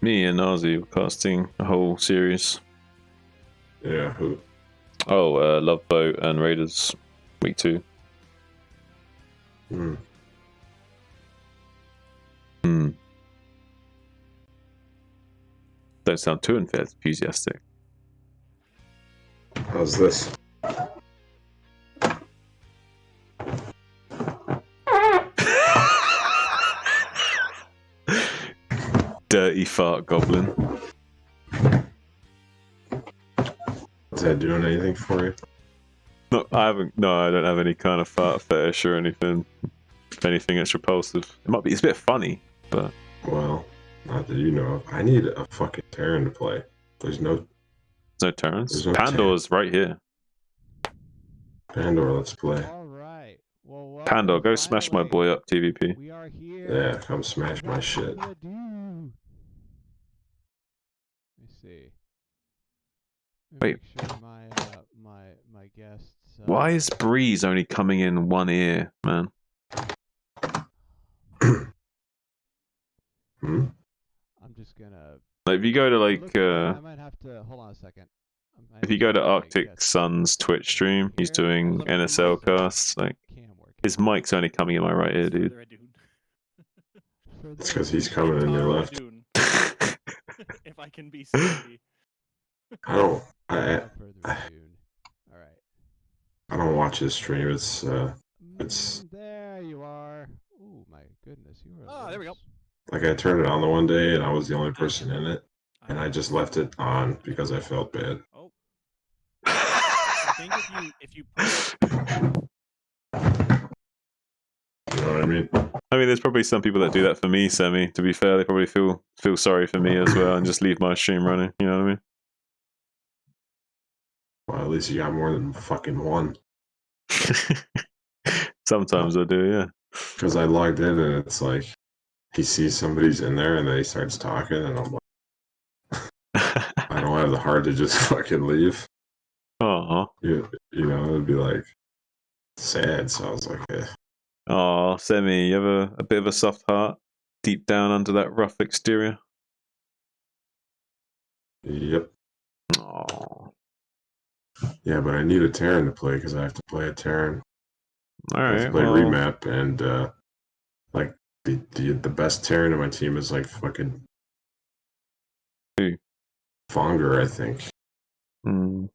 Me and Azhi were casting a whole series. Yeah, who? Oh, Love Boat and Raiders, week 2. Hmm. Hmm. Don't sound too enthusiastic. How's this? Dirty fart goblin. Is that doing anything for you? No, I haven't. No, I don't have any kind of fart fetish or anything. If anything, it's repulsive. It might be. It's a bit funny, but Well, not that you know of. I need a fucking Terran to play. There's no Terrans. There's no Pandor's right here. Pandor, let's play. All right. Well, Pandor, go smash my boy up, TVP. we are here. Yeah, come smash my shit. Let me see. Wait. Make sure my guests. Why is Breeze only coming in one ear, man? Hmm? I'm just gonna. Like, if you go to like, I might have to hold on a second. if you go to Arctic Sun's Twitch stream, he's doing NSL casts. Like, his mic's only coming in my right ear, dude. It's because he's coming in your left. If I can be sneaky. I don't. I All right. I don't watch his stream. It's There you are. Oh my goodness, you are. Oh, there we go. like I turned it on the one day and I was the only person in it, and I just left it on because I felt bad. Oh. I think if you You know what I mean? I mean, there's probably some people that do that for me, Semi. To be fair, they probably feel sorry for me as well and just leave my stream running. You know what I mean? Well, at least you got more than fucking one. Sometimes I do, yeah. Because I logged in and it's like he sees somebody's in there and then he starts talking and I'm like, I don't have the heart to just fucking leave. Aw. You know, it'd be like sad. So I was like, eh. Aw, Semi, you have a bit of a soft heart deep down under that rough exterior? Yep. Aw. Yeah, but I need a Terran to play because I have to play a Terran. All I have to right, play well, remap and like the best Terran in my team is like fucking who? Fonger, I think. Hmm.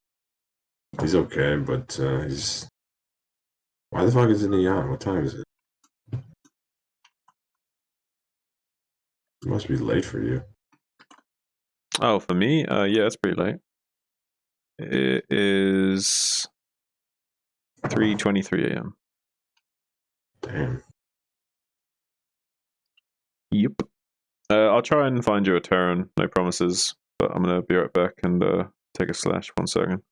He's okay, but he's why the fuck isn't he on? What time is it? It must be late for you. Oh, for me? Yeah, it's pretty late. It is 3:23 a.m. Damn. Yep. I'll try and find you a Terran. No promises, but I'm gonna be right back and take a slash. 1 second.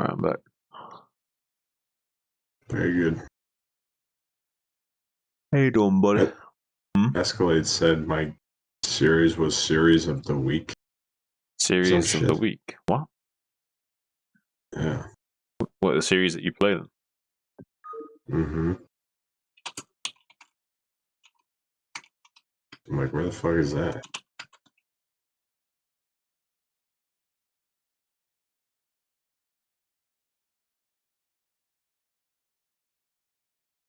Alright, I'm back. Very good. How you doing, buddy? Escalade said my series was series of the week. Series of the week. What? Yeah. What, the series that you play then? Mm-hmm. I'm like, where the fuck is that?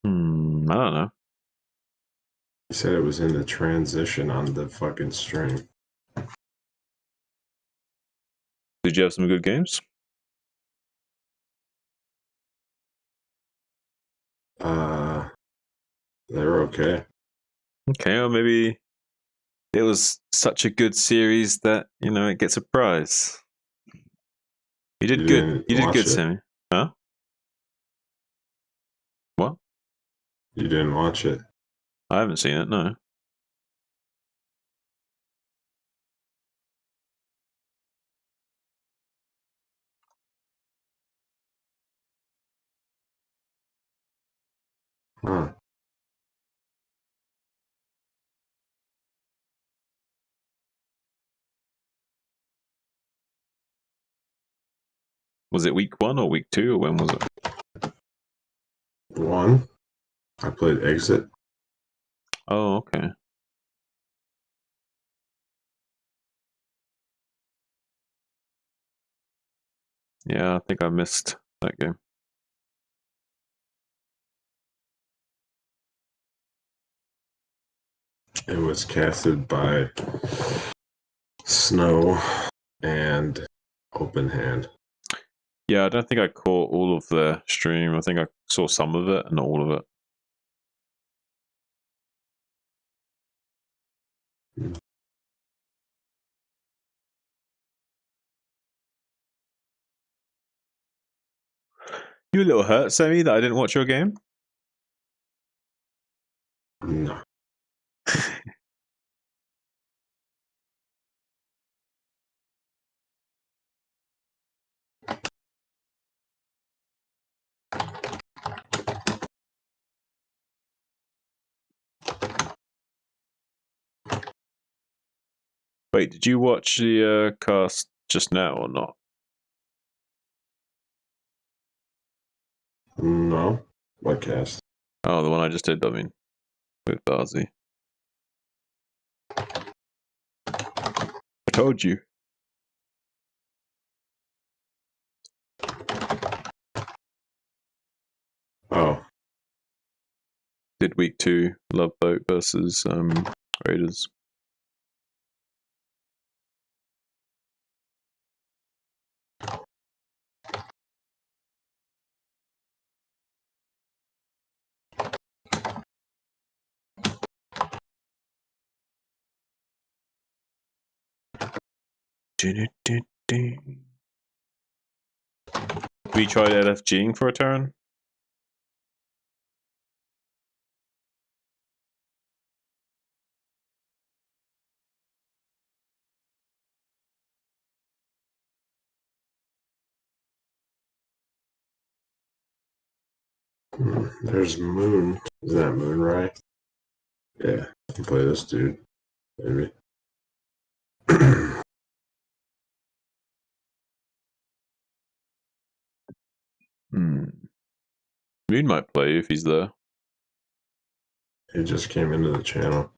I don't know. He said it was in the transition on the fucking string. Did you have some good games? They're okay. Okay, or maybe it was such a good series that, you know, it gets a prize. You did good. You did good, Sammy. Huh? What? You didn't watch it? I haven't seen it, no. Huh. Was it week 1 or week 2, or when was it? 1. I played Exit. Oh, okay. Yeah, I think I missed that game. It was casted by Snow and Open Hand. Yeah, I don't think I caught all of the stream. I think I saw some of it, not all of it. You a little hurt, Sammy, that I didn't watch your game? No. Wait, did you watch the cast just now or not? No. What cast? Oh, the one I just did, I mean, with Azhi. I told you. Oh. Did week 2, Love Boat versus Raiders. We tried LFGing for a turn. There's Moon. Is that Moon, right? Yeah, I can play this dude. Maybe. Moon might play if he's there. He just came into the channel.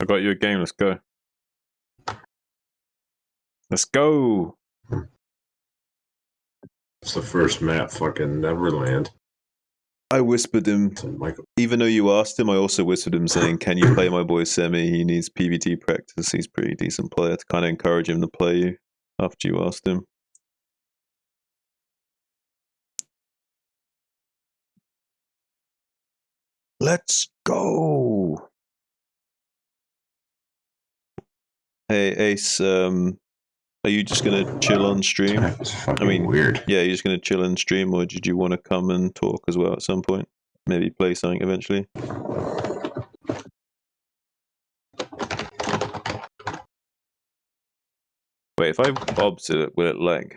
I got you a game. Let's go. Let's go. It's the first map, fucking Neverland. I whispered him, even though you asked him, I also whispered him saying, can you play my boy Semi? He needs PvT practice. He's a pretty decent player, to kind of encourage him to play you after you asked him. Let's go. Hey, Ace, are you just going to chill on stream? It's fucking weird. Yeah, you're just going to chill and stream, or did you want to come and talk as well at some point? Maybe play something eventually? Wait, if I obs it, will it lag?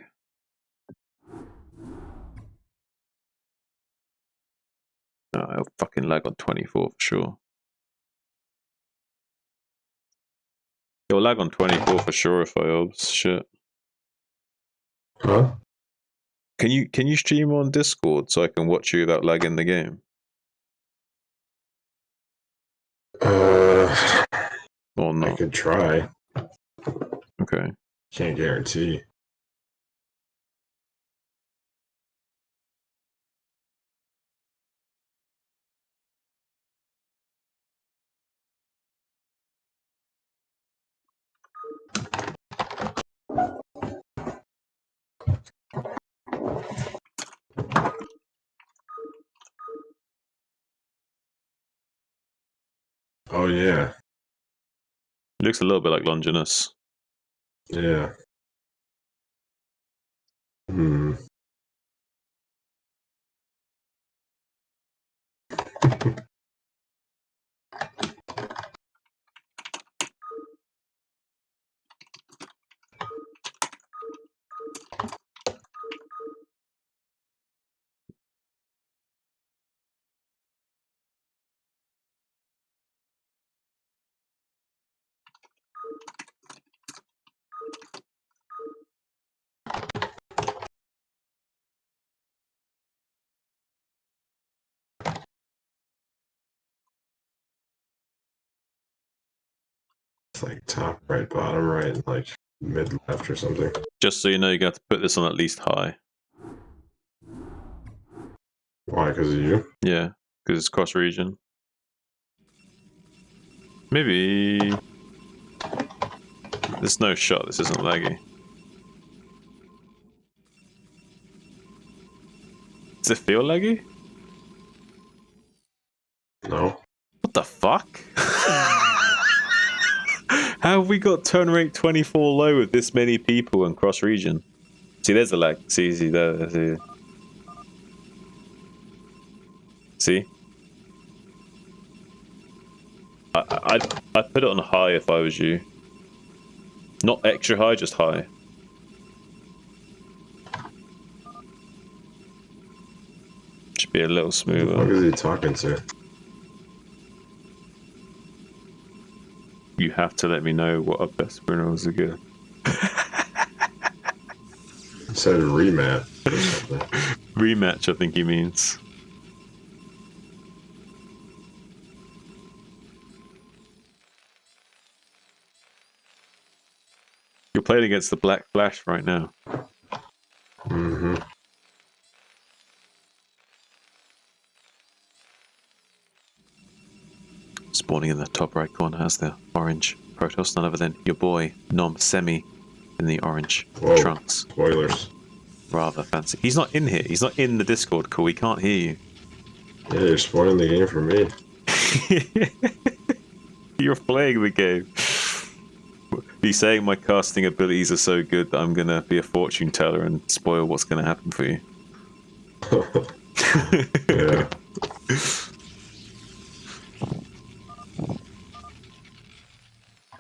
No, it'll fucking lag on 24 for sure. It'll lag on 24 for sure if I obs shit. Huh? Can you stream on Discord so I can watch you without lagging the game? Or not? I could try. Okay. Can't guarantee. Oh yeah. It looks a little bit like Longinus. Yeah. Hmm. It's like top right, bottom right, and like mid left or something. Just so you know, you're going to have to put this on at least high. Why? Because of you? Yeah, because it's cross region. Maybe... There's no shot, this isn't laggy. Does it feel laggy? No. What the fuck? How have we got turn rate 24 low with this many people and cross region? See, there's a lag. See, there. See? See? I'd put it on high if I was you. Not extra high, just high. Should be a little smoother. What is he talking to? You have to let me know what our best runners are good. He said rematch or something. Rematch, I think he means. You're playing against the Black Flash right now. Mm-hmm. Spawning in the top right corner as the orange Protoss, none other than your boy nOm.XUN in the orange trunks. Spoilers. Rather fancy. He's not in here. He's not in the Discord call. He can't hear you. Yeah, you're spoiling the game for me. You're playing the game. He's saying my casting abilities are so good that I'm gonna be a fortune teller and spoil what's gonna happen for you. Yeah.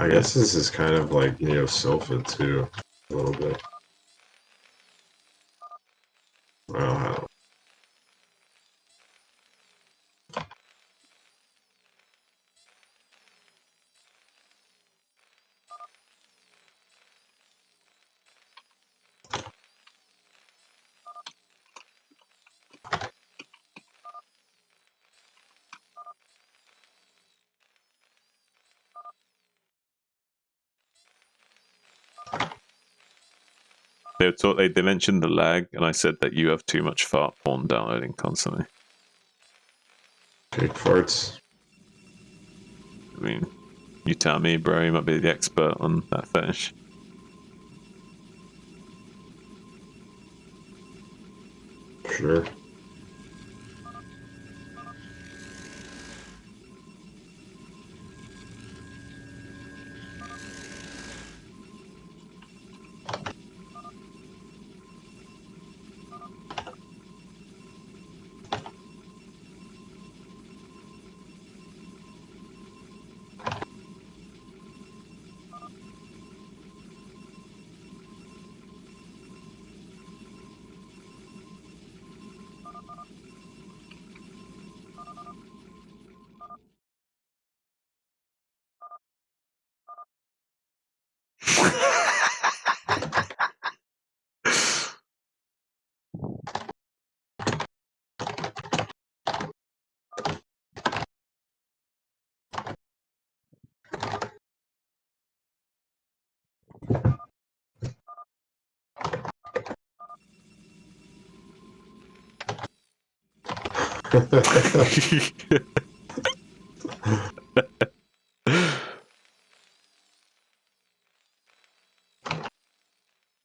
I guess this is kind of like Neo Sofa too, a little bit. Well, I don't. They mentioned the lag, and I said that you have too much fart porn downloading constantly. Cake farts. I mean, you tell me, bro. You might be the expert on that fetish. Sure.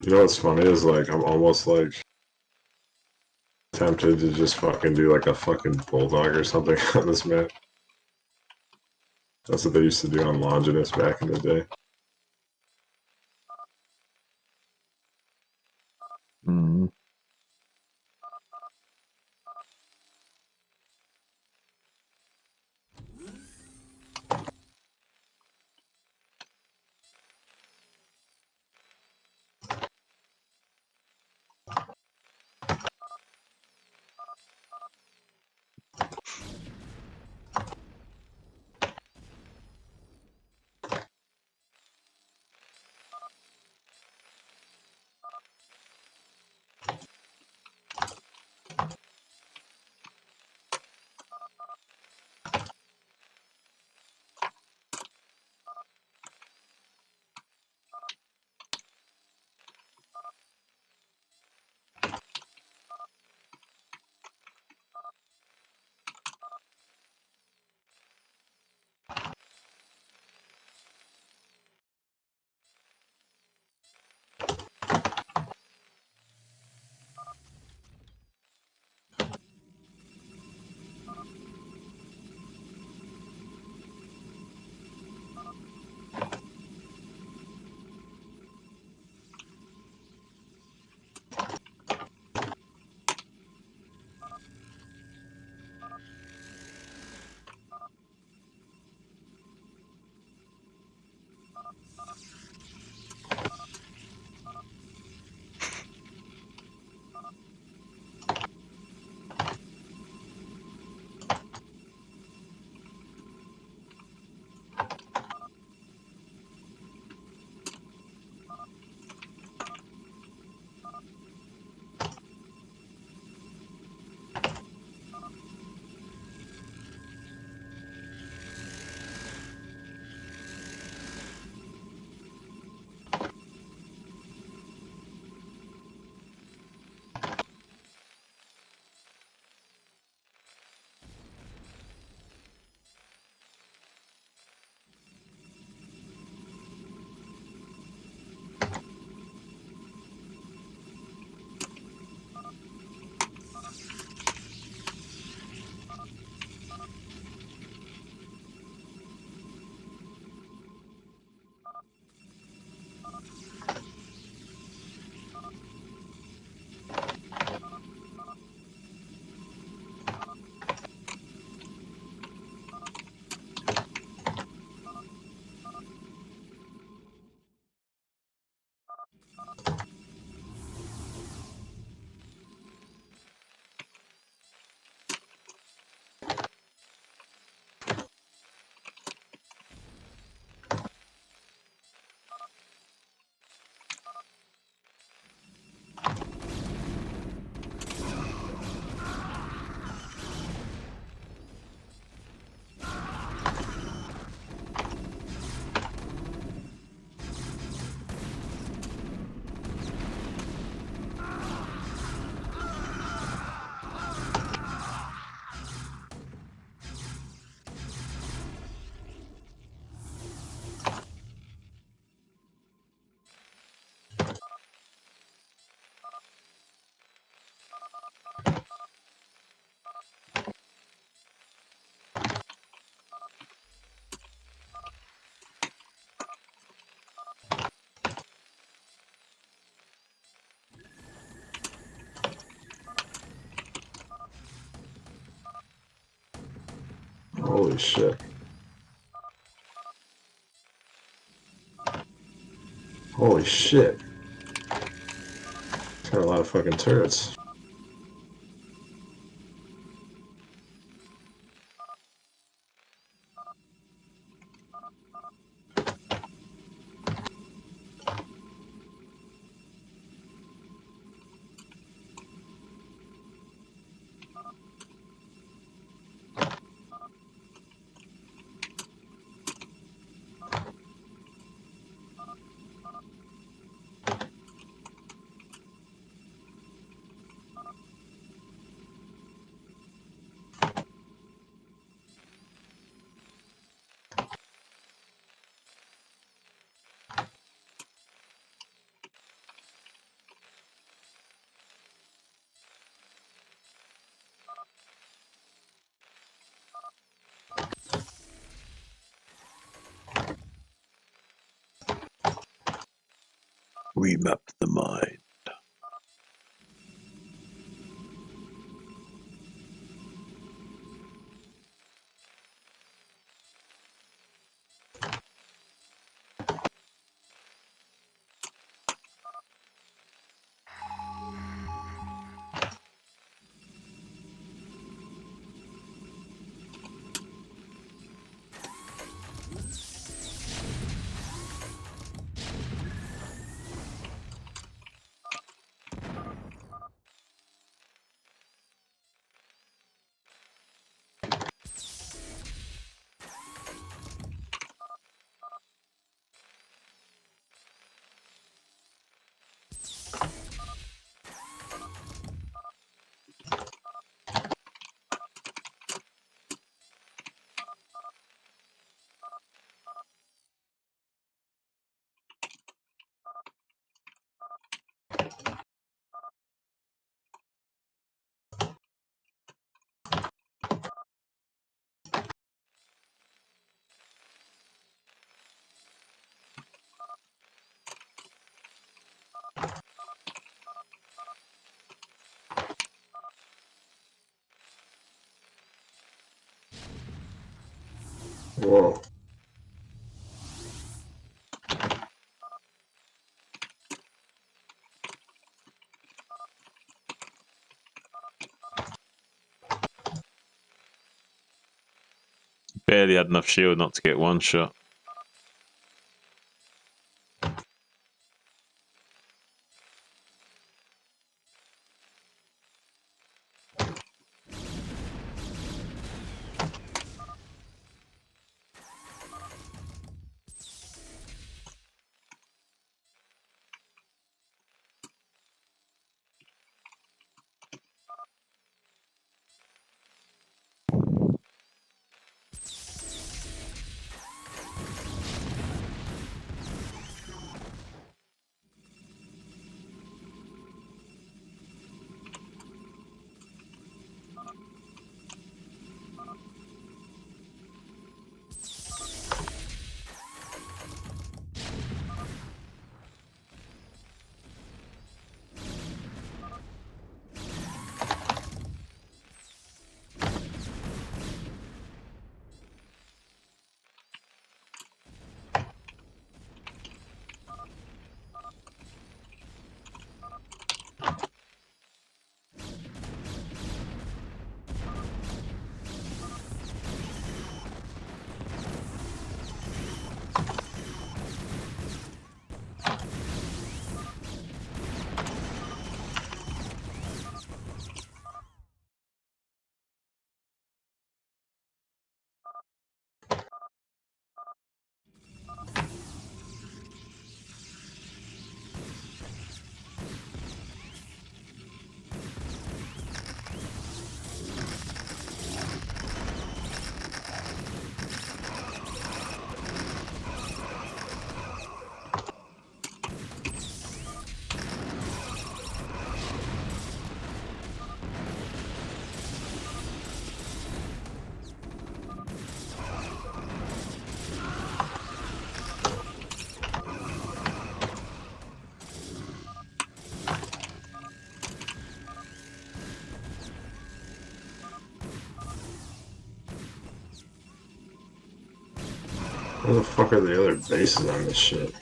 You know what's funny is like I'm almost like tempted to just fucking do like a fucking bulldog or something on this map. That's what they used to do on Longinus back in the day. Mm. Holy shit. Holy shit. Got a lot of fucking turrets. Remap the mind. Whoa. Barely had enough shield not to get one shot. Where the fuck are the other bases on this shit?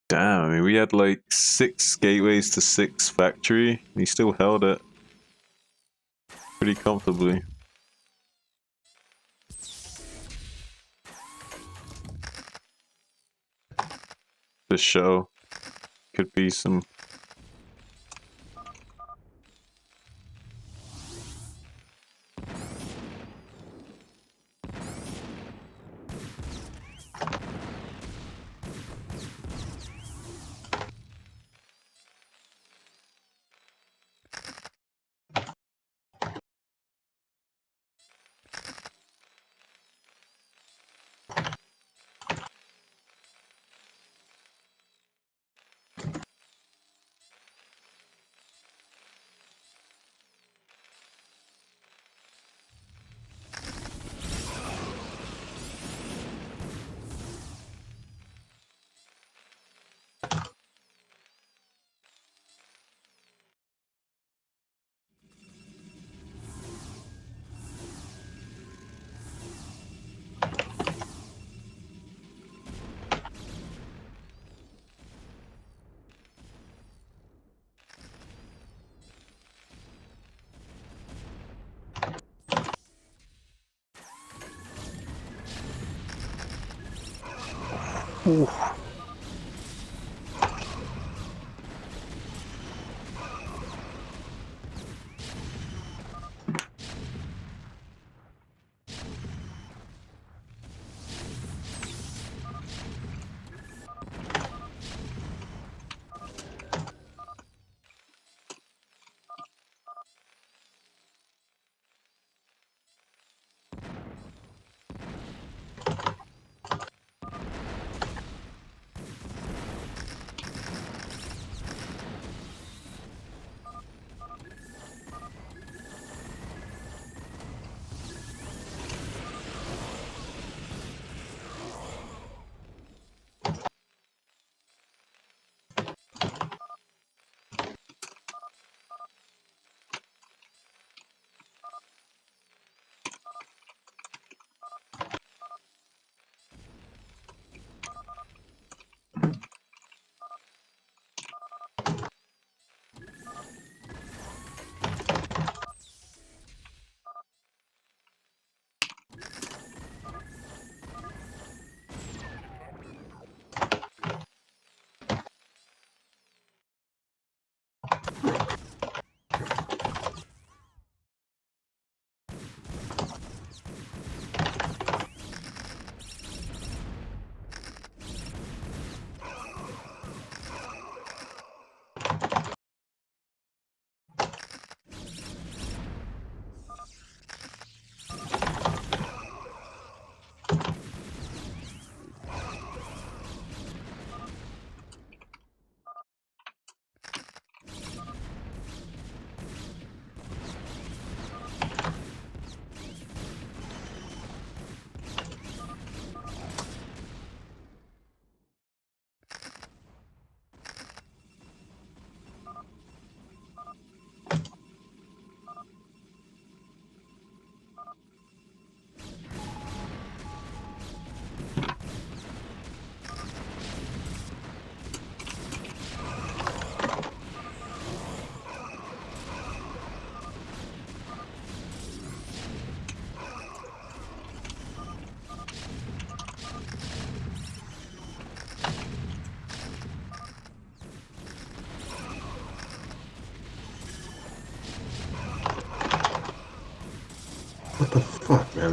Damn, I mean, we had like 6 gateways to 6 factory, and he still held it pretty comfortably. This show could be some. Ooh.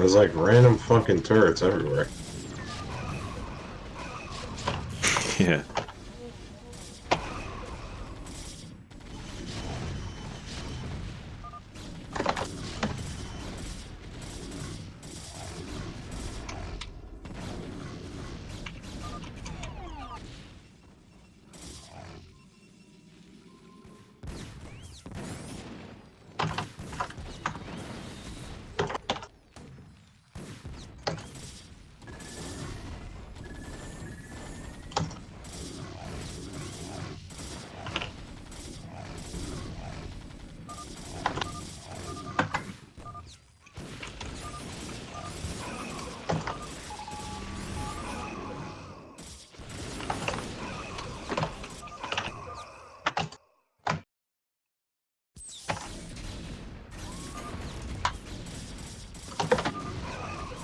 and there's like random fucking turrets everywhere. Yeah.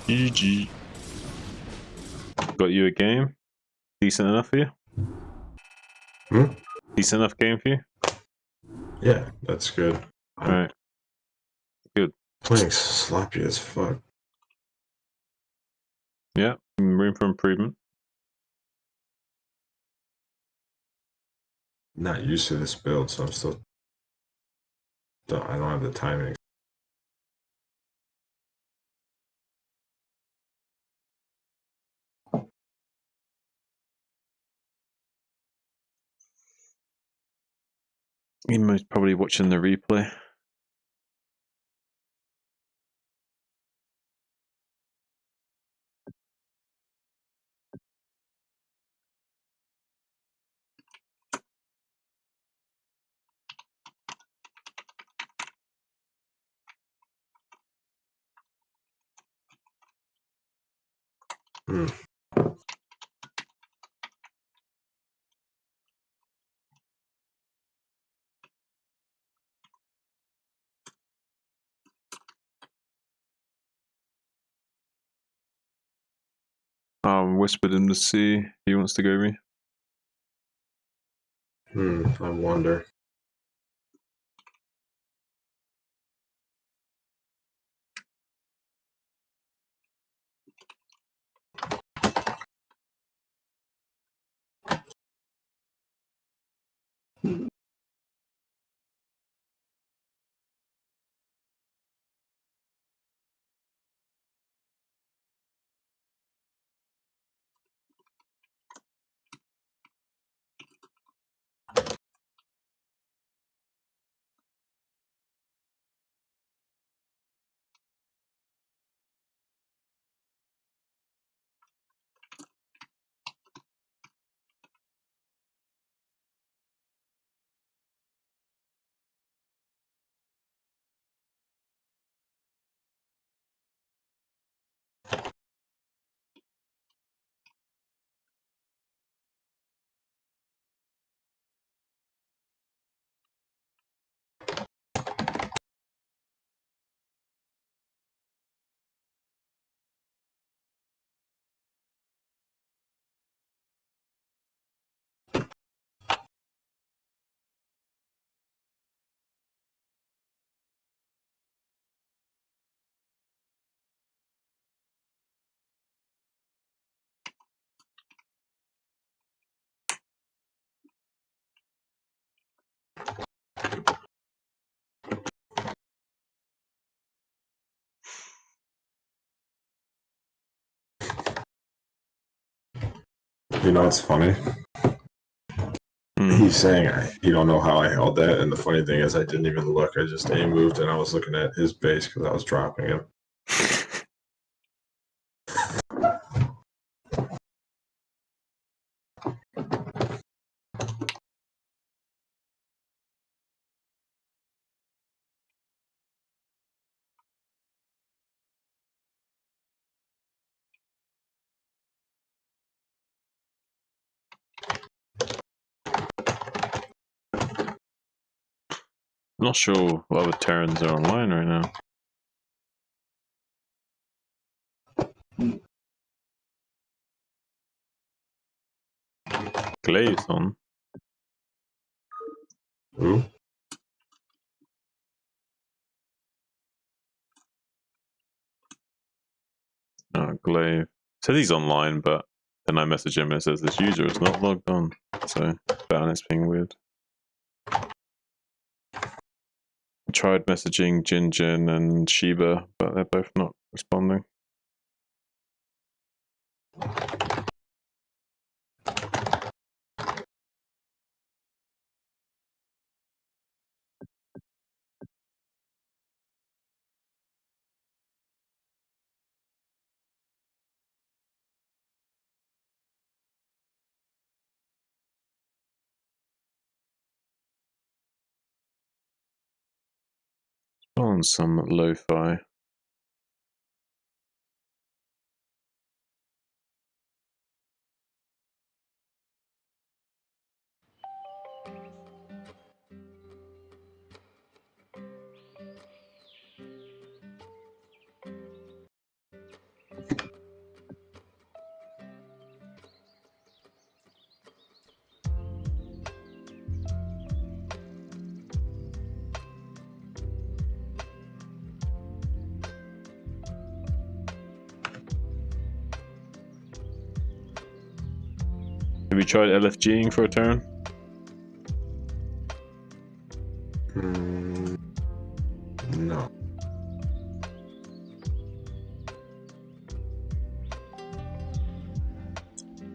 GG. Got you a game? Decent enough for you? Hmm? Decent enough game for you? Yeah, that's good. Alright. Good. Playing sloppy as fuck. Yeah, room for improvement. Not used to this build, so I'm still. I don't have the timing. Emo's probably watching the replay. Hmm. Whispered him to see if he wants to go me. I wonder. You know, it's funny. He's saying he don't know how I held that, and the funny thing is, I didn't even look. I just aim moved, and I was looking at his base because I was dropping him. I'm not sure what other Terrans are online right now. Glaze on. Who? Oh, Glaive. Said he's online, but then I message him and it says this user is not logged on. So, ban is being weird. I tried messaging Jinjin and Shiba, but they're both not responding. On some lo-fi. Have you tried LFGing for a turn? No.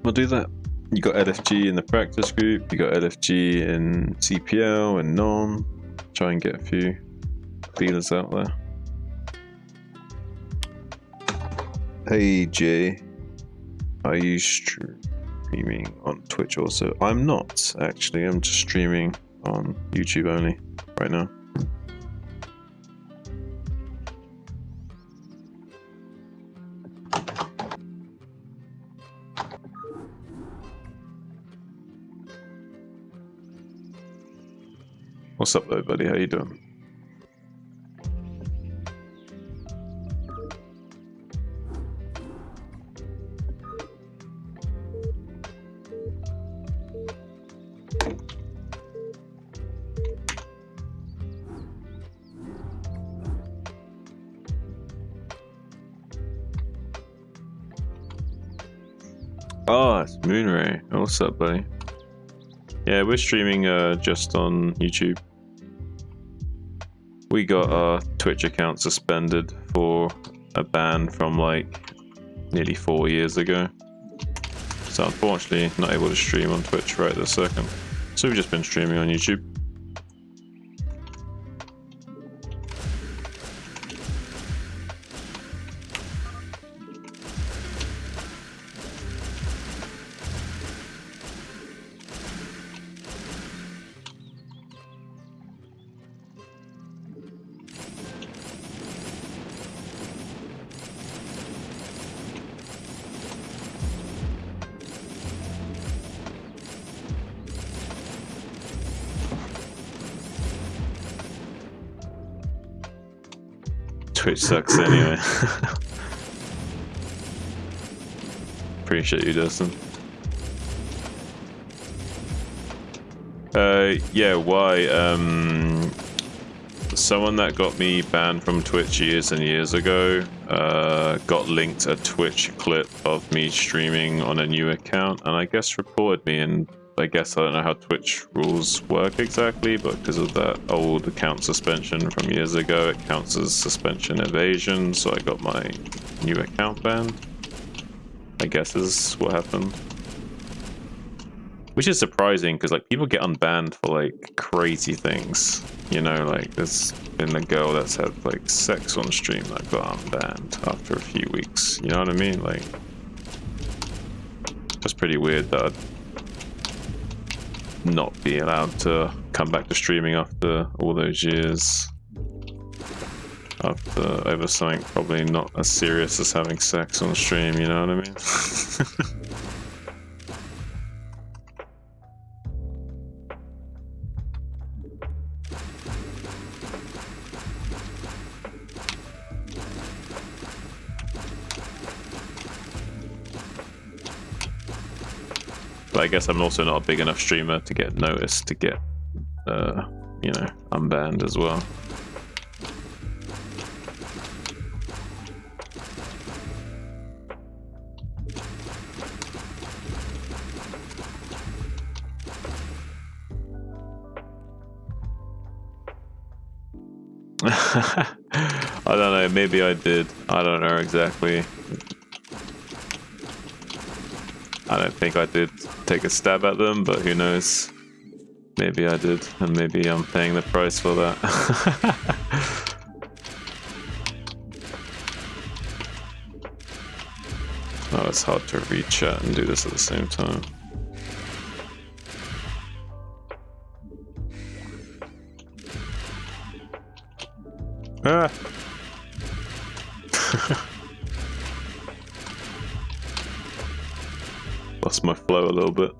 We'll do that. You got LFG in the practice group, you got LFG in CPL and NOM. Try and get a few feelers out there. Hey Jay, are you streaming on Twitch also? I'm not actually, I'm just streaming on YouTube only right now. What's up though, buddy? How you doing? Oh, it's Moonray. What's up, buddy? Yeah, we're streaming just on YouTube. We got our Twitch account suspended for a ban from like nearly 4 years ago. So unfortunately not able to stream on Twitch right this second. So we've just been streaming on YouTube. Twitch sucks anyway. Appreciate you, Dustin. Yeah, why? Someone that got me banned from Twitch years and years ago got linked a Twitch clip of me streaming on a new account, and I guess reported me, and I guess I don't know how Twitch rules work exactly, but because of that old account suspension from years ago, it counts as suspension evasion, so I got my new account banned. I guess is what happened. Which is surprising, because like people get unbanned for like crazy things. You know, like there's been a girl that's had like sex on stream that got unbanned after a few weeks. You know what I mean? Like, that's pretty weird that I'd not be allowed to come back to streaming after all those years. After over something probably not as serious as having sex on stream, you know what I mean? But I guess I'm also not a big enough streamer to get noticed to get, you know, unbanned as well. I don't know, maybe I did. I don't know exactly. I don't think I did take a stab at them, but who knows. Maybe I did, and maybe I'm paying the price for that. Oh, it's hard to read chat and do this at the same time. Ah! Lost my flow a little bit.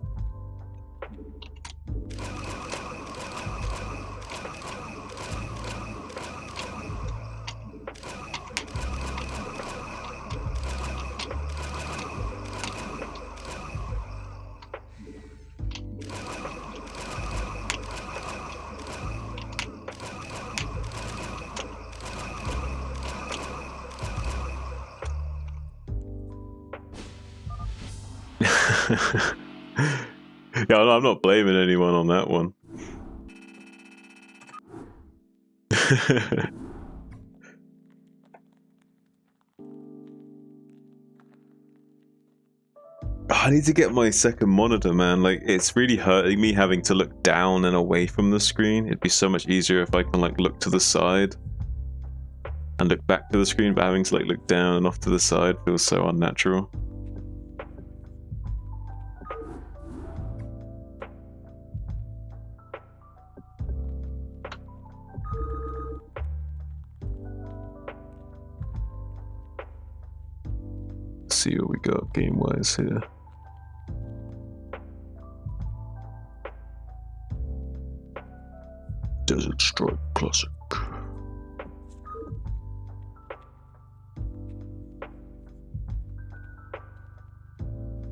Yeah, I'm not blaming anyone on that one. I need to get my second monitor, man. Like, it's really hurting me having to look down and away from the screen. It'd be so much easier if I can like look to the side and look back to the screen, but having to like look down and off to the side feels so unnatural. Let's see what we got game-wise here. Desert Strike Classic.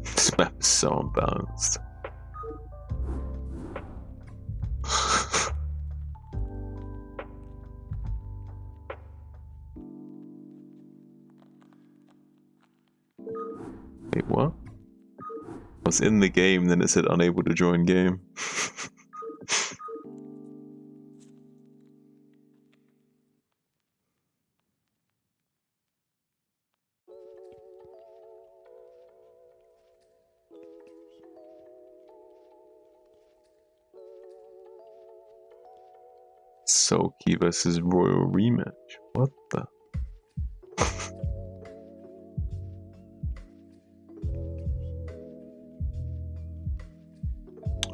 This map is so unbalanced. Wait, what? I was in the game, then it said unable to join game. Soulkey versus Royal rematch. What the?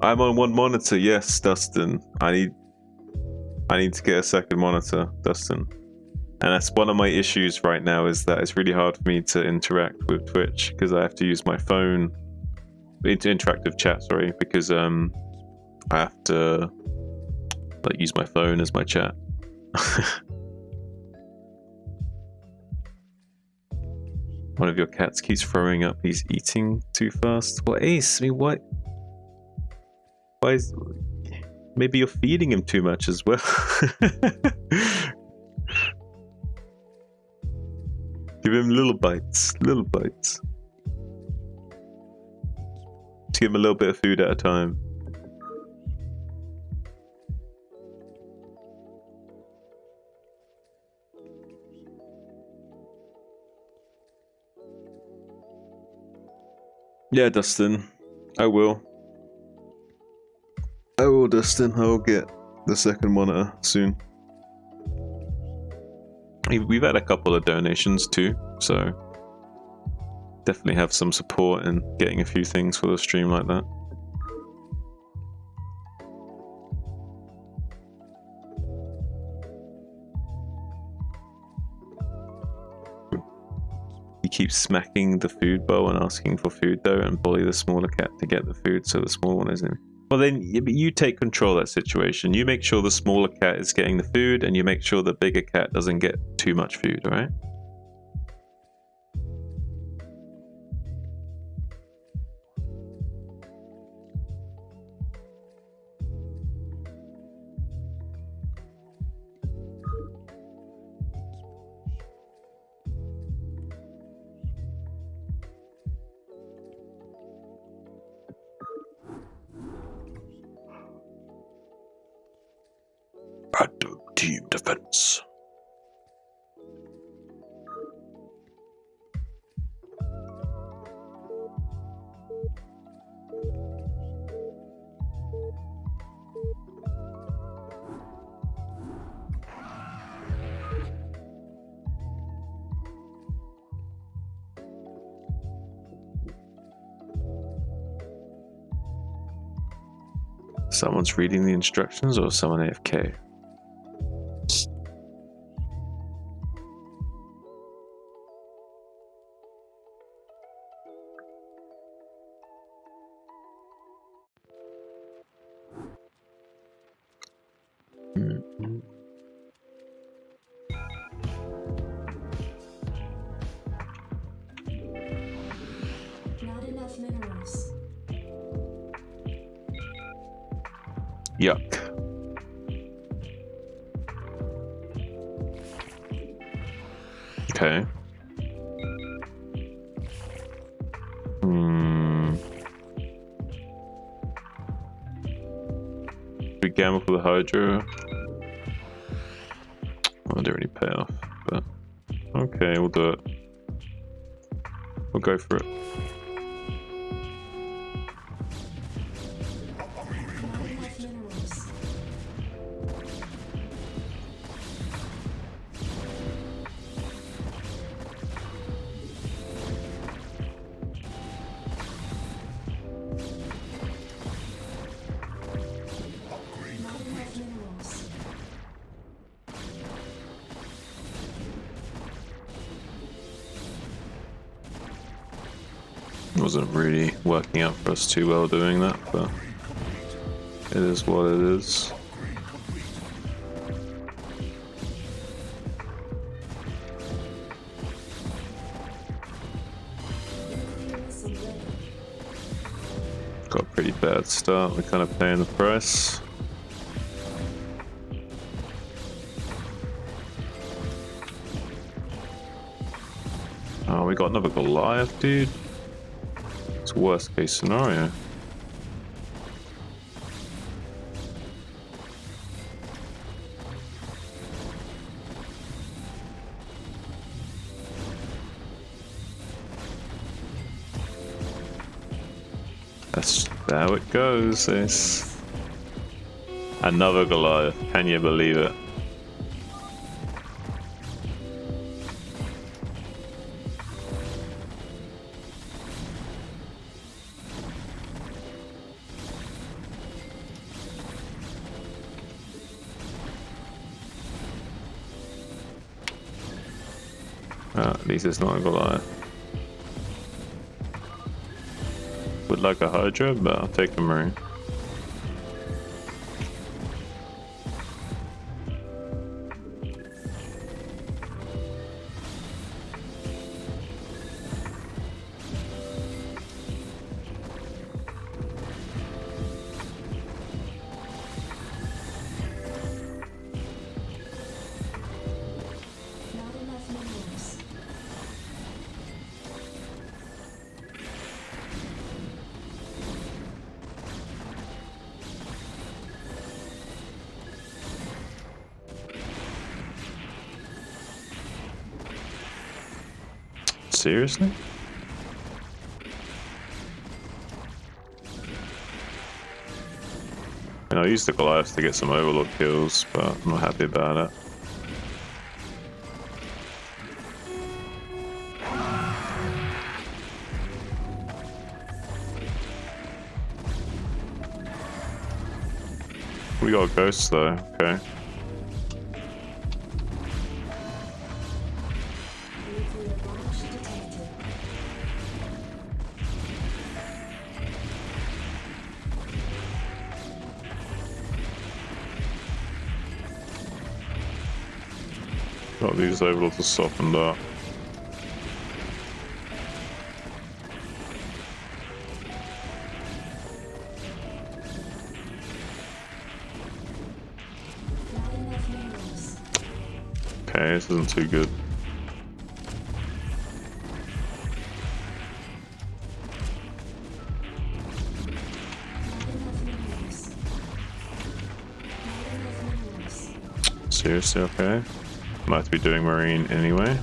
I'm on one monitor, yes, Dustin. I need to get a second monitor, Dustin. And that's one of my issues right now, is that it's really hard for me to interact with Twitch because I have to use my phone into interactive chat, sorry, because I have to like use my phone as my chat. One of your cats keeps throwing up. He's eating too fast. Well, Ace, I mean, what? Why is... Maybe you're feeding him too much as well. Give him little bites, little bites. Just give him a little bit of food at a time. Yeah, Dustin, I will. I will, Dustin. I will get the second monitor soon. We've had a couple of donations too, so definitely have some support in getting a few things for the stream like that. He keeps smacking the food bowl and asking for food though, and bully the smaller cat to get the food so the small one isn't. Well then, you take control of that situation. You make sure the smaller cat is getting the food, and you make sure the bigger cat doesn't get too much food, alright? Random team defense. Someone's reading the instructions or someone AFK? Not enough minerals. Yuck. Okay. We gamble for the Hydra. Oh, didn't really pay off, but okay, we'll do it. We'll go for it. Wasn't really working out for us too well doing that, but it is what it is. Got a pretty bad start, we're kind of paying the price. Oh, we got another Goliath, dude. It's worst case scenario. That's how it goes. It's another Goliath. Can you believe it? At least it's not a Goliath. Would like a Hydra, but I'll take the Marine. Seriously? I used the Goliath to get some Overlord kills, but I'm not happy about it. We got ghosts though, okay. Got these Overlords to softened up. Okay, this isn't too good. Seriously, okay. Might have to be doing Marine anyway.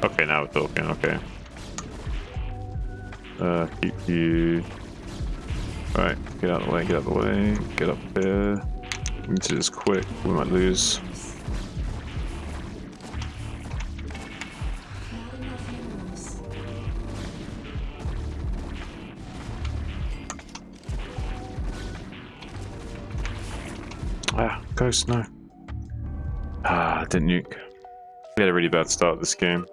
Okay, now we're talking. Okay. Keep you. Right, get out of the way. Get out of the way. Get up there. We need to do this quick. We might lose. Ah, ghost, no. Ah, didn't nuke. We had a really bad start this game.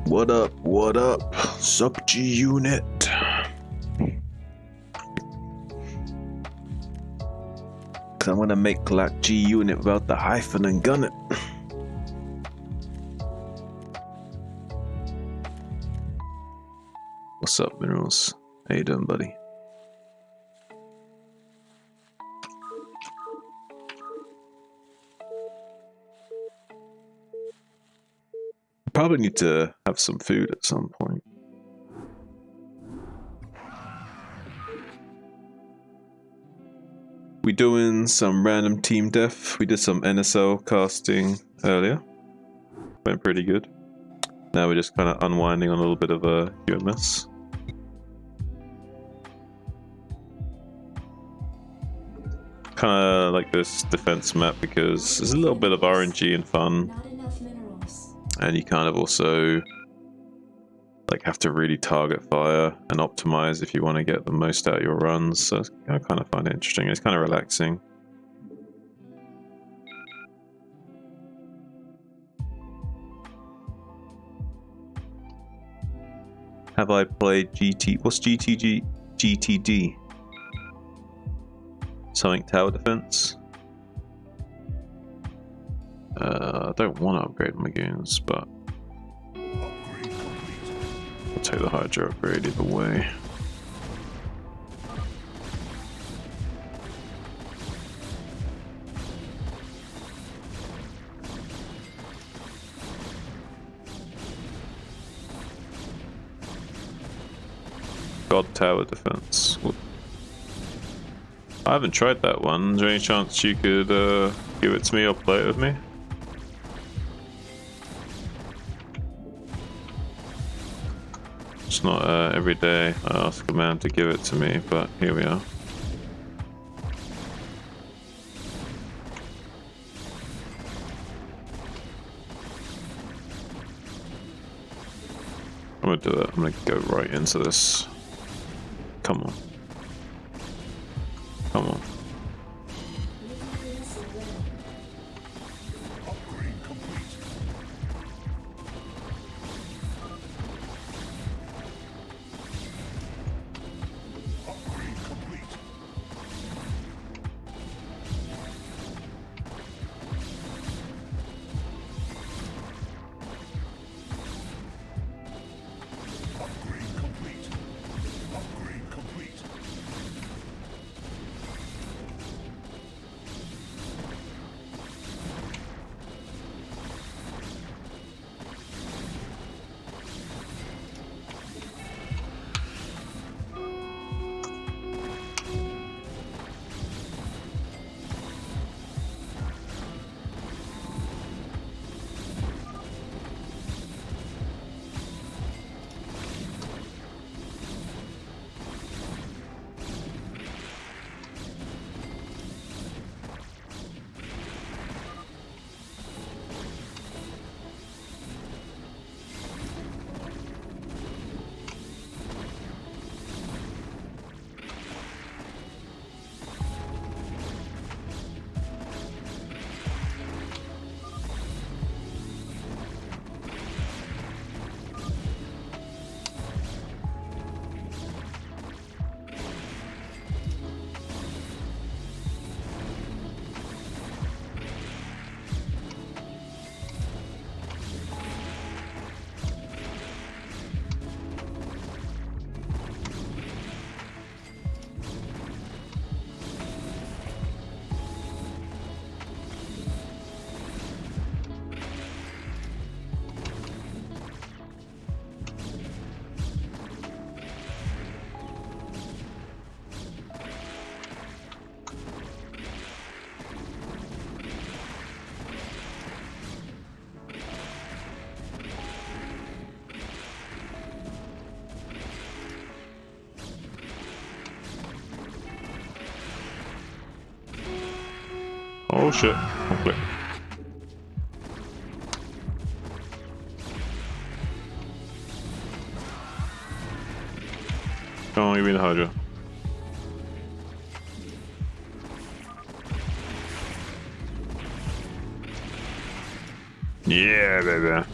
What up? What up? Sup G unit. Cause I'm gonna make like G unit without the hyphen and gun it. What's up, Minerals? How you doing, buddy? Probably need to have some food at some point. We doing some random team def. We did some NSL casting earlier. Went pretty good. Now we're just kind of unwinding on a little bit of a UMS. Kind of like this defense map because there's a little bit of RNG and fun. And you kind of also like have to really target fire and optimize if you want to get the most out of your runs. So I kind of find it interesting. It's kind of relaxing. Have I played GT? What's GTG? GTD? Something tower defense? I don't want to upgrade my goons, but I'll take the Hydra upgrade either way. God Tower Defense. I haven't tried that one. Is there any chance you could give it to me or play it with me? It's not every day I ask a man to give it to me, but here we are. I'm gonna do it. I'm gonna go right into this. Come on. Come on. Oh shit. Okay. Come on, give me the Hydra. Yeah, baby.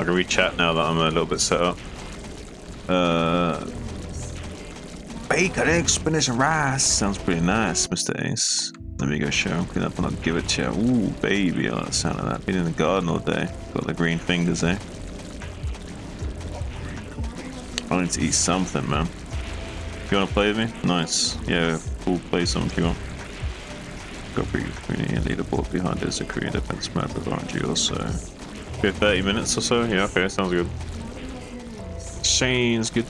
I can re-chat now that I'm a little bit set up. Bacon, eggs, spinach, and rice. Sounds pretty nice, Mr. Ace. Let me go show him, clean up, and I'll give it to you. Ooh, baby, I like the sound of that. Been in the garden all day. Got the green fingers, eh? I need to eat something, man. You wanna play with me? Nice. Yeah, we'll play some if you want. Got pretty and leaderboard behind it as a Korean defense map with RNG also. Good 30 minutes or so? Yeah, okay, sounds good. Shane's good.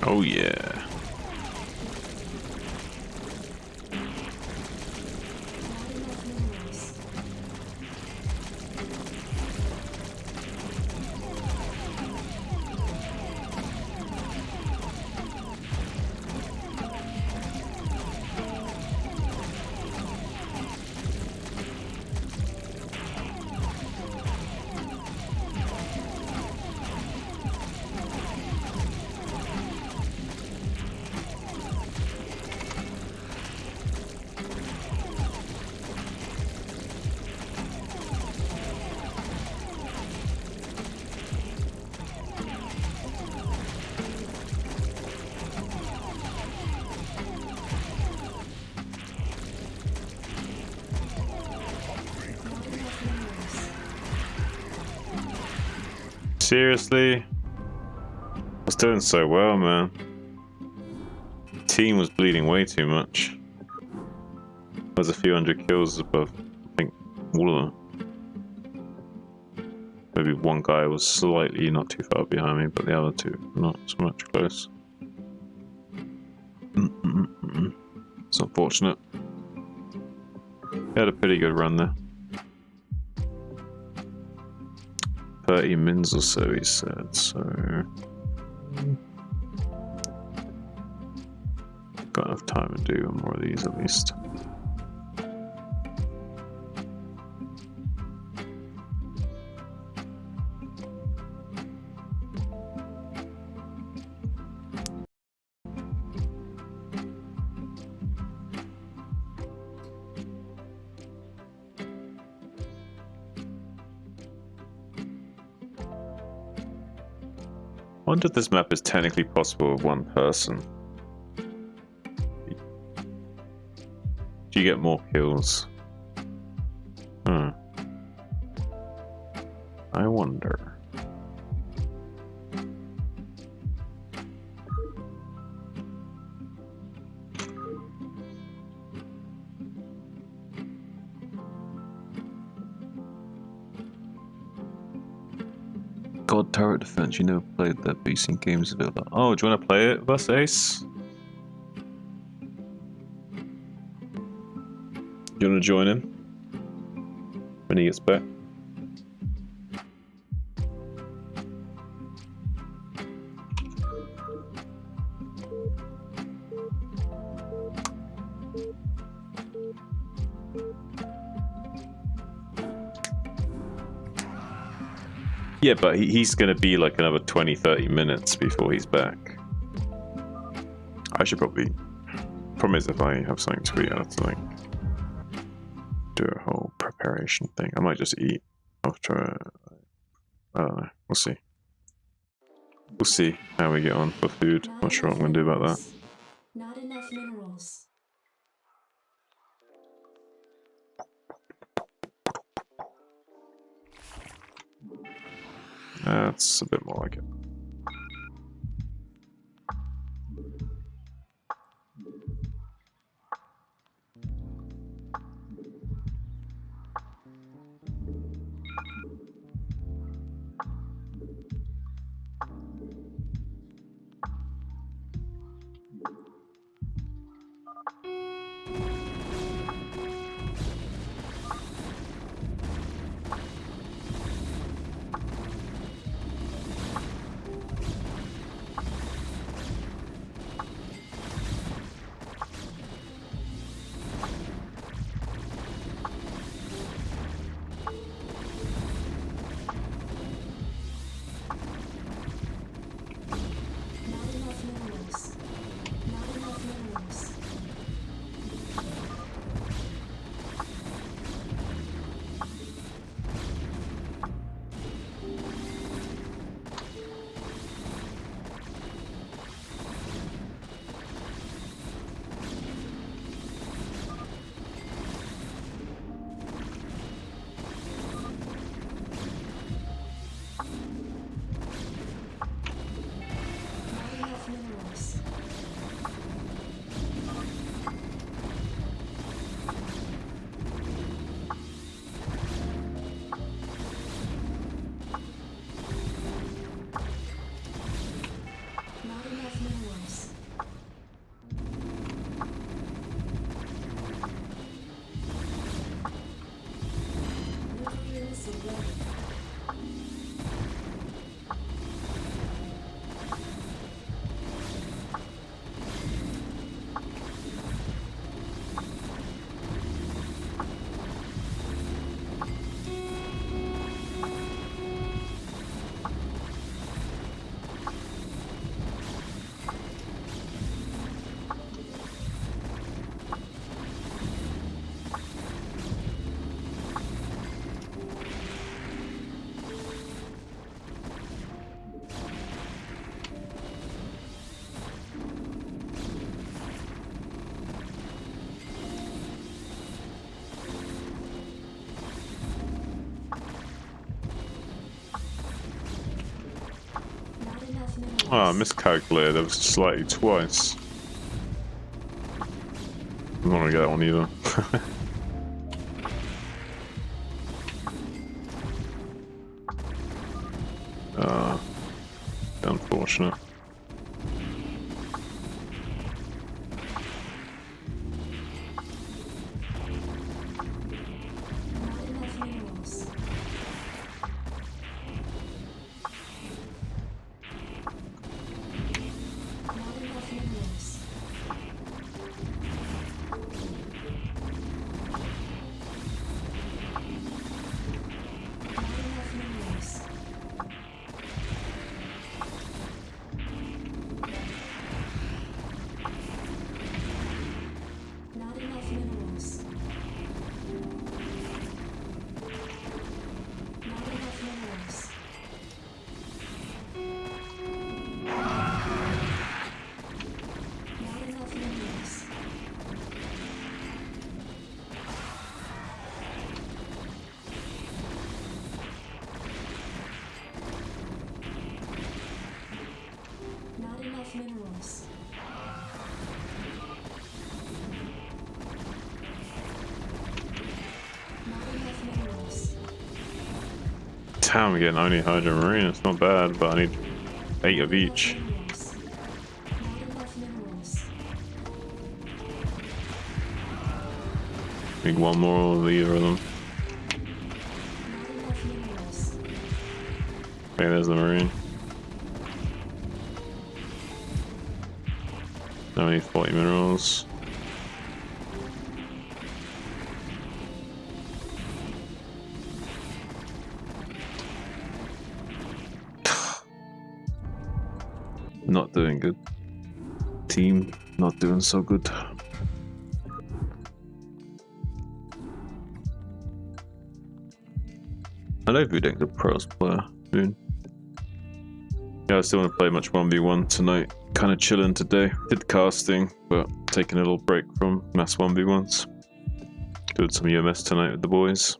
Oh yeah. Seriously? I was doing so well, man. The team was bleeding way too much. There's a few hundred kills above, I think, all of them. Maybe one guy was slightly not too far behind me, but the other two not so much close. It's unfortunate. He had a pretty good run there. 30 mins or so, he said, so... Got enough time to do more of these at least. I wonder if this map is technically possible with one person. Do you get more kills? I wonder. God, turret defense. You never played that beast in games of it. Oh, do you want to play it with us, Ace? Do you want to join in when he gets back? Yeah, but he's going to be like another 20-30 minutes before he's back. I should probably... Problem is, if I have something to eat, I have to like do a whole preparation thing. I might just eat after. I don't know. We'll see. We'll see how we get on for food. Not sure what I'm going to do about that. Not enough minerals. That's a bit more like it. Oh, I miscalculated. That was slightly twice. I'm not gonna get that one either. Unfortunate. Not enough minerals. Not enough minerals. Damn, I'm getting only hydromarine. It's not bad, but I need 8 of each. Not enough minerals. Need one more of either of them. Not enough minerals. Okay, there's the marine. Now we need 40 minerals. Not doing good. Team not doing so good. I know if we don't get pros player soon. Yeah, I still want to play much 1v1 tonight. Kind of chilling today. Did casting, but taking a little break from mass 1v1s. Doing some UMS tonight with the boys.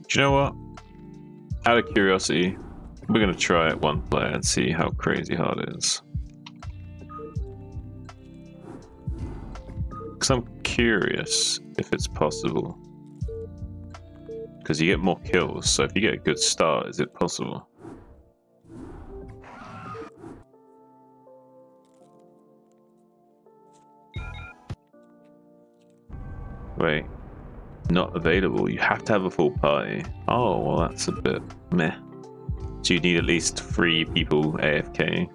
Do you know what? Out of curiosity, we're gonna try it one player and see how crazy hard it is. Because I'm curious if it's possible. Because you get more kills, so if you get a good start, is it possible? Wait. Not available. You have to have a full party. Oh, well, that's a bit meh. So you need at least 3 people AFK.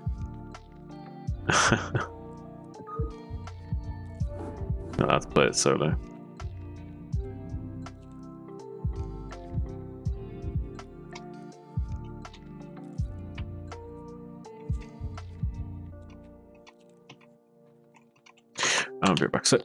No, let's play it solo. I'll be right back. So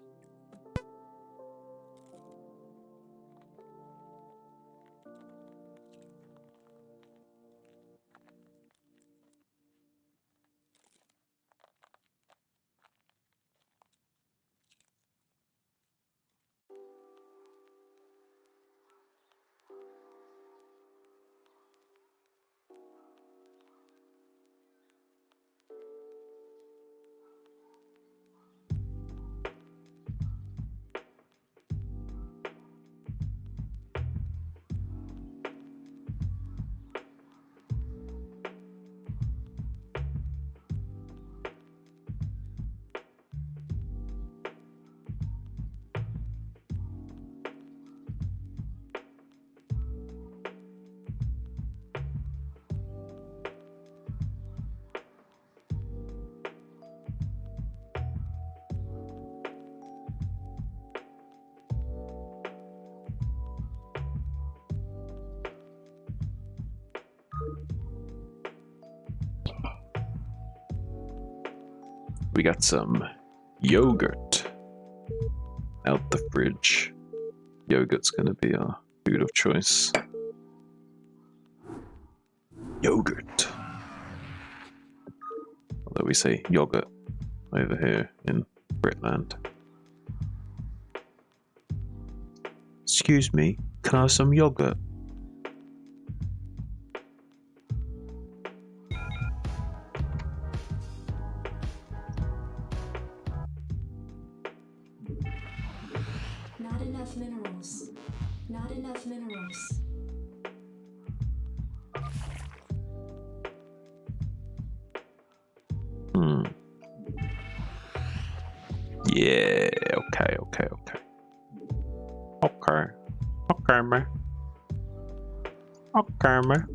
we got some yogurt out the fridge. Yogurt's gonna be our food of choice. Yogurt. Although we say yogurt over here in Britland. Excuse me, can I have some yogurt? Not enough minerals. Not enough minerals. Yeah, okay. Okay. man. Okay, man.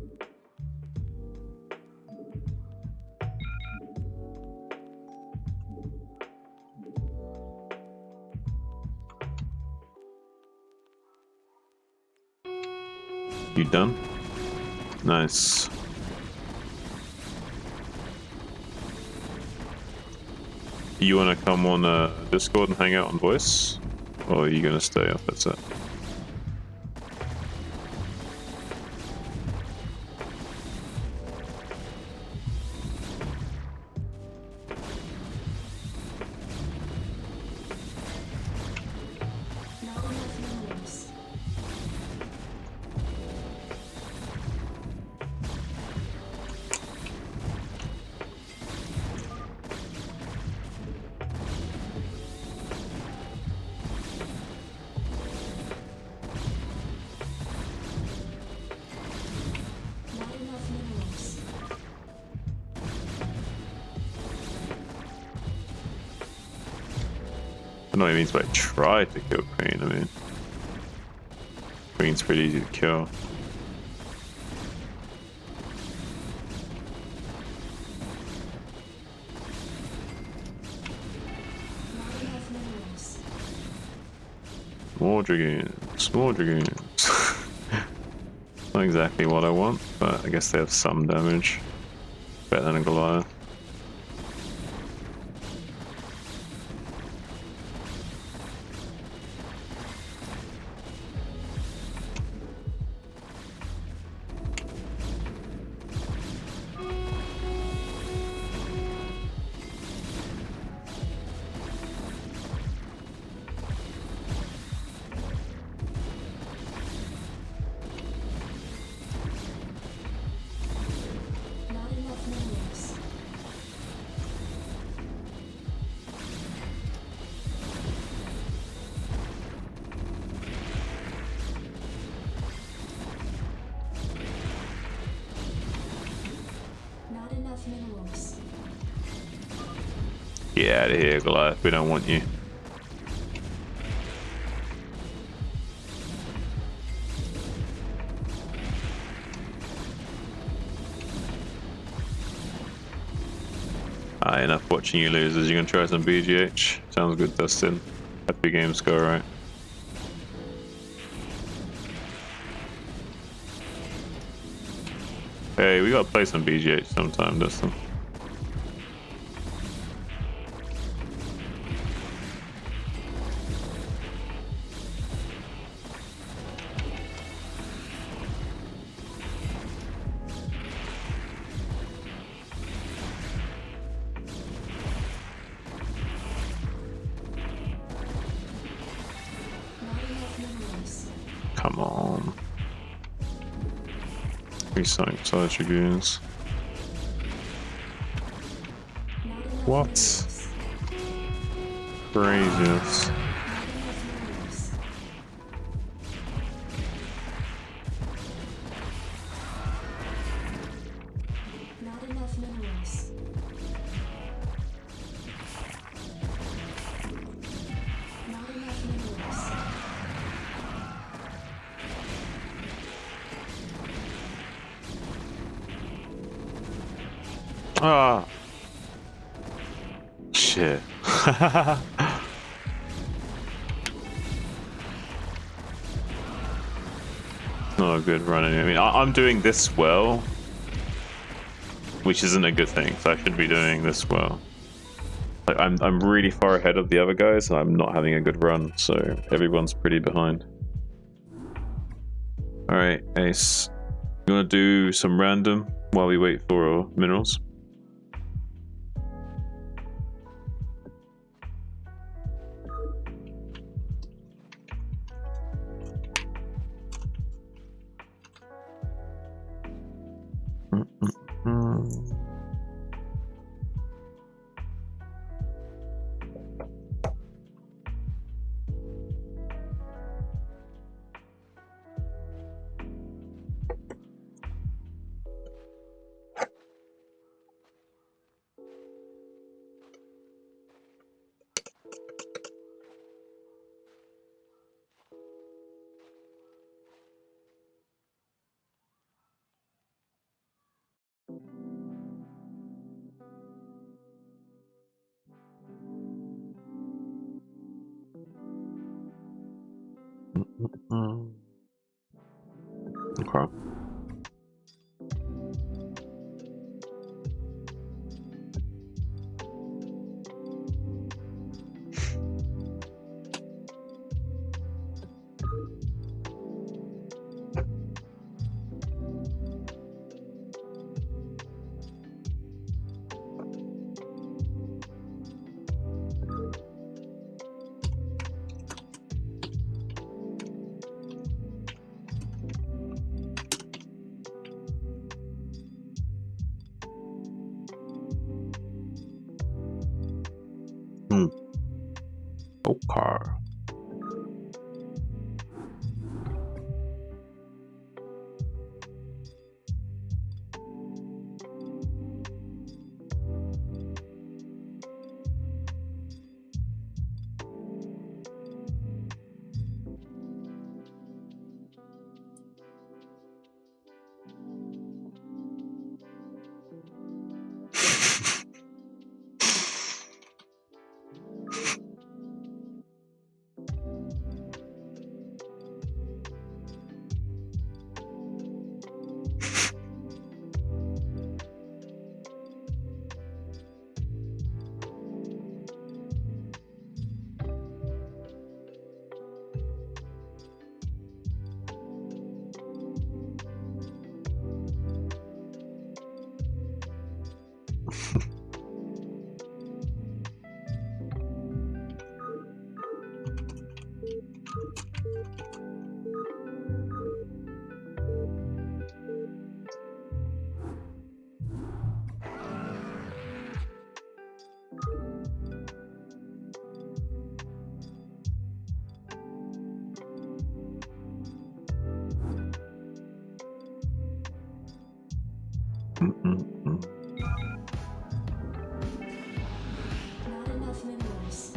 You done? Nice. You want to come on Discord and hang out on voice? Or are you going to stay off? That's it. I don't know what he means by try to kill Queen. I mean, Queen's pretty easy to kill. More dragoons, more dragoons. Not exactly what I want, but I guess they have some damage. Better than a Goliath. Get out of here, Goliath. We don't want you. Enough watching you losers. You gonna try some BGH? Sounds good, Dustin. Happy games go right. Hey, we gotta play some BGH sometime, Dustin. Come on. Resign side dragoons. What? Craziness. Ah. Shit. Not a good run. I mean, I'm doing this well, which isn't a good thing. So I should be doing this well. Like I'm really far ahead of the other guys, and I'm not having a good run. So everyone's pretty behind. All right, Ace. You want to do some random while we wait for minerals? Okay. Okay. Not enough minerals.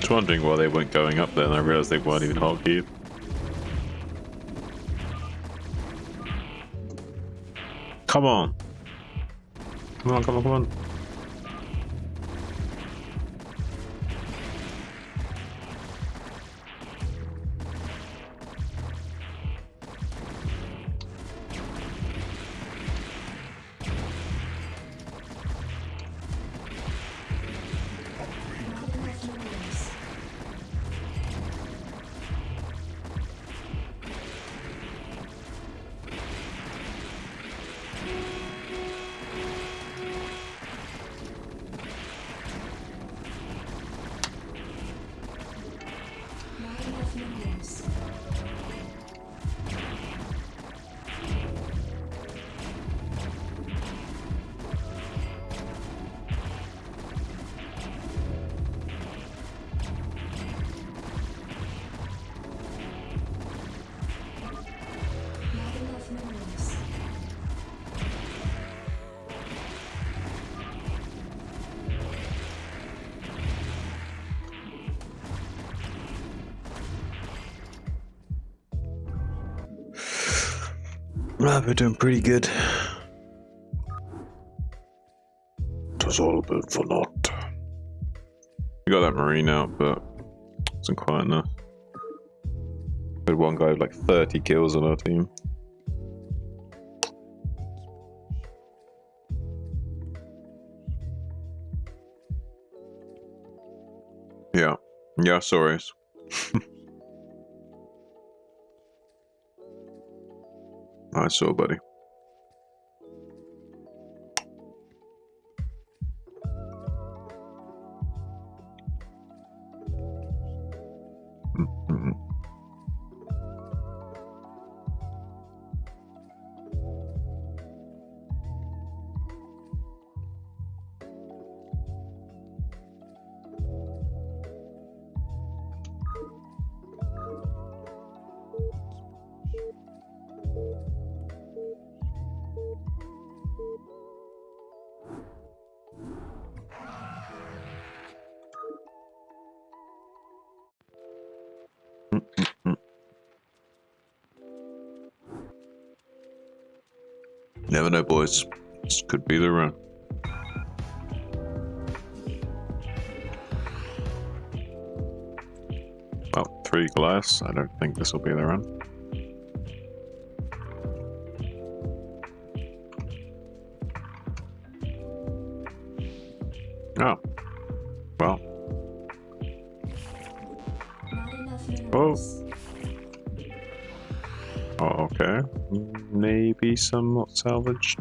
was wondering why they weren't going up there, and I realized they weren't even hotkeyed. Come on. Come on, come on, come on. Right, we're doing pretty good. Tis all but for naught. We got that marine out, but it wasn't quite enough. We had one guy with like 30 kills on our team. Yeah. Yeah, sorry. I saw, buddy. Never know, boys. This could be the run. Well, 3 glass. I don't think this will be the run. Oh. Well. Oh. Oh, okay. Maybe somewhat salvaged.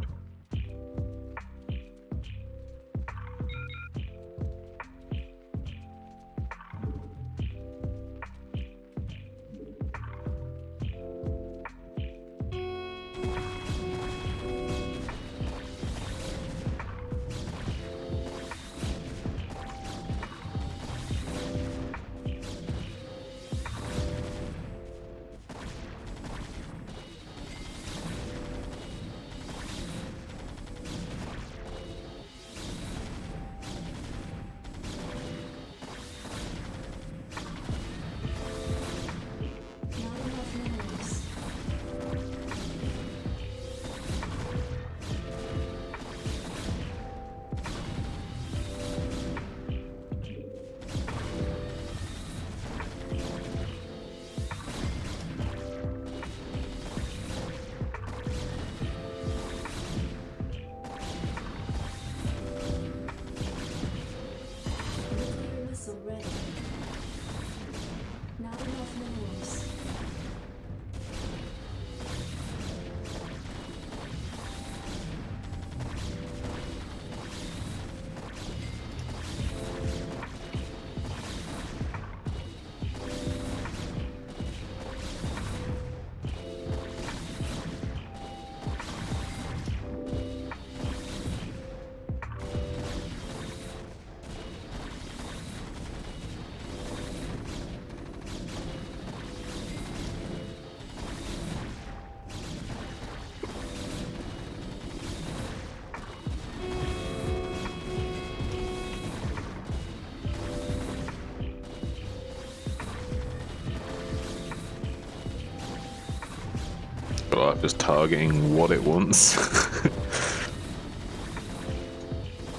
better off just targeting what it wants.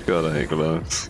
God, I hate gloves.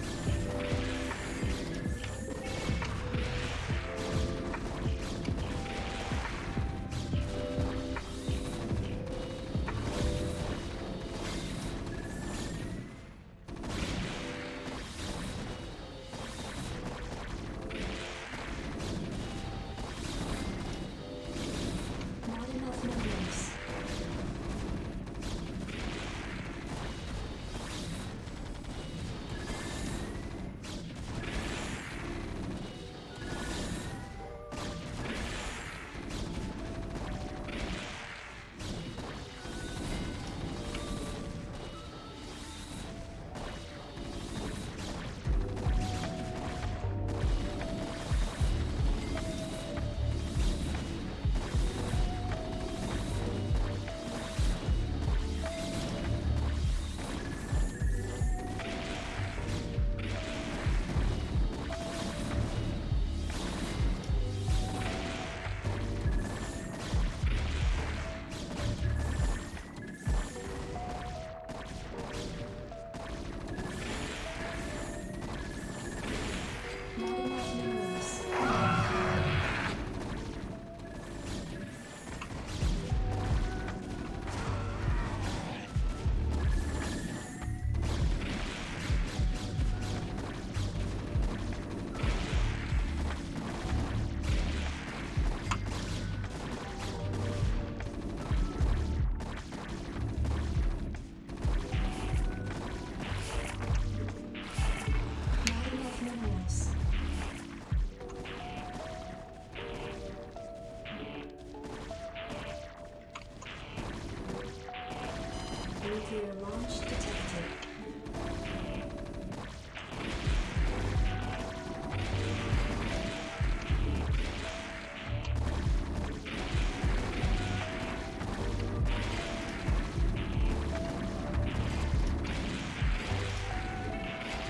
Nuclear launch detected.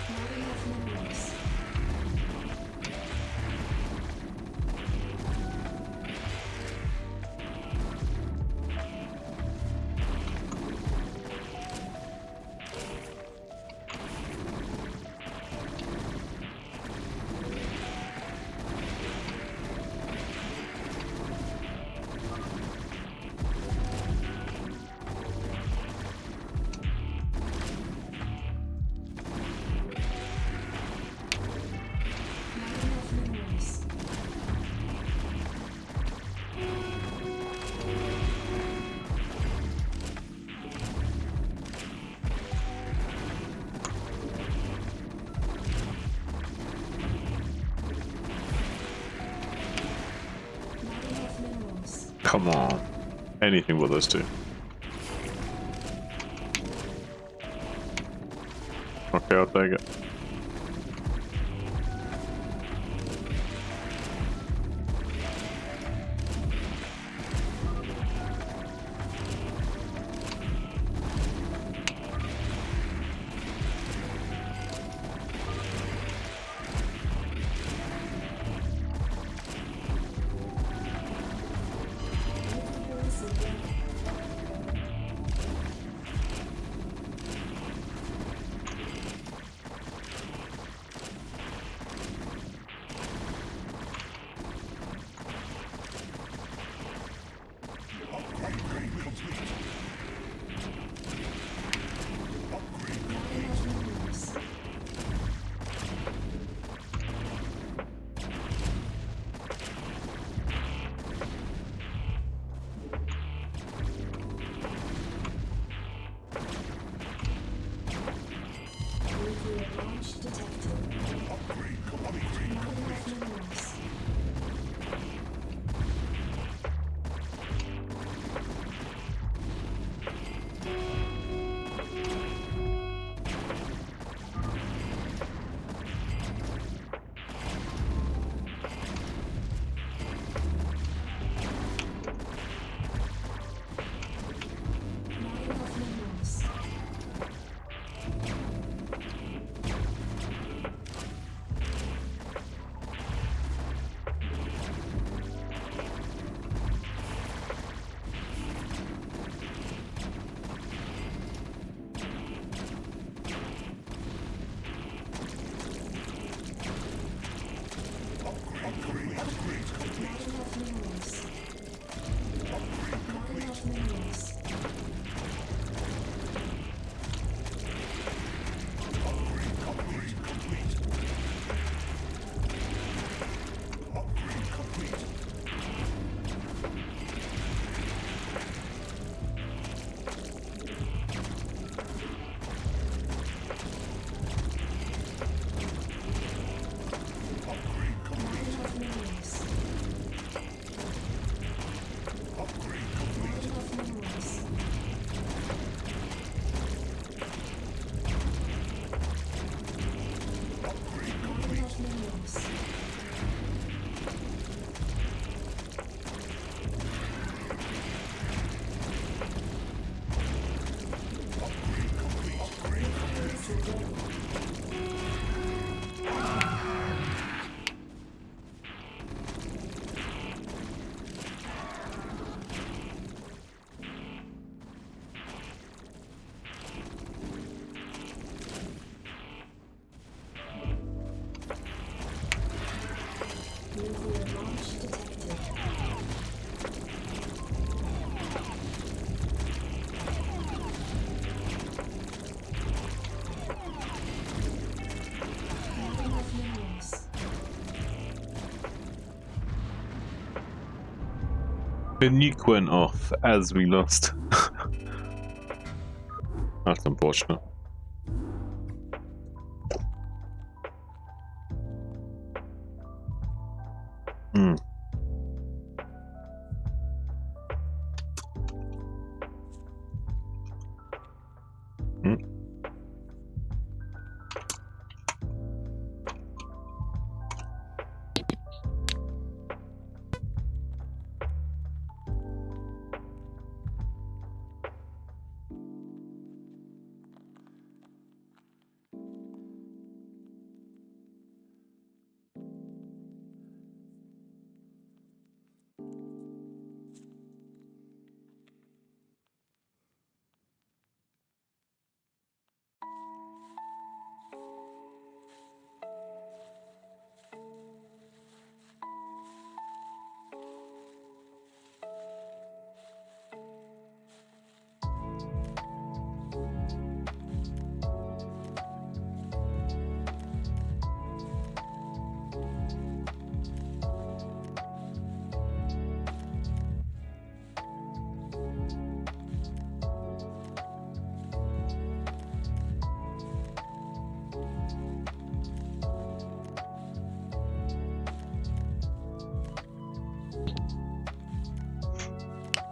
Not enough minerals. Come on. Anything but those two. Okay, I'll take it. The nuke went off as we lost. That's unfortunate. Hmm.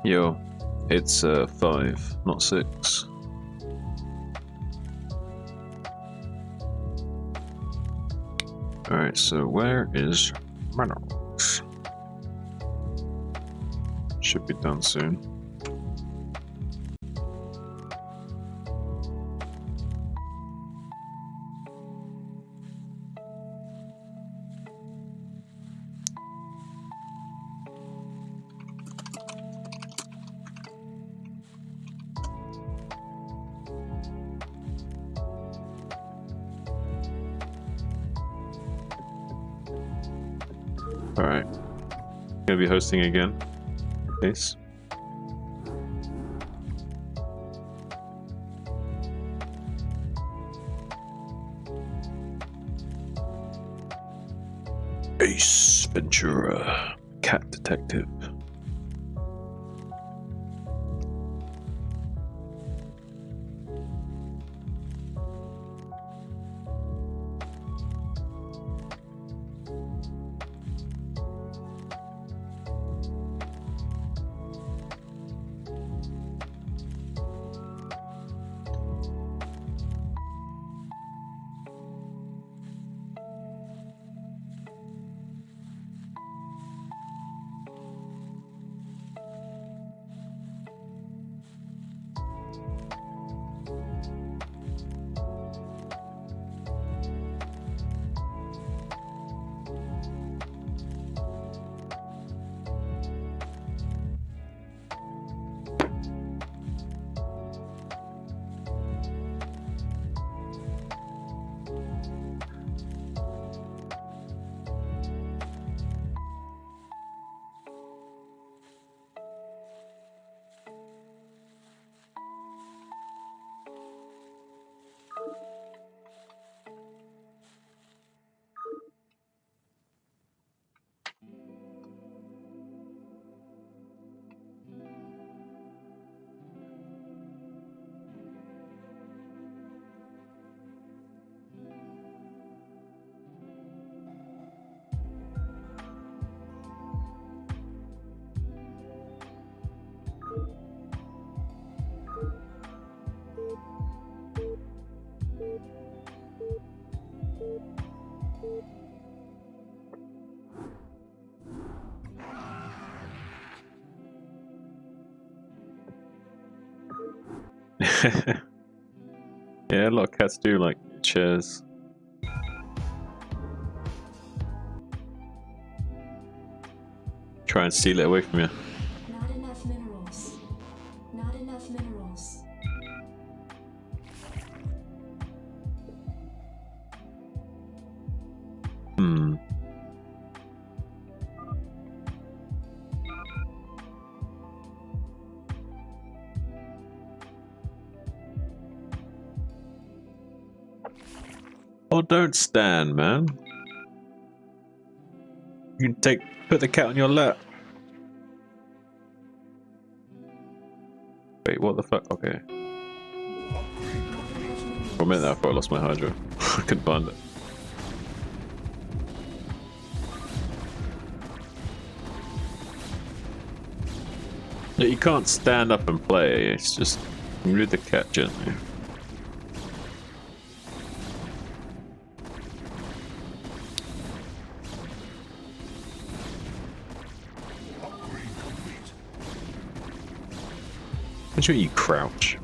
Yo, it's 5, not 6. Alright, so where is minerals? Should be done soon. Alright. Gonna be hosting again. Peace. Ace Ventura, Cat Detective. Yeah, a lot of cats do like chairs. Try and steal it away from you. Not enough minerals. Not enough minerals. Hmm. Oh, don't stand, man. You can put the cat on your lap. Wait, what the fuck? Okay. For a minute I thought I lost my Hydra. I couldn't find it. Yeah, you can't stand up and play, it's just you read the cat gently. Make sure you crouch.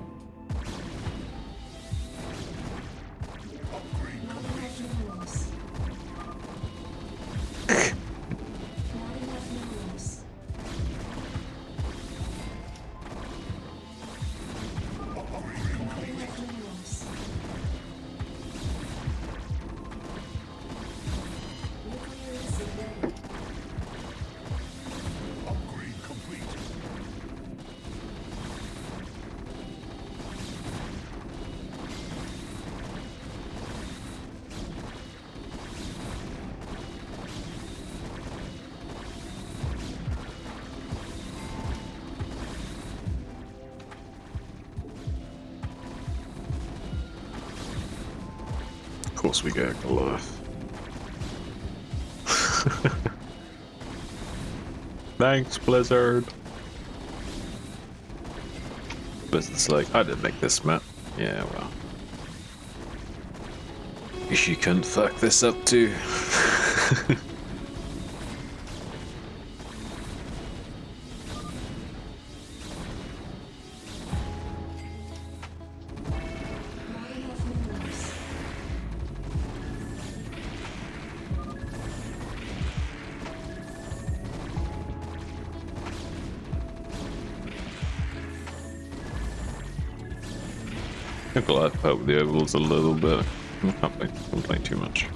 Of course we get Goliath. Thanks, Blizzard. Blizzard's like, I didn't make this map. Yeah, well. Wish you couldn't fuck this up too. I think I'll help the overlords a little bit. I can't complain too much.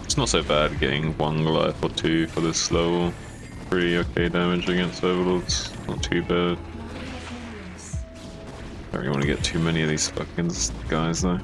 It's not so bad getting 1 Goliath or 2 for this level. Pretty okay damage against overlords. Not too bad. Don't really want to get too many of these fucking guys though.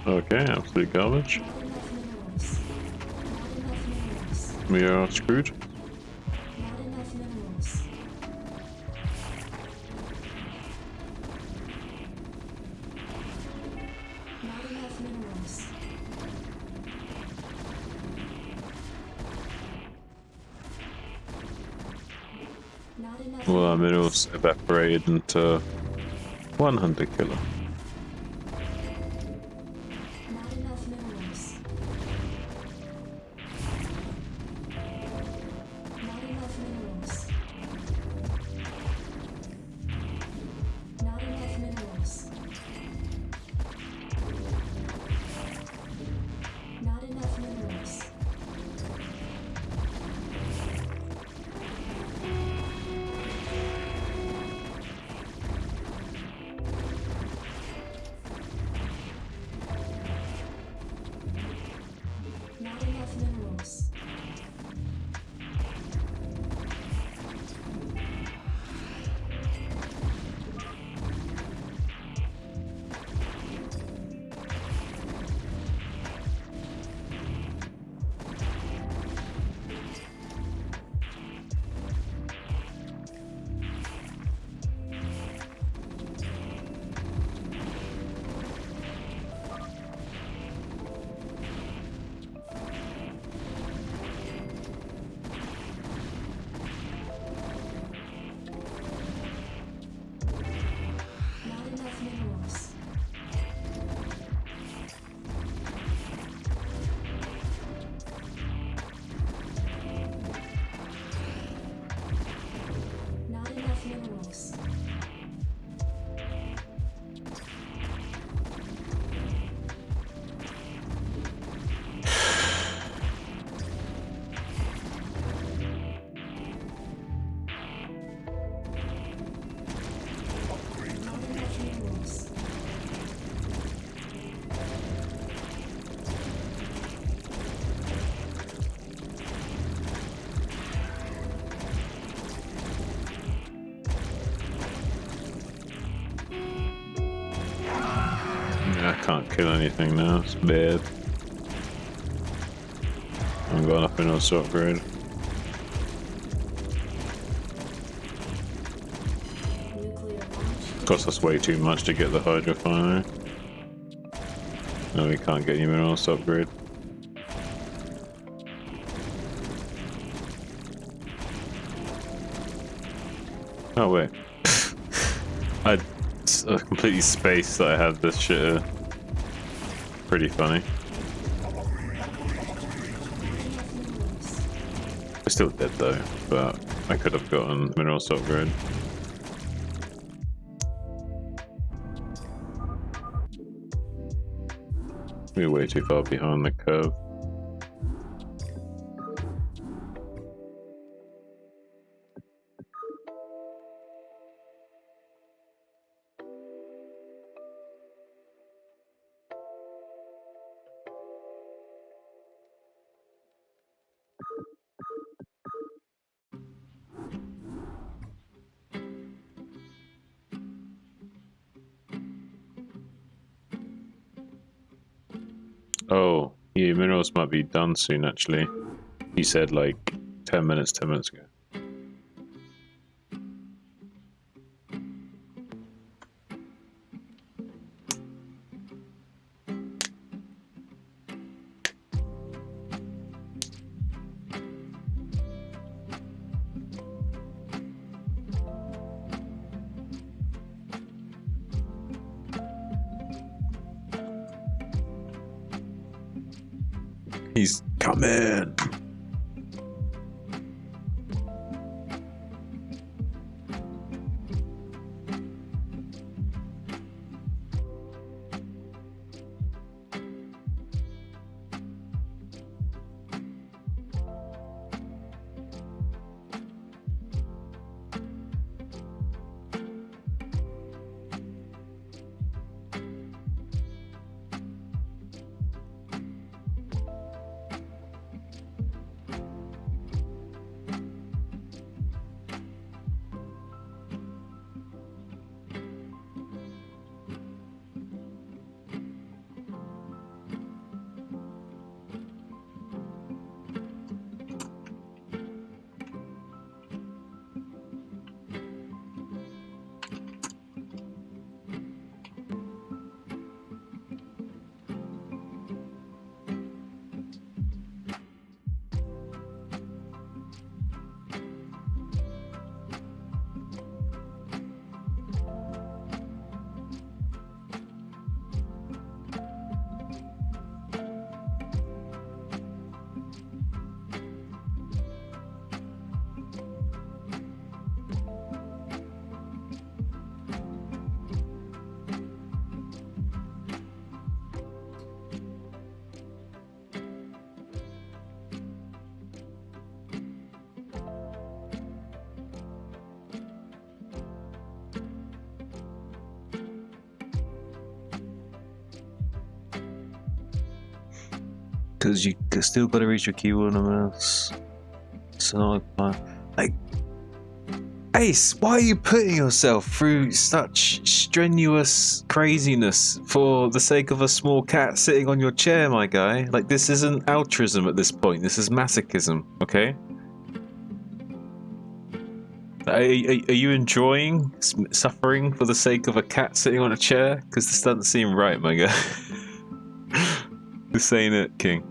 Okay, absolute garbage. We are screwed. Well, our minerals evaporated into 100 kilo. I can't kill anything now, it's bad. I'm going up in a sort upgrade. Cost us way too much to get the Hydro finally. No, we can't get any minerals to upgrade. Oh wait. I completely spaced that I had this shit. Pretty funny. We're still dead though, but I could have gotten minerals to upgrade. We're way too far behind the curve. Oh, yeah, minerals might be done soon actually. He said like 10 minutes ago. He's coming. Because you still got to reach your keyboard and mouse. So like, Ace, why are you putting yourself through such strenuous craziness for the sake of a small cat sitting on your chair, my guy? Like, this isn't altruism at this point. This is masochism, okay? Are you enjoying suffering for the sake of a cat sitting on a chair? Because this doesn't seem right, my guy. This ain't it, King.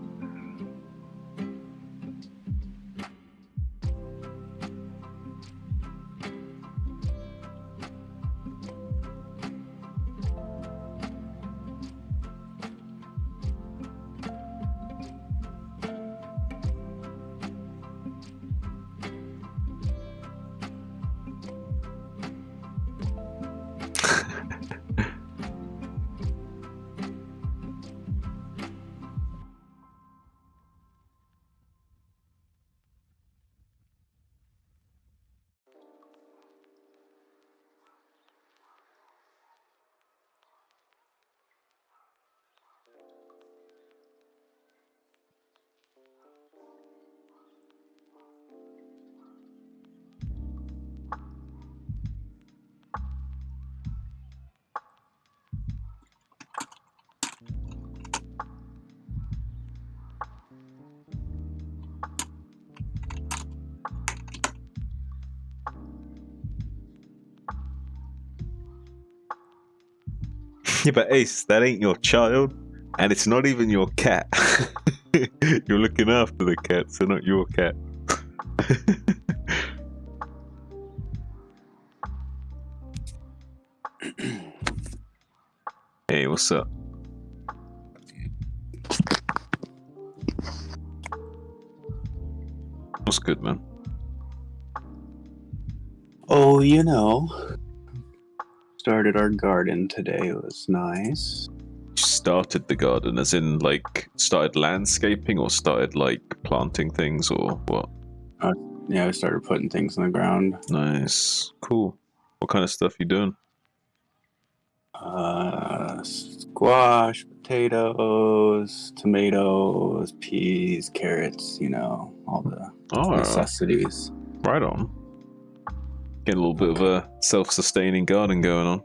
Yeah, but Ace, that ain't your child, and it's not even your cat. You're looking after the cat, so not your cat. Hey, what's up? What's good, man? Oh, you know, started our garden today. It was nice. Started the garden, as in, like, started landscaping, or started, like, planting things, or what? Yeah, I started putting things in the ground. Nice. Cool. What kind of stuff you doing? Squash, potatoes, tomatoes, peas, carrots, you know, all the necessities. Right on. Getting a little bit of a self-sustaining garden going on.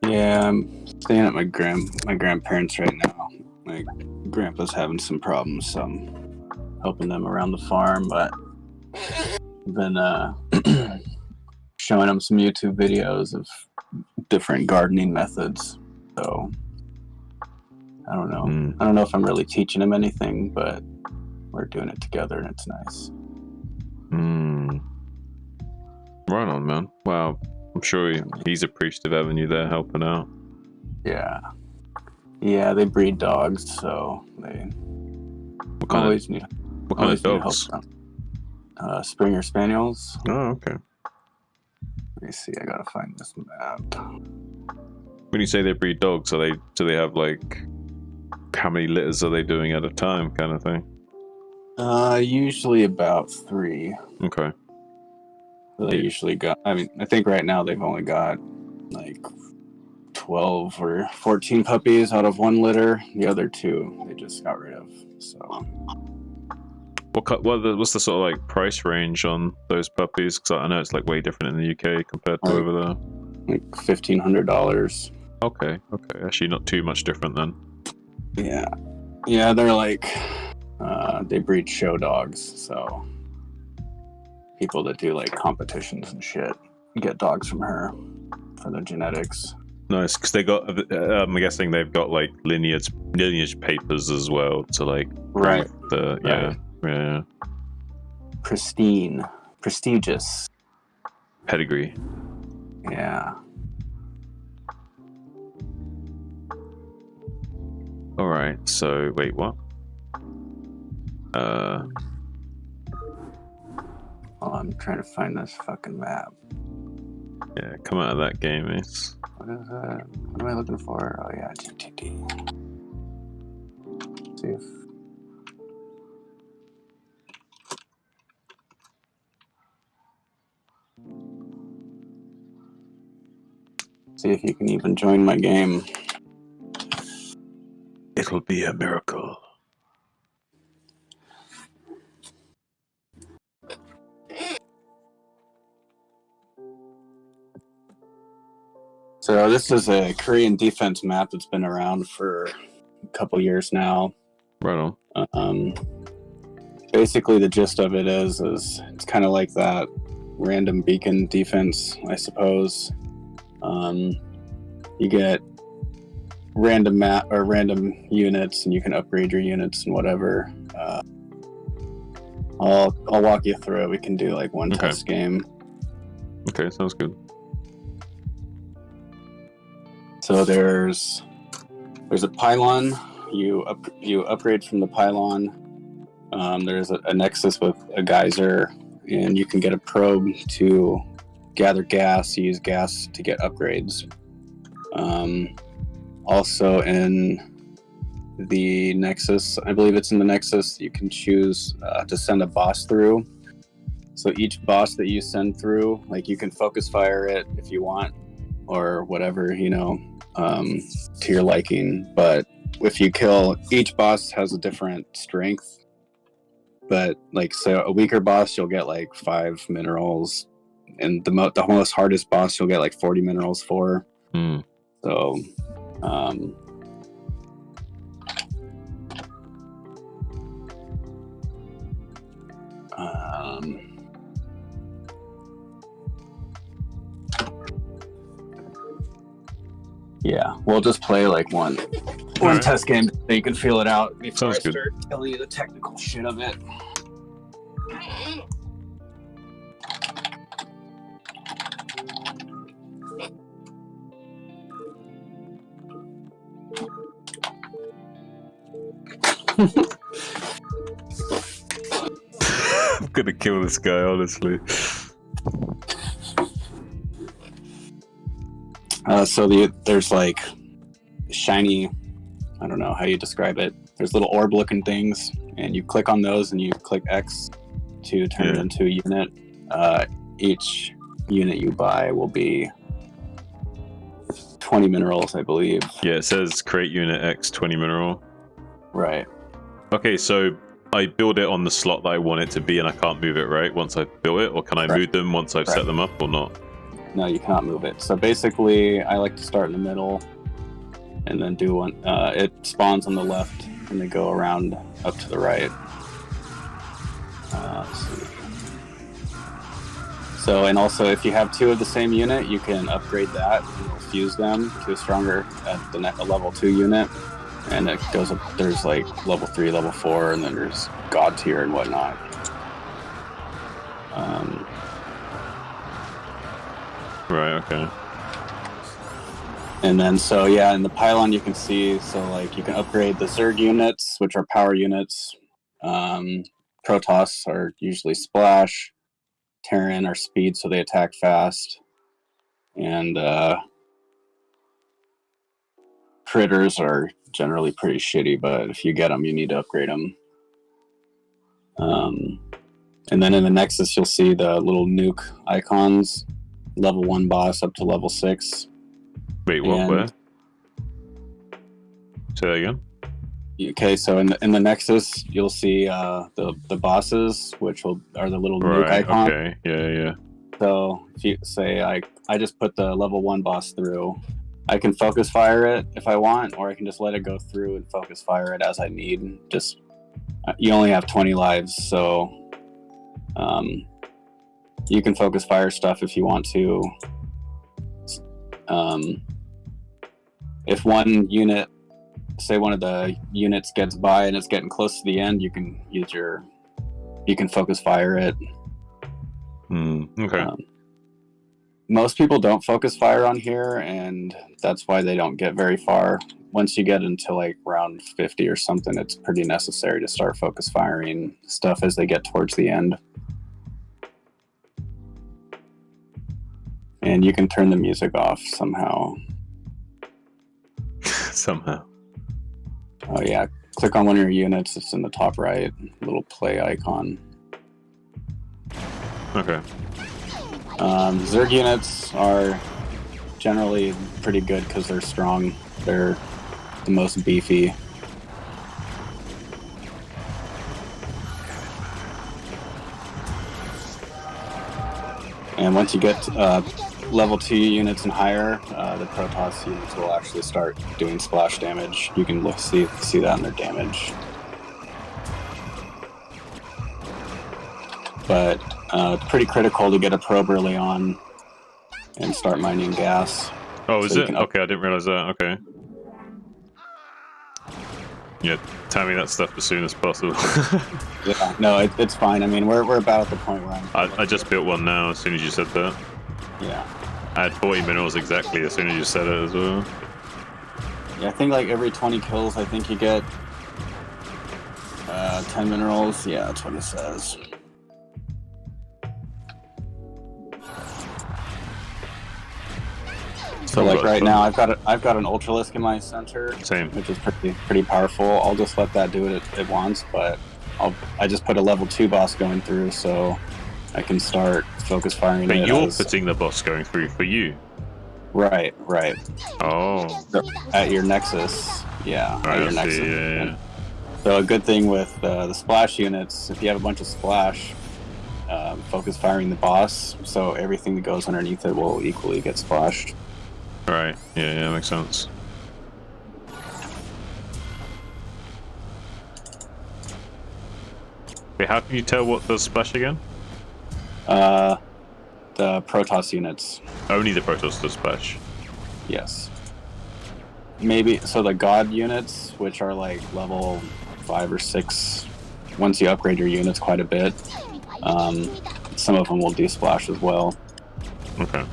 Yeah, I'm staying at my grandparents right now. My grandpa's having some problems, so I'm helping them around the farm, but I've been showing them some YouTube videos of different gardening methods. So I don't know. I don't know if I'm really teaching him anything, but we're doing it together and it's nice. Right on, man. Wow. I'm sure he's appreciative having you there helping out. Yeah. Yeah, they breed dogs, so they always need What kind of dogs? Help. Springer Spaniels. Oh, okay. Let me see, I gotta find this map. When you say they breed dogs, do they have, like, how many litters are they doing at a time, kind of thing? Usually about 3. Okay. So they usually got, I mean, I think right now they've only got like 12 or 14 puppies out of 1 litter. The other 2 they just got rid of. So what's the sort of, like, price range on those puppies? Because I know it's, like, way different in the UK compared to over there. Like $1,500. Okay. Actually, not too much different then. Yeah, they're like they breed show dogs, so people that do like competitions and shit get dogs from her for the genetics. Nice, because they got. I'm guessing they've got, like, lineage papers as well to, like, right. Yeah. Prestigious pedigree. Yeah. All right. So wait, what? Oh, I'm trying to find this fucking map. Yeah, come out of that game, Ace. What is that? What am I looking for? Oh yeah, GTD. See if you can even join my game. It'll be a miracle. So this is a Korean defense map that's been around for a couple years now. Right on. Basically, the gist of it is it's kind of like that random beacon defense, I suppose. You get random map or random units, and you can upgrade your units and whatever. I'll walk you through it. We can do like one test game. Okay, sounds good. So there's a pylon. You upgrade from the pylon. There's a nexus with a geyser, and you can get a probe to gather gas. Use gas to get upgrades. Also in the nexus, I believe it's in the nexus, you can choose to send a boss through. So each boss that you send through, like you can focus fire it if you want, or whatever, to your liking. But if you kill, each boss has a different strength. But like, so a weaker boss, you'll get like 5 minerals, and the most hardest boss, you'll get like 40 minerals for. So, yeah, we'll just play like one test game so you can feel it out before I start telling you the technical shit of it. I'm gonna kill this guy, honestly. There's like shiny, I don't know how you describe it. There's little orb looking things, and you click on those and you click X to turn it into a unit. Each unit you buy will be 20 minerals, I believe. Yeah, it says create unit X 20 mineral. Right. Okay, so I build it on the slot that I want it to be, and I can't move it, right? Once I've built it, or can I move them once I've set them up, or not? No, you cannot move it. So basically, I like to start in the middle, and then do one. It spawns on the left, and they go around up to the right. Let's see. So, and also, if you have 2 of the same unit, you can upgrade that and fuse them to a stronger at a level 2 unit. And it goes up, there's like level 3, level 4, and then there's god tier and whatnot. Right, okay. And then, so yeah, in the pylon you can see, so like you can upgrade the Zerg units, which are power units. Protoss are usually splash. Terran are speed, so they attack fast. And critters are generally pretty shitty, but if you get them, you need to upgrade them. And then in the Nexus, you'll see the little nuke icons, level 1 boss up to level 6. Wait, what? Where? Say that again. Okay, so in the Nexus, you'll see the bosses, which are the little nuke icon. Okay, yeah. So if you say I just put the level 1 boss through, I can focus fire it if I want, or I can just let it go through and focus fire it as I need. Just you only have 20 lives, so you can focus fire stuff if you want to. If one unit, say one of the units gets by and it's getting close to the end, you can focus fire it. Okay. Most people don't focus fire on here, and that's why they don't get very far. Once you get into like round 50 or something, it's pretty necessary to start focus firing stuff as they get towards the end. And you can turn the music off somehow. Somehow. Oh yeah, click on one of your units. It's in the top right, little play icon. Okay. Zerg units are generally pretty good because they're strong. They're the most beefy. And once you get level 2 units and higher, the Protoss units will actually start doing splash damage. You can see that in their damage. But it's pretty critical to get a probe early on and start mining gas. Oh, is so it? Okay, I didn't realize that. Okay. Yeah, tell me that stuff as soon as possible. Yeah, no, it's fine. I mean, we're about at the point where I just built one now as soon as you said that. Yeah. I had 40 minerals exactly as soon as you said it as well. Yeah, I think like every 20 kills, I think you get 10 minerals. Yeah, that's what it says. So like right now, I've got an Ultralisk in my center, which is pretty powerful. I'll just let that do it at once, but I just put a level 2 boss going through, so I can start focus firing. But you're putting the boss going through for you. Right. Oh. At your nexus, yeah. Right, at your nexus. Yeah. So a good thing with the splash units, if you have a bunch of splash, focus firing the boss, so everything that goes underneath it will equally get splashed. Right. Yeah, makes sense. Wait, how can you tell what does splash again? The Protoss units. Only the Protoss does splash. Yes. Maybe so the God units, which are like level 5 or 6, once you upgrade your units quite a bit, some of them will do splash as well. Okay.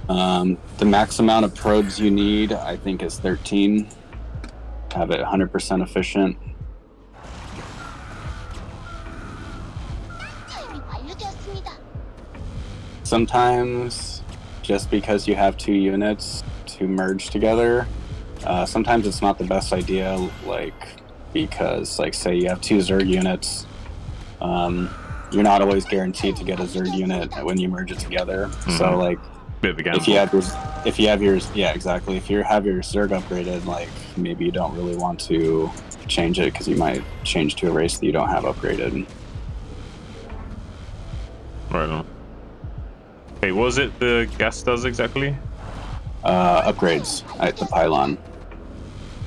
The max amount of probes you need, I think, is 13. Have it 100% efficient. Sometimes, just because you have 2 units to merge together, sometimes it's not the best idea, like, because, like, say you have 2 Zerg units, you're not always guaranteed to get a Zerg unit when you merge it together. Mm-hmm. So, like, bit of a gamble. if you have yours, yeah, exactly. If you have your Zerg upgraded, like, maybe you don't really want to change it because you might change to a race that you don't have upgraded. Right on. Hey, what was it the gas does exactly? Upgrades at the pylon.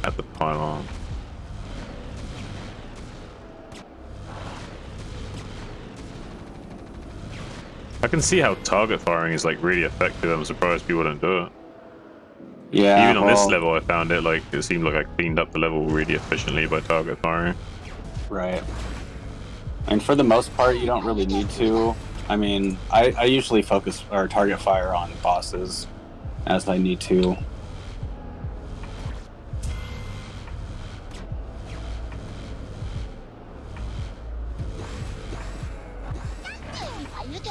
At the pylon. I can see how target firing is like really effective. I'm surprised people don't do it. Yeah. Even on this level, I found it like it seemed like I cleaned up the level really efficiently by target firing. Right. And for the most part, you don't really need to. I mean, I usually focus or target fire on bosses as I need to.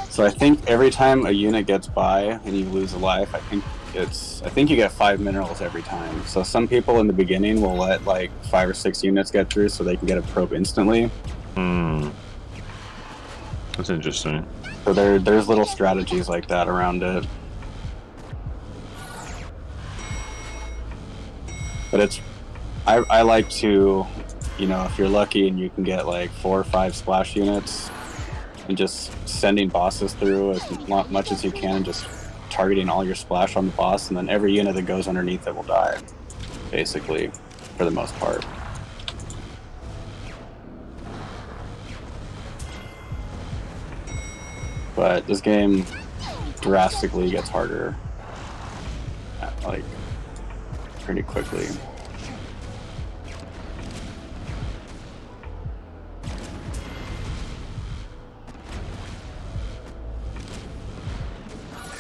So I think every time a unit gets by and you lose a life, I think you get 5 minerals every time. So some people in the beginning will let like 5 or 6 units get through so they can get a probe instantly. That's interesting. So there's little strategies like that around it. But I like to, you know, if you're lucky and you can get like 4 or 5 splash units and just sending bosses through as much as you can, just targeting all your splash on the boss, and then every unit that goes underneath it will die, basically, for the most part. But this game drastically gets harder, like, pretty quickly.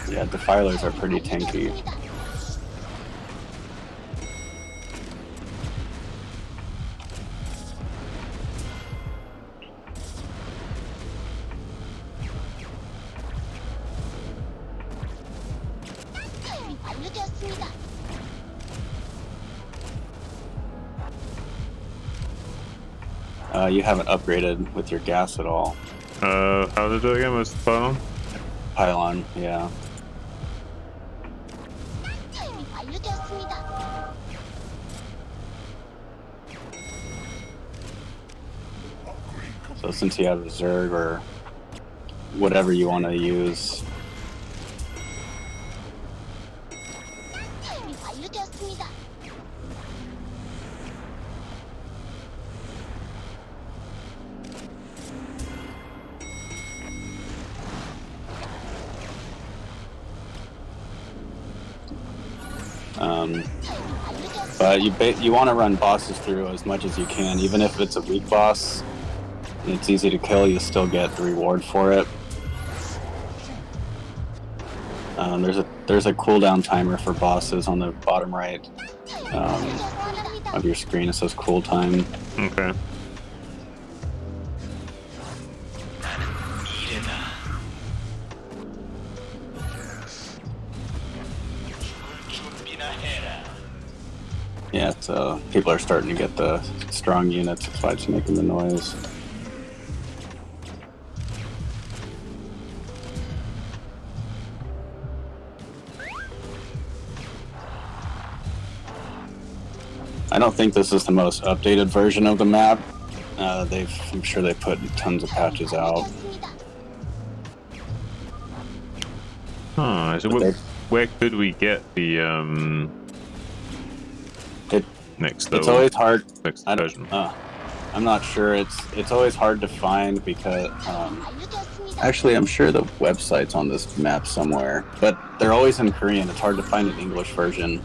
Yeah, defilers are pretty tanky. You haven't upgraded with your gas at all. How did it do again? Was the pylon? Pylon, yeah. So since you have a Zerg or whatever you want to use, But you want to run bosses through as much as you can, even if it's a weak boss and it's easy to kill, you still get the reward for it. There's a cooldown timer for bosses on the bottom right of your screen. It says cool time. Okay. Yeah, so people are starting to get the strong units. That's why it's making the noise. I don't think this is the most updated version of the map. I'm sure they put tons of patches out. Huh, so where could we get the next level? It's always hard. Next version. I'm not sure. It's always hard to find because actually I'm sure the website's on this map somewhere, but they're always in Korean. It's hard to find an English version.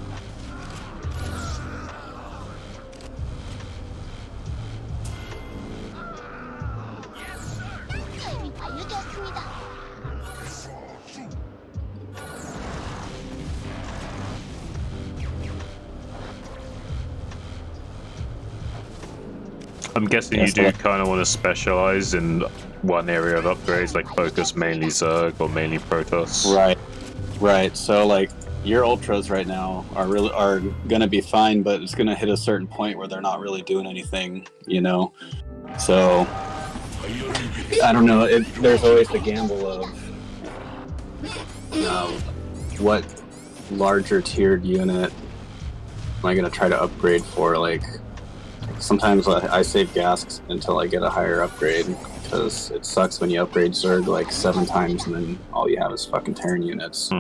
I'm guessing you do kind of want to specialize in one area of upgrades, like focus mainly Zerg or mainly Protoss. Right. So like your ultras right now are gonna be fine, but it's gonna hit a certain point where they're not really doing anything, you know. So I don't know. There's always the gamble of what larger tiered unit am I gonna try to upgrade for, like. Sometimes I save gas until I get a higher upgrade, because it sucks when you upgrade Zerg like 7 times and then all you have is fucking Terran units.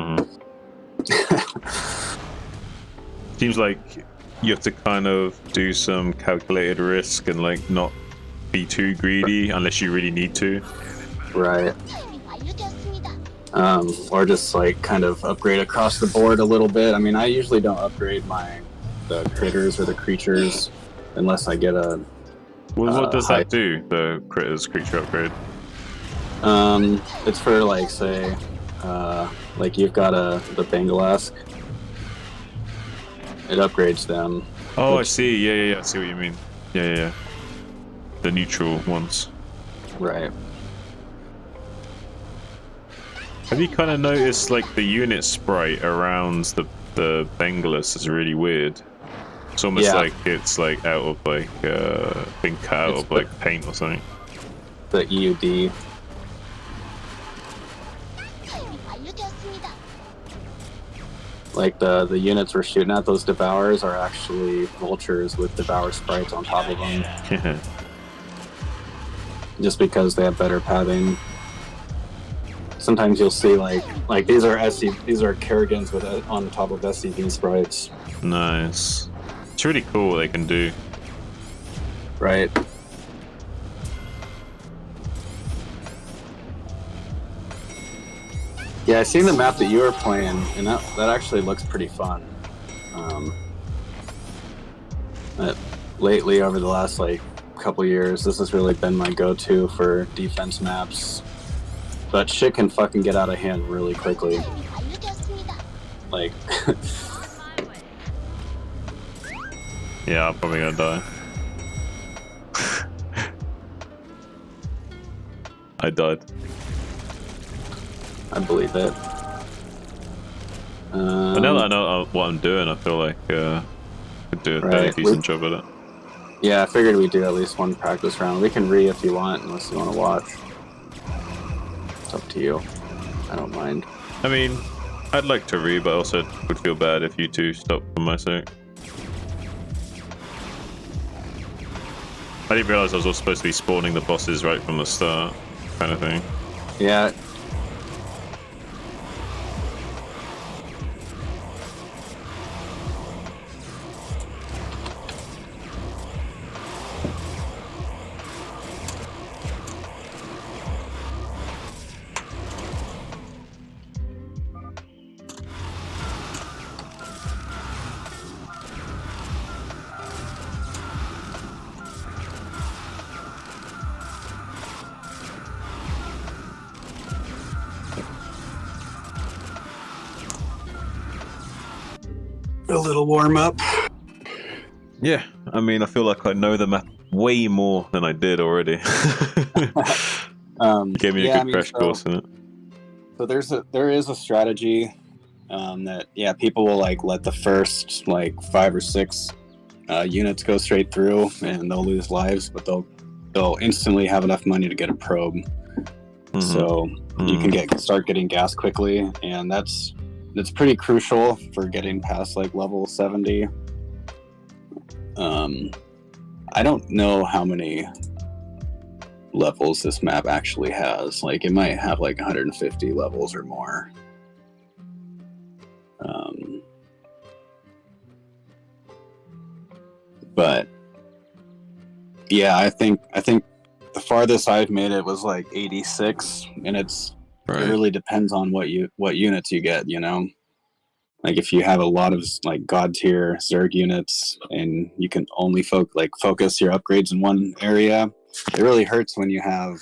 Seems like you have to kind of do some calculated risk and like not be too greedy unless you really need to. Right. Or just like kind of upgrade across the board a little bit. I mean, I usually don't upgrade the critters or the creatures unless I get a. What does that do? The creature upgrade? It's for like say, like you've got the Bangalask. It upgrades them. Oh, I see. Yeah. I see what you mean. Yeah. The neutral ones. Right. Have you kind of noticed like the unit sprite around the Bengalis is really weird? It's almost like it's like out of like been cut out of like paint or something. The EUD. Like the units we're shooting at, those Devourers are actually vultures with Devour sprites on top of them. Just because they have better padding. Sometimes you'll see like these are Kerrigans with on top of SCV sprites. Nice. It's really cool what they can do. Right. Yeah, I seen the map that you were playing, and that actually looks pretty fun. Lately, over the last like couple years, this has really been my go-to for defense maps. But shit can fucking get out of hand really quickly. Like. Yeah, I'm probably gonna die. I died. I believe it. But now that I know what I'm doing, I feel like I could do a fairly decent job at it. Yeah, I figured we'd do at least one practice round. We can if you want, unless you want to watch. It's up to you. I don't mind. I mean, I'd like to but I also would feel bad if you two stopped for my sake. I didn't realize I was also supposed to be spawning the bosses right from the start, kind of thing. Yeah. a little warm up. Yeah, I mean, I feel like I know the map way more than I did already. Gave me a good crash course in it. So there is a strategy that people will like let the first like 5 or 6 units go straight through and they'll lose lives, but they'll instantly have enough money to get a probe. So you can start getting gas quickly, and that's pretty crucial for getting past like level 70. I don't know how many levels this map actually has. Like, it might have like 150 levels or more. But yeah, I think the farthest I've made it was like 86, and it really depends on what units you get, you know. Like, if you have a lot of like god tier Zerg units and you can only focus your upgrades in one area, it really hurts when you have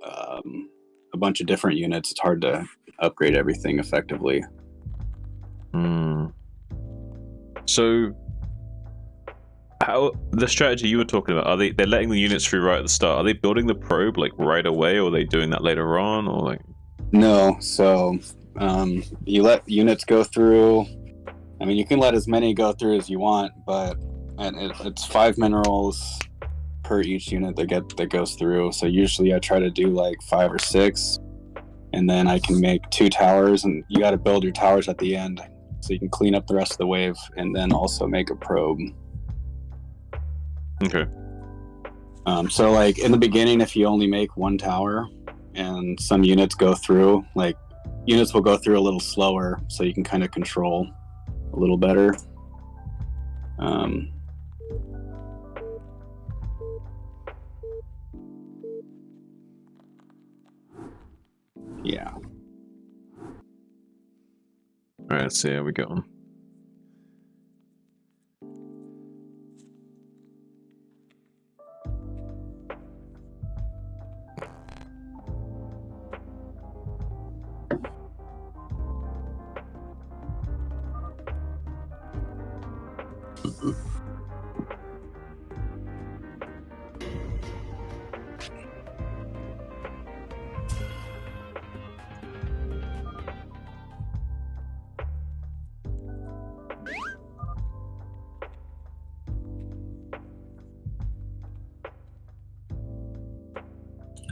a bunch of different units. It's hard to upgrade everything effectively. So, how the strategy you were talking about? They're letting the units through right at the start? Are they building the probe like right away, or are they doing that later on, or like? No, so you let units go through. I mean, you can let as many go through as you want, but it's 5 minerals per each unit that goes through. So usually I try to do like 5 or 6, and then I can make 2 towers, and you got to build your towers at the end so you can clean up the rest of the wave, and then also make a probe. Okay. So like in the beginning, if you only make 1 tower and some units go through, like units will go through a little slower, so you can kind of control a little better. Yeah. All right, let's see how we go on.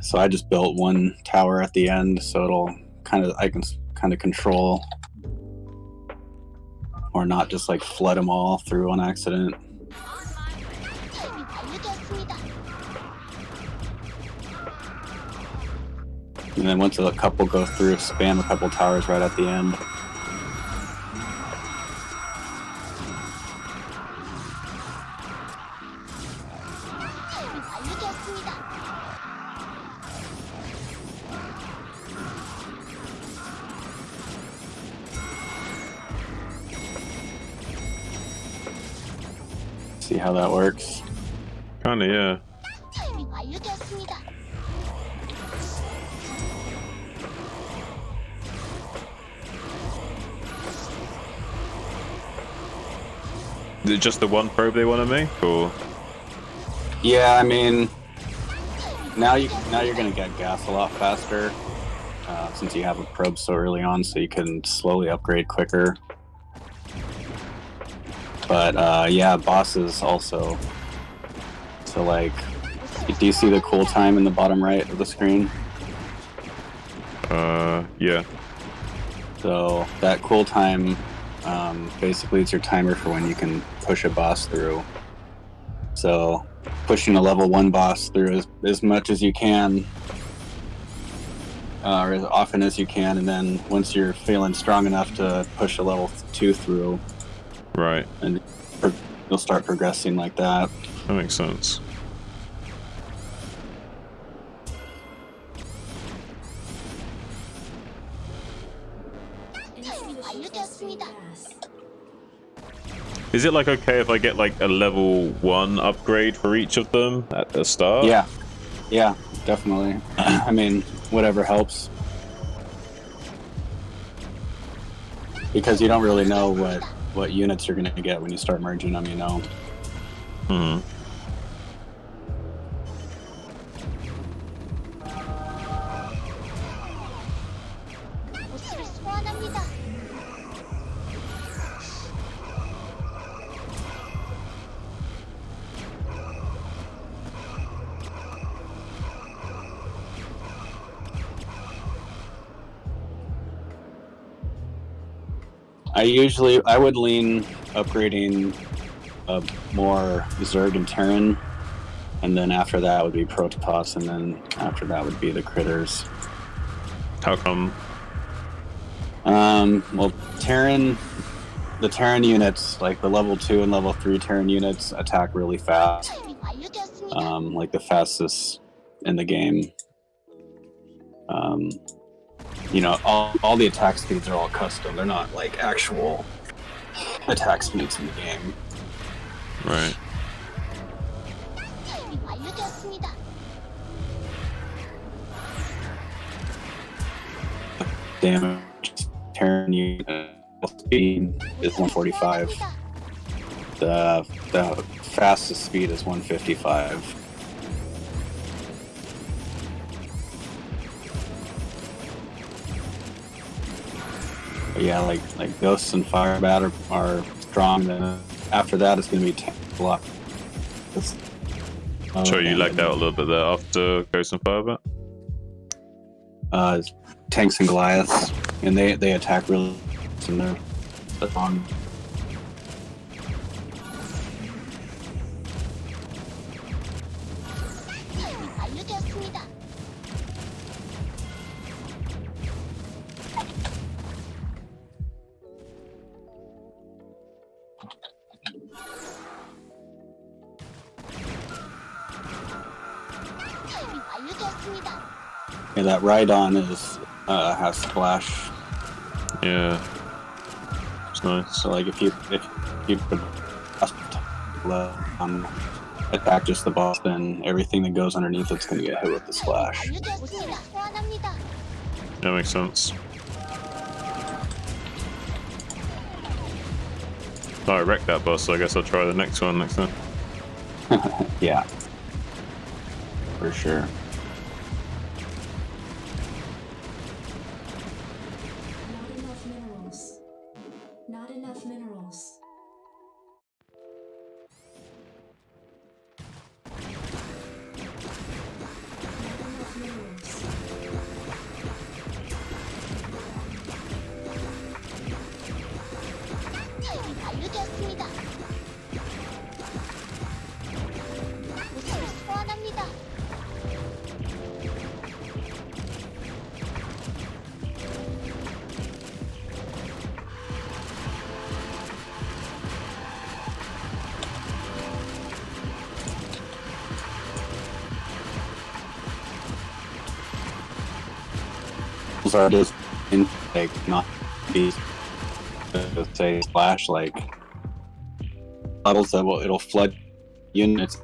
So I just built 1 tower at the end, so I can kind of control, or not just like flood them all through on accident. And then once a couple go through, spam a couple towers right at the end. See how that works? Kinda, yeah. Is it just the 1 probe they want to make, or? Yeah, I mean, now you're gonna get gas a lot faster since you have a probe so early on, so you can slowly upgrade quicker. But yeah, bosses also. So like, do you see the cool time in the bottom right of the screen? Yeah. So that cool time, basically it's your timer for when you can push a boss through. So pushing a level 1 boss through as much as you can, or as often as you can, and then once you're feeling strong enough to push a level 2 through, right, and you'll start progressing like that. That makes sense. Is it like okay if I get like a level 1 upgrade for each of them at the start? Yeah, yeah, definitely. I mean, whatever helps. because you don't really know what units you're going to get when you start merging them, you know. Hmm. I would lean upgrading more Zerg and Terran, and then after that would be Protoss, and then after that would be the critters. How come? Well, the Terran units, like the level 2 and level 3 Terran units, attack really fast. Like the fastest in the game. You know, all the attack speeds are all custom. They're not like actual attack speeds in the game. Right. Damage Terran unit speed is 145. The fastest speed is 155. But yeah, like Ghosts and Firebat are strong. Then after that, it's going to be a lot. Sure, you lagged out a little bit there after Ghost and Firebat. Tanks and Goliaths, and they attack really. And they're on. Yeah, that Rhydon has splash. Yeah, it's nice. So like if you attack just the boss, then everything that goes underneath it's gonna get hit with the splash. That makes sense. Oh, I wrecked that boss, so I guess I'll try the next one next time. Yeah, for sure. Not enough minerals. Are just like not be say splash like levels that it'll flood units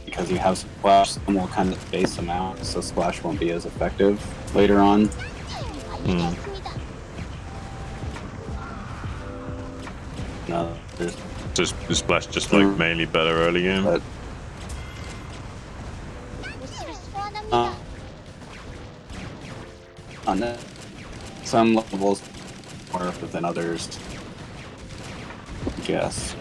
because you have splash. Some will kind of base them out, so splash won't be as effective later on. No, there's just splash, just like mainly better early game. But, on some levels more than others, I guess.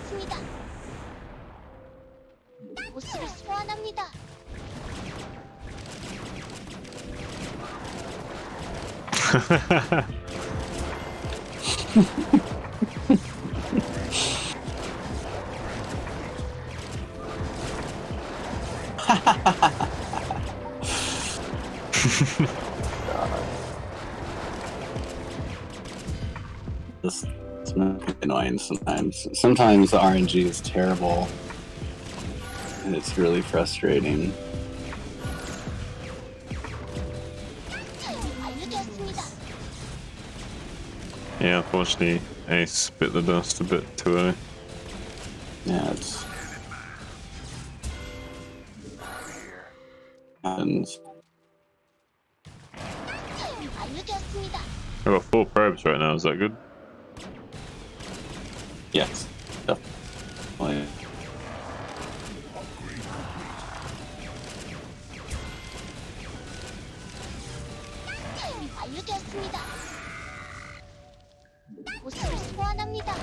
알려드렸습니다. 보스를 소환합니다. This is annoying sometimes. Sometimes the RNG is terrible, and it's really frustrating. 알려드렸습니다. Yeah, unfortunately, Ace bit the dust a bit too early. Yeah, it's happens. 알려드렸습니다. I've got 4 probes right now, is that good? Yes, definitely. 알려드렸습니다. 보스를 소환합니다.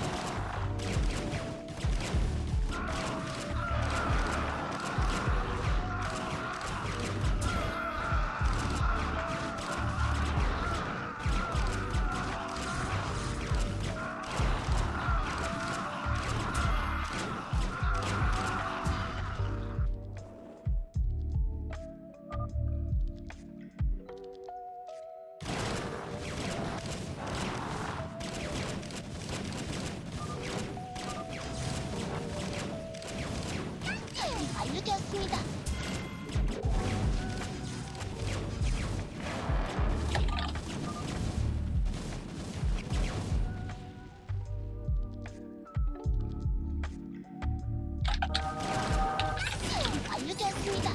알려드렸습니다. 알려드렸습니다.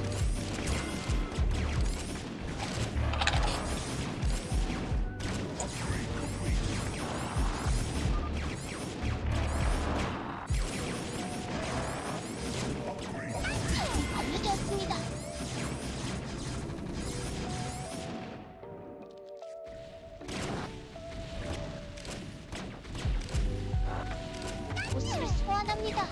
알려드렸습니다. 보스를 소환합니다.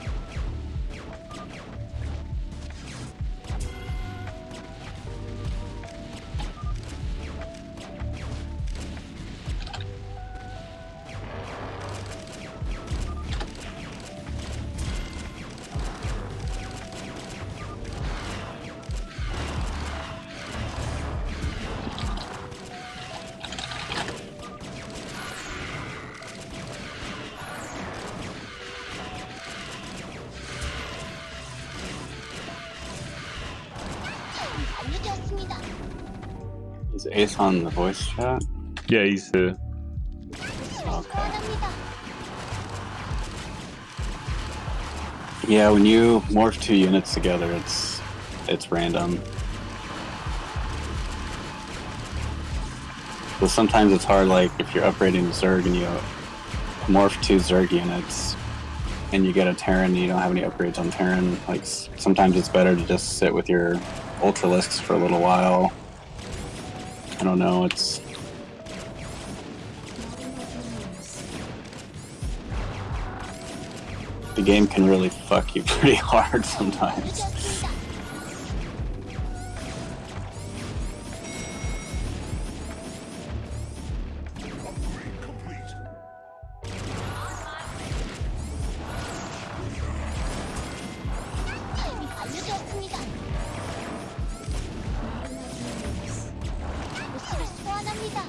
알려드렸습니다. Is Ace on the voice chat? Yeah, he's here. 소환합니다. Yeah, when you morph 2 units together, it's random. But sometimes it's hard, like if you're upgrading Zerg and you morph 2 Zerg units and you get a Terran and you don't have any upgrades on Terran, like sometimes it's better to just sit with your Ultralisks for a little while. I don't know, it's... The game can really fuck you pretty hard sometimes. 알려드렸습니다. 보스를 소환합니다.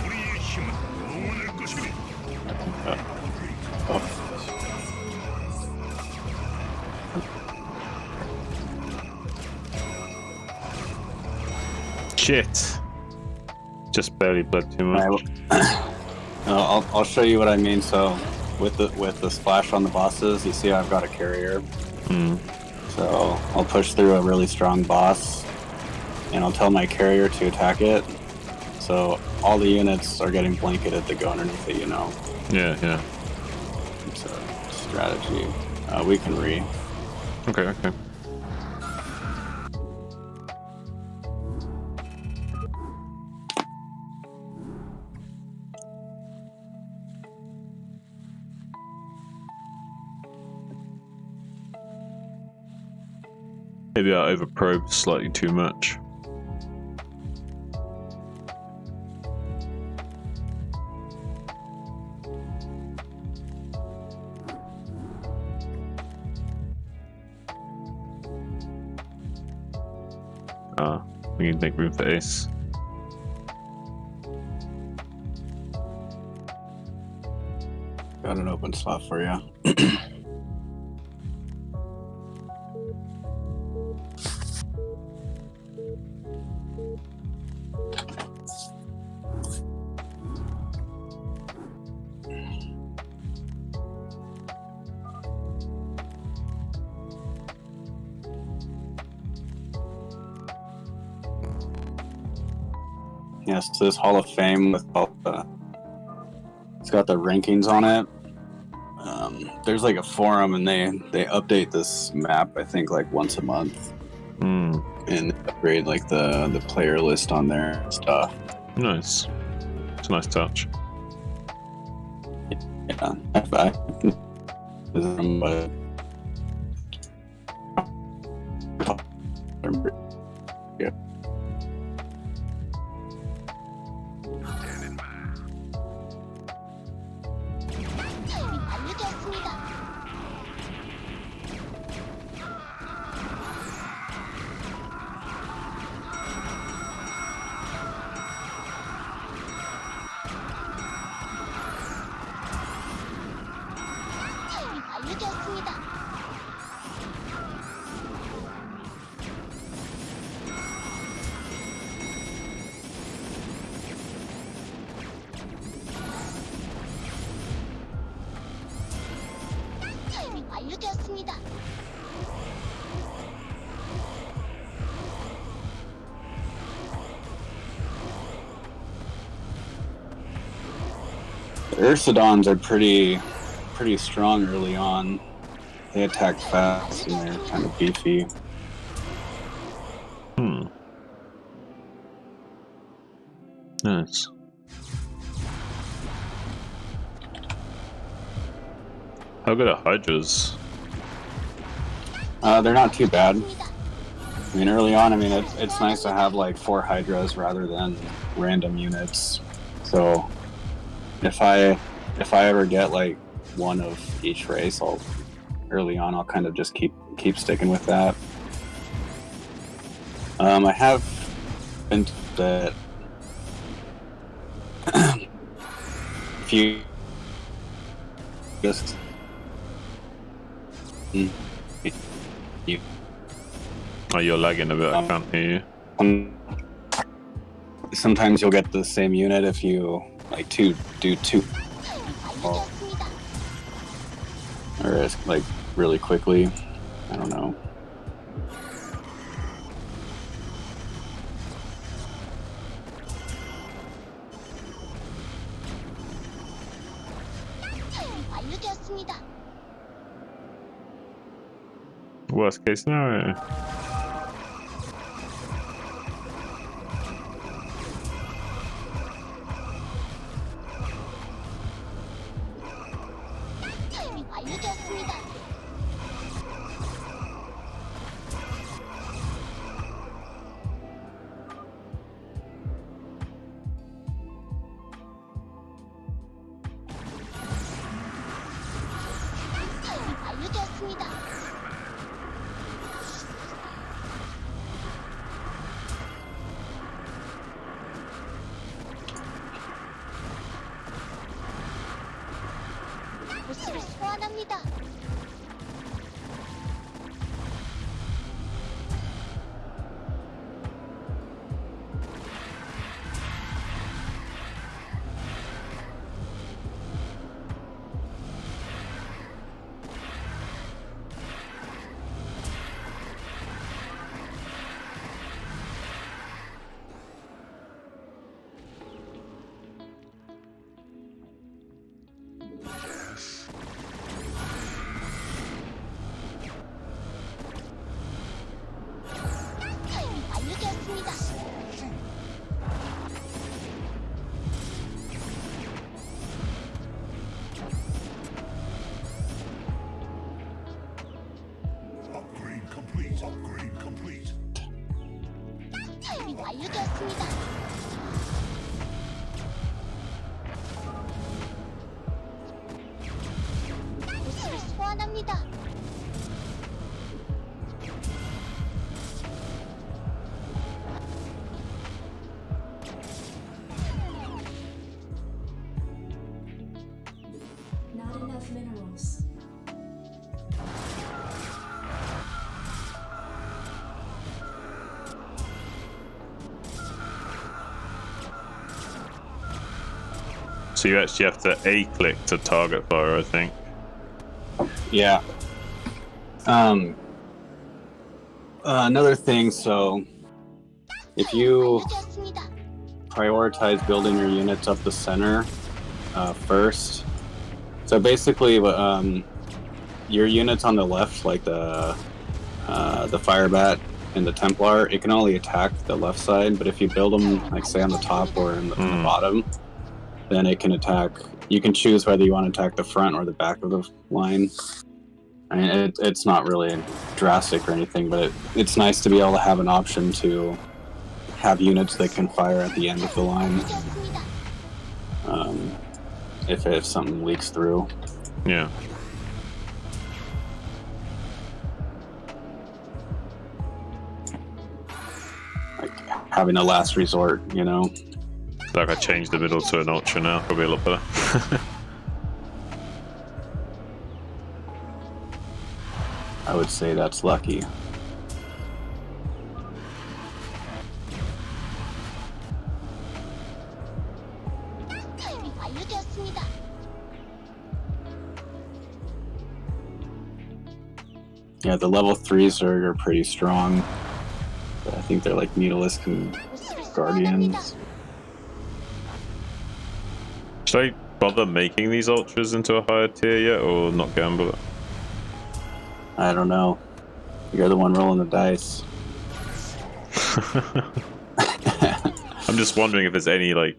우리의 힘은 영원할 것입니다. Shit. Just barely bled too much. I'll show you what I mean. So with the splash on the bosses, you see I've got a carrier. So I'll push through a really strong boss, and I'll tell my carrier to attack it. So all the units are getting blanketed to go underneath it, you know. Yeah, yeah. It's a strategy. We can re. Okay, okay. Maybe I overprobed slightly too much. We need to make room for Ace. Got an open spot for you. Yes, this Hall of Fame with all the, it's got the rankings on it. There's like a forum, and they update this map I think like once a month, and upgrade like the player list on there and stuff. Nice. It's a nice touch. Yeah, but yeah. The Ursidons are pretty strong early on. They attack fast and they're kind of beefy. Nice. How good are Hydras? They're not too bad. I mean, early on, I mean, it's nice to have like 4 Hydras rather than random units. So if I ever get like one of each race, early on I'll kind of just keep sticking with that. I have been that if you just you. Oh, you're lagging a bit. I can't hear you. Sometimes you'll get the same unit if you like do two, or it's like really quickly. I don't know. Worst case scenario. Not enough minerals. So you actually have to A-click to target fire, I think. Yeah. Another thing, so if you prioritize building your units up the center first, so basically your units on the left, like the Firebat and the Templar, it can only attack the left side, but if you build them, like say on the top or in the bottom, then it can attack. You can choose whether you want to attack the front or the back of the line. I mean, it's not really drastic or anything, but it's nice to be able to have an option to have units that can fire at the end of the line if something leaks through. Yeah. Like having a last resort, you know? Like I changed the middle to an ultra now, probably a lot better. I would say that's lucky. Yeah, the level 3s are pretty strong. But I think they're like Needleless Guardians. Should I bother making these ultras into a higher tier yet, or not gamble it? I don't know. You're the one rolling the dice. I'm just wondering if there's any like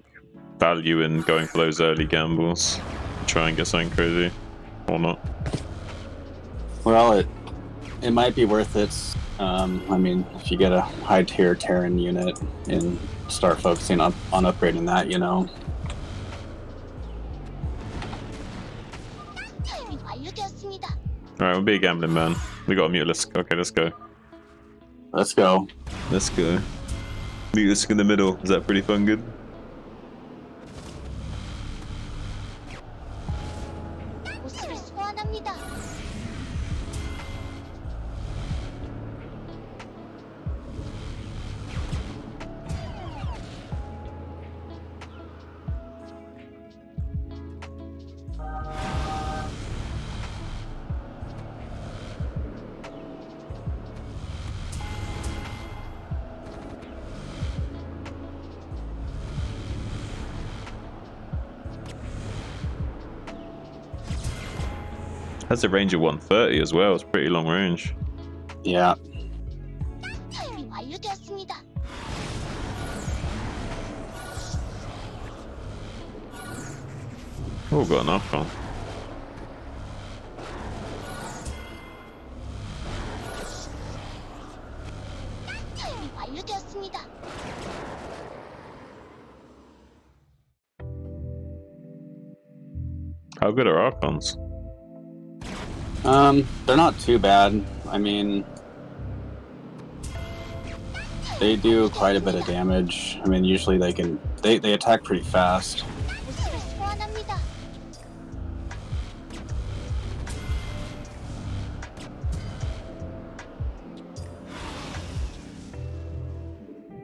value in going for those early gambles, try and get something crazy, or not. Well, it might be worth it. I mean, if you get a high tier Terran unit and start focusing on upgrading that, you know. Alright, we'll be a gambling man. We got a Mutalisk. Okay, let's go. Let's go. Let's go. Mutalisk in the middle. Is that pretty fun good? Has a range of 130 as well. It's pretty long range. Yeah. Oh, got an Archon. How good are Archons? They're not too bad. I mean, they do quite a bit of damage. I mean, usually they attack pretty fast.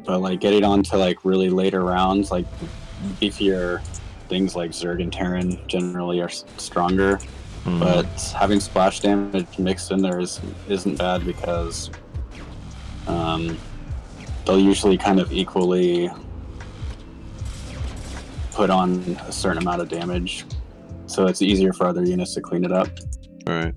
But like getting on to like really later rounds, like beefier things like Zerg and Terran generally are stronger. But having splash damage mixed in there isn't bad because they'll usually kind of equally put on a certain amount of damage, so it's easier for other units to clean it up. Right.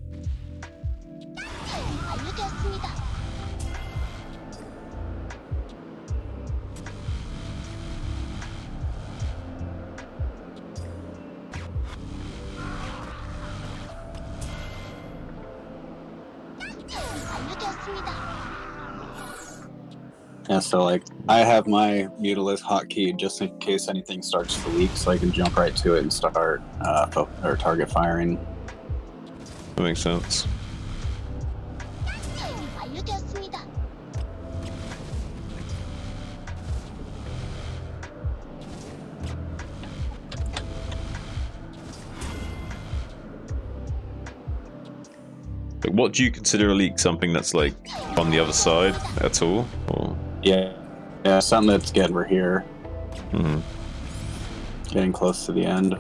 Yeah, so like I have my Mutalisk hotkey just in case anything starts to leak, so I can jump right to it and start or target firing. That makes sense. Like, what do you consider a leak? Something that's like on the other side at all? Or... Yeah, something that's good. We're here. Getting close to the end.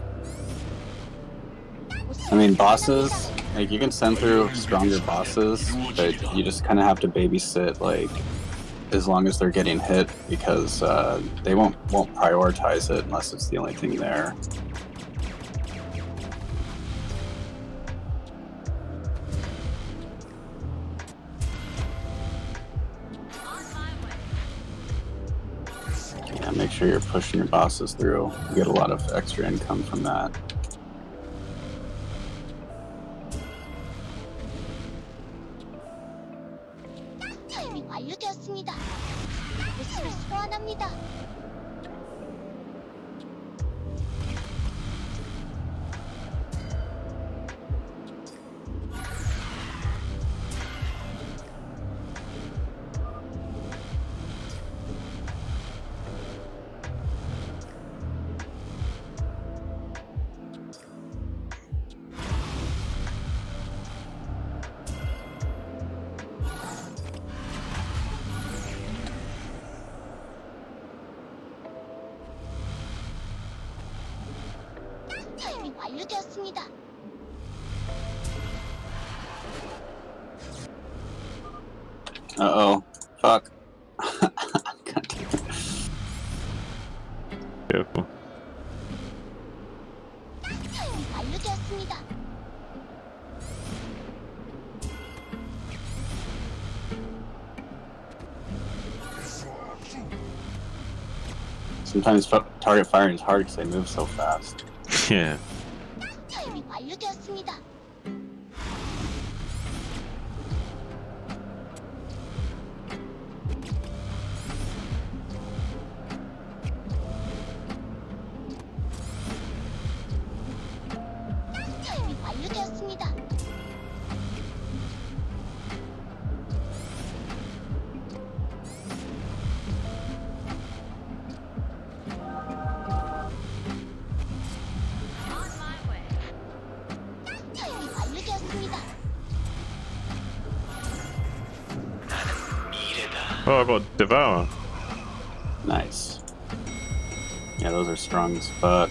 I mean, bosses, like you can send through stronger bosses, but you just kind of have to babysit, like, as long as they're getting hit, because they won't prioritize it unless it's the only thing there. Yeah, make sure you're pushing your bosses through. You get a lot of extra income from that. Uh-oh. Fuck. God damn it. Careful. Sometimes target firing is hard because they move so fast. Yeah. Oh, I got Devour. Nice. Yeah, those are strong as fuck.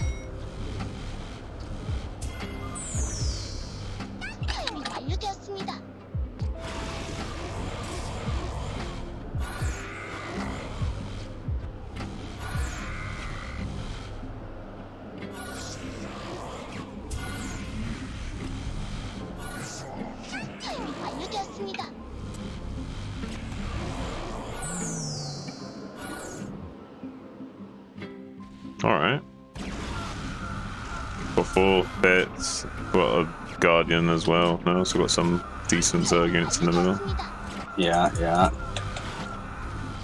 Alright. Got 4 bits. Got a Guardian as well. No, also got some decent Zerg units in the middle. Yeah.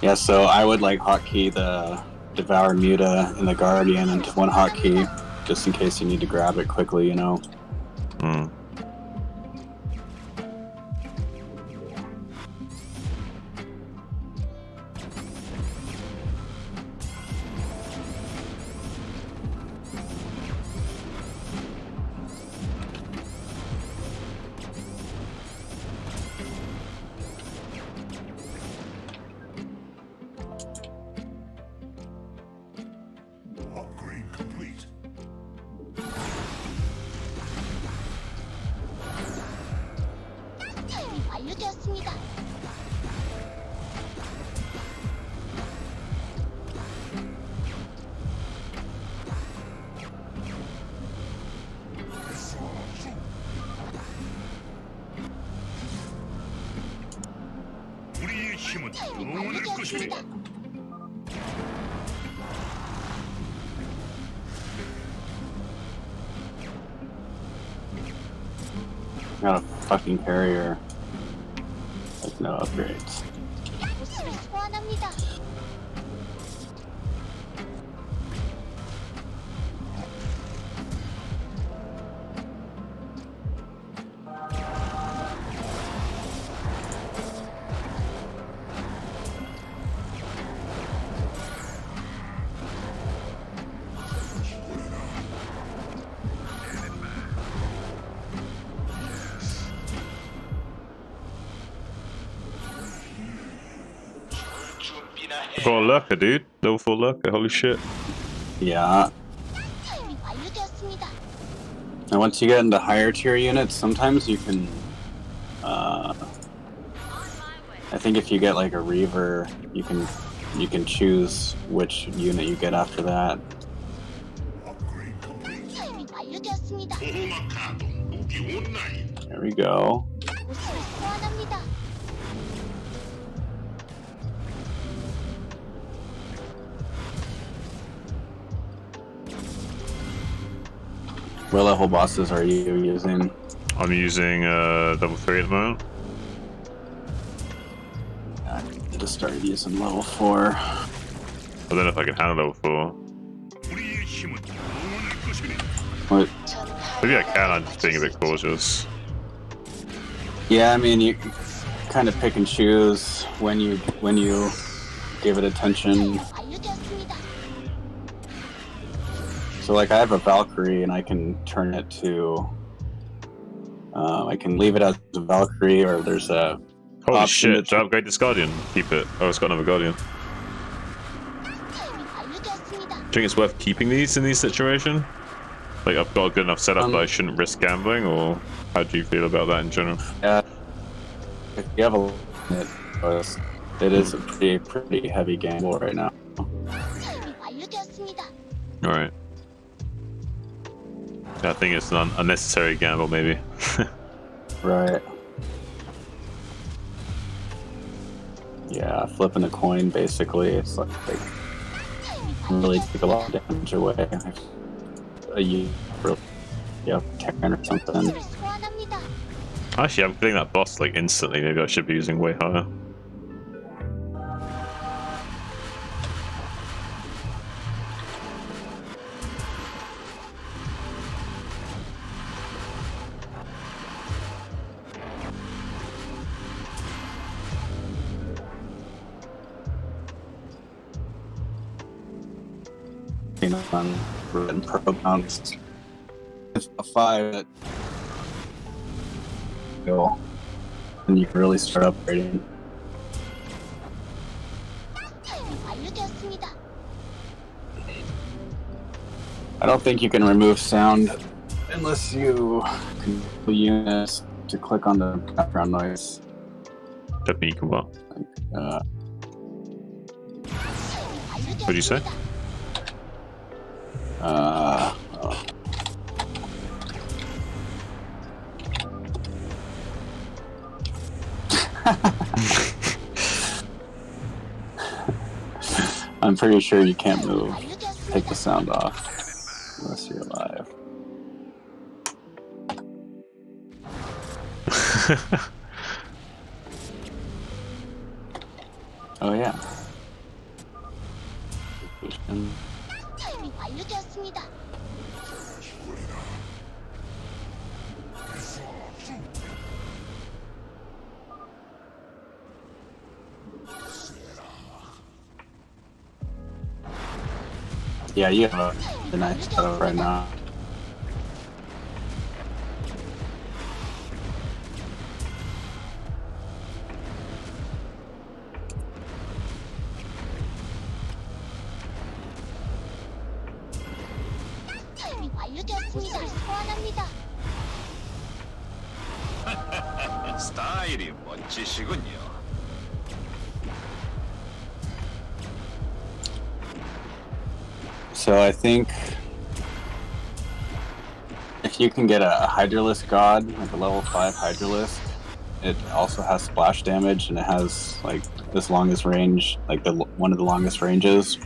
Yeah, so I would like hotkey the Devour Muta and the Guardian into one hotkey, just in case you need to grab it quickly, you know? Upgrade complete. 우리의 힘은 영원할 것입니다. Got a fucking carrier with no upgrades. Got a lurker, dude. Level 4 lurker. Holy shit. Yeah. And once you get into higher tier units, sometimes you can. I think if you get like a Reaver, you can choose which unit you get after that. There we go. What level bosses are you using? I'm using level 3 at the moment. I just started using level 4. I don't know if I can handle level 4. What? Maybe I can, I'm just being a bit cautious. Yeah, I mean, you kind of pick and choose when you give it attention. So, like, I have a Valkyrie, and I can turn it to. I can leave it as a Valkyrie, or there's a. Holy shit! Do I upgrade this Guardian? Keep it. Oh, it's got another Guardian. Do you think it's worth keeping these in these situations? Like, I've got a good enough setup that I shouldn't risk gambling, or how do you feel about that in general? Yeah, if you have a limit, it is a pretty heavy gamble right now. All right. I think it's an unnecessary gamble, maybe. Right. Yeah, flipping a coin, basically, it's like really take a lot of damage away. You really, 10 or something. Actually, I'm getting that boss like instantly. Maybe I should be using way higher. On written pronouns. It's a 5 that go, and you can really start upgrading. I don't think you can remove sound unless you can the units to click on the background noise. Definitely you can what? What did you say? Oh. I'm pretty sure you can't move. Take the sound off unless you're alive. Oh yeah. Yeah, you have a nice setup right now. 스타일이 멋지시군요. So I think if you can get a Hydralisk God, like a level 5 Hydralisk, it also has splash damage and it has like this longest range, like one of the longest ranges.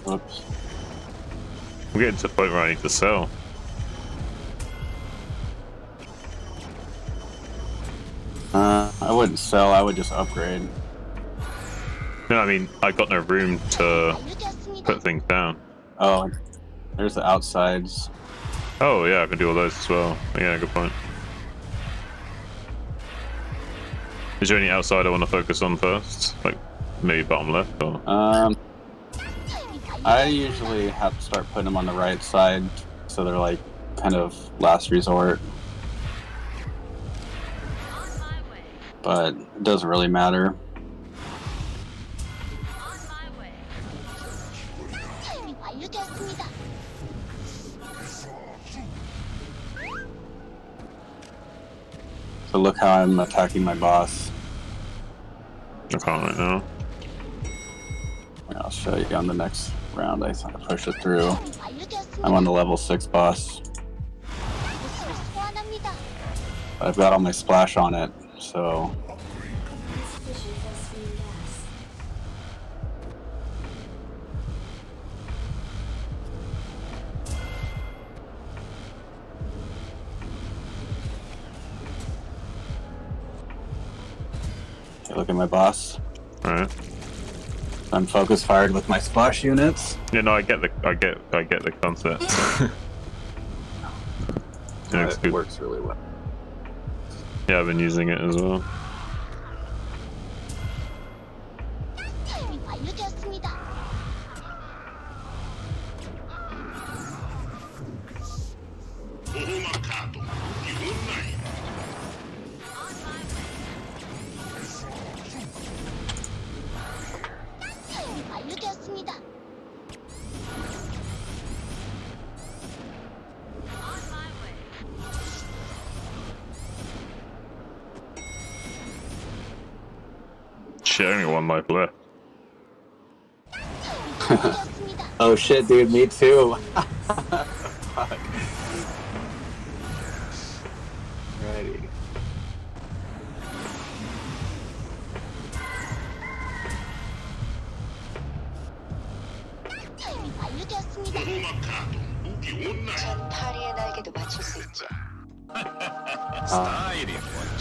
Oops. I'm getting to the point where I need to sell. I wouldn't sell, I would just upgrade. No, I mean, I got no room to put things down. Oh, there's the outsides. Oh, yeah, I can do all those as well. Yeah, good point. Is there any outside I want to focus on first? Like, maybe bottom left? Or... I usually have to start putting them on the right side, so they're like kind of last resort. But it doesn't really matter. So look how I'm attacking my boss. I can't right now. I'll show you on the next round. I push it through. I'm on the level 6 boss. I've got all my splash on it, so... Okay, look at my boss. Alright. I'm focus fired with my splash units. Yeah, no, I get the concept. Yeah, it works really well. Yeah, I've been using it as well. Shit, only one life left. Oh shit, dude, me too. Fuck. Righty.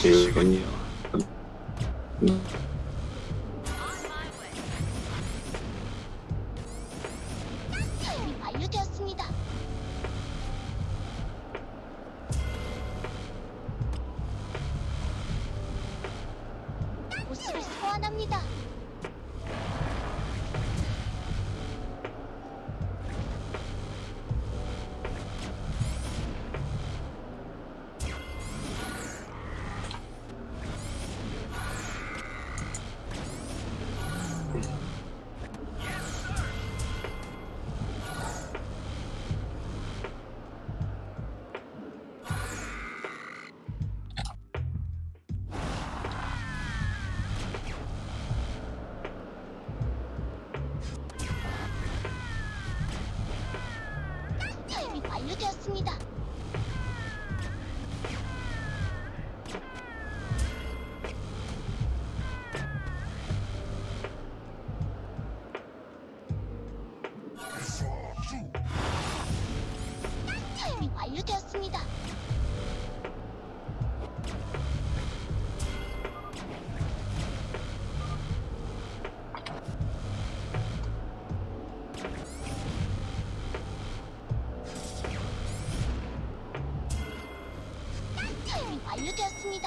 Dude, when you...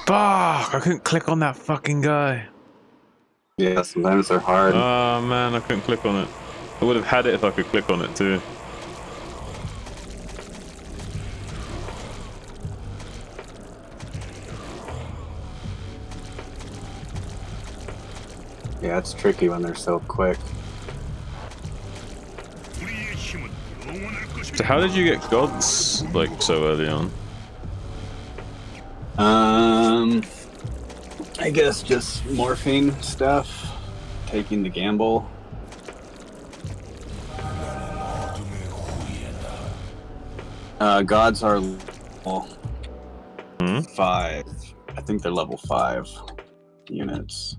Fuck! I couldn't click on that fucking guy. Yeah, sometimes they're hard. Oh man, I couldn't click on it. I would have had it if I could click on it too. Yeah, it's tricky when they're so quick. So how did you get gods like so early on? I guess just morphing stuff, taking the gamble. Gods are level 5. I think they're level 5 units.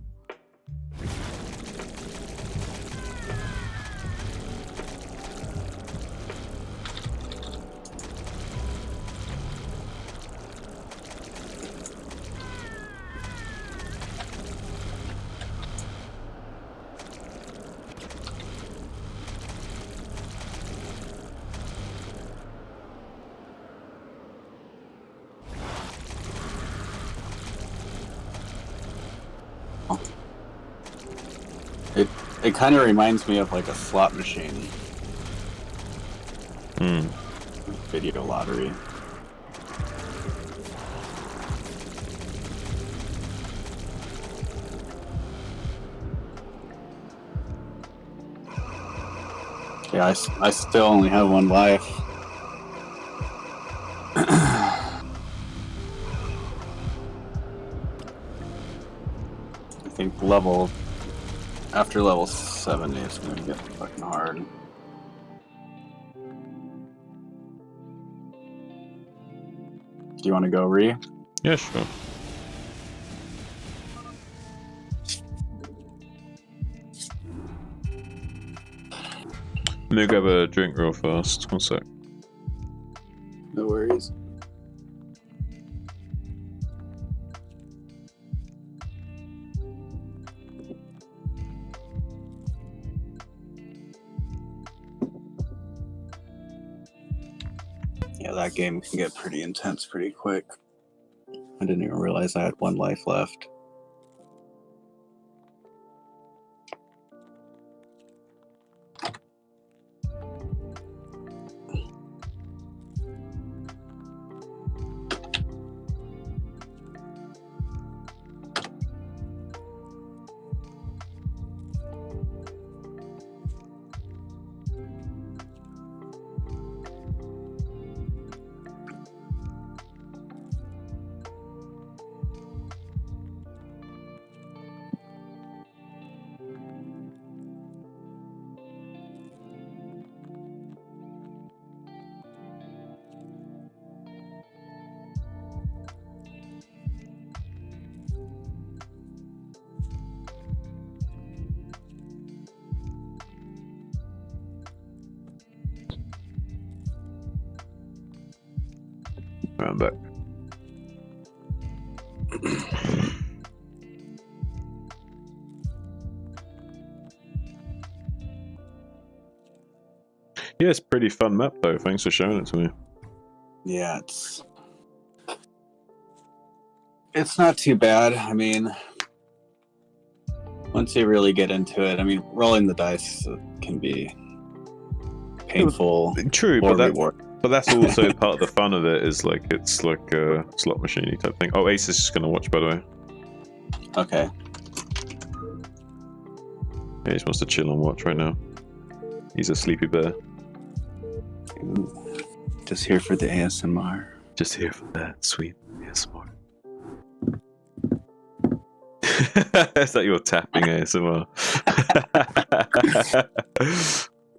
It kind of reminds me of like a slot machine. Video lottery. Yeah, I still only have one life. I think after level 70 it's gonna get fucking hard. Do you want to go re? Yeah, sure. Let me grab a drink real fast. One sec. No worries. Yeah, that game can get pretty intense pretty quick. I didn't even realize I had one life left. I'm back. Yeah, it's a pretty fun map though. Thanks for showing it to me. Yeah, it's not too bad. I mean, once you really get into it, I mean, rolling the dice can be painful. True, or but that's also part of the fun of it. Is like it's like a slot machine type thing. Oh, Ace is just gonna watch, by the way. Okay. Yeah, he just wants to chill and watch right now. He's a sleepy bear. Ooh. Just here for the ASMR. Just here for that sweet ASMR. Is that your tapping ASMR?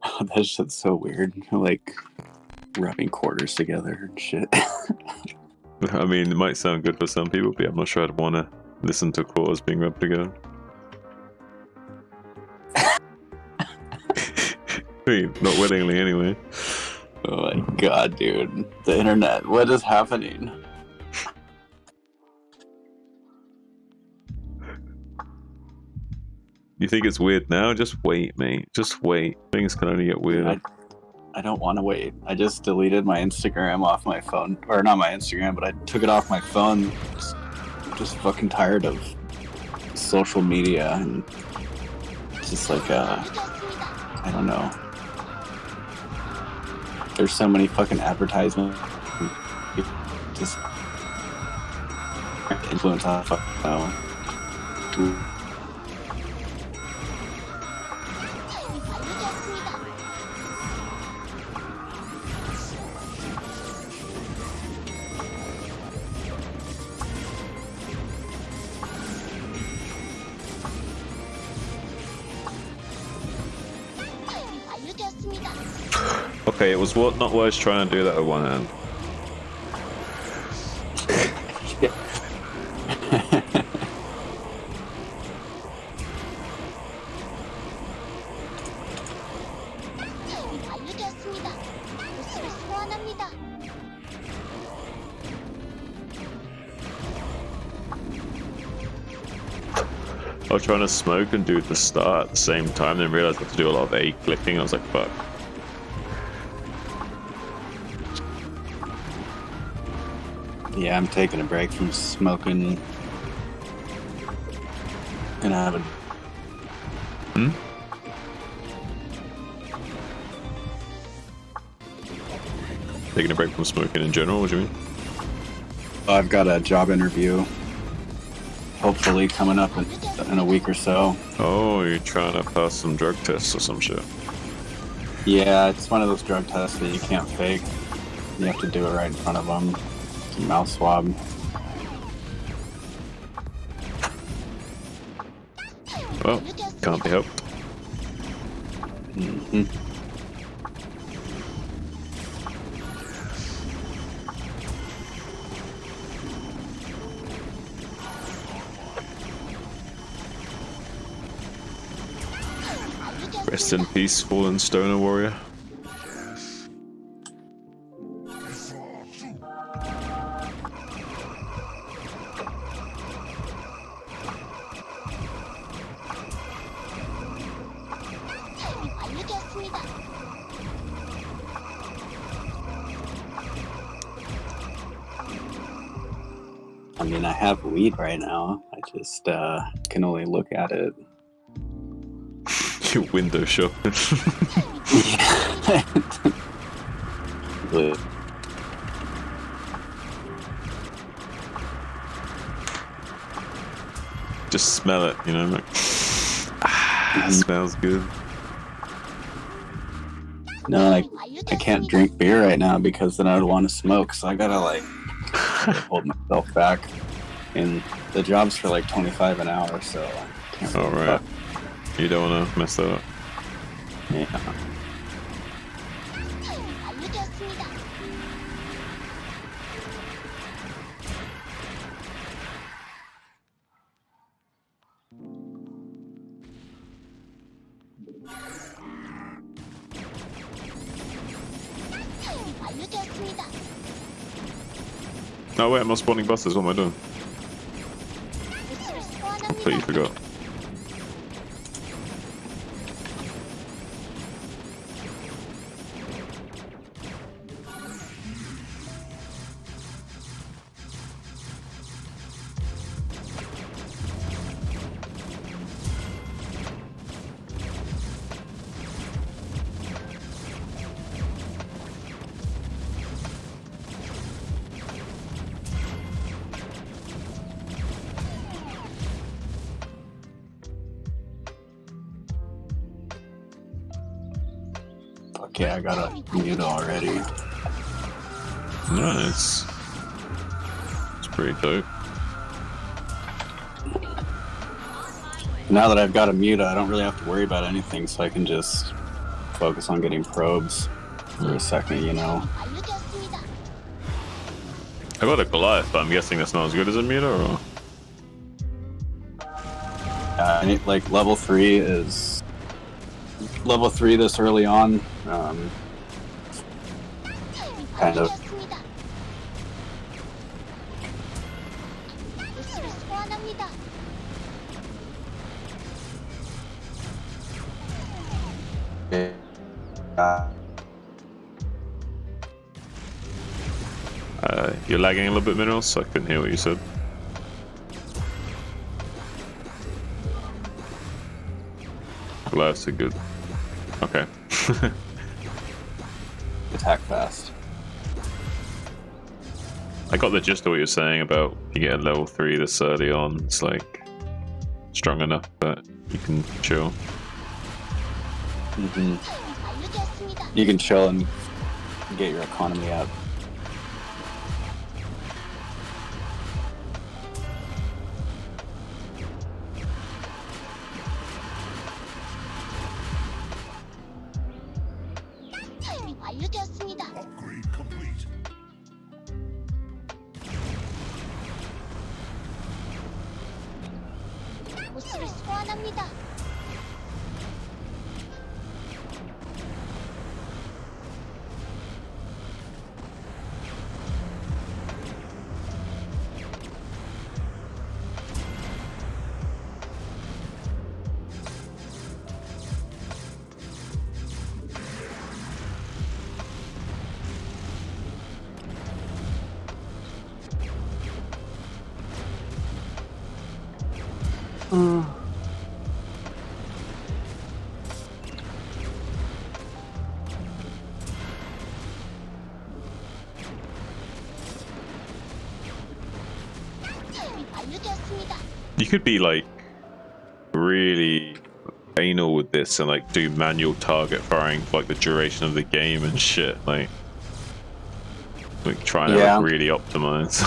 Oh, that shit's so weird. Like rubbing quarters together and shit. I mean, it might sound good for some people, but I'm not sure I'd want to listen to quarters being rubbed together. I mean, not willingly anyway. Oh my god, dude. The internet, what is happening? You think it's weird now? Just wait, mate. Just wait. Things can only get weirder. I don't want to wait. I just deleted my Instagram off my phone. Or not my Instagram, but I took it off my phone. Just fucking tired of social media and just like, I don't know. There's so many fucking advertisements. Just influence on fucking know. Okay, it was not worth trying to do that with one hand. I was trying to smoke and do the start at the same time, then realized I had to do a lot of A clicking. I was like, fuck. Yeah, I'm taking a break from smoking. Gonna have a Taking a break from smoking in general, what do you mean? I've got a job interview, hopefully coming up in a week or so. Oh, you're trying to pass some drug tests or some shit. Yeah, it's one of those drug tests that you can't fake. You have to do it right in front of them. It's a mouth swab. Well, can't be helped. Mm-hmm. Rest in peace, fallen stoner warrior. I mean, I have weed right now. I just can only look at it. You window shopping. But just smell it, you know, like, smells good. no, like I can't drink beer right now because then I would want to smoke. So I gotta like hold myself back. And the job's for like 25 an hour, so I can't really Alright. You don't want to mess that up. Yeah. No, wait, I'm not spawning buses. What am I doing? Completely forgot. Okay, I got a mute already. Nice. It's pretty dope. Now that I've got a mute, I don't really have to worry about anything, so I can just focus on getting probes for a second, you know. I got a Goliath, but I'm guessing that's not as good as a meter, or? And it, like level 3 is level 3 this early on. Kind of. You're lagging a little bit, Minerals, so I couldn't hear what you said. Goliaths are good. Okay. Attack fast. I got the gist of what you're saying about if you get a level 3 this early on, it's like strong enough that you can chill. Mm-hmm. You can chill and get your economy up. Upgrade complete. You could be like really anal with this and like do manual target firing for like the duration of the game and shit. Like trying to like really optimize.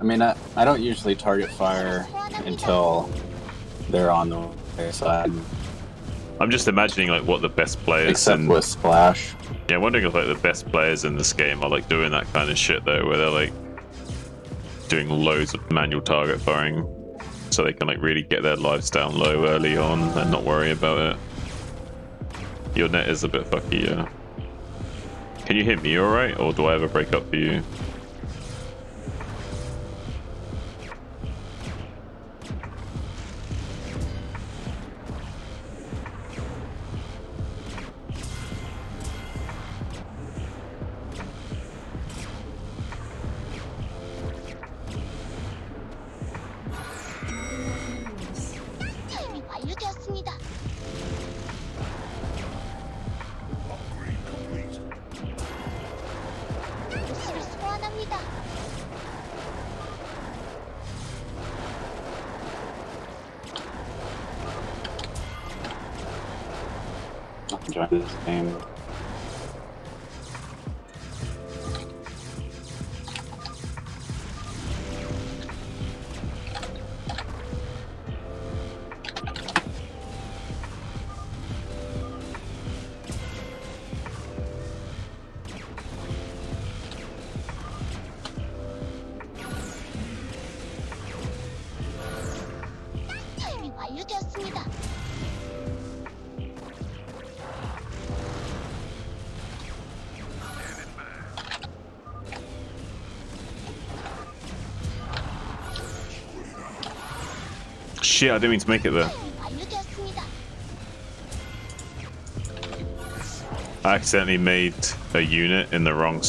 I mean, I don't usually target fire until they're on the other side. I'm just imagining like what the best players Except with Splash. Yeah, I'm wondering if like the best players in this game are like doing that kind of shit though, where they're like doing loads of manual target firing so they can like really get their lives down low early on and not worry about it. Your net is a bit fucky, yeah. Can you hit me alright, or do I ever break up for you? Join this game. Shit, I didn't mean to make it there. I accidentally made a unit in the wrong